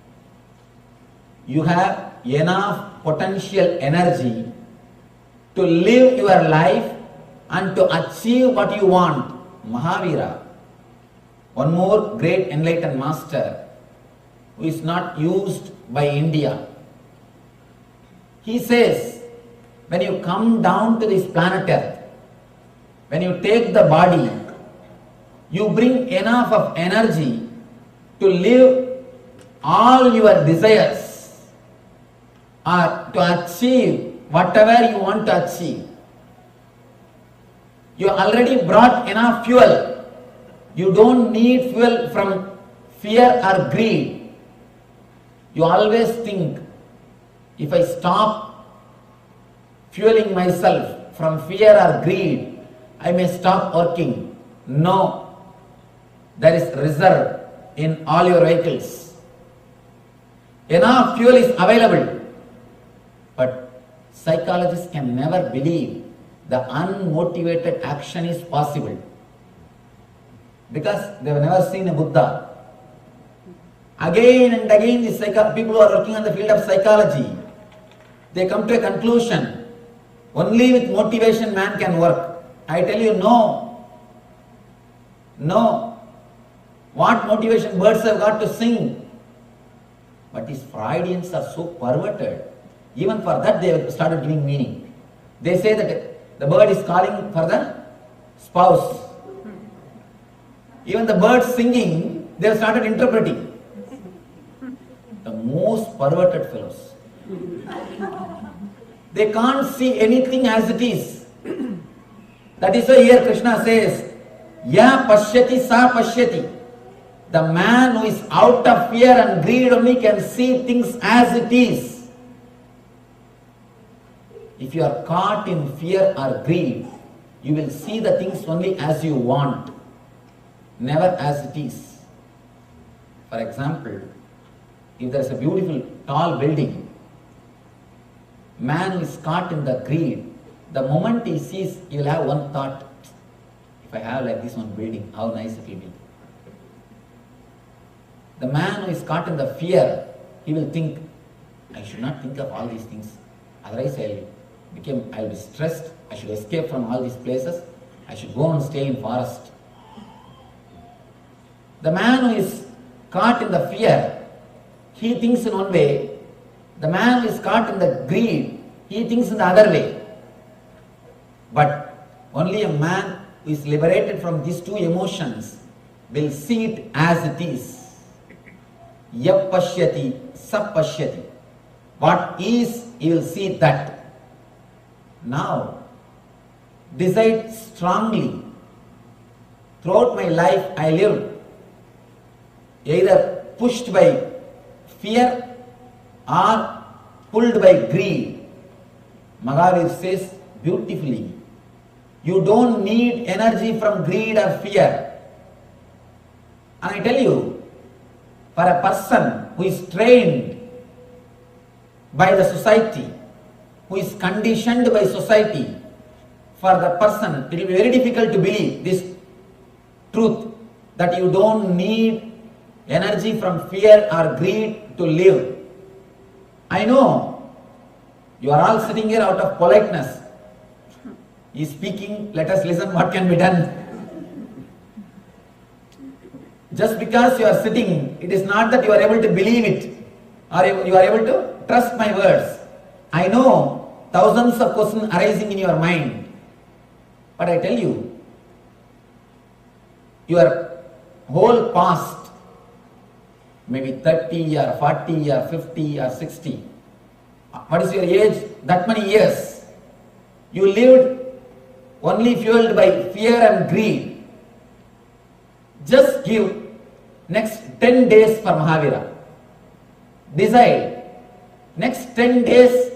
You have enough potential energy to live your life and to achieve what you want. Mahavira, one more great enlightened master who is not used by India. He says, when you come down to this planet Earth, when you take the body, you bring enough of energy to live all your desires or to achieve whatever you want to achieve. You already brought enough fuel. You don't need fuel from fear or greed. You always think, if I stop fueling myself from fear or greed, I may stop working. No, there is reserve in all your vehicles. Enough fuel is available. But psychologists can never believe the unmotivated action is possible, because they have never seen a Buddha. Again and again, these people who are working on the field of psychology, they come to a conclusion, only with motivation man can work. I tell you, no. No. What motivation birds have got to sing? But these Freudians are so perverted. Even for that they have started giving meaning. They say that The bird is calling for the spouse. Even the birds singing, they have started interpreting. The most perverted fellows. They can't see anything as it is. That is why here Krishna says, Ya pashyati sa pashyati. The man who is out of fear and greed only can see things as it is. If you are caught in fear or greed, you will see the things only as you want, never as it is. For example, if there is a beautiful tall building, man who is caught in the greed, the moment he sees, he will have one thought, if I have like this one building, how nice it will be. The man who is caught in the fear, he will think, I should not think of all these things, otherwise I will be stressed, I should escape from all these places, I should go and stay in forest. The man who is caught in the fear, he thinks in one way. The man who is caught in the greed, he thinks in the other way. But only a man who is liberated from these two emotions will see it as it is. Yap pashyati, sap pashyati. What is, he will see that. Now, decide strongly. Throughout my life, I lived either pushed by fear or pulled by greed. Mahavir says beautifully, you don't need energy from greed or fear. And I tell you, for a person who is trained by the society, who is conditioned by society, for the person it will be very difficult to believe this truth that you don't need energy from fear or greed to live. I know you are all sitting here out of politeness. He is speaking, let us listen what can be done. Just because you are sitting, it is not that you are able to believe it or you are able to trust my words. I know thousands of questions arising in your mind, but I tell you, your whole past, maybe 30 or 40 or 50 or 60, what is your age? That many years. You lived only fueled by fear and greed. Just give next 10 days for Mahavira. Decide, next 10 days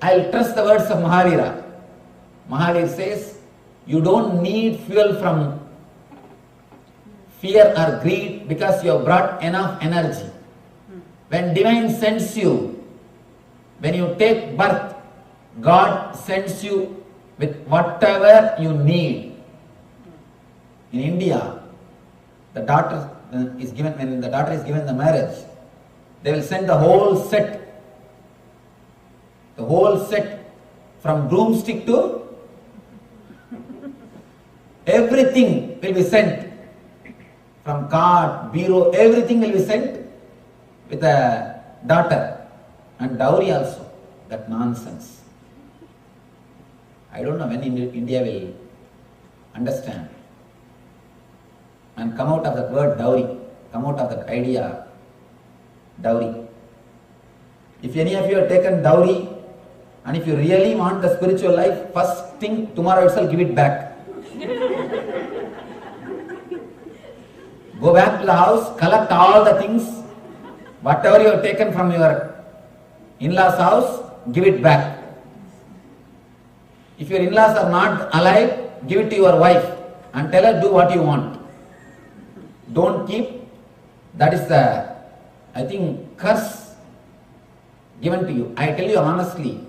I will trust the words of Mahavira. Mahavir says, you don't need fuel from fear or greed because you have brought enough energy. When divine sends you, when you take birth, God sends you with whatever you need. In India, the daughter is given, when the daughter is given the marriage, they will send the whole set from broomstick to everything will be sent, from card, bureau, everything will be sent with a daughter, and dowry also. That nonsense. I don't know when India will understand and come out of that word dowry, come out of that idea dowry. If any of you have taken dowry and if you really want the spiritual life, first thing tomorrow itself give it back. Go back to the house, collect all the things, whatever you have taken from your in-laws house, give it back. If your in-laws are not alive, give it to your wife and tell her do what you want. Don't keep, that is the, I think, curse given to you. I tell you honestly,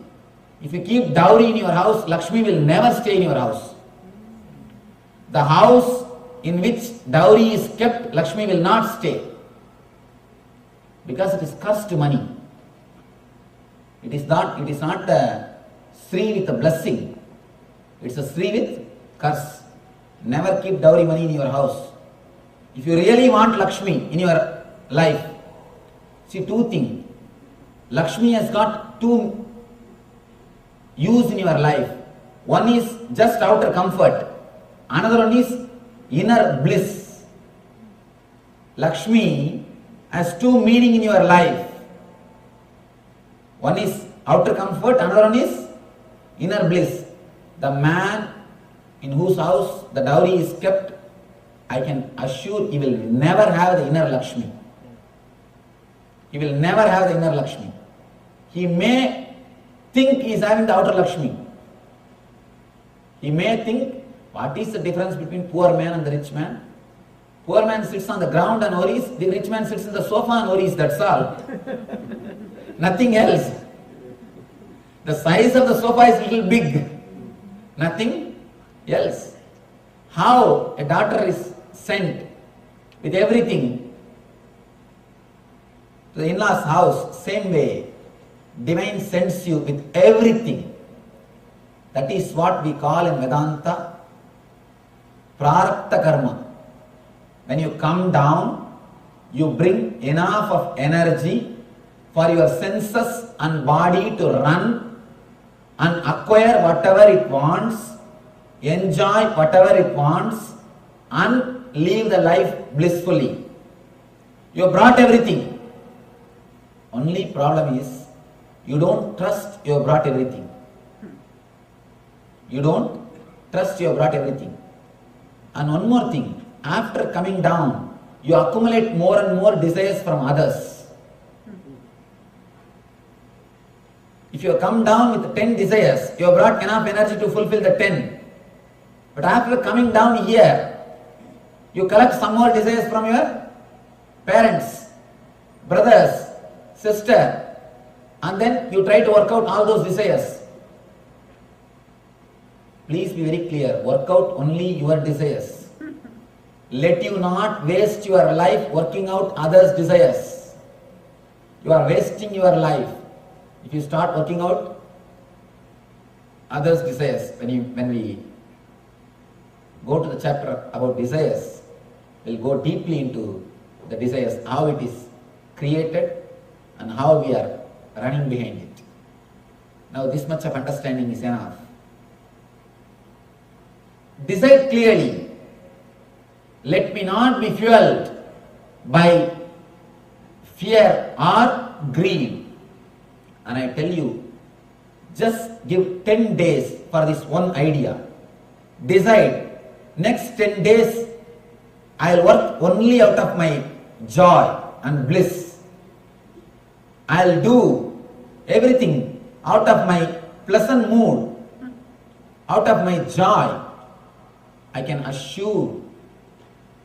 if you keep dowry in your house, Lakshmi will never stay in your house. The house in which dowry is kept, Lakshmi will not stay. Because it is cursed money. It is not a Sri with a blessing. It's a Sri with curse. Never keep dowry money in your house. If you really want Lakshmi in your life, see two things. Lakshmi has got two use in your life. One is just outer comfort, another one is inner bliss. Lakshmi has two meanings in your life. One is outer comfort, another one is inner bliss. The man in whose house the dowry is kept, I can assure he will never have the inner Lakshmi. He will never have the inner Lakshmi. He may think he is having the outer Lakshmi. He may think, what is the difference between poor man and the rich man? Poor man sits on the ground and worries, the rich man sits in the sofa and worries, that's all. Nothing else. The size of the sofa is little big. Nothing else. How a daughter is sent with everything to the in-laws house, same way, divine sends you with everything. That is what we call in Vedanta prarabdha karma. When you come down, you bring enough of energy for your senses and body to run and acquire whatever it wants, enjoy whatever it wants, and live the life blissfully. You have brought everything. Only problem is, you don't trust you have brought everything. You don't trust you have brought everything. And one more thing, after coming down, you accumulate more and more desires from others. If you have come down with 10 desires, you have brought enough energy to fulfill the 10. But after coming down here, you collect some more desires from your parents, brothers, sister, and then you try to work out all those desires. Please be very clear, work out only your desires. Let you not waste your life working out others' desires. You are wasting your life if you start working out others' desires. When we go to the chapter about desires, we'll go deeply into the desires, how it is created and how we are running behind it. Now this much of understanding is enough. Decide clearly, let me not be fueled by fear or greed. And I tell you, just give 10 days for this one idea. Decide, next 10 days I'll work only out of my joy and bliss. I'll do everything out of my pleasant mood, out of my joy. I can assure,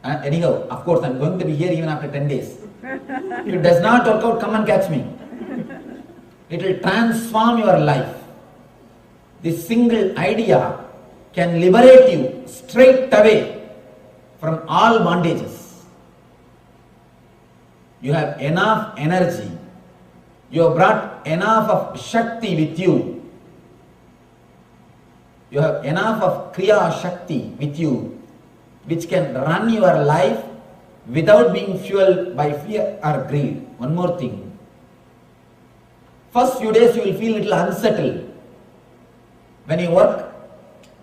anyhow, of course I'm going to be here even after 10 days. If it does not work out, come and catch me. It will transform your life. This single idea can liberate you straight away from all bondages. You have enough energy. You have brought enough of Shakti with you. You have enough of Kriya Shakti with you, which can run your life without being fueled by fear or greed. One more thing. First few days you will feel a little unsettled. When you work,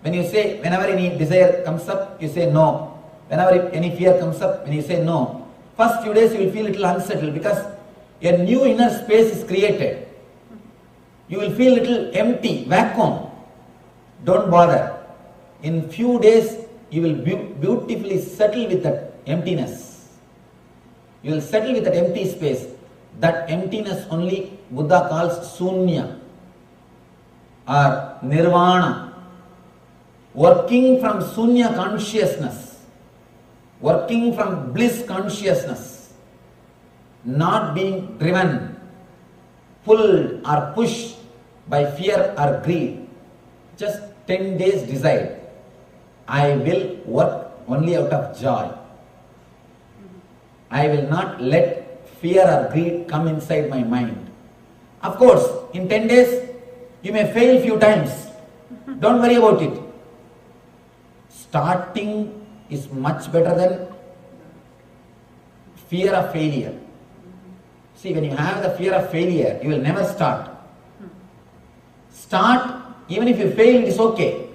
when you say, whenever any desire comes up, you say no. Whenever any fear comes up, when you say no. First few days you will feel a little unsettled because a new inner space is created. You will feel a little empty, vacuum. Don't bother. In few days you will beautifully settle with that emptiness. You will settle with that empty space. That emptiness only Buddha calls Sunya or Nirvana. Working from Sunya consciousness, working from bliss consciousness, not being driven, pulled or pushed by fear or greed. Just 10 days decide, I will work only out of joy. I will not let fear or greed come inside my mind. Of course, in 10 days, you may fail few times. Don't worry about it. Starting is much better than fear of failure. See, when you have the fear of failure, you will never start. Start, even if you fail, it is okay.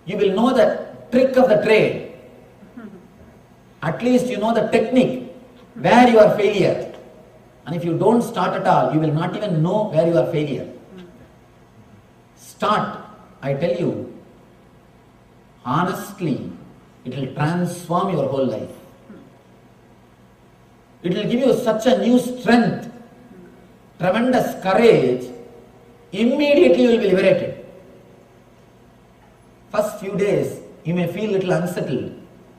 you will know the trick of the trade. At least you know the technique, where you are failure. And if you don't start at all, you will not even know where you are failure. Start, I tell you, honestly, it will transform your whole life. It will give you such a new strength, tremendous courage. Immediately you will be liberated. First few days, you may feel a little unsettled.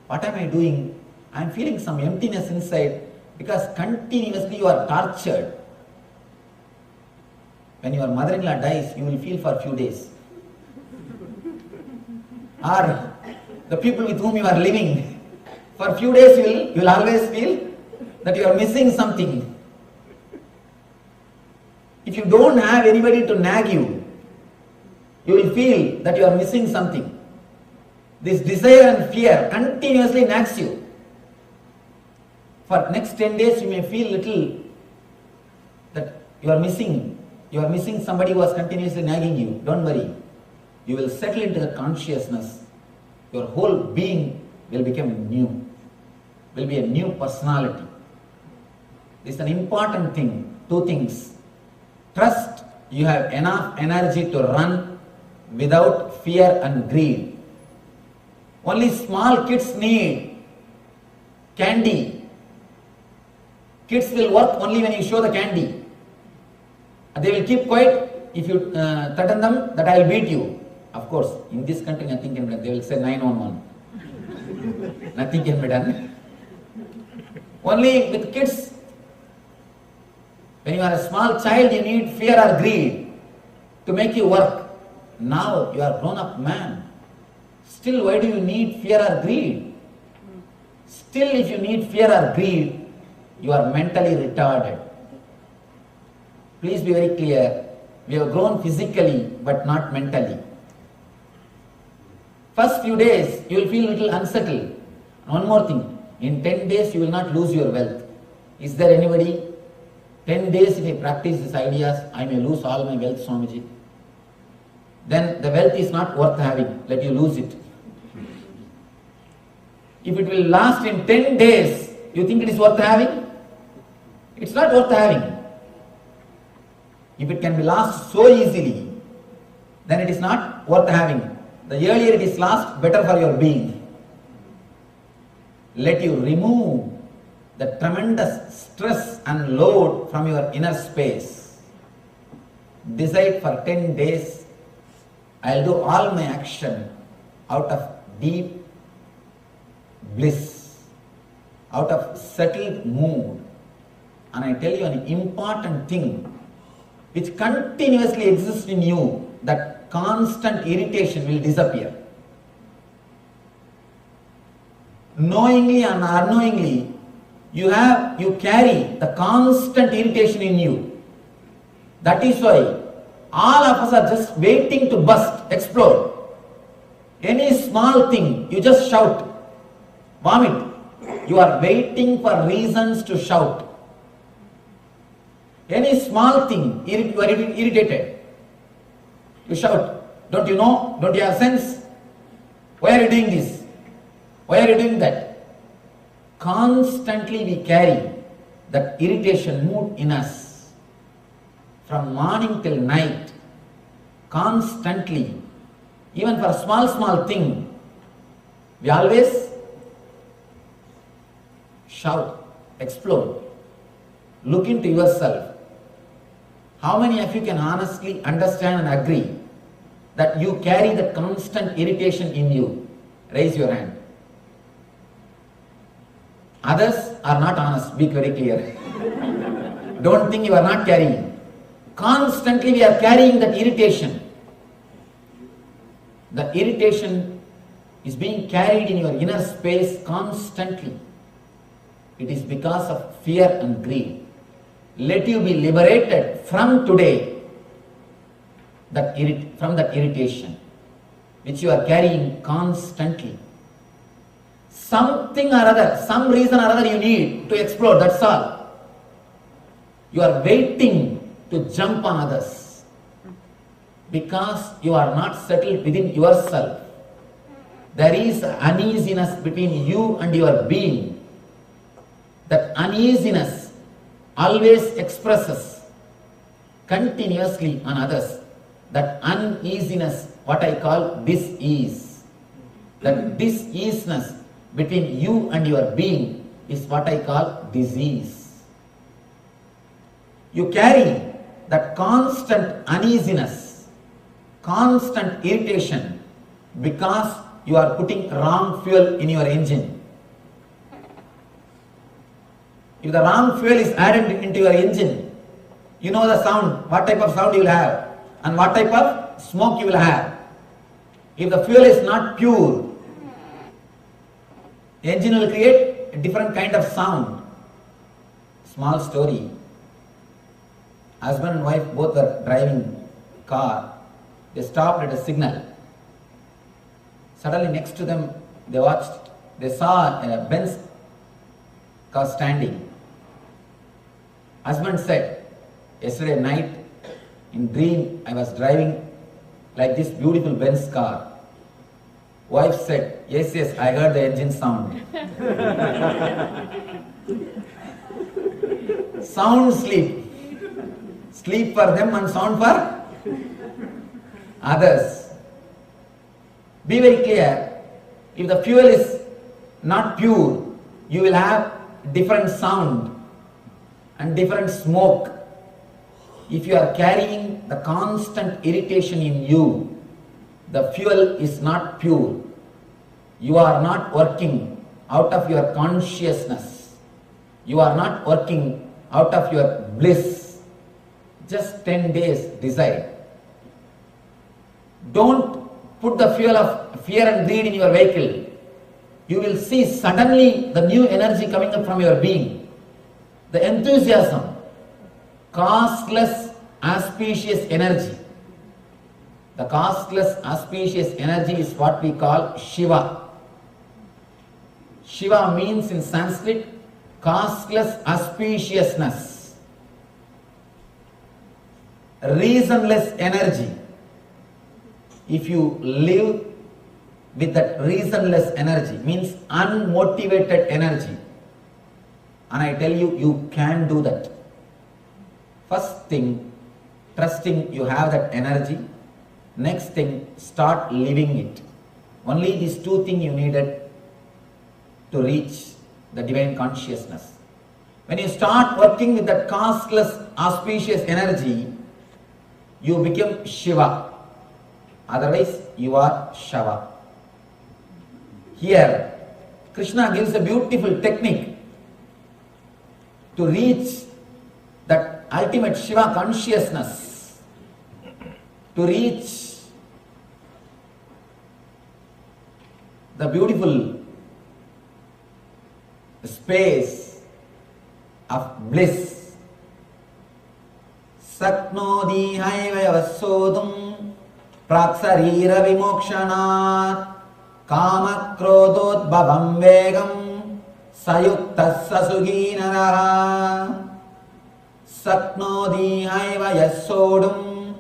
What am I doing? I am feeling some emptiness inside because continuously you are tortured. When your mother-in-law dies, you will feel for a few days. Or the people with whom you are living, for a few days you will always feel that you are missing something. If you don't have anybody to nag you, you will feel that you are missing something. This desire and fear continuously nags you. For next 10 days you may feel little that you are missing somebody who was continuously nagging you. Don't worry. You will settle into the consciousness. Your whole being will become new. Will be a new personality. This is an important thing. Two things. Trust you have enough energy to run without fear and greed. Only small kids need candy. Kids will work only when you show the candy. They will keep quiet if you threaten them that I will beat you. Of course, in this country nothing can be done. They will say 911. Nothing can be done. Only with kids, when you are a small child, you need fear or greed to make you work. Now you are grown up man. Still, why do you need fear or greed? Still, if you need fear or greed, you are mentally retarded. Please be very clear. We have grown physically but not mentally. First few days, you will feel a little unsettled. One more thing. In 10 days, you will not lose your wealth. Is there anybody? 10 days if I practice these ideas, I may lose all my wealth, Swamiji. Then the wealth is not worth having. Let you lose it. If it will last in 10 days, you think it is worth having? It's not worth having. If it can be lost so easily, then it is not worth having. The earlier it is lost, better for your being. Let you remove the tremendous stress and load from your inner space. Decide for 10 days, I will do all my action out of deep bliss, out of settled mood. And I tell you an important thing which continuously exists in you, that constant irritation will disappear. Knowingly and unknowingly, you carry the constant irritation in you. That is why all of us are just waiting to burst, explode. Any small thing, you just shout, vomit. You are waiting for reasons to shout. Any small thing, you are irritated. You shout, don't you know? Don't you have sense? Why are you doing this? Why are you doing that? Constantly we carry that irritation mood in us. From morning till night, constantly, even for a small thing, we always shout, explode. Look into yourself. How many of you can honestly understand and agree that you carry the constant irritation in you? Raise your hand. Others are not honest, be very clear. Don't think you are not carrying. Constantly we are carrying that irritation. The irritation is being carried in your inner space constantly. It is because of fear and greed. Let you be liberated from today from that irritation which you are carrying constantly. Something or other, some reason or other you need to explode, that's all. You are waiting to jump on others because you are not settled within yourself. there is uneasiness between you and your being. That uneasiness always expresses continuously on others. That uneasiness, what I call dis-ease. That dis-easeness between you and your being is what I call disease. You carry that constant uneasiness, constant irritation, because you are putting wrong fuel in your engine. If the wrong fuel is added into your engine, you know the sound, what type of sound you will have and what type of smoke you will have. If the fuel is not pure, the engine will create a different kind of sound. Small story. Husband and wife both are driving car. They stopped at a signal. Suddenly next to them they saw a Benz car standing. Husband said, yesterday night in dream I was driving like this beautiful Benz car. Wife said, yes, I heard the engine sound. Sound sleep. Sleep for them and sound for others. Be very clear. If the fuel is not pure, you will have different sound and different smoke. If you are carrying the constant irritation in you, the fuel is not pure. You are not working out of your consciousness. You are not working out of your bliss. Just 10 days decide. Don't put the fuel of fear and greed in your vehicle. You will see suddenly the new energy coming up from your being. The enthusiasm, costless, auspicious energy. The costless, auspicious energy is what we call Shiva. Shiva means in Sanskrit, costless auspiciousness. Reasonless energy. If you live with that reasonless energy, means unmotivated energy, and I tell you, you can do that. First thing, trusting you have that energy. Next thing, start living it. Only these two things you needed to reach the divine consciousness. When you start working with that costless, auspicious energy, you become Shiva. Otherwise, you are Shava. Here, Krishna gives a beautiful technique to reach that ultimate Shiva consciousness, to reach the beautiful space of bliss. Saknodi haivayavasodum praksarira vimokshanat kama krododbhavam vegam sayuktas sasughinaraha. Saknodi haivayasodum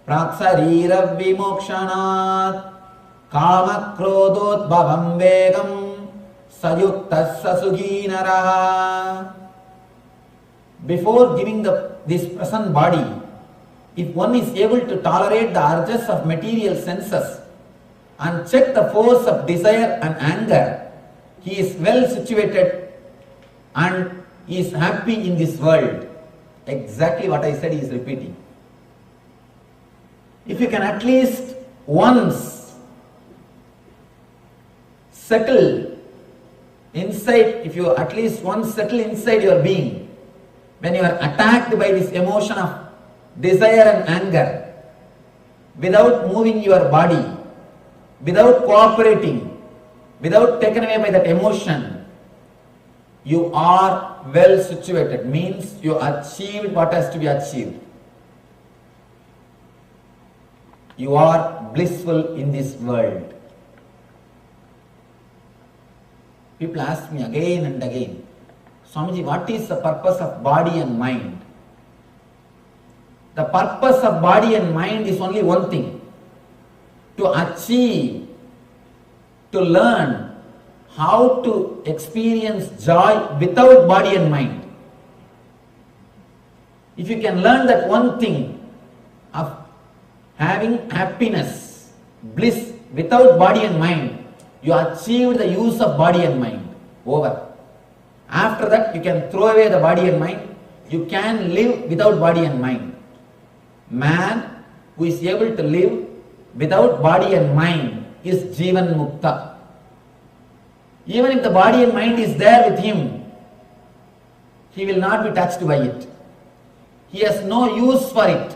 praksarira vimokshanat kama krododbhavam vegam sayuktas sasughinaraha. Before giving this present body, if one is able to tolerate the urges of material senses and check the force of desire and anger, he is well situated and he is happy in this world. Exactly what I said he is repeating. If you can at least once settle inside, if you at least once settle inside your being, when you are attacked by this emotion of desire and anger, without moving your body, without cooperating, without taken away by that emotion, you are well situated, means you achieved what has to be achieved. You are blissful in this world. People ask me again and again, Swamiji, what is the purpose of body and mind? The purpose of body and mind is only one thing, to achieve to learn how to experience joy without body and mind. If you can learn that one thing of having happiness, bliss without body and mind, you achieved the use of body and mind. Over. After that, you can throw away the body and mind. You can live without body and mind. Man who is able to live without body and mind is Jivan Mukta. Even if the body and mind is there with him, he will not be touched by it. He has no use for it.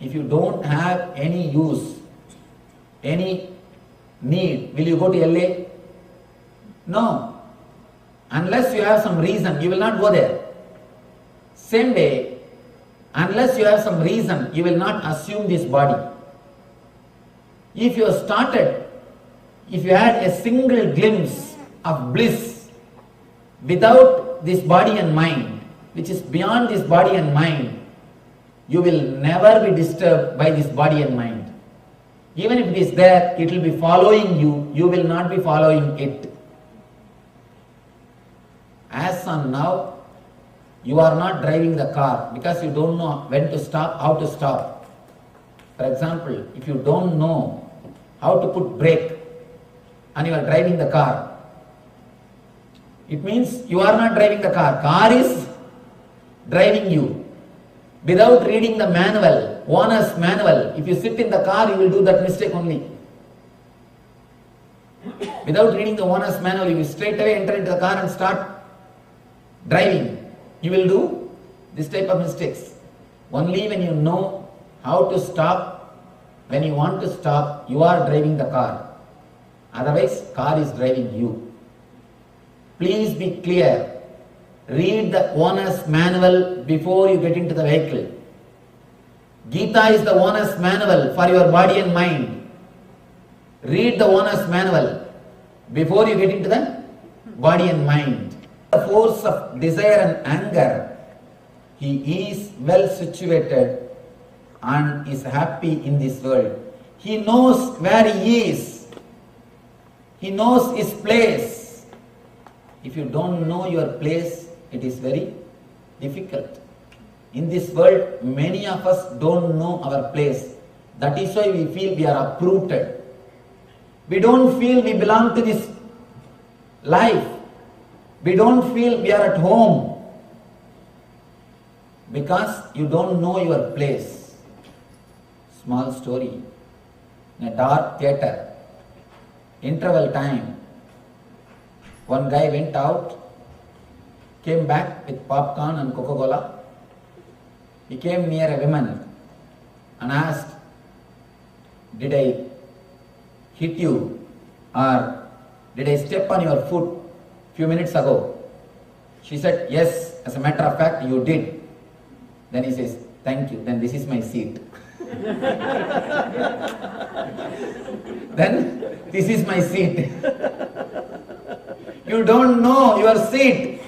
If you don't have any use, any need, will you go to LA? No. Unless you have some reason, you will not go there. Same way, unless you have some reason, you will not assume this body. If you started, if you had a single glimpse of bliss without this body and mind, which is beyond this body and mind, you will never be disturbed by this body and mind. Even if it is there, it will be following you, you will not be following it. As on now, you are not driving the car because you don't know when to stop, how to stop. For example, if you don't know how to put brake and you are driving the car, it means you are not driving the car. Car is driving you. Without reading the manual, owner's manual, if you sit in the car, you will do that mistake only. Without reading the owner's manual, you will straight away enter into the car and start driving. You will do this type of mistakes. Only when you know how to stop, when you want to stop, you are driving the car. Otherwise, car is driving you. Please be clear. Read the owner's manual before you get into the vehicle. Gita is the owner's manual for your body and mind. Read the owner's manual before you get into the body and mind. The force of desire and anger, he is well situated and is happy in this world. He knows where he is. He knows his place. If you don't know your place, it is very difficult. In this world, many of us don't know our place. That is why we feel we are uprooted. We don't feel we belong to this life. We don't feel we are at home. Because you don't know your place. Small story. In a dark theatre, interval time, one guy went out, came back with popcorn and Coca-Cola. He came near a woman and asked, "Did I hit you or did I step on your foot few minutes ago?" She said, "Yes, as a matter of fact, you did." Then he says, "Thank you, then this is my seat." Then, this is my seat. You don't know your seat.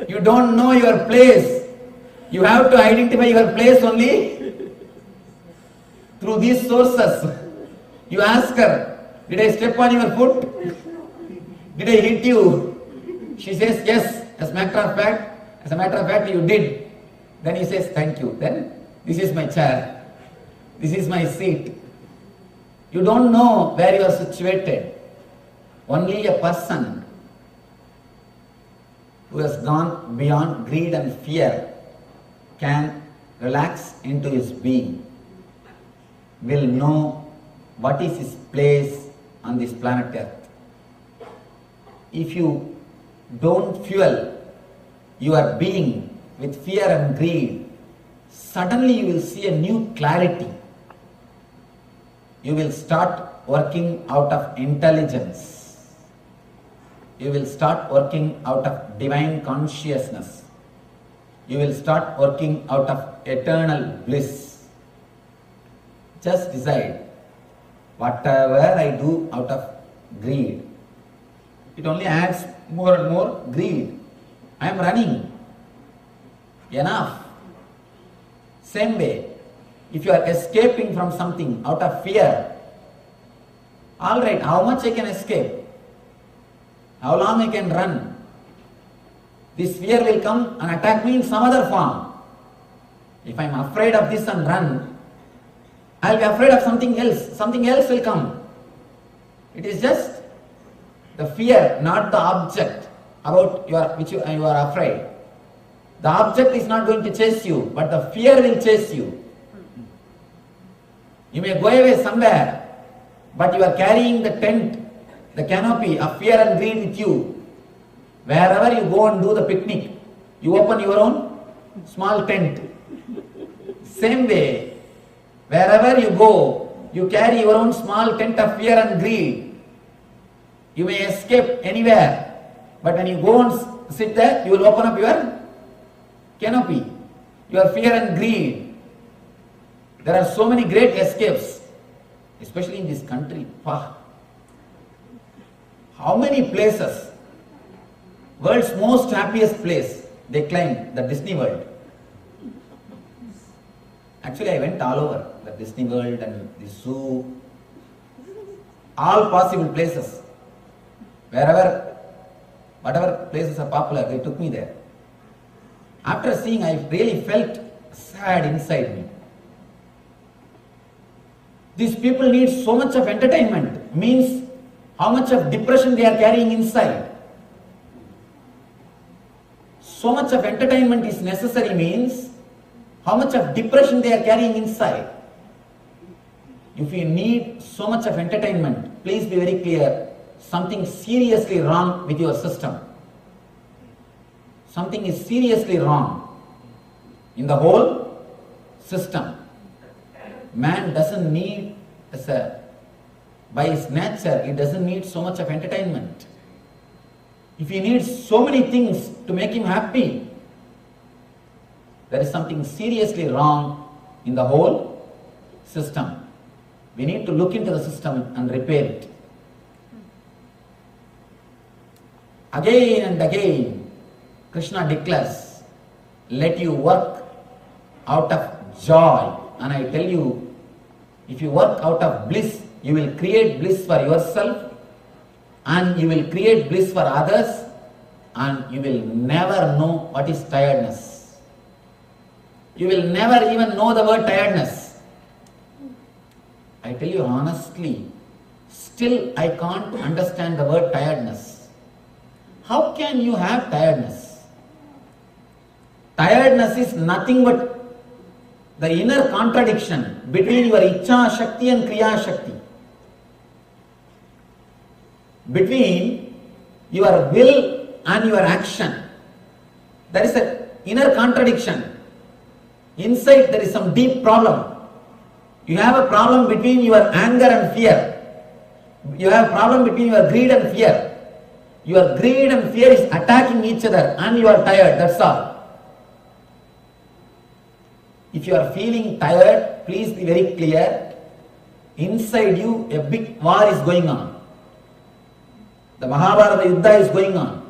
You don't know your place. You have to identify your place only through these sources. You ask her, "Did I step on your foot? Did I hit you?" She says, "Yes, as a matter of fact, you did." Then he says, "Thank you." Then, "This is my chair. This is my seat." You don't know where you are situated. Only a person who has gone beyond greed and fear can relax into his being, will know what is his place on this planet Earth. If you don't fuel your being with fear and greed, suddenly you will see a new clarity. You will start working out of intelligence. You will start working out of divine consciousness. You will start working out of eternal bliss. Just decide, whatever I do out of greed, it only adds more and more greed. I am running. Enough. Same way, if you are escaping from something out of fear, All right, how much I can escape? How long I can run? This fear will come and attack me in some other form. If I am afraid of this and run, I will be afraid of something else. Something else will come. It is just the fear, not the object about which you are afraid. The object is not going to chase you, but the fear will chase you. You may go away somewhere, but you are carrying the tent, the canopy of fear and greed with you. Wherever you go and do the picnic, you open your own small tent. Same way, wherever you go, you carry your own small tent of fear and greed. You may escape anywhere, but when you go and sit there, you will open up your canopy, your fear and greed. There are so many great escapes, especially in this country. Wow. How many places? World's most happiest place, they claim, the Disney World. Actually, I went all over, the Disney World and the zoo, all possible places. Wherever, whatever places are popular, they took me there. After seeing, I really felt sad inside me. These people need so much of entertainment, means how much of depression they are carrying inside. So much of entertainment is necessary means how much of depression they are carrying inside. If you need so much of entertainment, please be very clear, something seriously wrong with your system. Something is seriously wrong in the whole system. Man doesn't need, by his nature, he doesn't need so much of entertainment. If he needs so many things to make him happy, there is something seriously wrong in the whole system. We need to look into the system and repair it. Again and again, Krishna declares, let you work out of joy. And I tell you, if you work out of bliss, you will create bliss for yourself, and you will create bliss for others, and you will never know what is tiredness. You will never even know the word tiredness. I tell you honestly, still I can't understand the word tiredness. How can you have tiredness? Tiredness is nothing but the inner contradiction between your Ichcha Shakti and Kriya Shakti. Between your will and your action. There is an inner contradiction. Inside there is some deep problem. You have a problem between your anger and fear. You have a problem between your greed and fear. Your greed and fear is attacking each other and you are tired, that's all. If you are feeling tired, please be very clear. Inside you, a big war is going on. The Mahabharata Yuddha is going on.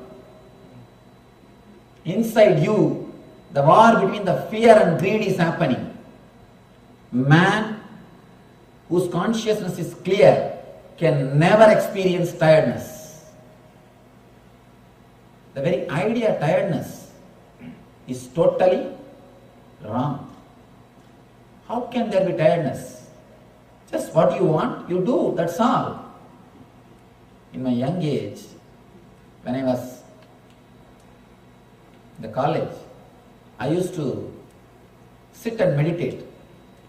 Inside you, the war between the fear and greed is happening. Man whose consciousness is clear can never experience tiredness. The very idea of tiredness is totally wrong. How can there be tiredness? Just what you want, you do, that's all. In my young age, when I was in the college, I used to sit and meditate.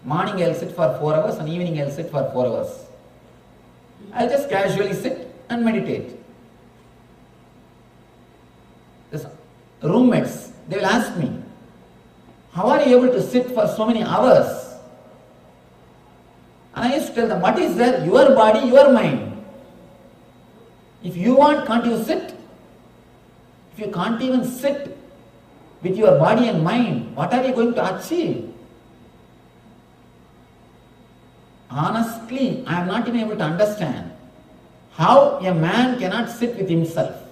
Morning I'll sit for 4 hours and evening I'll sit for 4 hours. I'll just casually sit and meditate. The roommates, they will ask me, how are you able to sit for so many hours? And I used to tell them, what is there? Your body, your mind. If you want, can't you sit? If you can't even sit with your body and mind, what are you going to achieve? Honestly, I am not even able to understand how a man cannot sit with himself.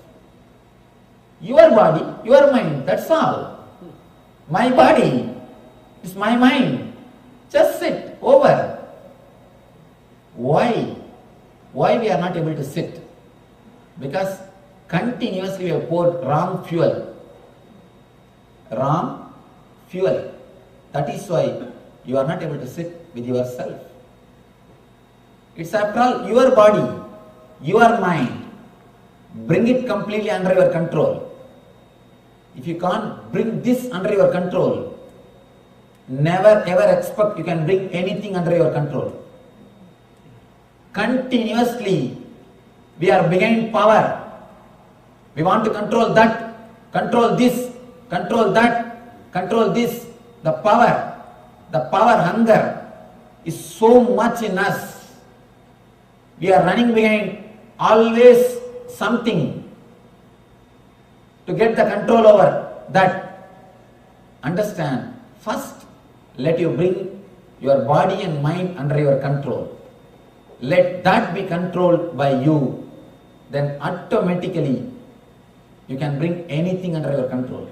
Your body, your mind, that's all. My body is my mind. Just sit, over. Why? Why we are not able to sit? Because continuously we have poured wrong fuel. Wrong fuel. That is why you are not able to sit with yourself. It's after all your body, your mind. Bring it completely under your control. If you can't bring this under your control, never ever expect you can bring anything under your control. Continuously, we are behind power. We want to control that, control this, control that, control this. The power hunger is so much in us. We are running behind always something to get the control over that. Understand, first let you bring your body and mind under your control. Let that be controlled by you. Then automatically you can bring anything under your control.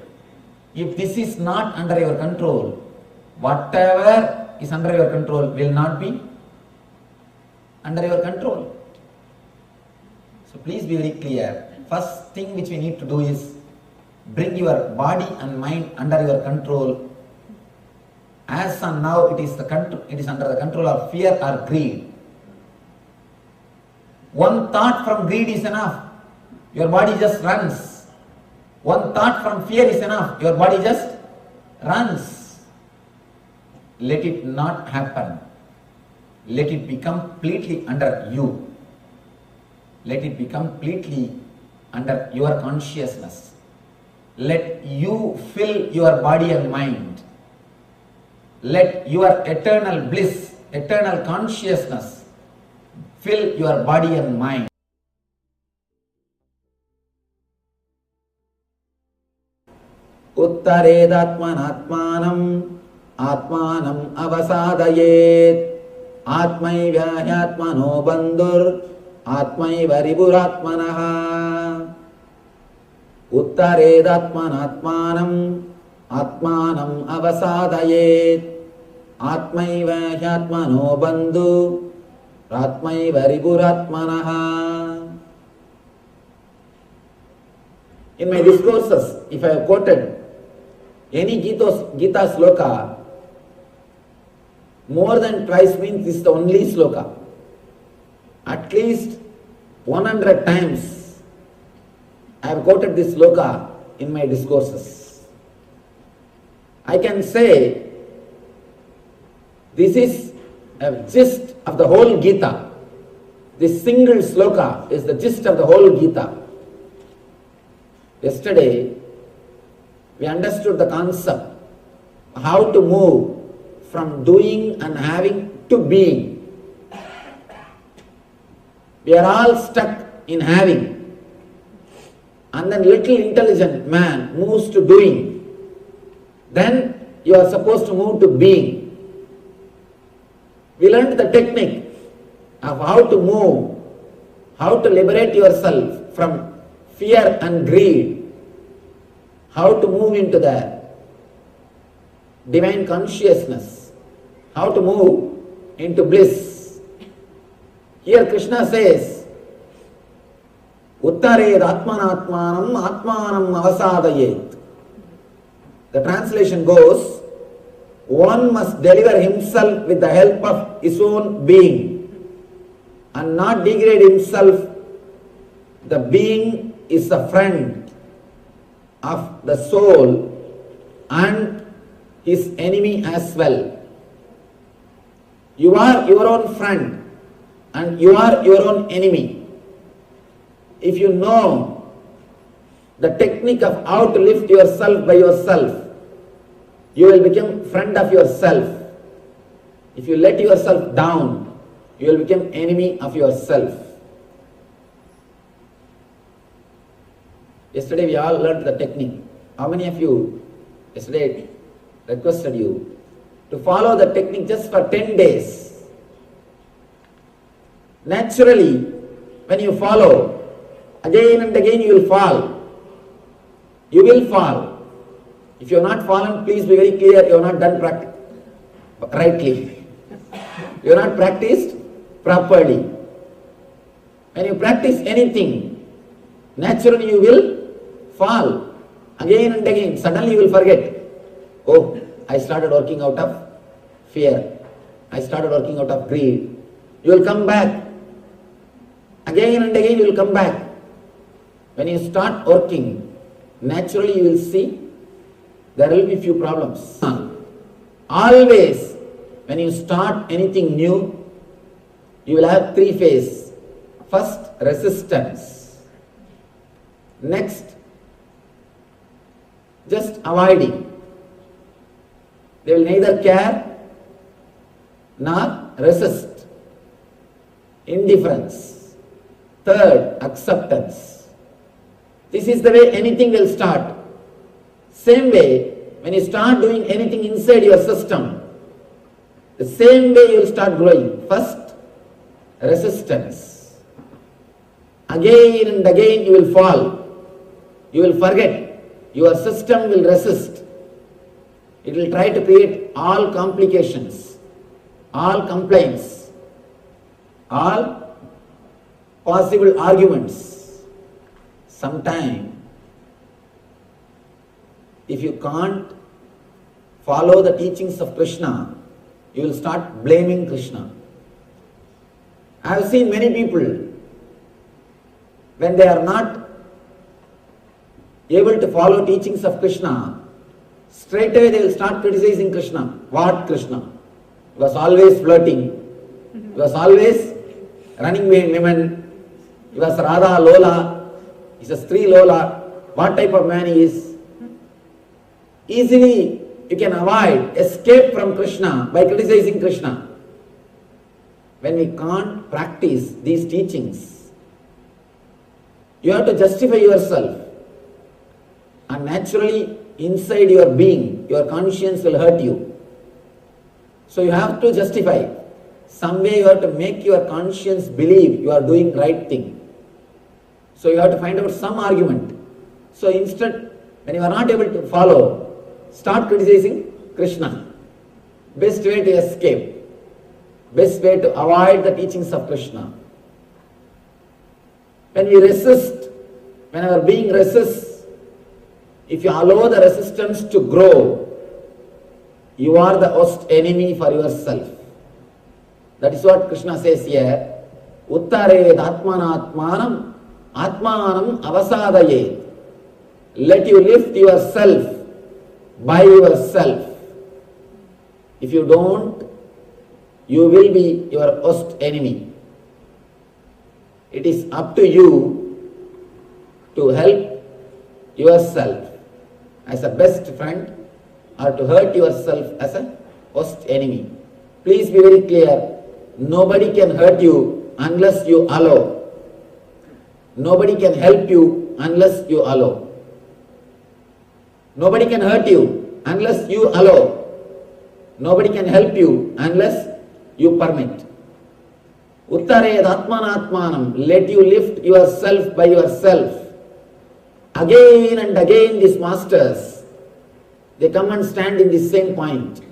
If this is not under your control, whatever is under your control will not be under your control. So please be very clear. First thing which we need to do is bring your body and mind under your control. As on now, it is under the control of fear or greed. One thought from greed is enough. Your body just runs. One thought from fear is enough. Your body just runs. Let it not happen. Let it be completely under you. Let it be completely under your consciousness. Let you fill your body and mind. Let your eternal bliss, eternal consciousness fill your body and mind. Uttaredatmanatmanam atmanam avasadayet atmaiva hyatmano bandhur atmaiva riburatmanaha. Uttaredatmanatmanam atmanam avasadayet atmaiva hyatmano bandhu atmaiva riburatmanaha. In my discourses, if I have quoted any Gita sloka, more than twice means this is the only sloka. At least 100 times I have quoted this sloka in my discourses. I can say this is a gist of the whole Gita. This single sloka is the gist of the whole Gita. Yesterday, we understood the concept, how to move from doing and having to being. We are all stuck in having. And then little intelligent man moves to doing. Then you are supposed to move to being. We learned the technique of how to move, how to liberate yourself from fear and greed, how to move into the divine consciousness, how to move into bliss. Here Krishna says, Uttared atmanatmanam atmanam avasadayet. The translation goes, one must deliver himself with the help of his own being and not degrade himself. The being is a friend of the soul and his enemy as well. You are your own friend and you are your own enemy. If you know the technique of how to lift yourself by yourself, you will become friend of yourself. If you let yourself down, you will become enemy of yourself. Yesterday we all learned the technique. How many of you yesterday requested you to follow the technique just for 10 days? Naturally, when you follow, again and again you will fall. You will fall. If you have not fallen, please be very clear, you have not done rightly. You have not practiced properly. When you practice anything, naturally you will fall. Again and again, suddenly you will forget. Oh, I started working out of fear. I started working out of greed. You will come back. Again and again you will come back. When you start working, naturally you will see there will be few problems. Always, when you start anything new, you will have three phases. First, resistance. Next, just avoiding. They will neither care nor resist. Indifference. Third, acceptance. This is the way anything will start. Same way, when you start doing anything inside your system, the same way you will start growing. First, resistance. Again and again you will fall. You will forget. Your system will resist. It will try to create all complications, all complaints, all possible arguments. Sometime, if you can't follow the teachings of Krishna, you will start blaming Krishna. I have seen many people, when they are not able to follow teachings of Krishna, straight away they will start criticizing Krishna. What Krishna? He was always flirting. He was always running behind women. He was Radha Lola. He is a Stree Lola. What type of man he is? Easily you can avoid, escape from Krishna by criticizing Krishna. When we can't practice these teachings, you have to justify yourself. And naturally, inside your being, your conscience will hurt you. So you have to justify. Some way you have to make your conscience believe you are doing right thing. So you have to find out some argument. So instead, when you are not able to follow, start criticizing Krishna. Best way to escape. Best way to avoid the teachings of Krishna. When we resist, when our being resists, if you allow the resistance to grow, you are the worst enemy for yourself. That is what Krishna says here. Uttared atmanatmanam atmanam avasadayet. Let you lift yourself by yourself. If you don't, you will be your worst enemy. It is up to you to help yourself as a best friend or to hurt yourself as a worst enemy. Please be very clear. Nobody can hurt you unless you allow. Nobody can help you unless you allow. Nobody can hurt you unless you allow. Nobody can help you unless you permit. Uttared atmanatmanam. Let you lift yourself by yourself. Again and again these masters, they come and stand in the same point.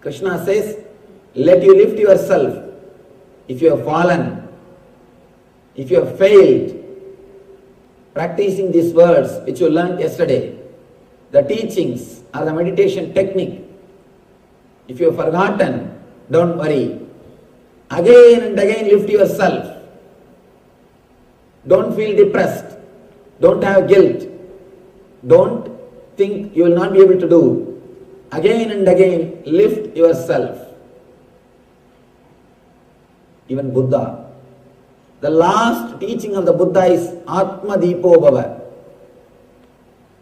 Krishna says, let you lift yourself. If you have fallen, if you have failed, practicing these words which you learned yesterday, the teachings or the meditation technique, if you have forgotten, don't worry. Again and again lift yourself. Don't feel depressed. Don't have guilt. Don't think you will not be able to do. Again and again lift yourself. Even Buddha, the last teaching of the Buddha is Atma Deepo Bhava.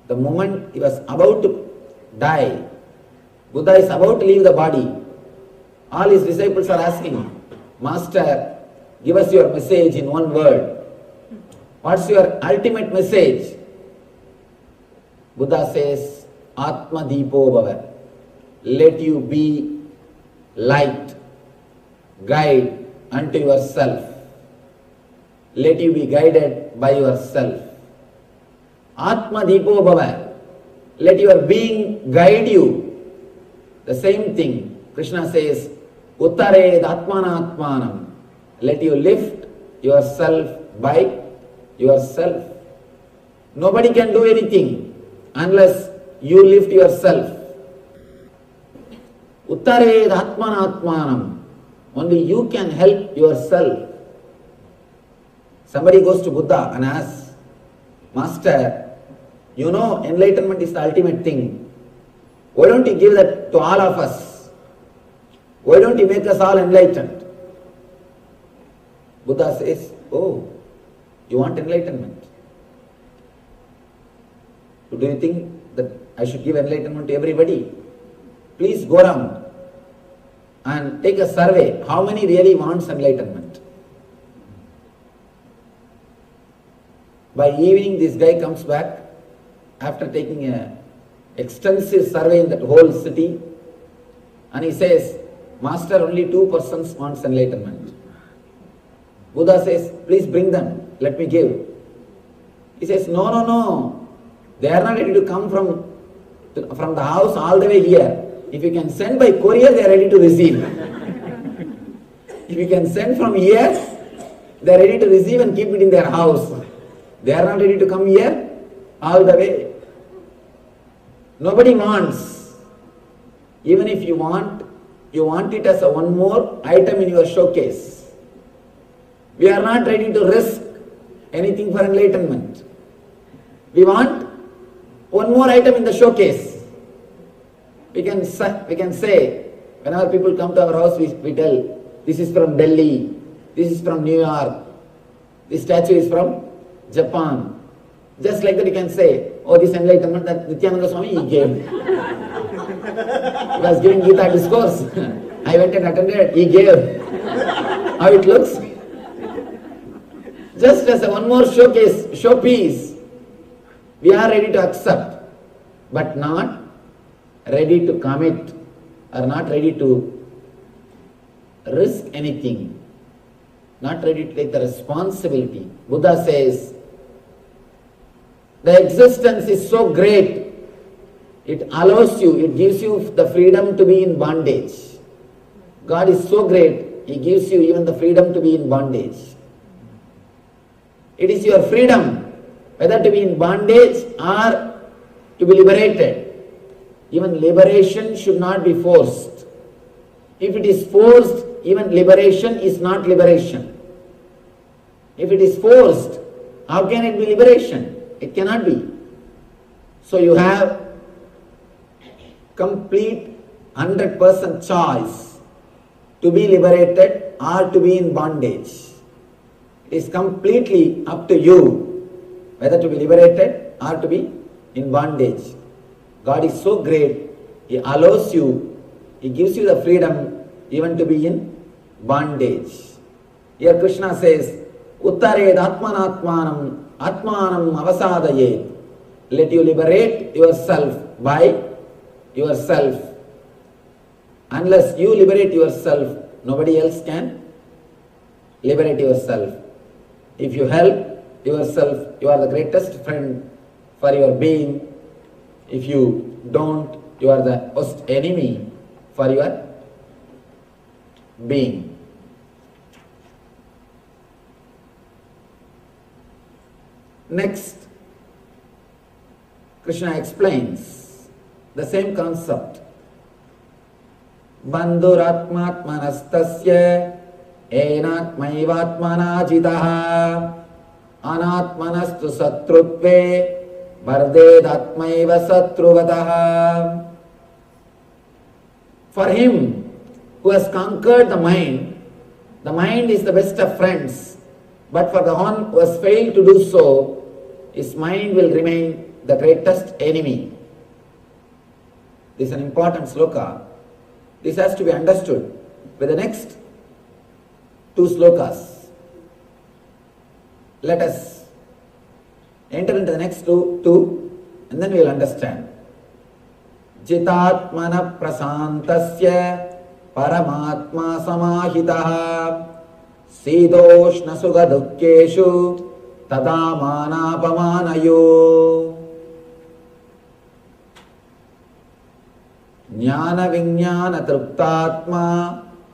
The moment he was about to die, Buddha is about to leave the body. All his disciples are asking, Master, give us your message in one word. What's your ultimate message? Buddha says, Atma Deepo Bhava. Let you be light, guide unto yourself. Let you be guided by yourself. Atma Deepo Bhava. Let your being guide you. The same thing, Krishna says, Uttared Atmanatmanam. Let you lift yourself by yourself. Nobody can do anything unless you lift yourself. Uttared atmanatmanam. Only you can help yourself. Somebody goes to Buddha and asks, Master, you know enlightenment is the ultimate thing. Why don't you give that to all of us? Why don't you make us all enlightened? Buddha says, oh, you want enlightenment? Do you think that I should give enlightenment to everybody? Please go around and take a survey. How many really wants enlightenment? By evening, this guy comes back after taking an extensive survey in that whole city, and he says, Master, only 2 persons wants enlightenment. Buddha says, please bring them, let me give. He says, no, they are not ready to come from the house all the way here. If you can send by courier, they are ready to receive. If you can send from here, they are ready to receive and keep it in their house. They are not ready to come here all the way. Nobody wants. Even if you want it as a one more item in your showcase. We are not ready to risk anything for enlightenment. We want one more item in the showcase. We can say, whenever people come to our house, we tell, this is from Delhi, this is from New York, this statue is from Japan. Just like that you can say, oh, this enlightenment that Nithyananda Swami he gave. He was giving Gita discourse. I went and attended, he gave. How it looks? Just as a one more showpiece, we are ready to accept, but not ready to commit, or not ready to risk anything, not ready to take the responsibility. Buddha says, the existence is so great, it allows you, it gives you the freedom to be in bondage. God is so great, He gives you even the freedom to be in bondage. It is your freedom, whether to be in bondage or to be liberated. Even liberation should not be forced. If it is forced, even liberation is not liberation. If it is forced, how can it be liberation? It cannot be. So you have complete 100% choice to be liberated or to be in bondage. It is completely up to you whether to be liberated or to be in bondage. God is so great, He allows you, He gives you the freedom even to be in bondage. Here Krishna says, Uttared atmanatmanam atmanam avasadayet. Let you liberate yourself by yourself. Unless you liberate yourself, nobody else can liberate yourself. If you help yourself, you are the greatest friend for your being. If you don't, you are the worst enemy for your being. Next, Krishna explains the same concept. Bandhuratmatmanastasya enatmaivatmana jitaha anatmanastu satrutve vardedatmaiva satruvataha. For him who has conquered the mind is the best of friends. But for the one who has failed to do so, his mind will remain the greatest enemy. This is an important sloka. This has to be understood with the next 2 slokas. Let us enter into the next two and then we will understand. Jitatmana prasantasya paramatma samahitaha Sidoshna sugha dukkeshu tadamanapamanayo. Jnana vinyana truptatma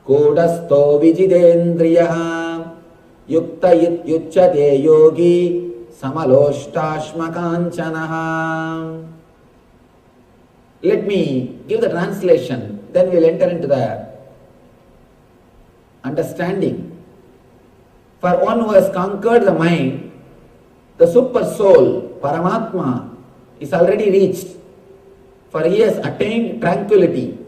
kodasto vijidendriyaha yukta yuchyate yogi samaloshtasmakanchanaha. Let me give the translation, then we will enter into the understanding. For one who has conquered the mind, the super soul, Paramatma, is already reached, for he has attained tranquility.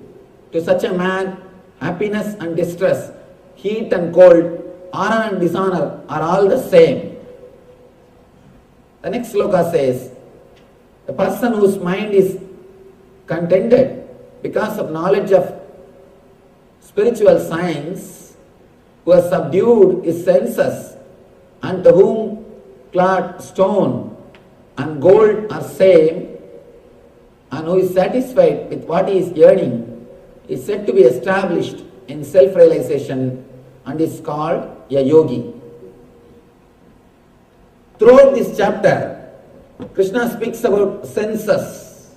To such a man, happiness and distress, heat and cold, honor and dishonor are all the same. The next sloka says, the person whose mind is contented because of knowledge of spiritual science, who has subdued his senses, and to whom cloth, stone and gold are same, and who is satisfied with what he is earning, is said to be established in self-realization and is called a yogi. Throughout this chapter, Krishna speaks about senses,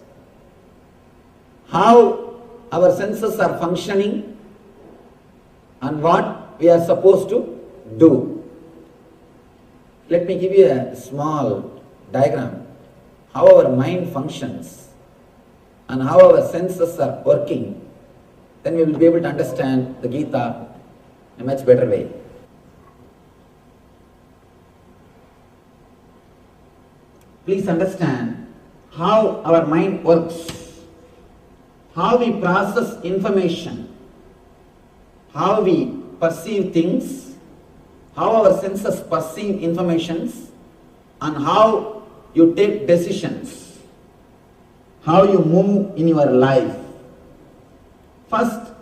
how our senses are functioning and what we are supposed to do. Let me give you a small diagram, how our mind functions and how our senses are working. Then we will be able to understand the Gita in a much better way. Please understand how our mind works, how we process information, how we perceive things, how our senses perceive informations, and how you take decisions, how you move in your life. First,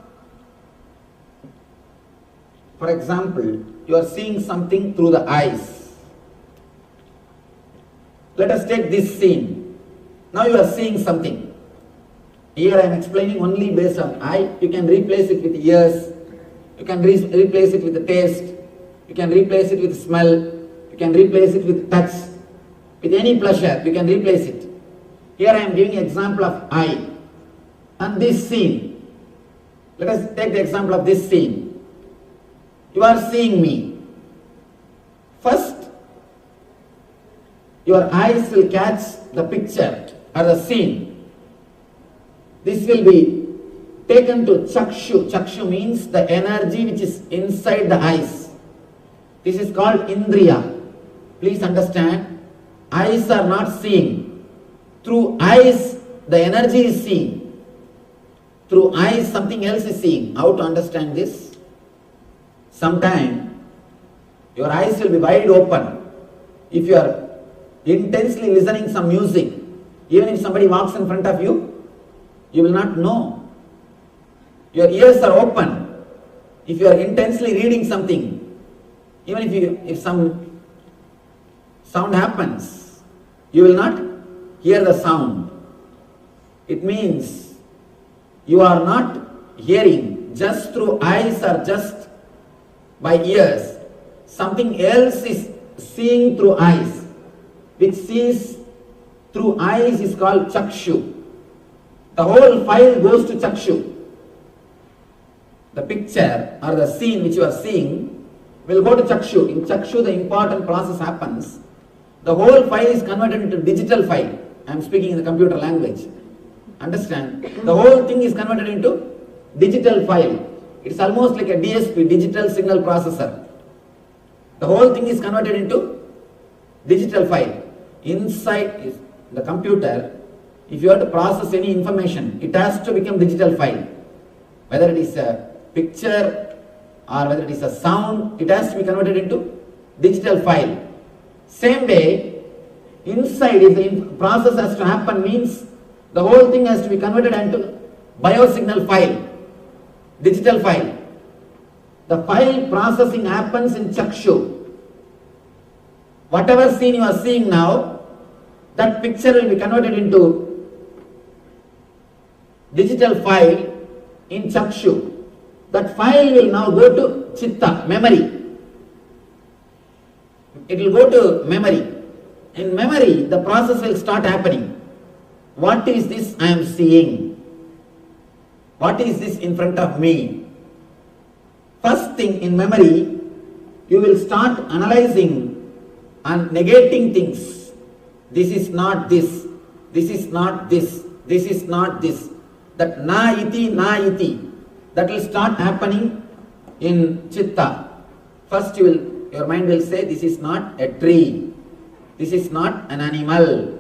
for example, you are seeing something through the eyes. Let us take this scene. Now you are seeing something. Here I am explaining only based on eye. You can replace it with ears. You can replace it with the taste. You can replace it with smell. You can replace it with touch. With any pleasure, you can replace it. Here I am giving an example of eye. And this scene. Let us take the example of this scene. You are seeing me. First, your eyes will catch the picture or the scene. This will be taken to chakshu. Chakshu means the energy which is inside the eyes. This is called indriya. Please understand, eyes are not seeing. Through eyes, the energy is seen. Through eyes, something else is seeing. How to understand this? Sometime, your eyes will be wide open. If you are intensely listening some music, even if somebody walks in front of you, you will not know. Your ears are open. If you are intensely reading something, even if some sound happens, you will not hear the sound. It means you are not hearing just through eyes or just by ears. Something else is seeing through eyes. Which sees through eyes is called chakshu. The whole file goes to chakshu. The picture or the scene which you are seeing will go to chakshu. In chakshu, the important process happens. The whole file is converted into digital file. I am speaking in the computer language. Understand? The whole thing is converted into digital file. It's almost like a DSP, digital signal processor. The whole thing is converted into digital file. Inside the computer, if you have to process any information, it has to become digital file. Whether it is a picture or whether it is a sound, it has to be converted into digital file. Same way, inside, if the process has to happen, means the whole thing has to be converted into biosignal file, digital file. The file processing happens in chakshu. Whatever scene you are seeing now, that picture will be converted into digital file in chakshu. That file will now go to chitta, memory. It will go to memory. In memory, the process will start happening. What is this I am seeing? What is this in front of me? First thing in memory, you will start analyzing and negating things. This is not this, this is not this, this is not this. That na iti, that will start happening in chitta. First your mind will say, this is not a tree, this is not an animal,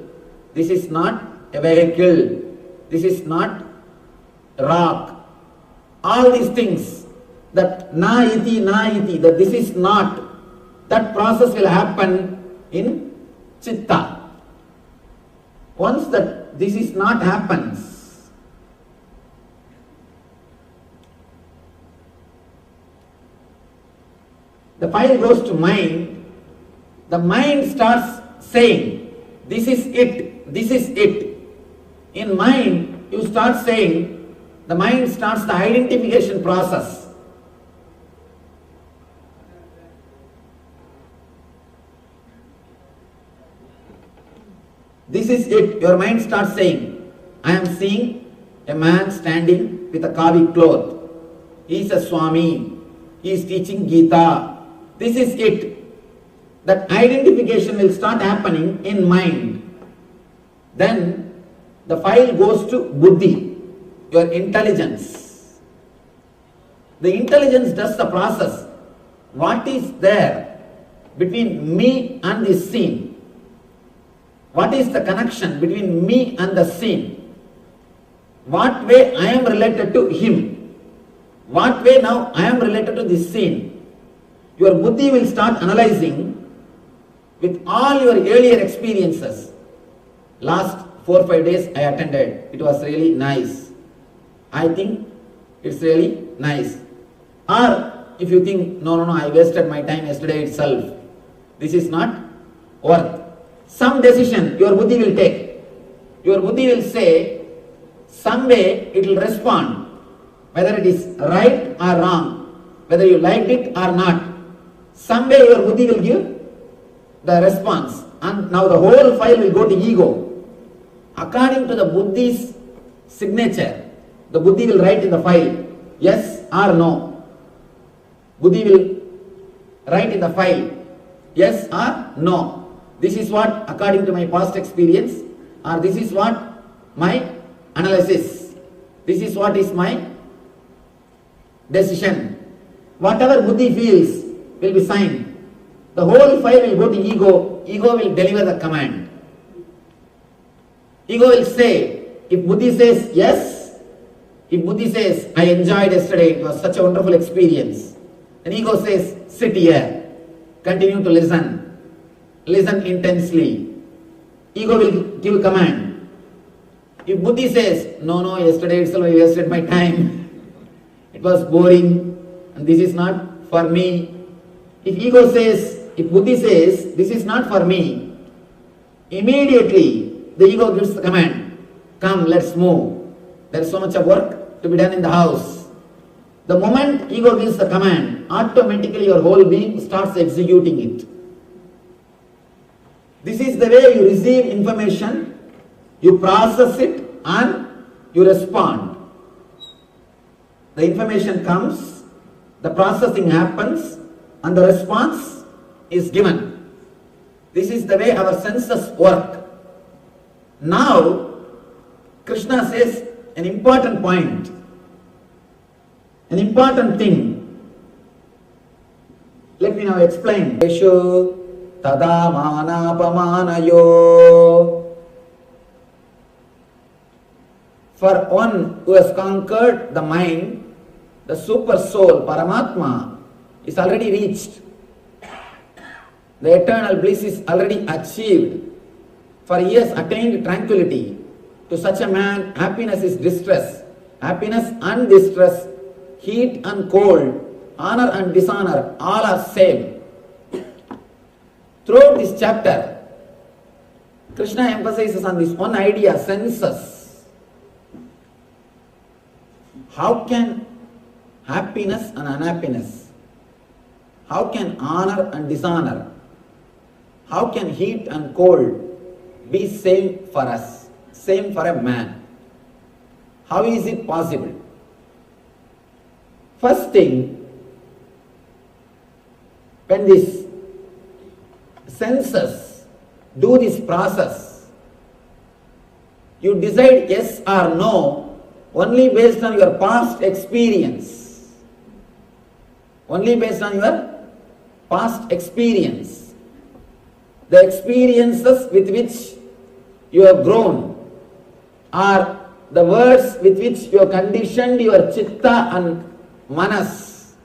this is not a vehicle, this is not a rock. All these things, that na iti, that this is not, that process will happen in chitta. Once that this is not happens, the file goes to mind, the mind starts saying, this is it, this is it. In mind, you start saying, the mind starts the identification process. This is it. Your mind starts saying, I am seeing a man standing with a kavi cloth. He is a Swami. He is teaching Gita. This is it. That identification will start happening in mind. Then the file goes to buddhi, your intelligence. The intelligence does the process. What is there between me and this scene? What is the connection between me and the scene? What way I am related to him? What way now I am related to this scene? Your buddhi will start analyzing with all your earlier experiences. Last 4 or 5 days I attended. It was really nice. I think it's really nice. Or if you think, no, I wasted my time yesterday itself. This is not worth. Some decision your buddhi will take. Your buddhi will say, some way it will respond, whether it is right or wrong, whether you liked it or not. Some way your buddhi will give the response, and now the whole file will go to ego. According to the buddhi's signature, the buddhi will write in the file, yes or no. Buddhi will write in the file, yes or no. This is what, according to my past experience, or this is what my analysis, this is what is my decision. Whatever buddhi feels will be signed. The whole file will go to ego. Ego will deliver the command. Ego will say, if buddhi says yes, if buddhi says, I enjoyed yesterday, it was such a wonderful experience, then ego says, sit here, continue to listen. Listen intensely. Ego will give a command. If buddhi says, no, yesterday itself I wasted my time, it was boring, and this is not for me. If buddhi says, this is not for me, immediately the ego gives the command, come, let's move. There is so much of work to be done in the house. The moment ego gives the command, automatically your whole being starts executing it. This is the way you receive information, you process it, and you respond. The information comes, the processing happens, and the response is given. This is the way our senses work. Now, Krishna says an important point, an important thing. Let me now explain. Tada manapamanayo. For one who has conquered the mind, the super soul, Paramatma, is already reached. The eternal bliss is already achieved. For he has attained tranquility. To such a man, happiness is distress. Happiness and distress, heat and cold, honor and dishonor, all are same. Throughout this chapter, Krishna emphasizes on this one idea, senses. How can happiness and unhappiness, how can honor and dishonor, how can heat and cold be same for us, same for a man? How is it possible? First thing, when these senses do this process, you decide yes or no only based on your past experience. Only based on your past experience. The experiences with which you have grown are the words with which you have conditioned your chitta and manas.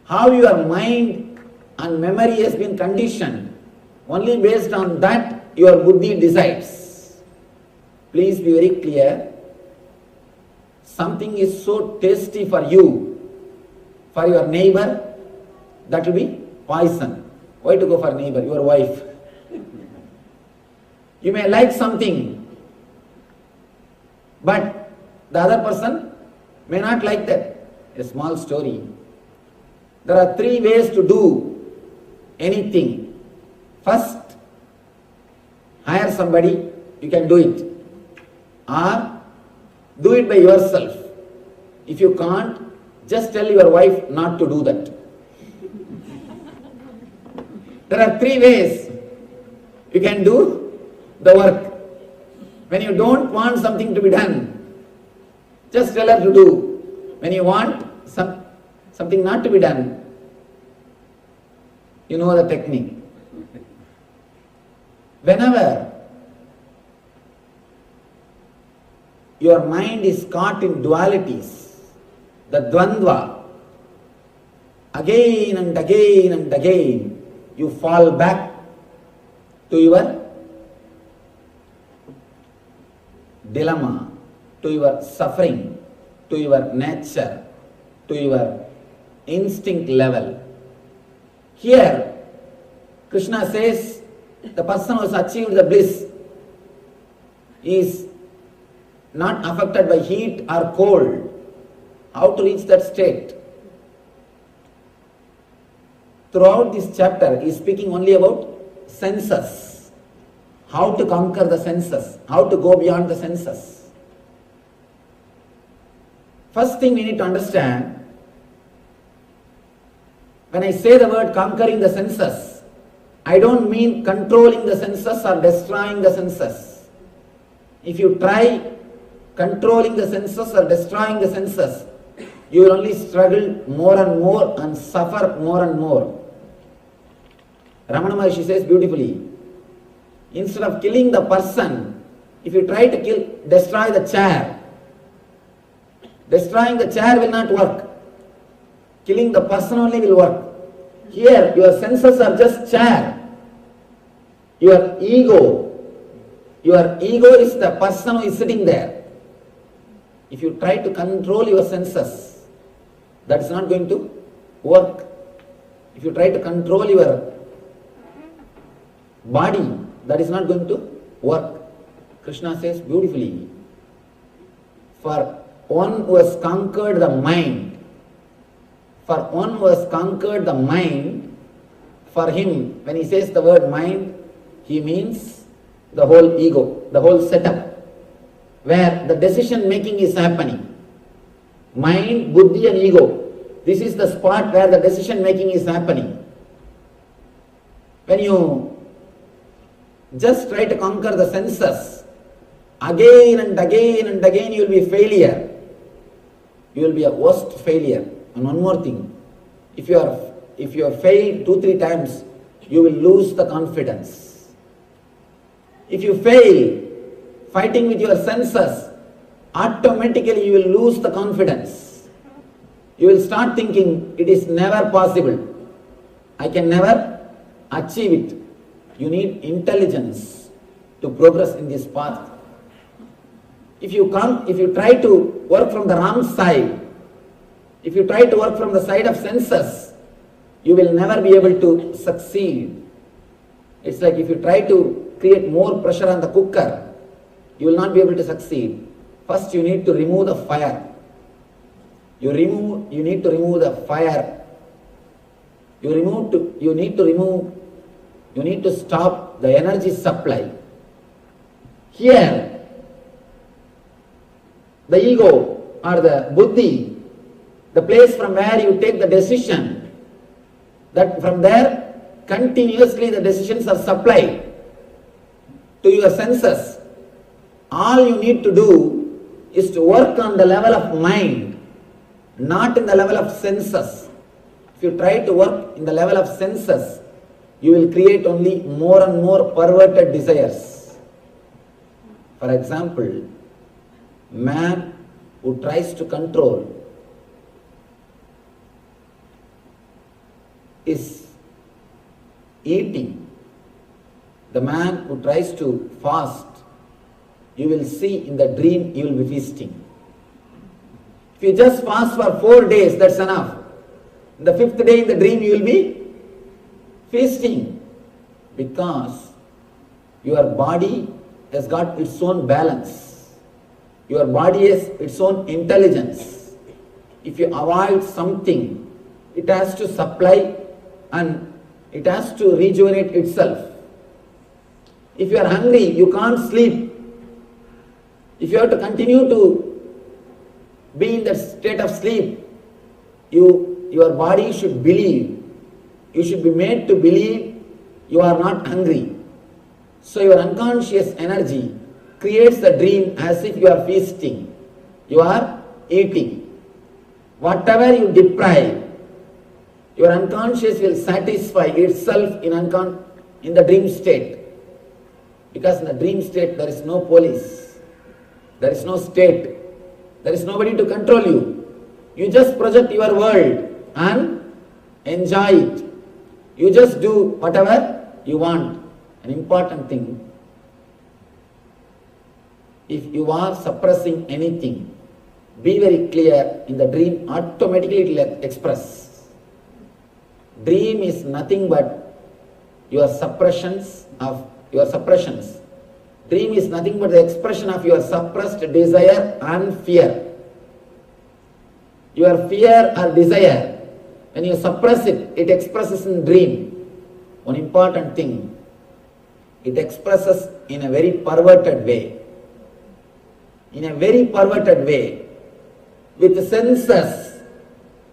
How your mind and memory has been conditioned. Only based on that your buddhi decides. Please be very clear. Something is so tasty for you, for your neighbor, that will be poison. Why to go for neighbor? Your wife. You may like something, but the other person may not like that. A small story. There are 3 ways to do anything. First, hire somebody, you can do it. Or do it by yourself. If you can't, just tell your wife not to do that. There are 3 ways you can do the work. When you don't want something to be done, just tell her to do. When you want something not to be done, you know the technique. Whenever your mind is caught in dualities, the dvandva, again and again and again, you fall back to your dilemma, to your suffering, to your nature, to your instinct level. Here, Krishna says, the person who has achieved the bliss is not affected by heat or cold. How to reach that state? Throughout this chapter, he is speaking only about senses. How to conquer the senses, how to go beyond the senses. First thing we need to understand, when I say the word conquering the senses, I don't mean controlling the senses or destroying the senses. If you try controlling the senses or destroying the senses, you will only struggle more and more and suffer more and more. Ramana Maharshi says beautifully, instead of killing the person, if you try to destroy the chair, destroying the chair will not work. Killing the person only will work. Here, your senses are just chair. Your ego is the person who is sitting there. If you try to control your senses, that is not going to work. If you try to control your body, that is not going to work. Krishna says beautifully, for one who has conquered the mind, for him, when he says the word mind, he means the whole ego, the whole setup, where the decision making is happening. Mind, buddhi and ego. This is the spot where the decision making is happening. When you just try to conquer the senses, again and again and again you will be a failure. You will be a worst failure. And one more thing, if you have failed 2-3 times, you will lose the confidence. If you fail fighting with your senses, automatically you will lose the confidence. You will start thinking, it is never possible. I can never achieve it. You need intelligence to progress in this path. If you try to work from the wrong side, if you try to work from the side of senses, you will never be able to succeed. It's like if you try to create more pressure on the cooker, you will not be able to succeed. First you need to remove the fire. You need to remove the fire. You need to stop the energy supply. Here, the ego or the buddhi, the place from where you take the decision, That from there, continuously the decisions are supplied to your senses. All you need to do is to work on the level of mind, not in the level of senses. If you try to work in the level of senses, you will create only more and more perverted desires. For example, man who tries to control is eating. The man who tries to fast, you will see in the dream you will be feasting. If you just fast for 4 days, that's enough. The 5th day in the dream you will be feasting, because your body has got its own balance. Your body has its own intelligence. If you avoid something, it has to supply and it has to rejuvenate itself. If you are hungry, you can't sleep. If you have to continue to be in that state of sleep, your body should believe, you should be made to believe you are not hungry. So your unconscious energy creates the dream as if you are feasting, you are eating. Whatever you deprive, your unconscious will satisfy itself in the dream state. Because in the dream state there is no police, there is no state, there is nobody to control you. You just project your world and enjoy it. You just do whatever you want. An important thing, if you are suppressing anything, be very clear, in the dream automatically it will express. Dream is nothing but your suppressions. Dream is nothing but the expression of your suppressed desire and fear. Your fear or desire, when you suppress it, it expresses in dream. One important thing, it expresses in a very perverted way. In a very perverted way. With the senses,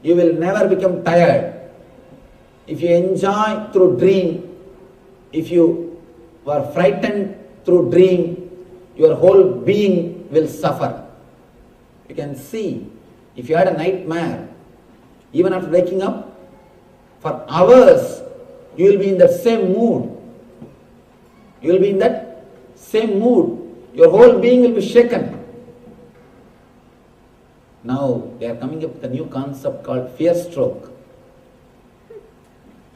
you will never become tired. If you enjoy through dream, if you were frightened through dream, your whole being will suffer. You can see, if you had a nightmare, even after waking up, for hours, you will be in that same mood. You will be in that same mood. Your whole being will be shaken. Now, they are coming up with a new concept called fear stroke.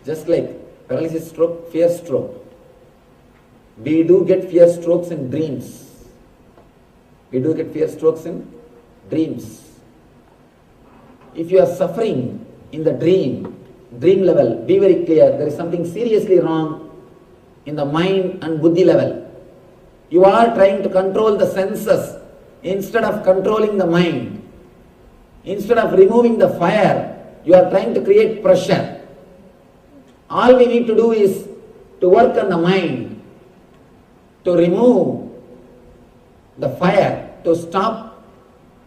Just like paralysis stroke, fear stroke. We do get fear strokes in dreams. We do get fear strokes in dreams. If you are suffering in the dream level, be very clear, there is something seriously wrong in the mind and buddhi level. You are trying to control the senses instead of controlling the mind. Instead of removing the fire, you are trying to create pressure. All we need to do is to work on the mind, to remove the fire, to stop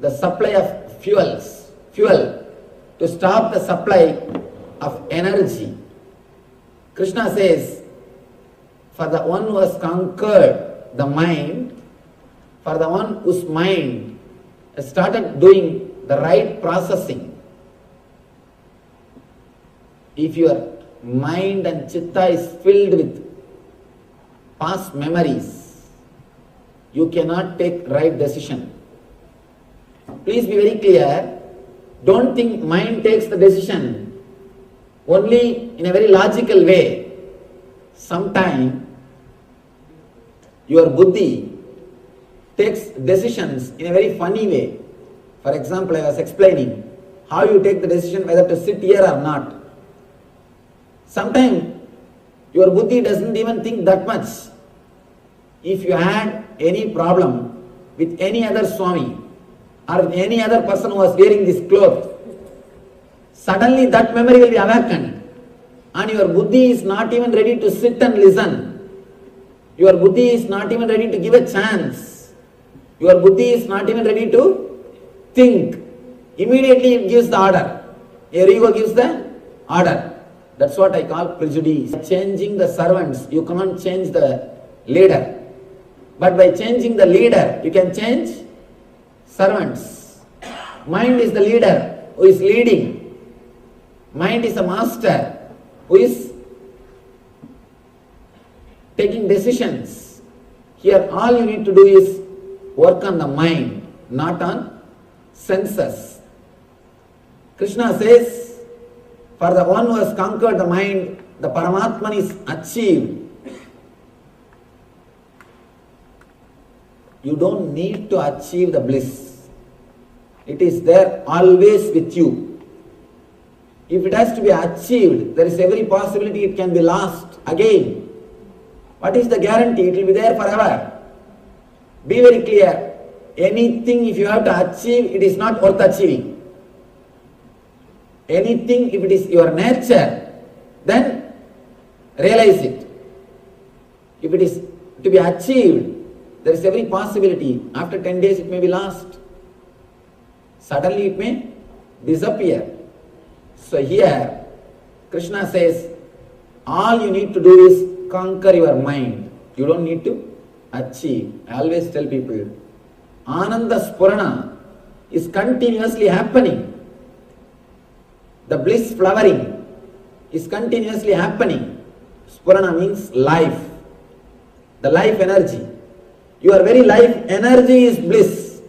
the supply of fuel, to stop the supply of energy. Krishna says, for the one who has conquered the mind, for the one whose mind has started doing the right processing, if your mind and chitta is filled with past memories, you cannot take right decision. Please be very clear, don't think mind takes the decision only in a very logical way. Sometimes your buddhi takes decisions in a very funny way. For example, I was explaining how you take the decision whether to sit here or not. Sometimes your buddhi doesn't even think that much. If you had any problem with any other Swami or with any other person who was wearing this cloth, suddenly that memory will be awakened and your buddhi is not even ready to sit and listen. Your buddhi is not even ready to give a chance. Your buddhi is not even ready to think. Immediately it gives the order. Your ego gives the order. That's what I call prejudice. By changing the servants, you cannot change the leader. But by changing the leader, you can change servants. Mind is the leader who is leading. Mind is a master who is taking decisions. Here all you need to do is work on the mind, not on senses. Krishna says, for the one who has conquered the mind, the Paramatman is achieved. You don't need to achieve the bliss. It is there always with you. If it has to be achieved, there is every possibility it can be lost again. What is the guarantee? It will be there forever. Be very clear. Anything if you have to achieve, it is not worth achieving. Anything if it is your nature, then realize it. If it is to be achieved, there is every possibility. After 10 days it may be lost. Suddenly it may disappear. So here, Krishna says, all you need to do is conquer your mind. You don't need to achieve. I always tell people, Ananda Spurana is continuously happening. The bliss flowering is continuously happening. Spurana means life. The life energy. Your very life energy is bliss.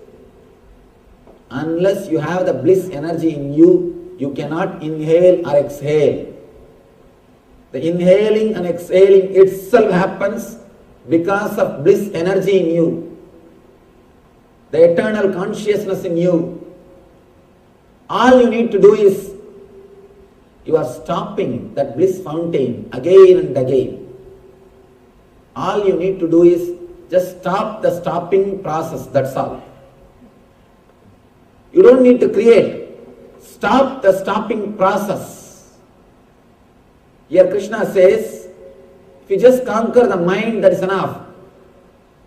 Unless you have the bliss energy in you, you cannot inhale or exhale. The inhaling and exhaling itself happens because of bliss energy in you. The eternal consciousness in you. All you need to do is, you are stopping that bliss fountain again and again. All you need to do is just stop the stopping process, that's all. You don't need to create. Stop the stopping process. Here Krishna says, if you just conquer the mind, that is enough.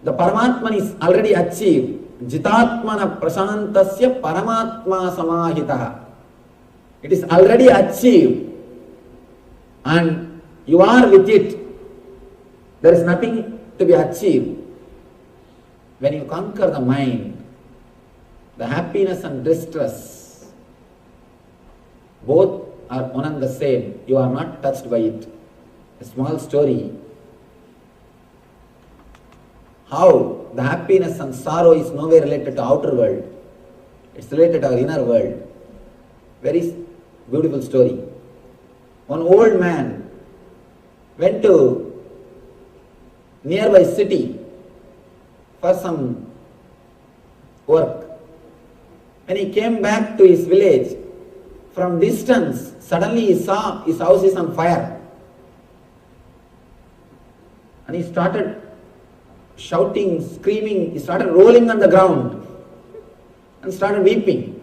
The Paramatman is already achieved. Jitatmana prasantasya paramatma samahitaha. It is already achieved. And you are with it. There is nothing to be achieved. When you conquer the mind, the happiness and distress, both are one and the same. You are not touched by it. A small story. How the happiness and sorrow is nowhere related to outer world. It's related to our inner world. Very beautiful story. One old man went to nearby city for some work. When he came back to his village, from distance, suddenly he saw his house is on fire. And he started shouting, screaming, he started rolling on the ground and started weeping.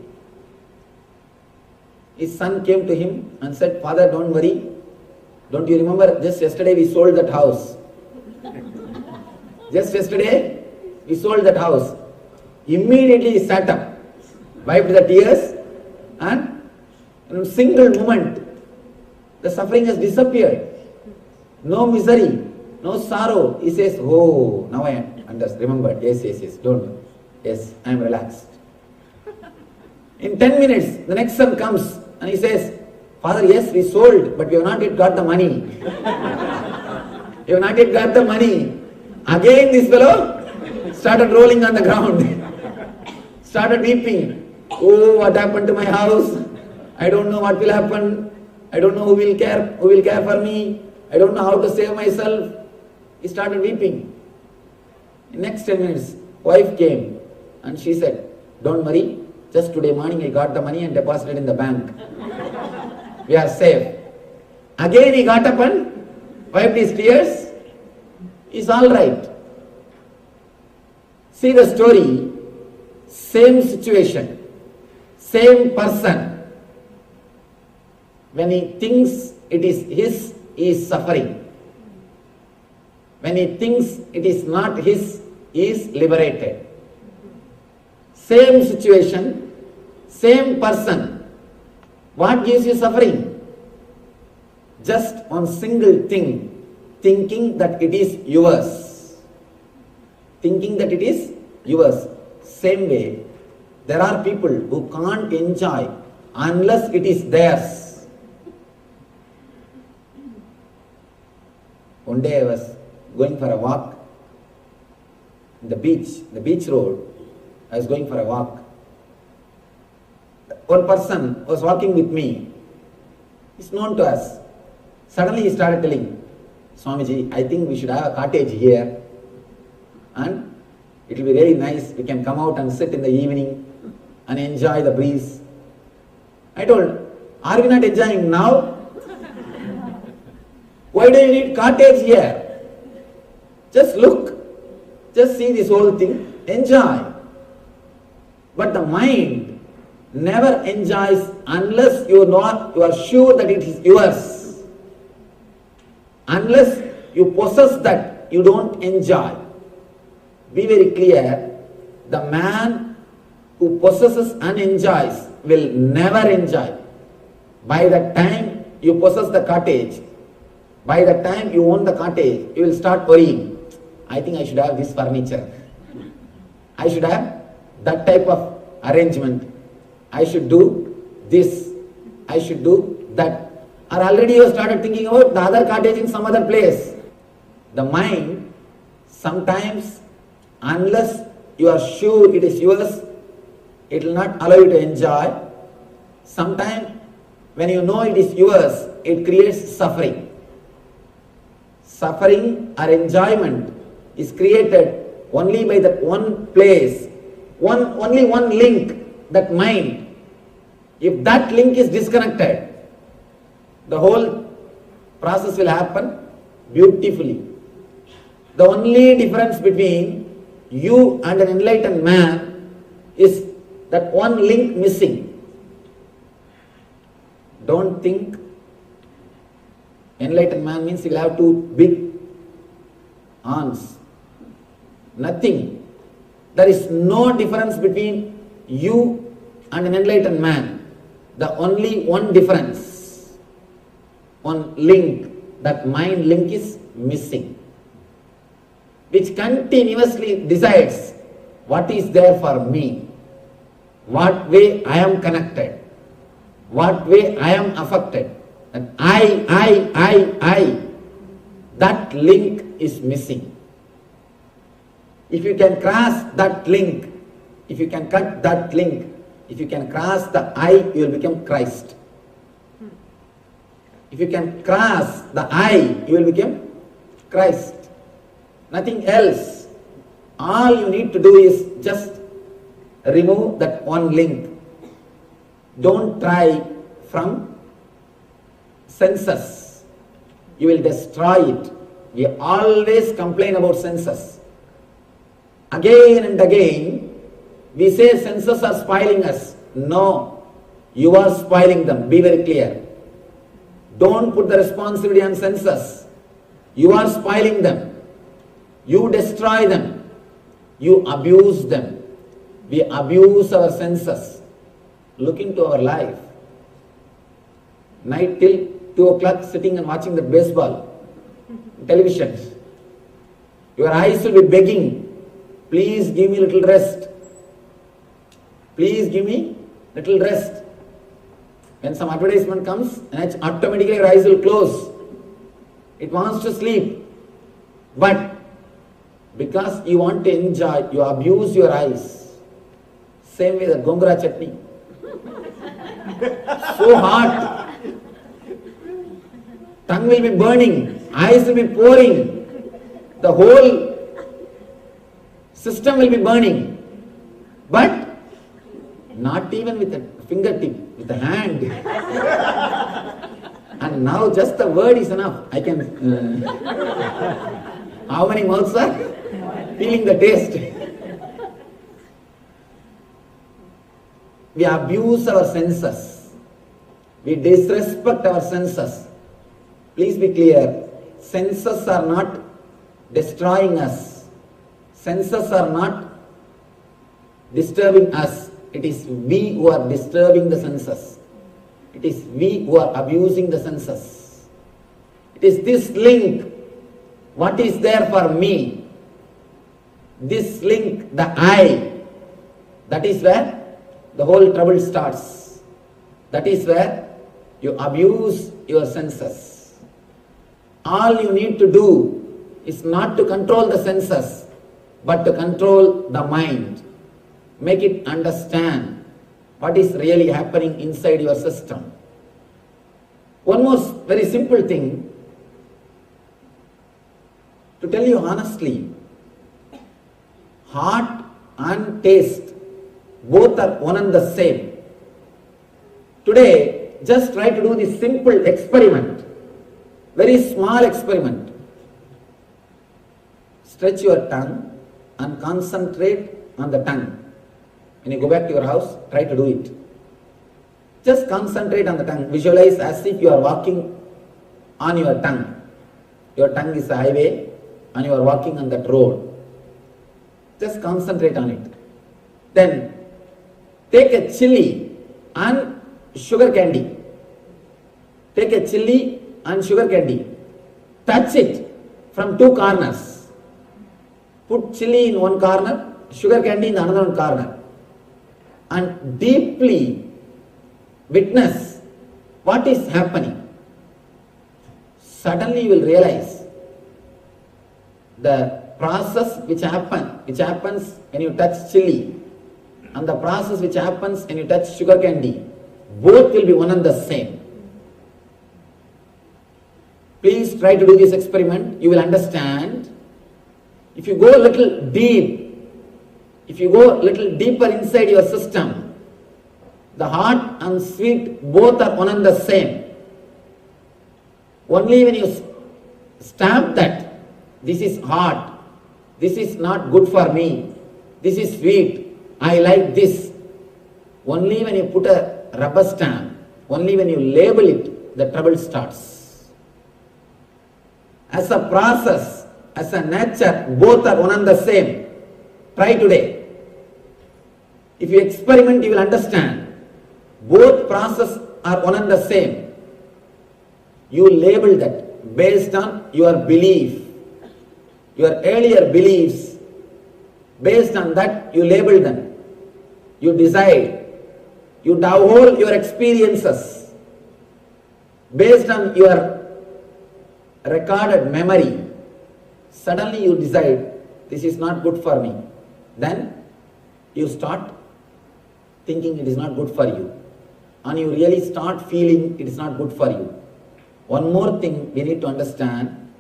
His son came to him and said, "Father, don't worry. Don't you remember just yesterday we sold that house? Just yesterday we sold that house." Immediately he sat up, wiped the tears, and in a single moment the suffering has disappeared. No misery, no sorrow. He says, "Oh, now I understand. Remembered. Yes, don't. Yes, I am relaxed." In 10 minutes, the next son comes and he says, "Father, yes, we sold, but we have not yet got the money." We have not yet got the money. Again this fellow started rolling on the ground, started weeping. "Oh, what happened to my house? I don't know what will happen. I don't know who will care for me. I don't know how to save myself." He started weeping. In next 10 minutes, wife came and she said, "Don't worry, just today morning I got the money and deposited in the bank. We are safe." Again he got up and wiped his tears. He's all right. See the story, same situation, same person. When he thinks it is his, he is suffering. When he thinks it is not his, he is liberated. Same situation, same person. What gives you suffering? just one single thing, thinking that it is yours. Thinking that it is yours. Same way, there are people who can't enjoy unless it is theirs. One day I was going for a walk in the beach road. I was going for a walk. One person was walking with me. He's known to us. Suddenly he started telling, Swamiji, I think we should have a cottage here and it will be very nice. We can come out and sit in the evening and enjoy the breeze. I told, are we not enjoying now? Why do you need cottage here? Just look, just see this whole thing, enjoy. But the mind never enjoys unless you are sure that it is yours. Unless you possess that, you don't enjoy. Be very clear, the man who possesses and enjoys will never enjoy. By the time you possess the cottage, by the time you own the cottage, you will start worrying. I think I should have this furniture. I should have that type of arrangement. I should do this. I should do that. Or already you have started thinking about the other cottage in some other place. The mind, sometimes, unless you are sure it is yours, it will not allow you to enjoy. Sometimes, when you know it is yours, it creates suffering. Suffering or enjoyment is created only by that one place, only one link, that mind. If that link is disconnected, the whole process will happen beautifully. The only difference between you and an enlightened man is that one link missing. Don't think enlightened man means he will have two big arms. Nothing. There is no difference between you and an enlightened man. The only one difference, one link, that mind link is missing, which continuously decides what is there for me, what way I am connected, what way I am affected. And I, that link is missing. If you can cross that link, if you can cut that link, if you can cross the I, you will become Christ. If you can cross the I, you will become Christ. Nothing else. All you need to do is just remove that one link. Don't try from senses. You will destroy it. We always complain about senses. Again and again, we say senses are spoiling us. No, you are spoiling them. Be very clear. Don't put the responsibility on senses. You are spoiling them. You destroy them. You abuse them. We abuse our senses. Look into our life. Night till 2 o'clock sitting and watching the baseball, television. Your eyes will be begging, please give me a little rest. Please give me little rest. When some advertisement comes, automatically your eyes will close. It wants to sleep. But because you want to enjoy, you abuse your eyes. Same way the gongura chutney. So hot. Tongue will be burning. Eyes will be pouring. The whole system will be burning. But not even with a fingertip, with a hand. And now just the word is enough. I can... how many mouths are feeling the taste? We abuse our senses. We disrespect our senses. Please be clear. Senses are not destroying us. Senses are not disturbing us. It is we who are disturbing the senses. It is we who are abusing the senses. It is this link, what is there for me, this link, the I, that is where the whole trouble starts. That is where you abuse your senses. All you need to do is not to control the senses, but to control the mind. Make it understand what is really happening inside your system. One more very simple thing, to tell you honestly, heart and taste both are one and the same. Today, just try to do this simple experiment, very small experiment. Stretch your tongue and concentrate on the tongue. When you go back to your house, try to do it. Just concentrate on the tongue. Visualize as if you are walking on your tongue. Your tongue is a highway and you are walking on that road. Just concentrate on it. Then take a chili and sugar candy. Take a chili and sugar candy. Touch it from two corners. Put chili in one corner, sugar candy in another one corner. And deeply witness what is happening. Suddenly you will realize the process which happens when you touch chili and the process which happens when you touch sugar candy, both will be one and the same. Please try to do this experiment. You will understand. If you go a little deep, if you go a little deeper inside your system, the hot and sweet both are one and the same. Only when you stamp that, this is hot, this is not good for me, this is sweet, I like this. Only when you put a rubber stamp, only when you label it, the trouble starts. As a process, as a nature, both are one and the same. Try today. If you experiment, you will understand. Both processes are one and the same. You label that based on your belief, your earlier beliefs. Based on that, you label them. You decide. You downhole your experiences based on your recorded memory. Suddenly you decide, this is not good for me. Then you start thinking it is not good for you. And you really start feeling it is not good for you. One more thing we need to understand.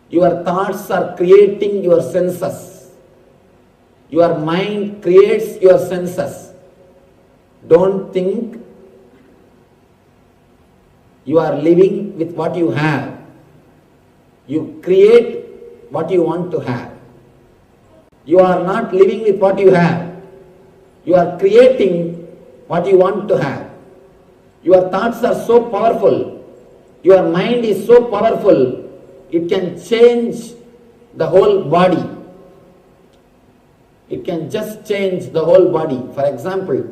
Your thoughts are creating your senses. Your mind creates your senses. Don't think you are living with what you have. You create what you want to have. You are not living with what you have. You are creating what you want to have. Your thoughts are so powerful. Your mind is so powerful. It can change the whole body. It can just change the whole body. For example,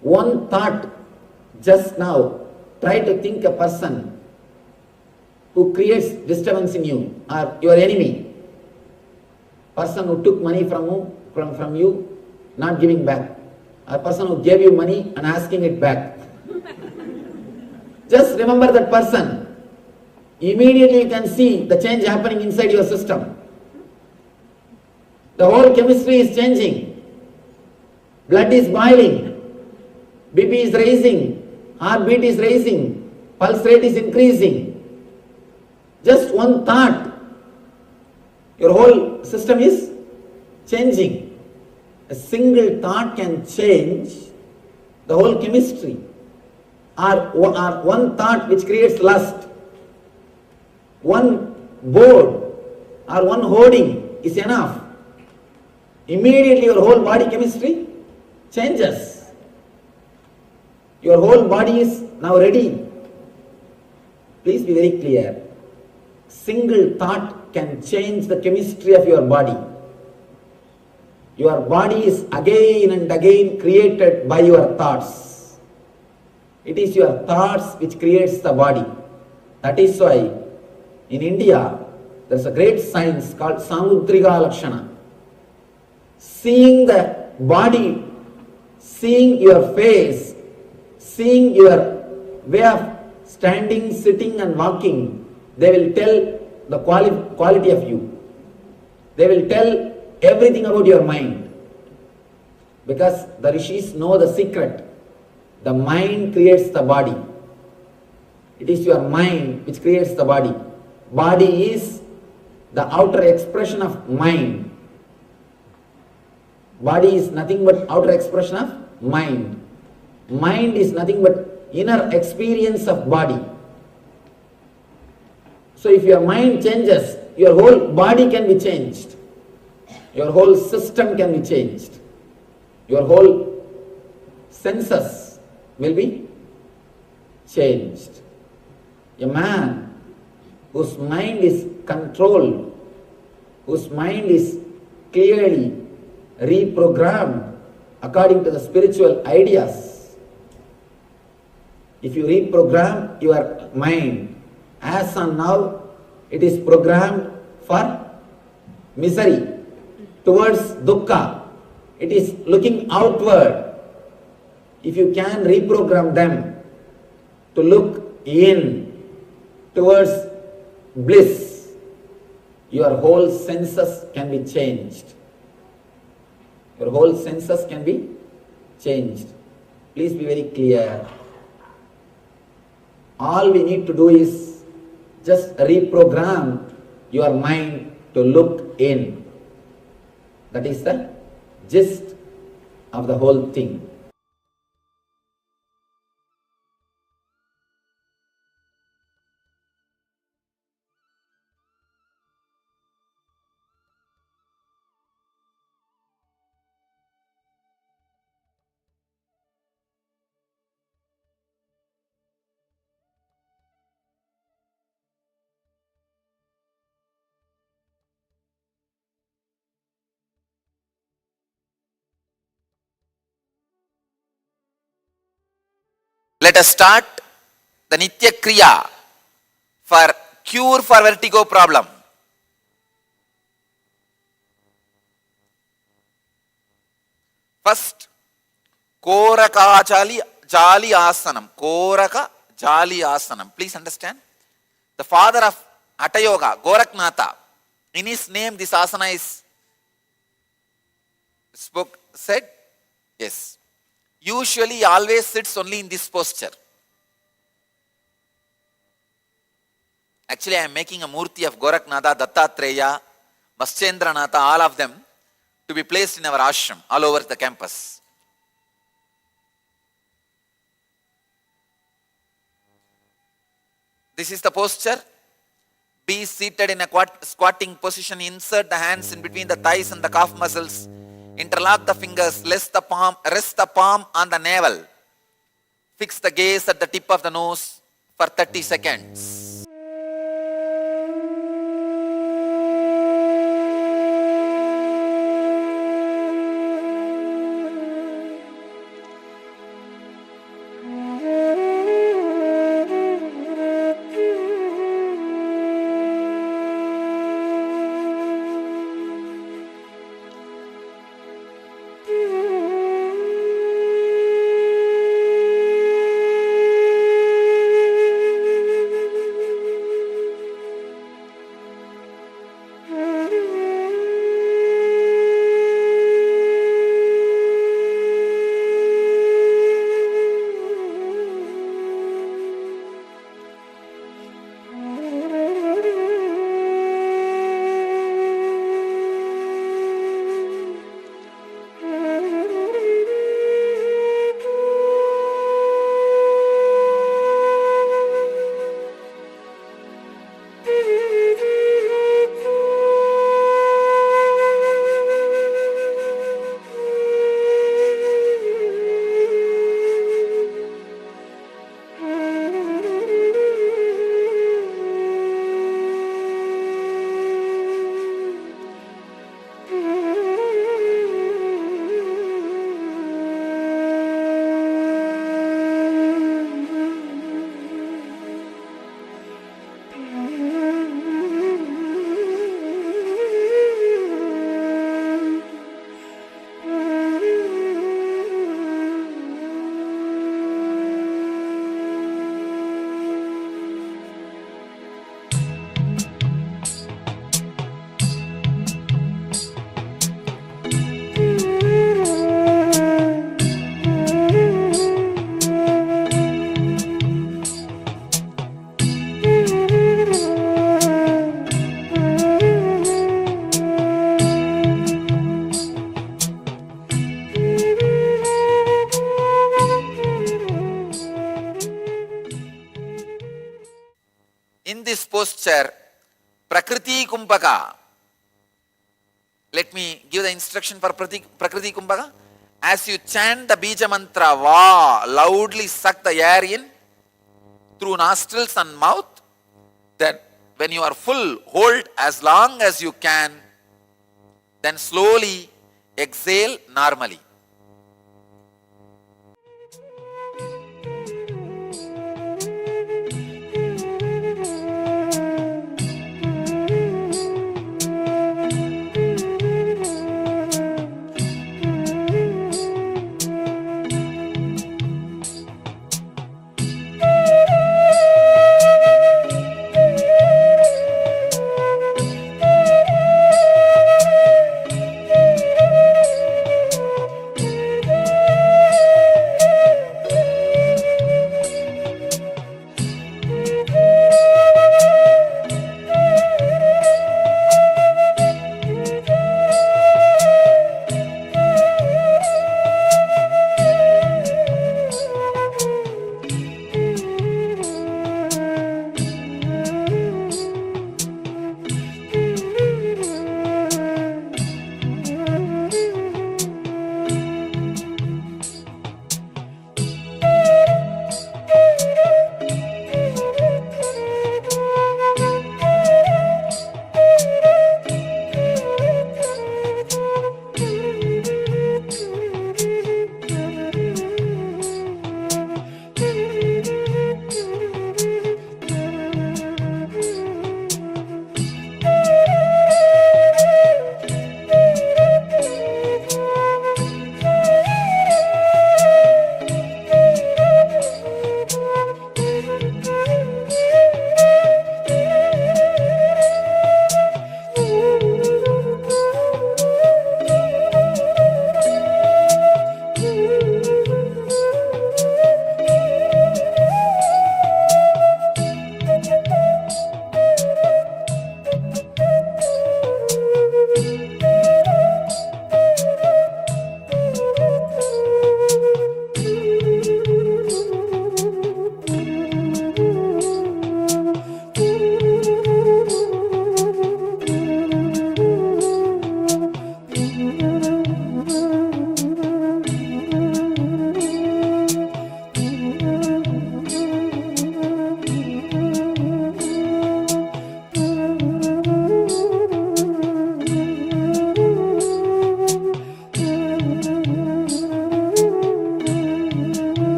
one thought just now, try to think a person who creates disturbance in you or your enemy. Person who took money from you, not giving back. A person who gave you money and asking it back. Just remember that person. Immediately you can see the change happening inside your system. The whole chemistry is changing. Blood is boiling. BP is raising. Heartbeat is raising. Pulse rate is increasing. Just one thought, your whole system is changing. A single thought can change the whole chemistry. Or one thought which creates lust. One board or one hoarding is enough. Immediately your whole body chemistry changes. Your whole body is now ready. Please be very clear. Single thought can change the chemistry of your body. Your body is again and again created by your thoughts. It is your thoughts which creates the body. That is why In India, there's a great science called Samudrika Lakshana. Seeing the body, seeing your face, seeing your way of standing, sitting and walking, they will tell the quality of you. They will tell everything about your mind. Because the rishis know the secret. The mind creates the body. It is your mind which creates the body. Body is the outer expression of mind. Body is nothing but outer expression of mind. Mind is nothing but inner experience of body. So if your mind changes, your whole body can be changed. Your whole system can be changed. Your whole senses will be changed. A man whose mind is controlled, whose mind is clearly reprogrammed according to the spiritual ideas. If you reprogram your mind, as on now, it is programmed for misery, towards dukkha. It is looking outward. If you can reprogram them to look in, towards bliss, your whole senses can be changed. Your whole senses can be changed. Please be very clear. All we need to do is just reprogram your mind to look in. That is the gist of the whole thing. Let us start the Nitya Kriya for cure for vertigo problem. First, Koraka Jali Asanam. Koraka Jali Asanam. Please understand. The father of Hatha Yoga, Goraknatha, in his name this asana is said. Yes. Usually he always sits only in this posture. Actually, I am making a murti of Goraknatha, Dattatreya, Vaschendranatha, all of them, to be placed in our ashram all over the campus. This is the posture. Be seated in a squatting position. Insert the hands in between the thighs and the calf muscles. Interlock the fingers. Rest the palm on the navel. Fix the gaze at the tip of the nose for 30 seconds. posture, Prakriti Kumbhaka. Let me give the instruction for Prakriti Kumbhaka. As you chant the Bija mantra, Va, loudly suck the air in through nostrils and mouth. Then when you are full, hold as long as you can. Then slowly exhale normally.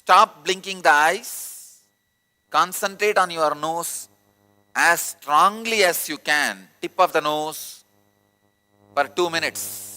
Stop blinking the eyes. Concentrate on your nose as strongly as you can, tip of the nose for 2 minutes.